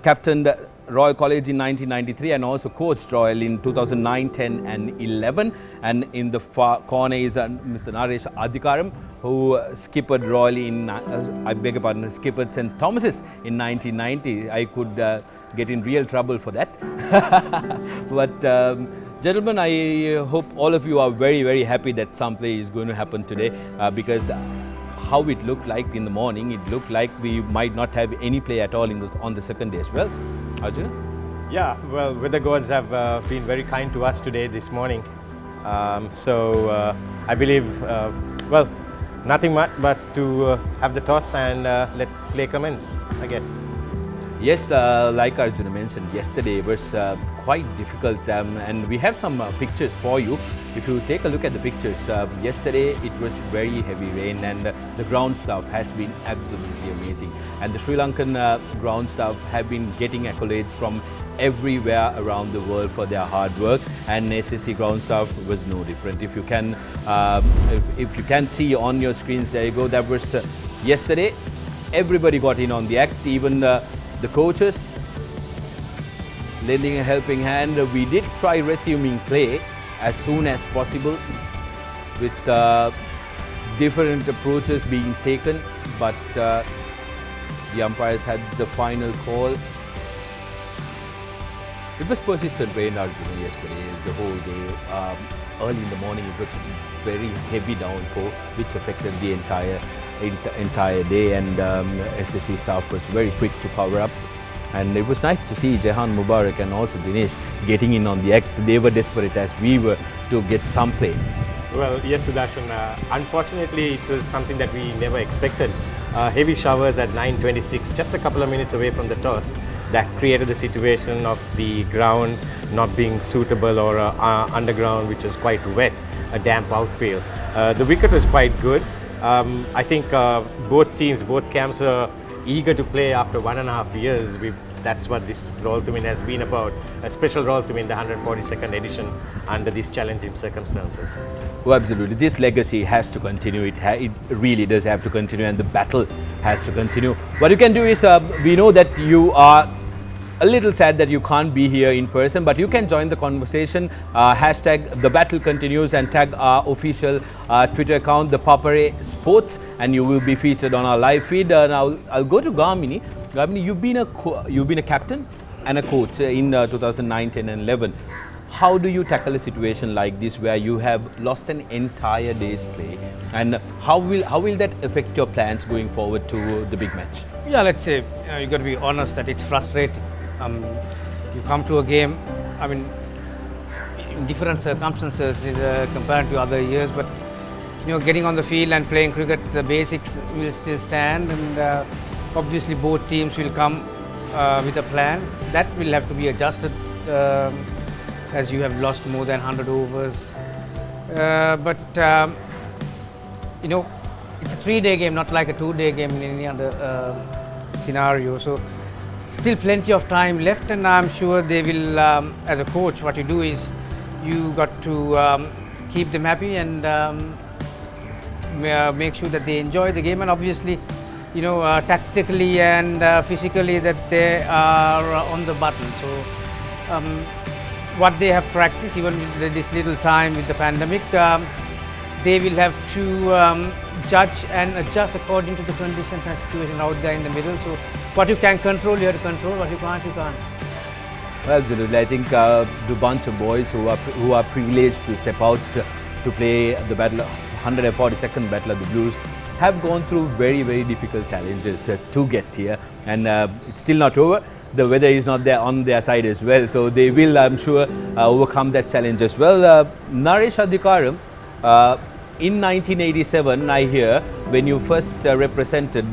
captained Royal College in 1993 and also coached Royal in 2009, 10 and 11. And in the far corner is Mr. Naresh Adhikaram, who skippered Royal in, skippered St. Thomas's in 1990. I could get in real trouble for that. But gentlemen, I hope all of you are very, very happy that some play is going to happen today, because how it looked like in the morning, it looked like we might not have any play at all on the second day as well. Arjuna? Yeah, well, weather gods have been very kind to us today, this morning. I believe, well, nothing much but to have the toss and let play commence, I guess. Yes, like Arjuna mentioned, yesterday was quite difficult, and we have some pictures for you. If you take a look at the pictures, yesterday it was very heavy rain, and the ground staff has been absolutely amazing. And the Sri Lankan ground staff have been getting accolades from everywhere around the world for their hard work, and SSC ground staff was no different. If you can see on your screens, there you go, that was yesterday. Everybody got in on the act, even the coaches lending a helping hand. We did try resuming play as soon as possible with different approaches being taken, but the umpires had the final call. It was persistent rain, Arjuna, yesterday, the whole day. Early in the morning it was very heavy downpour which affected the entire day, and SSC staff was very quick to cover up. And it was nice to see Jehan Mubarak and also Dinesh getting in on the act. They were desperate as we were to get some play. Well, yes, Sudarshan, unfortunately it was something that we never expected. Heavy showers at 9:26, just a couple of minutes away from the toss, that created the situation of the ground not being suitable, or underground which was quite wet, a damp outfield. The wicket was quite good. I think both teams, both camps are eager to play after 1.5 years. That's what this Royal Tumin has been about, a special Royal Tumin, the 142nd edition, under these challenging circumstances. Oh, absolutely. This legacy has to continue. It really does have to continue, and the battle has to continue. What you can do is, we know that you are a little sad that you can't be here in person, but you can join the conversation. Hashtag the battle continues and tag our official Twitter account, the Papare Sports, and you will be featured on our live feed. Now I'll go to Gamini. Gamini, you've been a captain and a coach in 2009, 10 and 11. How do you tackle a situation like this where you have lost an entire day's play, and how will that affect your plans going forward to the big match? Yeah, let's say you got to be honest that it's frustrating. You come to a game, I mean, in different circumstances compared to other years, but getting on the field and playing cricket, the basics will still stand, and obviously both teams will come with a plan that will have to be adjusted, as you have lost more than 100 overs. But it's a 3-day game, not like a 2-day game in any other scenario. So still plenty of time left, and I'm sure they will, as a coach, what you do is you got to keep them happy and make sure that they enjoy the game, and obviously tactically and physically that they are on the button. So what they have practiced, even with this little time with the pandemic, they will have to judge and adjust according to the conditions and situation out there in the middle. So what you can control, you have to control. What you can't, you can't. Absolutely. I think the bunch of boys who are privileged to step out to play the 142nd Battle of the Blues have gone through very, very difficult challenges to get here, and it's still not over. The weather is not there on their side as well, so they will, I'm sure, overcome that challenge as well. Naresh Adhikaram, in 1987, I hear, when you first represented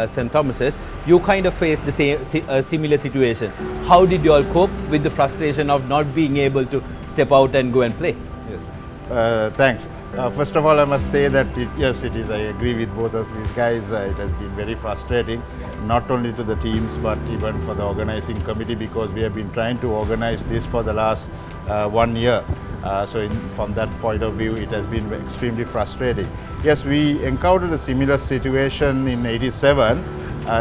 St. Thomas's, you kind of faced the same similar situation. How did you all cope with the frustration of not being able to step out and go and play? Yes, thanks. First of all, I must say that yes, it is. I agree with both of these guys. It has been very frustrating, not only to the teams but even for the organizing committee, because we have been trying to organize this for the last 1 year. From that point of view, it has been extremely frustrating. Yes, we encountered a similar situation in '87.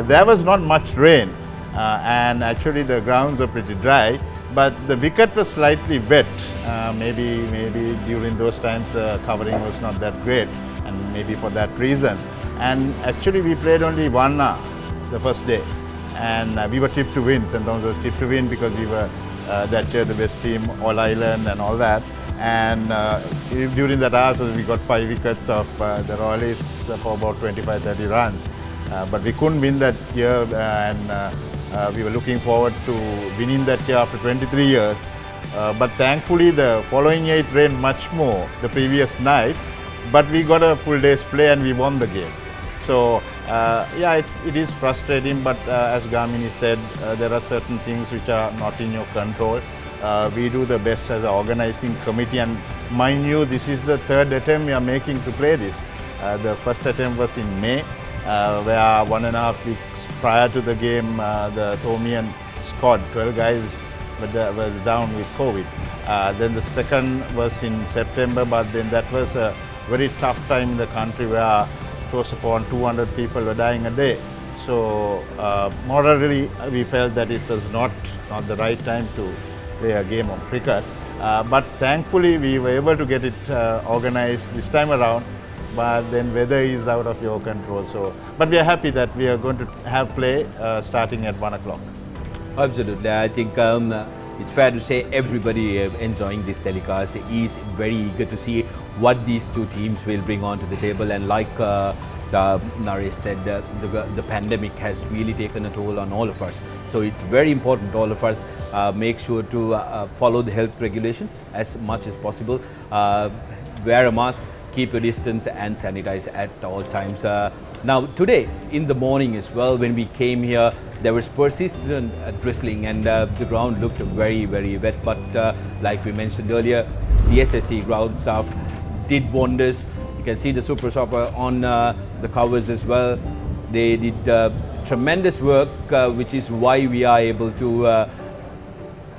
There was not much rain, and actually the grounds were pretty dry. But the wicket was slightly wet. Maybe during those times covering was not that great, and maybe for that reason. And actually we played only 1 hour the first day, and we were tipped to win. St. Thomas was tipped to win because we were that year the best team, All Ireland and all that. And during that hour, so we got 5 wickets of the Royalists for about 25-30 runs. But we couldn't win that year, and we were looking forward to winning that year after 23 years. But thankfully the following year it rained much more the previous night, but we got a full day's play and we won the game. So yeah, it is frustrating, but as Gamini said, there are certain things which are not in your control. We do the best as an organizing committee, and mind you, this is the 3rd attempt we are making to play this. The first attempt was in May, where 1.5 weeks prior to the game, the Thomian squad, 12 guys was down with COVID. Then the second was in September, but then that was a very tough time in the country where close upon 200 people were dying a day. So morally, we felt that it was not the right time to play a game of cricket. But thankfully, we were able to get it organized this time around. But then weather is out of your control. So, but we are happy that we are going to have play starting at 1 o'clock. Absolutely. I think it's fair to say everybody enjoying this telecast is very eager to see what these two teams will bring onto the table. And like Naresh said, the pandemic has really taken a toll on all of us. So it's very important all of us make sure to follow the health regulations as much as possible. Wear a mask, keep your distance and sanitize at all times. Now today in the morning as well, when we came here, there was persistent drizzling and the ground looked very, very wet. But like we mentioned earlier, the SSC ground staff did wonders. You can see the Super Shopper on the covers as well. They did tremendous work, which is why we are able to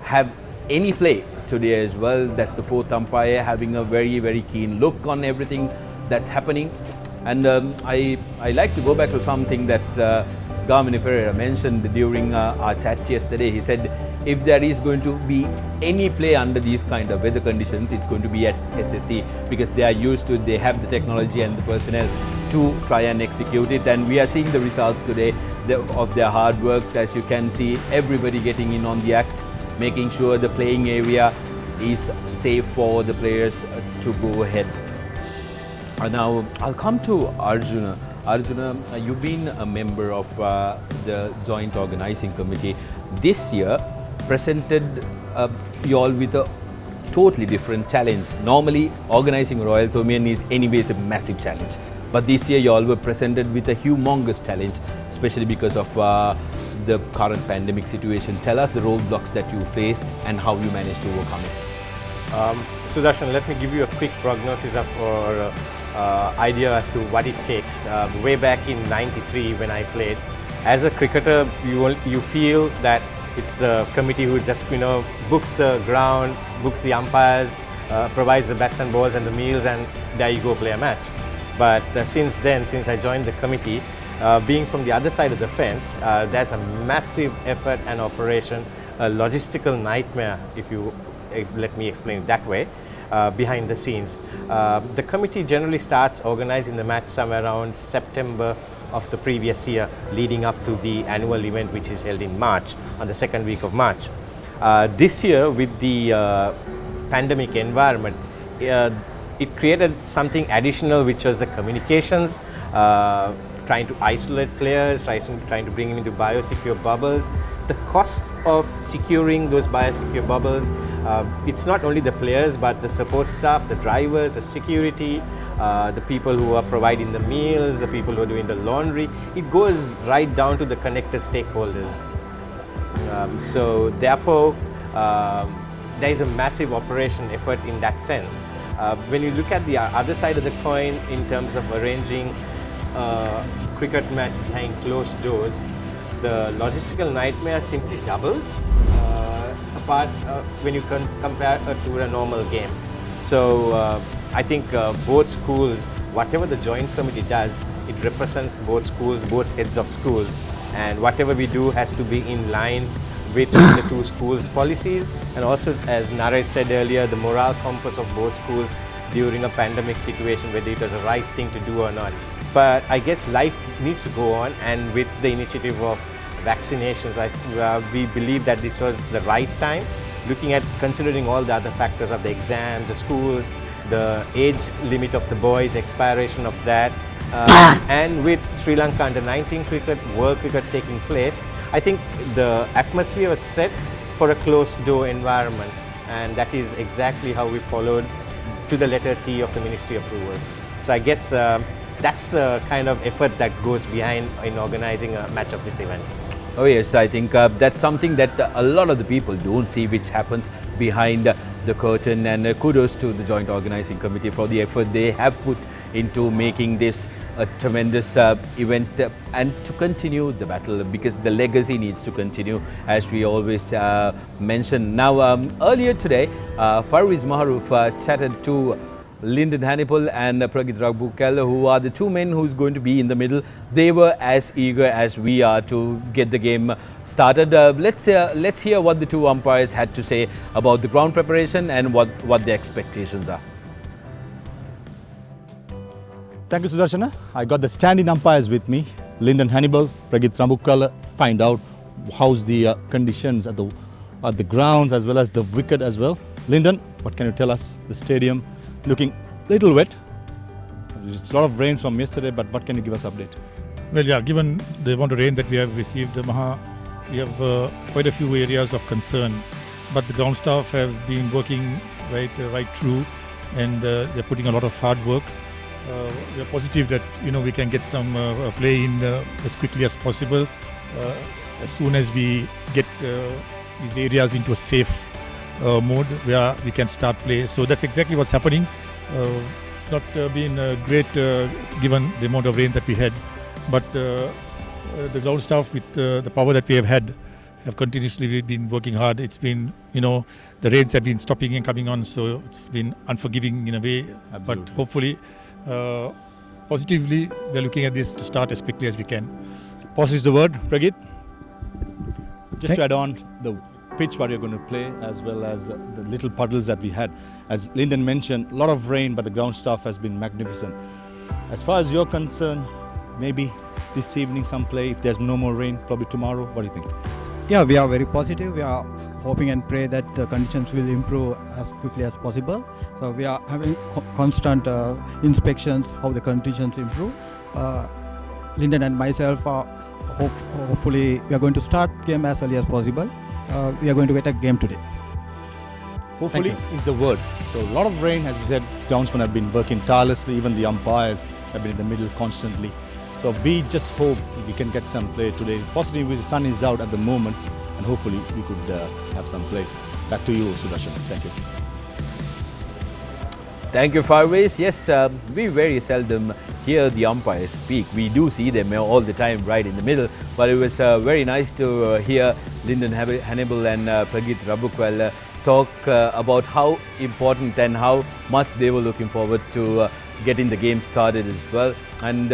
have any play today as well. That's the 4th umpire having a very, very keen look on everything that's happening. And I like to go back to something that Gamini Pereira mentioned during our chat yesterday. He said if there is going to be any play under these kind of weather conditions, it's going to be at SSC, because they are used to it, they have the technology and the personnel to try and execute it. And we are seeing the results today of their hard work. As you can see, everybody getting in on the act, making sure the playing area is safe for the players to go ahead. Now I'll come to Arjuna. Arjuna, you've been a member of the Joint Organizing Committee. This year presented you all with a totally different challenge. Normally organizing Royal Thomian is anyways a massive challenge, but this year you all were presented with a humongous challenge, especially because of the current pandemic situation. Tell us the roadblocks that you faced and how you managed to overcome it. Sudarshan, let me give you a quick prognosis of our idea as to what it takes. Way back in '93 when I played, as a cricketer, you feel that it's the committee who just books the ground, books the umpires, provides the bats and balls and the meals, and there you go play a match. But since I joined the committee, being from the other side of the fence, there's a massive effort and operation, a logistical nightmare, if let me explain it that way. behind the scenes. The committee generally starts organizing the match somewhere around September of the previous year, leading up to the annual event which is held in March, on the second week of March. This year, with the pandemic environment, it created something additional, which was the communications, trying to isolate players, trying to bring them into biosecure bubbles. The cost of securing those biosecure bubbles, it's not only the players but the support staff, the drivers, the security, the people who are providing the meals, the people who are doing the laundry. It goes right down to the connected stakeholders. So therefore, there is a massive operation effort in that sense. When you look at the other side of the coin in terms of arranging a cricket match behind closed doors, the logistical nightmare simply doubles apart when you compare it to a normal game. So I think both schools, whatever the joint committee does, it represents both schools, both heads of schools, and whatever we do has to be in line with the two schools' policies, and also, as Naresh said earlier, the moral compass of both schools during a pandemic situation, whether it was the right thing to do or not. But I guess life needs to go on, and with the initiative of vaccinations, we believe that this was the right time, considering all the other factors of the exams, the schools, the age limit of the boys, expiration of that, and with Sri Lanka under-19 cricket, world cricket taking place, I think the atmosphere was set for a closed-door environment, and that is exactly how we followed to the letter T of the Ministry approvals. So I guess that's the kind of effort that goes behind in organizing a match of this event. Oh yes, I think that's something that a lot of the people don't see, which happens behind the curtain, and kudos to the Joint Organizing Committee for the effort they have put into making this a tremendous event and to continue the battle, because the legacy needs to continue, as we always mention. Now, earlier today, Farwiz Maharoof chatted to Lyndon Hannibal and Pragit Ragbukal, who are the two men who's going to be in the middle. They were as eager as we are to get the game started. Let's hear what the two umpires had to say about the ground preparation and what the expectations are. Thank you, Sudarshana. I got the stand-in umpires with me, Lyndon Hannibal, Pragit Ragbukal, find out how's the conditions at the grounds as well as the wicket as well. Lyndon, what can you tell us? The stadium looking a little wet. It's a lot of rain from yesterday, but what can you give us update? Well, yeah, given the amount of rain that we have received, we have quite a few areas of concern. But the ground staff have been working right through, and they're putting a lot of hard work. We are positive that we can get some play in as quickly as possible. As soon as we get these areas into a safe mode where we can start play. So that's exactly what's happening. It's not been great given the amount of rain that we had, but the ground staff, with the power that we have had, have continuously been working hard. It's been, the rains have been stopping and coming on, so it's been unforgiving in a way. Absolutely. But hopefully, positively, we're looking at this to start as quickly as we can. Pause is the word, Pragit. Just to add on, the pitch what you're going to play, as well as the little puddles that we had. As Lyndon mentioned, a lot of rain, but the ground staff has been magnificent. As far as you're concerned, maybe this evening some play, if there's no more rain, probably tomorrow. What do you think? Yeah, we are very positive. We are hoping and pray that the conditions will improve as quickly as possible. So we are having constant inspections how the conditions improve. Lyndon and myself are hopefully we are going to start game as early as possible. We are going to get a game today. Hopefully is the word. So a lot of rain, as we said, groundsmen have been working tirelessly. Even the umpires have been in the middle constantly. So we just hope we can get some play today. Positively, the sun is out at the moment, and hopefully we could have some play. Back to you, Sudarshan. Thank you. Thank you, Farwiz. Yes, we very seldom hear the umpires speak. We do see them all the time right in the middle, but it was very nice to hear Lyndon Hannibal and Pragit Ragbukal talk about how important and how much they were looking forward to getting the game started as well. And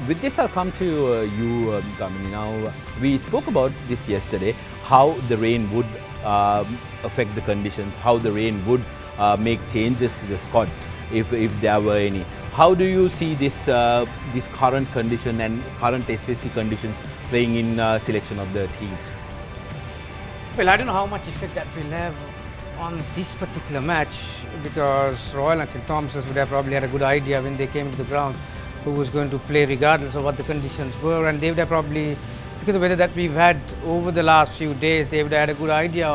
with this, I'll come to you, Kamini. Now, we spoke about this yesterday, how the rain would affect the conditions, how the rain would make changes to the squad if there were any. How do you see this current condition and current SSC conditions playing in selection of the teams? Well, I don't know how much effect that will have on this particular match, because Royal and St Thomas's would have probably had a good idea when they came to the ground who was going to play regardless of what the conditions were, and they would have probably, because of the weather that we've had over the last few days, they would have had a good idea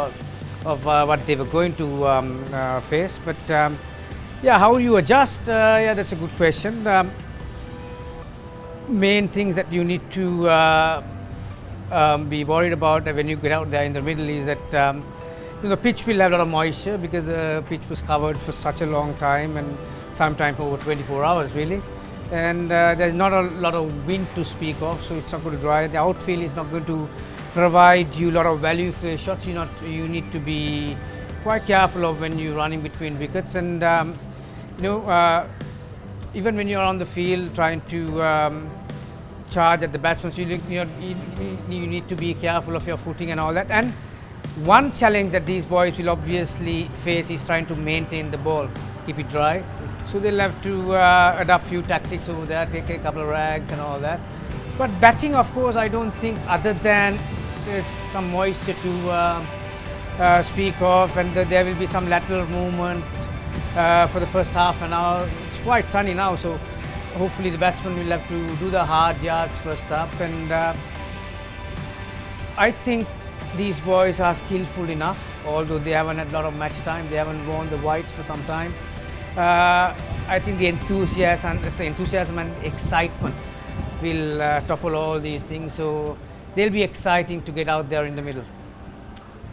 of what they were going to face. But yeah, how you adjust, yeah, that's a good question. Main things that you need to be worried about when you get out there in the middle is that the pitch will have a lot of moisture, because the pitch was covered for such a long time, and sometimes over 24 hours really, and there's not a lot of wind to speak of, so it's not going to dry. The outfield is not going to provide you a lot of value for your shots. You need to be quite careful of when you're running between wickets, and even when you're on the field trying to charge at the batsman, so you need to be careful of your footing and all that. And one challenge that these boys will obviously face is trying to maintain the ball, keep it dry. So they'll have to adapt few tactics over there, take a couple of rags and all that. But batting, of course, I don't think, other than there's some moisture to speak of, and there will be some lateral movement for the first half an hour. It's quite sunny now, so hopefully the batsmen will have to do the hard yards first up. And I think these boys are skillful enough, although they haven't had a lot of match time, they haven't worn the whites for some time. I think the enthusiasm and excitement will topple all these things, so they'll be exciting to get out there in the middle.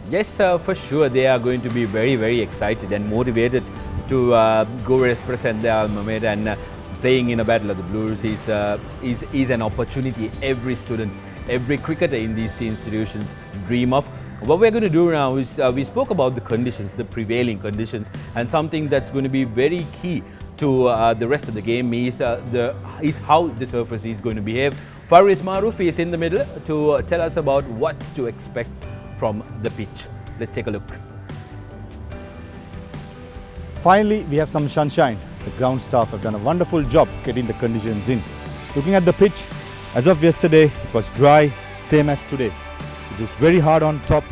Yes, for sure, they are going to be very, very excited and motivated to go represent their alma mater, and playing in a Battle of the Blues is an opportunity every student, every cricketer in these two institutions dream of. What we're going to do now is we spoke about the conditions, the prevailing conditions, and something that's going to be very key to the rest of the game is how the surface is going to behave. Faris Maruf is in the middle to tell us about what's to expect from the pitch. Let's take a look. Finally, we have some sunshine. The ground staff have done a wonderful job getting the conditions in. Looking at the pitch, as of yesterday, it was dry, same as today. It is very hard on top.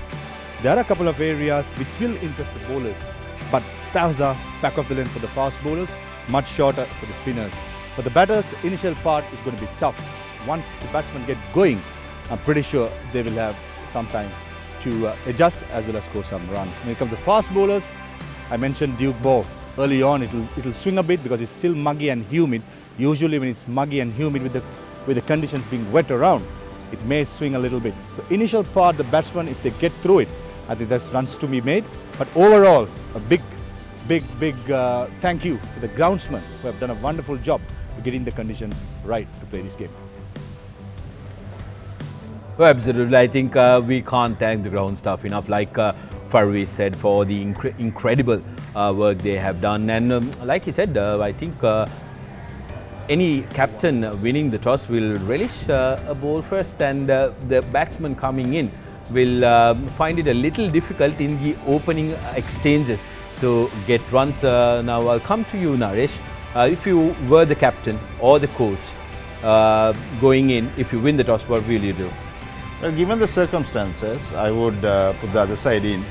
There are a couple of areas which will interest the bowlers, but those are back of the lane for the fast bowlers, much shorter for the spinners. For the batters, the initial part is going to be tough. Once the batsmen get going, I'm pretty sure they will have some time to adjust as well as score some runs. When it comes to fast bowlers, I mentioned Duke ball. Early on, it'll swing a bit because it's still muggy and humid. Usually when it's muggy and humid with the conditions being wet around, it may swing a little bit. So initial part, the batsmen, if they get through it, I think there's runs to be made. But overall, a big thank you to the groundsmen who have done a wonderful job of getting the conditions right to play this game. Oh, absolutely. I think we can't thank the ground staff enough, like Farwi said, for the incredible work they have done. And like he said, I think any captain winning the toss will relish a ball first, and the batsman coming in will find it a little difficult in the opening exchanges to get runs. Now I'll come to you, Naresh. If you were the captain or the coach going in, if you win the toss, what will you do? Well, given the circumstances, I would put the other side in,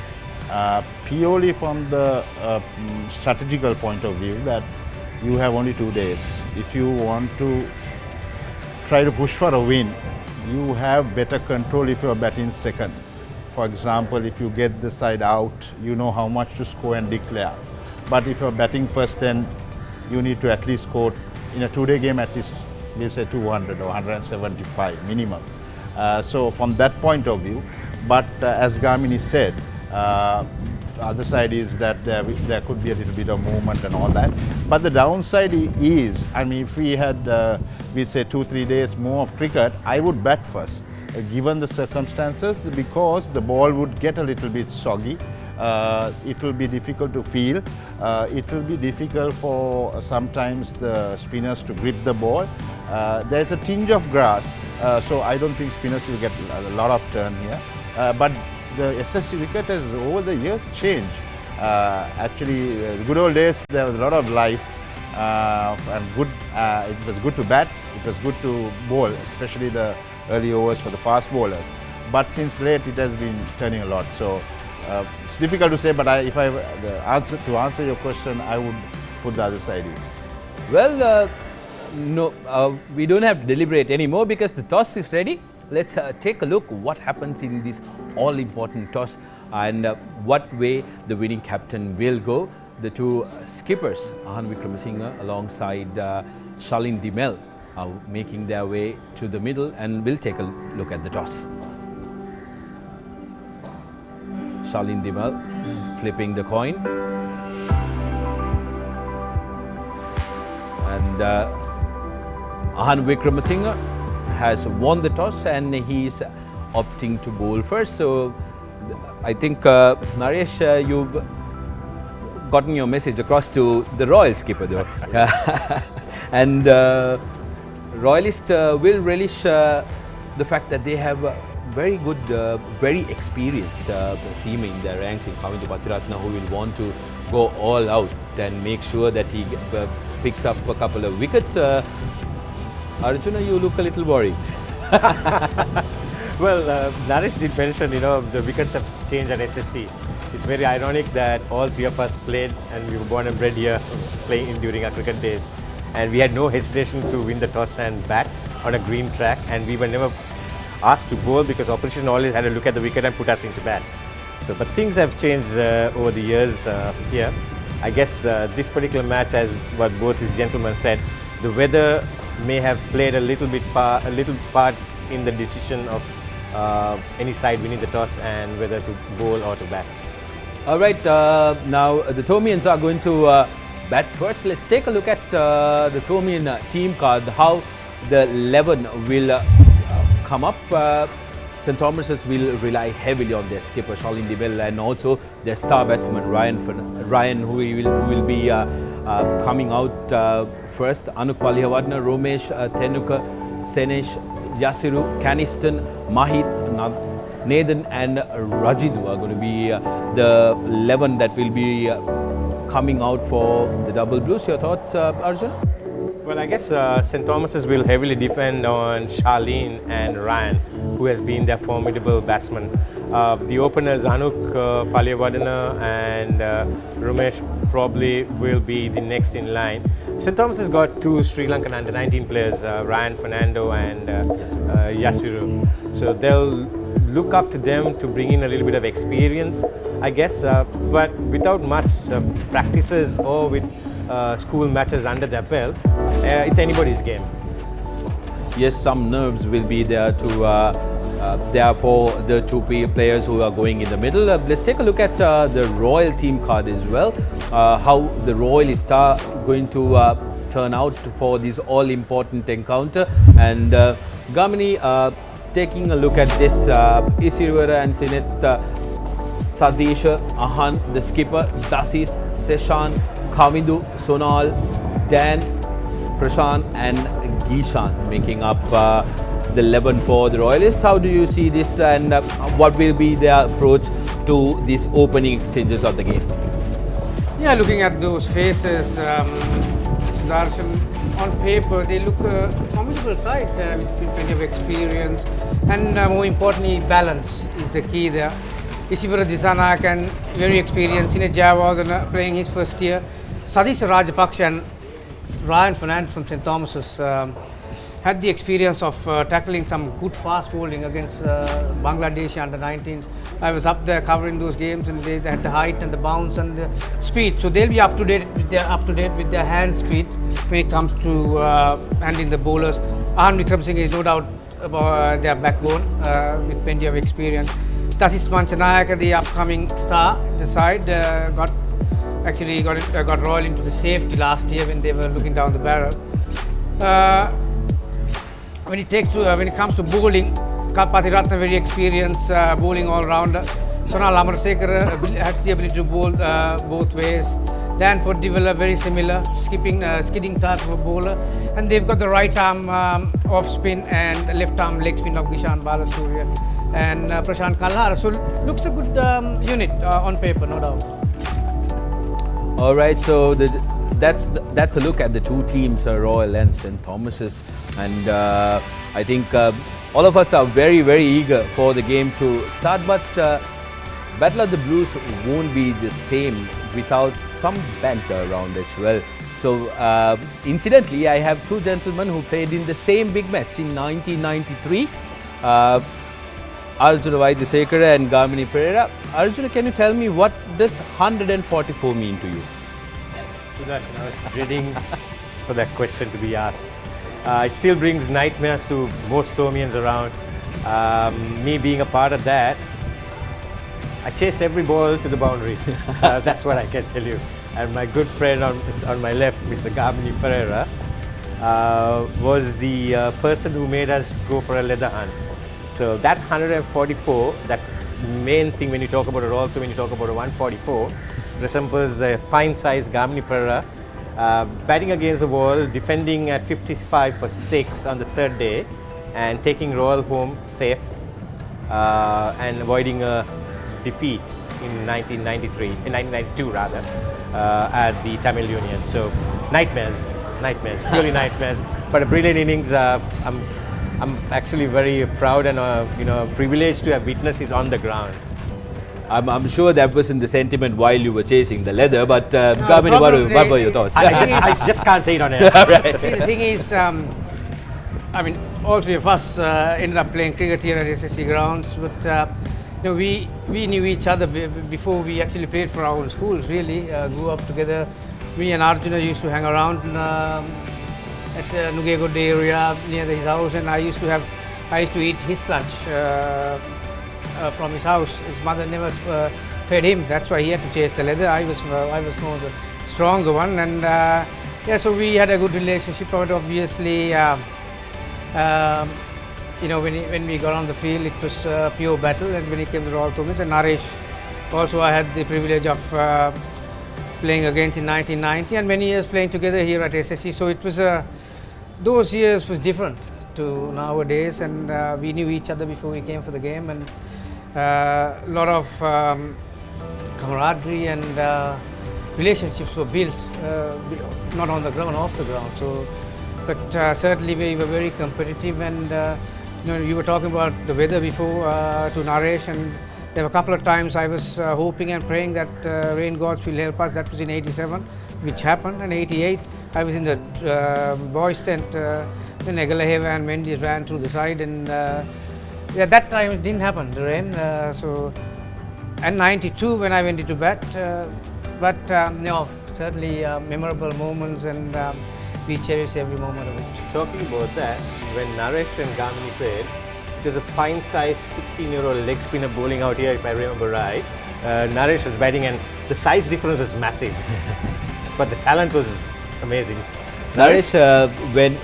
purely from the strategical point of view, that you have only 2 days. If you want to try to push for a win, you have better control if you are batting second. For example, if you get the side out, you know how much to score and declare. But if you are batting first, then you need to at least score in a 2-day game, at least we say 200 or 175 minimum. So from that point of view, but as Gamini said, other side is that there could be a little bit of movement and all that. But the downside is, I mean, if we had, we say 2-3 days more of cricket, I would bat first, given the circumstances, because the ball would get a little bit soggy. It will be difficult to feel. It will be difficult for sometimes the spinners to grip the ball. There's a tinge of grass, so I don't think spinners will get a lot of turn here. But the SSC wicket has over the years changed. Actually, the good old days, there was a lot of life and good. It was good to bat. It was good to bowl, especially the early overs for the fast bowlers. But since late, it has been turning a lot. So it's difficult to say. But if I to answer your question, I would put the other side in. Well, no, we don't have to deliberate anymore because the toss is ready. Let's take a look what happens in this all-important toss and what way the winning captain will go. The two skippers, Ahan Wickramasinghe alongside Shalin Dimel, are making their way to the middle, and we'll take a look at the toss. Shalin Dimel flipping the coin. And Ahan Wickramasinghe has won the toss and he's opting to bowl first. So I think Naresh, you've gotten your message across to the Royal skipper though. And Royalist will relish the fact that they have very good, very experienced seamen in their ranks in Kamindu Patiratna, who will want to go all out and make sure that he picks up a couple of wickets. Arjuna, you look a little worried. Well, Naresh did mention, the wickets have changed at SSC. It's very ironic that all three of us played and we were born and bred here playing during our cricket days. And we had no hesitation to win the toss and bat on a green track, and we were never asked to bowl because opposition always had a look at the wicket and put us into bat. So, but things have changed over the years here. I guess this particular match, as what both these gentlemen said, the weather may have played a little part in the decision of any side winning the toss and whether to bowl or to bat. All right, now the Thomians are going to bat first. Let's take a look at the Thomian team card, how the 11 will come up. St. Thomas's will rely heavily on their skipper Shalin Dimel and also their star batsman Ryan, who will be coming out first. Anuk Palihavadna, Romesh, Tenuka, Senesh, Yasiru, Caniston, Mahit, Nathan and Rajidu are going to be the 11 that will be coming out for the double blues. Your thoughts, Arjun? Well, I guess St. Thomas's will heavily depend on Shalin and Ryan, who has been their formidable batsman. The openers Anuk Palihavadana and Ramesh probably will be the next in line. St. Thomas has got two Sri Lankan under-19 players, Ryan Fernando and Yasiru. So they'll look up to them to bring in a little bit of experience, I guess, but without much practices or with school matches under their belt, it's anybody's game. Yes, some nerves will be there to there for the two players who are going in the middle. Let's take a look at the Royal team card as well, how the Royalists are going to turn out for this all-important encounter. And Gamini, taking a look at this, Isirwara and Sinet, Sadisha, Ahan, the skipper, Dasis, Seshan, Kamindu, Sonal, Dan, Prashant and Gishan making up the 11 for the Royalists. How do you see this, and what will be their approach to these opening exchanges of the game? Yeah, looking at those faces, Sudarshan, on paper they look a formidable side with plenty of experience, and more importantly, balance is the key there. Isivara Disanakan, very experienced in a Java, playing his first year. Sadish Rajapaksa and Ryan Fernandez from St. Thomas's had the experience of tackling some good fast bowling against Bangladesh under-19s. I was up there covering those games, and they had the height and the bounce and the speed. So they'll be up to date with their hand speed when it comes to handling the bowlers. Ahan Wickramasinghe is no doubt about their backbone with plenty of experience. Tasis Manchanayaka, the upcoming star at the side, got Royal into the safety last year when they were looking down the barrel. When it comes to bowling, Patiratna very experienced bowling all-rounder. Sonal Amarsekar has the ability to bowl both ways. Dan Poddivala very similar, skidding type of a bowler. And they've got the right arm off spin and left arm leg spin of Gishan Balasuriya and Prashant Kalhara. So looks a good unit on paper, no doubt. All right, so that's a look at the two teams, Royal and St. Thomas's, and I think all of us are very, very eager for the game to start, but Battle of the Blues won't be the same without some banter around as well. So incidentally, I have two gentlemen who played in the same big match in 1993. Arjuna Vaidyasekara and Gamini Pereira. Arjuna, can you tell me what does 144 mean to you? Sudarshan, I was dreading for that question to be asked. It still brings nightmares to most Thomians around. Me being a part of that, I chased every ball to the boundary. That's what I can tell you. And my good friend on my left, Mr. Gamini Pereira, was the person who made us go for a leather hunt. So that 144, that main thing when you talk about it, also when you talk about a 144, resembles the fine-sized Gamini Pereira batting against the wall, defending at 55 for 6 on the third day, and taking Royal home safe and avoiding a defeat in 1992 rather, at the Tamil Union. So nightmares, purely nightmares. But a brilliant innings. I'm actually very proud and privileged to have witnessed it on the ground. I'm sure that wasn't the sentiment while you were chasing the leather, but Gamini, what were your thoughts? I just can't say it on air. Right. See, the thing is, I mean, all three of us ended up playing cricket here at SSC Grounds, but we knew each other before we actually played for our own schools, really. Grew up together. Me and Arjuna used to hang around at Nugegod area near his house, and I used to eat his lunch from his house. His mother never fed him, that's why he had to chase the leather. I was more the stronger one, and yeah, so we had a good relationship. But obviously, when we got on the field, it was pure battle, and when it came to Royal Thomas and Naresh, also I had the privilege of playing against in 1990, and many years playing together here at SSC. So it was those years was different to nowadays, and we knew each other before we came for the game, and a lot of camaraderie and relationships were built, not on the ground, off the ground. So, but certainly we were very competitive, and you were talking about the weather before to Naresh, and there were a couple of times I was hoping and praying that rain gods will help us. That was in '87, which happened, and '88 I was in the boys' tent when Egalaheva and Mendes ran through the side, and yeah, that time it didn't happen, the rain. And '92 when I went into bat, but certainly memorable moments, and we cherish every moment of it. Talking about that, when Naresh and Gamini played, there's a fine-sized 16-year-old leg spinner bowling out here, if I remember right. Naresh was batting, and the size difference was massive, but the talent was amazing. Naresh,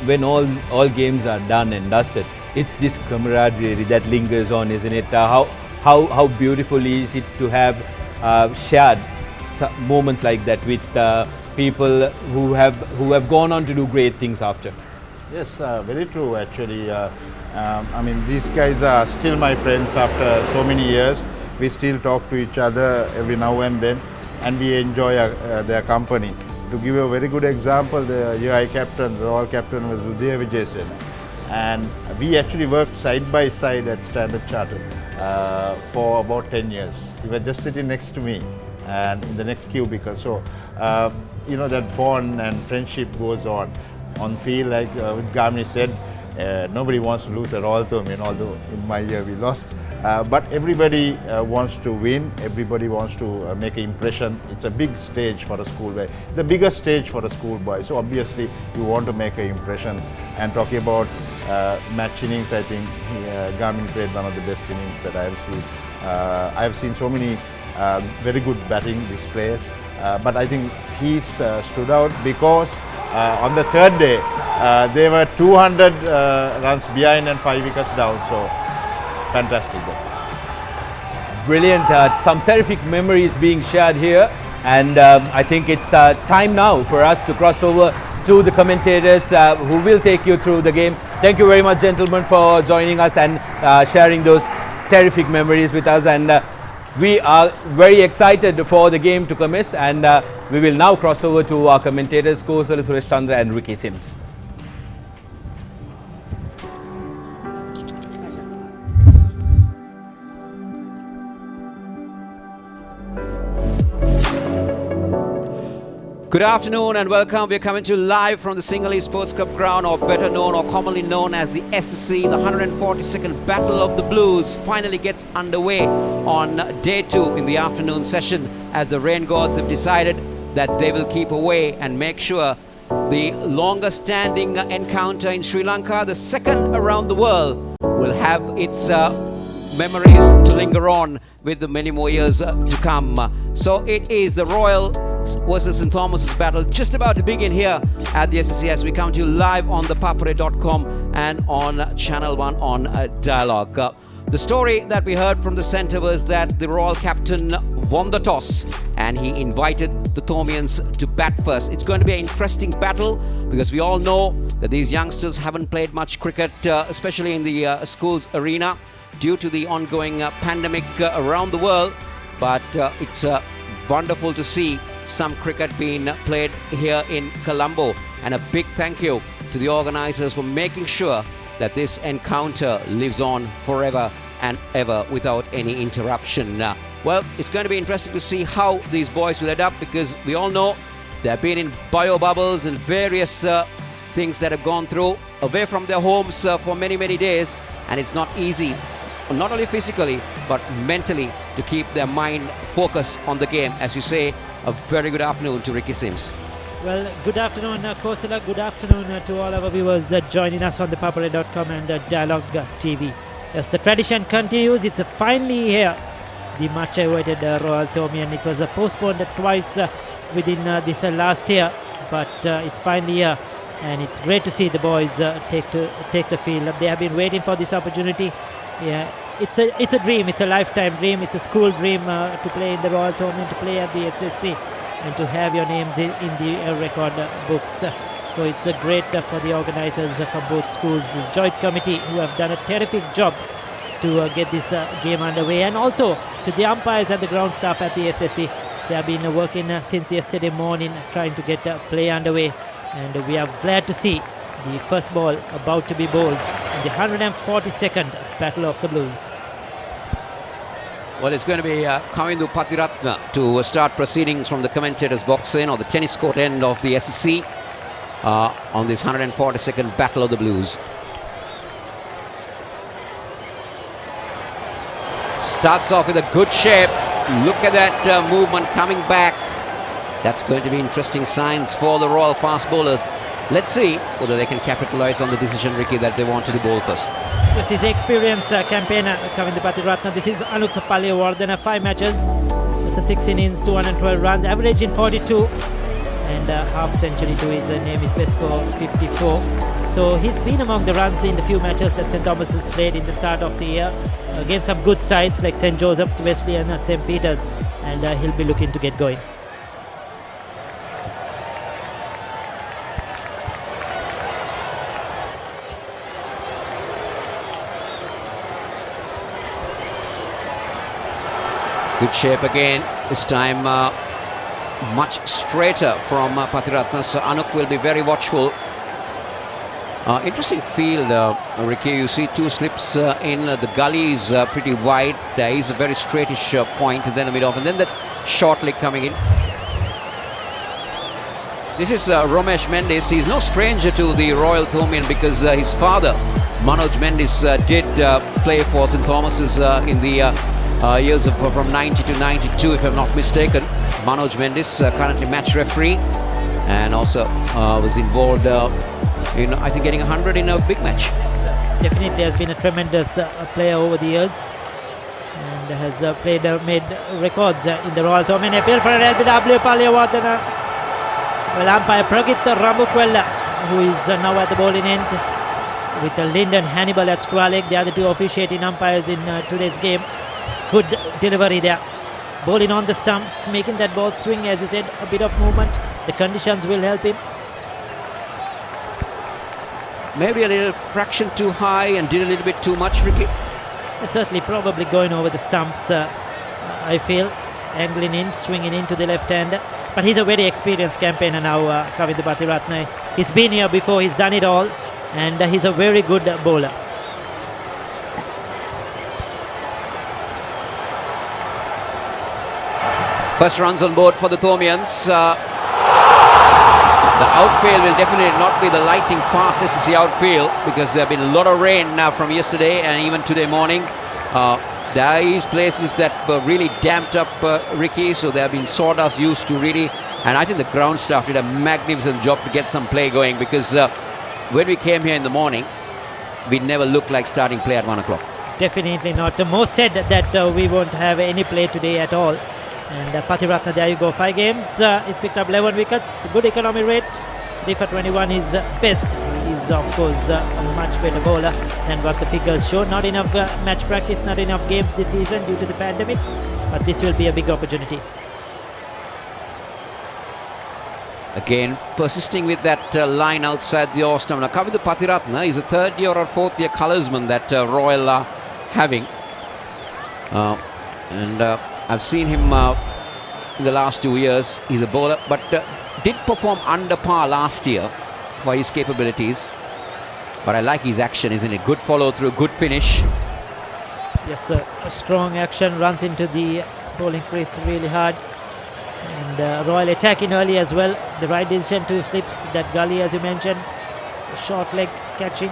when all games are done and dusted, it's this camaraderie that lingers on, isn't it? How beautiful is it to have shared moments like that with people who have gone on to do great things after? Yes, very true actually. I mean, these guys are still my friends after so many years. We still talk to each other every now and then, and we enjoy their company. To give a very good example, the UI captain, the Royal captain was Udaya Vijayasen, and we actually worked side by side at Standard Chartered for about 10 years. He was just sitting next to me and in the next cubicle. So, that bond and friendship goes on field, like Gamini said. Nobody wants to lose at all to him, although in my year we lost. But everybody wants to win, everybody wants to make an impression. It's a big stage for a schoolboy, the biggest stage for a schoolboy. So obviously you want to make an impression. And talking about match innings, I think Gamini played one of the best innings that I have seen. I have seen so many very good batting displays, but I think he stood out because on the third day, they were 200 runs behind and 5 wickets down, so fantastic. Brilliant, some terrific memories being shared here, and I think it's time now for us to cross over to the commentators who will take you through the game. Thank you very much, gentlemen, for joining us and sharing those terrific memories with us. And We are very excited for the game to commence, and we will now cross over to our commentators, Kosala Suresh Chandra and Ricky Sims. Good afternoon and welcome. We're coming to you live from the Sinhalese Sports Club ground, or better known or commonly known as the SSC. The 142nd Battle of the Blues finally gets underway on day 2 in the afternoon session, as the rain gods have decided that they will keep away and make sure the longest standing encounter in Sri Lanka, the second around the world, will have its memories to linger on with the many more years to come. So it is the Royal versus St. Thomas's battle just about to begin here at the SSC, as we come to you live on the papare.com and on Channel 1 on Dialogue. The story that we heard from the centre was that the Royal captain won the toss and he invited the Thomians to bat first. It's going to be an interesting battle because we all know that these youngsters haven't played much cricket, especially in the schools arena, due to the ongoing pandemic around the world. But it's wonderful to see some cricket being played here in Colombo, and a big thank you to the organisers for making sure that this encounter lives on forever and ever without any interruption. Well, it's going to be interesting to see how these boys will adapt, because we all know they have been in bio bubbles and various things that have gone through away from their homes for many days, and it's not easy, not only physically but mentally, to keep their mind focused on the game. As you say, a very good afternoon to Ricky Sims. Well, good afternoon, Kosala. Good afternoon to all our viewers joining us on the papare.com and Dialogue TV. As the tradition continues, it's finally here, the much awaited Royal Thomian. It was postponed twice within this last year, but it's finally here, and it's great to see the boys take the field. They have been waiting for this opportunity. Yeah, it's a dream. It's a lifetime dream. It's a school dream to play in the Royal Thomian, to play at the SSC, and to have your names in the record books. So it's great for the organisers from both schools, the joint committee, who have done a terrific job to get this game underway, and also to the umpires and the ground staff at the SSC. They have been working since yesterday morning trying to get play underway, and we are glad to see the first ball about to be bowled in the 142nd Battle of the Blues. Well, it's going to be Kavindu Patiratna to start proceedings from the commentator's box in, or the tennis court end of the SSC, on this 142nd Battle of the Blues. Starts off with a good shape. Look at that movement coming back. That's going to be interesting signs for the Royal fast bowlers. Let's see whether they can capitalise on the decision, Ricky, that they wanted to bowl first. Yes, his experienced campaigner, Kavindu Patiratna. This is Anuk Palewardena, 5 matches. Just 6 innings, 212 runs, averaging 42, and half century to his name. His best score 54. So he's been among the runs in the few matches that St. Thomas has played in the start of the year against some good sides like St. Joseph's, Wesley and St. Peter's, and he'll be looking to get going. Good shape again, this time much straighter from Patiratna, so Anuk will be very watchful. Interesting field, Ricky. You see 2 slips in, the gully is pretty wide. There is a very straightish point, and then a mid-off, and then that short leg coming in. This is Romesh Mendis. He's no stranger to the Royal Thomian, because his father, Manoj Mendis, did play for St. Thomas's in the years of from 90 to 92, if I'm not mistaken. Manoj Mendis, currently match referee, and also was involved in, I think, getting 100 in a big match. Definitely has been a tremendous player over the years, and has made records in the Royal Thomian. Appeal for an LBW Palewardena. Well, umpire Pragit Ramukwella, who is now at the bowling end, with Lyndon Hannibal at square leg, the other 2 officiating umpires in today's game. Good delivery there. Bowling on the stumps, making that ball swing, as you said, a bit of movement. The conditions will help him. Maybe a little fraction too high and did a little bit too much, Ricky. Certainly, probably going over the stumps I feel. Angling in, swinging into the left hand. But he's a very experienced campaigner now, Kavindu Patiratna. He's been here before, he's done it all, and he's a very good bowler. First runs on board for the Thomians. The outfield will definitely not be the lightning fast SSC outfield, because there have been a lot of rain now from yesterday and even today morning. There is places that were really damped up, Ricky, so they have been sawdust used to really, and I think the ground staff did a magnificent job to get some play going, because when we came here in the morning, we never looked like starting play at 1 o'clock. Definitely not. Most said that we won't have any play today at all. And Patiratna, there you go, 5 games. He's picked up 11 wickets, good economy rate. 3 for 21 is best. He's of course a much better bowler than what the figures show. Not enough match practice, not enough games this season due to the pandemic, but this will be a big opportunity. Again, persisting with that line outside the off stump. Now, Kavindu Patiratna is a 3rd year or 4th year colorsman that Royal are having. I've seen him in the last 2 years. He's a bowler, but did perform under par last year for his capabilities. But I like his action, isn't it? Good follow through, good finish. Yes, a strong action, runs into the bowling crease really hard. And Royal attacking early as well. The right decision, 2 slips, that gully as you mentioned. Short leg catching.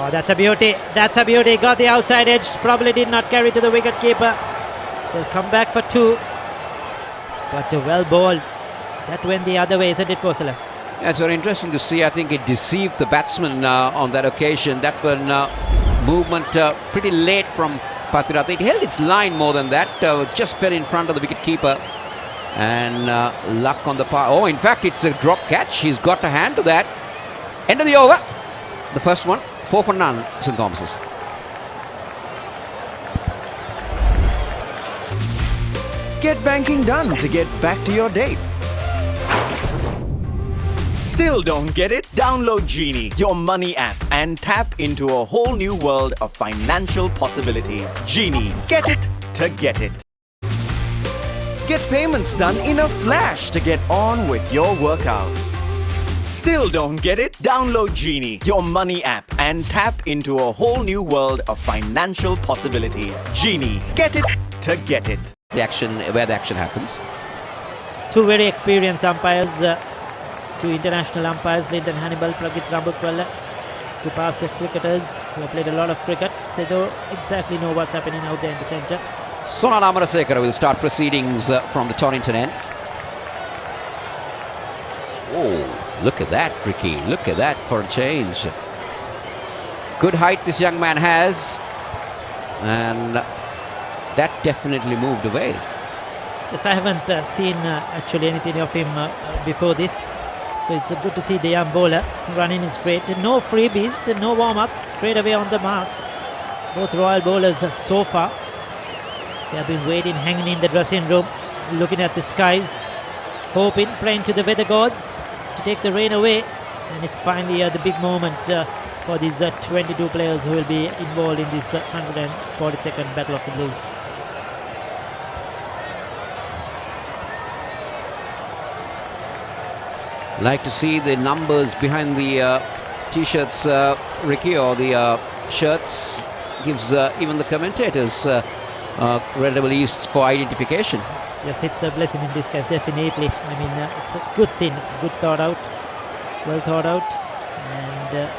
Oh, that's a beauty. That's a beauty. Got the outside edge. Probably did not carry to the wicket keeper. They'll come back for 2. But well bowled. That went the other way, isn't it, Kosala? Yeah, it's very interesting to see. I think it deceived the batsman on that occasion. That one movement pretty late from Patiratna. It held its line more than that. Just fell in front of the wicket keeper. And luck on the par. Oh, in fact, it's a drop catch. He's got a hand to that. End of the over. The first one. 4 for none, St. Thomas's. Get banking done to get back to your date. Still don't get it? Download Genie, your money app, and tap into a whole new world of financial possibilities. Genie, get it to get it. Get payments done in a flash to get on with your workout. Still don't get it? Download Genie, your money app, and tap into a whole new world of financial possibilities. Genie, get it to get it. The action, where the action happens. 2 very experienced umpires, 2 international umpires, Lyndon Hannibal, Pragit Rambukwala, 2 past cricketers who have played a lot of cricket, so they don't exactly know what's happening out there in the centre. Sonal Amarasekara will start proceedings from the Torrington end. Oh, look at that, Ricky. Look at that for a change. Good height this young man has. And that definitely moved away. Yes, I haven't seen actually anything of him before this. So it's good to see the young bowler running in straight. No freebies, no warm-ups, straight away on the mark. Both Royal bowlers so far. They have been waiting, hanging in the dressing room, looking at the skies, hoping, praying to the weather gods to take the rain away. And it's finally the big moment for these 22 players who will be involved in this 142nd Battle of the Blues. Like to see the numbers behind the t-shirts, Ricky, or the shirts. Gives even the commentators relatively ease for identification. Yes, it's a blessing in disguise, definitely. I mean, it's a good thing. It's good thought out, well thought out, and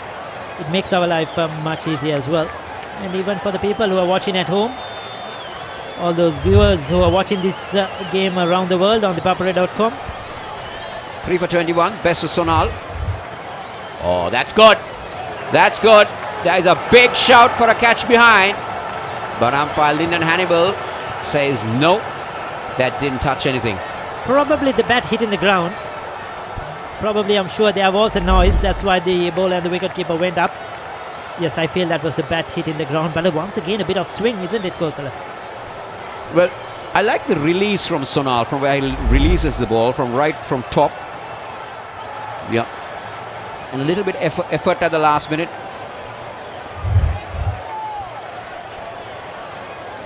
it makes our life much easier as well. And even for the people who are watching at home, all those viewers who are watching this game around the world on the papare.com. 3 for 21, best for Sonal. Oh, that's good. That's good. There is a big shout for a catch behind. But umpire Lyndon Hannibal says no, that didn't touch anything. Probably the bat hit in the ground. Probably, I'm sure there was a noise. That's why the bowler and the wicketkeeper went up. Yes, I feel that was the bat hit in the ground. But once again, a bit of swing, isn't it, Kosala? Well, I like the release from Sonal, from where he releases the ball, from top. Yeah. A little bit effort at the last minute.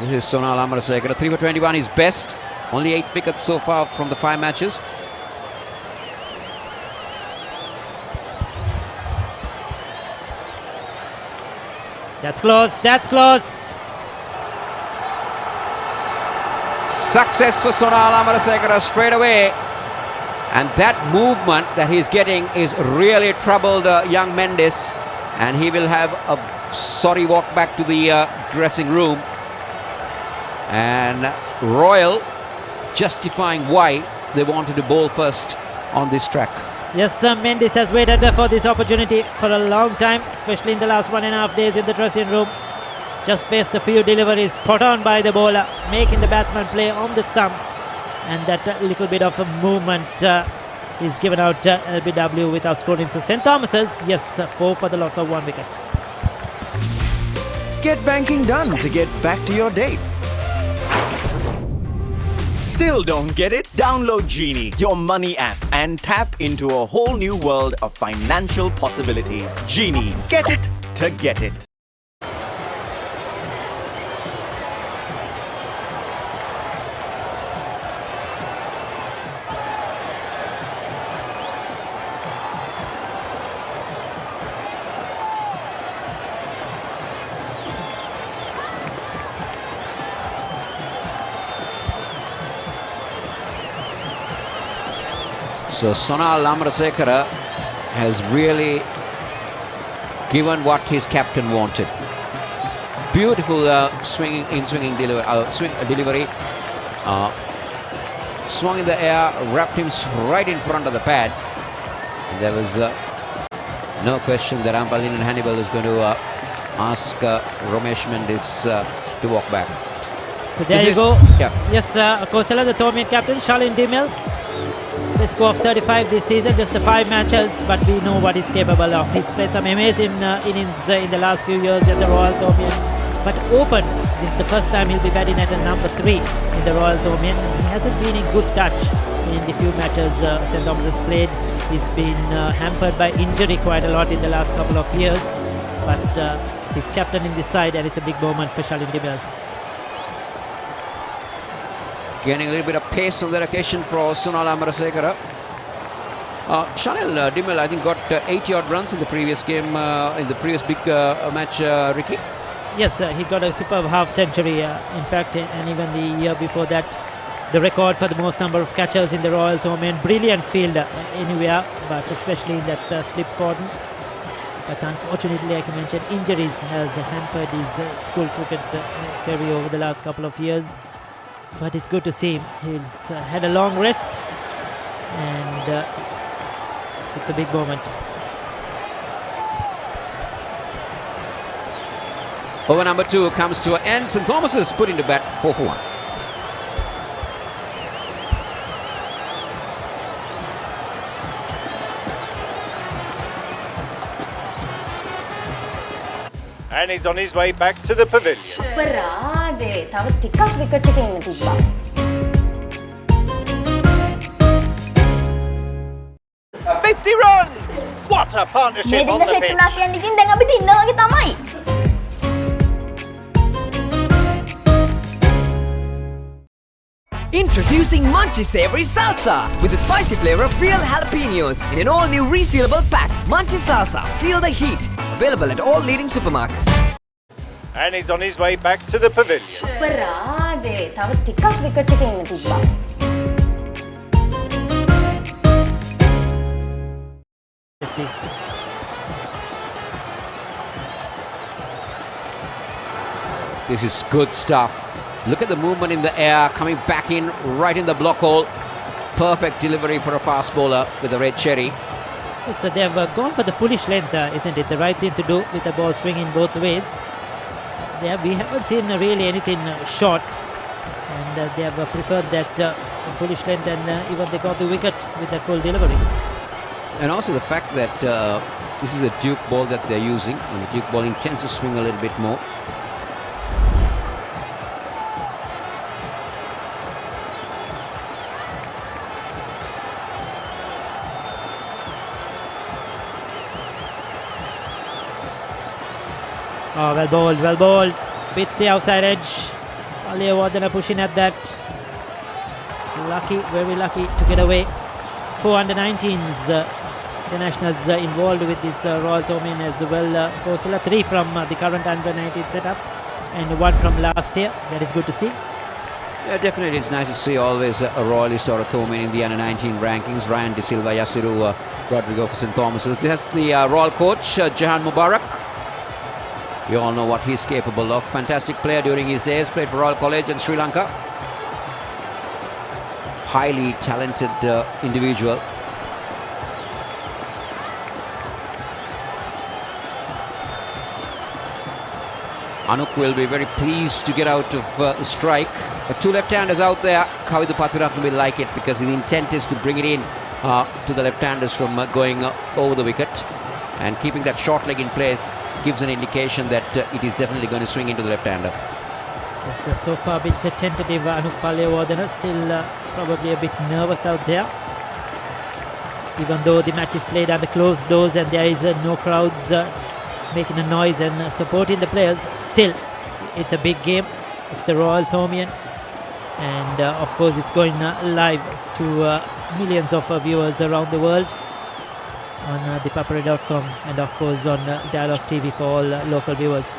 This is Sonal Amarasekara. 3 for 21 is best. Only 8 wickets so far from the 5 matches. That's close, that's close. Success for Sonal Amarasekara straight away. And that movement that he's getting is really troubled young Mendes. And he will have a sorry walk back to the dressing room. And Royal justifying why they wanted to bowl first on this track. Yes, Mendes has waited for this opportunity for a long time, especially in the last 1.5 days in the dressing room. Just faced a few deliveries spot on by the bowler, making the batsman play on the stumps. And that little bit of a movement is given out LBW without scoring. So St. Thomas's, yes, 4 for the loss of 1 wicket. Get banking done to get back to your date. Still don't get it? Download Genie, your money app, and tap into a whole new world of financial possibilities. Genie, get it to get it. So Sonal Amarasekara has really given what his captain wanted. Beautiful swinging delivery. Swung in the air, wrapped him right in front of the pad. And there was no question that Ampalin and Hannibal is going to ask Romesh Mendes to walk back. So there you go. Yeah. Yes, Kosala, the Thomian captain, Shalin Dimel. The score of 35 this season, just 5 matches, but we know what he's capable of. He's played some amazing innings in the last few years at the Royal Thomian. But open, this is the first time he'll be batting at a number 3 in the Royal Thomian. He hasn't been in good touch in the few matches St. Thomas has played. He's been hampered by injury quite a lot in the last couple of years. But he's captain in this side, and it's a big moment for Shalin Dimel. Gaining a little bit of pace on that occasion for Sonal Amarasekara. Shalin Dimel, I think, got 80-odd runs in the previous game, in the previous big match, Ricky. Yes, he got a superb half-century, in fact, and even the year before that, the record for the most number of catches in the Royal Thomian. Brilliant fielder anywhere, but especially in that slip cordon. But unfortunately, like you mentioned, injuries has hampered his school cricket career over the last couple of years. But it's good to see him. He's had a long rest, and it's a big moment. Over number 2 comes to an end. St. Thomas is put into bat 4 for 1. And he's on his way back to the pavilion. අපරාදේ තව ටිකක් wicket එකේ ඉන්න තිබ්බා. 50 runs! What a partnership මේ on දෙන්න the set pitch. වුණා කියන්නේ ඉතින් දැන් අපි දින්නා වගේ තමයි. Introducing Munchie Savory Salsa with the spicy flavor of real jalapenos in an all-new resealable pack. Munchie Salsa, feel the heat. Available at all leading supermarkets. And he's on his way back to the pavilion. අපරාදේ තව ටිකක් wicket එකේ ඉන්න තිබ්බා. Let's see. This is good stuff. Look at the movement in the air, coming back in, right in the block hole. Perfect delivery for a fast bowler with a red cherry. So they've gone for the foolish length, isn't it? The right thing to do with the ball swinging both ways. We haven't seen really anything short, and they have preferred that foolish length, and even they got the wicket with that full delivery. And also the fact that this is a Duke ball that they're using, and the Duke ball intends to swing a little bit more. Oh, well bowled, well bowled. Beats the outside edge. Palewardena pushing at that. Lucky, very lucky to get away. 4 under-19s internationals involved with this Royal Thomaian as well. Kosala, 3 from the current under-19 setup and 1 from last year. That is good to see. Yeah, definitely it's nice to see always a royalist or a Thomaian in the under-19 rankings. Ryan De Silva, Yasiru, Rodrigo for St. Thomas's. This is the Royal coach, Jahan Mubarak. You all know what he's capable of. Fantastic player during his days, played for Royal College in Sri Lanka. Highly talented individual. Anuk will be very pleased to get out of the strike. But 2 left-handers out there. Kavidu Pathiratna will like it because the intent is to bring it in to the left-handers from going over the wicket. And keeping that short leg in place gives an indication that it is definitely going to swing into the left-hander. Yes, so far a bit tentative. Anuk Palewardena still probably a bit nervous out there. Even though the match is played under closed doors and there is no crowds making a noise and supporting the players, still it's a big game. It's the Royal Thomaian, and of course it's going live to millions of viewers around the world on the Papare.com and of course on Dialogue TV for all local viewers.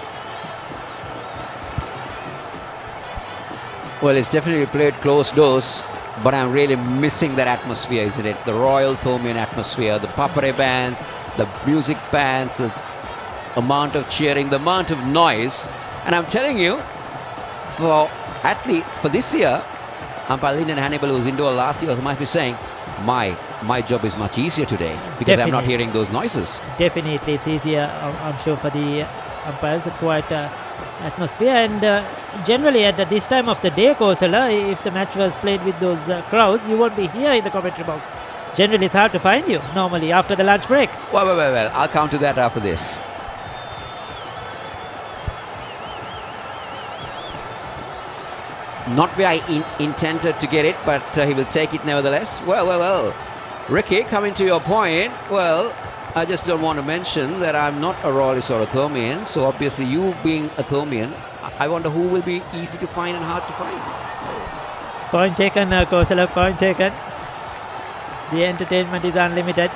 Well, it's definitely played closed doors, but I'm really missing that atmosphere, isn't it? The Royal Thomaian atmosphere, the Papare bands, the music bands, the amount of cheering, the amount of noise. And I'm telling you, for this year, umpire Lyndon Hannibal, who was indoor last year, might be saying, my job is much easier today because I'm not hearing those noises. Definitely, it's easier, I'm sure, for the umpires. A quiet atmosphere, and generally at this time of the day, Kosala, if the match was played with those crowds, you won't be here in the commentary box. Generally, it's hard to find you normally after the lunch break. Well, I'll come to that after this. Not where I intended to get it, but he will take it nevertheless. Well. Ricky, coming to your point, well, I just don't want to mention that I'm not a Royalist or a Thomaian, so obviously you being a Thomaian, I wonder who will be easy to find and hard to find. Point taken, Kosala, point taken. The entertainment is unlimited.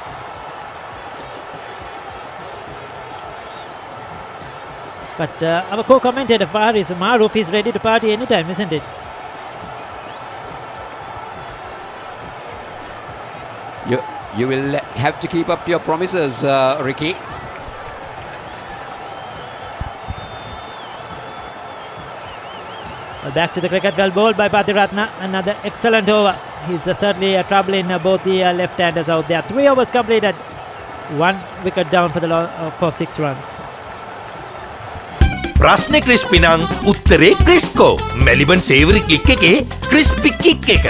But our co-commentator Faris Maruf is ready to party anytime, isn't it? You will have to keep up to your promises, Ricky. Well, back to the cricket, well bowled by Pathiratna. Another excellent over. He's certainly troubling both the left-handers out there. 3 overs completed. 1 wicket down for 6 runs. ප්‍රශ්නේ crispy නම් උත්තරේ ක්‍රිස්කෝ Maliban සේවරි click එකේ crispy kick එක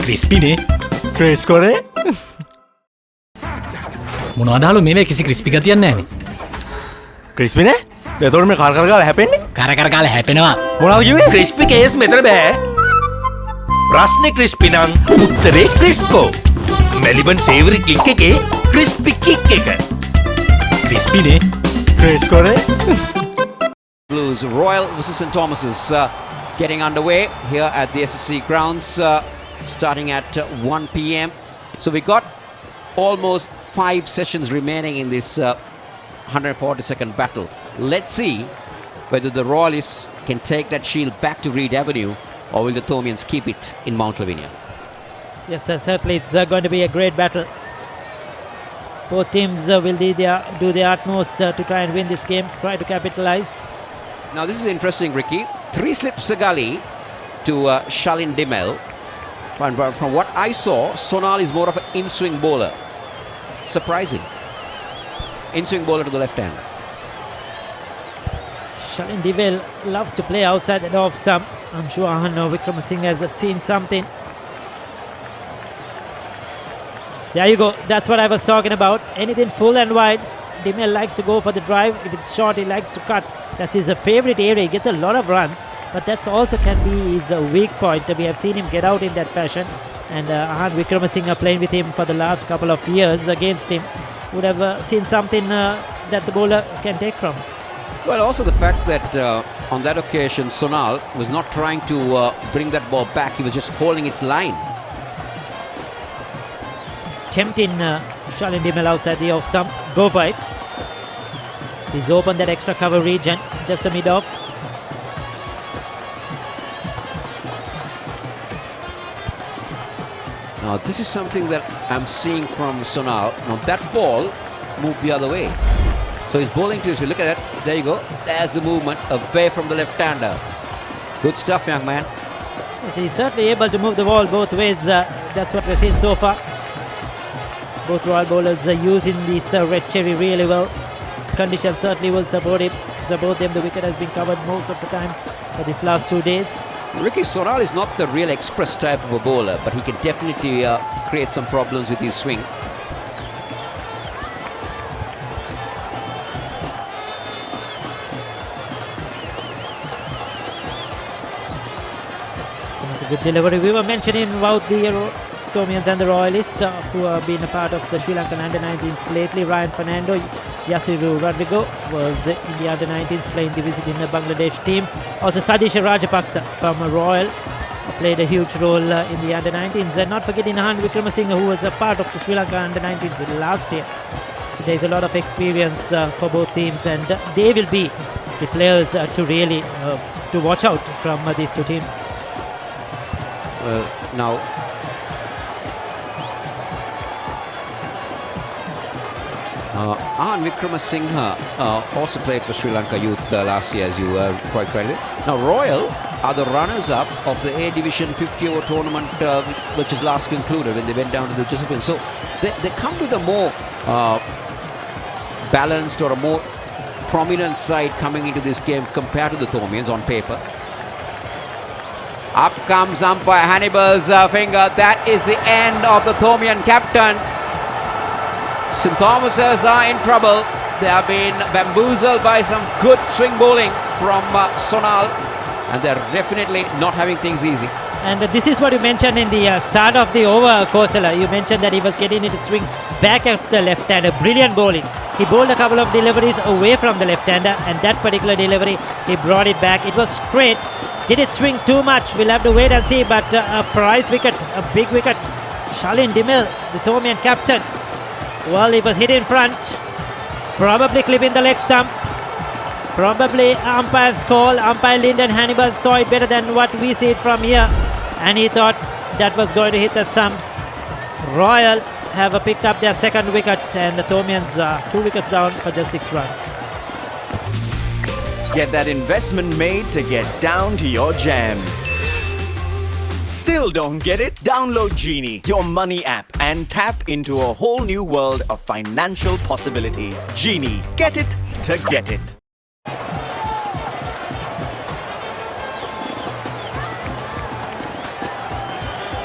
ක්‍රිස්පිනේ ක්‍රිස්කෝනේ මොනවදාලු මේ කිසි crispy ගතියක් නැහැනේ ක්‍රිස්පිනේ දෙතොර මේ කර ගාලා හැපෙන්නේ කර ගාලා හැපෙනවා මොනවද කිව්වේ ක්‍රිස්පි කේස් මෙතන බෑ ප්‍රශ්නේ ක්‍රිස්පි නම් උත්තරේ ක්‍රිස්කෝ මෙලිබන් සේවරි ක්ලික් එකේ ක්‍රිස්පි කික් එක ක්‍රිස්පිනේ ක්‍රිස්කෝනේ Blues, Royal versus St. Thomas's getting underway here at the SSC Grounds, starting at 1 p.m. So we got almost 5 sessions remaining in this 140-second battle. Let's see whether the Royalists can take that shield back to Reed Avenue, or will the Thomaians keep it in Mount Lavinia? Yes, certainly it's going to be a great battle. Both teams will do their utmost to try and win this game, try to capitalize. Now this is interesting, Ricky. 3 slips a gully to Shalin Dimel. From what I saw, Sonal is more of an in-swing bowler. Surprising. In-swing bowler to the left hand. Shalin Dimel loves to play outside the off stump. I'm sure Wickramasinghe has seen something. There you go. That's what I was talking about. Anything full and wide. Dimel likes to go for the drive. If it's short, he likes to cut. That's his favorite area. He gets a lot of runs, but that also can be his weak point. We have seen him get out in that fashion, and Ahan Wickramasinghe playing with him for the last couple of years against him would have seen something that the bowler can take from. Well, also the fact that on that occasion Sonal was not trying to bring that ball back, he was just holding its line. Tempting Shalin Dimmel outside the off stump. Go for it. He's opened that extra cover region, just a mid-off. Now this is something that I'm seeing from Sonal. Now that ball moved the other way. So he's bowling to, if you look at it, there you go. There's the movement away from the left-hander. Good stuff, young man. Yes, he's certainly able to move the ball both ways. That's what we've seen so far. Both Royal bowlers are using this red cherry really well. Conditions certainly will support them. The wicket has been covered most of the time for these last 2 days. Ricky Sonal is not the real express type of a bowler, but he can definitely create some problems with his swing. Good delivery. We were mentioning about the Stormians and the Royalists who have been a part of the Sri Lankan under-19s lately. Ryan Fernando, Yasiru Rodrigo was in the under-19s playing division in the Bangladesh team. Also Sadisha Rajapaksa from Royal played a huge role in the under-19s. And not forgetting Han Wickramasinghe, who was a part of the Sri Lanka under-19s last year. So there's a lot of experience for both teams, and they will be the players to really to watch out from these two teams. Now Ahan Wickramasinghe also played for Sri Lanka Youth last year, as you were quite credited. Now Royal are the runners-up of the A Division 50-over tournament which is last concluded when they went down to the Josephine. So they come with a more balanced or a more prominent side coming into this game compared to the Thormians on paper. Up comes umpire Hannibal's finger. That is the end of the Thormian captain. St. Thomas's are in trouble. They have been bamboozled by some good swing bowling from Sonal, and they're definitely not having things easy. And this is what you mentioned in the start of the over, Kosala. You mentioned that he was getting it to swing back at the left-hander. Brilliant bowling. He bowled a couple of deliveries away from the left-hander, and that particular delivery, he brought it back. It was straight. Did it swing too much? We'll have to wait and see, but a prize wicket, a big wicket. Shalin Dimmel, the Thormian captain. Well, he was hit in front. Probably clipping the leg stump. Probably umpire's call. Umpire Lyndon Hannibal saw it better than what we see it from here, and he thought that was going to hit the stumps. Royal have picked up their second wicket, and the Thormians are 2 wickets down for just 6 runs. Get that investment made to get down to your jam. Still don't get it? Download Genie, your money app, and tap into a whole new world of financial possibilities. Genie, get it to get it.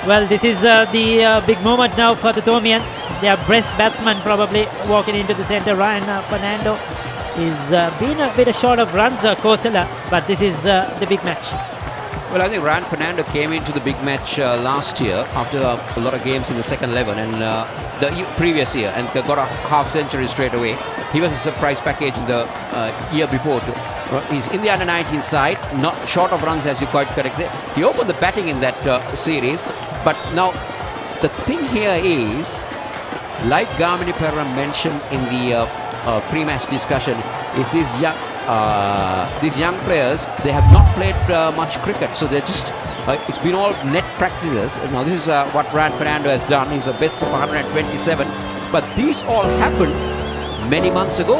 Well, this is the big moment now for the Thormians. Their best batsman probably walking into the centre. Ryan Fernando is been a bit short of runs, Kosala, but this is the big match. Well, I think Ryan Fernando came into the big match last year after a lot of games in the second 11 and the previous year, and got a half-century straight away. He was a surprise package in the year before too. He's in the under-19 side, not short of runs, as you quite correctly. He opened the batting in that series, but now the thing here is, like Gamini Perra mentioned in the pre-match discussion, is these young players, they have not played much cricket, so they're just it's been all net practices. Now this is what Ryan Fernando has done. He's the best of 127, but these all happened many months ago.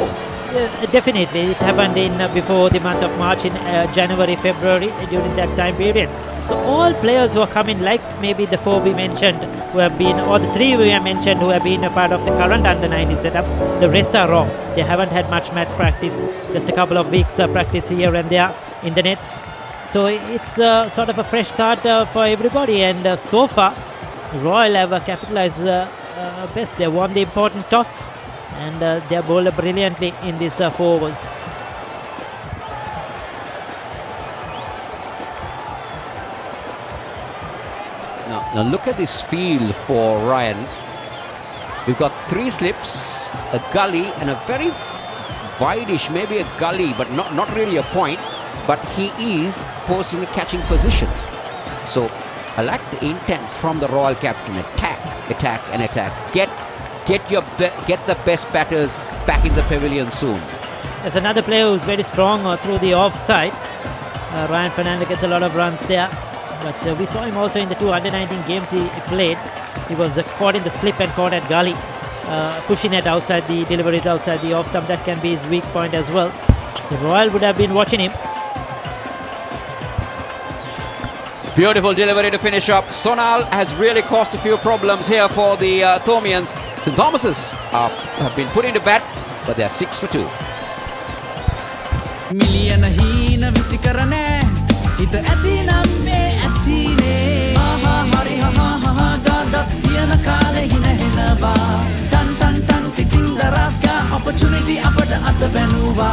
Definitely, it happened in before the month of March, in January, February, during that time period. So all players who are coming, like maybe the 4 we mentioned, who have been, or the 3 we have mentioned, who have been a part of the current under-19 setup, the rest are raw. They haven't had much match practice, just a couple of weeks practice here and there in the nets. So it's sort of a fresh start for everybody, and so far Royal have capitalized best. They won the important toss, and they have bowled brilliantly in these 4 overs. Now look at this field for Ryan. We've got 3 slips, a gully, and a very wideish, maybe a gully, but not really a point. But he is posed in a catching position. So I like the intent from the Royal captain. Attack and attack. Get the best batters back in the pavilion soon. There's another player who's very strong through the offside. Ryan Fernando gets a lot of runs there. But we saw him also in the 2 under-19 games he played. He was caught in the slip and caught at gully. Pushing it outside the deliveries outside the off stump. That can be his weak point as well. So Royal would have been watching him. Beautiful delivery to finish up. Sonal has really caused a few problems here for the Thomians. St. Thomas's have been put into bat, but they're 6 for 2. Million hina visikarane ita atina me atine hari ha gada tiana kale hina hinava tan tiking daraska opportunity apada atavenuva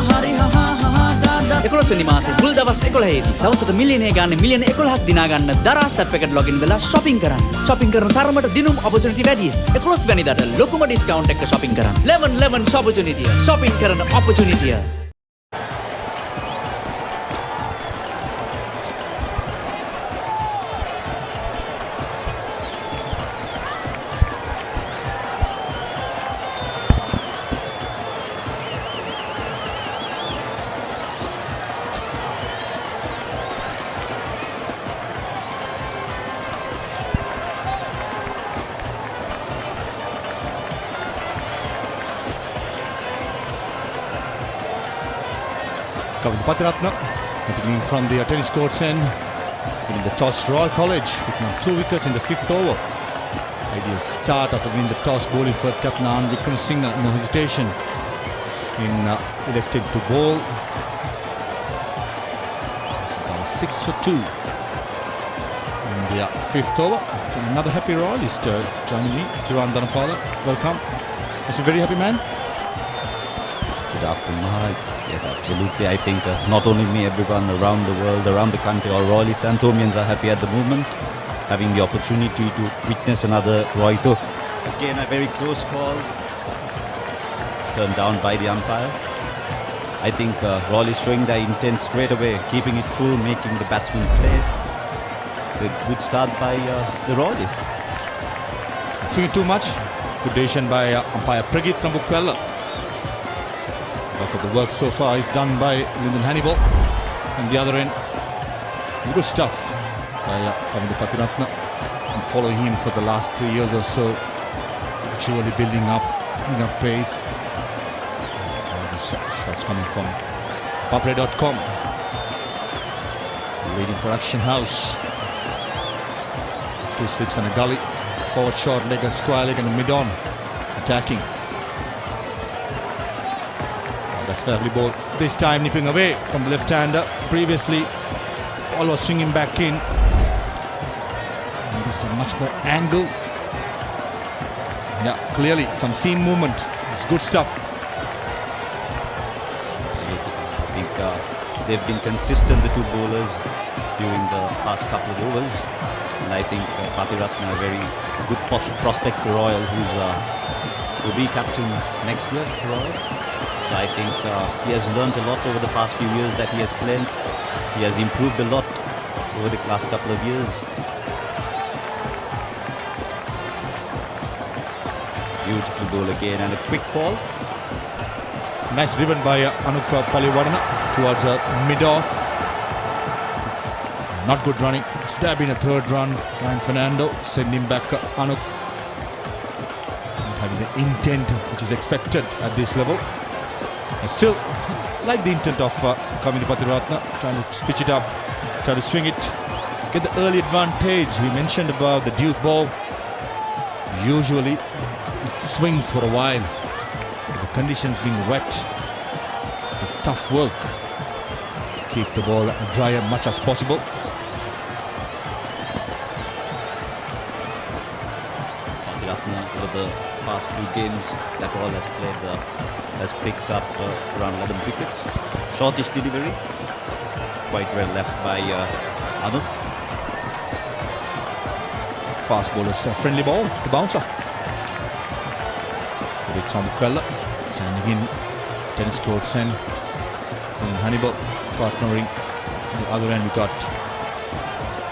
hari ha gada 11 වෙනි මාසේ මුල් දවස් 11 දී දවසට මිලියනය ගන්න මිලියන 11ක් දිනා ගන්න දරා සැප් එකට ලොගින් වෙලා shopping කරන්න. shopping කරන තරමට දිනුම් opportunity වැඩි. 11 වෙනිදාට ලොකුම discount එක shopping කරන්න. 11 opportunity. shopping කරන opportunity. Patiratna picking from the tennis courts end, winning the toss. Royal College picking up 2 wickets in the 5th over. Ideal start after winning the toss, bowling for Captain Anand Wickramasinghe. No hesitation in electing to bowl. So 6 for 2 in the 5th over. So another happy royalist joining me, Jiran Dhanapala. Welcome. It's a very happy man. Good afternoon, Maharaj. Yes, absolutely. I think not only me, everyone around the world, around the country, all Royalists and Thomians are happy at the moment, having the opportunity to witness another Royto. Again, a very close call, turned down by the umpire. I think Royalists showing their intent straight away, keeping it full, making the batsman play. It's a good start by the Royalists. Swinging too much. Good decision by umpire Pragit Rambukwella. The work so far is done by Lyndon Hannibal. And the other end, good stuff by Kavindu Patiratna. And following him for the last 3 years or so, actually building up pace. Shots coming from Papare.com, leading production house. 2 slips and a gully. Forward short leg, a square leg and a mid-on attacking. That's fairly ball. This time nipping away from the left-hander. Previously, all was swinging back in. And this is a much more angle. Yeah, clearly some seam movement. It's good stuff. Absolutely. I think they've been consistent, the 2 bowlers, during the past couple of overs. And I think Patiratna, a very good prospect for Royal, will be captain next year for Royal. So I think he has learnt a lot over the past few years that he has played. He has improved a lot over the last couple of years. Beautiful ball again and a quick ball. Nice driven by Anuk Paliwadana towards mid-off. Not good running. Should have been a 3rd run. Ryan Fernando sending back Anuk. Not having the intent which is expected at this level. I still like the intent of Kavindu Patiratna, trying to pitch it up, try to swing it, get the early advantage. We mentioned about the Duke ball. Usually it swings for a while. The conditions being wet, the tough work, keep the ball dry as much as possible. Patiratna, over the past few games that all has played, has picked up around 11 wickets. Shortish delivery, quite well left by Anuk. Fast bowler's friendly ball to bouncer. Tom Quella standing in tennis courts and Hannibal partnering. On the other end, we got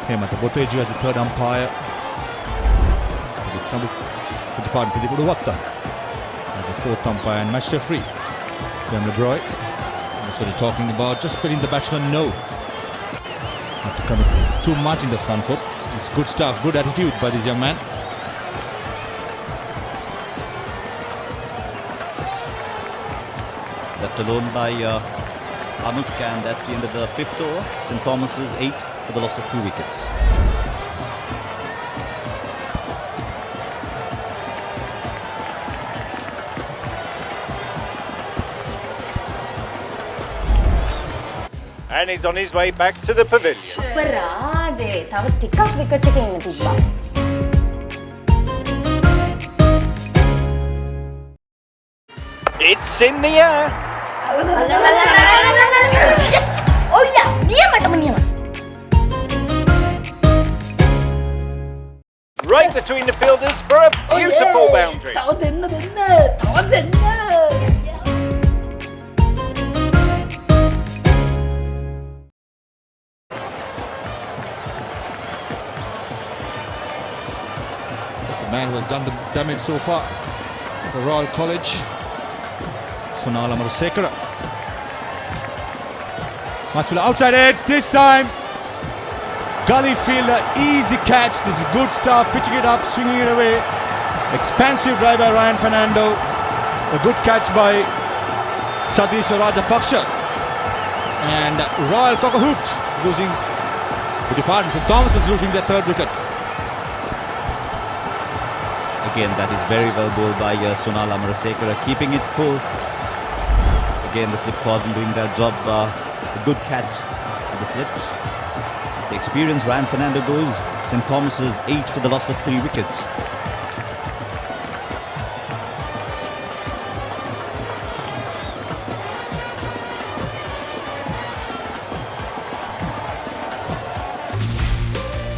him at the Boteju as the third umpire. As the fourth umpire and match referee. Graham LeBroy. That's what you're talking about. Just letting the batsman know not to commit too much in the front foot. It's good stuff, good attitude by this young man. Left alone by Anuk, and that's the end of the 5th over. St. Thomas's 8 for the loss of 2 wickets. And he's on his way back to the pavilion. අපරාදේ. තව ටිකක් wicket එකේ ඉන්න තිබ්බා. It's in the air. Yes! Oh yeah, නියමටම නියම. Right between the fielders for a beautiful boundary. තව දෙන්න. That's a man who has done the damage so far. The Royal College, Sonal Amarasekara. Much outside edge this time. Gully fielder, easy catch. This is good stuff. Pitching it up, swinging it away. Expansive drive by Ryan Fernando. A good catch by Satish Rajapaksha. And Royal Cockahut losing, St. Thomas is losing their 3rd wicket. Again, that is very well bowled by Sonal Amarasekara, keeping it full. Again, the slip cordon doing their job. A good catch at the slips. The experienced Ryan Fernando goes. St. Thomas's 8 for the loss of 3 wickets.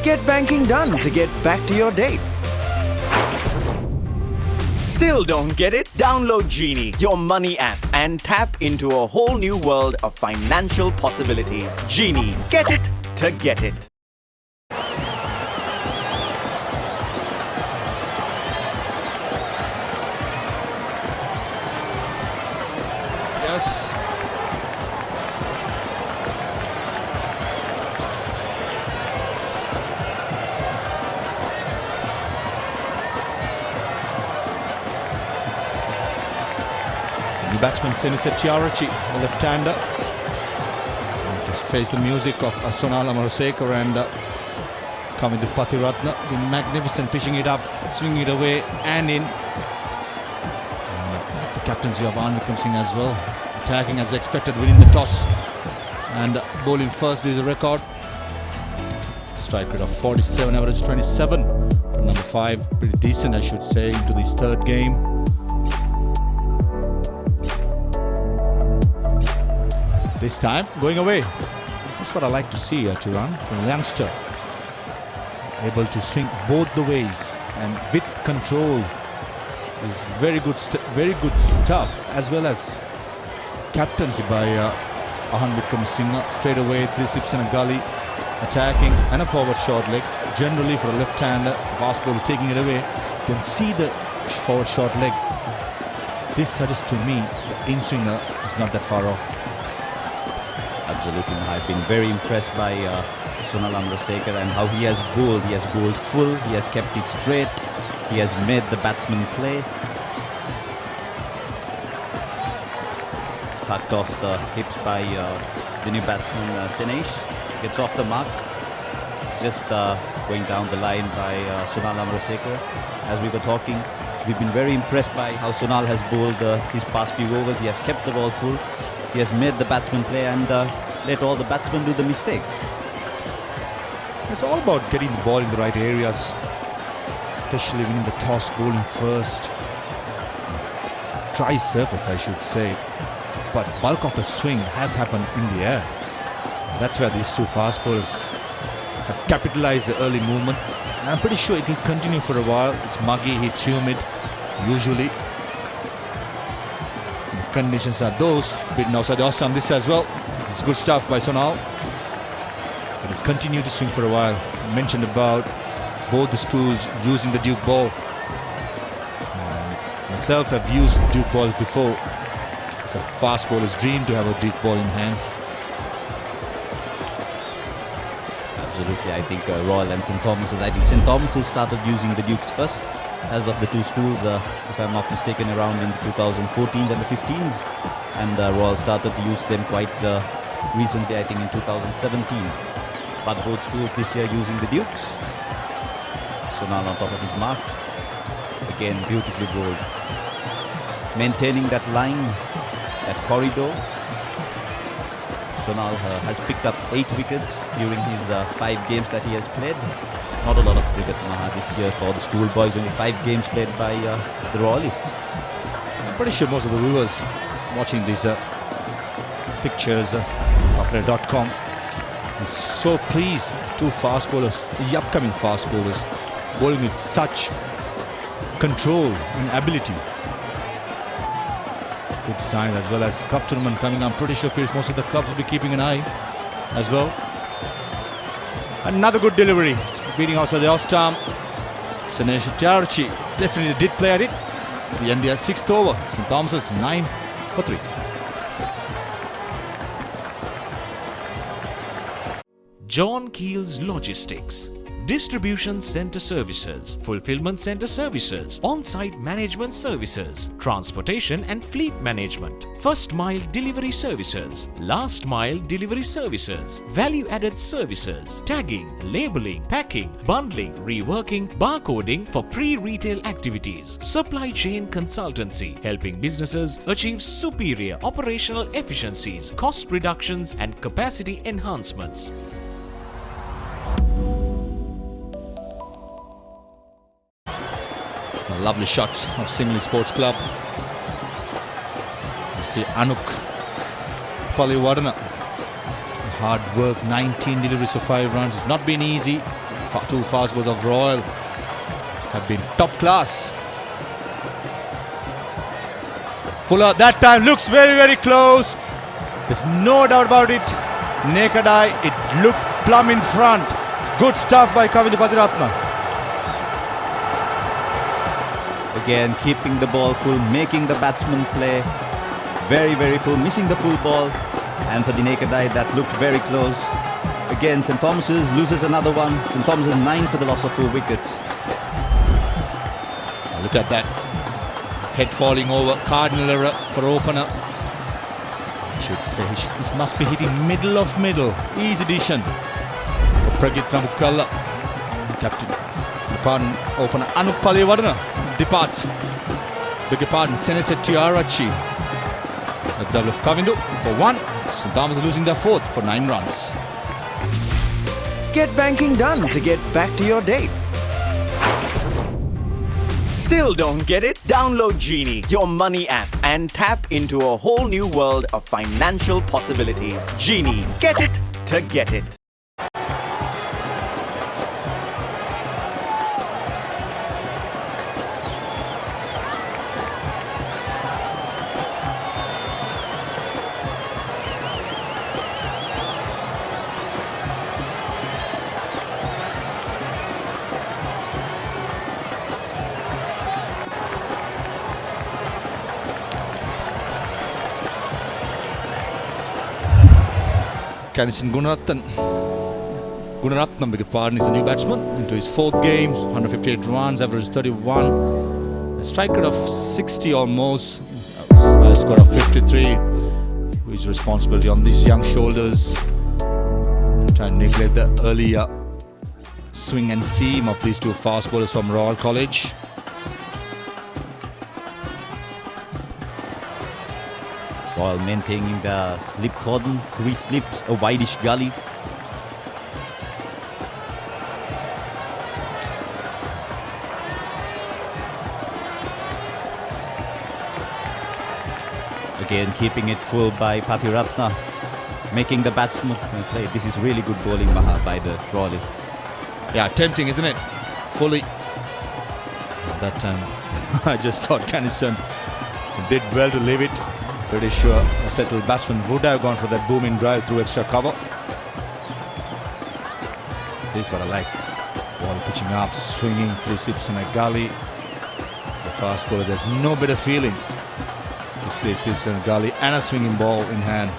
Get banking done to get back to your date. Still don't get it? Download Genie, your money app, and tap into a whole new world of financial possibilities. Genie, get it to get it. Yes. Batsman Senisa Tiarachi, a left-hander. Just face the music of Sonal Amarasekar and coming to Patiratna. Been magnificent, pitching it up, swinging it away and in. The captaincy of Vikram Singh as well, attacking as expected, winning the toss and bowling first. This is a record. Strike rate of 47, average 27. Number 5, pretty decent, I should say, into this 3rd game. This time, going away. That's what I like to see, Turan, from a youngster. Able to swing both the ways and with control is very good stuff, as well as captaincy by Vikram Singh. Straight away, 3 sips and a gully, attacking and a forward short leg. Generally for a left-hander, fast ball is taking it away. You can see the forward short leg. This suggests to me the in-swinger is not that far off. Absolutely. I've been very impressed by Sonal Amarasekar and how he has bowled. He has bowled full, he has kept it straight, he has made the batsman play. Tucked off the hips by the new batsman Sinesh. Gets off the mark. Just going down the line by Sonal Amarasekar. As we were talking, we've been very impressed by how Sonal has bowled his past few overs. He has kept the ball full. He has made the batsman play and let all the batsmen do the mistakes. It's all about getting the ball in the right areas, especially winning the toss, bowling first. Dry surface, I should say, but bulk of the swing has happened in the air. That's where these two fast bowlers have capitalized the early movement. And I'm pretty sure it will continue for a while. It's muggy, it's humid, usually. conditions are those. Beaten outside the off-stump this as well. It's good stuff by Sonal. But he continued to swing for a while. I mentioned about both the schools using the Duke ball. Myself have used Duke balls before. It's a fast bowler's dream to have a Duke ball in hand. Absolutely, I think Royal and St. Thomas's. I think St. Thomas's started using the Dukes first, as of the two schools, if I'm not mistaken, around in the 2014s and the 15s. And Royal started to use them quite recently, I think in 2017. But both schools this year using the Dukes. Sonal on top of his mark. Again, beautifully bowled. Maintaining that line, that corridor. Sonal has picked up 8 wickets during his 5 games that he has played. Not a lot of cricket this year for the schoolboys, only 5 games played by the Royalists. I'm pretty sure most of the viewers watching these pictures, Papare.com, are so pleased. 2 fast bowlers, the upcoming fast bowlers, bowling with such control and ability. Good sign, as well as club tournament coming. I'm pretty sure most of the clubs will be keeping an eye as well. Another good delivery, beating outside the off-stump. Sanesh Tiarachi definitely did play at it. We end their 6th over. St. Thomas's 9 for 3. John Keel's Logistics. Distribution Center Services, Fulfillment Center Services, On-Site Management Services, Transportation and Fleet Management, First Mile Delivery Services, Last Mile Delivery Services, Value-Added Services, Tagging, Labeling, Packing, Bundling, Reworking, Barcoding for pre-retail activities, Supply Chain Consultancy, helping businesses achieve superior operational efficiencies, cost reductions and capacity enhancements. Lovely shots of Singley Sports Club. You see Anuk Paliwarna. Hard work, 19 deliveries for 5 runs. It's not been easy. 2 fast balls of Royal have been top class. Fuller that time looks very, very close. There's no doubt about it. Naked eye, it looked plumb in front. It's good stuff by Kavindu Patiratna. Again, keeping the ball full, making the batsman play very, very full, missing the full ball. And for the naked eye, that looked very close. Again, St. Thomas's loses another one. St. Thomas's 9 for the loss of 2 wickets. Look at that. Head falling over. Cardinal error for opener. I should say he must be hitting middle of middle. Easy decision for Pragit Ramukalla. Captain, pardon, opener Anup Paliwarna departs. Beg your pardon, Senator Tiarachi. A double of Kavindu for 1. St. Thomas losing their 4th for 9 runs. Get banking done to get back to your date. Still don't get it? Download Genie, your money app, and tap into a whole new world of financial possibilities. Genie, get it to get it. Kanison Gunaratnam, beg your pardon, is a new batsman into his 4th game, 158 runs, average 31, a strike rate of 60 almost, a score of 53, which responsibility on these young shoulders, and try and neglect the earlier swing and seam of these 2 fast bowlers from Royal College. While maintaining the slip cordon, 3 slips, a wideish gully. Again, keeping it full by Patiratna, making the batsman play. This is really good bowling, Maha, by the Royalists. Yeah, tempting, isn't it? Fully. At that time, I just thought Kanison did well to leave it. Pretty sure a settled batsman would have gone for that booming drive through extra cover. This is what I like. Ball pitching up, swinging, 3 sips in a gully. As a fast bowler, there's no better feeling. 3 sips in a gully and a swinging ball in hand.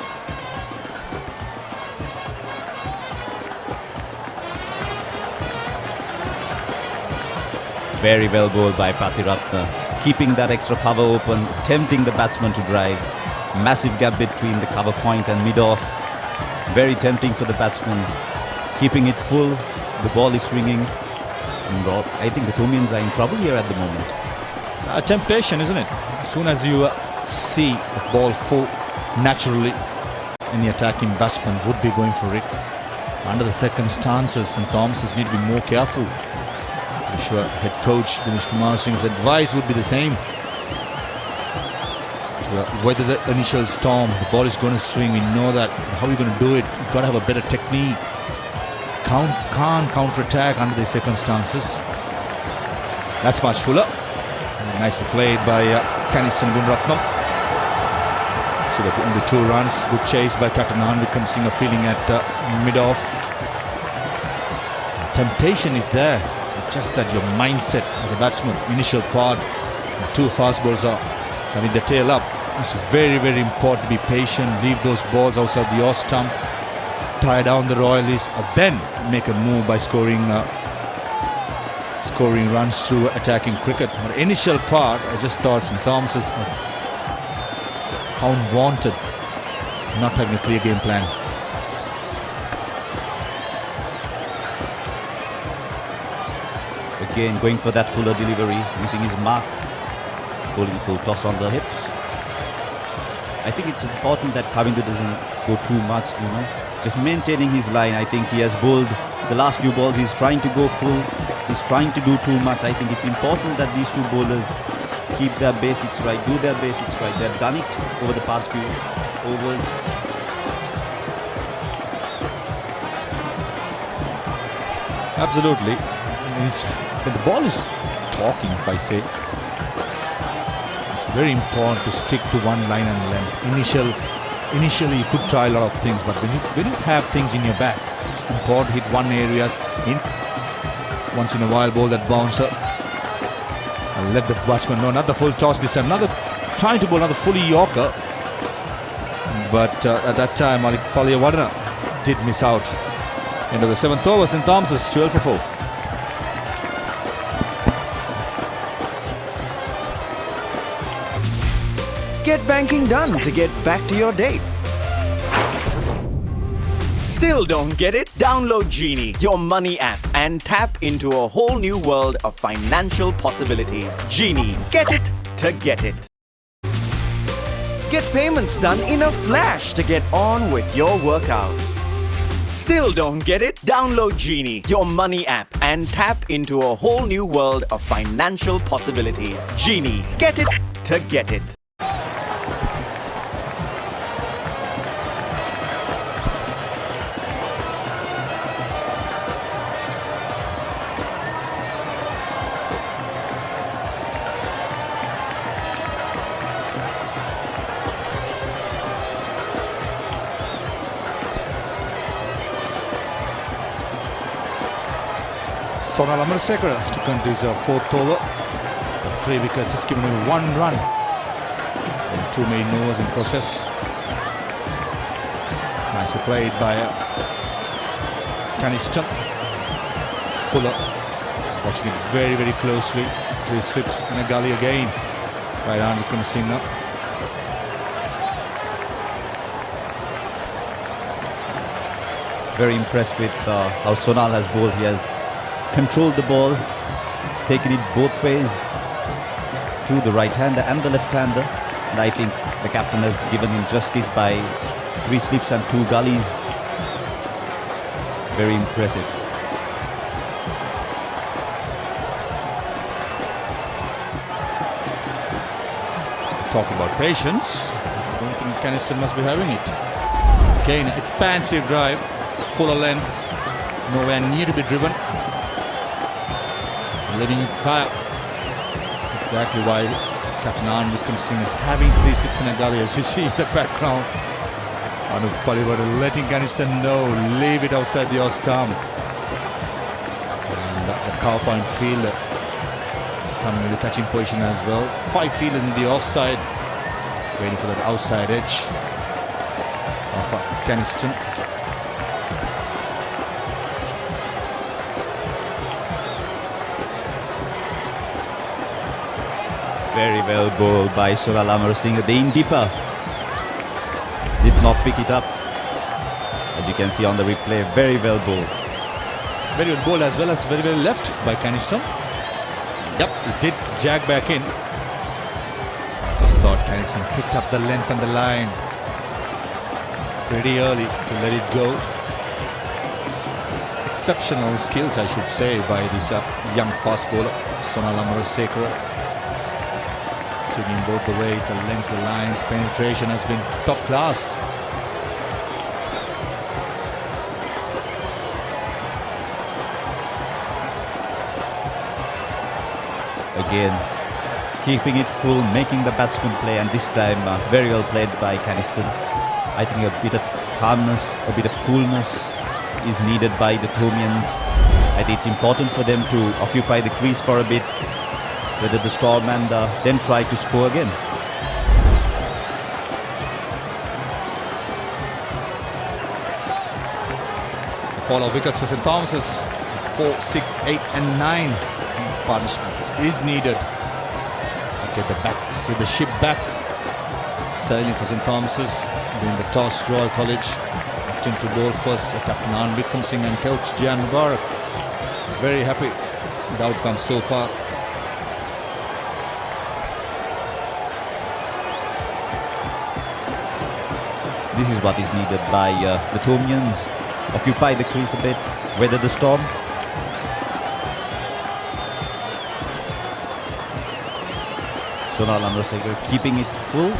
Very well bowled by Patiratna, keeping that extra cover open, tempting the batsman to drive. Massive gap between the cover point and mid-off. Very tempting for the batsman. Keeping it full, the ball is swinging. And I think the Thomians are in trouble here at the moment. A temptation, isn't it? As soon as you see the ball full, naturally any attacking batsman would be going for it. Under the circumstances, and Thomas need to be more careful. I'm sure head coach Dinesh Kumar Singh's advice would be the same. Whether the initial storm, the ball is going to swing, we know that. How are you going to do it? You've got to have a better technique. Can't counter-attack under these circumstances. That's much fuller. Nicely played by Kanis and Gunratnam. So they're putting the 2 runs. Good chase by Captain Anvikram Singh, feeling at mid-off. Temptation is there. Just that your mindset as a batsman, initial part, the 2 fast bowlers are having the tail up. It's very, very important to be patient, leave those balls outside the off stump, tie down the Royalists, and then make a move by scoring runs through attacking cricket. But initial part, I just thought St. Thomas is unwanted, not having a clear game plan. Again, going for that fuller delivery, missing his mark, holding full toss on the hips. I think it's important that Kavindu doesn't go too much, just maintaining his line. I think he has bowled the last few balls, he's trying to go full, he's trying to do too much. I think it's important that these 2 bowlers keep their basics right, do their basics right. They've done it over the past few overs. Absolutely. When the ball is talking, if I say, it's very important to stick to one line and length. Initially you could try a lot of things, but when you have things in your back, it's important to hit one areas in. Once in a while, bowl that bouncer and let the batsman know. Not the full toss this time. Trying to bowl another fully Yorker, but at that time Malik Palyawarna did miss out. Into the 7th over, St. Thomas 12 for 4. Get banking done to get back to your date. Still don't get it? Download Genie, your money app, and tap into a whole new world of financial possibilities. Genie, get it to get it. Get payments done in a flash to get on with your workout. Still don't get it? Download Genie, your money app, and tap into a whole new world of financial possibilities. Genie, get it to get it. Sonal Amarsekara took on his 4th over. 3 wickets, just giving him 1 run. And 2 main overs in process. Nicely played by Caniston. Fuller watching it very, very closely. 3 slips in a gully again by Anvikram Singh. Very impressed with how Sonal has bowled. He has controlled the ball, taken it both ways to the right-hander and the left-hander, and I think the captain has given him justice by 3 slips and 2 gullies. Very impressive. Talk about patience. I don't think Caniston must be having it. Again, expansive drive, fuller length, nowhere near to be driven. Letting it fire. Exactly why Captain Anand Singh is having 3 sips in a gully, as you see in the background. Anup Paliwada letting Kanistan know, leave it outside the off stump. And the cow point fielder coming in the catching position as well. 5 fielders in the offside, waiting for that outside edge of Kanistan. Very well bowled by Sonal Amarasinghe. The in deeper did not pick it up. As you can see on the replay, very well bowled. Very well bowled as well as very well left by Kanistan. Yep, it did jag back in. Just thought Kanistan picked up the length and the line pretty early to let it go. It's exceptional skills, I should say, by this young fast bowler, Sonal Amarasinghe. Swinging both the ways, the lengths, the lines, penetration has been top class. Again, keeping it full, making the batsman play, and this time very well played by Kanistan. I think a bit of calmness, a bit of coolness is needed by the Thomians. I think it's important for them to occupy the crease for a bit, weather the storm, and then try to score again. Follow wickets for St. Thomas's. 4, 6, 8 and 9. Punishment is needed to get the ship back sailing for St. Thomas's. Doing the toss, Royal College opting to bowl first. Captain Anand Singh and coach Jan Mubarak. Very happy with the outcome so far. This is what is needed by the Thomians. Occupy the crease a bit, weather the storm. Sonal Amarasinghe keeping it full.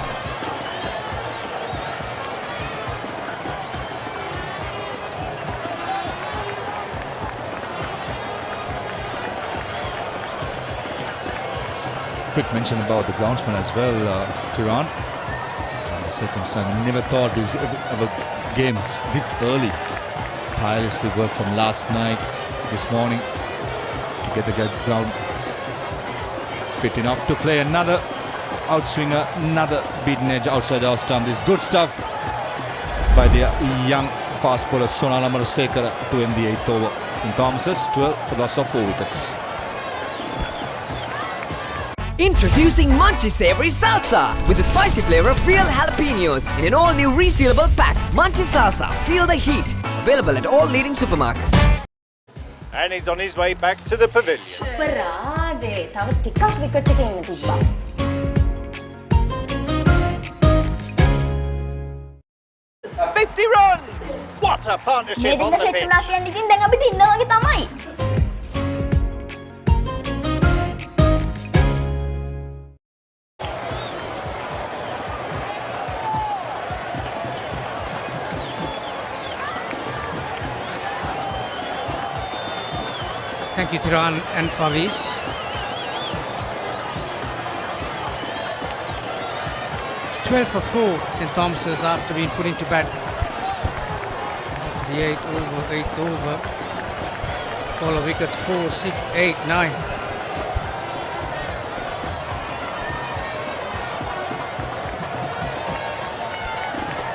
Quick mention about the groundsman as well, Tiran. Circumstance, never thought it was ever game this early. Tirelessly worked from last night, this morning, to get the ground fit enough to play another outswinger, another beaten edge outside the stump. This good stuff by the young fast bowler Sonal Amarasinghe to end the 8th over. St. Thomas's 12 for loss of 4 wickets. Introducing Munchy Savory Salsa with the spicy flavor of real jalapenos in an all-new resealable pack. Munchy Salsa, feel the heat. Available at all leading supermarkets. And he's on his way back to the pavilion. අපරාදේ තව ටිකක් wicket එකේ ඉන්න තිබ්බා. 50 runs! What a partnership මේ on දින the set pitch. වුණා කියන්නේ ඉතින් දැන් අපි දින්න වගේ තමයි. Thank you, Tiran and Favish. It's 12 for 4, St. Thomas's after being put into bat. The 8th over. Follow wickets 4, 6, 8, 9.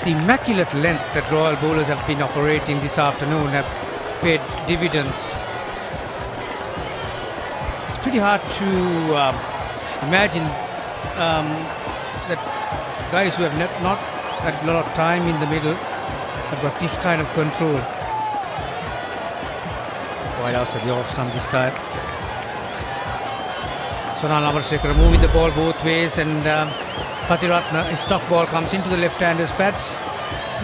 The immaculate length that Royal bowlers have been operating this afternoon have paid dividends. Pretty hard to imagine that guys who have not had a lot of time in the middle have got this kind of control. Wide outside the off stump this time. Sonal Amarasinghe moving the ball both ways, and Patiratna, his stock ball comes into the left-hander's pads.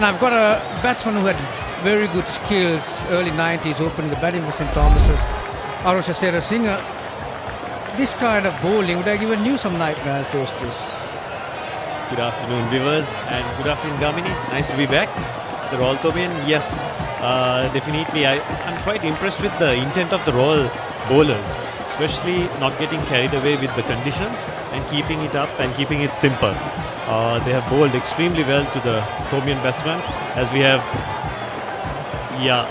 Now I've got a batsman who had very good skills early 90s opening the batting for St. Thomas's, Arosha Singh. This kind of bowling would have given you some nightmares those days. Good afternoon, viewers, and good afternoon, Gamini. Nice to be back. The Royal Thomian, yes, definitely. I'm quite impressed with the intent of the Royal bowlers. especially not getting carried away with the conditions and keeping it up and keeping it simple. They have bowled extremely well to the Tomian batsman, as we have,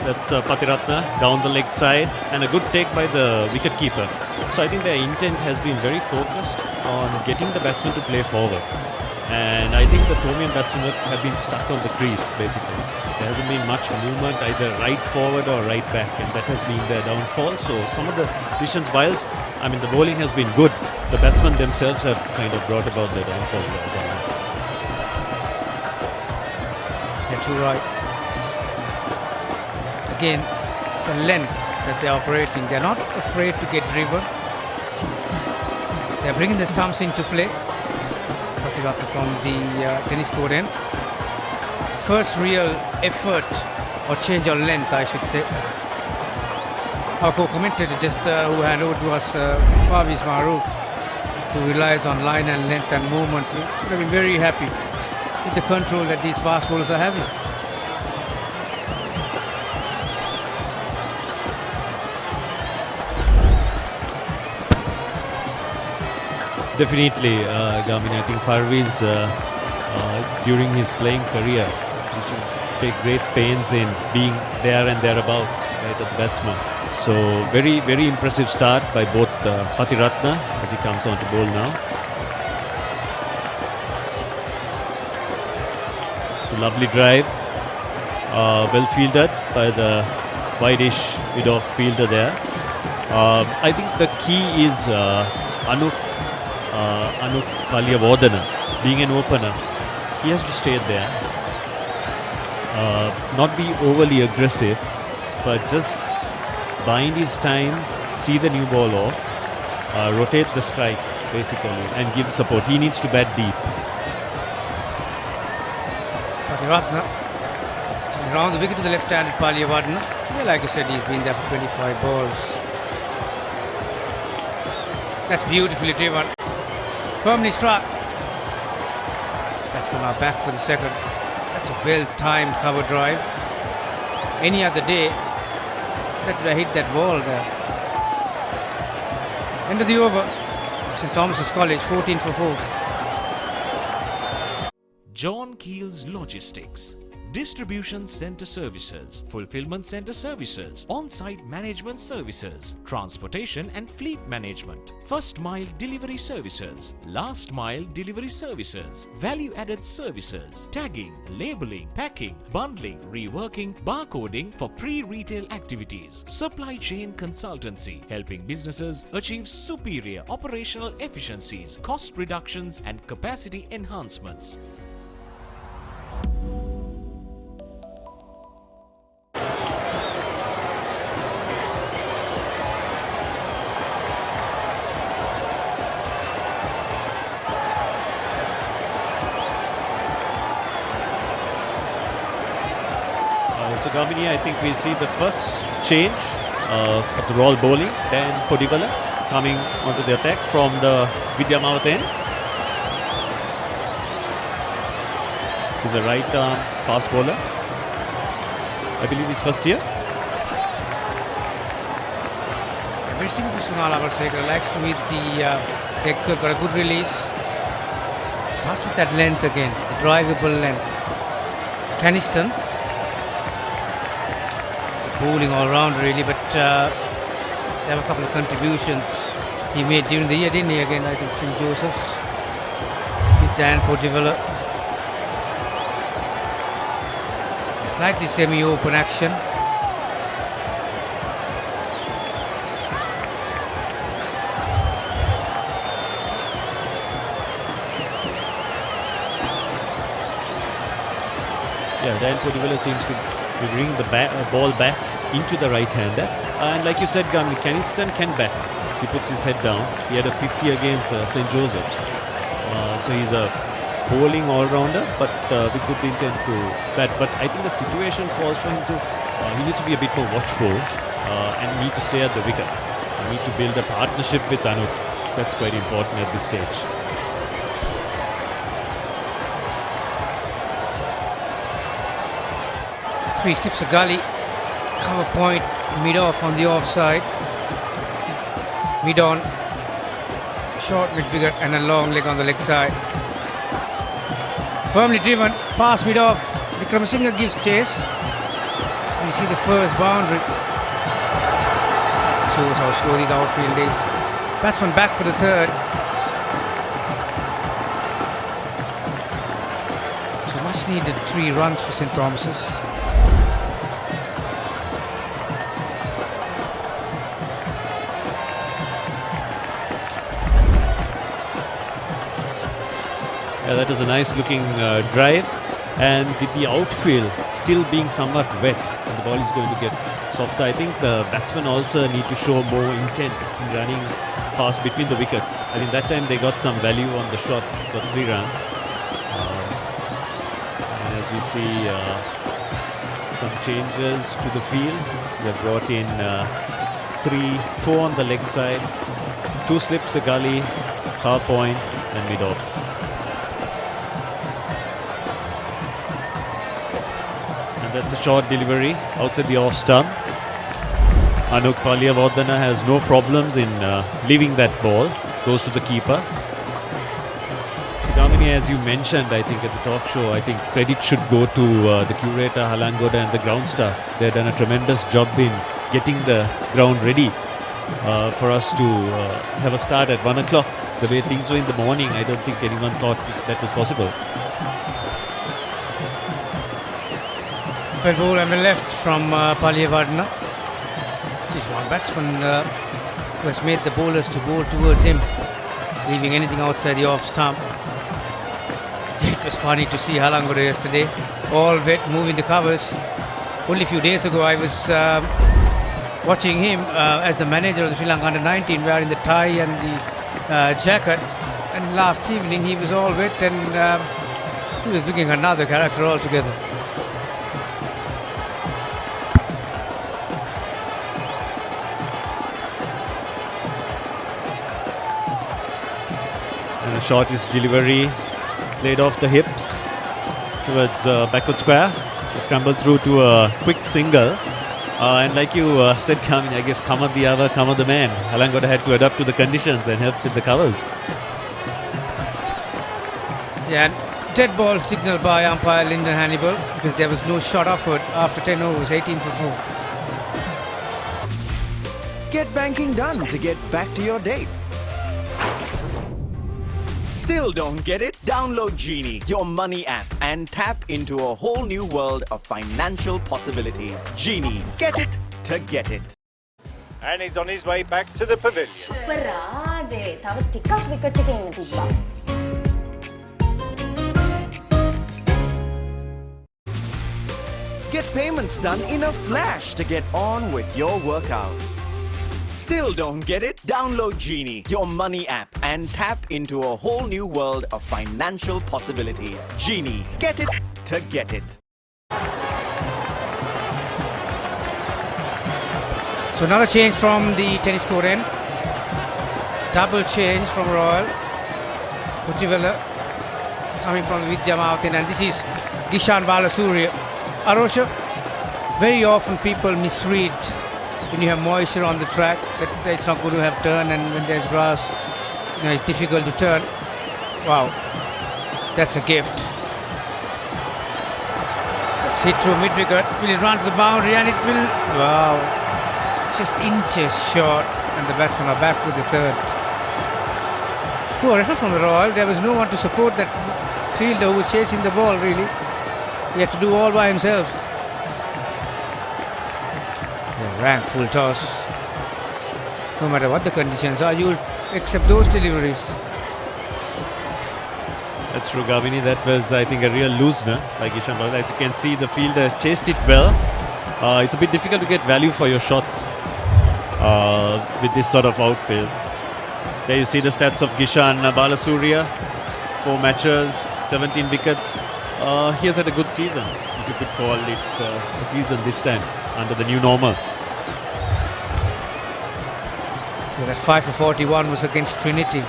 that's Patiratna down the leg side, and a good take by the wicket keeper. So I think their intent has been very focused on getting the batsman to play forward. And I think the Tomian batsmen have been stuck on the crease, basically. There hasn't been much movement either right forward or right back, and that has been their downfall. So some of the decisions, whilst the bowling has been good, the batsmen themselves have kind of brought about their downfall. Yeah, too right. Again, the length that they're operating, they're not afraid to get driven. They're bringing the stumps into play. From the tennis court end. First real effort or change of length, I should say. Our co-commentator just who handed over to us, Faviz Maroof, who relies on line and length and movement, would have been very happy with the control that these fast bowlers are having. Definitely, Gamini. I think Farviz, during his playing career, he should take great pains in being there and thereabouts, right, at the batsman. So, very, very impressive start by both Patiratna as he comes on to bowl now. It's a lovely drive, well fielded by the wide-ish mid-off fielder there. I think the key is Anuk Paliyavardhana, being an opener, he has to stay there, not be overly aggressive, but just bind his time, see the new ball off, rotate the strike basically, and give support. He needs to bat deep. Patiratna around the wicket to the left-handed Paliyavardhana. Yeah, like you said, he's been there for 25 balls. That's beautifully driven. Firmly struck. Batsmen are back for the second. That's a well-timed cover drive. Any other day, that would have hit that ball there. End of the over. St. Thomas's College, 14 for 4. John Keel's Logistics. Distribution Center Services, Fulfillment Center Services, On-Site Management Services, Transportation and Fleet Management, First Mile Delivery Services, Last Mile Delivery Services, Value-Added Services, Tagging, Labeling, Packing, Bundling, Reworking, Barcoding for pre-retail activities, Supply Chain Consultancy, helping businesses achieve superior operational efficiencies, cost reductions and capacity enhancements. So Gamini, I think we see the first change of the Royal bowling, then Podivala coming onto the attack from the Vidyamavat end. He's a right arm fast bowler. I believe he's first year. Very similar to Sunal Avarsekar, likes to hit the leg hook, got a good release. Starts with that length again, the drivable length. Caniston. Bowling all round really, but there were a couple of contributions he made during the year, didn't he? Again, I think St. Joseph's. He's Dan Podivala. Slightly semi-open action. Yeah, Dan Podivala seems to bring the ball back into the right-hander. And like you said, Gamini, Caniston can bat. He puts his head down. He had a 50 against St. Joseph's. So he's a bowling all-rounder, but with good intent to bat. But I think the situation calls for him to, he needs to be a bit more watchful and need to stay at the wicket. Need to build a partnership with Anup. That's quite important at this stage. Three slips a gully, cover point, mid-off on the offside. Mid-on, short mid-wicket and a long leg on the leg side. Firmly driven, pass mid-off. Vikramasinghe gives chase. You see the first boundary. Shows how slow these outfield is. Batsman back for the third. So much needed 3 runs for St. Thomas's. Yeah, that was a nice looking drive, and with the outfield still being somewhat wet, and the ball is going to get softer. I think the batsmen also need to show more intent in running fast between the wickets. I think that time they got some value on the shot, got 3 runs. And as we see some changes to the field, they brought in 3-4 on the leg side, 2 slips, a gully, power point, and mid-off. That's a short delivery outside the off stump. Anuk Paliyavardhana has no problems in leaving that ball. Goes to the keeper. So Damini, as you mentioned, I think at the talk show, I think credit should go to the curator, Halangoda, and the ground staff. They've done a tremendous job in getting the ground ready for us to have a start at 1 o'clock. The way things were in the morning, I don't think anyone thought that was possible. Ball on the left from Paliyavardhana. He's one batsman who has made the bowlers to bowl towards him, leaving anything outside the off stump. It was funny to see Halangoda yesterday, all wet, moving the covers. Only a few days ago I was watching him as the manager of the Sri Lanka under-19, wearing the tie and the jacket, and last evening he was all wet and he was looking another character altogether. And a shortest delivery, played off the hips towards backward square. Scrambled through to a quick single. And like you said, Kamin, I guess Kama the hour, Kama the man. Halangoda had to adapt to the conditions and help with the covers. Yeah, and dead ball signaled by umpire Lyndon Hannibal because there was no shot offered after 10 overs, 18 for 4. Get banking done to get back to your date. Still don't get it? Download Genie, your money app, and tap into a whole new world of financial possibilities. Genie, get it to get it. And he's on his way back to the pavilion. අපරාදේ තව ටිකක් wicket එකේ ඉන්න තිබ්බා. Get payments done in a flash to get on with your workout. Still don't get it? Download Genie, your money app, and tap into a whole new world of financial possibilities. Genie, get it to get it. So another change from the tennis court end. Double change from Royal. Pujivela coming from the Vidya Mountain, and this is Gishan Balasuriya. Arosha, very often people misread when you have moisture on the track that it's not going to have turn, and when there's grass, it's difficult to turn. Wow, that's a gift. Let's hit through mid-wicket. Will it run to the boundary? And it will. Wow, just inches short, and the batsmen are back with the third. Poor effort from the Royal. There was no one to support that fielder who was chasing the ball, really. He had to do all by himself. Rank full toss. No matter what the conditions are, you'll accept those deliveries. That's true, Gavini. That was, I think, a real loosener by Gishan. As you can see, the fielder chased it well. It's a bit difficult to get value for your shots with this sort of outfield. There you see the stats of Gishan Balasuriya. 4 matches, 17 wickets. He has had a good season, if you could call it a season this time, under the new normal. Yeah, that 5 for 41 was against Trinity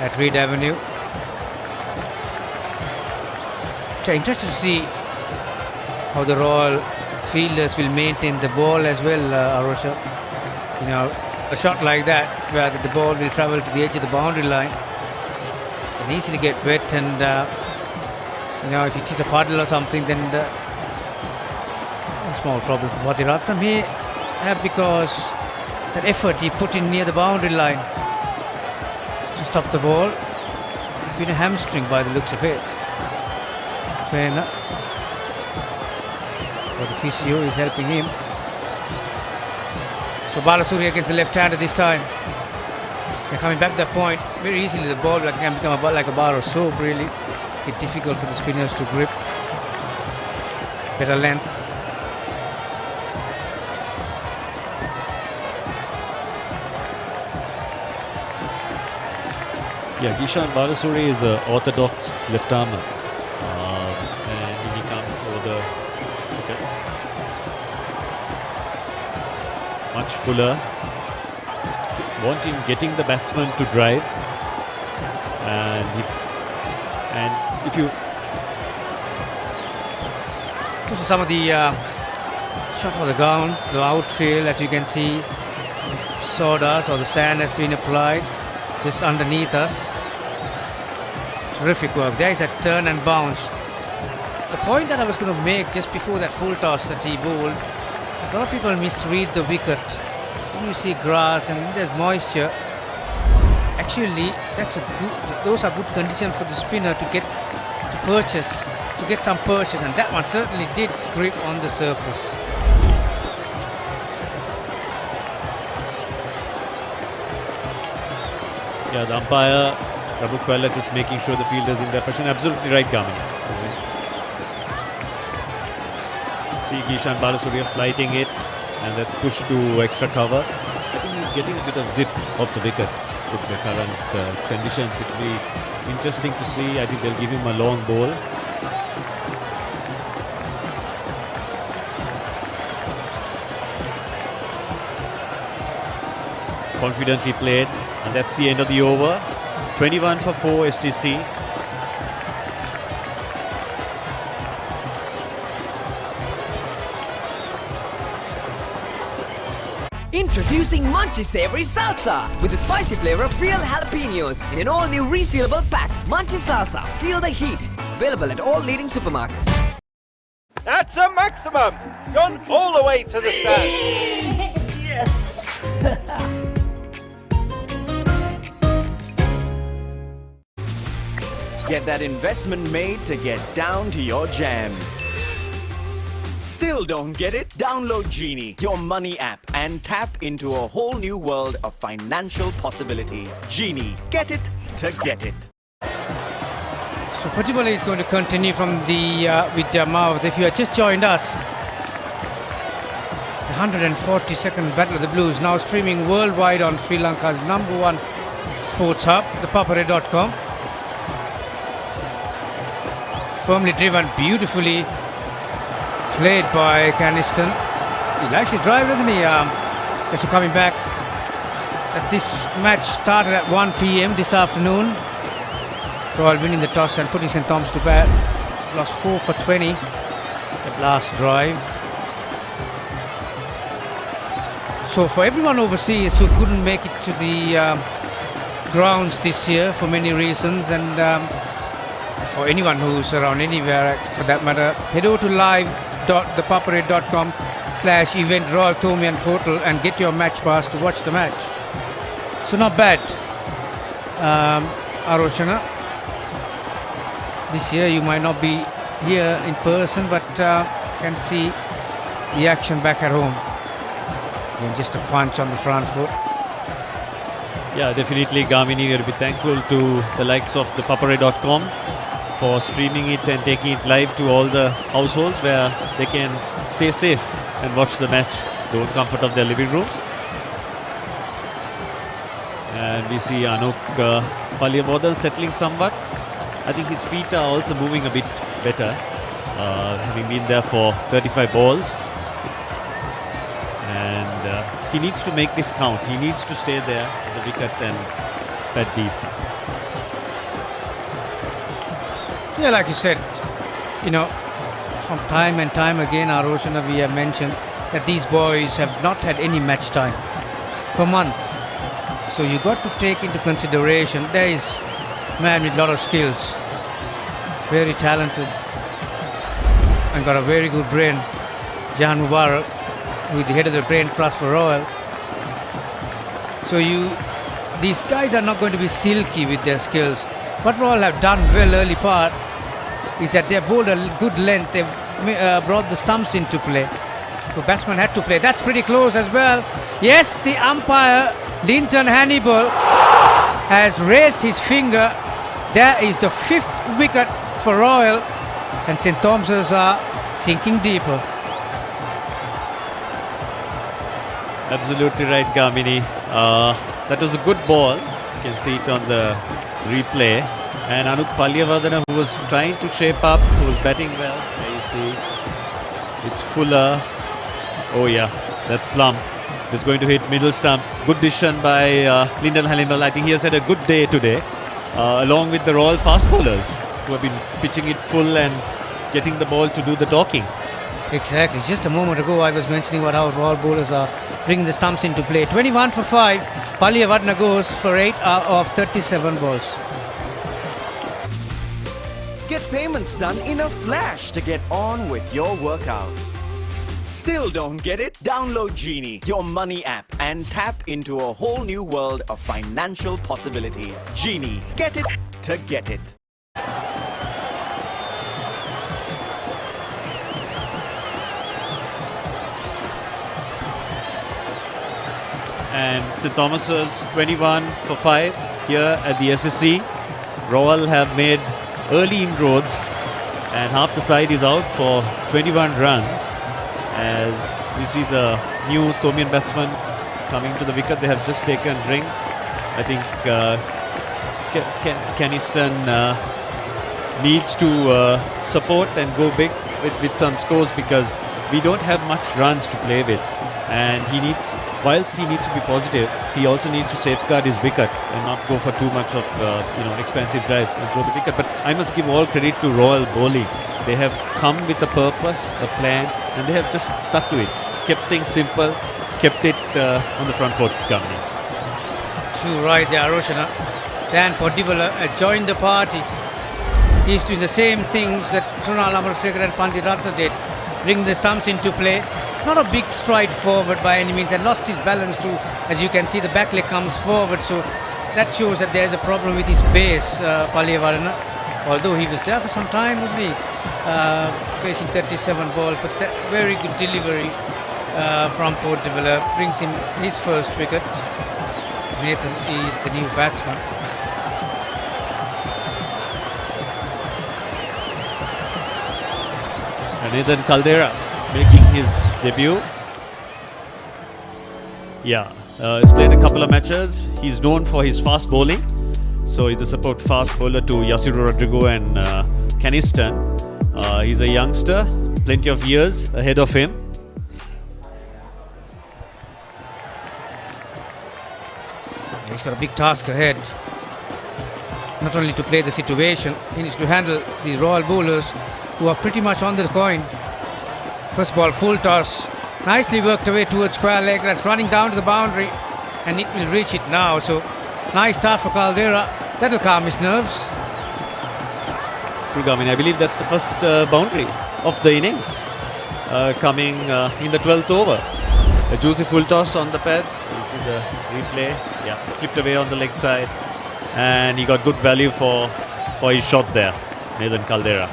at Reed Avenue. So interested to see how the Royal fielders will maintain the ball as well, Arosha. You know, a shot like that where the ball will travel to the edge of the boundary line and easily get wet, and if it is a puddle or something, then a small problem for Vathirathna may have, because that effort he put in near the boundary line to stop the ball been a hamstring by the looks of it. Trainer or the physio is helping him. So Balasuri against the left-hander this time. They're coming back to that point very easily. The ball can become like a bar of soap, really. It's difficult for the spinners to grip. Better length. Yeah, Kishan Balasuri is an orthodox left-armer. And he comes over the wicket. Much fuller. Want him getting the batsman to drive. And if you... Those are some of the shots for the ground, the outfield, as you can see. Sawdust or the sand has been applied just underneath us. Terrific work. There is that turn and bounce. The point that I was going to make just before that full toss that he bowled, a lot of people misread the wicket. When you see grass and there's moisture, actually those are good conditions for the spinner to get some purchase, and that one certainly did grip on the surface. Yeah, the umpire, Prabhu Kwella, just making sure the fielder's in their position. Absolutely right, Gamin. See Kishan Balasuri flighting it, and that's pushed to extra cover. I think he's getting a bit of zip off the wicket with the current conditions. It will be interesting to see. I think they'll give him a long ball. Confidently played, and that's the end of the over. 21 for 4 STC. Introducing Munchy Savory Salsa with the spicy flavor of real jalapenos in an all-new resealable pack. Munchy Salsa, feel the heat. Available at all leading supermarkets. That's a maximum. Gone all the way to the stand. Yes. Get that investment made to get down to your jam. Still don't get it? Download Genie, your money app, and tap into a whole new world of financial possibilities. Genie, get it to get it. So Pachibala is going to continue from the with Jamav. If you have just joined us, the 142nd Battle of the Blues, now streaming worldwide on Sri Lanka's #1 sports hub, the Papare.com. Firmly driven, beautifully played by Caniston. He likes his drive, doesn't he? Guess we're coming back. That this match started at 1 p.m. this afternoon. Royal winning the toss and putting St. Thomas to bat. Lost 4 for 20 at last drive. So for everyone overseas who couldn't make it to the grounds this year for many reasons, and or anyone who's around anywhere for that matter, head over to live.thepapare.com/event Royal Tomian portal and get your match pass to watch the match. So not bad, Aroshana. This year you might not be here in person, but can see the action back at home. And just a punch on the front foot. Yeah, definitely, Gamini. We'll be thankful to the likes of the Papare.com for streaming it and taking it live to all the households where they can stay safe and watch the match in the comfort of their living rooms. And we see Anuk Palyamodan settling somewhat. I think his feet are also moving a bit better, having been there for 35 balls. And he needs to make this count. He needs to stay there at the wicket and bat deep. Yeah, like you said, from time and time again, Aroshana, we have mentioned that these boys have not had any match time for months. So you got to take into consideration there is man with a lot of skills, very talented, and got a very good brain. Jahan Mubarak with the head of the brain trust for Royal. So these guys are not going to be silky with their skills. What Royal have done well early part is that they have bowled a good length. They've brought the stumps into play. The batsman had to play. That's pretty close as well. Yes, the umpire, Linton Hannibal, has raised his finger. There is the 5th wicket for Royal, and St. Thomas's are sinking deeper. Absolutely right, Gamini. That was a good ball. You can see it on the replay. And Anup Palyavardhana, who was trying to shape up, who was batting well. There you see. It's Fuller. Oh yeah, that's Plum. It's going to hit middle stump. Good decision by Lyndon Hannibal. I think he has had a good day today. Along with the Royal fast bowlers, who have been pitching it full and getting the ball to do the talking. Exactly. Just a moment ago, I was mentioning what our Royal bowlers are bringing the stumps into play. 21 for 5. Palyavardhana goes for 8 of 37 balls. Get payments done in a flash to get on with your workout. Still don't get it? Download Genie, your money app, and tap into a whole new world of financial possibilities. Genie, get it to get it. And St. Thomas's 21 for 5 here at the SSC. Royal have made early inroads, and half the side is out for 21 runs. As we see the new Tomian batsman coming to the wicket, they have just taken rings. I think Caniston needs to support and go big with some scores, because we don't have much runs to play with. And whilst he needs to be positive, he also needs to safeguard his wicket and not go for too much of expensive drives and throw the wicket. But I must give all credit to Royal bowling. They have come with a purpose, a plan, and they have just stuck to it. Kept things simple, kept it on the front foot. Company. True right there, Aroshana. Dan Podivala joined the party. He's doing the same things that Trunal Amarsekar and Pandiratna did. Bring the stumps into play. Not a big stride forward by any means, and lost his balance too. As you can see, the back leg comes forward, so that shows that there's a problem with his base, Palyavardhana. Although he was there for some time, wasn't he? Facing 37 balls, but that very good delivery from Podivala brings him his first wicket. Nathan is the new batsman. And Nathan Caldera making his debut. Yeah, he's played a couple of matches. He's known for his fast bowling. So he's a support fast bowler to Yasiru Rodrigo and Caniston. He's a youngster, plenty of years ahead of him. He's got a big task ahead. Not only to play the situation, he needs to handle the Royal bowlers who are pretty much on the coin. First ball, full toss. Nicely worked away towards square leg. That's running down to the boundary, and it will reach it now. So nice start for Caldera. That'll calm his nerves. I believe that's the first boundary of the innings, coming in the 12th over. A juicy full toss on the pads. You see the replay. Yeah, clipped away on the leg side, and he got good value for his shot there, Nathan Caldera.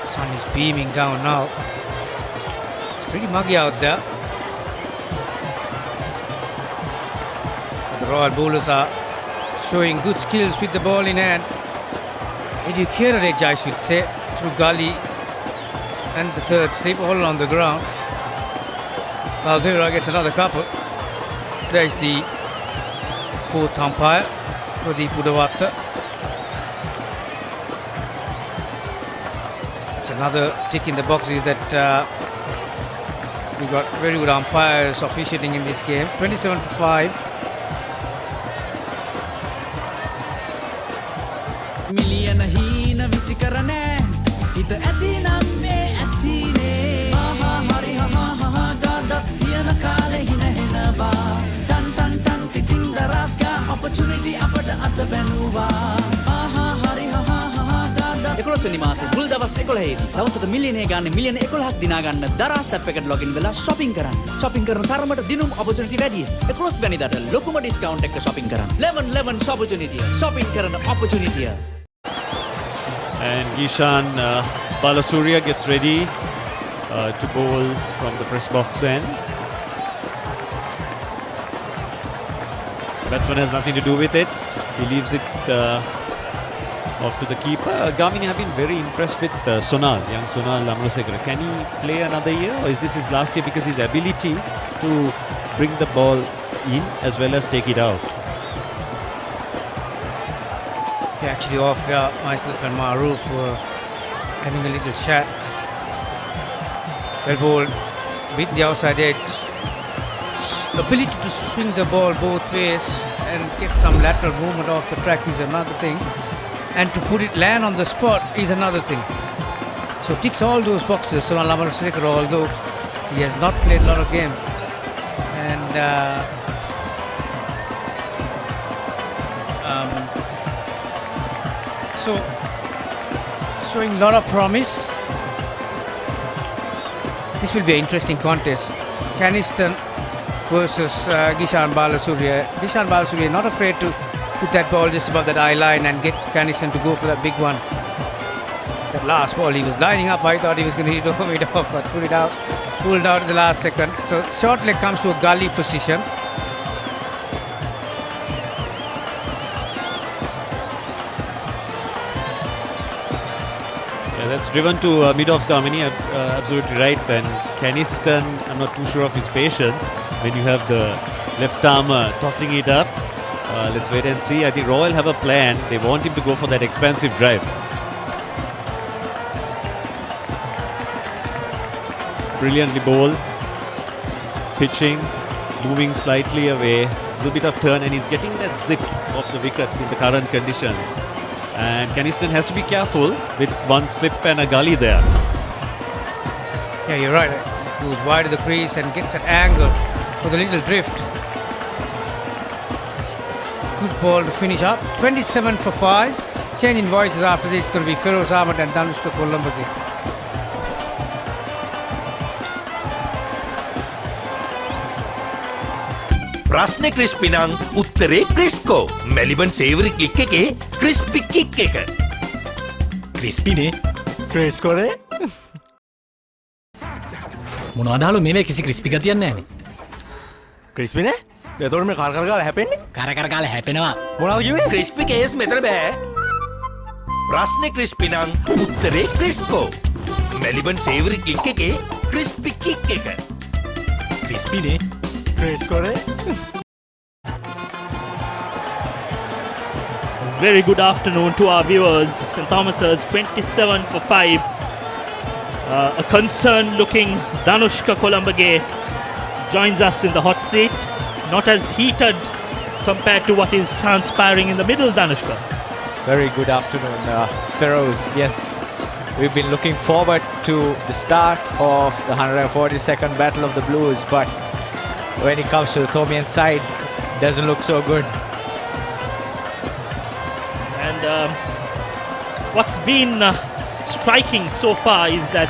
Sun is beaming down now. It's pretty muggy out there. The Royal bowlers are showing good skills with the ball in hand. Educated edge, I should say, through gully and the third slip all on the ground. Caldera gets another couple. There's the fourth umpire, Pradeep Udavatta. It's another tick in the box is that we've got very good umpires officiating in this game. 27 for 5. මිලියන හීන විසි කරනෑ හිත ඇතිනම් මේ ඇතිනේ ආහා හරි හා ගාඩක් තියන කාලෙ හිනහෙනවා ටන් ටන් ටන් ටිටින් දරස්ගා opportunity අපට අත වැනුවා ආහා හරි හා ගාඩක් 11 මාසේ මුල් දවස් 11 දවසට මිලියනය ගන්න මිලියන 11ක් දිනා ගන්න දරස් ඇප් එකට ලොගින් වෙලා shopping කරන්න shopping කරන තරමට දිනුම් opportunity වැඩි 11 වෙනිදාට ලොකුම discount එක shopping කරන්න 11 opportunity shopping කරන opportunity. And Gishan Balasuria gets ready to bowl from the press box end. Batsman has nothing to do with it. He leaves it off to the keeper. Gamini have been very impressed with Sonal, young Sonal Lamrasekara. Can he play another year, or is this his last year because his ability to bring the ball in as well as take it out? Actually off, myself and Maruf were having a little chat. Well bowled, beat the outside edge. Ability to swing the ball both ways and get some lateral movement off the track is another thing. And to put it land on the spot is another thing. So ticks all those boxes. Sonal Lamrasekara, although he has not played a lot of game. And so showing a lot of promise. This will be an interesting contest. Caniston versus Gishan Balasuria. Gishan Balasuria not afraid to put that ball just above that eye line and get Caniston to go for that big one. That last ball he was lining up, I thought he was going to hit it off, but pulled out at the last second. So short leg comes to a gully position. That's driven to mid-off Gamini, absolutely right. And Caniston, I'm not too sure of his patience when you have the left armer tossing it up. Let's wait and see. I think Royal have a plan. They want him to go for that expansive drive. Brilliantly bowled. Pitching, moving slightly away. A little bit of turn, and he's getting that zip off the wicket in the current conditions. And Caniston has to be careful with one slip and a gully there. Yeah, you're right. He goes wide of the crease and gets that angle for the little drift. Good ball to finish up. 27 for 5. Change in voices after this. It's going to be Feroz Ahmed and Danushka Kolambage. ප්‍රශ්නේ crispy නම් උත්තරේ ක්‍රිස්කෝ Maliban සේවරි click එකේ crispy kick එක ක්‍රිස්පිනේ ක්‍රිස්කෝනේ මොනවදාලු මේවේ කිසි crispy ගතියක් නැහැනේ ක්‍රිස්පිනේ එතකොට මේ කර ගාලා හැපෙන්නේ කර ගාලා හැපෙනවා මොනවද කිව්වේ ක්‍රිස්පි කේස් මෙතන බෑ ප්‍රශ්නේ ක්‍රිස්පි නම් උත්තරේ ක්‍රිස්කෝ මෙලිබන් සේවරි ක්ලික් එකේ ක්‍රිස්පි කික් එක ක්‍රිස්පිනේ Very good afternoon to our viewers. St. Thomas's 27 for 5. A concerned looking Danushka Kolambage joins us in the hot seat. Not as heated compared to what is transpiring in the middle, Danushka. Very good afternoon, Feroz. Yes, we've been looking forward to the start of the 142nd Battle of the Blues, but when it comes to the Thomian side, doesn't look so good. And what's been striking so far is that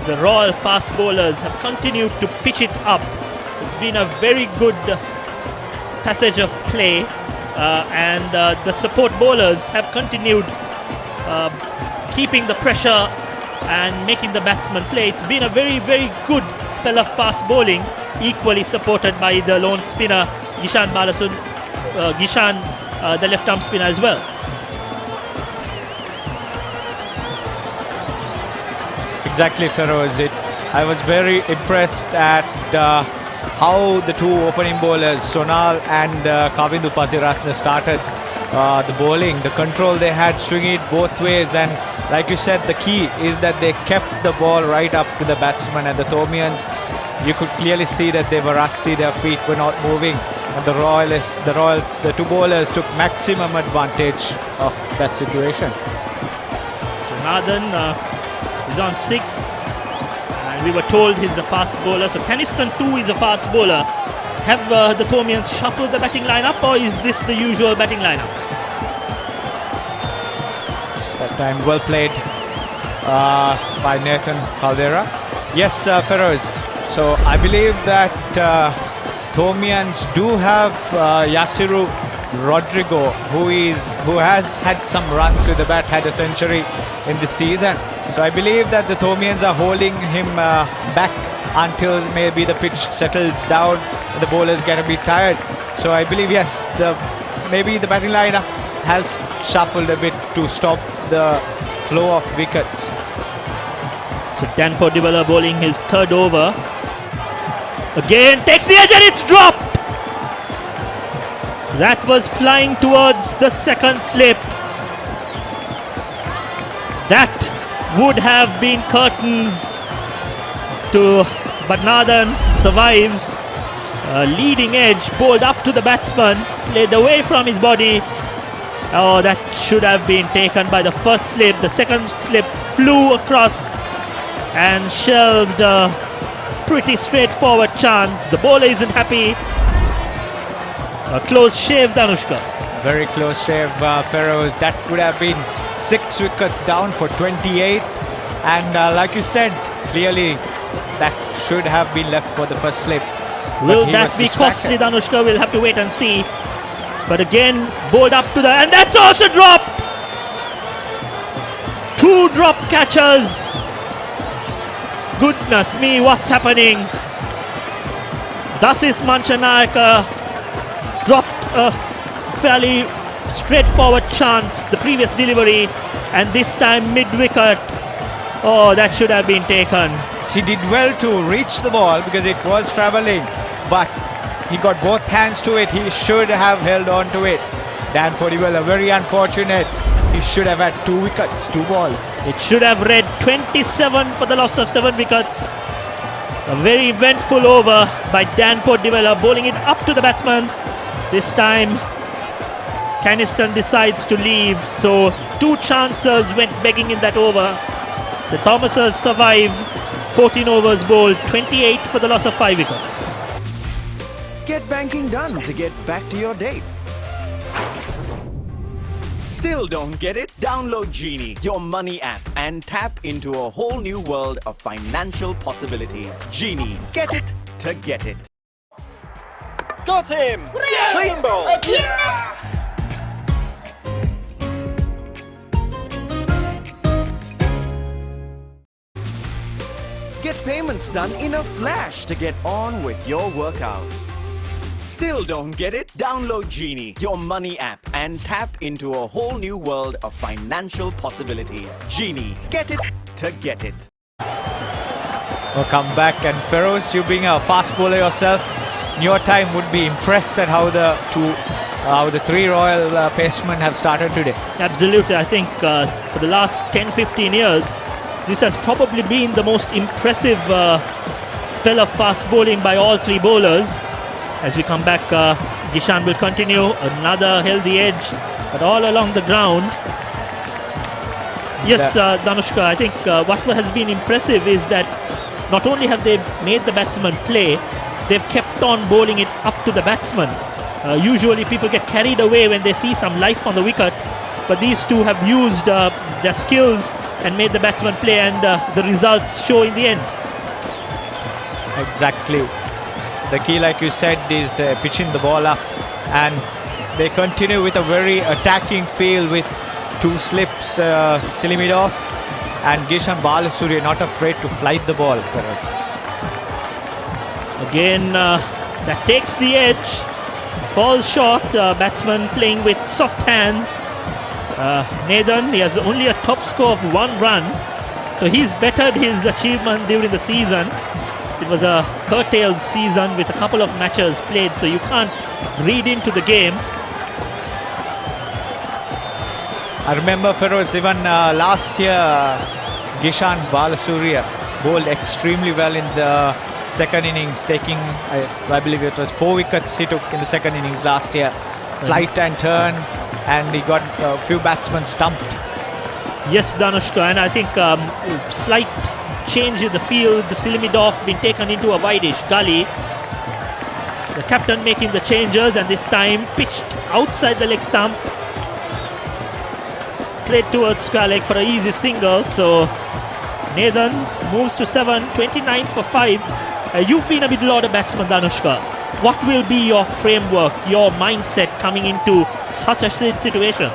the Royal fast bowlers have continued to pitch it up. It's been a very good passage of play, and the support bowlers have continued keeping the pressure and making the batsmen play. It's been a very, very good spell of fast bowling, equally supported by the lone spinner Gishan the left arm spinner as well. Exactly, Feroz. I was very impressed at how the two opening bowlers, Sonal and Kavindu Patiratna, started the bowling. The control they had, swinging it both ways, and like you said, the key is that they kept the ball right up to the batsman. And the Thomians, you could clearly see that they were rusty, their feet were not moving. And the two bowlers took maximum advantage of that situation. So Nathan is on 6, and we were told he's a fast bowler. So Caniston too is a fast bowler. Have the Thomians shuffled the batting lineup, or is this the usual batting lineup? That time well played by Nathan Caldera. Yes, Feroz. So I believe that Thomians do have Yasiru Rodrigo, who has had some runs with the bat, had a century in this season. So I believe that the Thomians are holding him back until maybe the pitch settles down and the bowlers get a bit tired. So I believe, yes, maybe the batting lineup has shuffled a bit to stop the flow of wickets. So Dan Podivalla bowling his third over. Again takes the edge and it's dropped. That was flying towards the second slip. That would have been curtains but Nathan survives. Leading edge bowled up to the batsman, played away from his body. Oh, that should have been taken by the first slip. The second slip flew across and shelved a pretty straightforward chance. The bowler isn't happy. A close shave, Danushka. Very close shave, Feroz. That would have been 6 wickets down for 28. And like you said, clearly that should have been left for the first slip. Will that be costly, Danushka? We'll have to wait and see. But again, bowled up to and that's also dropped! 2 drop catches. Goodness me, what's happening? Dasis Manchanayaka dropped a fairly straightforward chance, the previous delivery, and this time mid-wicket. Oh, that should have been taken. He did well to reach the ball because it was travelling, but he got both hands to it. He should have held on to it. Dan Podivalla, very unfortunate. He should have had 2 wickets, 2 balls. It should have read 27 for the loss of 7 wickets. A very eventful over by Dan Podivalla, bowling it up to the batsman. This time, Caniston decides to leave. So 2 chances went begging in that over. St. Thomas's survived. 14 overs bowled, 28 for the loss of 5 wickets. Get banking done to get back to your date. Still don't get it? Download Genie, your money app, and tap into a whole new world of financial possibilities. Genie, get it to get it. Got him! Clean ball! Get payments done in a flash to get on with your workouts. Still don't get it? Download Genie, your money app, and tap into a whole new world of financial possibilities. Genie, get it to get it. Come back, and Feroz, you being a fast bowler yourself, in your time would be impressed at how the 3 Royal pacemen have started today. Absolutely. I think for the last 10-15 years, this has probably been the most impressive spell of fast bowling by all 3 bowlers. As we come back, Gishan will continue. Another healthy edge, but all along the ground. Yes, Danushka, I think what has been impressive is that not only have they made the batsman play, they've kept on bowling it up to the batsman. Usually people get carried away when they see some life on the wicket, but these 2 have used their skills and made the batsman play, and the results show in the end. Exactly. The key, like you said, is the pitching the ball up, and they continue with a very attacking feel with 2 slips, Silimidov and Gishan Balasuriya not afraid to flight the ball for us. Again, that takes the edge, falls short. Batsman playing with soft hands. Nathan, he has only a top score of 1 run, so he's bettered his achievement during the season. It was a curtailed season with a couple of matches played, so you can't read into the game. I remember, Feroz, even last year, Gishan Balasuriya bowled extremely well in the second innings, taking, I believe it was 4 wickets he took in the second innings last year. Flight and turn, and he got a few batsmen stumped. Yes, Danushka, and I think slight change in the field. The Silimidov been taken into a wideish gully. The captain making the changes, and this time pitched outside the leg stump. Played towards square leg for an easy single. So Nathan moves to 7, 29 for 5. You've been a middle order batsman, Danushka. What will be your framework, your mindset coming into such a situation?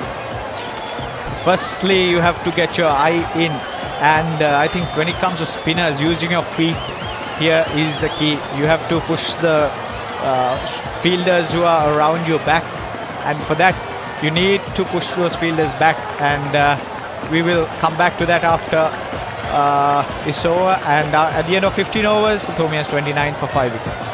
Firstly, you have to get your eye in, and I think when it comes to spinners, using your feet here is the key. You have to push the fielders who are around your back, and for that you need to push those fielders back, and we will come back to that after this over. And at the end of 15 overs, Thomi has 29 for 5 wickets.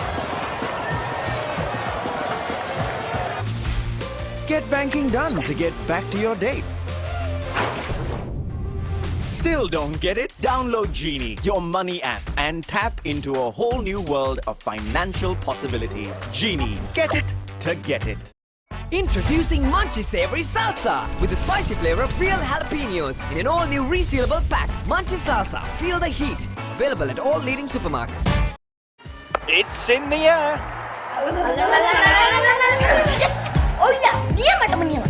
Get banking done to get back to your date. Still don't get it? Download Genie, your money app, and tap into a whole new world of financial possibilities. Genie, get it to get it. Introducing Munchy Savory Salsa with the spicy flavor of real jalapenos in an all-new resealable pack. Munchy Salsa, feel the heat. Available at all leading supermarkets. It's in the air. Yes! Oh yeah, dia mata menyewa.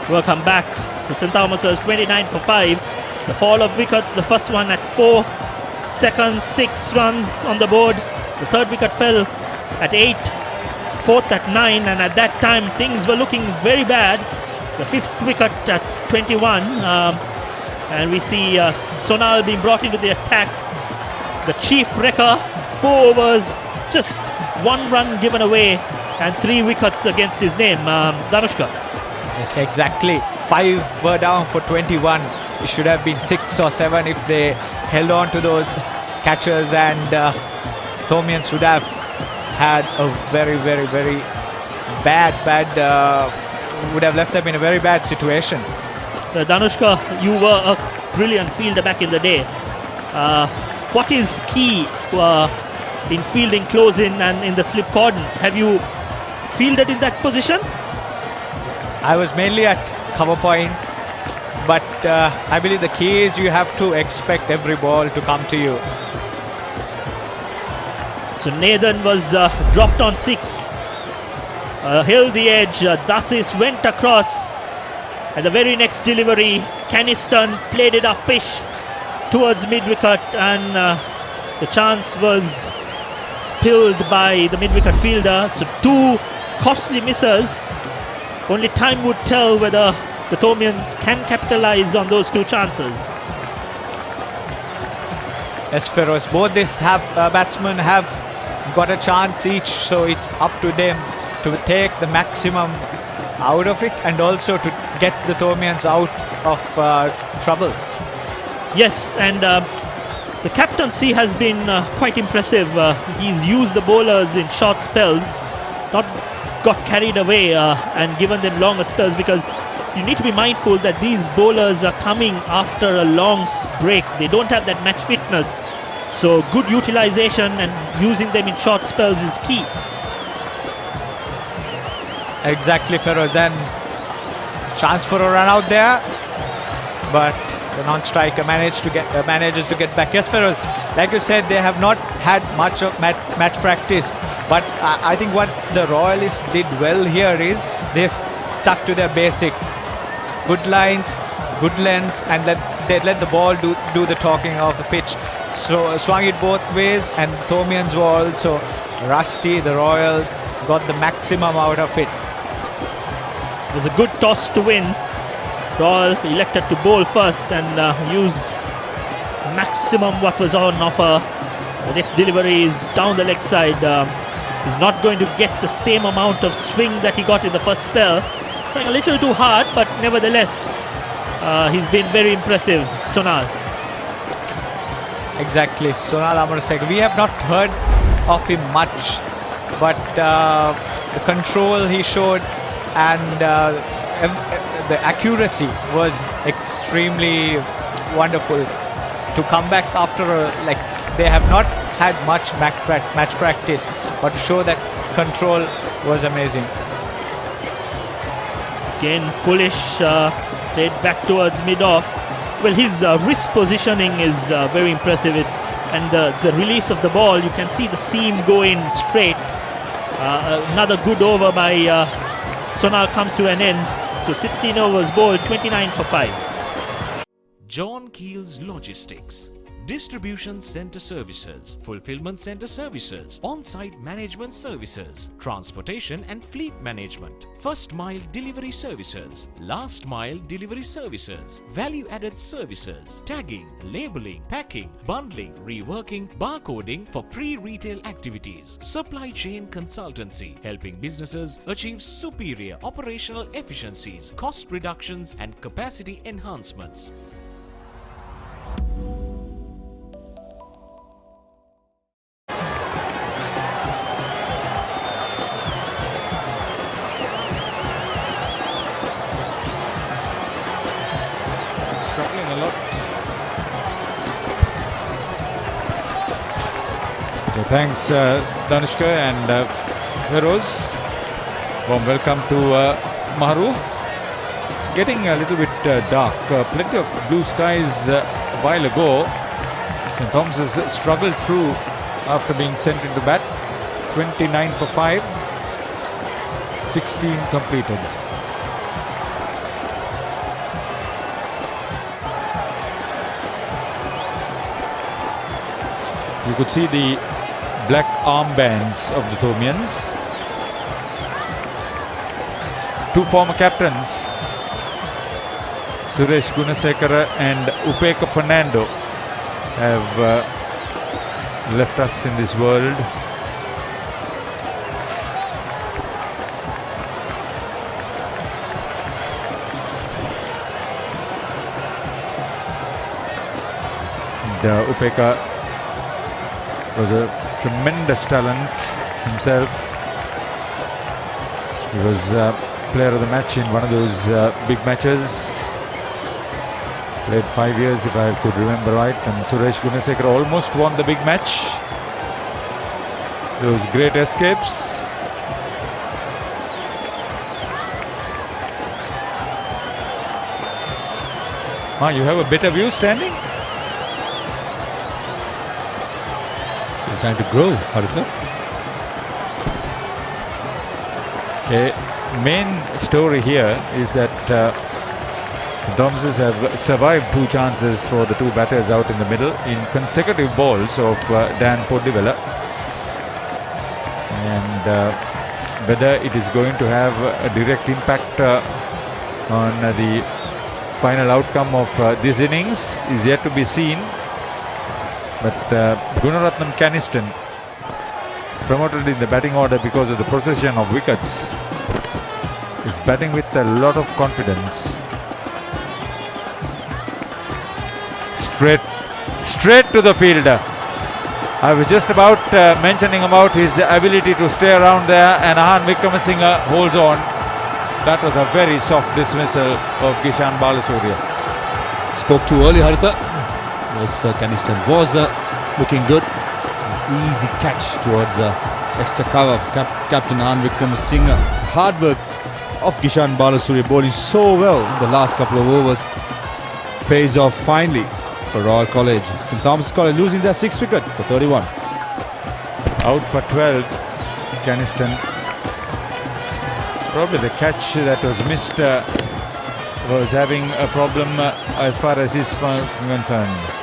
Welcome back. So St. Thomas is 29 for 5. The fall of wickets, the first one at 4 seconds, 6 runs on the board. The third wicket fell at 8, fourth at 9, and at that time things were looking very bad. The fifth wicket at 21, and we see Sonal being brought into the attack. The chief wrecker, 4 overs, just 1 run given away, and 3 wickets against his name. Danushka. Yes, exactly. 5 were down for 21. It should have been 6 or 7 if they held on to those catches, and Thomians would have had a very, very, very bad, would have left them in a very bad situation. Danushka, you were a brilliant fielder back in the day. What is key in fielding close in and in the slip cordon? Have you fielded in that position? I was mainly at cover point, but I believe the key is you have to expect every ball to come to you. So Nathan was dropped on 6, held the edge. Dasis went across. At the very next delivery, Caniston played it upish towards mid-wicket, and the chance was spilled by the mid-wicket fielder. So 2 costly misses. Only time would tell whether the Thomians can capitalize on those 2 chances. Yes, Feroz, both these batsmen have got a chance each, so it's up to them to take the maximum out of it, and also to get the Thomians out of trouble. Yes, and the captaincy has been quite impressive. He's used the bowlers in short spells, not got carried away and given them longer spells, because you need to be mindful that these bowlers are coming after a long break. They don't have that match fitness, so good utilization and using them in short spells is key. Exactly, Feroz. Then chance for a run out there, but the non-striker manages to get back. Yes, Feroz, like you said, they have not had much of match practice, but I think what the Royalists did well here is they stuck to their basics. Good lines, good lengths, and they let the ball do the talking of the pitch. So swung it both ways, and Thomians were also rusty. The Royals got the maximum out of it. It was a good toss to win. Royal elected to bowl first and used maximum what was on offer. The next delivery is down the leg side. He's not going to get the same amount of swing that he got in the first spell. Trying a little too hard, but nevertheless, he's been very impressive, Sonal. Exactly, Sonal Amarasek. We have not heard of him much, but the control he showed and the accuracy was extremely wonderful. to come back after they have not had much match practice, but to show that control was amazing. Again, Foolish played back towards mid-off. Well, his wrist positioning is very impressive. And the release of the ball, you can see the seam going straight. Another good over by Sonal comes to an end. So 16 overs bowled, 29 for 5. John Keel's Logistics. Distribution Center Services, Fulfillment Center Services, On-Site Management Services, Transportation and Fleet Management, First Mile Delivery Services, Last Mile Delivery Services, Value-Added Services, Tagging, Labeling, Packing, Bundling, Reworking, Barcoding for pre-retail activities, Supply Chain Consultancy, helping businesses achieve superior operational efficiencies, cost reductions and capacity enhancements. Struggling a lot. So thanks Danishka and Feroz. Warm welcome to Mahroof. It's getting a little bit dark. Plenty of blue skies a while ago. St. Thomas's struggled through after being sent into bat. 29 for 5. 16 completed. You could see the black armbands of the Thomians. Two former captains, Suresh Gunasekara and Upeka Fernando, have left us in this world. And Upeka was a tremendous talent himself. He was player of the match in one of those big matches. Played 5 years if I could remember right, and Suresh Gunasekara almost won the big match. Those great escapes. You have a better view standing? Still trying to grow, Haritha. Okay, main story here is that Thomases have survived 2 chances for the 2 batters out in the middle in consecutive balls of Dan Podivela. And whether it is going to have a direct impact on the final outcome of this innings is yet to be seen. But Gunaratnam Caniston, promoted in the batting order because of the possession of wickets, is batting with a lot of confidence. Straight to the fielder. I was just about mentioning about his ability to stay around there, and Ahan Vikramasinghe holds on. That was a very soft dismissal of Kishan Balasuriya. Spoke too early, Haritha. Yes, Caniston was looking good. An easy catch towards extra cover of Captain Ahan Vikramasinghe. Hard work of Kishan Balasuriya, bowling so well in the last couple of overs. Pays off finally for Royal College. St. Thomas College losing their 6th wicket for 31. Out for 12, Caniston. Probably the catch that was missed was having a problem as far as he's concerned.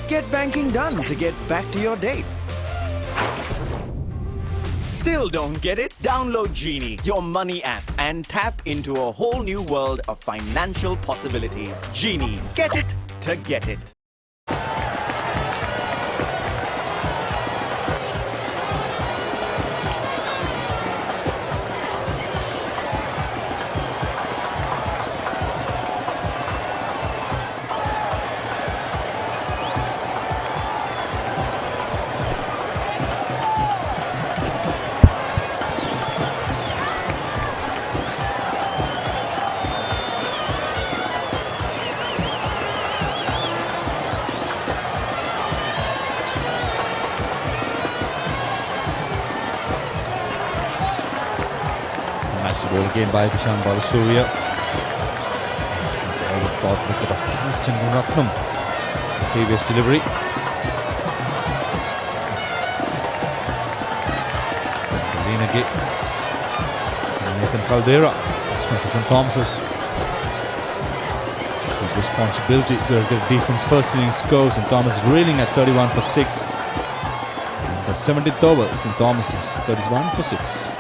Get banking done to get back to your date. Still don't get it? Download Genie, your money app, and tap into a whole new world of financial possibilities. Genie, get it to get it. Nasty ball again by Kishan Balasuriya. The fourth wicket of Kingston Ratnam. Previous delivery. Lena Gay. Nathan Caldera. Batsman for St. Thomas's. His responsibility to get a decent first innings score. St. Thomas reeling at 31 for 6. The 17th over, St. Thomas is 31 for 6.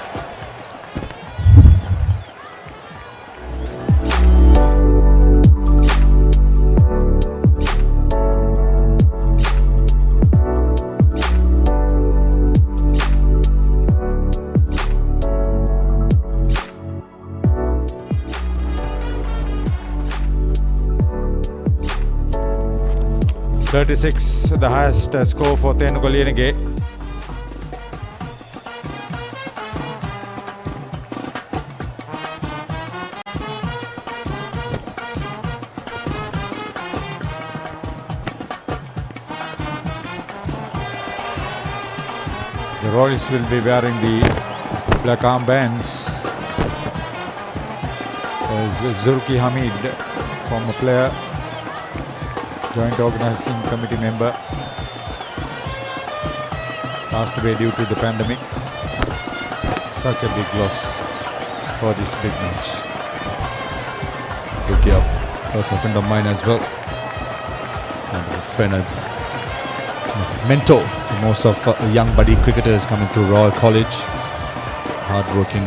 The highest score for Tenuka Lienage. The Royals will be wearing the black armbands. As Zurki Hamid, former player, Joint Organizing Committee member, passed away due to the pandemic. Such a big loss for this big match. Zurki, a personal friend of mine as well. And a friend and mentor for most of young buddy cricketers coming through Royal College. Hard-working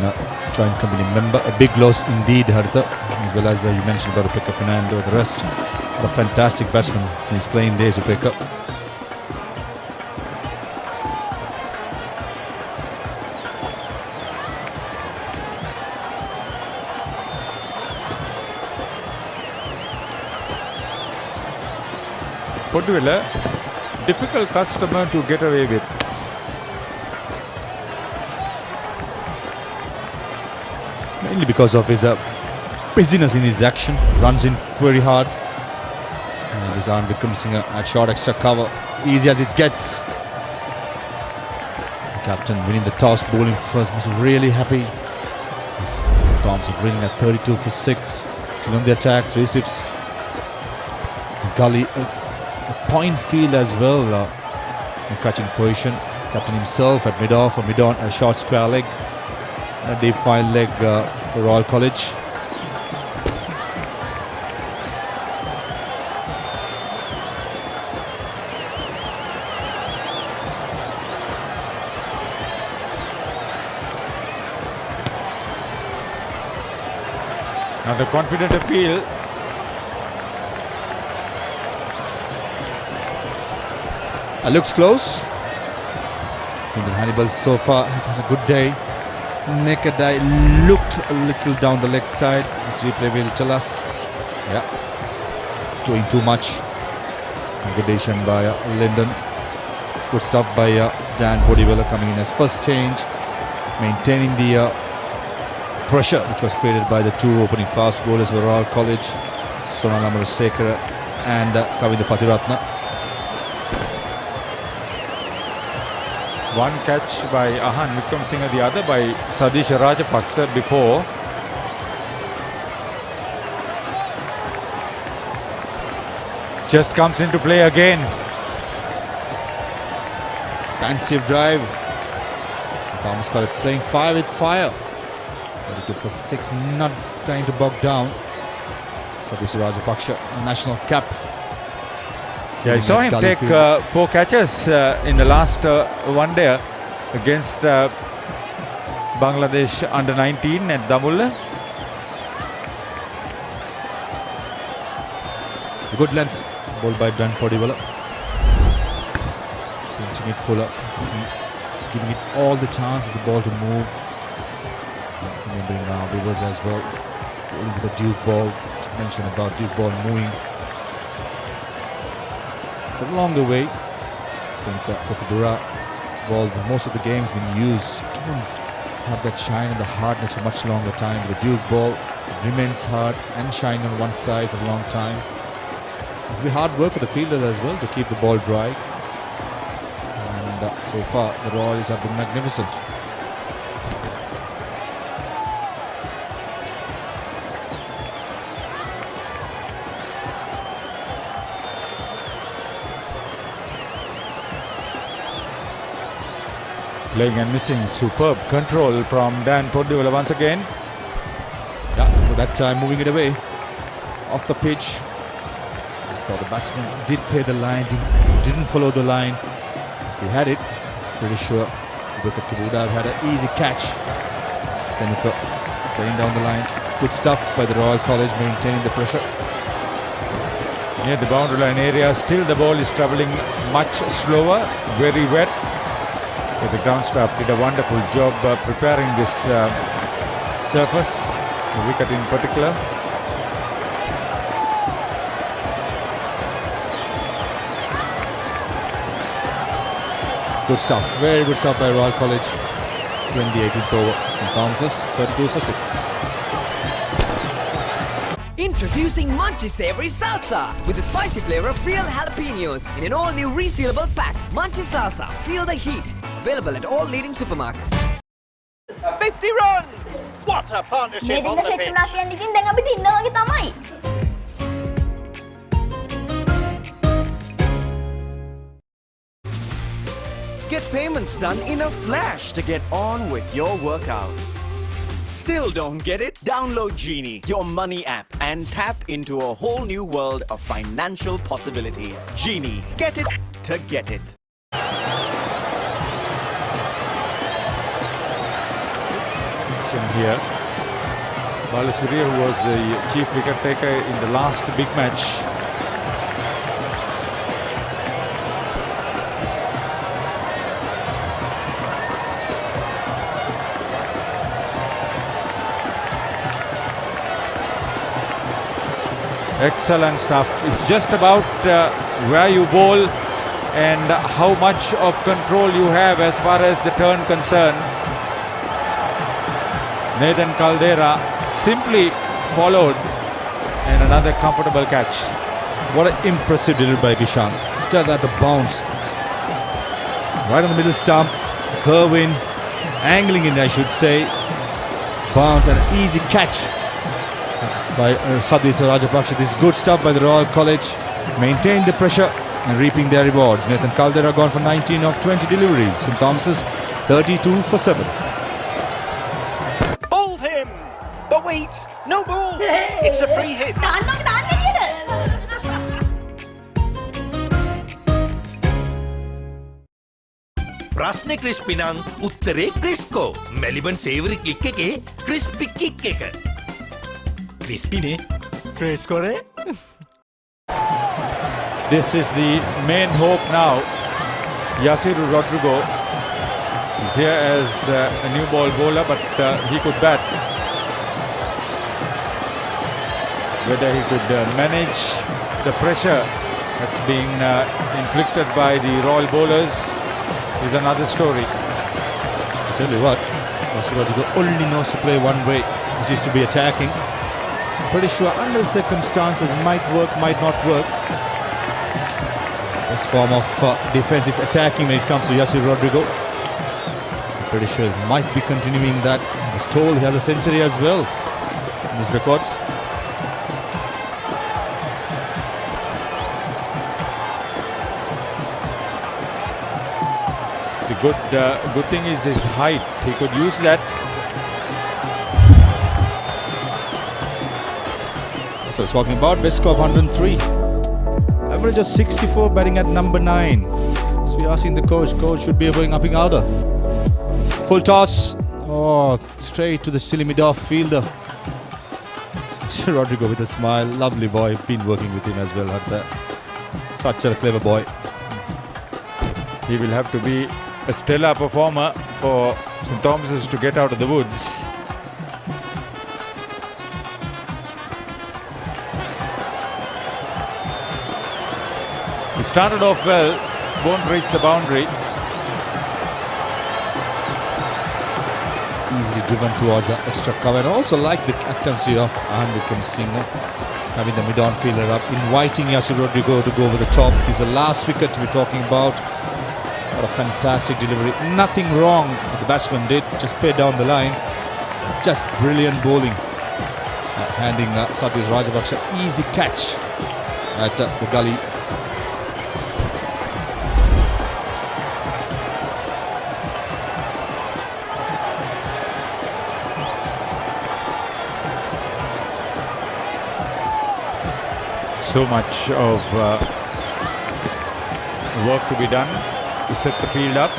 Joint Committee member. A big loss indeed, Haritha, as well as you mentioned about Upeka Fernando, the rest. A fantastic batsman in his playing days, Upeka. Poduvilla, difficult customer to get away with. Mainly because of his busyness in his action, runs in very hard. And his arm Vikram Singh at short extra cover, easy as it gets. The captain winning the toss, bowling first, was really happy. Thompson winning at 32 for 6. Still on the attack, 3 slips. Gully, a point field as well. In catching position, captain himself at mid-off or mid-on, a short square leg. A deep fine leg for Royal College. Now the confident appeal. Looks close. Lyndon Hannibal so far has had a good day. Naked eye looked a little down the leg side. This replay will tell us. Yeah, doing too much. A good decision by Lyndon. It's good stuff by Dan Podivella coming in as first change, maintaining the pressure which was created by the two opening fast bowlers for Royal College, Sonal Amarasekara and Kavinda Patiratna. One catch by Ahan Wickramasinghe, the other by Sadish Rajapaksa before. Just comes into play again. Expansive drive. Thomas got it playing fire with fire. Very good for 6, not trying to bog down. Sadish Rajapaksa, national cap. Yeah, I saw him take 4 catches in the last one day against Bangladesh under-19 at Damulla. Good length, bowled by Dan Podivella. Pinching it fuller, giving it all the chances the ball to move. Remembering now Rivers as well, bowling with the Duke ball. Mentioned about Duke ball moving along the way since Papare ball most of the games been used, don't have that shine and the hardness for much longer time. The Duke ball remains hard and shine on one side for a long time. It'll be hard work for the fielders as well to keep the ball dry, and so far the Royals have been magnificent. Playing and missing. Superb control from Dan Poddivala once again. Yeah, for that time moving it away off the pitch. Just thought the batsman did play the line, didn't follow the line. If he had it, pretty sure wicket would have had an easy catch. Stenuka playing down the line. It's good stuff by the Royal College, maintaining the pressure. Near the boundary line area, still the ball is travelling much slower, very wet. But the ground staff did a wonderful job preparing this surface, the wicket in particular. Good stuff, very good stuff by Royal College. 28th over, St. Thomas's 32 for 6. Introducing Munchy Savory Salsa with the spicy flavor of real jalapenos in an all-new resealable pack. Munchy Salsa, feel the heat. Available at all leading supermarkets. 50 runs! What a partnership on the pitch! Get payments done in a flash to get on with your workout. Still don't get it? Download Genie, your money app, and tap into a whole new world of financial possibilities. Genie, get it to get it. Here, Balasuriya, who was the chief wicket taker in the last big match. Excellent stuff. It's just about where you bowl and how much of control you have as far as the turn concerned. Nathan Caldera simply followed and another comfortable catch. What an impressive delivery by Kishan. Look at that, the bounce. Right on the middle stump, curve in, angling in I should say. Bounce and an easy catch by Sadiq Rajapaksha. This is good stuff by the Royal College. Maintained the pressure and reaping their rewards. Nathan Caldera gone for 19 of 20 deliveries. St. Thomas's 32 for 7. Bowled him! But wait, no ball! It's a free hit. ප්‍රශ්නේ crispy නම් උත්තරේ ක්‍රිස්කෝ. Maliban සේවරි click එකේ crispy kick එක. ක්‍රිස්පිනේ ක්‍රිස්කෝනේ. This is the main hope now. Yasiru Rodrigo is here as a new ball bowler, but he could bat. Whether he could manage the pressure that's being inflicted by the Royal bowlers is another story. I tell you what, Yasiru Rodrigo only knows to play one way, which is to be attacking. Pretty sure under circumstances might work, might not work. This form of defense is attacking when it comes to Yasiru Rodrigo. Pretty sure he might be continuing that. I was told he has a century as well in his records. The good thing is his height. He could use that. So it's talking about best score of 103. Average of 64, batting at number 9. So we're asking the coach should be a going upping outer. Full toss. Oh, straight to the silly mid-off fielder. Rodrigo with a smile. Lovely boy. Been working with him as well. Such a clever boy. He will have to be a stellar performer for St. Thomas's to get out of the woods. He started off well, won't reach the boundary. Easily driven towards the extra cover, and also like the captaincy of Ahanvikram Singh, having the mid-on fielder up, inviting Yasiru Rodrigo to go over the top. He's the last wicket we're talking about. What a fantastic delivery. Nothing wrong what the batsman did, just played down the line. Just brilliant bowling. Handing Satish Rajapaksha easy catch at the gully. So much of work to be done to set the field up.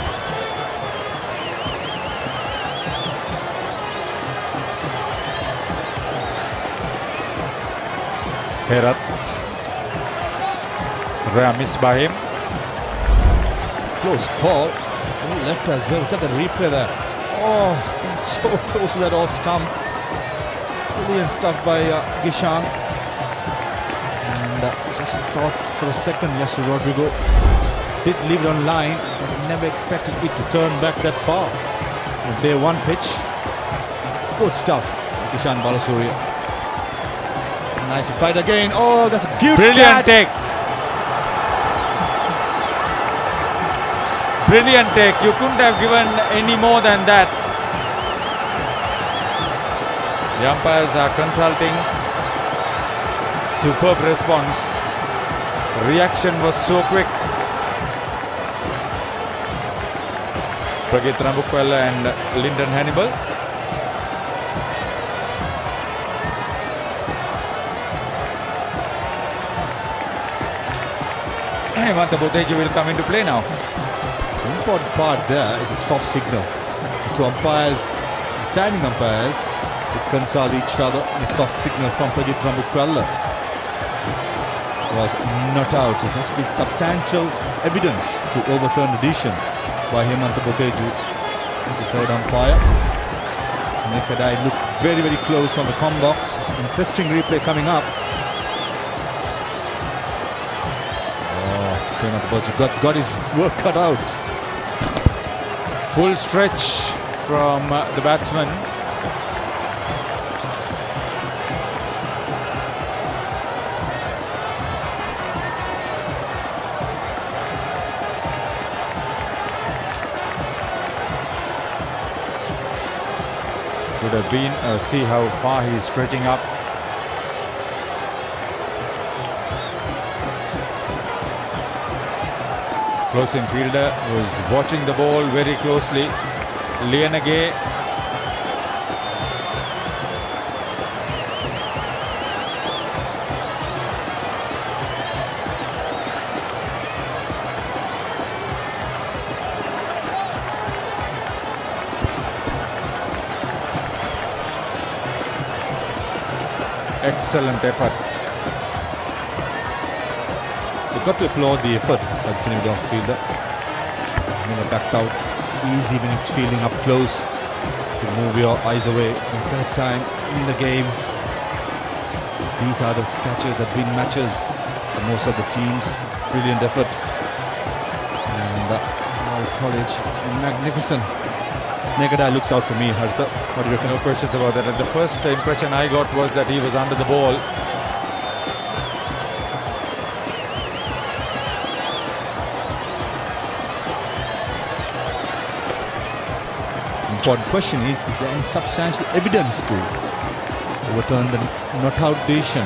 Herat. Rare miss by him. Close call. Left as well. Look at the replay there. Oh, that's so close to that off stump. It's brilliant stuff by Gishan. And just thought for a second, yes, Rodrigo did leave it on line, but never expected it to turn back that far. On day one pitch. It's good stuff. Gishan Balasuriya. Nice fight again. Oh, that's a good Brilliant take. Brilliant take. You couldn't have given any more than that. The umpires are consulting. Superb response. Reaction was so quick. Pragit Rambukwala and Lyndon Hannibal. Hemanta Boteju will come into play now. The important part there is a soft signal to umpires, standing umpires, to consult each other. A soft signal from Pragit Rambukwala was not out. So it has to be substantial evidence to overturn the decision by Hemanta Boteju as the third umpire. Nekadai looked very, very close from the com box. Interesting replay coming up. Hemanta Boteju got his work cut out. Full stretch from the batsman. Could have been, see how far he is stretching up. Close-in fielder was watching the ball very closely. Lianage. Excellent effort. You've got to applaud the effort by the Senegal fielder. Never backed out. It's easy when it's fielding up close to move your eyes away. At that time in the game, these are the catchers that win matches for most of the teams. It's a brilliant effort. And Royal College, it's been magnificent. Nekadai looks out for me, Hartha. What do you reckon? No questions about that. And the first impression I got was that he was under the ball. Important question is there any substantial evidence to overturn the not-out decision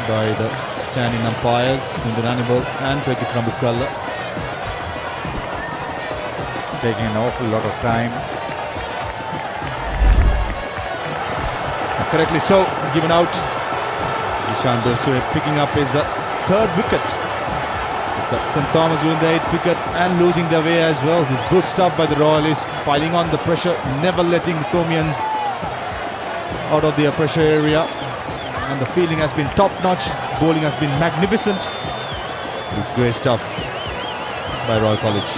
by the standing umpires, Lyndon Hannibal and Pragit Rambukwala? It's taking an awful lot of time. Correctly so, given out. Ishan Balasuriya picking up his third wicket. St. Thomas doing the 8th wicket and losing their way as well. This good stuff by the Royalists, piling on the pressure, never letting Thomians out of their pressure area. And the fielding has been top-notch, bowling has been magnificent. This great stuff by Royal College.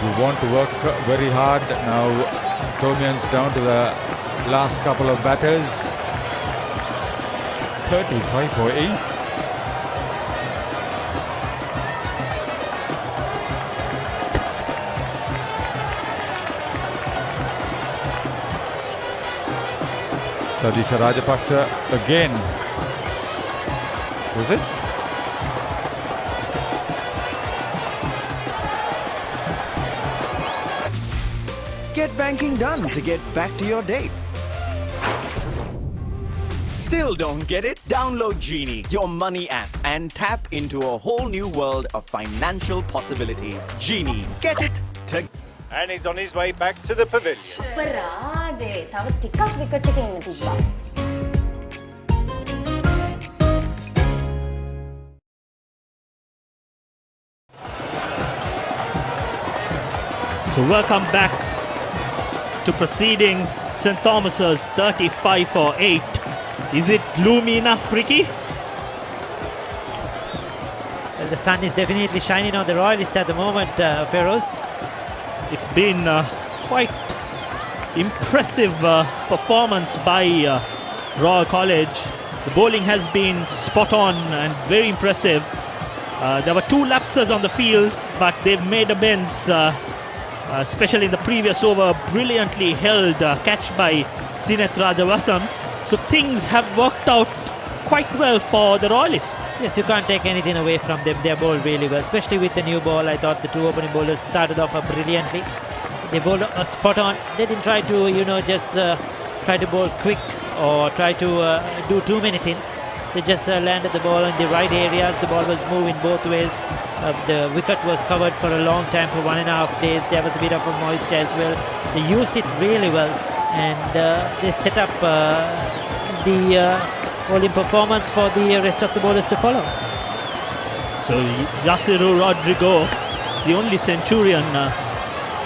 We want to work very hard. Now Thomians down to the last couple of batters. 35 for 8. Sadisha Rajapaksa again. Was it? Get banking done to get back to your date. Still don't get it? Download Genie, your money app, and tap into a whole new world of financial possibilities. Genie, get it? And he's on his way back to the pavilion. පරාදේ තව ටිකක් wicket එකේ ඉන්න තිබ්බා. So welcome back to proceedings. St. Thomas's 35 for 8. Is it gloomy enough, Ricky? Well, the sun is definitely shining on the Royalists at the moment, Feroz. It's been quite impressive performance by Royal College. The bowling has been spot on and very impressive. There were 2 lapses on the field, but they've made amends, especially in the previous over. Brilliantly held catch by Sinet Rajavasan. So things have worked out quite well for the Royalists. Yes, you can't take anything away from them. They bowled really well, especially with the new ball. I thought the 2 opening bowlers started off brilliantly. They bowled spot on. They didn't try to, just try to bowl quick or try to do too many things. They just landed the ball in the right areas. The ball was moving both ways. The wicket was covered for a long time, for 1.5 days. There was a bit of a moisture as well. They used it really well, and they set up the bowling performance for the rest of the bowlers to follow. So Yasiru Rodrigo, the only centurion,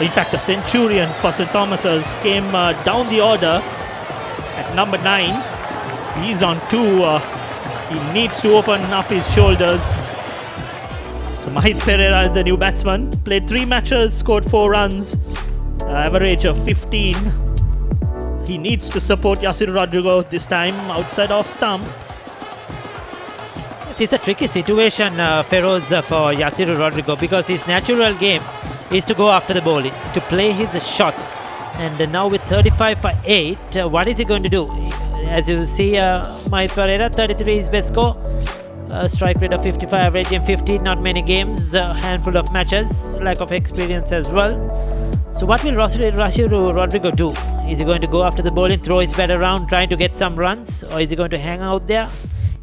in fact a centurion for St. Thomas's, came down the order at number 9. He's on 2. He needs to open up his shoulders. So Mahit Pereira, the new batsman, played 3 matches, scored 4 runs, average of 15. He needs to support Yasiru Rodrigo this time outside off stump. It's a tricky situation, Feroz, for Yasiru Rodrigo, because his natural game is to go after the bowling, to play his shots. And now with 35 for 8, what is he going to do? As you see, Mahit Pereira, 33 is best score. Strike rate of 55, averaging 15, not many games, a handful of matches, lack of experience as well. So what will Yasiru Rodrigo do? Is he going to go after the bowling, throw his bat around, trying to get some runs, or is he going to hang out there?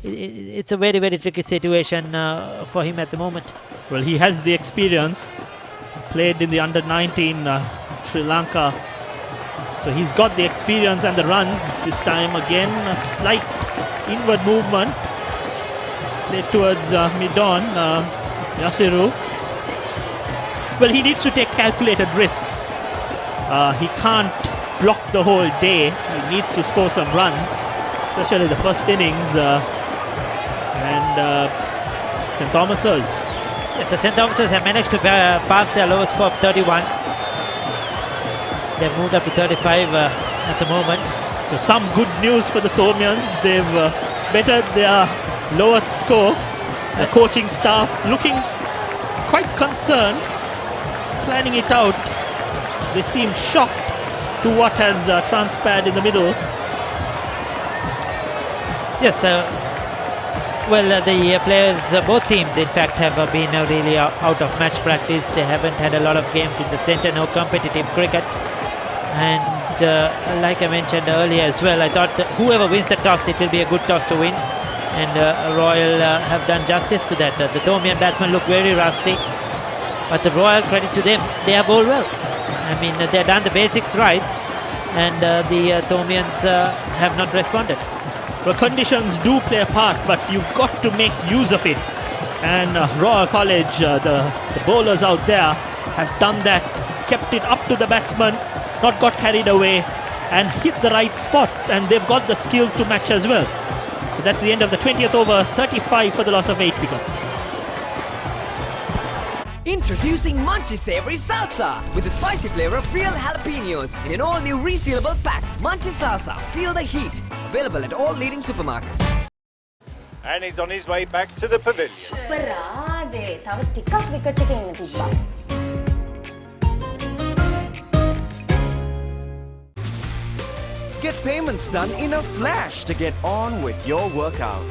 It's a very, very tricky situation for him at the moment. Well, he has the experience, played in the under-19 Sri Lanka. So he's got the experience and the runs. This time again, a slight inward movement. Played towards mid-on, Yasiru. Well, he needs to take calculated risks. He can't block the whole day. He needs to score some runs, especially the first innings. And St. Thomas's. Yes, so St. Thomas's have managed to pass their lowest score of 31. They've moved up to 35 at the moment. So some good news for the Thomians. They've bettered their lowest score. The coaching staff looking quite concerned, planning it out. They seem shocked to what has transpired in the middle. Yes, well, the players, both teams in fact, have been really out of match practice. They haven't had a lot of games in the centre, no competitive cricket. And like I mentioned earlier as well, I thought whoever wins the toss, it will be a good toss to win. And Royal have done justice to that. The Thomian batsmen look very rusty, but the Royal, credit to them, they have bowled well. I mean, they've done the basics right, and the Thomians have not responded. Well, conditions do play a part, but you've got to make use of it. And Royal College, the bowlers out there have done that, kept it up to the batsman, not got carried away, and hit the right spot. And they've got the skills to match as well. So that's the end of the 20th over, 35 for the loss of 8 wickets. Introducing Munchy Savory Salsa with the spicy flavor of real jalapenos in an all-new resealable pack. Munchy Salsa, feel the heat. Available at all leading supermarkets. And he's on his way back to the pavilion. අපරාදේ තව ටිකක් wicket එකේ ඉන්න තිබ්බා. Get payments done in a flash to get on with your workout.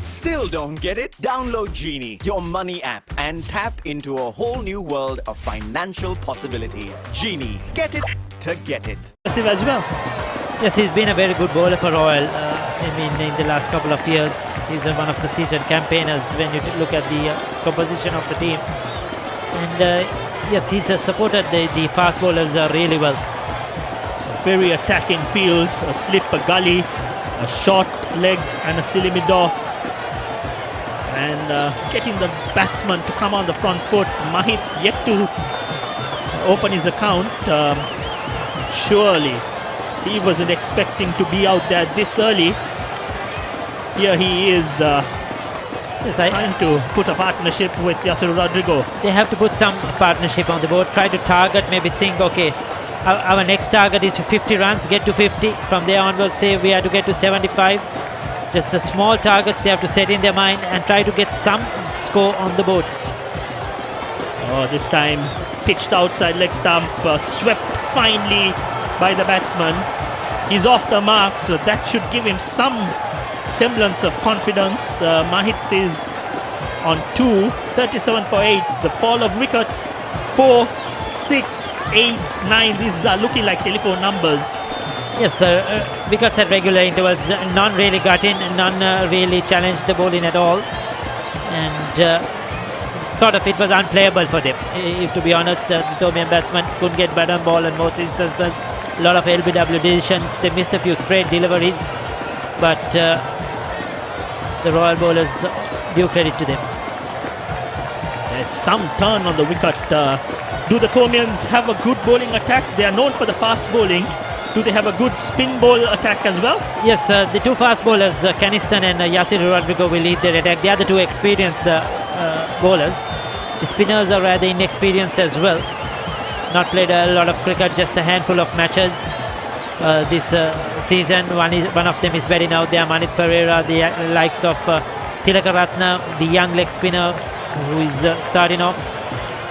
Still don't get it? Download Genie, your money app, and tap into a whole new world of financial possibilities. Genie, get it to get it. As well. Yes, he's been a very good bowler for Royal. I mean, in the last couple of years, he's one of the seasoned campaigners when you look at the composition of the team. And yes, he's supported the fast bowlers really well. Very attacking field, a slip, a gully, a short leg, and a silly mid-off. And getting the batsman to come on the front foot. Mahit yet to open his account. Surely he wasn't expecting to be out there this early. Here he is trying to put a partnership with Yasser Rodrigo. They have to put some partnership on the board, try to target, maybe think, okay, our next target is 50 runs, get to 50. From there onwards, say we have to get to 75. Just a small targets they have to set in their mind and try to get some score on the board. Oh, this time pitched outside leg stump, swept finely by the batsman. He's off the mark, so that should give him some semblance of confidence. Mahit is on 2, 37 for 8. The fall of wickets 4, 6, 8, 9. These are looking like telephone numbers. Yes, wickets at regular intervals. None really got in, none really challenged the bowling at all. And sort of it was unplayable for them. If to be honest, the Ethiopian batsman couldn't get bat on ball in most instances. A lot of LBW decisions. They missed a few straight deliveries. But the Royal bowlers, due credit to them. There's some turn on the wicket. Do the Ethiopians have a good bowling attack? They are known for the fast bowling. Do they have a good spin ball attack as well? Yes, the two fast bowlers, Kanistan and Yasir Rodrigo, will lead their attack. The other two experienced bowlers. The spinners are rather inexperienced as well. Not played a lot of cricket, just a handful of matches this season. One of them is very out there, Manit Pereira, the likes of Tilaka Ratna, the young leg spinner who is starting off.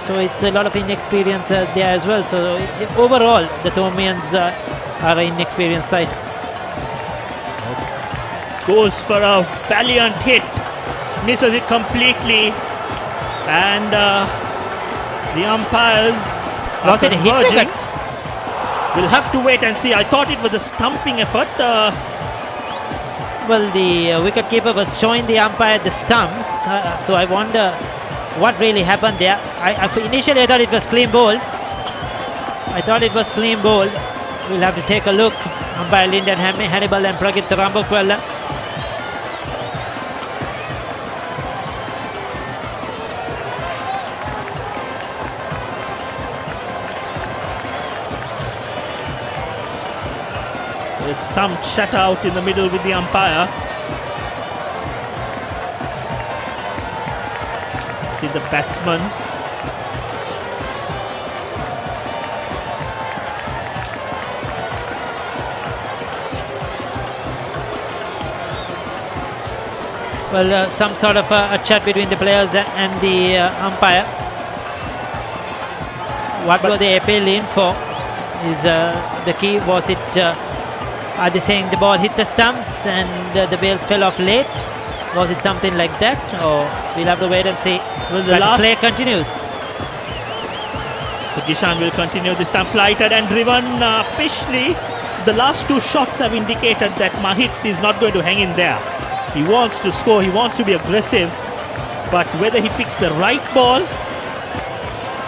So it's a lot of inexperience there as well. So overall, the Ethiopians are an inexperienced side. Goes for a valiant hit, misses it completely, and the umpires was it a hit wicket? We'll have to wait and see. I thought it was a stumping effort. Well, the wicket keeper was showing the umpire the stumps, so I wonder what really happened there. Initially I thought it was clean ball. We'll have to take a look. Umpire Lyndon Hannibal and Pragit Rambokwala. There's some chat out in the middle with the umpire. With the batsman. Well, some sort of a chat between the players and the umpire. What were they appealing for? Is the key? Was it? Are they saying the ball hit the stumps and the bails fell off late? Was it something like that? Or we'll have to wait and see. Well, the last play continues. So Kishan will continue this time, flighted and driven pishly. The last two shots have indicated that Mahit is not going to hang in there. He wants to score, he wants to be aggressive, but whether he picks the right ball,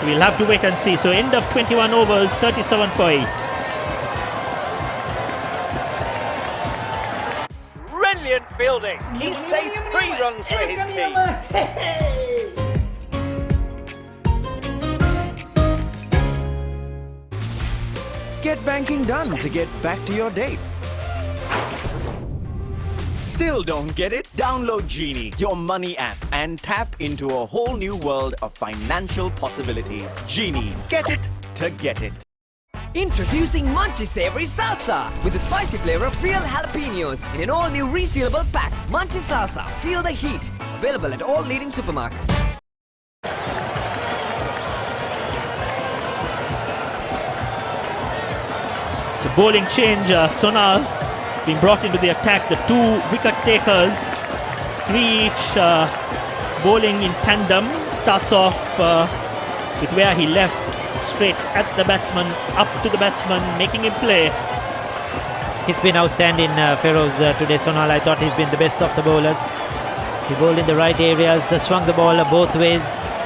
we'll have to wait and see. So end of 21 overs, 37 for 8. Brilliant fielding. He saved 3 runs for his team. Get banking done to get back to your date. Still don't get it? Download Genie, your money app, and tap into a whole new world of financial possibilities. Genie, get it to get it. Introducing Munchy Savory Salsa with the spicy flavor of real jalapenos in an all-new resealable pack. Munchy Salsa, feel the heat. Available at all leading supermarkets. So bowling change, Sonal being brought into the attack. The 2 wicket takers, 3 each bowling in tandem. Starts off with where he left, straight at the batsman, up to the batsman, making him play. He's been outstanding, Feroz, today. Sonal, I thought he's been the best of the bowlers. He bowled in the right areas, swung the ball both ways,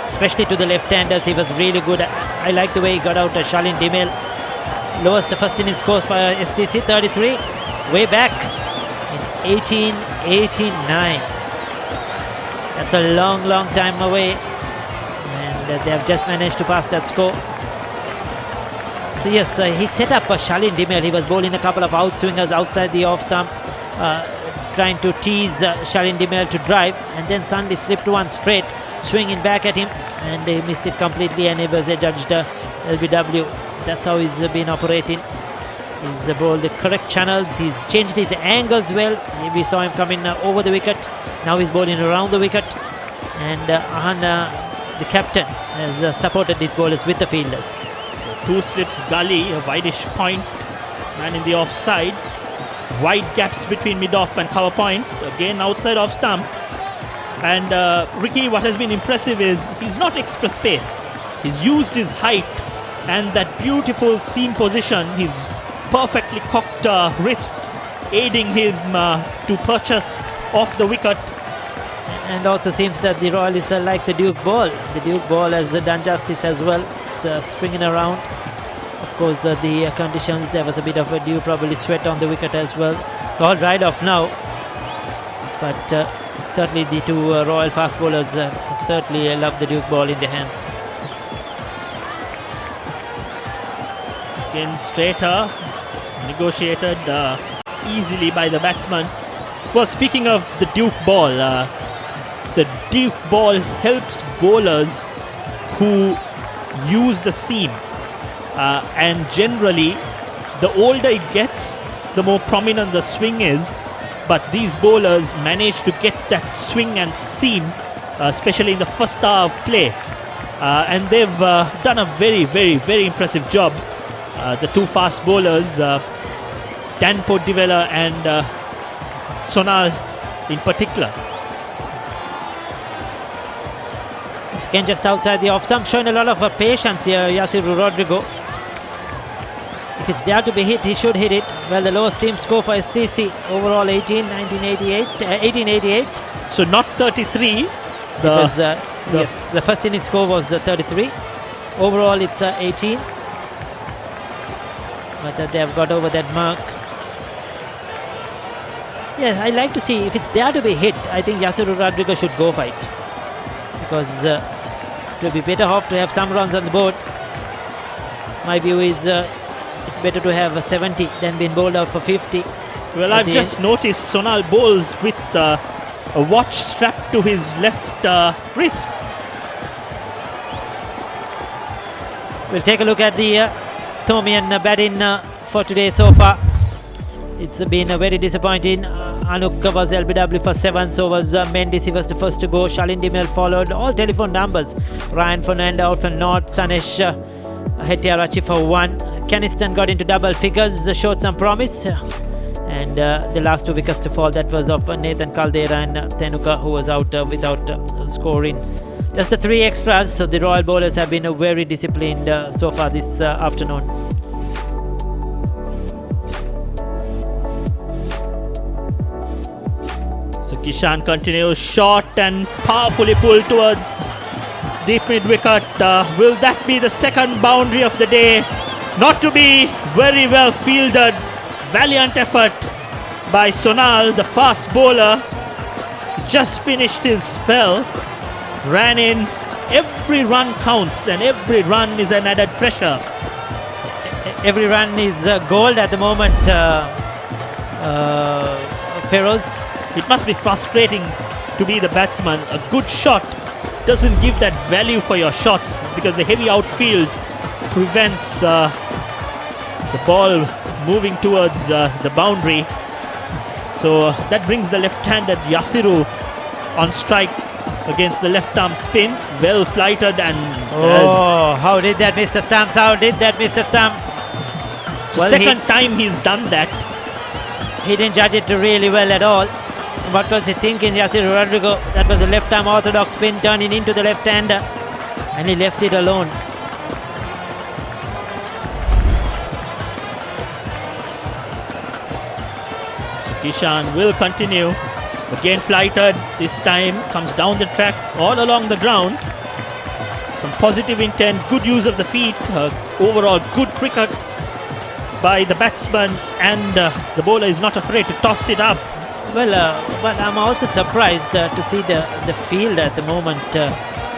especially to the left-handers. He was really good. I like the way he got out Shalin Dimel. Lowest first innings scores for STC, 33. Way back in 1889. That's a long, long time away. And they have just managed to pass that score. So yes, he set up Shalin Dimel. He was bowling a couple of outswingers outside the off stump, trying to tease Shalin Dimel to drive, and then suddenly slipped one straight, swinging back at him, and he missed it completely, and he was adjudged LBW. That's how he's been operating. He's bowled the correct channels. He's changed his angles well. We saw him coming over the wicket. Now he's bowling around the wicket, and Ahan, the captain, has supported his bowlers with the fielders. So 2 slips gully, a wideish point, man in the offside. Wide gaps between mid-off and cover point, again outside off stump. And Ricky, what has been impressive is he's not express pace. He's used his height and that beautiful seam position, his perfectly cocked wrists, aiding him to purchase off the wicket. And also seems that the Royalists like the Duke ball. The Duke ball has done justice as well. It's swinging around. Of course, the conditions, there was a bit of a dew, probably sweat on the wicket as well. It's all dried off now. But certainly the 2 Royal fast bowlers certainly love the Duke ball in their hands. Again straighter, negotiated easily by the batsman. Well, speaking of the Duke ball helps bowlers who use the seam, and generally the older it gets, the more prominent the swing is, but these bowlers manage to get that swing and seam, especially in the first hour of play, and they've done a very, very, very impressive job. The 2 fast bowlers, Dan Podivela and Sonal in particular. It's again just outside the off stump, showing a lot of patience here, Yasiru Rodrigo. If it's there to be hit, he should hit it. Well, the lowest team score for STC overall 1888. So not 33. Yes, the first inning score was 33. Overall, it's 18. But they have got over that mark. Yeah, I like to see if it's there to be hit. I think Yasiru Rodrigo should go for it, because it will be better off to have some runs on the board. My view is it's better to have a 70 than being bowled out for 50. Well, I've just noticed Sonal bowls with a watch strapped to his left wrist. We'll take a look at the Thomian batting for today so far. It's been very disappointing. Anuk was LBW for 7, so was Mendes. He was the first to go. Shalin Dimel followed. All telephone numbers. Ryan Fernando for North. Sanesh Hetiarachi for 1. Keniston got into double figures, showed some promise. And the last 2 wickets to fall, that was of Nathan Caldera and Tenuka, who was out without scoring. Just the 3 extras, so the Royal bowlers have been very disciplined so far this afternoon. So Kishan continues, short and powerfully pulled towards deep mid wicket. Will that be the second boundary of the day? Not to be very well fielded. Valiant effort by Sonal, the fast bowler. Just finished his spell. Ran in. Every run counts, and every run is an added pressure. Every run is gold at the moment, Feroz. It must be frustrating to be the batsman. A good shot doesn't give that value for your shots, because the heavy outfield prevents the ball moving towards the boundary. So that brings the left-handed Yasiru on strike against the left arm spin. Well flighted, and how did that Mr. Stamps? How did that Mr. Stamps? So well, second time he's done that. He didn't judge it really well at all. What was he thinking, Yasiru Rodrigo? That was the left arm orthodox spin turning into the left-hander, and he left it alone. Kishan will continue. Again flighted, this time comes down the track, all along the ground. Some positive intent, good use of the feet, overall good cricket by the batsman, and the bowler is not afraid to toss it up. Well, but I'm also surprised to see the field at the moment.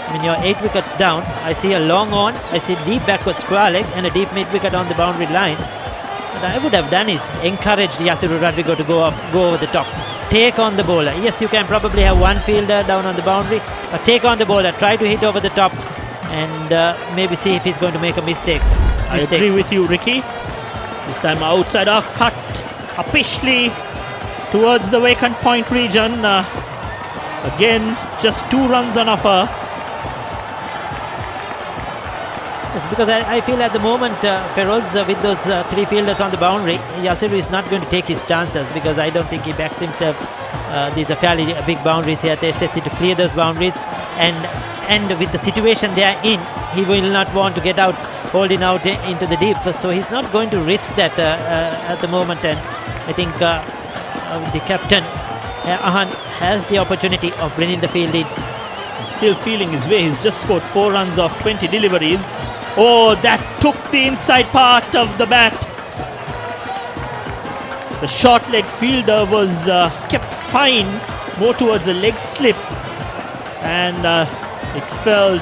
I mean, you're 8 wickets down. I see a long on, I see deep backward square leg and a deep mid wicket on the boundary line. What I would have done is encouraged Yasiru Rodrigo to go over the top. Take on the bowler. Yes, you can probably have one fielder down on the boundary, but take on the bowler, try to hit over the top and maybe see if he's going to make a mistake. I agree with you, Ricky. This time outside our cut, upishly towards the vacant point region. Again, just 2 runs on offer. Yes, because I feel at the moment, Feroz, with those 3 fielders on the boundary, Yasiru is not going to take his chances because I don't think he backs himself. These are fairly big boundaries here at the SSC to clear those boundaries, and with the situation they are in, he will not want to get out, holding out into the deep. So he's not going to risk that at the moment, and I think the captain, Ahan, has the opportunity of bringing the field in. He's still feeling his way. He's just scored 4 runs off 20 deliveries. Oh, that took the inside part of the bat. The short leg fielder was kept fine, more towards a leg slip, and it fell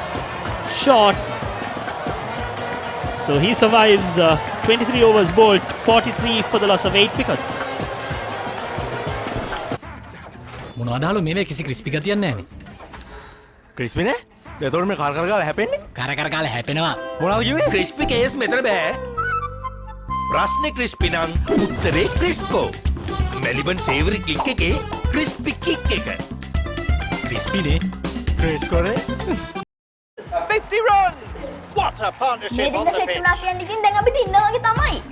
short. So he survives 23 overs bowled, 43 for the loss of 8 wickets. මොනවදාලු මේ කිසි crispy ගතියක් නැහැනේ. Crispy නේ? එතකොට මේ කර ගාලා හැපෙන්නේ? කර ගාලා හැපෙනවා. මොනවද කිව්වේ? ක්‍රිස්පි කේස් මෙතන බෑ. ප්‍රශ්නේ ක්‍රිස්පි නම් උත්තරේ ක්‍රිස්කෝ. මෙලිබන් සේවරි ක්ලික් එකේ ක්‍රිස්පි කික් එක. ක්‍රිස්පි නේ? ක්‍රිස්කෝ නේ? 50 runs! What a partnership on the pitch! දැන් අපි දින්න වගේ තමයි.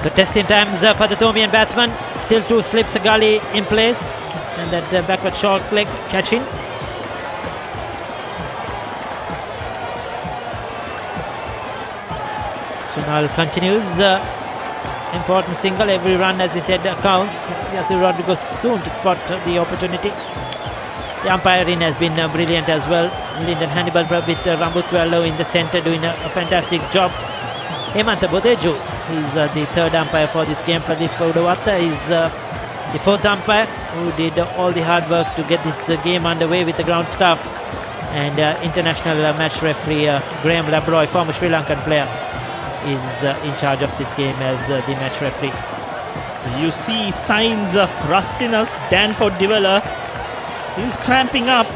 So testing times for the Thomian batsman. Still 2 slips, a gully in place, and that backward short leg catching. Sunal continues. Important single. Every run, as we said, counts. Yasiru Rodrigo soon to spot the opportunity. The umpiring has been brilliant as well. Lyndon Hannibal with Rambut Tuello in the centre doing a fantastic job. Hemanta Bodeju is the 3rd umpire for this game. Pradeep Paudawata is the 4th umpire who did all the hard work to get this game underway with the ground staff. And international match referee Graham Labroy, former Sri Lankan player, is in charge of this game as the match referee. So you see signs of rustiness. Dan Podivella is cramping up.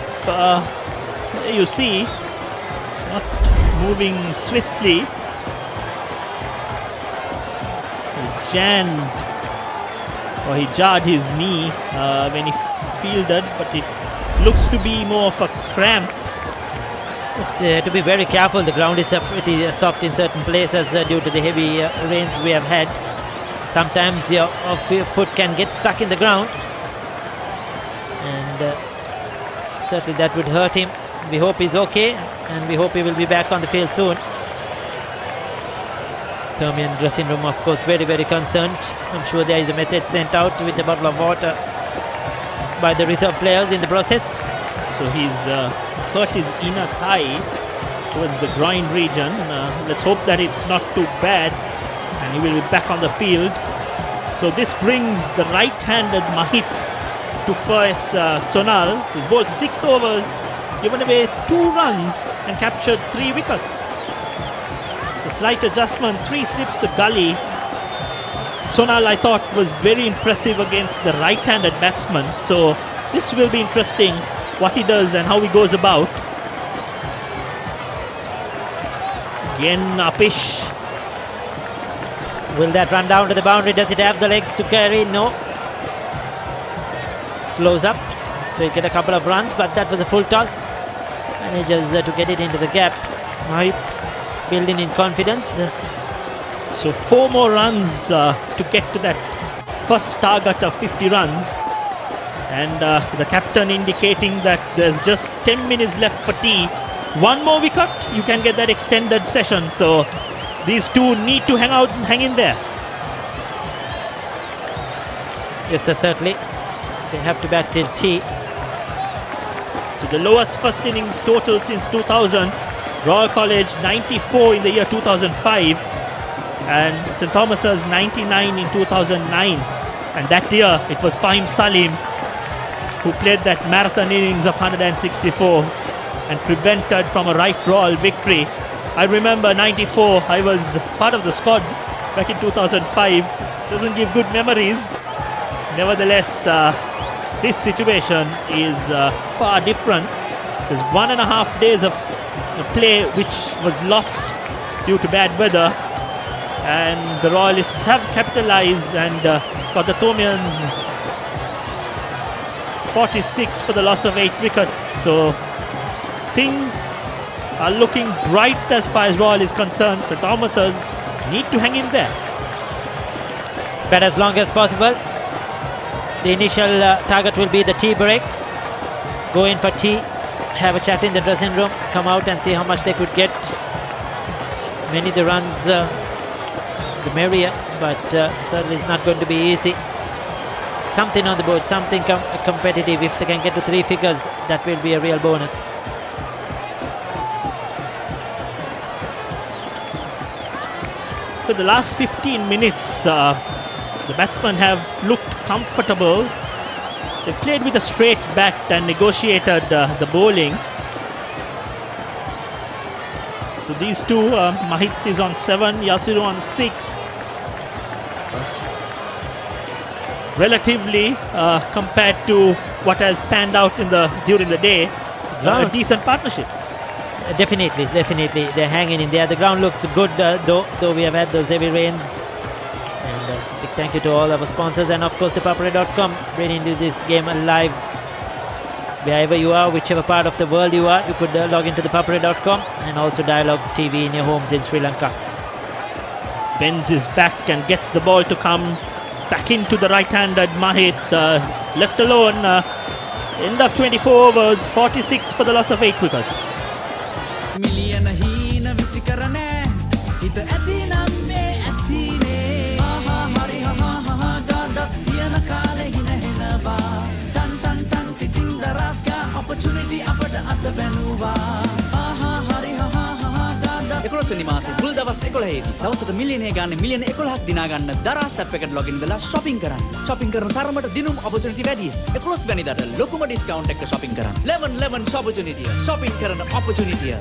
You see, not moving swiftly. He jarred his knee when he fielded, but it looks to be more of a cramp. It's, to be very careful. The ground is pretty soft in certain places due to the heavy rains we have had. Sometimes your foot can get stuck in the ground, and certainly that would hurt him. We hope he's okay, and we hope he will be back on the field soon. Thermian dressing room, of course, very, very concerned. I'm sure there is a message sent out with a bottle of water by the reserve players in the process. So he's hurt his inner thigh towards the groin region. Let's hope that it's not too bad and he will be back on the field. So this brings the right-handed Mahit to face Sonal. He's bowled 6 overs, given away 2 runs and captured 3 wickets. So slight adjustment, 3 slips, a gully. Sonal, I thought, was very impressive against the right-handed batsman. So this will be interesting, what he does and how he goes about. Again, Apish. Will that run down to the boundary? Does it have the legs to carry? No. Slows up. So he'll get a couple of runs, but that was a full toss. Manages to get it into the gap. Mahit building in confidence. So 4 more runs to get to that first target of 50 runs. And the captain indicating that there's just 10 minutes left for tea. 1 more wicket, you can get that extended session. So these two need to hang in there. Yes, sir, certainly. They have to bat till tea. So the lowest first innings total since 2000 Royal College 94 in the year 2005 and St. Thomas's 99 in 2009. And that year it was Fahim Salim who played that marathon innings of 164 and prevented from a right Royal victory. I remember 94, I was part of the squad back in 2005. Doesn't give good memories. Nevertheless, this situation is far different. There's 1.5 days of play which was lost due to bad weather, and the Royalists have capitalized and got the Thomians 46 for the loss of 8 wickets. So things are looking bright as far as Royal is concerned. So Thomas's need to hang in there. Bet as long as possible. The initial target will be the tea break. Go in for tea, have a chat in the dressing room, come out and see how much they could get. Many the runs, the merrier, but certainly it's not going to be easy. Something on the board, something competitive. If they can get to 3 figures, that will be a real bonus. For the last 15 minutes, the batsmen have looked comfortable. They played with a straight bat and negotiated the bowling. So these two, Mahit is on 7, Yasiru on 6. Relatively, compared to what has panned out during the day, a decent partnership. Definitely, they're hanging in there. The ground looks good, though we have had those heavy rains. And big thank you to all our sponsors, and of course to Papare.com, bringing you this game alive. Wherever you are, whichever part of the world you are, you could log into the Papare.com and also Dialogue TV in your homes in Sri Lanka. Benz is back and gets the ball to come back into the right-handed Mahit, left alone. End of 24 overs, 46 for the loss of 8 wickets. මිලියන හීන විසි කරනෑ හිත ඇතිනම් මේ ඇතිනේ ආහා හරි හා ගාඩක් තියන කාලෙ හිනහෙනවා ටන් ටන් ටන් ටිටින් දරස්කා opportunity අපට අත වැනුවා ආහා හරි හා ගාඩක් 11 වෙනි මාසේ මුල් දවස් 11 දී දවසට මිලියනය ගන්න මිලියන 11ක් දිනා ගන්න දරස් ඇප් එකට ලොගින් වෙලා shopping කරන්න shopping කරන තරමට දිනුම් opportunity වැඩි 11 වෙනිදාට ලොකුම discount එක shopping කරන්න 11 opportunity shopping කරන opportunity.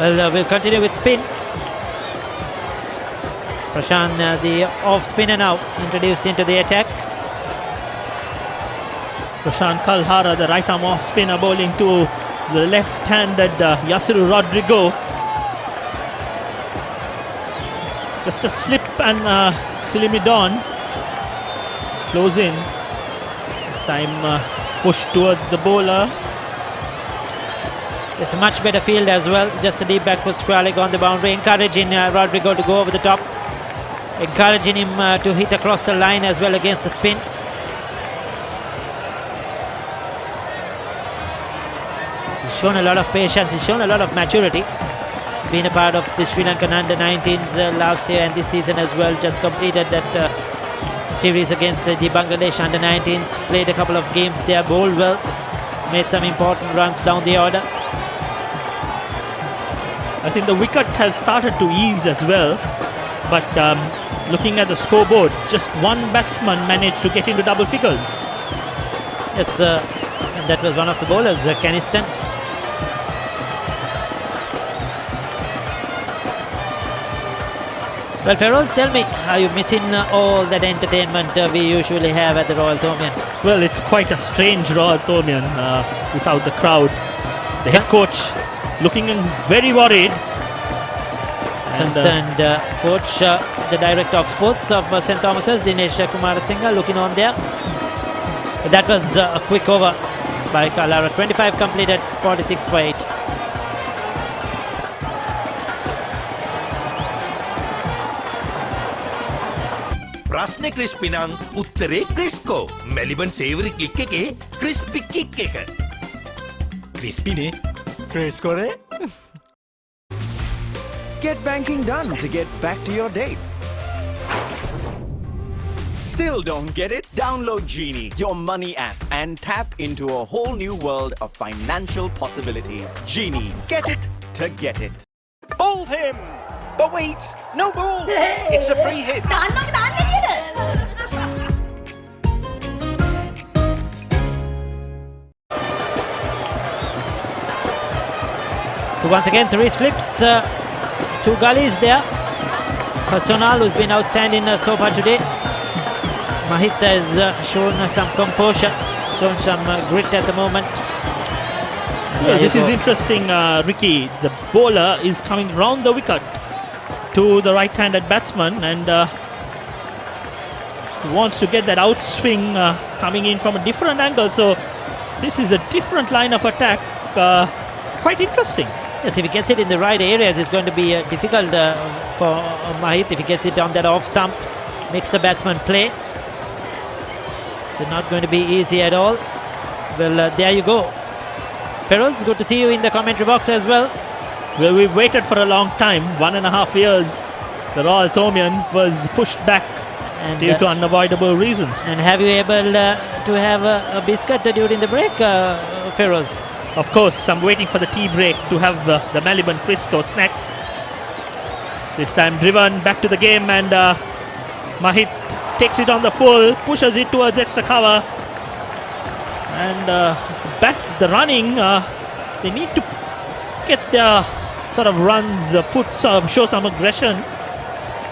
Well, we'll continue with spin. Prashant, the off spinner now, introduced into the attack. Prashant Kalhara, the right arm off spinner, bowling to the left-handed Yasiru Rodrigo. Just a slip and Silimidon close in. This time push towards the bowler. It's a much better field as well. Just a deep backward square on the boundary, encouraging Rodrigo to go over the top, encouraging him to hit across the line as well against the spin. He's shown a lot of patience, he's shown a lot of maturity. Been a part of the Sri Lankan under-19s last year and this season as well. Just completed that series against the Bangladesh under-19s. Played a couple of games there, bowled well, made some important runs down the order. I think the wicket has started to ease as well, but looking at the scoreboard, just one batsman managed to get into double figures. Yes, and that was one of the bowlers, Caniston. Well, Feroz, tell me, are you missing all that entertainment we usually have at the Royal Thomian? Well, it's quite a strange Royal Thomian without the crowd. The head coach looking very worried. Concerned coach, the director of sports of St. Thomas's, Dinesh Kumarasinghe, looking on there. That was a quick over by Kalhara. 25 completed, 46 for 8. ප්‍රශ්නේ crispy නම් උත්තරේ ක්‍රිස්කෝ. Maliban සේවරි click එකේ crispy kick එක. ක්‍රිස්පිනේ ක්‍රිස්කෝනේ. Get banking done to get back to your date. Still don't get it? Download Genie, your money app, and tap into a whole new world of financial possibilities. Genie, get it to get it. Ball him! But wait, no ball! It's a free hit. So once again, 3 slips, 2 gullies there for Sonal, who's been outstanding so far today. Mahit has shown some composure, shown some grit at the moment. Yeah, this is interesting, Ricky. The bowler is coming round the wicket to the right-handed batsman and wants to get that outswing coming in from a different angle. So this is a different line of attack. Quite interesting. Yes, if he gets it in the right areas, it's going to be difficult for Mahit. If he gets it on that off stump, makes the batsman play. So not going to be easy at all. Well, there you go. Feroz, good to see you in the commentary box as well. Well, we've waited for a long time, 1.5 years. The Royal Tomian was pushed back due to unavoidable reasons. And have you able to have a biscuit during the break, Feroz? Of course, I'm waiting for the tea break to have the Melbourne Crisco snacks. This time driven back to the game and Mahit takes it on the full, pushes it towards extra cover. And back the running, they need to get their sort of runs, show some aggression.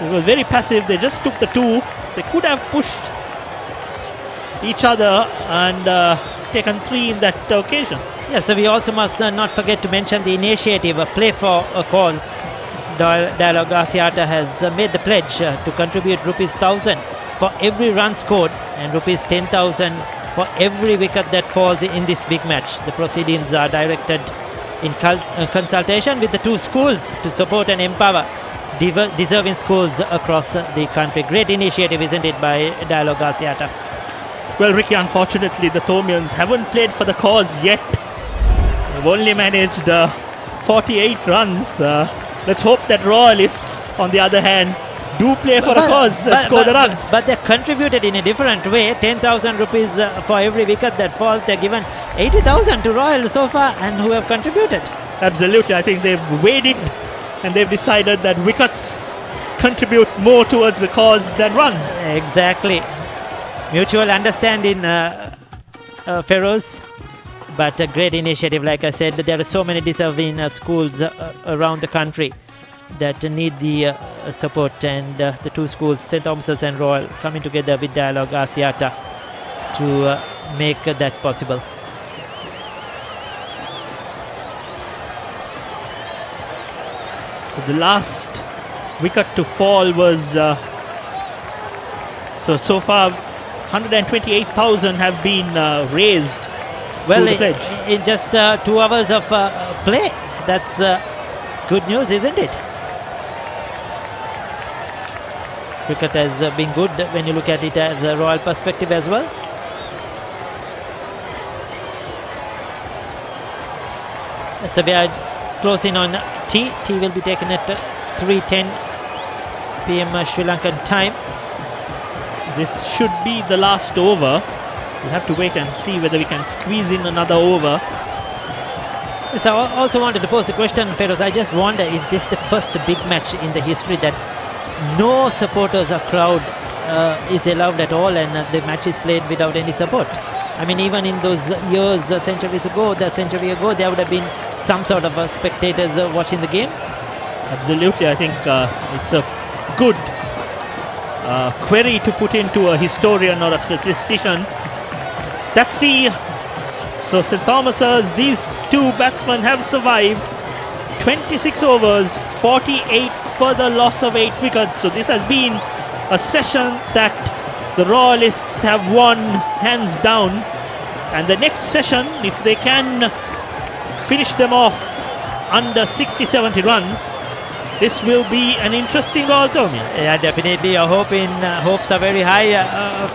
They were very passive, they just took the 2. They could have pushed each other and taken 3 in that occasion. Yes, so we also must not forget to mention the initiative, a play for a cause. Dialogue Asiata has made the pledge to contribute ₹1,000 for every run scored and ₹10,000 for every wicket that falls in this big match. The proceedings are directed in consultation with the 2 schools to support and empower deserving schools across the country. Great initiative, isn't it, by Dialogue Asiata? Well, Ricky, unfortunately, the Tomians haven't played for the cause yet. They've only managed 48 runs. Let's hope that Royalists, on the other hand, do play for a cause and score the runs. But they're contributed in a different way. 10,000 rupees for every wicket that falls. They're given 80,000 to Royal so far and who have contributed. Absolutely. I think they've weighed it and they've decided that wickets contribute more towards the cause than runs. Exactly. Mutual understanding, Feroz. But a great initiative, like I said. There are so many deserving schools around the country that need the support, and the 2 schools, St. Thomas's and Royal, coming together with Dialogue Asiata to make that possible. So the last wicket to fall was so far 128,000 have been raised. Well, in just 2 hours of play, that's good news, isn't it? Cricket has been good when you look at it as a Royal perspective as well. So we are closing on tea. Tea will be taken at 3:10 p.m. Sri Lankan time. This should be the last over. We'll have to wait and see whether we can squeeze in another over. So I also wanted to pose the question, Feroz, I just wonder, is this the first big match in the history that no supporters or crowd is allowed at all and the match is played without any support? I mean, even in those years, century ago, there would have been some sort of spectators watching the game. Absolutely. I think it's a good query to put into a historian or a statistician. That's the so St. Thomas's, these 2 batsmen have survived 26 overs, 48 further loss of 8 wickets. So this has been a session that the Royalists have won hands down, and the next session, if they can finish them off under 60-70 runs, this will be an interesting Royal Tomian. Yeah, definitely. Hopes are very high.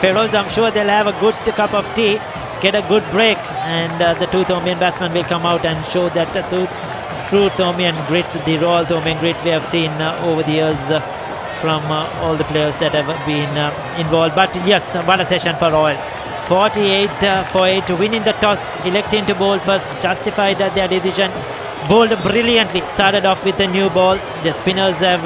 Feroz, I'm sure they'll have a good cup of tea, get a good break, and the two Tomian batsmen will come out and show that true Tomian grit, the Royal Tomian grit we have seen over the years from all the players that have been involved. But yes, what a session for Royal. 48 for 8, winning the toss, electing to bowl first, justified their decision, bowled brilliantly, started off with a new ball. The spinners have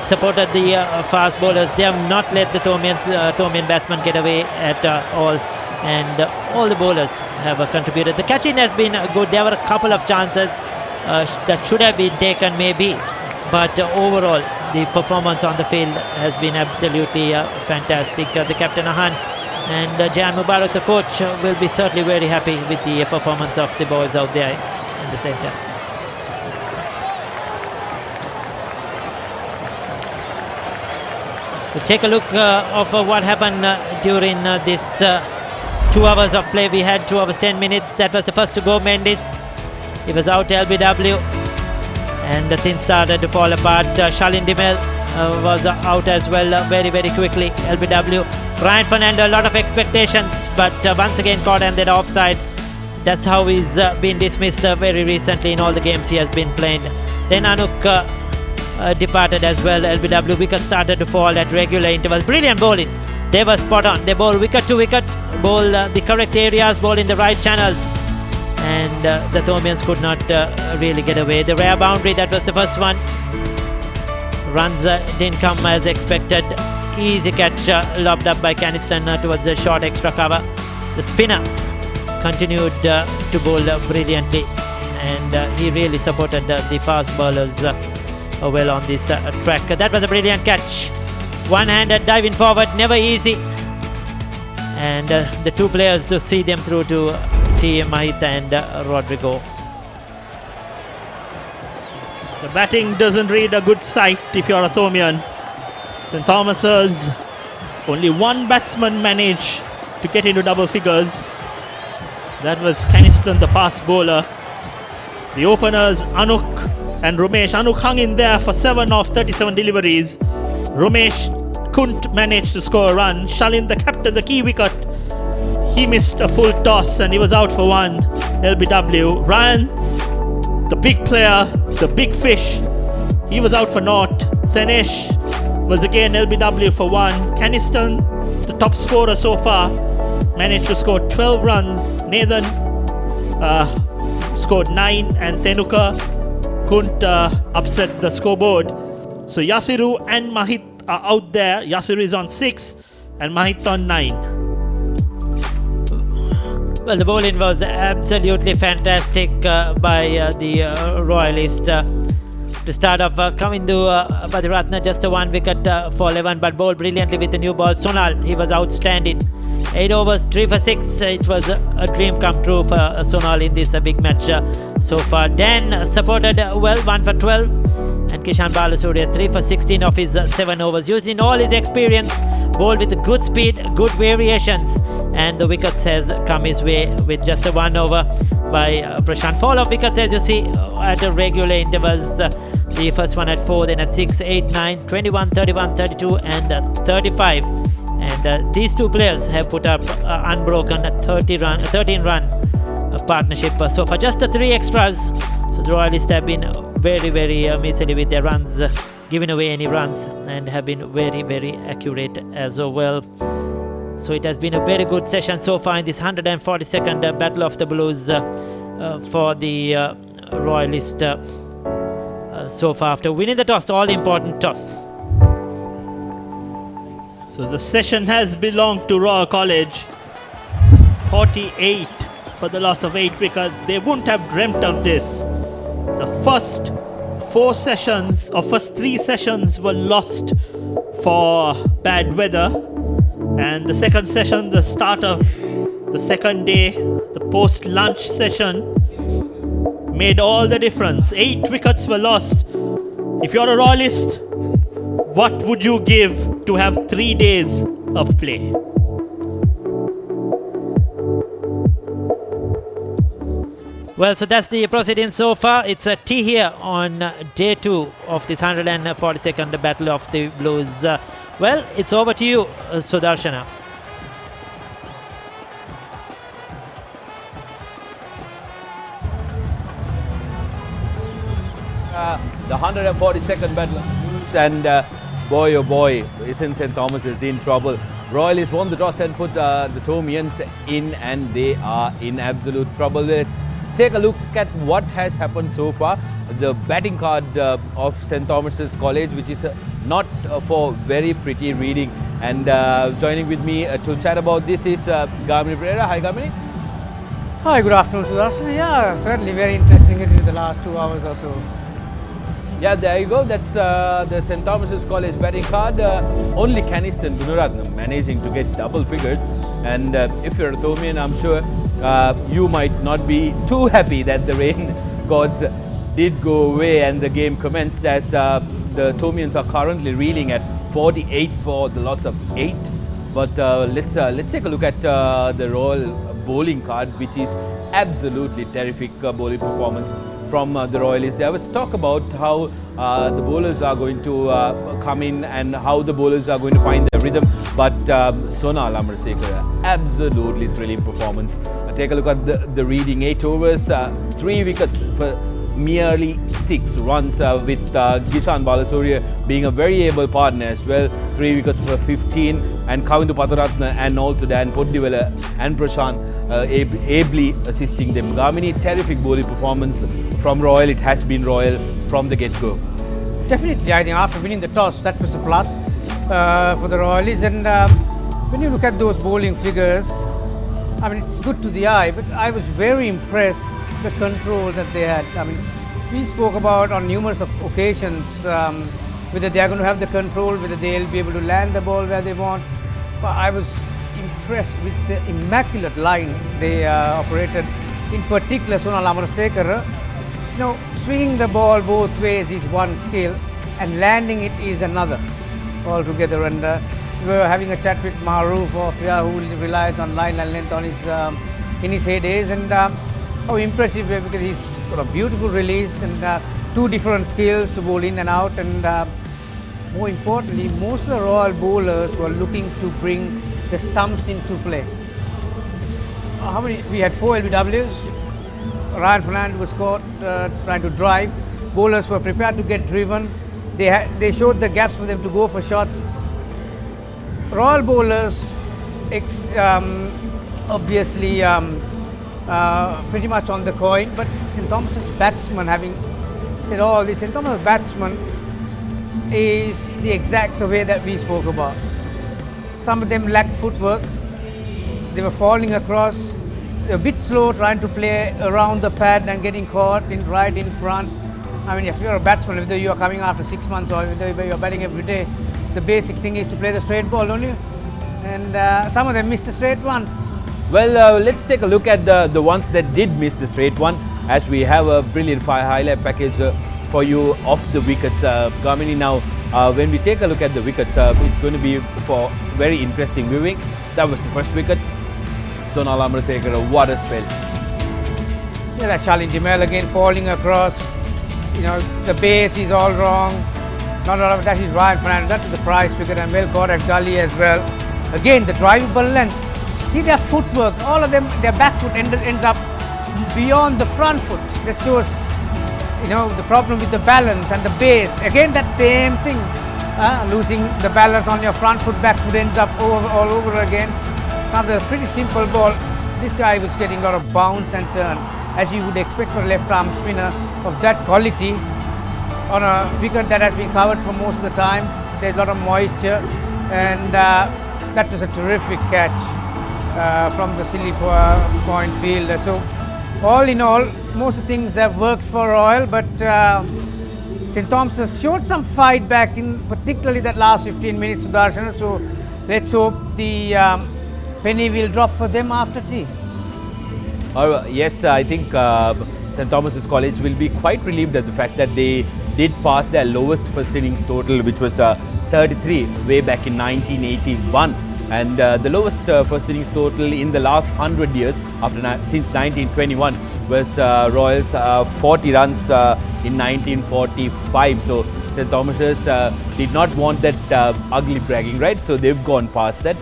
supported the fast bowlers. They have not let the Tomian batsmen get away at all, and all the bowlers have contributed. The catching has been good. There were a couple of chances that should have been taken maybe, but overall the performance on the field has been absolutely fantastic. The captain Ahan and Jan Mubarak, the coach, will be certainly very happy with the performance of the boys out there in the centre. We'll take a look of what happened during this 2 hours of play. We had 2 hours 10 minutes. That was the first to go, Mendes. He was out LBW, and the thing started to fall apart. Shalin Dimel was out as well very quickly. LBW. Ryan Fernando, a lot of expectations, but once again caught and then offside. That's how he's been dismissed very recently in all the games he has been playing. Then Anuk departed as well. LBW wickets started to fall at regular intervals. Brilliant bowling. They were spot on. They bowl wicket to wicket, bowl the correct areas, bowl in the right channels, and the Tomians could not really get away. The rare boundary, that was the first one. Runs didn't come as expected. Easy catch lobbed up by Caniston towards the short extra cover. The spinner continued to bowl brilliantly, and he really supported the fast bowlers well on this track. That was a brilliant catch. One-handed diving forward, never easy. And the two players to see them through to T. Mahit and Rodrigo. The batting doesn't read a good sight if you're a Tomian. St. Thomas's, only one batsman managed to get into double figures. That was Caniston, the fast bowler. The openers, Anuk and Romesh. Anuk hung in there for 7 of 37 deliveries. Romesh couldn't manage to score a run. Shalin, the captain, the key wicket, he missed a full toss and he was out for 1. LBW. Ryan, the big player, the big fish, he was out for naught. Sanesh was again LBW for 1. Caniston, the top scorer so far, managed to score 12 runs. Nathan scored 9, and Tenuka couldn't upset the scoreboard. So Yasiru and Mahit are out there. Yasiru is on 6 and Mahit on 9. Well, the bowling was absolutely fantastic by the Royalists. To start off, Kavindu Patiratna, just a 1 wicket for 11, but bowled brilliantly with the new ball. Sonal, he was outstanding. 8 overs, 3 for 6. It was a dream come true for Sonal in this big match so far. Dan supported well, 1 for 12. And Kishan Balasuriya, 3 for 16 of his 7 overs. Using all his experience, bowled with good speed, good variations, and the wickets has come his way with just a 1 over by Prashant. Fall of wickets, as you see, at regular intervals. The first one at 4, then at 6, 8, 9, 21, 31, 32 and 35. And these two players have put up unbroken 13 run partnership so far. Just the 3 extras. So the Royalists have been very miserly with their runs, giving away any runs, and have been very accurate as well. So it has been a very good session so far in this 142nd Battle of the Blues for the Royalist so far after winning the toss, all important toss. So the session has belonged to Royal College. 48 for the loss of 8 wickets. They wouldn't have dreamt of this. The first 4 sessions, or first 3 sessions, were lost for bad weather. And the second session, the start of the second day, the post-lunch session, made all the difference. 8 wickets were lost. If you're a Royalist, what would you give to have 3 days of play? Well, so that's the proceedings so far. It's a tea here on day 2 of this 142nd Battle of the Blues. Well, it's over to you, Sudarshana. The 142nd Battle of the Blues, and boy oh boy, isn't St. Thomas is in trouble. Royalists won the toss and put the Thomians in, and they are in absolute trouble. Let's take a look at what has happened so far. The batting card of St. Thomas's College, which is not for very pretty reading. And joining with me to chat about this is Gamini Pereira. Hi Gamini. Hi, good afternoon, Sudarshan. Yeah, certainly very interesting in the last 2 hours or so. Yeah, there you go. That's the St. Thomas's College batting card. Only Caniston Gunaratnam managing to get double figures. And if you're a Thomian, I'm sure you might not be too happy that the rain gods did go away and the game commenced, as the Thomians are currently reeling at 48 for the loss of 8. But let's take a look at the Royal bowling card, which is absolutely terrific bowling performance from the Royalists. There was talk about how the bowlers are going to come in and how the bowlers are going to find their rhythm, but Sonal Amarasekara, absolutely thrilling performance. Take a look at the reading. 8 overs, 3 wickets for merely 6 runs, with Gishan Balasurya being a very able partner as well. 3 wickets for 15, and Kavindu Patharatna and also Dan Poddiwala and Prashant ably assisting them. Gamini, terrific bowling performance from Royal. It has been Royal from the get-go. Definitely, I think after winning the toss, that was a plus for the Royalists. And when you look at those bowling figures, I mean, it's good to the eye, but I was very impressed the control that they had. I mean, we spoke about on numerous occasions whether they are going to have the control, whether they'll be able to land the ball where they want. But I was impressed with the immaculate line they operated. In particular, Sonal Amarasekara, you know, swinging the ball both ways is one skill, and landing it is another altogether. And we were having a chat with Maroof of who relies on line and length on his in his heydays, and how impressive, because he's got a beautiful release and 2 different skills to bowl in and out. And more importantly, most of the Royal bowlers were looking to bring the stumps into play. How many? We had 4 LBWs. Ryan Fernandez was caught trying to drive. Bowlers were prepared to get driven. They showed the gaps for them to go for shots. Royal bowlers obviously pretty much on the coin, but St. Thomas's batsman, having said all this, St. Thomas batsman is the exact way that we spoke about. Some of them lacked footwork. They were falling across, a bit slow trying to play around the pad and getting caught right in front. I mean, if you're a batsman, whether you are coming after 6 months or whether you're batting every day, the basic thing is to play the straight ball, don't you? And some of them missed the straight ones. Well, let's take a look at the ones that did miss the straight one, as we have a brilliant highlight package for you of the wickets. Gamini, now when we take a look at the wickets, it's going to be for very interesting viewing. That was the first wicket. Sonal Amarasekara, what a spell. Yeah, that's Shalin Dimel again falling across. You know, the base is all wrong. Not all of that is Ryan Fernandez. That is the prize wicket, and well caught at gully as well. Again, the drivable length. See their footwork, all of them, their back foot ends up beyond the front foot. That shows, you know, the problem with the balance and the base. Again, that same thing, losing the balance on your front foot, back foot ends up all over again. Now, the pretty simple ball. This guy was getting a lot of bounce and turn, as you would expect for a left-arm spinner of that quality on a wicket that has been covered for most of the time. There's a lot of moisture, and that was a terrific catch from the Silly Point field. So, all in all, most of the things have worked for Royal, but St. Thomas showed some fight back in particularly that last 15 minutes, Sudarshan. So, let's hope the penny will drop for them after tea. Yes, I think St. Thomas's College will be quite relieved at the fact that they did pass their lowest first innings total, which was 33 way back in 1981. And the lowest first innings total in the last 100 years since 1921 was Royals 40 runs in 1945. So St. Thomas's did not want that ugly bragging, right? So they've gone past that.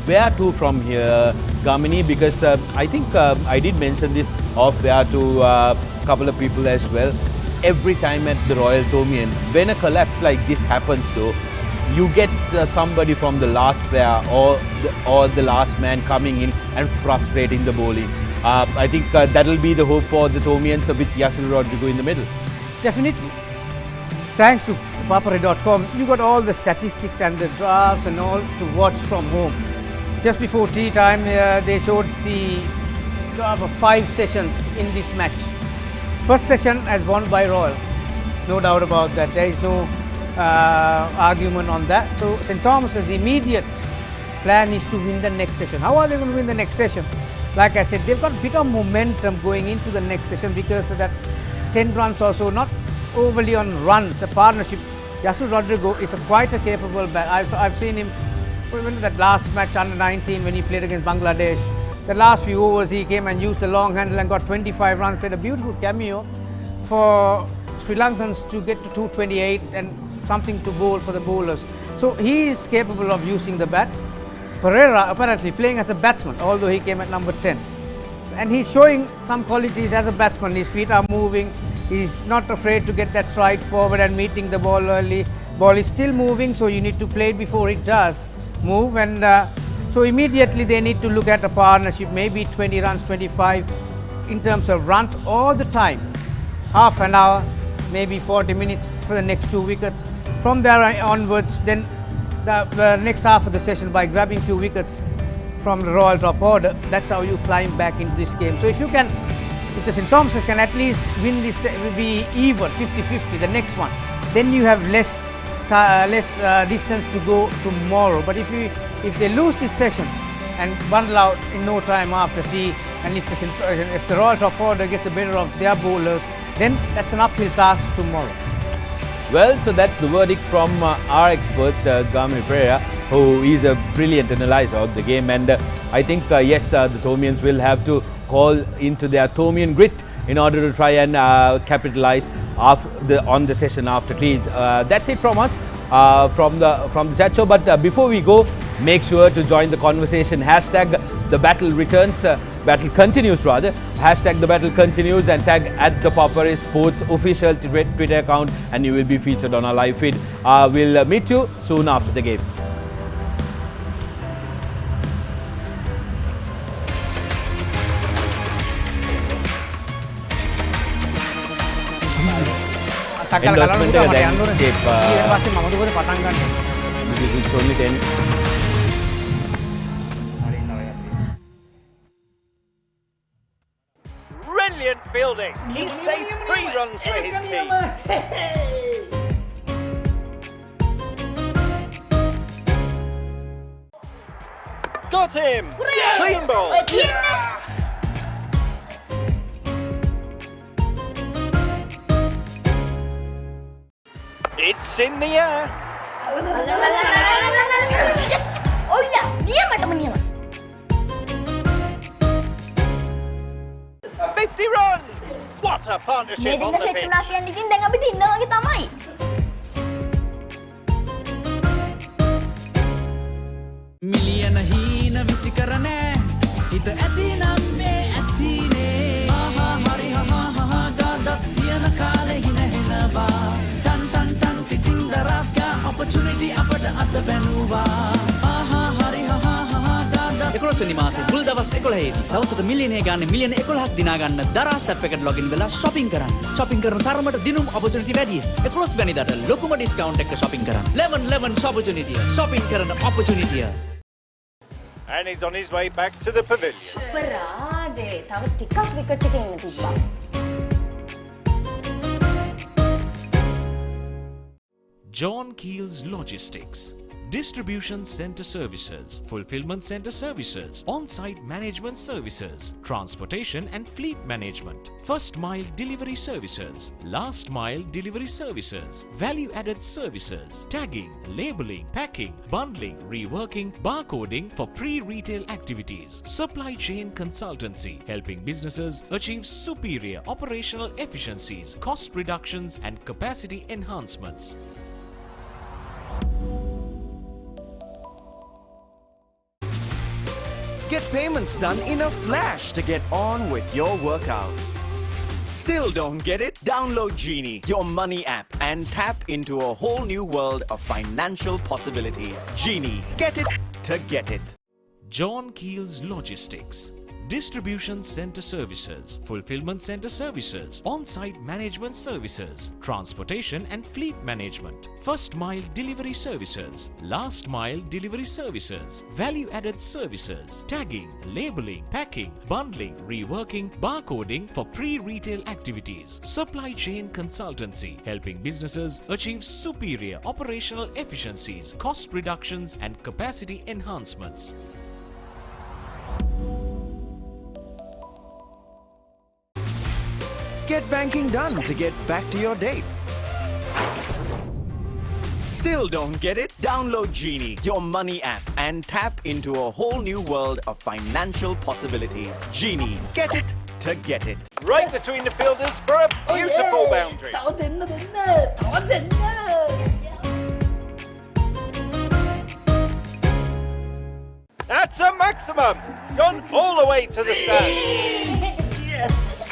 Where to from here, Gamini? Because I think I did mention this off where to a couple of people as well. Every time at the Royal Tomian, when a collapse like this happens though, you get somebody from the last player or the last man coming in and frustrating the bowling. I think that will be the hope for the Tomians with Yasir Rodrigo in the middle. Definitely. Thanks to Papare.com, you got all the statistics and the drafts and all to watch from home. Just before tea time, they showed the draft of 5 sessions in this match. First session as won by Royal, no doubt about that. There is no argument on that. So St. Thomas's immediate plan is to win the next session. How are they going to win the next session? Like I said, they've got a bit of momentum going into the next session because of that 10 runs or so, not overly on runs. The partnership, Yasir Rodrigo is quite a capable batter. I've seen him even that last match under 19 when he played against Bangladesh. The last few overs he came and used the long handle and got 25 runs, played a beautiful cameo for Sri Lankans to get to 228 and something to bowl for the bowlers. So he is capable of using the bat. Pereira apparently playing as a batsman, although he came at number 10. And he's showing some qualities as a batsman. His feet are moving. He's not afraid to get that stride forward and meeting the ball early. Ball is still moving, so you need to play it before it does move. And so immediately they need to look at a partnership, maybe 20 runs, 25 in terms of runs all the time. Half an hour, maybe 40 minutes for the next 2 wickets. From there onwards, then the next half of the session by grabbing few wickets from the Royal top order, that's how you climb back into this game. So if you can, if the St. Thomas's can at least win this, will be even 50-50 the next one, then you have less distance to go tomorrow. But if they lose this session and bundle out in no time after tea, and if the Royal top order gets the better of their bowlers, then that's an uphill task tomorrow. Well, so that's the verdict from our expert, Gamini Pereira, who is a brilliant analyzer of the game. And I think, yes, the Tomians will have to call into their Tomian grit in order to try and capitalize on the session after teas. That's it from us, from the chat show. But before we go, make sure to join the conversation. Hashtag the battle returns, battle continues rather. Hashtag the battle continues and tag at the Papare Sports official Twitter account, and you will be featured on our live feed. We'll meet you soon after the game. Endorsement it's only 10. Brilliant fielding. He saved 3 runs for his team. Got him. Clean ball. It's in the air. Yes! Oh yeah, dia mata menila. 50 runs. What a partnership on the pitch. Nafian dikin dengan betina kita mai. Million hina visikarane hita atina me atine aha hari ha ha ha gadat tiana kale hina hinawa tan tan tan titing daraska opportunity apada atavenuwa aha hari ha ha ha gadat 11 වෙනි මාසේ මුල් දවස් 11 දී දවසට මිලියනය ගන්න මිලියන 11ක් දිනා ගන්න දරස් ඇප් එකට ලොගින් වෙලා shopping කරන්න. shopping කරන තරමට දිනුම් opportunity වැඩි. 11 වෙනිදාට ලොකුම discount එකක shopping කරන්න. 11 opportunity. shopping කරන opportunity. And he's on his way back to the pavilion. Parade, තව ටිකක් විකට් එකේ ඉන්න තිබ්බා. John Keel's Logistics. Distribution Center Services, Fulfillment Center Services, On-site Management Services, Transportation and Fleet Management, First Mile Delivery Services, Last Mile Delivery Services, Value-Added Services, Tagging, Labeling, Packing, Bundling, Reworking, Barcoding for pre-retail activities, Supply Chain Consultancy, helping businesses achieve superior operational efficiencies, cost reductions and capacity enhancements. Get payments done in a flash to get on with your workout. Still don't get it? Download Genie, your money app, and tap into a whole new world of financial possibilities. Genie, get it to get it. John Keel's Logistics, Distribution Center Services, Fulfillment Center Services, On-site Management Services, Transportation and Fleet Management, First Mile Delivery Services, Last Mile Delivery Services, Value-Added Services, Tagging, Labeling, Packing, Bundling, Reworking, Barcoding for pre-retail activities, Supply Chain Consultancy, helping businesses achieve superior operational efficiencies, cost reductions and capacity enhancements. Get banking done to get back to your date. Still don't get it? Download Genie, your money app, and tap into a whole new world of financial possibilities. Genie, get it to get it. Right between the fielders for a beautiful boundary. That's a maximum. Gone all the way to the stand. Yes.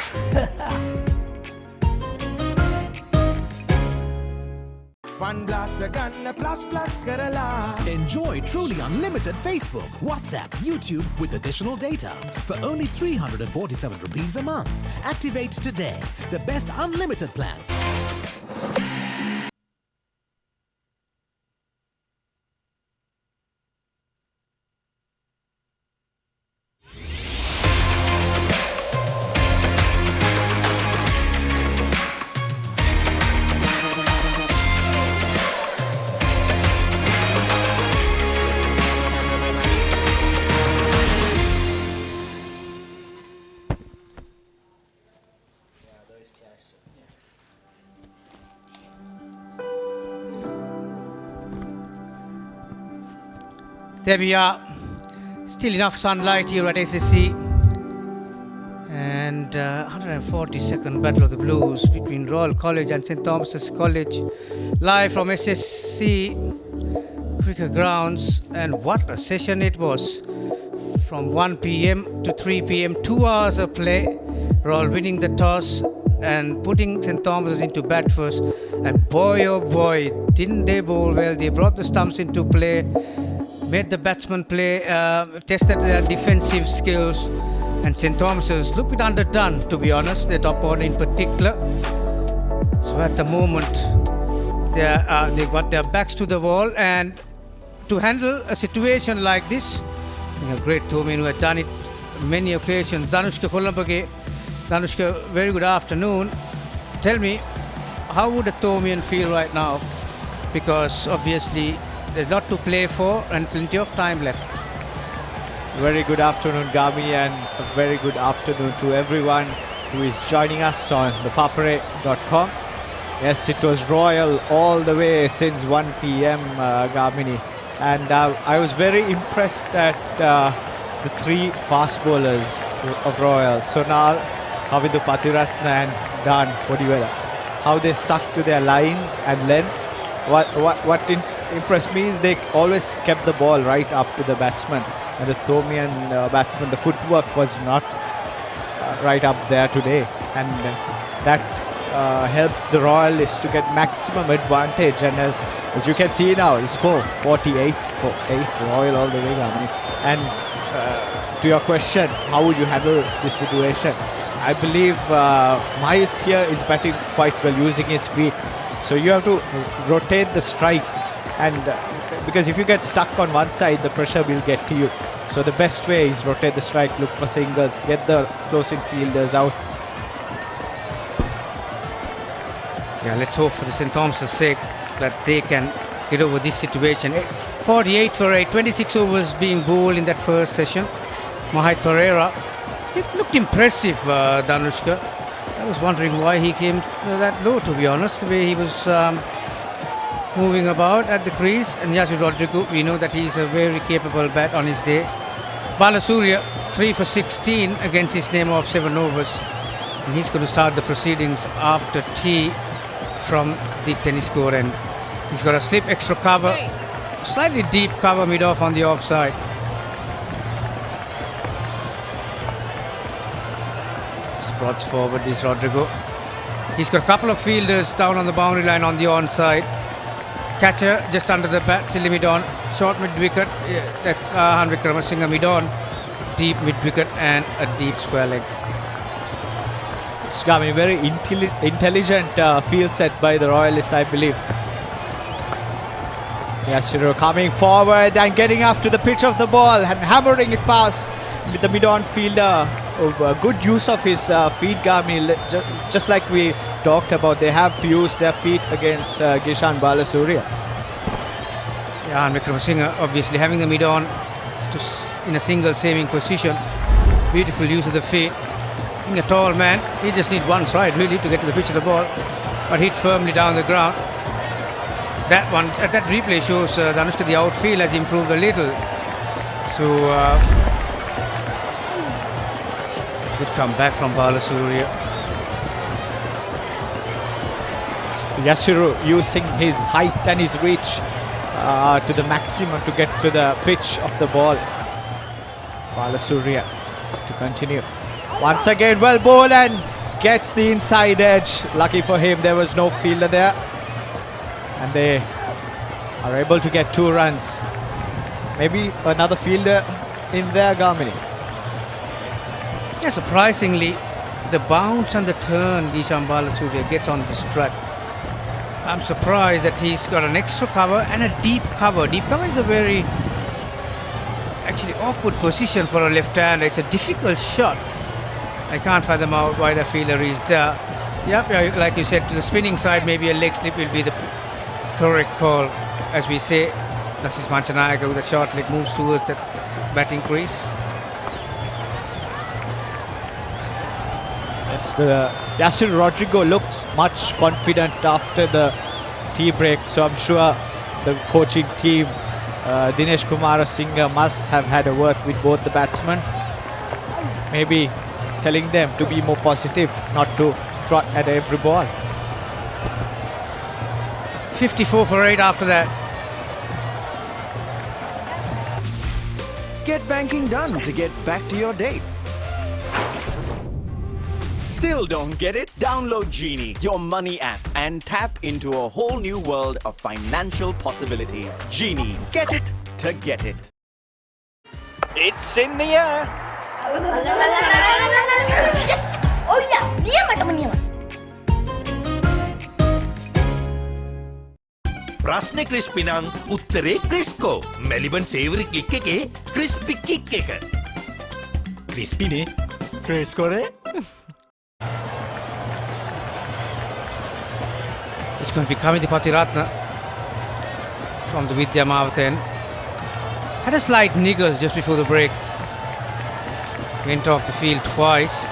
Fun blaster gun plus karala. Enjoy truly unlimited Facebook, WhatsApp, YouTube with additional data for only 347 rupees a month. Activate today the best unlimited plans. There we are. Still enough sunlight here at SSC. And 142nd Battle of the Blues between Royal College and St. Thomas's College. Live from SSC Grounds. And what a session it was. From 1 p.m. to 3 p.m. 2 hours of play. Royal winning the toss and putting St. Thomas's into bat first. And boy oh boy, didn't they bowl well. They brought the stumps into play. Made the batsmen play, tested their defensive skills, and St. Thomas's looked a bit underdone, to be honest, their top order in particular. So at the moment, they got their backs to the wall, and to handle a situation like this, a great Thomian who had done it many occasions. Danushka Kolampage, Danushka, very good afternoon. Tell me, how would a Thomian feel right now? Because obviously, there's a lot to play for and plenty of time left. Very good afternoon, Gami, and a very good afternoon to everyone who is joining us on the papare.com. Yes, it was Royal all the way since 1 p.m. Gamini, and I was very impressed at the three fast bowlers of Royal, Sonal, Kavindu Patiratna and Dan Podiwala. How they stuck to their lines and lengths. What impressed me is they always kept the ball right up to the batsman, and the Thomian batsman, the footwork was not right up there today, and that helped the Royalists to get maximum advantage. And as you can see now, the score 48 for 8, Royal all the way down. And to your question, how would you handle this situation? I believe Mahit here is batting quite well, using his feet. So you have to rotate the strike, and because if you get stuck on one side, the pressure will get to you. So the best way is rotate the strike, look for singles, get the closing fielders out. Yeah, let's hope for the St. Thomas's sake that they can get over this situation. 48 for 8, 26 overs being bowled in that first session. Mahit Pereira, it looked impressive, Danushka. I was wondering why he came that low, to be honest, the way he was moving about at the crease. And Yasir Rodrigo, we know that he's a very capable bat on his day. Balasuriya, 3 for 16 against his name of 7 overs. And he's going to start the proceedings after tea from the tennis court end. He's got a slip extra cover, slightly deep cover mid-off on the offside. Sprots forward is Rodrigo. He's got a couple of fielders down on the boundary line on the onside. Catcher just under the bat, Silly mid-on. Short mid-wicket, that's Han Wickramasinghe mid-on. Deep mid-wicket and a deep square leg. It's a very intelligent field set by the Royalists, I believe. Yashiro coming forward and getting up to the pitch of the ball and hammering it past with the mid-on fielder. Good use of his feet, Gami. Just like we talked about, they have to use their feet against Gishan Balasuriya. Yeah, and Wickramasinghe obviously having the mid-on in a single saving position. Beautiful use of the feet. Being a tall man, he just needs one stride really to get to the pitch of the ball, but hit firmly down the ground. That one, that replay shows Danushka, the outfield has improved a little. So good comeback from Balasuriya. Yashiro using his height and his reach to the maximum to get to the pitch of the ball. Balasuriya to continue. Once again, well bowled and gets the inside edge. Lucky for him, there was no fielder there. And they are able to get 2 runs. Maybe another fielder in there, Gamini. Yeah, surprisingly, the bounce and the turn Gishan Balasuriya gets on the strut. I'm surprised that he's got an extra cover and a deep cover. Deep cover is a very actually awkward position for a left-hander. It's a difficult shot. I can't fathom out why the fielder is there. Yep, like you said, to the spinning side, maybe a leg slip will be the correct call. As we say, this is Manchanayaka with a short leg moves towards the batting crease. Yes, Yasir Rodrigo looks much confident after the tea break, so I'm sure the coaching team, Dinesh Kumarasinghe, must have had a word with both the batsmen. Maybe telling them to be more positive, not to trot at every ball. 54 for 8 after that. Get banking done to get back to your date. Still don't get it? Download Genie, your money app, and tap into a whole new world of financial possibilities. Genie, get it to get it. It's in the air. Yes! Oh yeah, niyamat naman niyamat. ප්‍රශ්නේ crispy නම් උත්තරේ ක්‍රිස්කෝ. Maliban සේවරි click එකේ crispy kick එක. ක්‍රිස්පිනේ ක්‍රිස්කෝනේ. It's going to be Kamini Patiratna from the Vidya Mavath. Had a slight niggle just before the break. Went off the field twice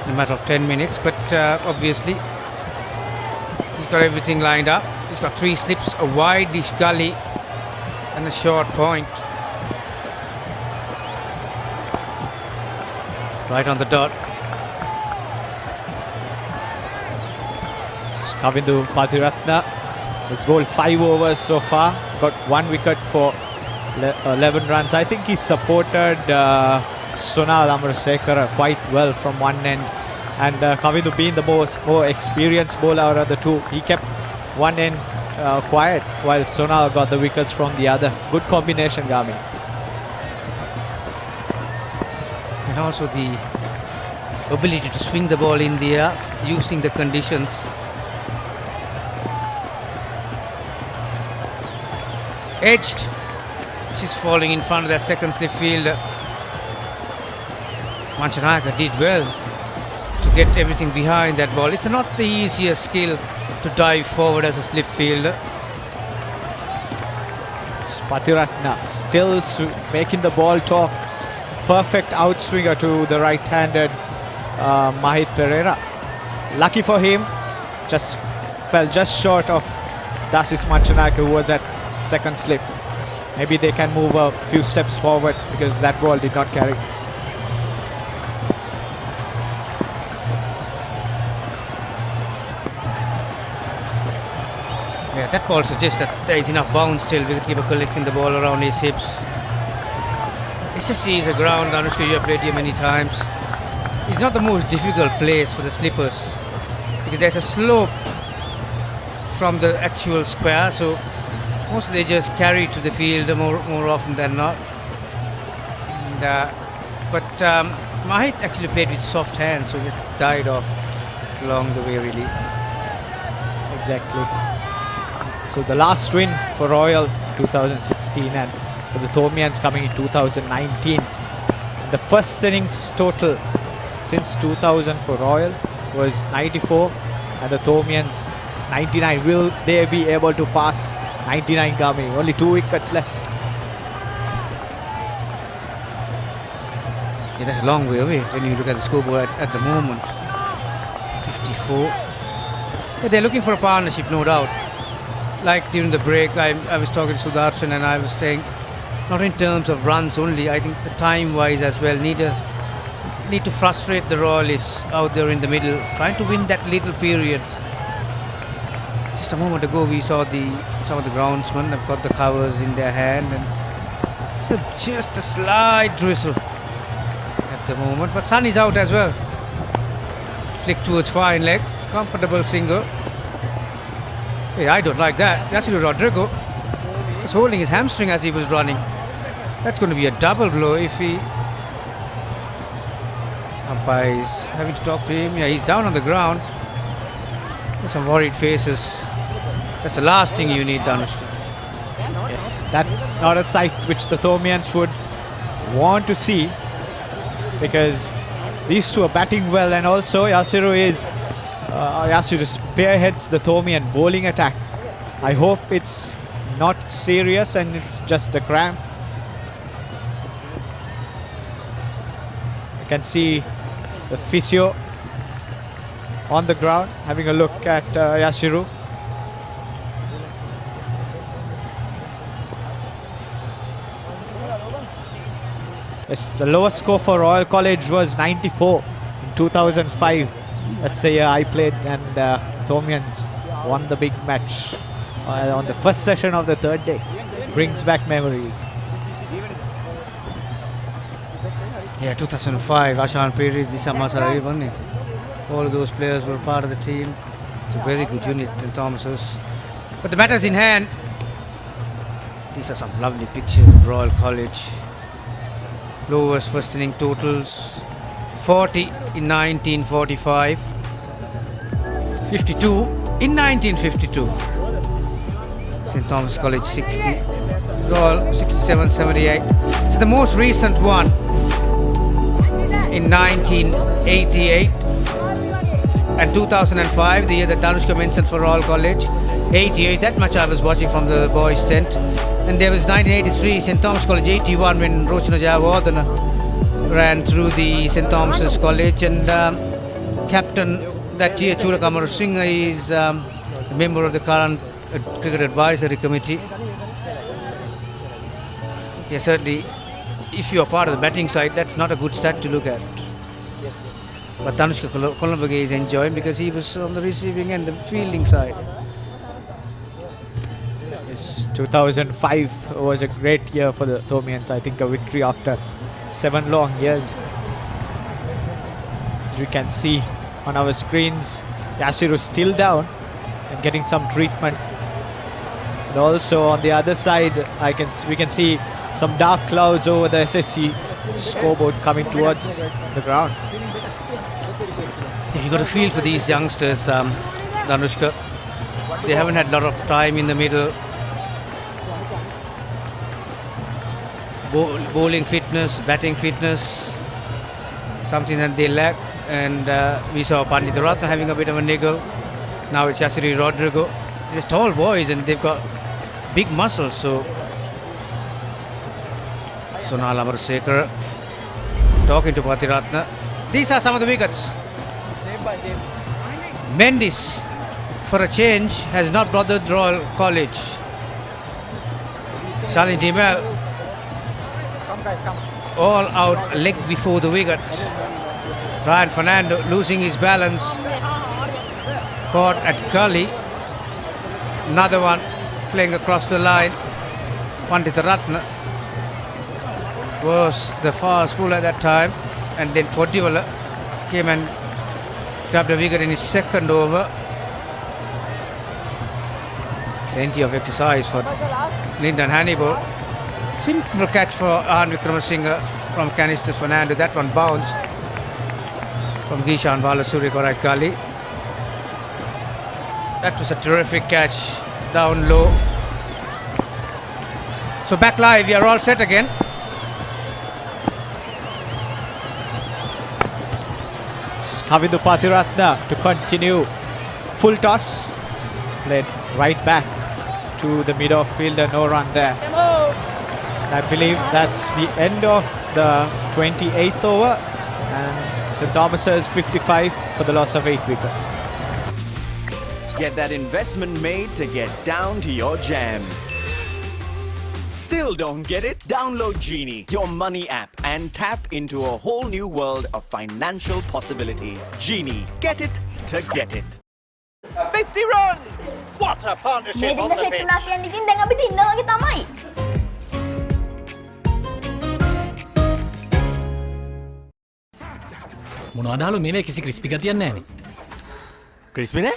in a matter of 10 minutes, but obviously he's got everything lined up. He's got 3 slips, a wide-ish gully and a short point. Right on the dot. Kavindu Patiratna has bowled 5 overs so far, got 1 wicket for 11 runs. I think he supported Sonal Amarasekara quite well from one end, and Kavindu being the more experienced bowler out of the two, he kept one end quiet while Sonal got the wickets from the other. Good combination, Gami. And also the ability to swing the ball in the air using the conditions. Edged, which is falling in front of that second slip fielder. Manchanayaka did well to get everything behind that ball. It's not the easiest skill to dive forward as a slip fielder. Patiratna still making the ball talk. Perfect outswinger to the right-handed Mahit Pereira. Lucky for him, just fell just short of Dasis Manchanaka, who was at second slip. Maybe they can move a few steps forward because that ball did not carry. Yeah, that ball suggests that there is enough bounce still. Wicketkeeper collecting the ball around his hips. SSC is a ground, Anushka, you have played here many times. It's not the most difficult place for the slippers because there's a slope from the actual square, so mostly they just carry to the field more often than not. But Mahit actually played with soft hands, so just died off along the way really. Exactly. So the last win for Royal 2016 and for the Thomians coming in 2019. The first innings total since 2000 for Royal was 94 and the Thomians 99. Will they be able to pass 99 Gami? Only 2 wickets left. Yeah, that's a long way away when you look at the scoreboard at the moment. 54. Yeah, they're looking for a partnership, no doubt. Like during the break, I was talking to Sudarshan and I was saying, not in terms of runs only, I think the time-wise as well, need to frustrate the Royalists out there in the middle, trying to win that little period. Just a moment ago, we saw some of the groundsmen have got the covers in their hand, and it's just a slight drizzle at the moment. But Sun is out as well. Flick towards fine leg, comfortable single. Hey, I don't like that. That's Rodrigo. He's holding his hamstring as he was running. That's going to be a double blow if he... Umpire is having to talk to him. Yeah, he's down on the ground. There's some worried faces. That's the last thing you need, Danushka. Yes, that's not a sight which the Thomians would want to see, because these two are batting well, and also Yasiru spearheads the Thomian bowling attack. I hope it's not serious and it's just a cramp. You can see the physio on the ground having a look at Yasiru. Yes, the lowest score for Royal College was 94 in 2005. That's the year I played, and Thomians won the big match on the first session of the third day. Brings back memories. Yeah, 2005, Ashan Peri, Disamasari, wasn't it? All of those players were part of the team. It's a very good unit in Thomas's. But the matters in hand, these are some lovely pictures of Royal College. Lowest first inning totals, 40 in 1945, 52 in 1952. St. Thomas College 60, Royal 67, 78. So the most recent one in 1988 and 2005, the year that Danushka mentioned for Royal College. 88, that much I was watching from the boys' tent. And there was 1983, St. Thomas College 81, when Rochana Jayawardena ran through the St. Thomas's College, and captain that year, Chura Kamaru Singh, is a member of the current cricket advisory committee. Yeah, certainly, if you are part of the batting side, that's not a good stat to look at. But Danushka Kolambage is enjoying because he was on the receiving end, the fielding side. Yes, 2005 was a great year for the Thomians. I think a victory after 7 long years. As you can see on our screens, Yasiru still down and getting some treatment. And also on the other side, we can see some dark clouds over the SSC scoreboard coming towards the ground. Yeah, you got a feel for these youngsters, Danushka. They haven't had a lot of time in the middle. Bowling fitness, batting fitness, something that they lack. And we saw Pandit Ratna having a bit of a niggle. Now it's Yasiri Rodrigo. They're tall boys and they've got big muscles, so Sonal Amarsekar talking to Patiratna. These are some of the wickets. Mendes, for a change, has not bothered Royal College. Shalin Dimel, all out leg before the wicket. Ryan Fernando losing his balance. Caught at gully. Another one playing across the line. Pandita Ratna was the fast bowler at that time, and then Podivala came and grabbed a wicket in his second over. Plenty of exercise for Lyndon Hannibal. Simple catch for Ahan Wickramasinghe from Canisters Fernando. That one bounced from Gishan Balasuri Korak Gully. That was a terrific catch down low. So back live, we are all set again. Kavindu Patiratna to continue. Full toss. Played right back to the mid-off fielder, no run there. I believe that's the end of the 28th over, and St Thomas's 55 for the loss of 8 wickets. Get that investment made to get down to your jam. Still don't get it? Download Genie, your money app, and tap into a whole new world of financial possibilities. Genie, get it to get it. 50 runs! What a partnership on the pitch! මොනවදාලු මේ කිසි crispy ගතියක් නැහැනේ. Crispy නේ?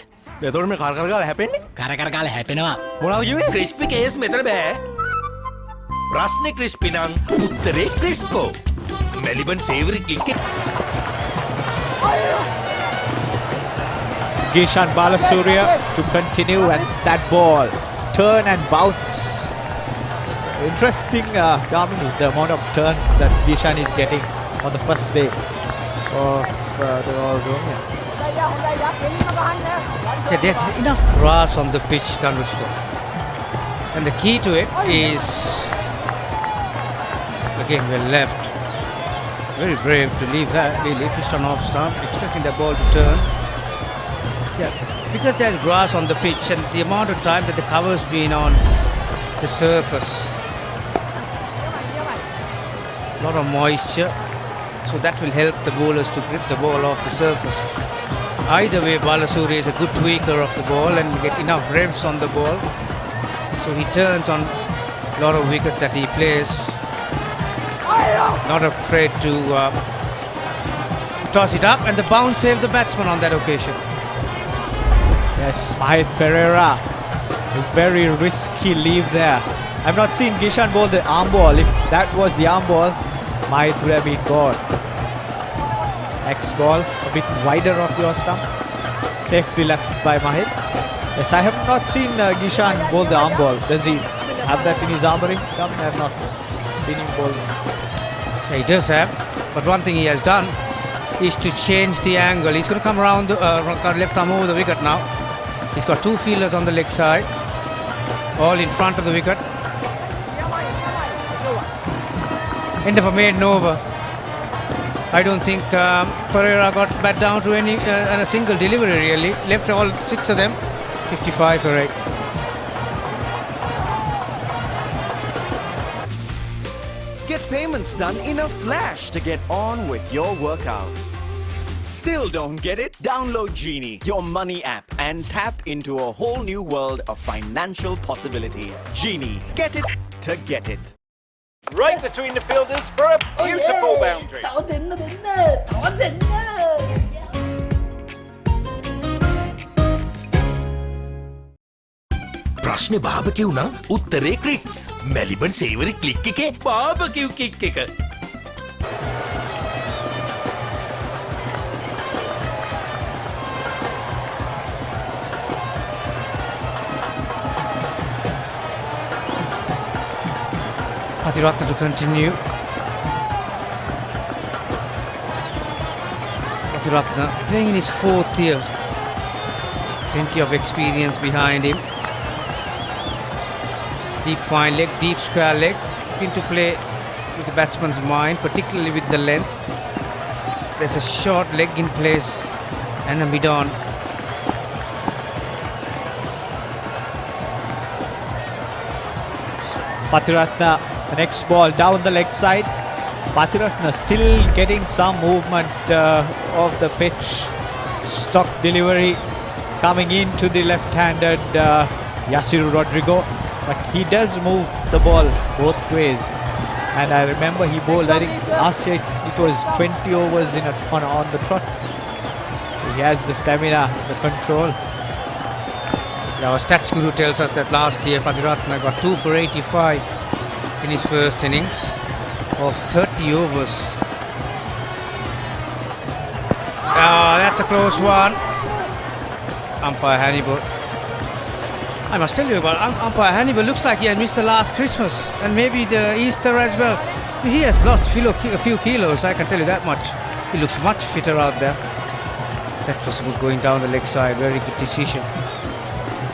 එතකොට මේ කර කර ගාලා හැපෙන්නේ? කර කර ගාලා හැපෙනවා. මොනවද කිව්වේ? ක්‍රිස්පි කේස් මෙතන බෑ. ප්‍රශ්නේ ක්‍රිස්පි නම් උත්තරේ ක්‍රිස්කෝ. මෙලිබන් සේවරි ක්ලික් එක. Gishan Balasuriya to continue, and that ball turn and bounce. Interesting, Damini, the amount of turn that Gishan is getting on the first day of the Royal Zone. Yeah, there's enough grass on the pitch, Danushka. And the key to it is, again, well left. Very brave to leave that, really, pushed on off stump, expecting the ball to turn. Yeah, because there's grass on the pitch and the amount of time that the cover's been on the surface. A lot of moisture, so that will help the bowlers to grip the ball off the surface. Either way, Balasuri is a good tweaker of the ball and get enough revs on the ball. So he turns on a lot of wickets that he plays. Not afraid to toss it up, and the bounce saved the batsman on that occasion. Yes, Mahit Pereira, a very risky leave there. I've not seen Gishan bowl the arm ball. If that was the arm ball, Mahit would have been gone. X ball, a bit wider of your stump. Safely left by Mahit. Yes, I have not seen Gishan bowl the arm ball. Does he have that in his armoury? I have not seen him bowl. Yeah, he does have, but one thing he has done is to change the angle. He's going to come around the left arm over the wicket now. He's got two fielders on the leg side, all in front of the wicket. End of a maiden over. I don't think Pereira got bat down to any a single delivery really. Left all 6 of them. 55 for 8. Get payments done in a flash to get on with your workouts. Still don't get it? Download Genie, your money app, and tap into a whole new world of financial possibilities. Genie, get it to get it. Right between the fielders for a beautiful boundary. ප්‍රශ්නේ බාබකිව් නම් උත්තරේ ක්‍රික්ස්. Maliban සේවරි click එකේ බාබකිව් kick එක. Patiratna to continue. Patiratna playing in his 4th year. Plenty of experience behind him. Deep fine leg, deep square leg. Into play with the batsman's mind, particularly with the length. There's a short leg in place and a mid-on. Patiratna, the next ball down the leg side. Patiratna still getting some movement of the pitch. Stock delivery coming into the left-handed Yasiru Rodrigo, but he does move the ball both ways. And I remember he bowled, I think last year it was 20 overs on the trot. So he has the stamina, the control. Our stats guru tells us that last year Patiratna got 2 for 85 in his first innings of 30 overs. That's a close one. Umpire Hannibal. I must tell you about Umpire Hannibal. Looks like he had missed the last Christmas and maybe the Easter as well. He has lost a few kilos, I can tell you that much. He looks much fitter out there. That was good going down the leg side. Very good decision.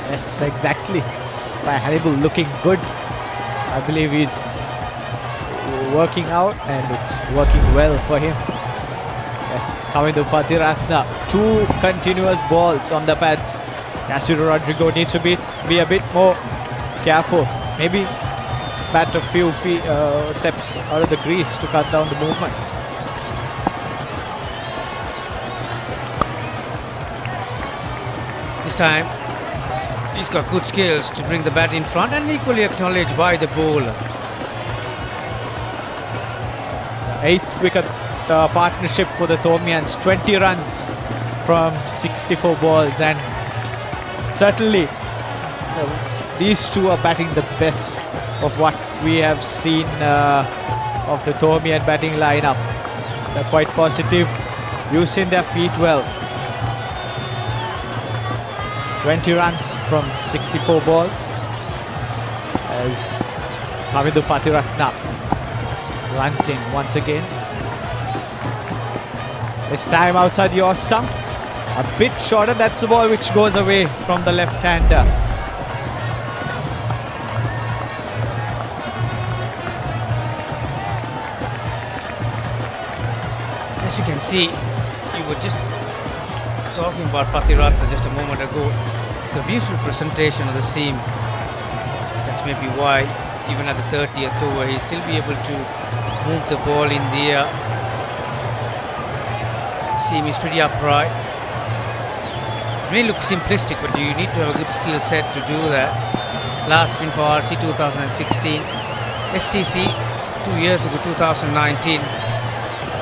Yes, exactly. By Hannibal looking good. I believe he's working out and it's working well for him. Yes, Kavindu Patiratna, 2 continuous balls on the pads. Yasiru Rodrigo needs to be a bit more careful. Maybe bat a few steps out of the crease to cut down the movement. This time he's got good skills to bring the bat in front and equally acknowledged by the bowler. 8th wicket partnership for the Thomians, 20 runs from 64 balls, and certainly these two are batting the best of what we have seen of the Thomian batting lineup. They're quite positive, using their feet well. 20 runs from 64 balls as Kavindu Patiratna runs in once again. This time outside the off stump, a bit shorter. That's the ball which goes away from the left-hander. As you can see, you were just talking about Patiratna just a moment ago. It's a beautiful presentation of the seam. That's maybe why even at the 30th over he'll still be able to move the ball in the air. Seam is pretty upright. It may look simplistic, but you need to have a good skill set to do that. Last win for RC 2016. STC 2 years ago, 2019.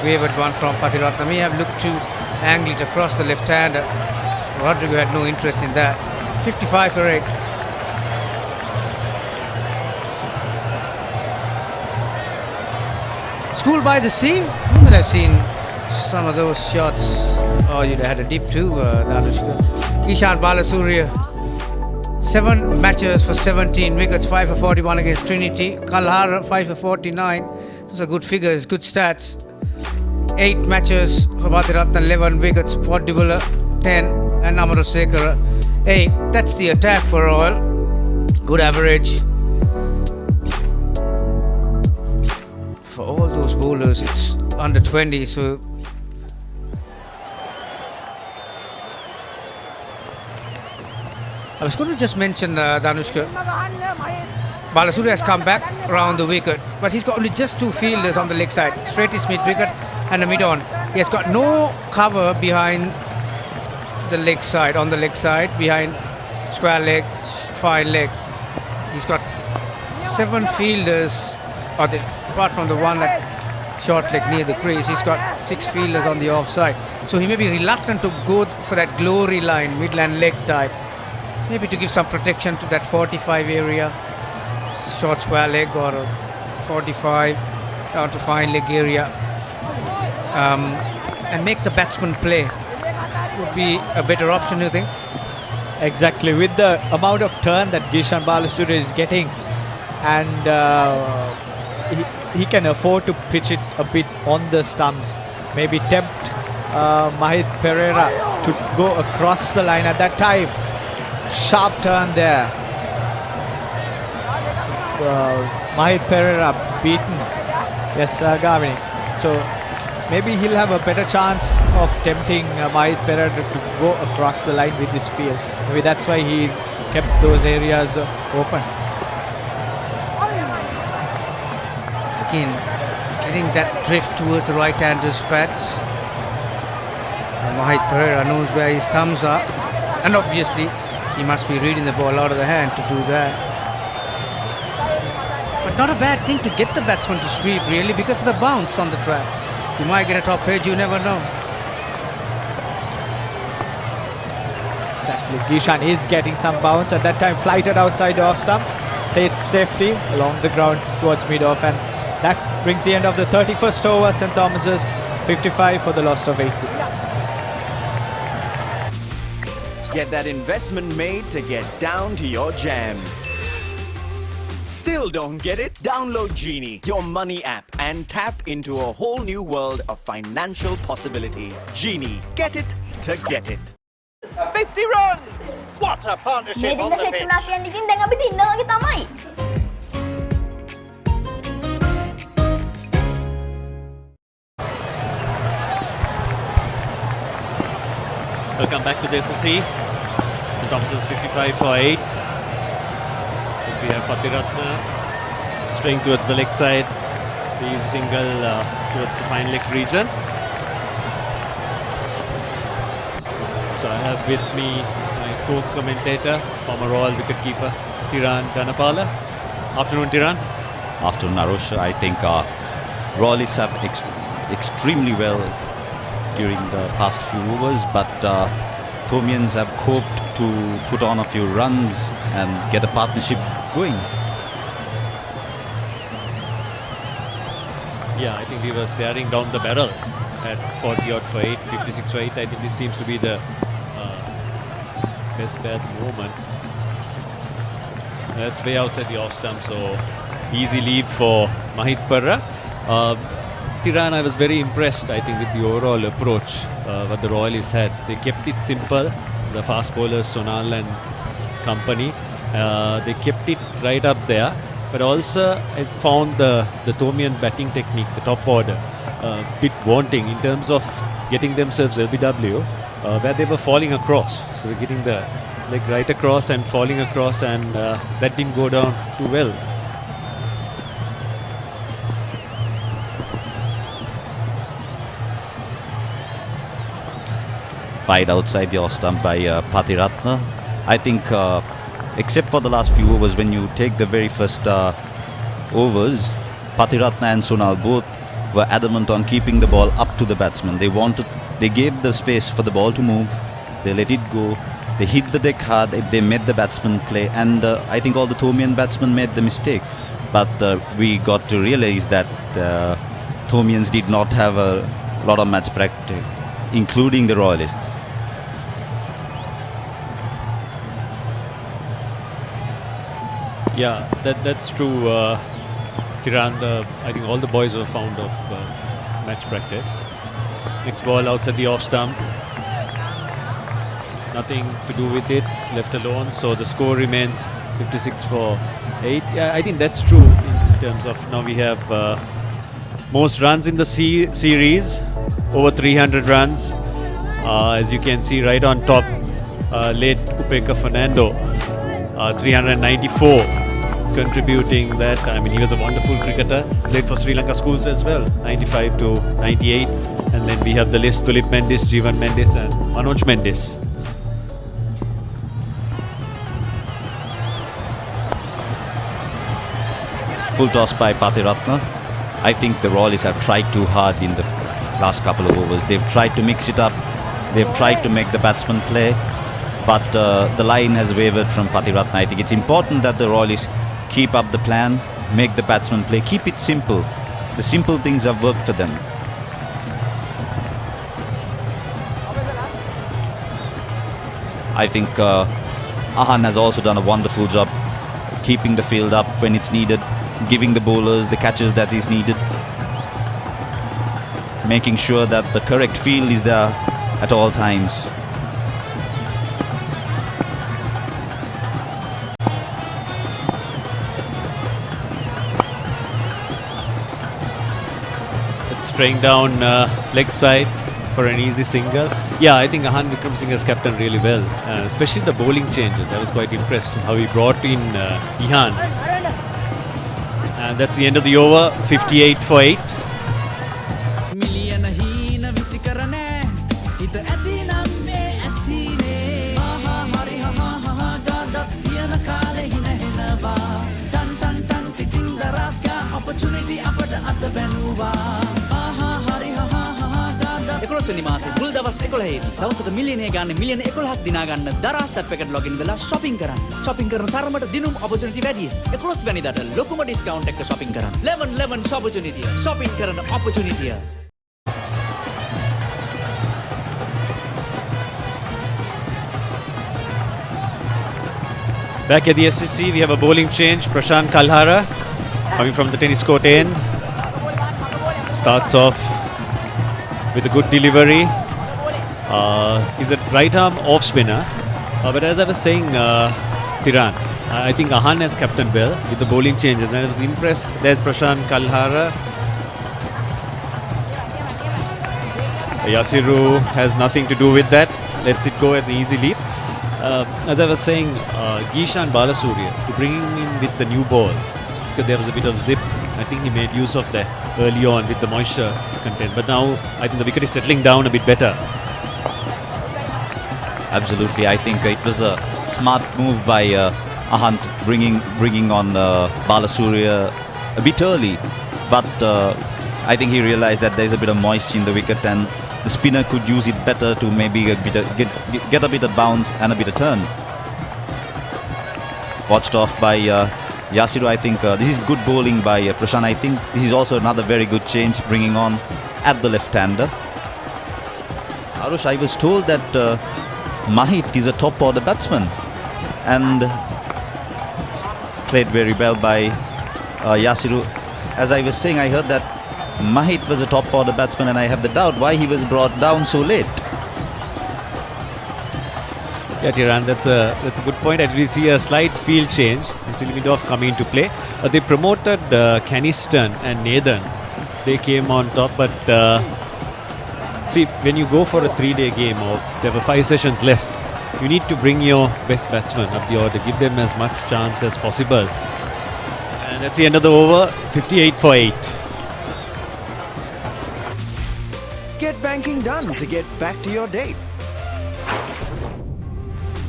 Wavered one from Patiratna. May have looked to angle it across the left-hander. Rodrigo had no interest in that. 55 for 8. School by the sea? You might have seen some of those shots. Oh, you'd have had a dip too, Danushka. Ishan Balasuriya. 7 matches for 17 wickets, 5 for 41 against Trinity. Kalhara 5 for 49. Those are good figures, good stats. 8 matches for Patiratna, 11 wickets, Poddivala 10 and Amarasekara 8. That's the attack for Royal. Good average. For all those bowlers, it's under 20, so I was going to just mention Danushka. Balasuriya has come back around the wicket, but he's got only just 2 fielders on the leg side. Straight is mid wicket and a mid-on. He has got no cover behind the leg side, on the leg side, behind square leg, fine leg. He's got 7 fielders, apart from the one at short leg near the crease. He's got 6 fielders on the offside. So he may be reluctant to go for that glory line, midland leg type. Maybe to give some protection to that 45 area, short square leg, or 45 down to fine leg area, and make the batsman play. Would be a better option, you think? Exactly, with the amount of turn that Gishan Balasuriya is getting, and he can afford to pitch it a bit on the stumps. Maybe tempt Mahit Pereira to go across the line at that time. Sharp turn there. Mahit Pereira beaten Yes, Gavini. So maybe he'll have a better chance of tempting Mahit Perera to go across the line with this field. Maybe that's why he's kept those areas open. Again, getting that drift towards the right-hander's pads. Mahit Perera knows where his thumbs are, and obviously he must be reading the ball out of the hand to do that. But not a bad thing to get the batsman to sweep, really, because of the bounce on the track. You might get a top edge, you never know. Exactly. Gishan is getting some bounce at that time, flighted outside the off stump, played safely along the ground towards mid-off, and that brings the end of the 31st over. St. Thomas's 55 for the loss of 8 wickets. Get that investment made to get down to your jam. Still don't get it? Download Genie, your money app, and tap into a whole new world of financial possibilities. Genie, get it to get it. 50 runs! What a partnership on the pitch! Welcome back to the SSC. St. Thomas's 55 for 8. We have Patiratna straying towards the leg side. It's an easy single towards the fine leg region. So I have with me my co-commentator, former Royal wicketkeeper Tiran Dhanapala. Afternoon, Tiran. Afternoon, Arosha. I think Royalists have extremely well during the past few overs, but Thomians have coped to put on a few runs and get a partnership going. Yeah, I think we were staring down the barrel at 40 odd for 8, 56 for 8. I think this seems to be the best bat moment. That's way outside the off stump, so easy lead for Mahit Perera. Tiran, I was very impressed, I think, with the overall approach what the Royalists had. They kept it simple. The fast bowlers, Sonal and company, they kept it right up there. But also, I found the Thomian batting technique, the top order, a bit wanting in terms of getting themselves LBW, where they were falling across. So they're getting the leg right across and falling across, and that didn't go down too well. Right outside the off stump by Patiratna. I think, except for the last few overs, when you take the very first overs, Patiratna and Sonal both were adamant on keeping the ball up to the batsman. They gave the space for the ball to move. They let it go. They hit the deck hard. They made the batsman play, and I think all the Thomian batsmen made the mistake. But we got to realize that Thomians did not have a lot of match practice, including the Royalists. Yeah, that's true. Tiran, I think all the boys were fond of match practice. Next ball outside the off stump. Nothing to do with it, left alone. So the score remains 56 for 8. Yeah, I think that's true in terms of now we have most runs in the series, over 300 runs. As you can see right on top, late Upeka Fernando, 394. Contributing that. I mean, he was a wonderful cricketer, played for Sri Lanka Schools as well, 95 to 98. And then we have the list: Tulip Mendis, Jeevan Mendis and Manoj Mendis. Full toss by Patiratna. I think the Royalists have tried too hard in the last couple of overs. They've tried to mix it up. They've tried to make the batsman play. But the line has wavered from Patiratna. I think it's important that the Royalists keep up the plan, make the batsman play, keep it simple. The simple things have worked for them. I think Ahan has also done a wonderful job keeping the field up when it's needed, giving the bowlers the catches that is needed, making sure that the correct field is there at all times. Straying down leg side for an easy single. Yeah, I think Ahan Vikramsinghe has captained really well, especially the bowling changes. I was quite impressed how he brought in Ihan. And that's the end of the over, 58 for 8. වෙනි මාසේ මුල් දවස් 11ේදී දවසට මිලියනය ගන්න මිලියන 11ක් දිනා ගන්න දරස් app එකට ලොගින් වෙලා shopping කරන්න. shopping කරන තරමට දිනුම් opportunity වැඩි. 11 වෙනිදාට ලොකුම discount එක shopping කරන්න. 11 opportunity. shopping කරන opportunity. Back at the SSC, we have a bowling change. Prashant Kalhara coming from the tennis court end. Starts off with a good delivery. He's a right arm off spinner. But as I was saying, Tiran, I think Ahan has captained well with the bowling changes. And I was impressed. There's Prashant Kalhara. Yasiru has nothing to do with that. Lets it go as an easy leap. As I was saying, Gishan Balasurya, to bring him in with the new ball, because there was a bit of zip. I think he made use of that early on with the moisture content. But now I think the wicket is settling down a bit better. Absolutely, I think it was a smart move by Ahan bringing on Balasurya a bit early. But I think he realised that there is a bit of moisture in the wicket and the spinner could use it better to maybe get a bit of bounce and a bit of turn. Watched off by Yasiru. I think this is good bowling by Prashant. I think this is also another very good change, bringing on at the left-hander. Arush, I was told that Mahit is a top order batsman and played very well by Yasiru. As I was saying, I heard that Mahit was a top order batsman and I have the doubt why he was brought down so late. Yeah, Tiran, that's a good point. As we see a slight field change, Silmidov coming into play. They promoted Caniston and Nathan. They came on top, but see, when you go for a 3-day game or there were 5 sessions left, you need to bring your best batsman up the order, give them as much chance as possible. And that's the end of the over, 58 for 8. Get banking done to get back to your date.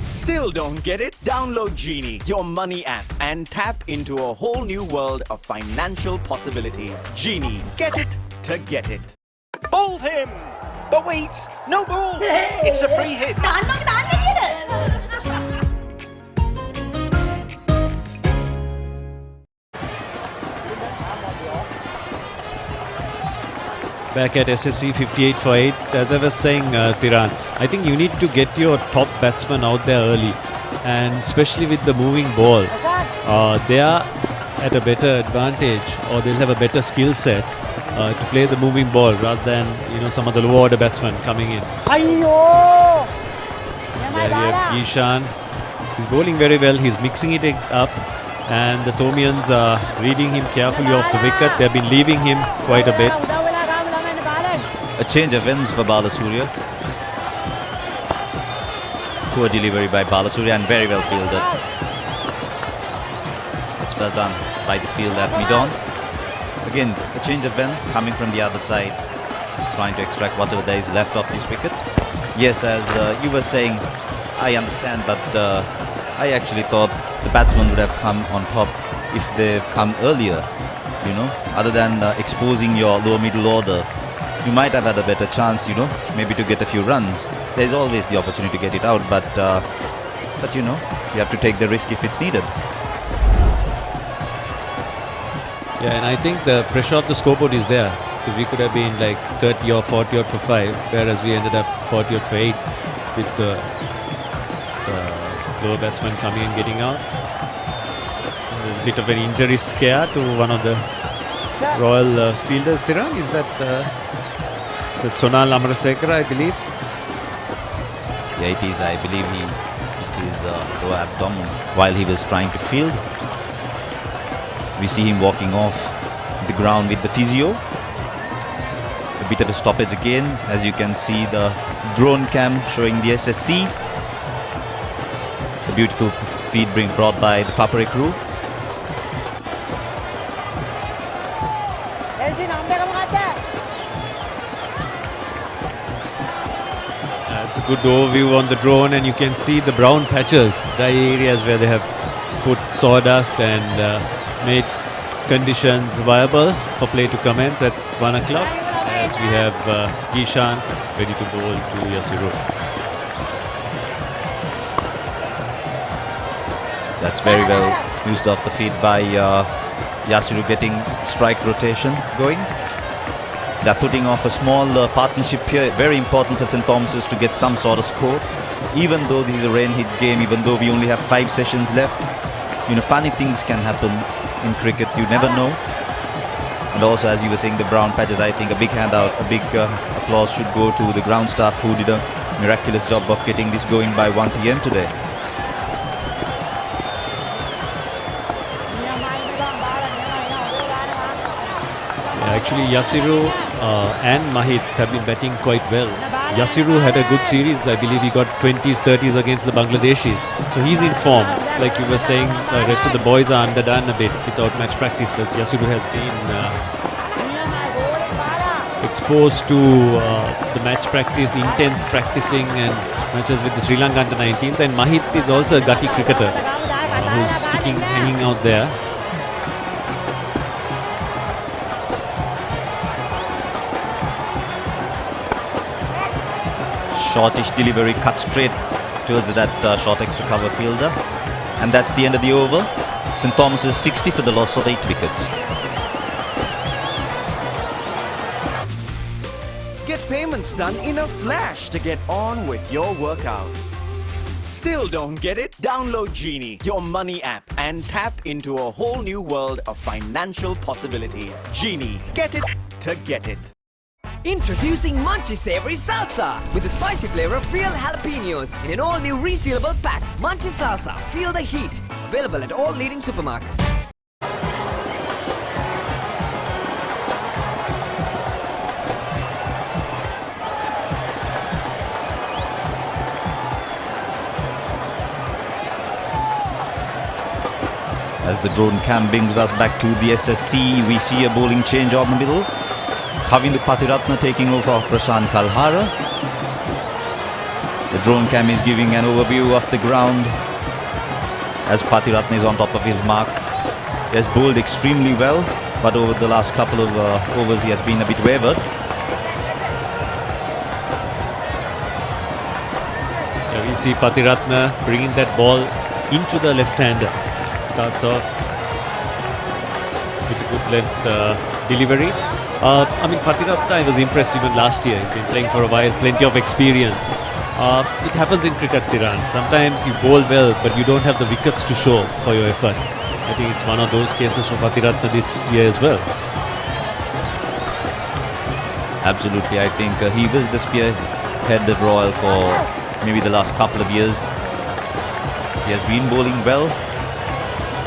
Still don't get it? Download Genie, your money app, and tap into a whole new world of financial possibilities. Genie, get it to get it. Bowled him! But wait, no ball! It's a free hit. Back at SSC, 58 for 8. As I was saying, Tiran, I think you need to get your top batsman out there early, and especially with the moving ball, they are at a better advantage, or they'll have a better skill set to play the moving ball rather than some of the lower order batsmen coming in. There we have Ishan. He's bowling very well. He's mixing it up, and the Tomians are reading him carefully off the wicket. They've been leaving him quite a bit. A change of ends for Balasurya. Poor delivery by Balasurya and very well fielded. It's well done by the field at mid-on. Again, a change of end coming from the other side, trying to extract whatever there is left of this wicket. Yes, as you were saying, I understand, but I actually thought the batsman would have come on top if they've come earlier. Other than exposing your lower middle order, you might have had a better chance, maybe to get a few runs. There's always the opportunity to get it out, but you have to take the risk if it's needed. Yeah, and I think the pressure of the scoreboard is there, because we could have been like 30 or 40 odd for 5, whereas we ended up 40 odd for 8 with the lower batsman coming and getting out. There's a bit of an injury scare to one of the Royal fielders. Tiran, is that Sonal Amarasekara, I believe? Yeah, it is. I believe it is lower abdomen while he was trying to field. We see him walking off the ground with the physio. bit of a stoppage again. As you can see, the drone cam showing the SSC. The beautiful feed being brought by the Papare crew. It's a good overview on the drone, and you can see the brown patches, dry areas where they have put sawdust and made conditions viable for play to commence at 1 o'clock, as we have Gishan ready to bowl to Yasiru. That's very well used off the feed by Yasiru, getting strike rotation going. They're putting off a small partnership here. Very important for St. Thomas's to get some sort of score. Even though this is a rain-hit game, even though we only have 5 sessions left, you know, funny things can happen in cricket. You never know. And also, as you were saying, the brown patches, I think a big handout, a big applause should go to the ground staff who did a miraculous job of getting this going by 1 PM today. Actually, Yasiru and Mahit have been batting quite well. Yasiru had a good series. I believe he got 20s, 30s against the Bangladeshis. So he's in form. Like you were saying, the rest of the boys are underdone a bit without match practice. But Yasiru has been exposed to the match practice, intense practicing and matches with the Sri Lanka under-19s. And Mahit is also a gutty cricketer who's hanging out there. Shortish delivery, cut straight towards that short extra cover fielder. And that's the end of the over. St. Thomas's 60 for the loss of 8 wickets. Get payments done in a flash to get on with your workout. Still don't get it? Download Genie, your money app, and tap into a whole new world of financial possibilities. Genie, get it to get it. Introducing Munchy Savory Salsa with the spicy flavor of real jalapenos in an all-new resealable pack. Munchy Salsa, feel the heat. Available at all leading supermarkets. As the drone cam brings us back to the SSC, we see a bowling change on the middle. Kavindu Patiratna taking over Prashant Kalhara. The drone cam is giving an overview of the ground as Patiratna is on top of his mark. He has bowled extremely well, but over the last couple of overs he has been a bit wavered. Yeah, we see Patiratna bringing that ball into the left-hander. Starts off with a good length delivery. I mean, Patiratna, I was impressed even last year. He's been playing for a while, plenty of experience. It happens in cricket, Tiran. Sometimes you bowl well, but you don't have the wickets to show for your effort. I think it's one of those cases for Patiratna this year as well. Absolutely, I think he was the spearhead of Royal for maybe the last couple of years. He has been bowling well,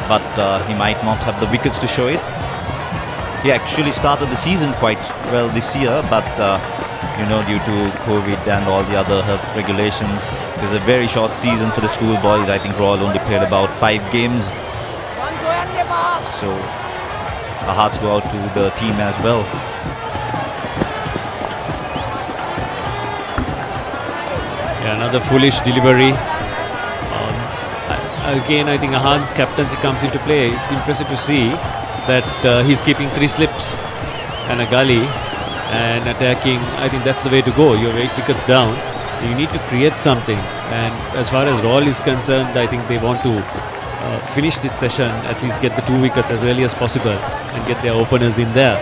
but he might not have the wickets to show it. He actually started the season quite well this year, but you know, due to COVID and all the other health regulations, it is a very short season for the schoolboys. I think Royal only played about 5 games. So our hearts go out to the team as well. Yeah, another foolish delivery. Again, I think Ahan's captaincy comes into play. It's impressive to see that he's keeping 3 slips and a gully and attacking. I think that's the way to go. You're 8 wickets down. You need to create something. And as far as Royal is concerned, I think they want to finish this session, at least get the 2 wickets as early as possible and get their openers in there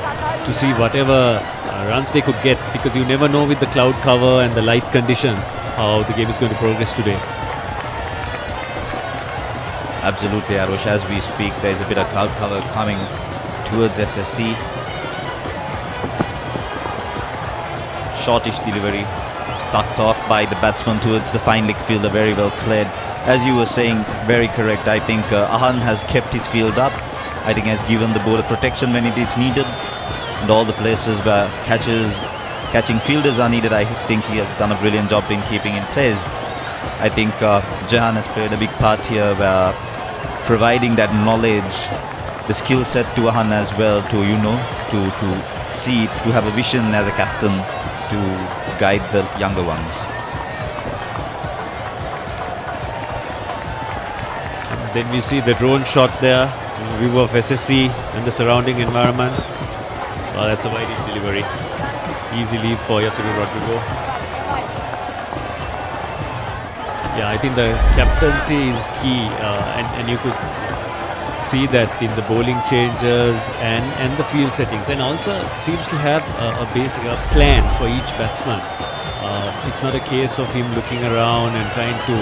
to see whatever runs they could get, because you never know with the cloud cover and the light conditions how the game is going to progress today. Absolutely, Arush. As we speak, there's a bit of cloud cover coming towards SSC. Shortish delivery, tucked off by the batsman towards the fine leg fielder, very well cleared. As you were saying, very correct. I think Ahan has kept his field up. I think has given the bowler protection when it is needed. And all the places where catches catching fielders are needed, I think he has done a brilliant job in keeping in place. I think Jahan has played a big part here, where providing that knowledge, the skill set to Ahan as well, to to see, to have a vision as a captain to guide the younger ones. And then we see the drone shot there, view of SSC and the surrounding environment. Oh, that's a wide delivery. Easy lead for Yasuru Rodrigo. Yeah, I think the captaincy is key, and you could see that in the bowling changes and the field settings, and also seems to have a basic plan for each batsman. It's not a case of him looking around and trying to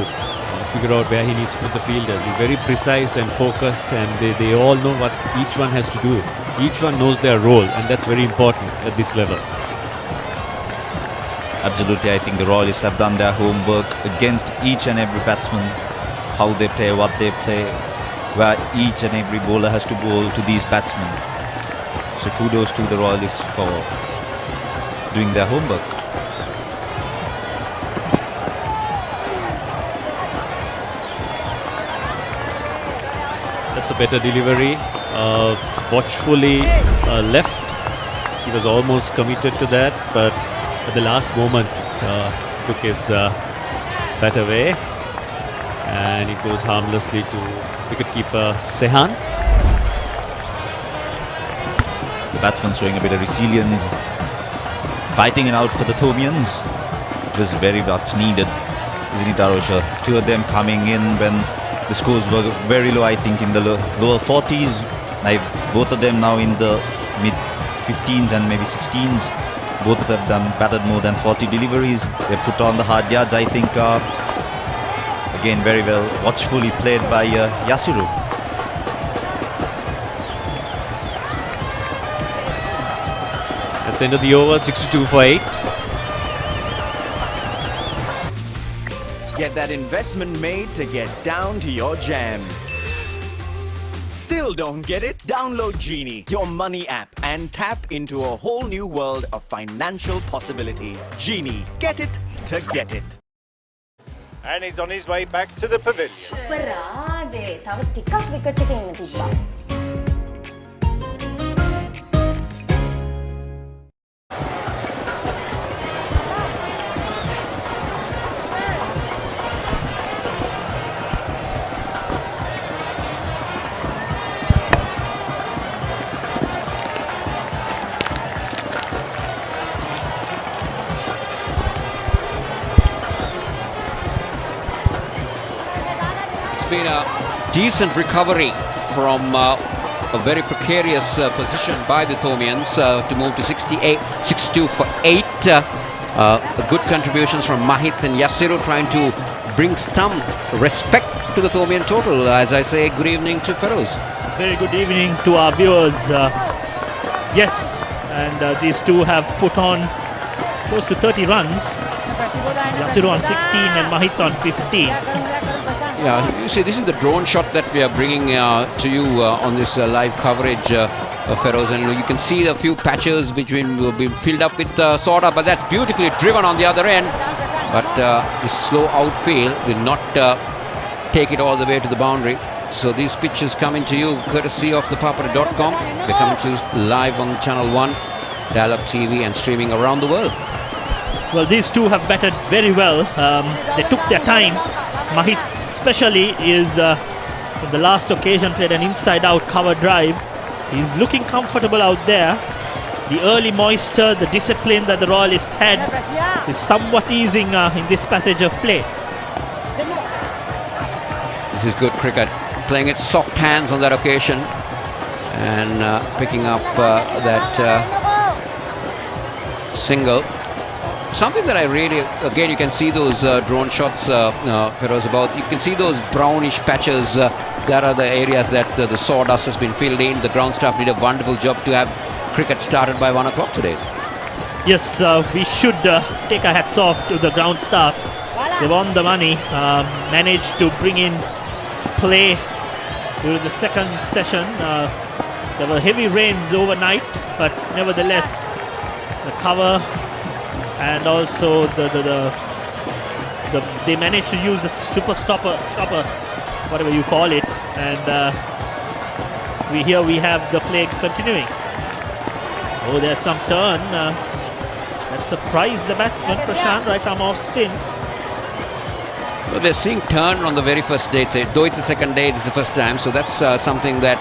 figure out where he needs to put the fielders. He's very precise and focused, and they all know what each one has to do. Each one knows their role, and that's very important at this level. Absolutely, I think the Royalists have done their homework against each and every batsman, how they play, what they play, where each and every bowler has to bowl to these batsmen. So kudos to the Royalists for doing their homework. That's a better delivery. Watchfully left. He was almost committed to that, but at the last moment took his bat away, and it goes harmlessly to wicketkeeper Sehan. The batsman showing a bit of resilience, fighting it out for the Thomians. It was very much needed, isn't it, Arosha? Two of them coming in when the scores were very low, I think in the lower 40s. Both of them now in the mid 15s and maybe 16s. Both of them batted more than 40 deliveries. They put on the hard yards, I think. Again, very well watchfully played by Yasuru. That's the end of the over, 62 for 8. Get that investment made to get down to your jam. Still don't get it? Download Genie, your money app, and tap into a whole new world of financial possibilities. Genie, get it to get it. And he's on his way back to the pavilion. අපරාදේ තව ටිකක් wicket එකේ ඉන්න තිබ්බා. Been a decent recovery from a very precarious position by the Thomians to move to 62 for 8. Good contributions from Mahit and Yasiru, trying to bring some respect to the Thomian total. As I say, good evening to Feroz. Very good evening to our viewers. Yes, and these two have put on close to 30 runs. Yasiru on 16 and Mahit on 15. Yeah, you see, this is the drone shot that we are bringing to you on this live coverage, Feroz, and you can see a few patches which will be filled up with soda, but that's beautifully driven on the other end. But the slow outfield will not take it all the way to the boundary. So these pitches coming to you courtesy of the Papare.com. They're coming to you live on Channel 1, Dialog TV, and streaming around the world. Well, these two have batted very well. They took their time. Mahit especially is in the last occasion played an inside-out cover drive. He's looking comfortable out there. The early moisture, the discipline that the Royalists had is somewhat easing in this passage of play. This is good cricket. Playing it soft hands on that occasion and picking up that single. Something that I really, again, you can see those drone shots, Feroz, about. You can see those brownish patches. That are the areas that the sawdust has been filled in. The ground staff did a wonderful job to have cricket started by 1 o'clock today. Yes, we should take our hats off to the ground staff. They won the money, managed to bring in play during the second session. There were heavy rains overnight, but nevertheless, the cover and also they managed to use the super chopper, whatever you call it, and we have the play continuing. Oh, there's some turn that surprised the batsman Prashant, right arm off spin. Well, they're seeing turn on the very first day, though it's the second day, it's the first time, so that's something that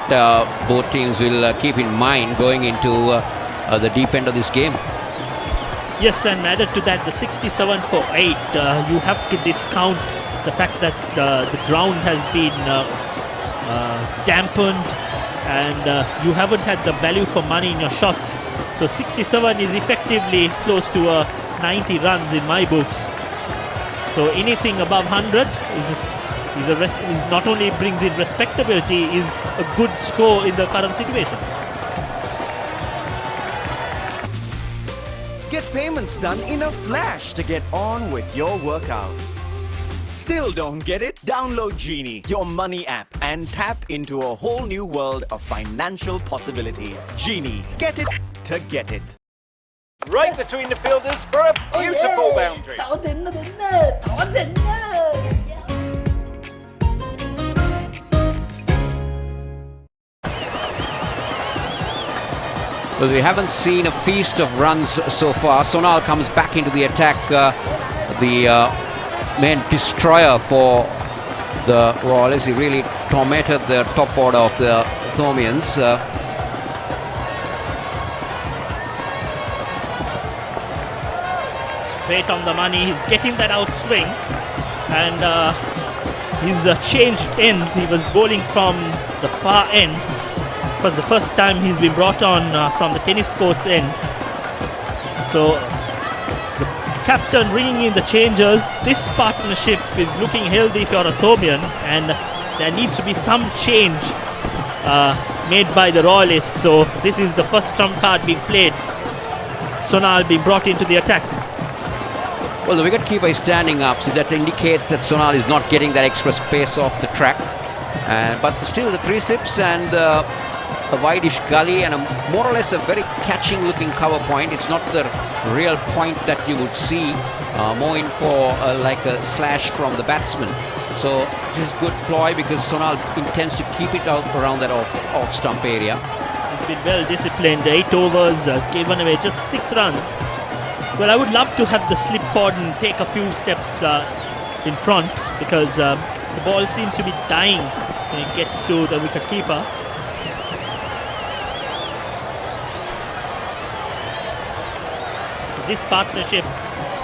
both teams will keep in mind going into the deep end of this game. Yes, and added to that, the 67 for 8, you have to discount the fact that the ground has been dampened, and you haven't had the value for money in your shots. So 67 is effectively close to 90 runs in my books. So anything above 100 is not only brings in respectability, is a good score in the current situation. Get payments done in a flash to get on with your workout. Still don't get it? Download Genie, your money app, and tap into a whole new world of financial possibilities. Genie, get it to get it. Right between the fielders for a beautiful boundary. Well, we haven't seen a feast of runs so far. Sonal comes back into the attack, the main destroyer for the Royals. He really tormented the top order of the Thormians. Straight on the money, he's getting that outswing, and his changed ends. He was bowling from the far end. It was the first time he's been brought on from the tennis court's end. So the captain bringing in the changers. This partnership is looking healthy for a Thormian, and there needs to be some change made by the Royalists. So this is the first trump card being played. Sonal being brought into the attack. Well, the wicketkeeper is standing up, so that indicates that Sonal is not getting that extra space off the track. But still, the 3 slips and a wideish gully and more or less a very catching looking cover point. It's not the real point that you would see, more in for like a slash from the batsman. So this is good ploy because Sonal intends to keep it out around that off stump area. He's been well disciplined. 8 overs, given away just 6 runs. Well, I would love to have the slip cord and take a few steps in front, because the ball seems to be dying when it gets to the wicketkeeper. So this partnership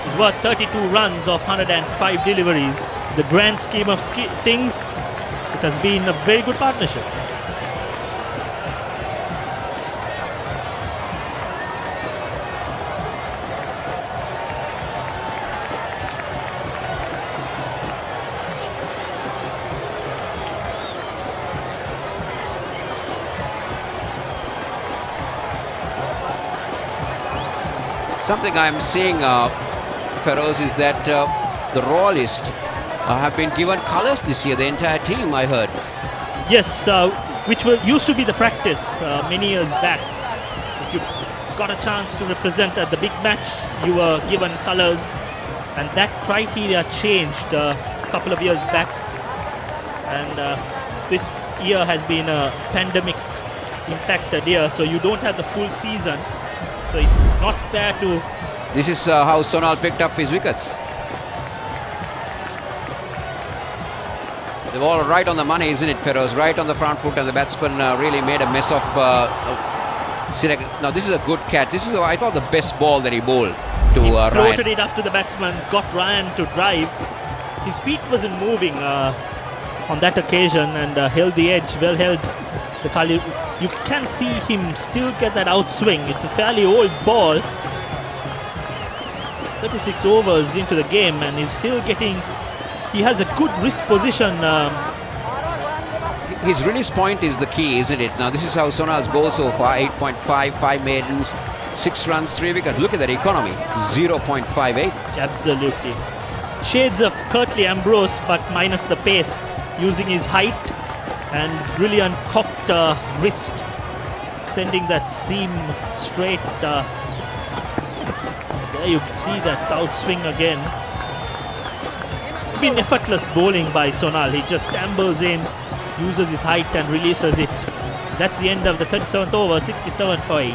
is worth 32 runs of 105 deliveries. The grand scheme of things, it has been a very good partnership. Something I'm seeing, Feroz, is that the Royalists have been given colours this year, the entire team, I heard. Yes, which used to be the practice many years back. If you got a chance to represent at the big match, you were given colours, and that criteria changed a couple of years back. And this year has been a pandemic impacted year, so you don't have the full season. So it's not fair to... This is how Sonal picked up his wickets. The ball right on the money, isn't it, Feroz? Right on the front foot, and the batsman really made a mess of Sirek. Now this is a good catch. This is, I thought, the best ball that he bowled to Ryan. Floated it up to the batsman, got Ryan to drive. His feet wasn't moving on that occasion, and held the edge, well held. The Kali, you can see him still get that outswing. It's a fairly old ball. 36 overs into the game, and he's still getting... He has a good wrist position. His release point is the key, isn't it? Now this is how Sonal's bowled so far. 8.5, 5 maidens, 6 runs, 3 wickets. Look at that economy, 0.58. Absolutely. Shades of Curtly Ambrose, but minus the pace, using his height and brilliant cocked wrist, sending that seam straight. There you see that outswing again. It's been effortless bowling by Sonal. He just stumbles in, uses his height and releases it. So that's the end of the 37th over, 67 for 8.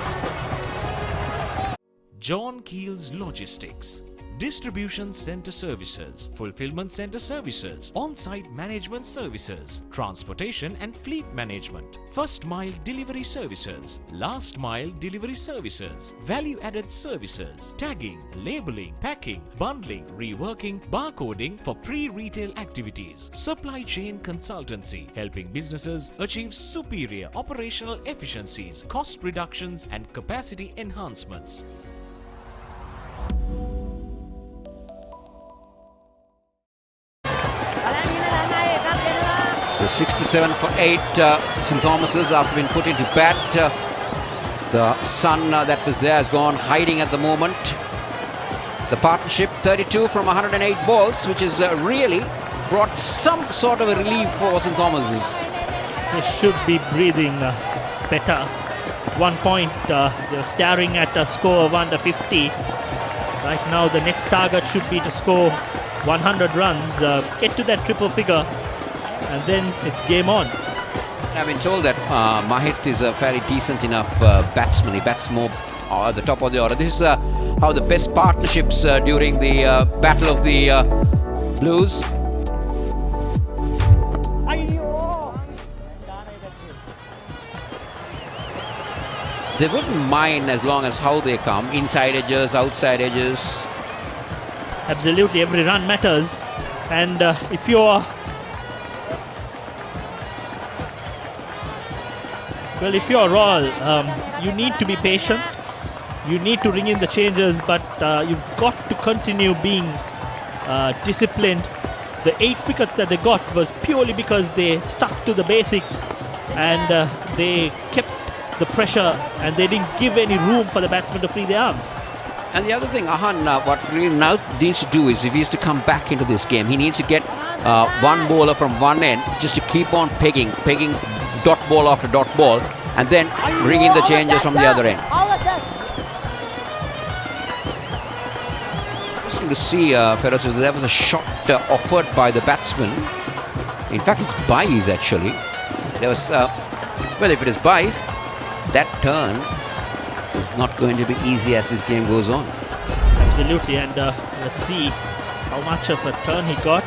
John Keel's Logistics. Distribution Center Services, Fulfillment Center Services, On-Site Management Services, Transportation and Fleet Management, First Mile Delivery Services, Last Mile Delivery Services, Value-Added Services, Tagging, Labeling, Packing, Bundling, Reworking, Barcoding for pre-retail activities, Supply Chain Consultancy, helping businesses achieve superior operational efficiencies, cost reductions and capacity enhancements. So 67 for 8, St. Thomas's after being put into bat. The sun that was there has gone hiding at the moment. The partnership 32 from 108 balls, which has really brought some sort of a relief for St. Thomas's. They should be breathing better. 1 point, they're staring at a score of under 50. Right now the next target should be to score 100 runs, get to that triple figure, and then it's game on. I've been told that Mahit is a fairly decent enough batsman. He bats more at the top of the order. This is how the best partnerships during the Battle of the Blues. They wouldn't mind as long as how they come. Inside edges, outside edges. Absolutely, every run matters. And if you're Royal, you need to be patient. You need to ring in the changes, but you've got to continue being disciplined. The 8 wickets that they got was purely because they stuck to the basics and they kept the pressure and they didn't give any room for the batsmen to free their arms. And the other thing, Ahan, what really now needs to do is, if he is to come back into this game, he needs to get one bowler from one end just to keep on pegging dot ball after dot ball, and then bring in the changes from the other end. Interesting to see, Feroz, there was a shot offered by the batsman. In fact, it's Bai's actually. There was, well, if it is Bai's, that turn is not going to be easy as this game goes on. Absolutely, and let's see how much of a turn he got.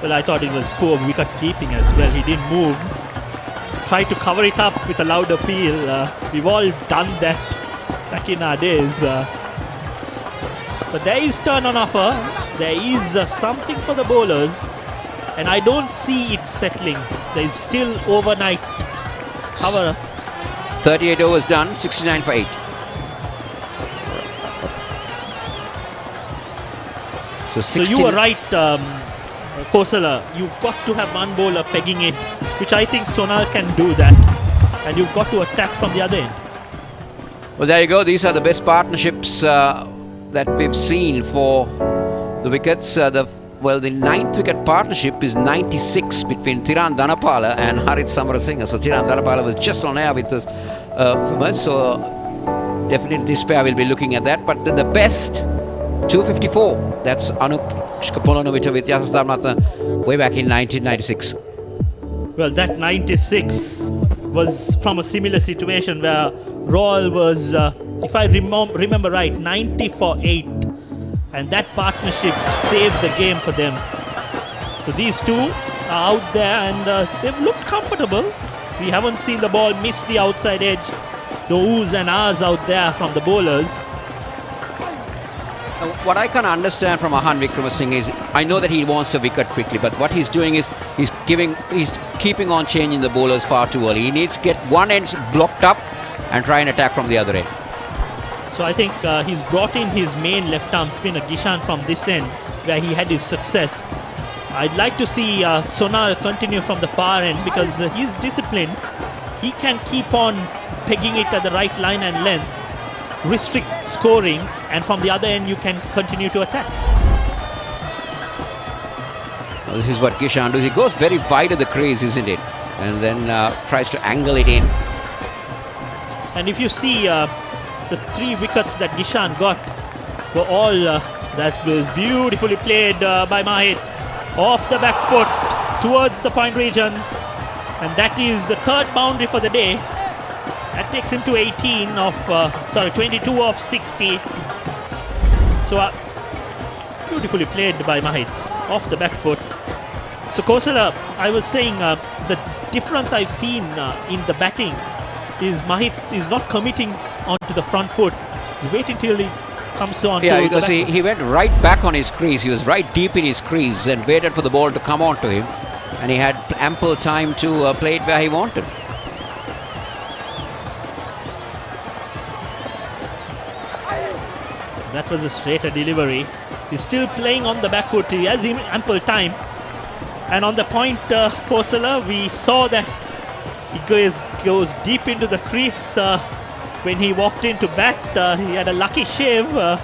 Well, I thought it was poor wicket keeping as well. He didn't move. Tried to cover it up with a loud appeal. We've all done that back in our days. But there is turn on offer. There is something for the bowlers, and I don't see it settling. There is still overnight cover. 38 overs done, 69 for 8. So you were right, Kosala. You've got to have one bowler pegging it, which I think Sonal can do that. And you've got to attack from the other end. Well, there you go. These are the best partnerships that we've seen for the wickets. The 9th wicket partnership is 96 between Thiran Dhanapala and Harit Samarasinghe. So Thiran Dhanapala was just on air with us. So definitely this pair will be looking at that. But the best, 254. That's Anushka Polonovich with Yasas Dharmatha way back in 1996. Well, that 96 was from a similar situation where Royal was, if I remember right, 90 for 8. And that partnership saved the game for them. So these two are out there and they've looked comfortable. We haven't seen the ball miss the outside edge. The oohs and ahs out there from the bowlers. What I can understand from Ahan Wickramasinghe is, I know that he wants a wicket quickly, but what he's doing is he's keeping on changing the bowlers far too early. He needs to get one end blocked up and try and attack from the other end. So I think he's brought in his main left-arm spinner, Gishan, from this end, where he had his success. I'd like to see Sonal continue from the far end because he's disciplined. He can keep on pegging it at the right line and length, restrict scoring, and from the other end you can continue to attack. Well, this is what Gishan does. He goes very wide of the crease, isn't it? And then tries to angle it in. And if you see the 3 wickets that Gishan got, were all that was beautifully played by Mahit. Off the back foot towards the point region, and that is the third boundary for the day. That takes him to 22 of 60. So beautifully played by Mahit off the back foot. So Kosala, I was saying the difference I've seen in the batting is Mahit is not committing onto the front foot. Waiting till he comes on. Yeah, because he went right back on his crease. He was right deep in his crease and waited for the ball to come on to him. And he had ample time to play it where he wanted. That was a straighter delivery. He's still playing on the back foot. He has ample time. And on the point, Kosala, we saw that he goes deep into the crease when he walked into bat. He had a lucky shave. Oh,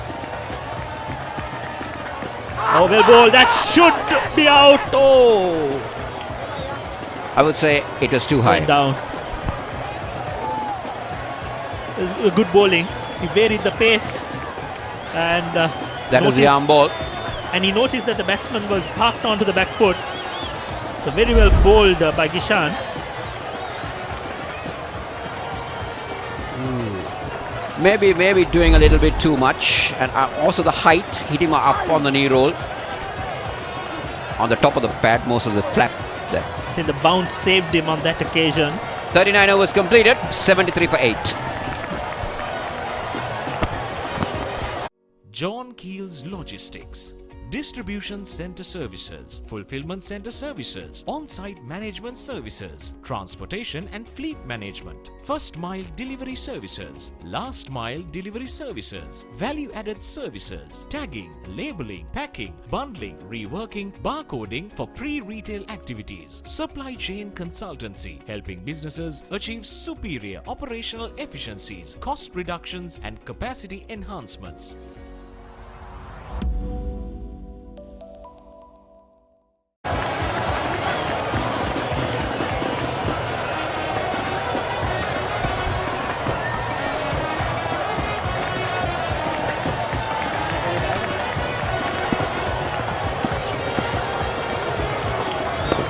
well bowled. That should be out. Oh. I would say it was too high. Went down. Good bowling. He varied the pace. And that was the arm ball. And he noticed that the batsman was parked onto the back foot. So very well bowled by Gishan. Maybe doing a little bit too much, and also the height, hitting him up on the knee roll, on the top of the pad, most of the flap there. I think the bounce saved him on that occasion. 39 overs completed, 73 for 8. John Keel's Logistics. Distribution Center Services, Fulfillment Center Services, On-Site Management Services, Transportation and Fleet Management, First Mile Delivery Services, Last Mile Delivery Services, Value-Added Services, Tagging, Labeling, Packing, Bundling, Reworking, Barcoding for pre-retail activities, Supply Chain Consultancy, helping businesses achieve superior operational efficiencies, cost reductions and capacity enhancements.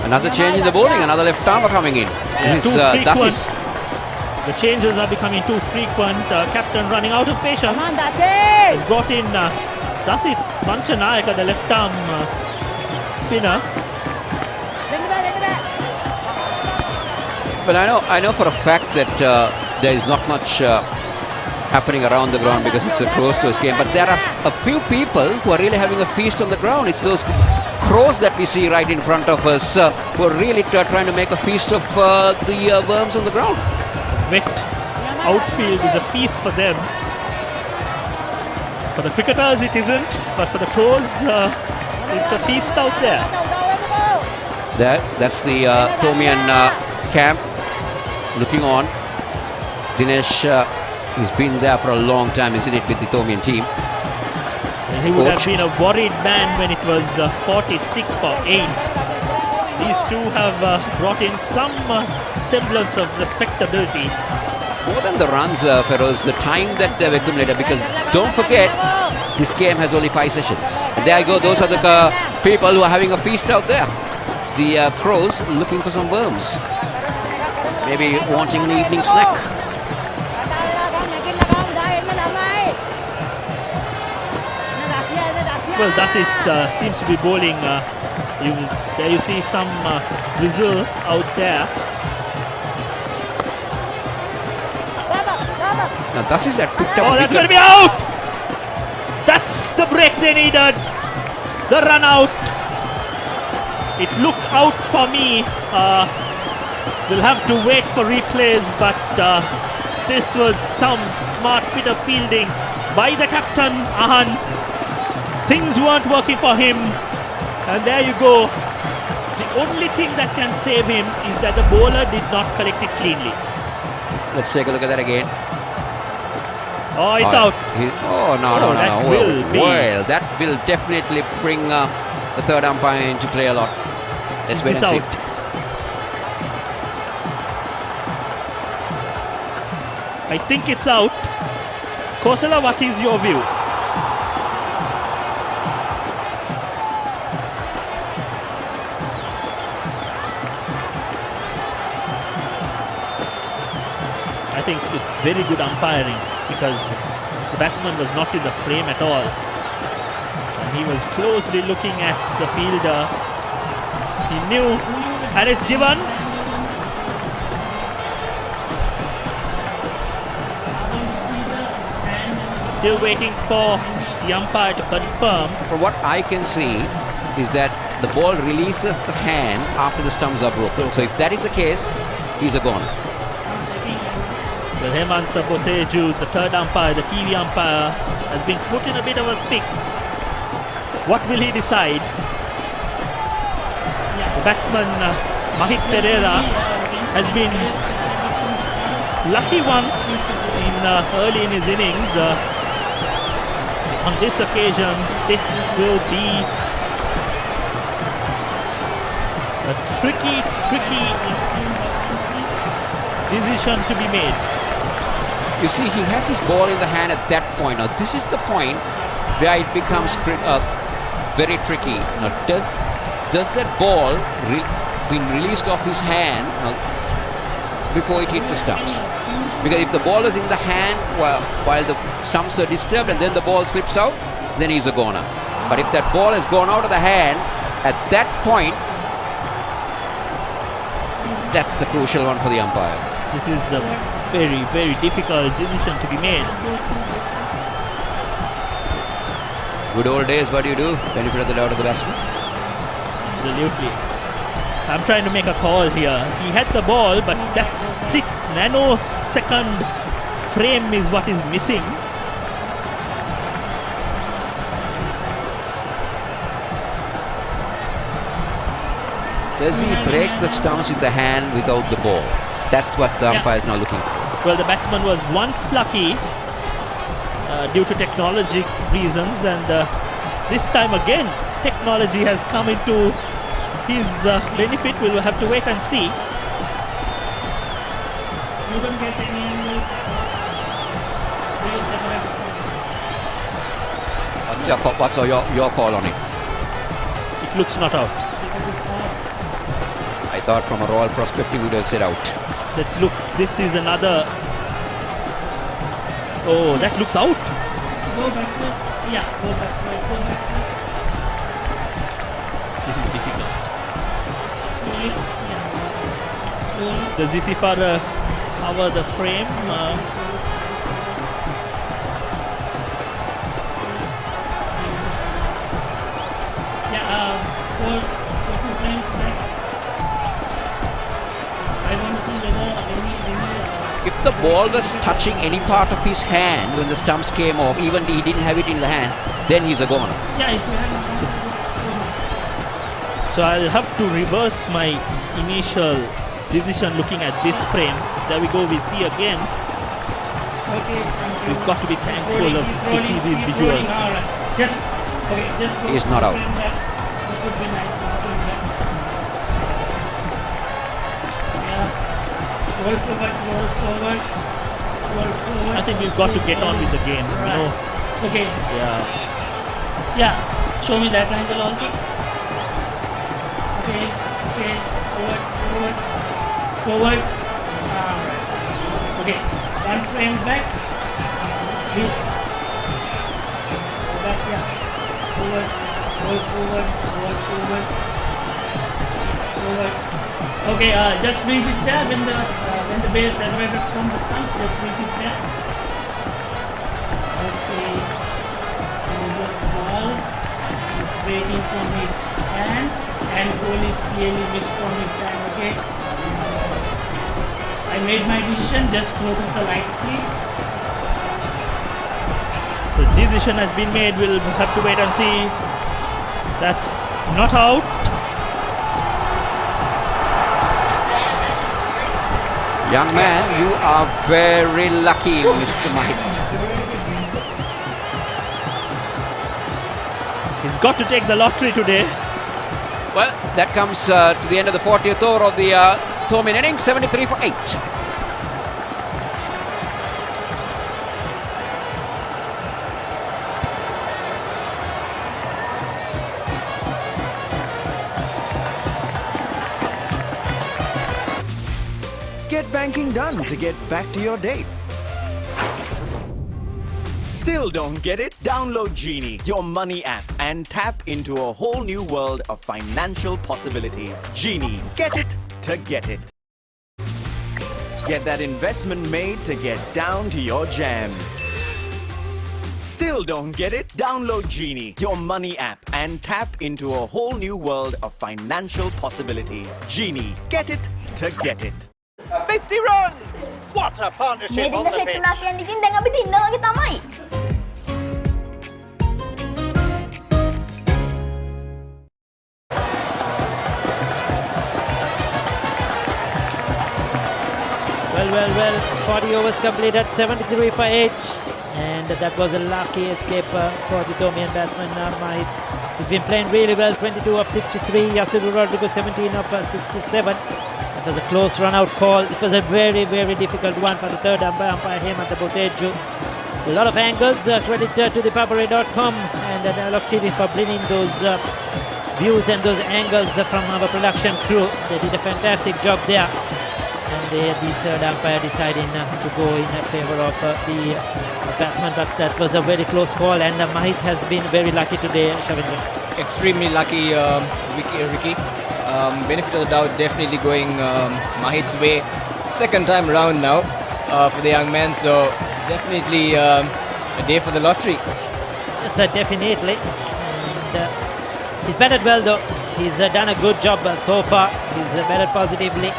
Another change in the bowling, another left-armer coming in. The changes are becoming too frequent. Captain running out of patience. Has brought in Dasit Vanchanayaka, the left-arm spinner. But I know for a fact that there is not much happening around the ground because it's a close-to-us game. But there are a few people who are really having a feast on the ground. It's those crows that we see right in front of us who are really trying to make a feast of the worms on the ground. Wet outfield is a feast for them. For the cricketers it isn't, but for the crows it's a feast out there. That's the Tomian camp looking on. Dinesh, he's been there for a long time, isn't it, with the Tomian team? And he would have been a worried man when it was 46 for 8. These two have brought in some semblance of respectability. More than the runs, Feroz, the time that they've accumulated, because don't forget, this game has only 5 sessions. And there you go, those are the people who are having a feast out there. The crows looking for some worms. Maybe wanting an evening snack. Well, Dasis seems to be bowling. There you see some drizzle out there. Now Dasis that picked up. Oh, that's going to be out! That's the break they needed. The run out. It looked out for me. We'll have to wait for replays, but this was some smart bit of fielding by the captain, Ahan. Things weren't working for him, and there you go. The only thing that can save him is that the bowler did not collect it cleanly. Let's take a look at that again. Oh, it's out. No. Well, that will definitely bring the third umpire into play a lot. Let's wait and see. I think it's out. Kosala, what is your view? I think it's very good umpiring because the batsman was not in the frame at all. And he was closely looking at the fielder. He knew, and it's given. Still waiting for the umpire to confirm. From what I can see is that the ball releases the hand after the stumps are broken. So if that is the case, he's a goner. Well, Hemanta Boteju, the third umpire, the TV umpire, has been put in a bit of a fix. What will he decide? The batsman Mahit Pereira has been lucky once early in his innings. On this occasion, this will be a tricky decision to be made. You see, he has his ball in the hand at that point. Now, this is the point where it becomes very tricky. Now, does that ball been released off his hand before it hits the stumps? Because if the ball is in the hand while the stumps are disturbed and then the ball slips out, then he's a goner. But if that ball has gone out of the hand at that point, that's the crucial one for the umpire. This is a very, very difficult decision to be made. Good old days, what do you do? Benefit of the doubt of the batsman. Absolutely. I'm trying to make a call here. He had the ball, but that split nanosecond frame is what is missing. Does he break the stumps with the hand without the ball? That's what the umpire is now looking for. Well, the batsman was once lucky due to technology reasons, and this time again technology has come into his benefit. We'll have to wait and see. You don't get any What's your call on it? It looks not out. I thought from a Royal perspective we would have said out. Let's look. This is another. Oh, that looks out. Go back. Yeah, go back. This is difficult. Does Isifar cover the frame? Go 2 frames back. I want to see whether If the ball was touching any part of his hand when the stumps came off, even he didn't have it in the hand, then he's a goner. Yeah, if you have. So I'll have to reverse my initial decision looking at this frame. There we go, we see again. Okay, thank you. We've got to be thankful to see these visuals. Alright. Just He's not out. That would be nice. Yeah. Roll forward. I think we've got to get on with the game. Right. You know? Okay. Yeah. Show me that angle also. Okay. Forward. Okay. 1 frame back. Please. Back, yeah. Forward. Okay, just reach it there when the base elevated from the stump. Just reach it there. Okay. There's a ball. He's waiting from his hand, and ball is clearly missed from his hand. Okay. I made my decision. Just focus the light, please. So decision has been made. We'll have to wait and see. That's not out. Young man, you are very lucky, Mr. Mahit. He's got to take the lottery today. Well, that comes to the end of the 40th over of the Thomin innings, 73 for 8. Get banking done to get back to your date. Still don't get it? Download Genie, your money app, and tap into a whole new world of financial possibilities. Genie, get it to get it. Get that investment made to get down to your jam. Still don't get it? Download Genie, your money app, and tap into a whole new world of financial possibilities. Genie, get it to get it. 50 runs! What a partnership on the pitch! Natin dikin dan abi dinner kita mai. Well, 40 overs completed, 73 for 8. And that was a lucky escape for the Tomian batsman Mahit. He's been playing really well, 22 of 63, Yasiru Rodrigo 17 of 67. It was a close run-out call. It was a very, very difficult one for the third umpire Hemant Boteju. A lot of angles, credit to the Papare.com and Dialog TV for bringing those views and those angles from our production crew. They did a fantastic job there. And the third umpire deciding to go in favor of the batsman, but that was a very close call, and Mahit has been very lucky today, Shavindra. Extremely lucky, Ricky. Benefit of the doubt definitely going Mahit's way. Second time around now for the young man, so definitely a day for the lottery. Yes, definitely. And he's batted well though. He's done a good job so far. He's batted positively.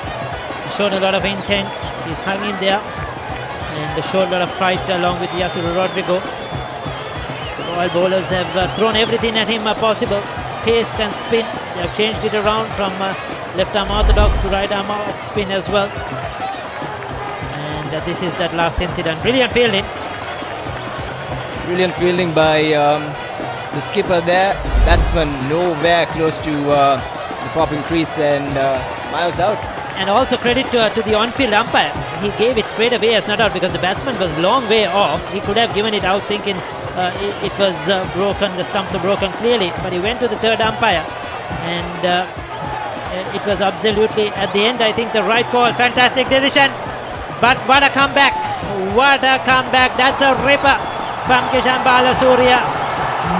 Shown a lot of intent. He's hung in there and showed a lot of fight along with Yasiru Rodrigo. Royal bowlers have thrown everything at him possible. Pace and spin. They have changed it around from left arm orthodox to right arm off spin as well. And this is that last incident. Brilliant fielding. Brilliant fielding by the skipper there. Batsman nowhere close to the popping crease and miles out. And also credit to the on-field umpire. He gave it straight away as not out because the batsman was long way off. He could have given it out thinking it was broken, the stumps were broken clearly. But he went to the third umpire and it was absolutely, at the end, I think the right call. Fantastic decision. But what a comeback. What a comeback. That's a ripper from Kishan Balasuriya.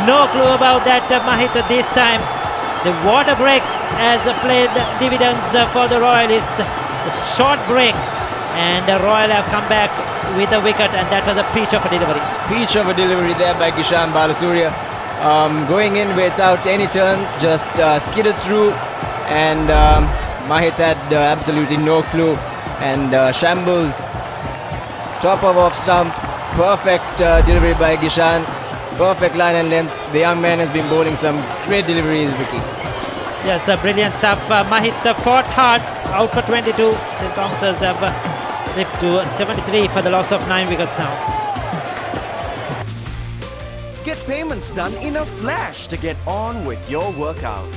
No clue about that Mahit this time. The water break has played dividends for the Royalists. The short break, and the Royal have come back with a wicket, and that was a peach of a delivery. Peach of a delivery there by Kishan Balasuriya. Going in without any turn, just skidded through, and Mahit had absolutely no clue. And shambles, top of off stump, perfect delivery by Kishan. Perfect line and length. The young man has been bowling some great deliveries, Vicky. Yes, brilliant stuff. Mahit fought hard, out for 22. St. Thomas's have slipped to 73 for the loss of 9 wickets now. Get payments done in a flash to get on with your workouts.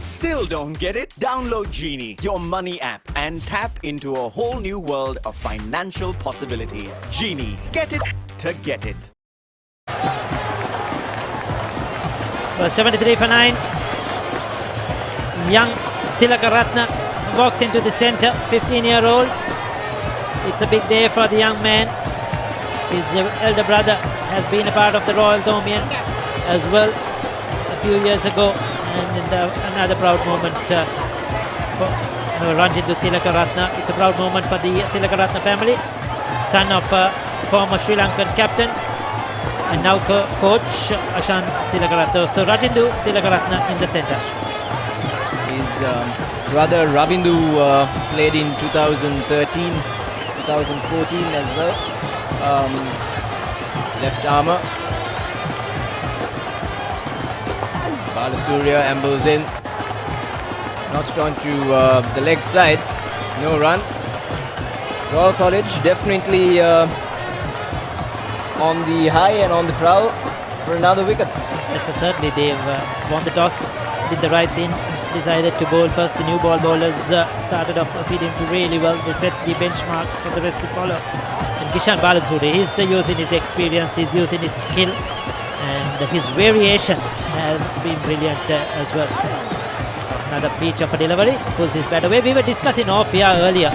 Still don't get it? Download Genie, your money app, and tap into a whole new world of financial possibilities. Genie, get it to get it. Well, 73 for 9. Young Tilakaratne walks into the centre, 15-year-old. It's a big day for the young man. His elder brother has been a part of the Royal Tomian as well a few years ago, and another proud moment for Ranjit Tilakaratne. It's a proud moment for the Tilakaratne family, son of former Sri Lankan captain and now coach Ashan Tilakaratne. So Rajindu Tilakaratne in the centre. His brother Ravindu played in 2013, 2014 as well. Left armour. Balasuriya ambles in. Notched onto the leg side. No run. Royal College definitely on the high and on the prowl for another wicket. Yes, certainly they've won the toss, did the right thing, decided to bowl first. The new ball bowlers started off proceedings really well. They set the benchmark for the rest to follow. And Kishan Balasuriya, he's using his experience, he's using his skill, and his variations have been brilliant as well. Another peach of a delivery, pulls his bat away. We were discussing off here earlier.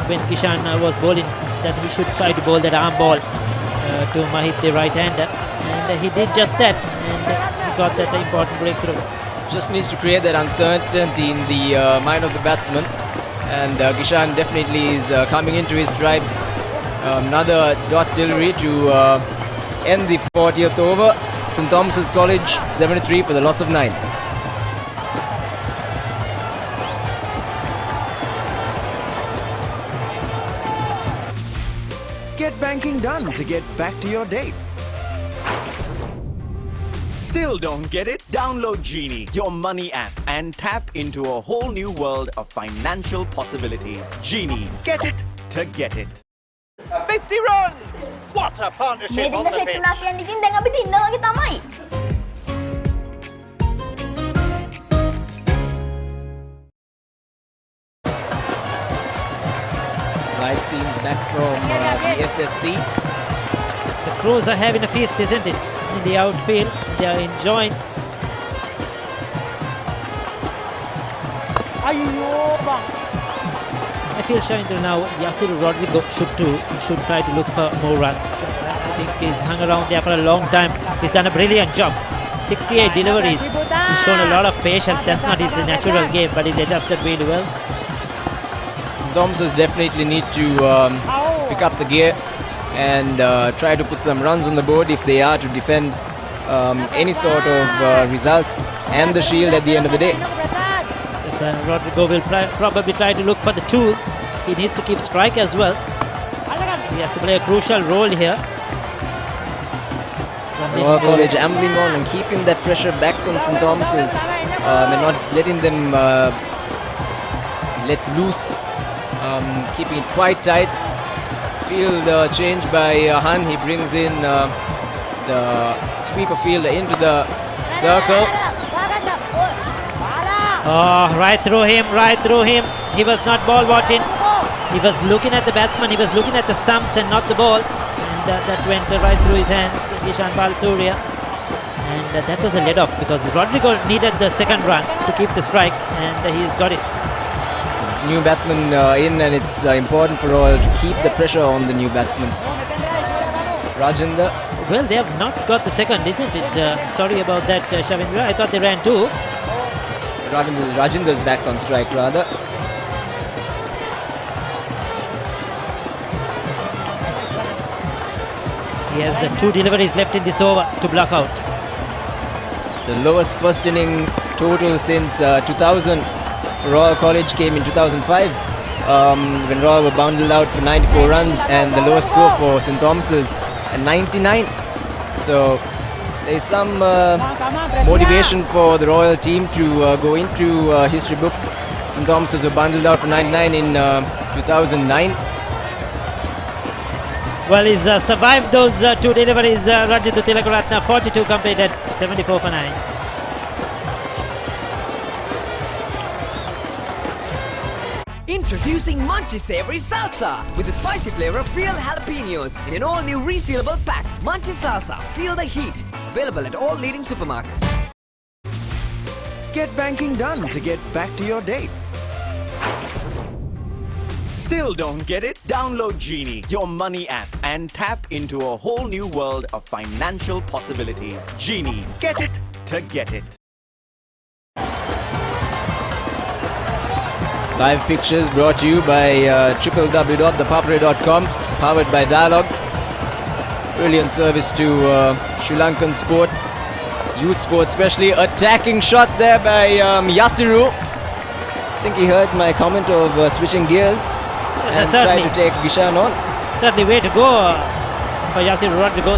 when Kishan was bowling that he should try to bowl that arm ball to Mahit, the right-hander, and he did just that, and he got that important breakthrough. Just needs to create that uncertainty in the mind of the batsman, and Kishan definitely is coming into his stride. Another dot delivery to end the 40th over. St. Thomas's College 73 for the loss of 9. Get banking done to get back to your date. Still don't get it? Download Genie, your money app, and tap into a whole new world of financial possibilities. Genie, get it to get it. 50 runs! What a partnership on the pitch! Natin din dengan betin na kita mai. Live scenes back from the SSC. The crews are having a feast, isn't it? In the outfield, they are enjoying. I feel Shavindra now, Yasir Rodrigo should try to look for more runs. I think he's hung around there for a long time. He's done a brilliant job. 68 deliveries. He's shown a lot of patience. That's not his natural game, but he's adjusted really well. St. Thomas's definitely need to pick up the gear and try to put some runs on the board if they are to defend any sort of result and the shield at the end of the day. Yes, Rodrigo will probably try to look for the twos. He needs to keep strike as well. He has to play a crucial role here. Royal College ambling on and keeping that pressure back on St. Thomas's and not letting them let loose, keeping it quite tight. Field change by Han. He brings in the sweeper fielder into the circle. Oh, right through him. He was not ball watching. He was looking at the batsman. He was looking at the stumps and not the ball. And that went right through his hands, Ishan Balsurya. And that was a let off because Rodrigo needed the second run to keep the strike, and he's got it. New batsman in, and it's important for Royal to keep the pressure on the new batsman. Rajendra. Well, they have not got the second, isn't it? Sorry about that, Shavindra. I thought they ran two. Rajendra's back on strike rather. He has 2 deliveries left in this over to block out. The lowest first inning total since 2000. Royal College came in 2005 when Royal were bundled out for 94 runs, and the lowest score for St. Thomas's at 99. So there's some motivation for the Royal team to go into history books. St. Thomas's were bundled out for 99 in 2009. Well, he's survived those 2 deliveries, Rajendra Tilakaratne, 42 completed, 74 for 9. Introducing Munchy Savory Salsa with the spicy flavor of real jalapenos in an all-new resealable pack. Munchy Salsa, feel the heat. Available at all leading supermarkets. Get banking done to get back to your date. Still don't get it? Download Genie, your money app, and tap into a whole new world of financial possibilities. Genie, get it to get it. Live pictures brought to you by www.thepapare.com, powered by Dialogue. Brilliant service to Sri Lankan sport, youth sport especially. Attacking shot there by Yasiru. I think he heard my comment of switching gears and tried to take Kishan on. Certainly way to go for Yasiru Rodrigo.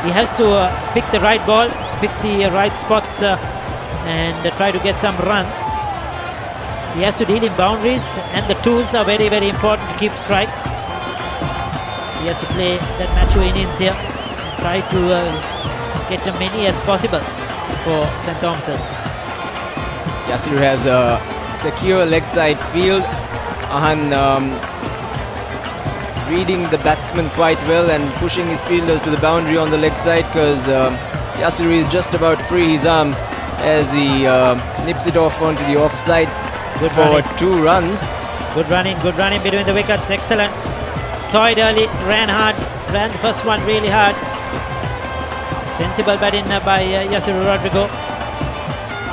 He has to pick the right ball, pick the right spots and try to get some runs. He has to deal in boundaries, and the tools are very, very important to keep strike. He has to play that macho innings here, try to get as many as possible for St. Thomas's. Yasiru has a secure leg side field. Ahan reading the batsman quite well and pushing his fielders to the boundary on the leg side, because Yasiru is just about to free his arms as he nips it off onto the offside for 2 runs. Good running between the wickets. Excellent. Saw it early, ran hard, ran the first one really hard. Sensible batting by Yasiru Rodrigo.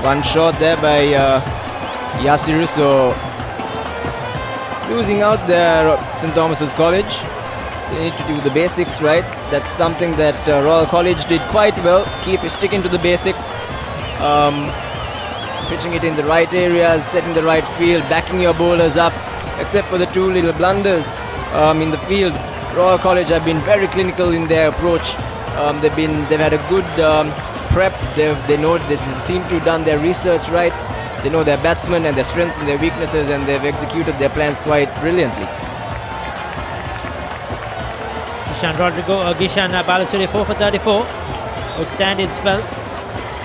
One shot there by Yasiru, so losing out there St. Thomas's College. They need to do the basics right. That's something that Royal College did quite well. Keep sticking to the basics. Pitching it in the right areas, setting the right field, backing your bowlers up, except for the two little blunders in the field. Royal College have been very clinical in their approach. They've had a good prep. They know they seem to have done their research right. They know their batsmen and their strengths and their weaknesses, and they've executed their plans quite brilliantly. Gishan Balasuri 4 for 34. Outstanding spell.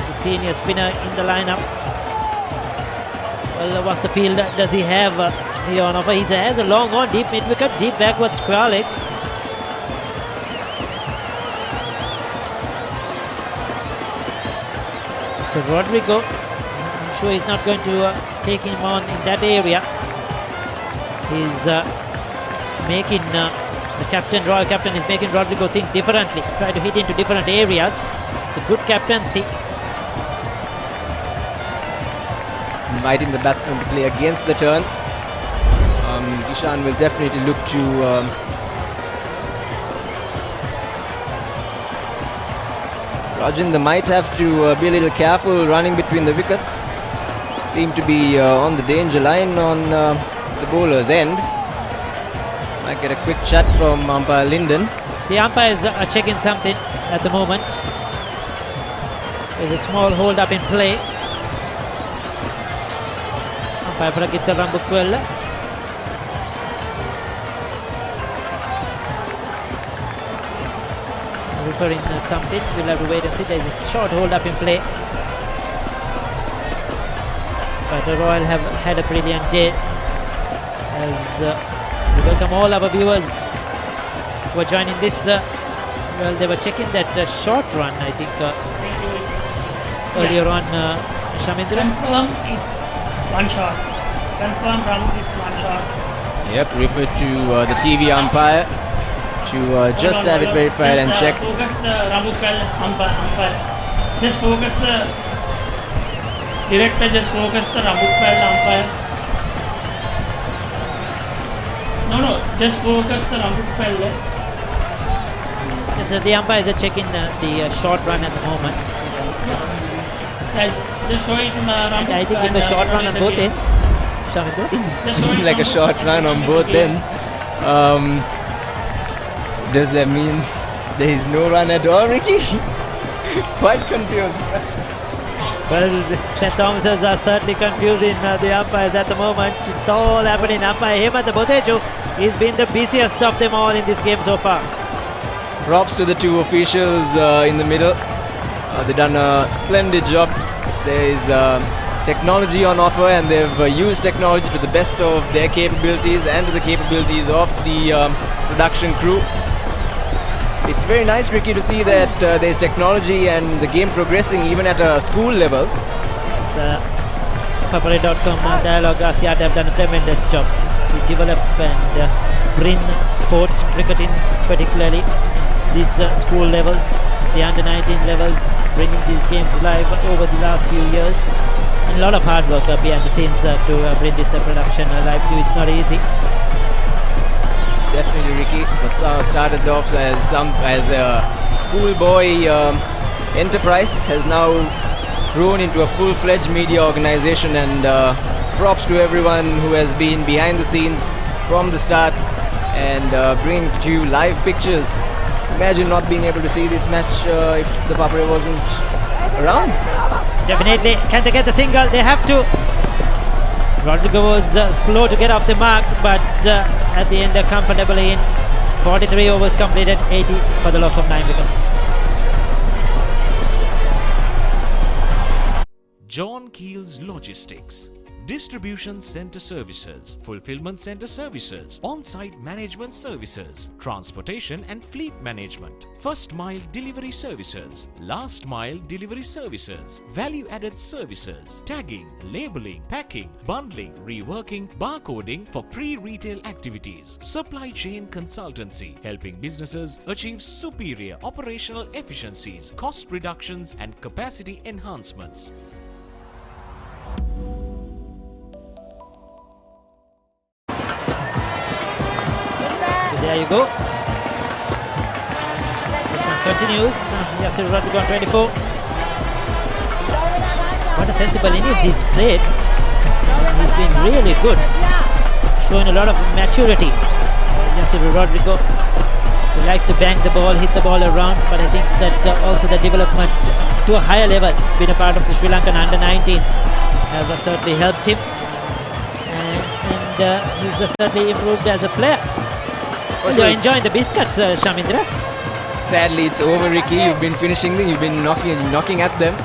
The senior spinner in the lineup. Well, what's the field does he have here on offer? He has a long on, deep mid wicket, deep backwards Kralik. So Rodrigo, I'm sure he's not going to take him on in that area. He's making the captain, Royal captain, is making Rodrigo think differently, try to hit into different areas. It's a good captaincy. Inviting the batsman to play against the turn. Ishan will definitely look to Rajinder might have to be a little careful running between the wickets. Seem to be on the danger line on the bowler's end. Might get a quick chat from umpire Linden. The umpires are checking something at the moment. There's a small hold up in play. Umpire Pragita Rambukwella. Referring something. We'll have to wait and see. There's a short hold up in play. But the Royal have had a brilliant day. As we welcome all our viewers who are joining this. Well, they were checking that short run, I think, earlier on. Shamindra? Confirm it's one shot. Confirm Ramuk it's one shot. Yep, refer to the TV umpire to just have it verified and check. Focus the Ramukal umpire. Just focus the director, just focus the Ramukal umpire. No, just focus the Ramukal. Yes, the umpires are checking the short run at the moment. Just show it in Ramukal. I think it's a short run on both ends. It seemed like a short run on both ends. Does that mean there is no run at all, Ricky? Quite confused. Well, St. Thomas's are certainly confusing the umpires at the moment. It's all happening. Umpire Hemant Botejo has been the busiest of them all in this game so far. Props to the two officials in the middle. They've done a splendid job. There is technology on offer, and they've used technology to the best of their capabilities and to the capabilities of the production crew. It's very nice, Ricky, to see that there's technology and the game progressing even at a school level. Papare.com Dialogue Asiat have done a tremendous job to develop and bring sport, cricketing particularly, this school level, the under-19 levels, bringing these games live over the last few years. And a lot of hard work behind the scenes to bring this production live too. It's not easy. Definitely, Ricky. What started off as a schoolboy enterprise has now grown into a full-fledged media organization, and props to everyone who has been behind the scenes from the start and bringing to you live pictures. Imagine not being able to see this match if the Papare wasn't around. Definitely. Can they get the single? They have to. Rodrigo was slow to get off the mark, but at the end comfortably in. 43 overs completed, 80 for the loss of 9 wickets. John Keel's Logistics. Distribution Center Services, Fulfillment Center Services, On-site Management Services, Transportation and Fleet Management, First Mile Delivery Services, Last Mile Delivery Services, Value-Added Services, Tagging, Labeling, Packing, Bundling, Reworking, Barcoding for pre-retail activities, Supply Chain Consultancy, helping businesses achieve superior operational efficiencies, cost reductions and capacity enhancements. There you go. This one continues. Yasir Rodrigo on 24. What a sensible innings he's played. He's been really good. Showing a lot of maturity. Yasir Rodrigo. He likes to bang the ball, hit the ball around, but I think that also the development to a higher level, being a part of the Sri Lankan under-19s, have certainly helped him. And he's certainly improved as a player. You're enjoying the biscuits, Shamindra. Sadly, it's over, Ricky. You've been finishing them. You've been knocking at them.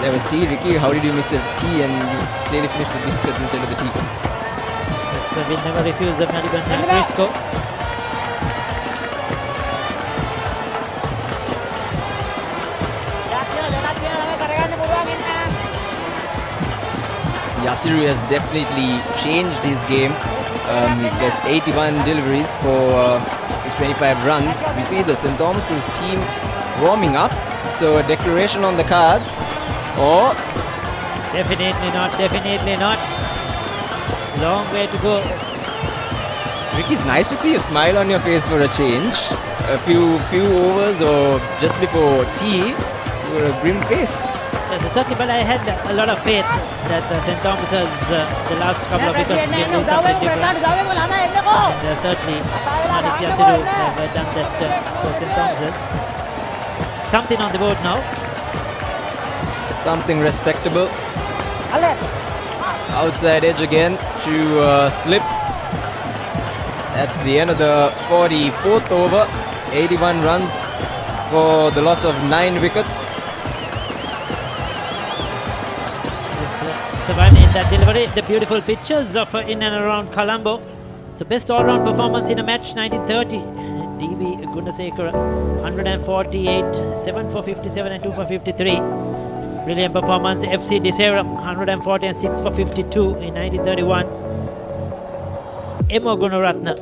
There was tea, Ricky. How did you miss the tea and you clearly finished the biscuits instead of the tea? Yes, we'll never refuse the Melbourne Briscoe. Yasiru has definitely changed his game. He's got 81 deliveries for his 25 runs. We see the St. Thomas's team warming up. So a declaration on the cards. Or definitely not. Definitely not. Long way to go. Ricky, it's nice to see a smile on your face for a change. A few overs or just before tea, you were a grim face. Yes, certainly, but I had a lot of faith that St. Thomas's the last couple of wickets will do something different. And certainly, Aditya Yasiru have done that for St. Thomas's. Something on the board now. Something respectable. Outside edge again to slip. That's the end of the 44th over. 81 runs for the loss of 9 wickets. Surviving in that delivery, the beautiful pictures of in and around Colombo. So best all-round performance in a match 1930. DB Gundasekara 148, 7 for 57 and 2 for 53. Brilliant performance. FC Deseram 140 and 6 for 52 in 1931. Emo Gunaratna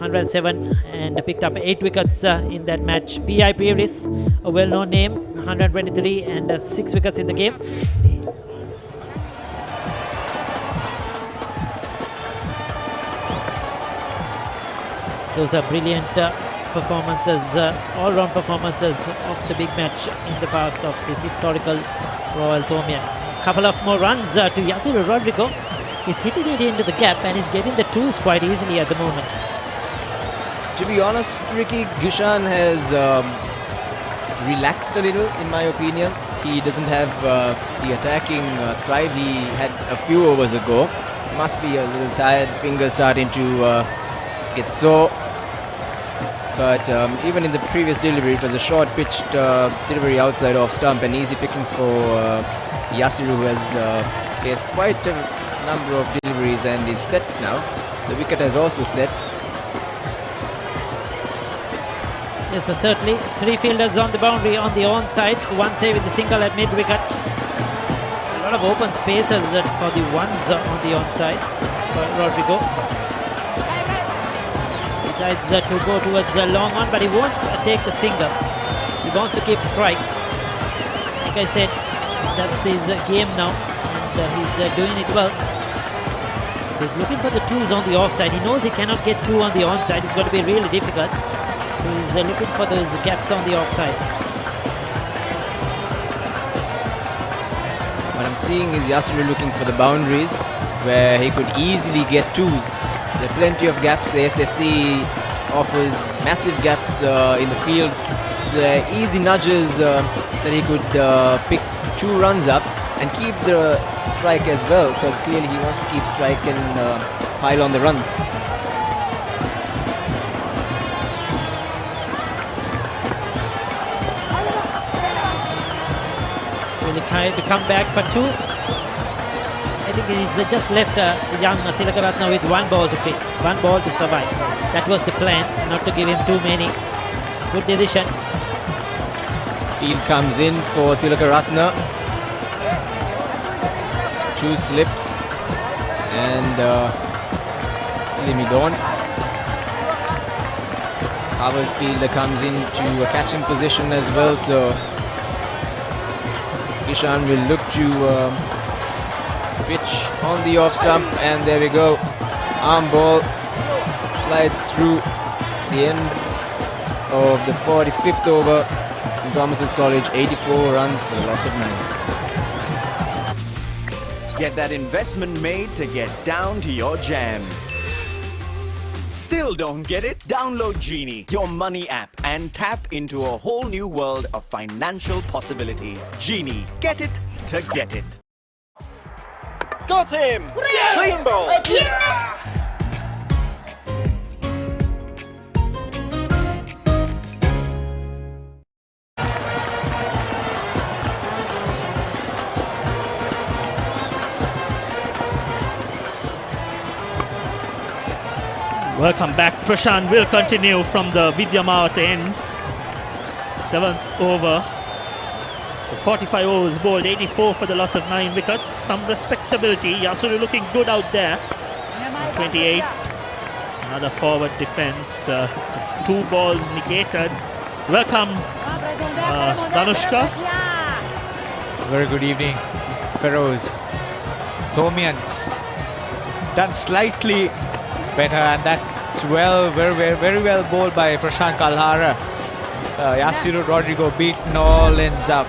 107 and picked up 8 wickets in that match. P.I. Pieris, a well-known name, 123 and 6 wickets in the game. Those are brilliant performances, all-round performances of the big match in the past of this historical Royal Thomaian. Couple of more runs to Yasir Rodrigo. He's hitting it into the gap and he's getting the twos quite easily at the moment. To be honest, Ricky, Gushan has relaxed a little, in my opinion. He doesn't have the attacking stride he had a few overs ago. Must be a little tired, fingers starting to get sore. But even in the previous delivery, it was a short pitched delivery outside off stump and easy pickings for Yasiru, who has faced quite a number of deliveries and is set now. The wicket has also set. Yes, so certainly 3 fielders on the boundary on the onside. One save with the single at mid wicket. A lot of open spaces for the ones on the onside for Rodrigo. Decides to go towards a long on, but he won't take the single. He wants to keep strike. Like I said, that's his game now, and he's doing it well. So he's looking for the twos on the offside. He knows he cannot get 2 on the onside. It's going to be really difficult. So he's looking for those gaps on the offside. What I'm seeing is Yasiru looking for the boundaries where he could easily get 2s. There are plenty of gaps. The SSC offers massive gaps in the field. So there are easy nudges that he could pick 2 runs up and keep the strike as well, because clearly he wants to keep strike and pile on the runs. trying to come back for 2. I think he's just left young Tilakaratna with 1 ball to face, 1 ball to survive. That was the plan, not to give him too many. Good decision. Field comes in for Tilakaratna. 2 slips and Slimidon. Covers fielder comes into a catching position as well, so Kishan will look to pitch on the off stump, and there we go. Arm ball slides through the end of the 45th over. St. Thomas's College 84 runs for the loss of 9. Get that investment made to get down to your jam. Still don't get it? Download Genie, your money app, and tap into a whole new world of financial possibilities. Genie, get it to get it. Got him! Clean ball! Welcome back. Prashant will continue from the Vidyamawat end. 7th over. So 45 overs bowled, 84 for the loss of 9 wickets. Some respectability. Yasuru looking good out there. 28. Another forward defense. So 2 balls negated. Welcome, Danushka. Very good evening, Feroz. Thomians done slightly better, and that's very well bowled by Prashant Kalhara. Yasiru Rodrigo beaten all ends up.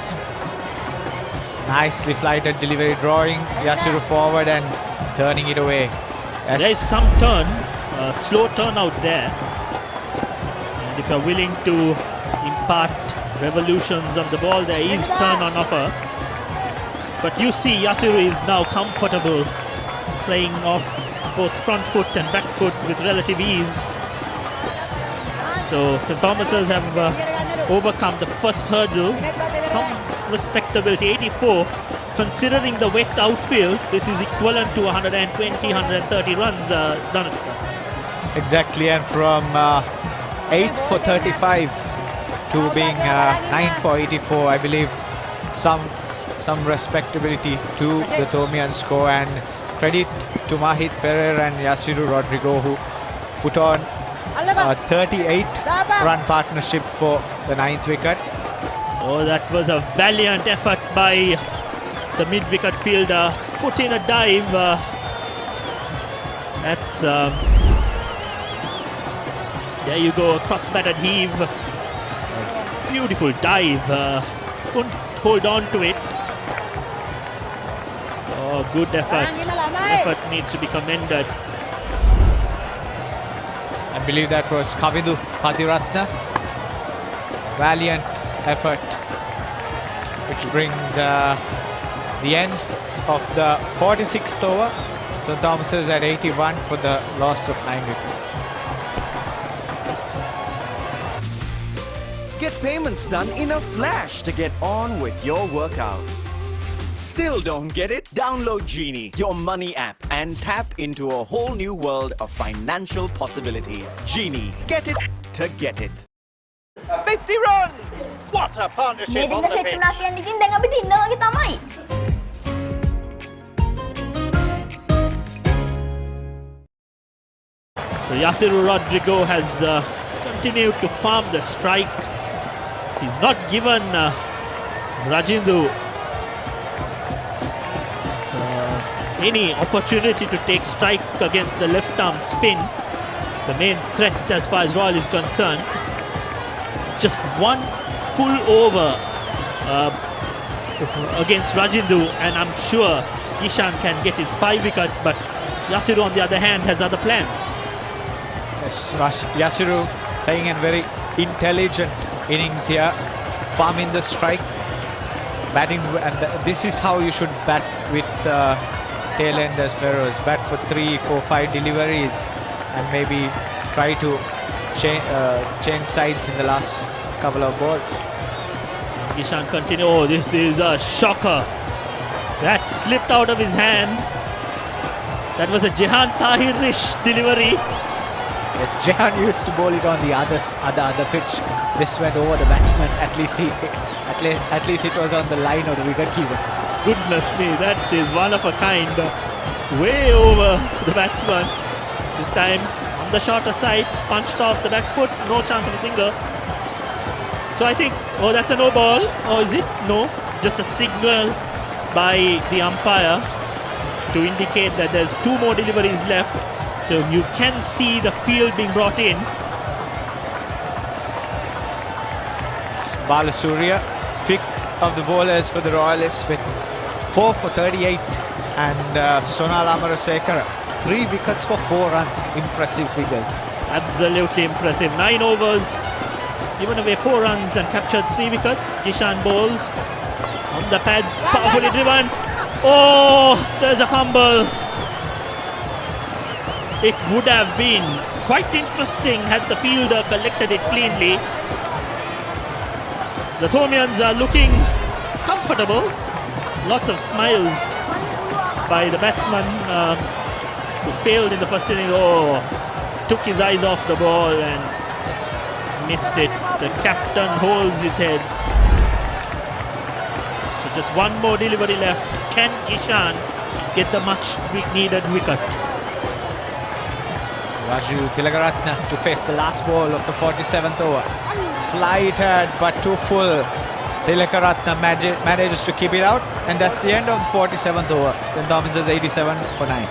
Nicely flighted delivery, drawing Yasiru forward and turning it away. There is some turn, slow turn out there. And if you're willing to impart revolutions on the ball, there is turn on offer. But you see Yasiru is now comfortable playing off both front foot and back foot with relative ease. So St. Thomas's have overcome the first hurdle. Some respectability, 84. Considering the wet outfield, this is equivalent to 120, 130 runs, Danushka. Exactly, and from 8 for 35 to being 9 for 84, I believe some respectability to the Thomian score, and credit to Mahit Pereira and Yasiru Rodrigo, who put on a 38-run partnership for the 9th wicket. Oh, that was a valiant effort by the mid-wicket fielder. Put in a dive. That's there you go, a cross-batted heave. Beautiful dive. Couldn't hold on to it. Oh, good effort. Effort needs to be commended. I believe that was Kavindu Patiratna. Valiant effort, which brings the end of the 46th over. St. Thomas's at 81 for the loss of 9 wickets. Get payments done in a flash to get on with your workouts. Still don't get it? Download Genie, your money app, and tap into a whole new world of financial possibilities. Genie, get it to get it. 50 runs! What a partnership on the pitch! So Yasiru Rodrigo has continued to farm the strike. He's not given Rajindu any opportunity to take strike against the left arm spin, the main threat as far as Royal is concerned. Just 1 full over against Rajindu, and I'm sure Ishan can get his 5 wicket, but Yasiru on the other hand has other plans. Yes, Yasiru playing a very intelligent innings here, farming the strike, batting, and this is how you should bat with tail end as Feroz. Bat for 3, 4, 5 deliveries, and maybe try to change sides in the last couple of balls. Gishan continue. Oh, this is a shocker. That slipped out of his hand. That was a Jehan Tahir-ish delivery. Yes, Jehan used to bowl it on the other pitch. This went over the batsman. At least it was on the line of the wicket keeper. Goodness me, that is one of a kind. Way over the batsman. This time on the shorter side, punched off the back foot. No chance of a single. So I think, oh, that's a no ball. Or is it? No. Just a signal by the umpire to indicate that there's 2 more deliveries left. So you can see the field being brought in. Balasuriya, pick of the bowlers for the Royalists with 4 for 38, and Sonal Amarasekara 3 wickets for 4 runs. Impressive figures. Absolutely impressive. 9 overs, given away 4 runs and captured 3 wickets. Gishan bowls on the pads, powerfully driven. Oh, there's a fumble. It would have been quite interesting had the fielder collected it cleanly. The Thomians are looking comfortable. Lots of smiles by the batsman who failed in the first inning. Oh, took his eyes off the ball and missed it. The captain holds his head. So just 1 more delivery left. Can Gishan get the much needed wicket? Raju Tilakaratne to face the last ball of the 47th over. Flighted but too full. Tilakaratne manages to keep it out, and that's the end of the 47th over. St. Thomas is 87 for 9.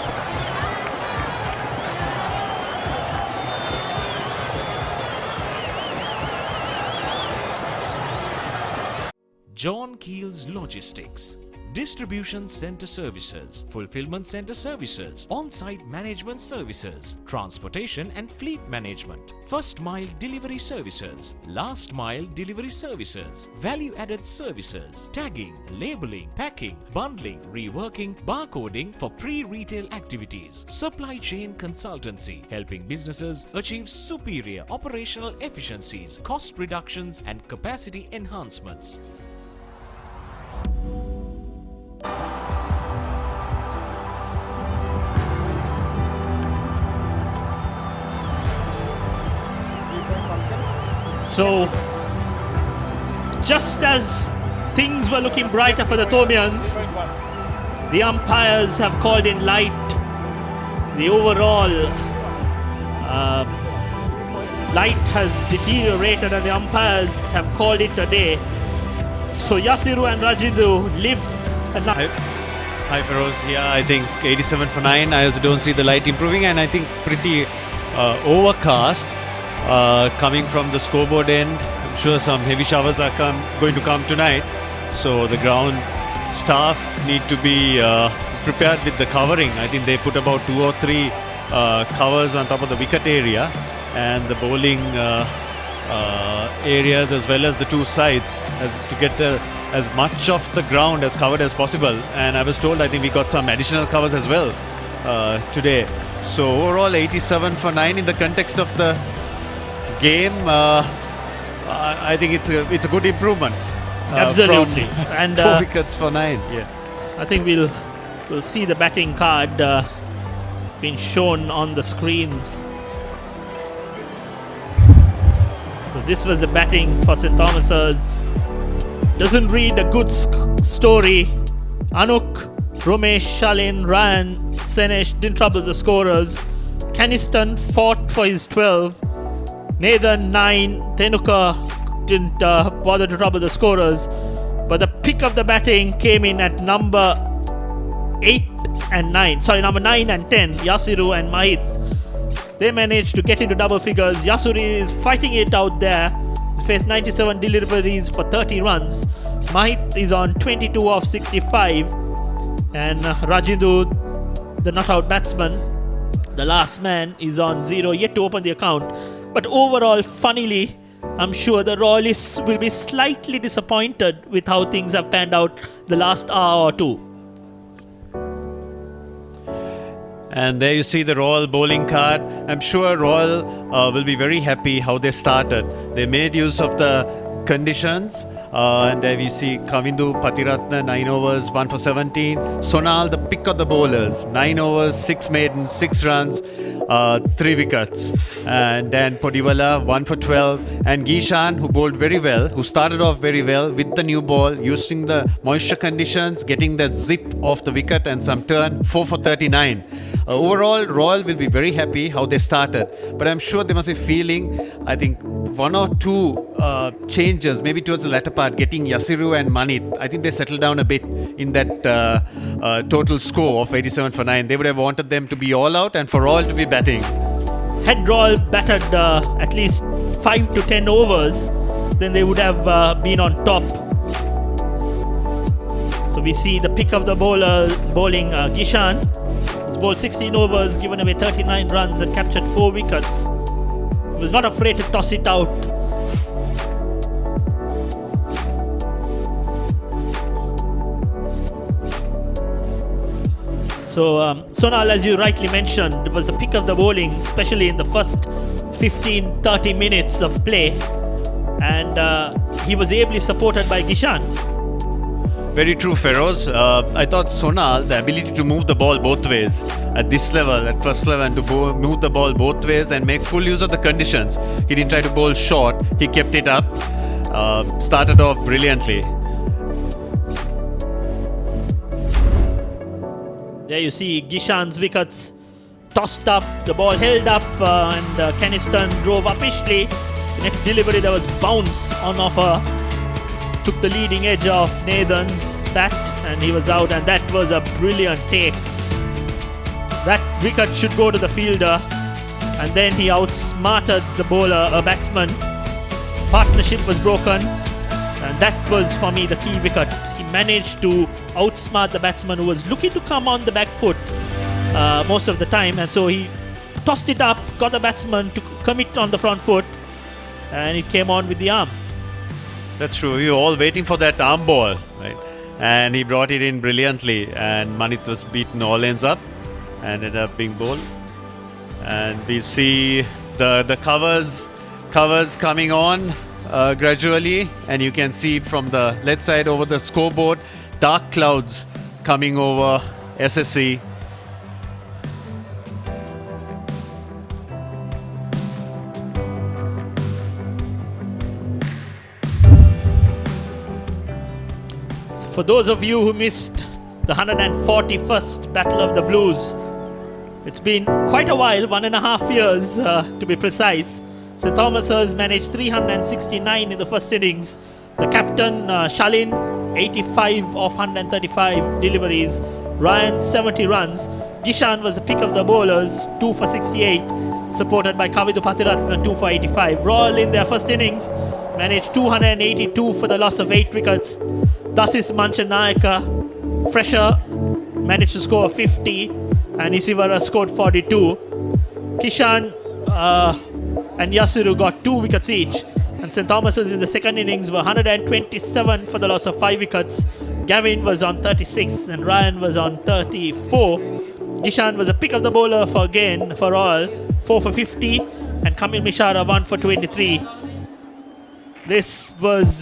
John Keel's Logistics. Distribution Center Services, Fulfillment Center Services, On-Site Management Services, Transportation and Fleet Management, First Mile Delivery Services, Last Mile Delivery Services, Value-Added Services, Tagging, Labeling, Packing, Bundling, Reworking, Barcoding for pre-retail activities, Supply Chain Consultancy, helping businesses achieve superior operational efficiencies, cost reductions and capacity enhancements. So, just as things were looking brighter for the Thomians, the umpires have called in light. The overall light has deteriorated and the umpires have called it a day. So Yasiru and Rajindu live another. Hi Feroz, yeah, I think 87 for 9. I also don't see the light improving, and I think pretty overcast coming from the scoreboard end. I'm sure some heavy showers are going to come tonight, so the ground staff need to be prepared with the covering. I think they put about 2 or 3 covers on top of the wicket area and the bowling areas, as well as the 2 sides, to get as much of the ground as covered as possible. And I was told, I think we got some additional covers as well today. So overall 87 for 9 in the context of the game. I think it's a good improvement. Absolutely. And 4 wickets for 9. Yeah, I think we'll see the batting card being shown on the screens. So this was the batting for St. Thomas's. Doesn't read a good story. Anuk, Romesh, Shalin, Ryan, Senesh didn't trouble the scorers. Caniston fought for his 12. Nathan 9. Tenuka didn't bother to trouble the scorers. But the pick of the batting came in at number 8 and 9. Sorry, number 9 and 10. Yasiru and Mahit. They managed to get into double figures. Yasuri is fighting it out there. He's faced 97 deliveries for 30 runs. Mahit is on 22 of 65. And Rajindu, the not out batsman, the last man, is on 0, yet to open the account. But overall, funnily, I'm sure the Royalists will be slightly disappointed with how things have panned out the last hour or two. And there you see the Royal bowling card. I'm sure Royal will be very happy how they started. They made use of the conditions. And then we see Kavindu Patiratna, 9 overs, 1 for 17. Sonal, the pick of the bowlers, 9 overs, 6 maidens, 6 runs, 3 wickets. And then Podiwala, 1 for 12. And Gishan, who bowled very well, who started off very well with the new ball, using the moisture conditions, getting that zip off the wicket and some turn, 4 for 39. Overall, Royal will be very happy how they started. But I'm sure they must be feeling, I think, 1 or 2 changes, maybe towards the latter part, getting Yasiru and Manit. I think they settled down a bit in that total score of 87 for 9. They would have wanted them to be all out and for Royal to be batting. Had Royal batted at least 5 to 10 overs, then they would have been on top. So we see the pick of the bowler bowling Gishan. He's bowled 16 overs, given away 39 runs and captured 4 wickets. He was not afraid to toss it out. So Sonal, as you rightly mentioned, was the pick of the bowling, especially in the first 15-30 minutes of play. And he was ably supported by Gishan. Very true, Feroz. I thought Sonal, the ability to move the ball both ways at this level, at first level, and to move the ball both ways and make full use of the conditions. He didn't try to bowl short, he kept it up, started off brilliantly. There you see Gishan's wickets tossed up, the ball held up, and Keniston drove uppishly. The next delivery, there was bounce on offer. Took the leading edge of Nathan's bat and he was out, and that was a brilliant take. That wicket should go to the fielder, and then he outsmarted the bowler, a batsman. Partnership was broken, and that was for me the key wicket. He managed to outsmart the batsman who was looking to come on the back foot most of the time, and so he tossed it up, got the batsman to commit on the front foot, and it came on with the arm. That's true. We were all waiting for that arm ball, right? And he brought it in brilliantly, and Manit was beaten all ends up and ended up being bowled. And we see the covers coming on gradually, and you can see from the left side over the scoreboard, dark clouds coming over SSC. For those of you who missed the 141st Battle of the Blues, it's been quite a while, 1.5 years to be precise. St. Thomas's managed 369 in the first innings. The captain, Shalin, 85 of 135 deliveries. Ryan, 70 runs. Gishan was the pick of the bowlers, 2 for 68, supported by Kavindu Patiratna, 2 for 85. Royal in their first innings managed 282 for the loss of 8 wickets. Dasis Manchanayaka, fresher, managed to score 50, and Isivara scored 42. Kishan and Yasuru got 2 wickets each, and St. Thomas's in the second innings were 127 for the loss of 5 wickets. Gavin was on 36 and Ryan was on 34. Gishan was a pick of the bowler for all, 4 for 50, and Kamil Mishara 1 for 23. This was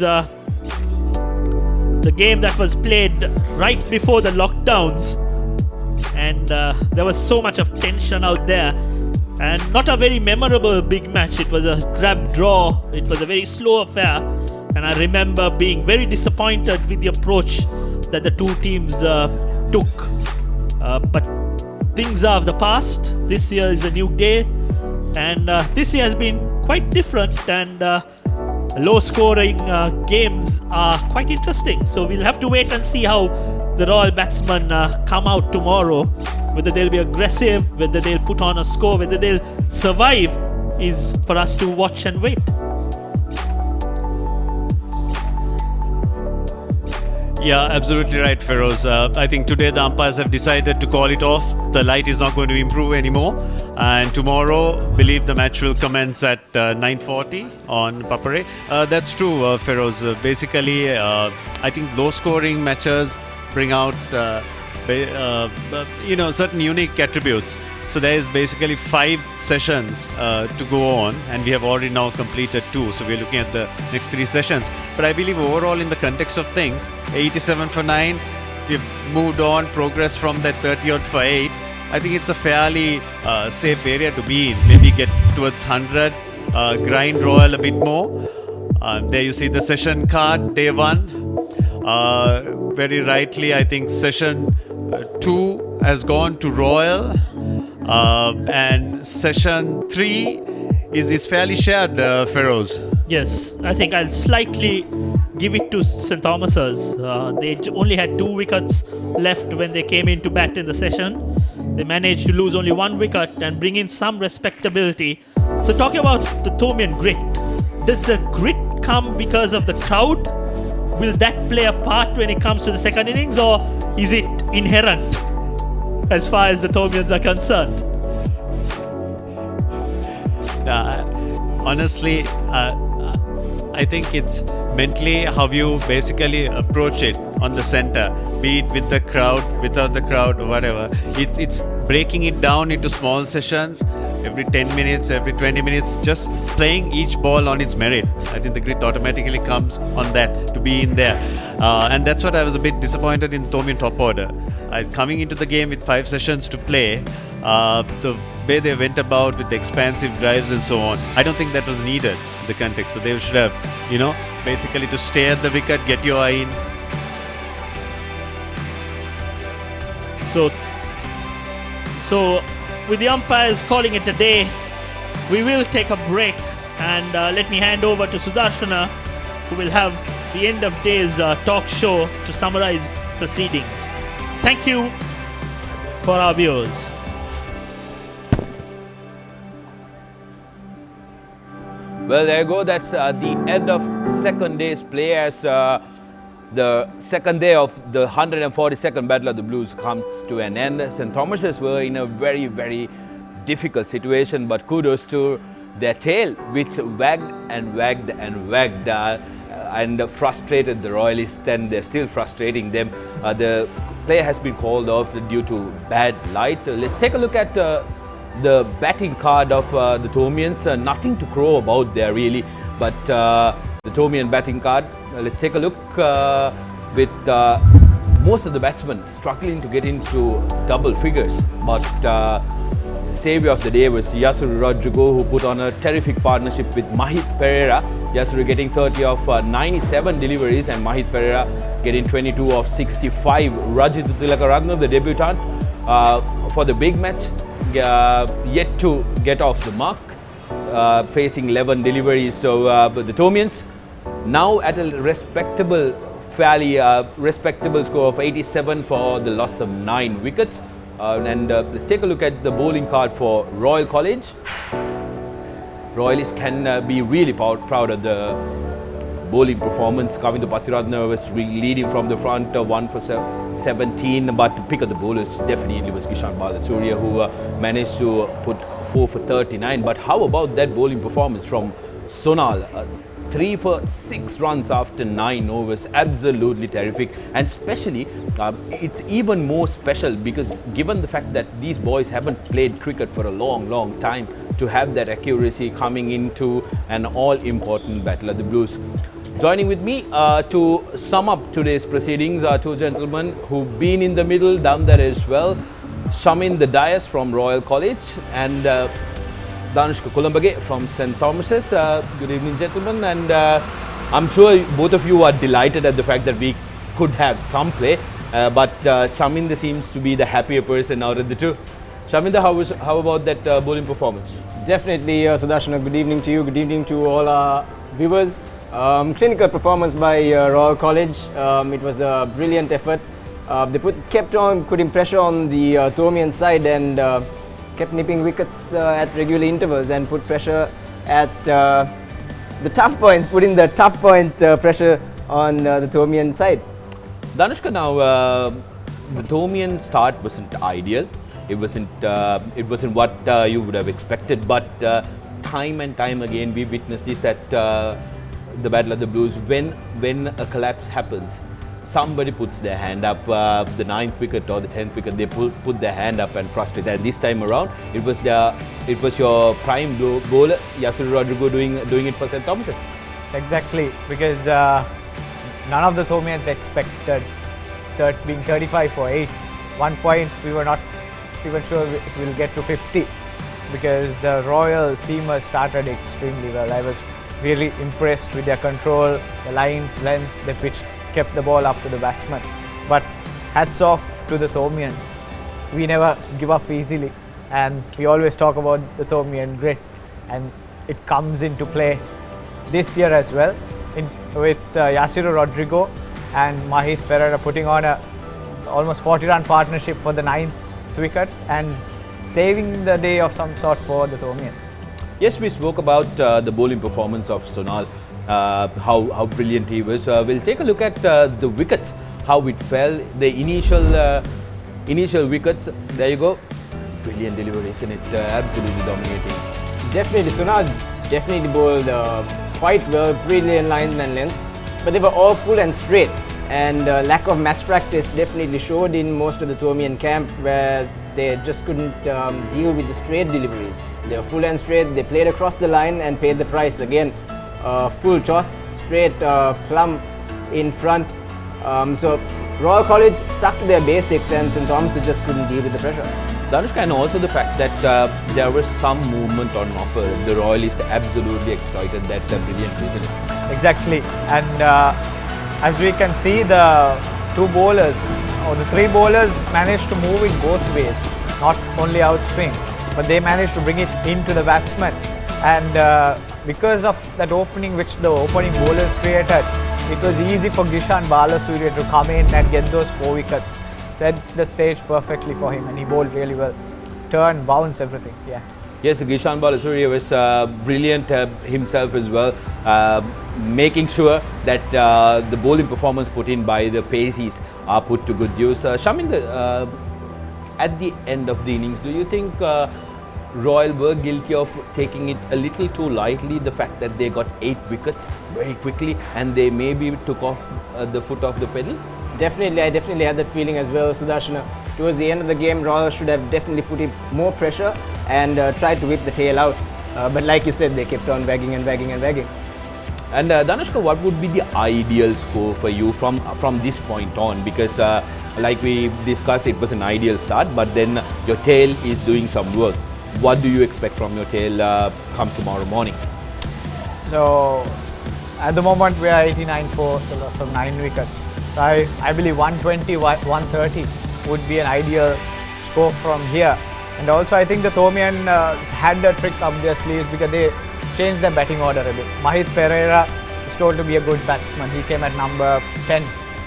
the game that was played right before the lockdowns, and there was so much of tension out there, and not a very memorable big match. It was a drab draw, it was a very slow affair, and I remember being very disappointed with the approach that the two teams took, but things are of the past. This year is a new day, and this year has been quite different, and low scoring games are quite interesting. So we'll have to wait and see how the Royal batsmen come out tomorrow, whether they'll be aggressive, whether they'll put on a score, whether they'll survive is for us to watch and wait. Yeah, absolutely right, Feroz. I think today the umpires have decided to call it off. The light is not going to improve anymore. And tomorrow, believe the match will commence at 9:40 on Papare. That's true, Feroz. Basically, I think low-scoring matches bring out, certain unique attributes. So there is basically 5 sessions to go on, and we have already now completed 2. So we're looking at the next 3 sessions. But I believe overall, in the context of things, 87 for 9, we've moved on, progressed from that 30 odd for 8. I think it's a fairly safe area to be in. Maybe get towards 100, grind Royal a bit more. There you see the session card, day 1. Very rightly, I think session 2 has gone to Royal, and session 3 is fairly shared, Feroz. Yes, I think I'll slightly give it to St. Thomas's. They only had 2 wickets left when they came in to bat in the session. They managed to lose only 1 wicket and bring in some respectability. So talking about the Thomian grit, does the grit come because of the crowd? Will that play a part when it comes to the second innings, or is it inherent as far as the Thomians are concerned? Honestly, I think it's mentally how you basically approach it on the center, be it with the crowd, without the crowd, or whatever. It's breaking it down into small sessions, every 10 minutes, every 20 minutes, just playing each ball on its merit. I think the grit automatically comes on that, to be in there. And that's what I was a bit disappointed in Thomian top order. Coming into the game with 5 sessions to play, the way they went about with the expansive drives and so on, I don't think that was needed in the context. So they should have, basically to stay at the wicket, get your eye in. So with the umpires calling it a day, we will take a break, and let me hand over to Sudarshana, who will have the end of day's talk show to summarize proceedings. Thank you for our viewers. Well, there you go. That's the end of second day's play, as the second day of the 142nd Battle of the Blues comes to an end. St. Thomas's were in a very, very difficult situation, but kudos to their tail, which wagged and wagged and wagged and frustrated the Royalists, and they're still frustrating them. The player has been called off due to bad light. Let's take a look at the batting card of the Thomians. Nothing to crow about there really, but the Thomian batting card, let's take a look with most of the batsmen struggling to get into double figures, but saviour of the day was Yasuru Rodrigo, who put on a terrific partnership with Mahit Pereira. Yasuru getting 30 of 97 deliveries, and Mahit Pereira getting 22 of 65. Rajitha Tilakaratne, the debutant, for the big match, yet to get off the mark, facing 11 deliveries. So but the Thomians now at a respectable, fairly respectable score of 87 for the loss of 9 wickets. And let's take a look at the bowling card for Royal College. Royalists can be really proud of the bowling performance. Kavindu Pathiratne was leading from the front, 1 for 17, but to pick up the bowlers definitely was Kishan Balasuriya, who managed to put 4 for 39. But how about that bowling performance from Sonal? 3 for 6 runs after 9 overs, absolutely terrific. And especially, it's even more special because given the fact that these boys haven't played cricket for a long time, to have that accuracy coming into an all-important Battle of the Blues. Joining with me to sum up today's proceedings are 2 gentlemen who've been in the middle, down there as well. Shamin the Dias from Royal College and Danushka Kulambage from St. Thomas's. Good evening, gentlemen, and I'm sure both of you are delighted at the fact that we could have some play, but Shaminda seems to be the happier person out of the two. Shaminda, how about that bowling performance? Definitely, Sudarshana, good evening to you, good evening to all our viewers. Clinical performance by Royal College. It was a brilliant effort. They kept on putting pressure on the Thomian side and kept nipping wickets at regular intervals and put pressure at the tough points, putting the tough point pressure on the Thomian side. Danushka, now the Thomian start wasn't ideal. It wasn't what you would have expected, but time and time again we witnessed this at the Battle of the Blues. When a collapse happens, somebody puts their hand up, the 9th wicket or the 10th wicket, they put their hand up and frustrate. And this time around, it was your prime bowler, Yasir Rodrigo, doing it for St. Thomas. Exactly, because none of the Thomians expected being 35 for 8. 1 point, we were not even sure if we'll get to 50, because the Royal seamers started extremely well. I was really impressed with their control, the lines, lengths, they kept the ball up to the batsman. But hats off to the Thomians. We never give up easily, and we always talk about the Thomian grit, and it comes into play this year as well, with Yasir Rodrigo and Mahit Pereira putting on a almost 40-run partnership for the 9th wicket and saving the day of some sort for the Thomians. Yes, we spoke about the bowling performance of Sonal, how brilliant he was. We'll take a look at the wickets, how it fell. The initial wickets, there you go. Brilliant delivery, isn't it? Absolutely dominating. Definitely, Sonal definitely bowled quite well, brilliant lines and lengths, but they were all full and straight. And lack of match practice definitely showed in most of the Thomian camp, where they just couldn't deal with the straight deliveries. They were full and straight, they played across the line and paid the price. Again, full toss, straight plumb in front. So Royal College stuck to their basics and St. Thomas just couldn't deal with the pressure. Danushka, and also the fact that there was some movement on offer. The Royalists absolutely exploited that brilliantly, isn't it? Exactly, and as we can see, the 2 bowlers or the 3 bowlers managed to move in both ways, not only outswing, but they managed to bring it into the batsman. And because of that opening which the opening bowlers created, it was easy for Gishan Balasuriya to come in and get those 4 wickets. Set the stage perfectly for him, and he bowled really well. Turn, bounce, everything. Yeah. Yes, Gishan Balasuriya was brilliant himself as well, making sure that the bowling performance put in by the paces are put to good use. Shamin, at the end of the innings, do you think Royal were guilty of taking it a little too lightly, the fact that they got 8 wickets very quickly and they maybe took off the foot off the pedal? Definitely, I definitely had that feeling as well, Sudarshana. Towards the end of the game, Royal should have definitely put in more pressure and tried to whip the tail out. But like you said, they kept on wagging and wagging and wagging. And Danushka, what would be the ideal score for you from this point on? Because like we discussed, it was an ideal start, but then your tail is doing some work. What do you expect from your tail come tomorrow morning? So at the moment we are 89 for the loss of 9 wickets. So I believe 120, 130 would be an ideal score from here. And also I think the Thomian had the trick up their sleeves because they changed their batting order a bit. Mahit Pereira is told to be a good batsman. He came at number 10.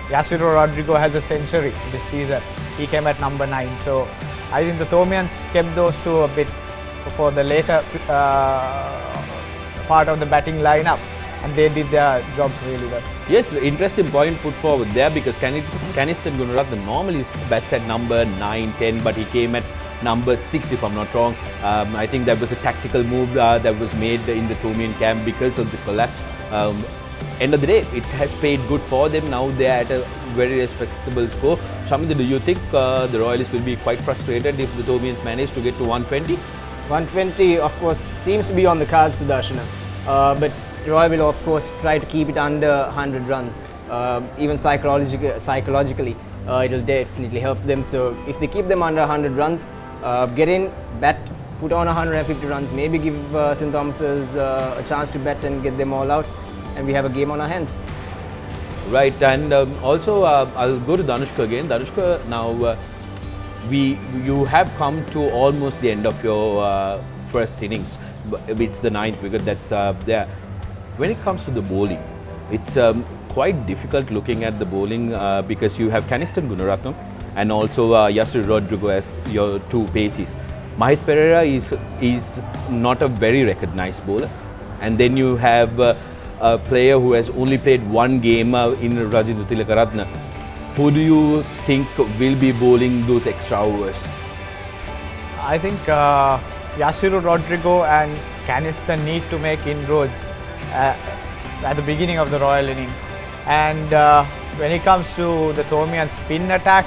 Yasir Rodrigo has a century this season. He came at number 9. So I think the Thomians kept those 2 a bit for the later part of the batting lineup, and they did their job really well. Yes, interesting point put forward there, because Kanistan Gunaratne normally bats at number 9, 10, but he came at number 6 if I'm not wrong. I think that was a tactical move that was made in the Thomian camp because of the collapse. End of the day, it has paid good for them. Now they are at a very respectable score. Shamindra, do you think the Royalists will be quite frustrated if the Thomians manage to get to 120? 120, of course, seems to be on the cards, Sudarshana. But Royal will, of course, try to keep it under 100 runs. Even psychologically, it will definitely help them. So if they keep them under 100 runs, get in, bat, put on 150 runs, maybe give St. Thomas's a chance to bat and get them all out, and we have a game on our hands. Right, and also I'll go to Danushka again. Danushka, now you have come to almost the end of your first innings. It's the 9th wicket that's there. When it comes to the bowling, it's quite difficult looking at the bowling because you have Kanistan Gunaratne and also Yasir Rodrigo as your 2 paces. Mahit Pereira is not a very recognized bowler, and then you have a player who has only played 1 game in Rajendra Tilakaratne. Who do you think will be bowling those extra overs? I think Yasir Rodrigo and Kanistan need to make inroads at the beginning of the Royal innings. And when it comes to the Thomian spin attack,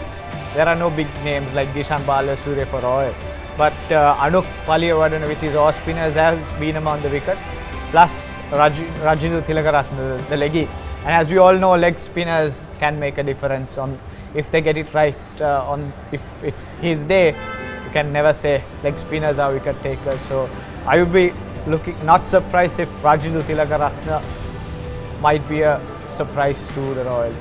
there are no big names like Dishan Balasuriya for Royal. But Anuk Paliyavadana with his off spinners has been among the wickets. Plus Rajidu Tilakaratne, the leggy. And as we all know, leg spinners can make a difference on if they get it right. If it's his day, you can never say leg spinners are wicket takers. So I would be not surprised if Rajidu Tilakaratne might be a surprise to the Royals.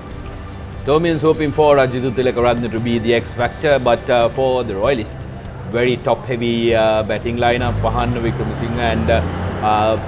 Thomian's hoping for Rajidu Tilakaratne to be the X factor, but for the Royalists, very top-heavy batting lineup. Pahanna Wickramasinghe and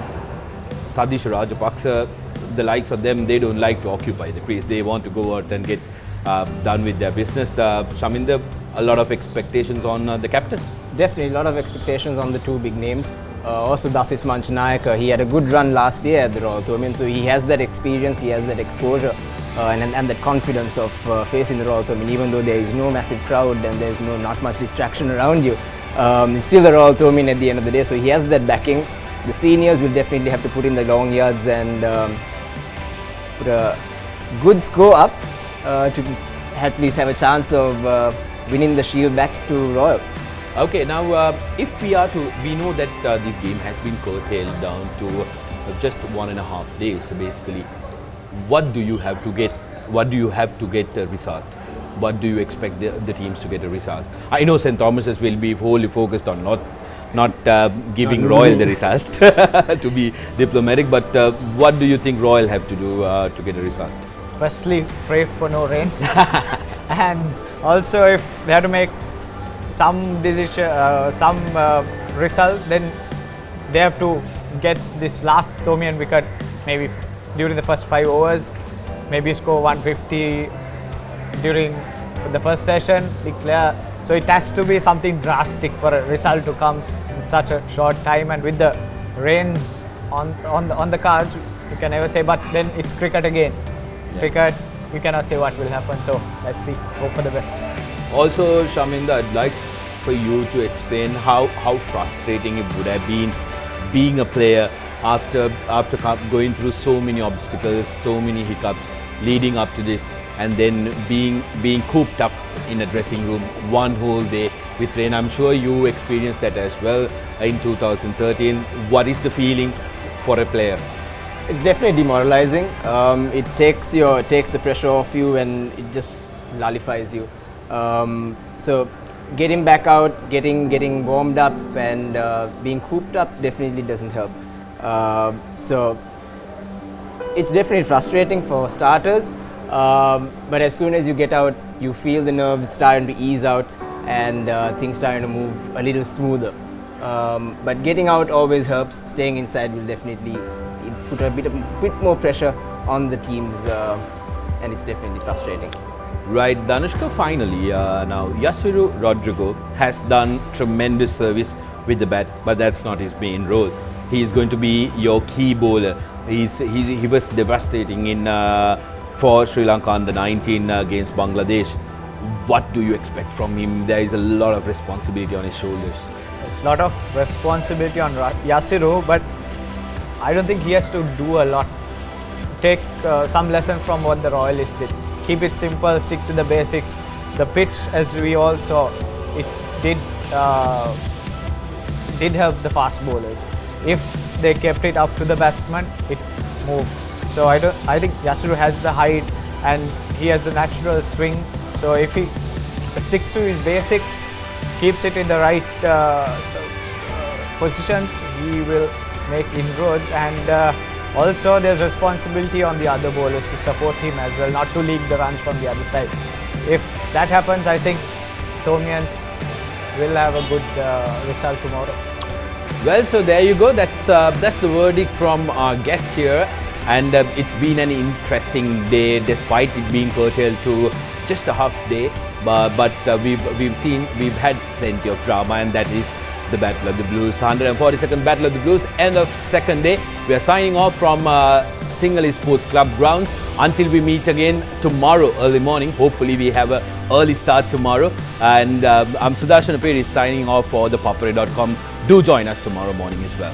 Sadish Rajapaksa, the likes of them, they don't like to occupy the crease. They want to go out and get done with their business. Shaminder, a lot of expectations on the captain? Definitely, a lot of expectations on the two big names. Also Dasis Manchanayaka, he had a good run last year at the Royal Thomian, so he has that experience, he has that exposure and that confidence of facing the Royal Thomian. Even though there is no massive crowd and there is not much distraction around you, it's still the Royal Thomian at the end of the day, so he has that backing. The seniors will definitely have to put in the long yards and put a good score up to at least have a chance of winning the shield back to Royal. Okay, now if we know that this game has been curtailed down to just 1.5 days. So basically, what do you have to get? What do you have to get a result? What do you expect the teams to get a result? I know St. Thomas's will be wholly focused on not giving Royal the result, to be diplomatic. But what do you think Royal have to do to get a result? Firstly, pray for no rain, and also if they have to make some decision, result, then they have to get this last Thomian wicket maybe during the first 5 overs, maybe score 150 during the first session, declare. So it has to be something drastic for a result to come in such a short time, and with the rains on the cards, you can never say. But then it's cricket again. Yeah. Cricket, you cannot say what will happen. So let's see. Hope for the best. Also, Shaminda, I'd like for you to explain how frustrating it would have been being a player after going through so many obstacles, so many hiccups leading up to this, and then being cooped up in a dressing room one whole day with rain. I'm sure you experienced that as well in 2013. What is the feeling for a player? It's definitely demoralizing. It takes the pressure off you and it just nullifies you. So getting back out, getting warmed up and being cooped up definitely doesn't help. So it's definitely frustrating for starters, but as soon as you get out, you feel the nerves starting to ease out and things starting to move a little smoother. But getting out always helps. Staying inside will definitely put a bit more pressure on the teams, and it's definitely frustrating. Right, Danushka, finally, now Yasiru Rodrigo has done tremendous service with the bat, but that's not his main role. He is going to be your key bowler. He was devastating for Sri Lanka under 19 against Bangladesh. What do you expect from him? There is a lot of responsibility on his shoulders. There's a lot of responsibility on Yasiru, but I don't think he has to do a lot. Take some lesson from what the Royalists did. Keep it simple, stick to the basics. The pitch, as we all saw, it did help the fast bowlers. If they kept it up to the batsman, it moved. So I think Yasiru has the height and he has the natural swing. So if he sticks to his basics, keeps it in the right positions, he will make inroads. And also there's responsibility on the other bowlers to support him as well, not to leak the runs from the other side. If that happens, I think Thomians will have a good result tomorrow. Well, so there you go. That's the verdict from our guest here, and it's been an interesting day despite it being curtailed to just a half day. But we've had plenty of drama, and that is the Battle of the Blues, 142nd Battle of the Blues, end of second day. We are signing off from Sinhalese Sports Club grounds until we meet again tomorrow early morning. Hopefully we have an early start tomorrow. And I'm Sudarshan Aperi signing off for the Papare.com. Do join us tomorrow morning as well.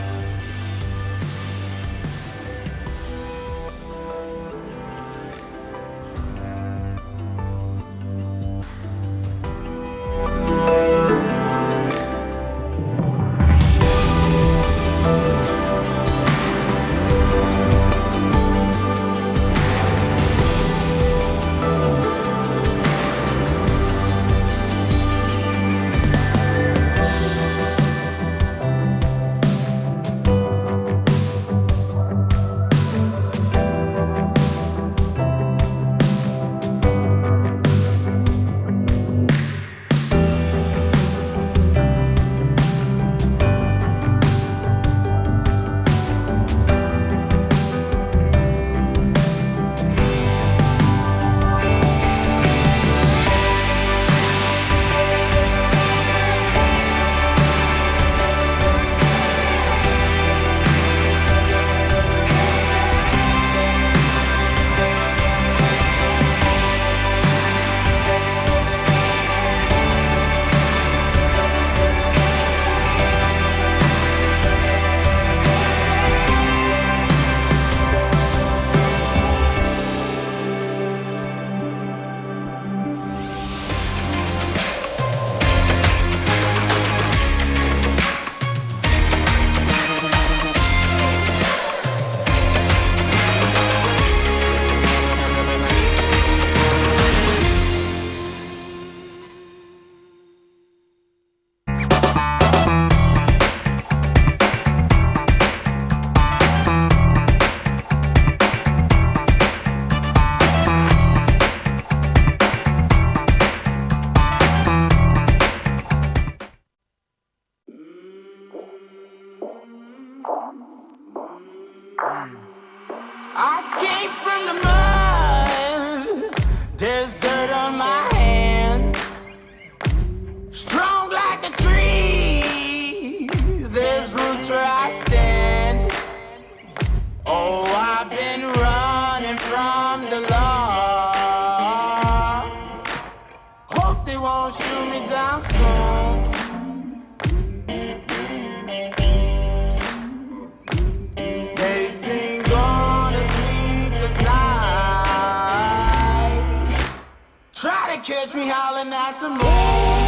I came from the mud. There's dirt on my hands. Strong like a tree. There's roots where I stand. Oh, I've been running from the law. Hope they won't shoot me down soon. They sing on a sleepless night. Try to catch me howling at the moon.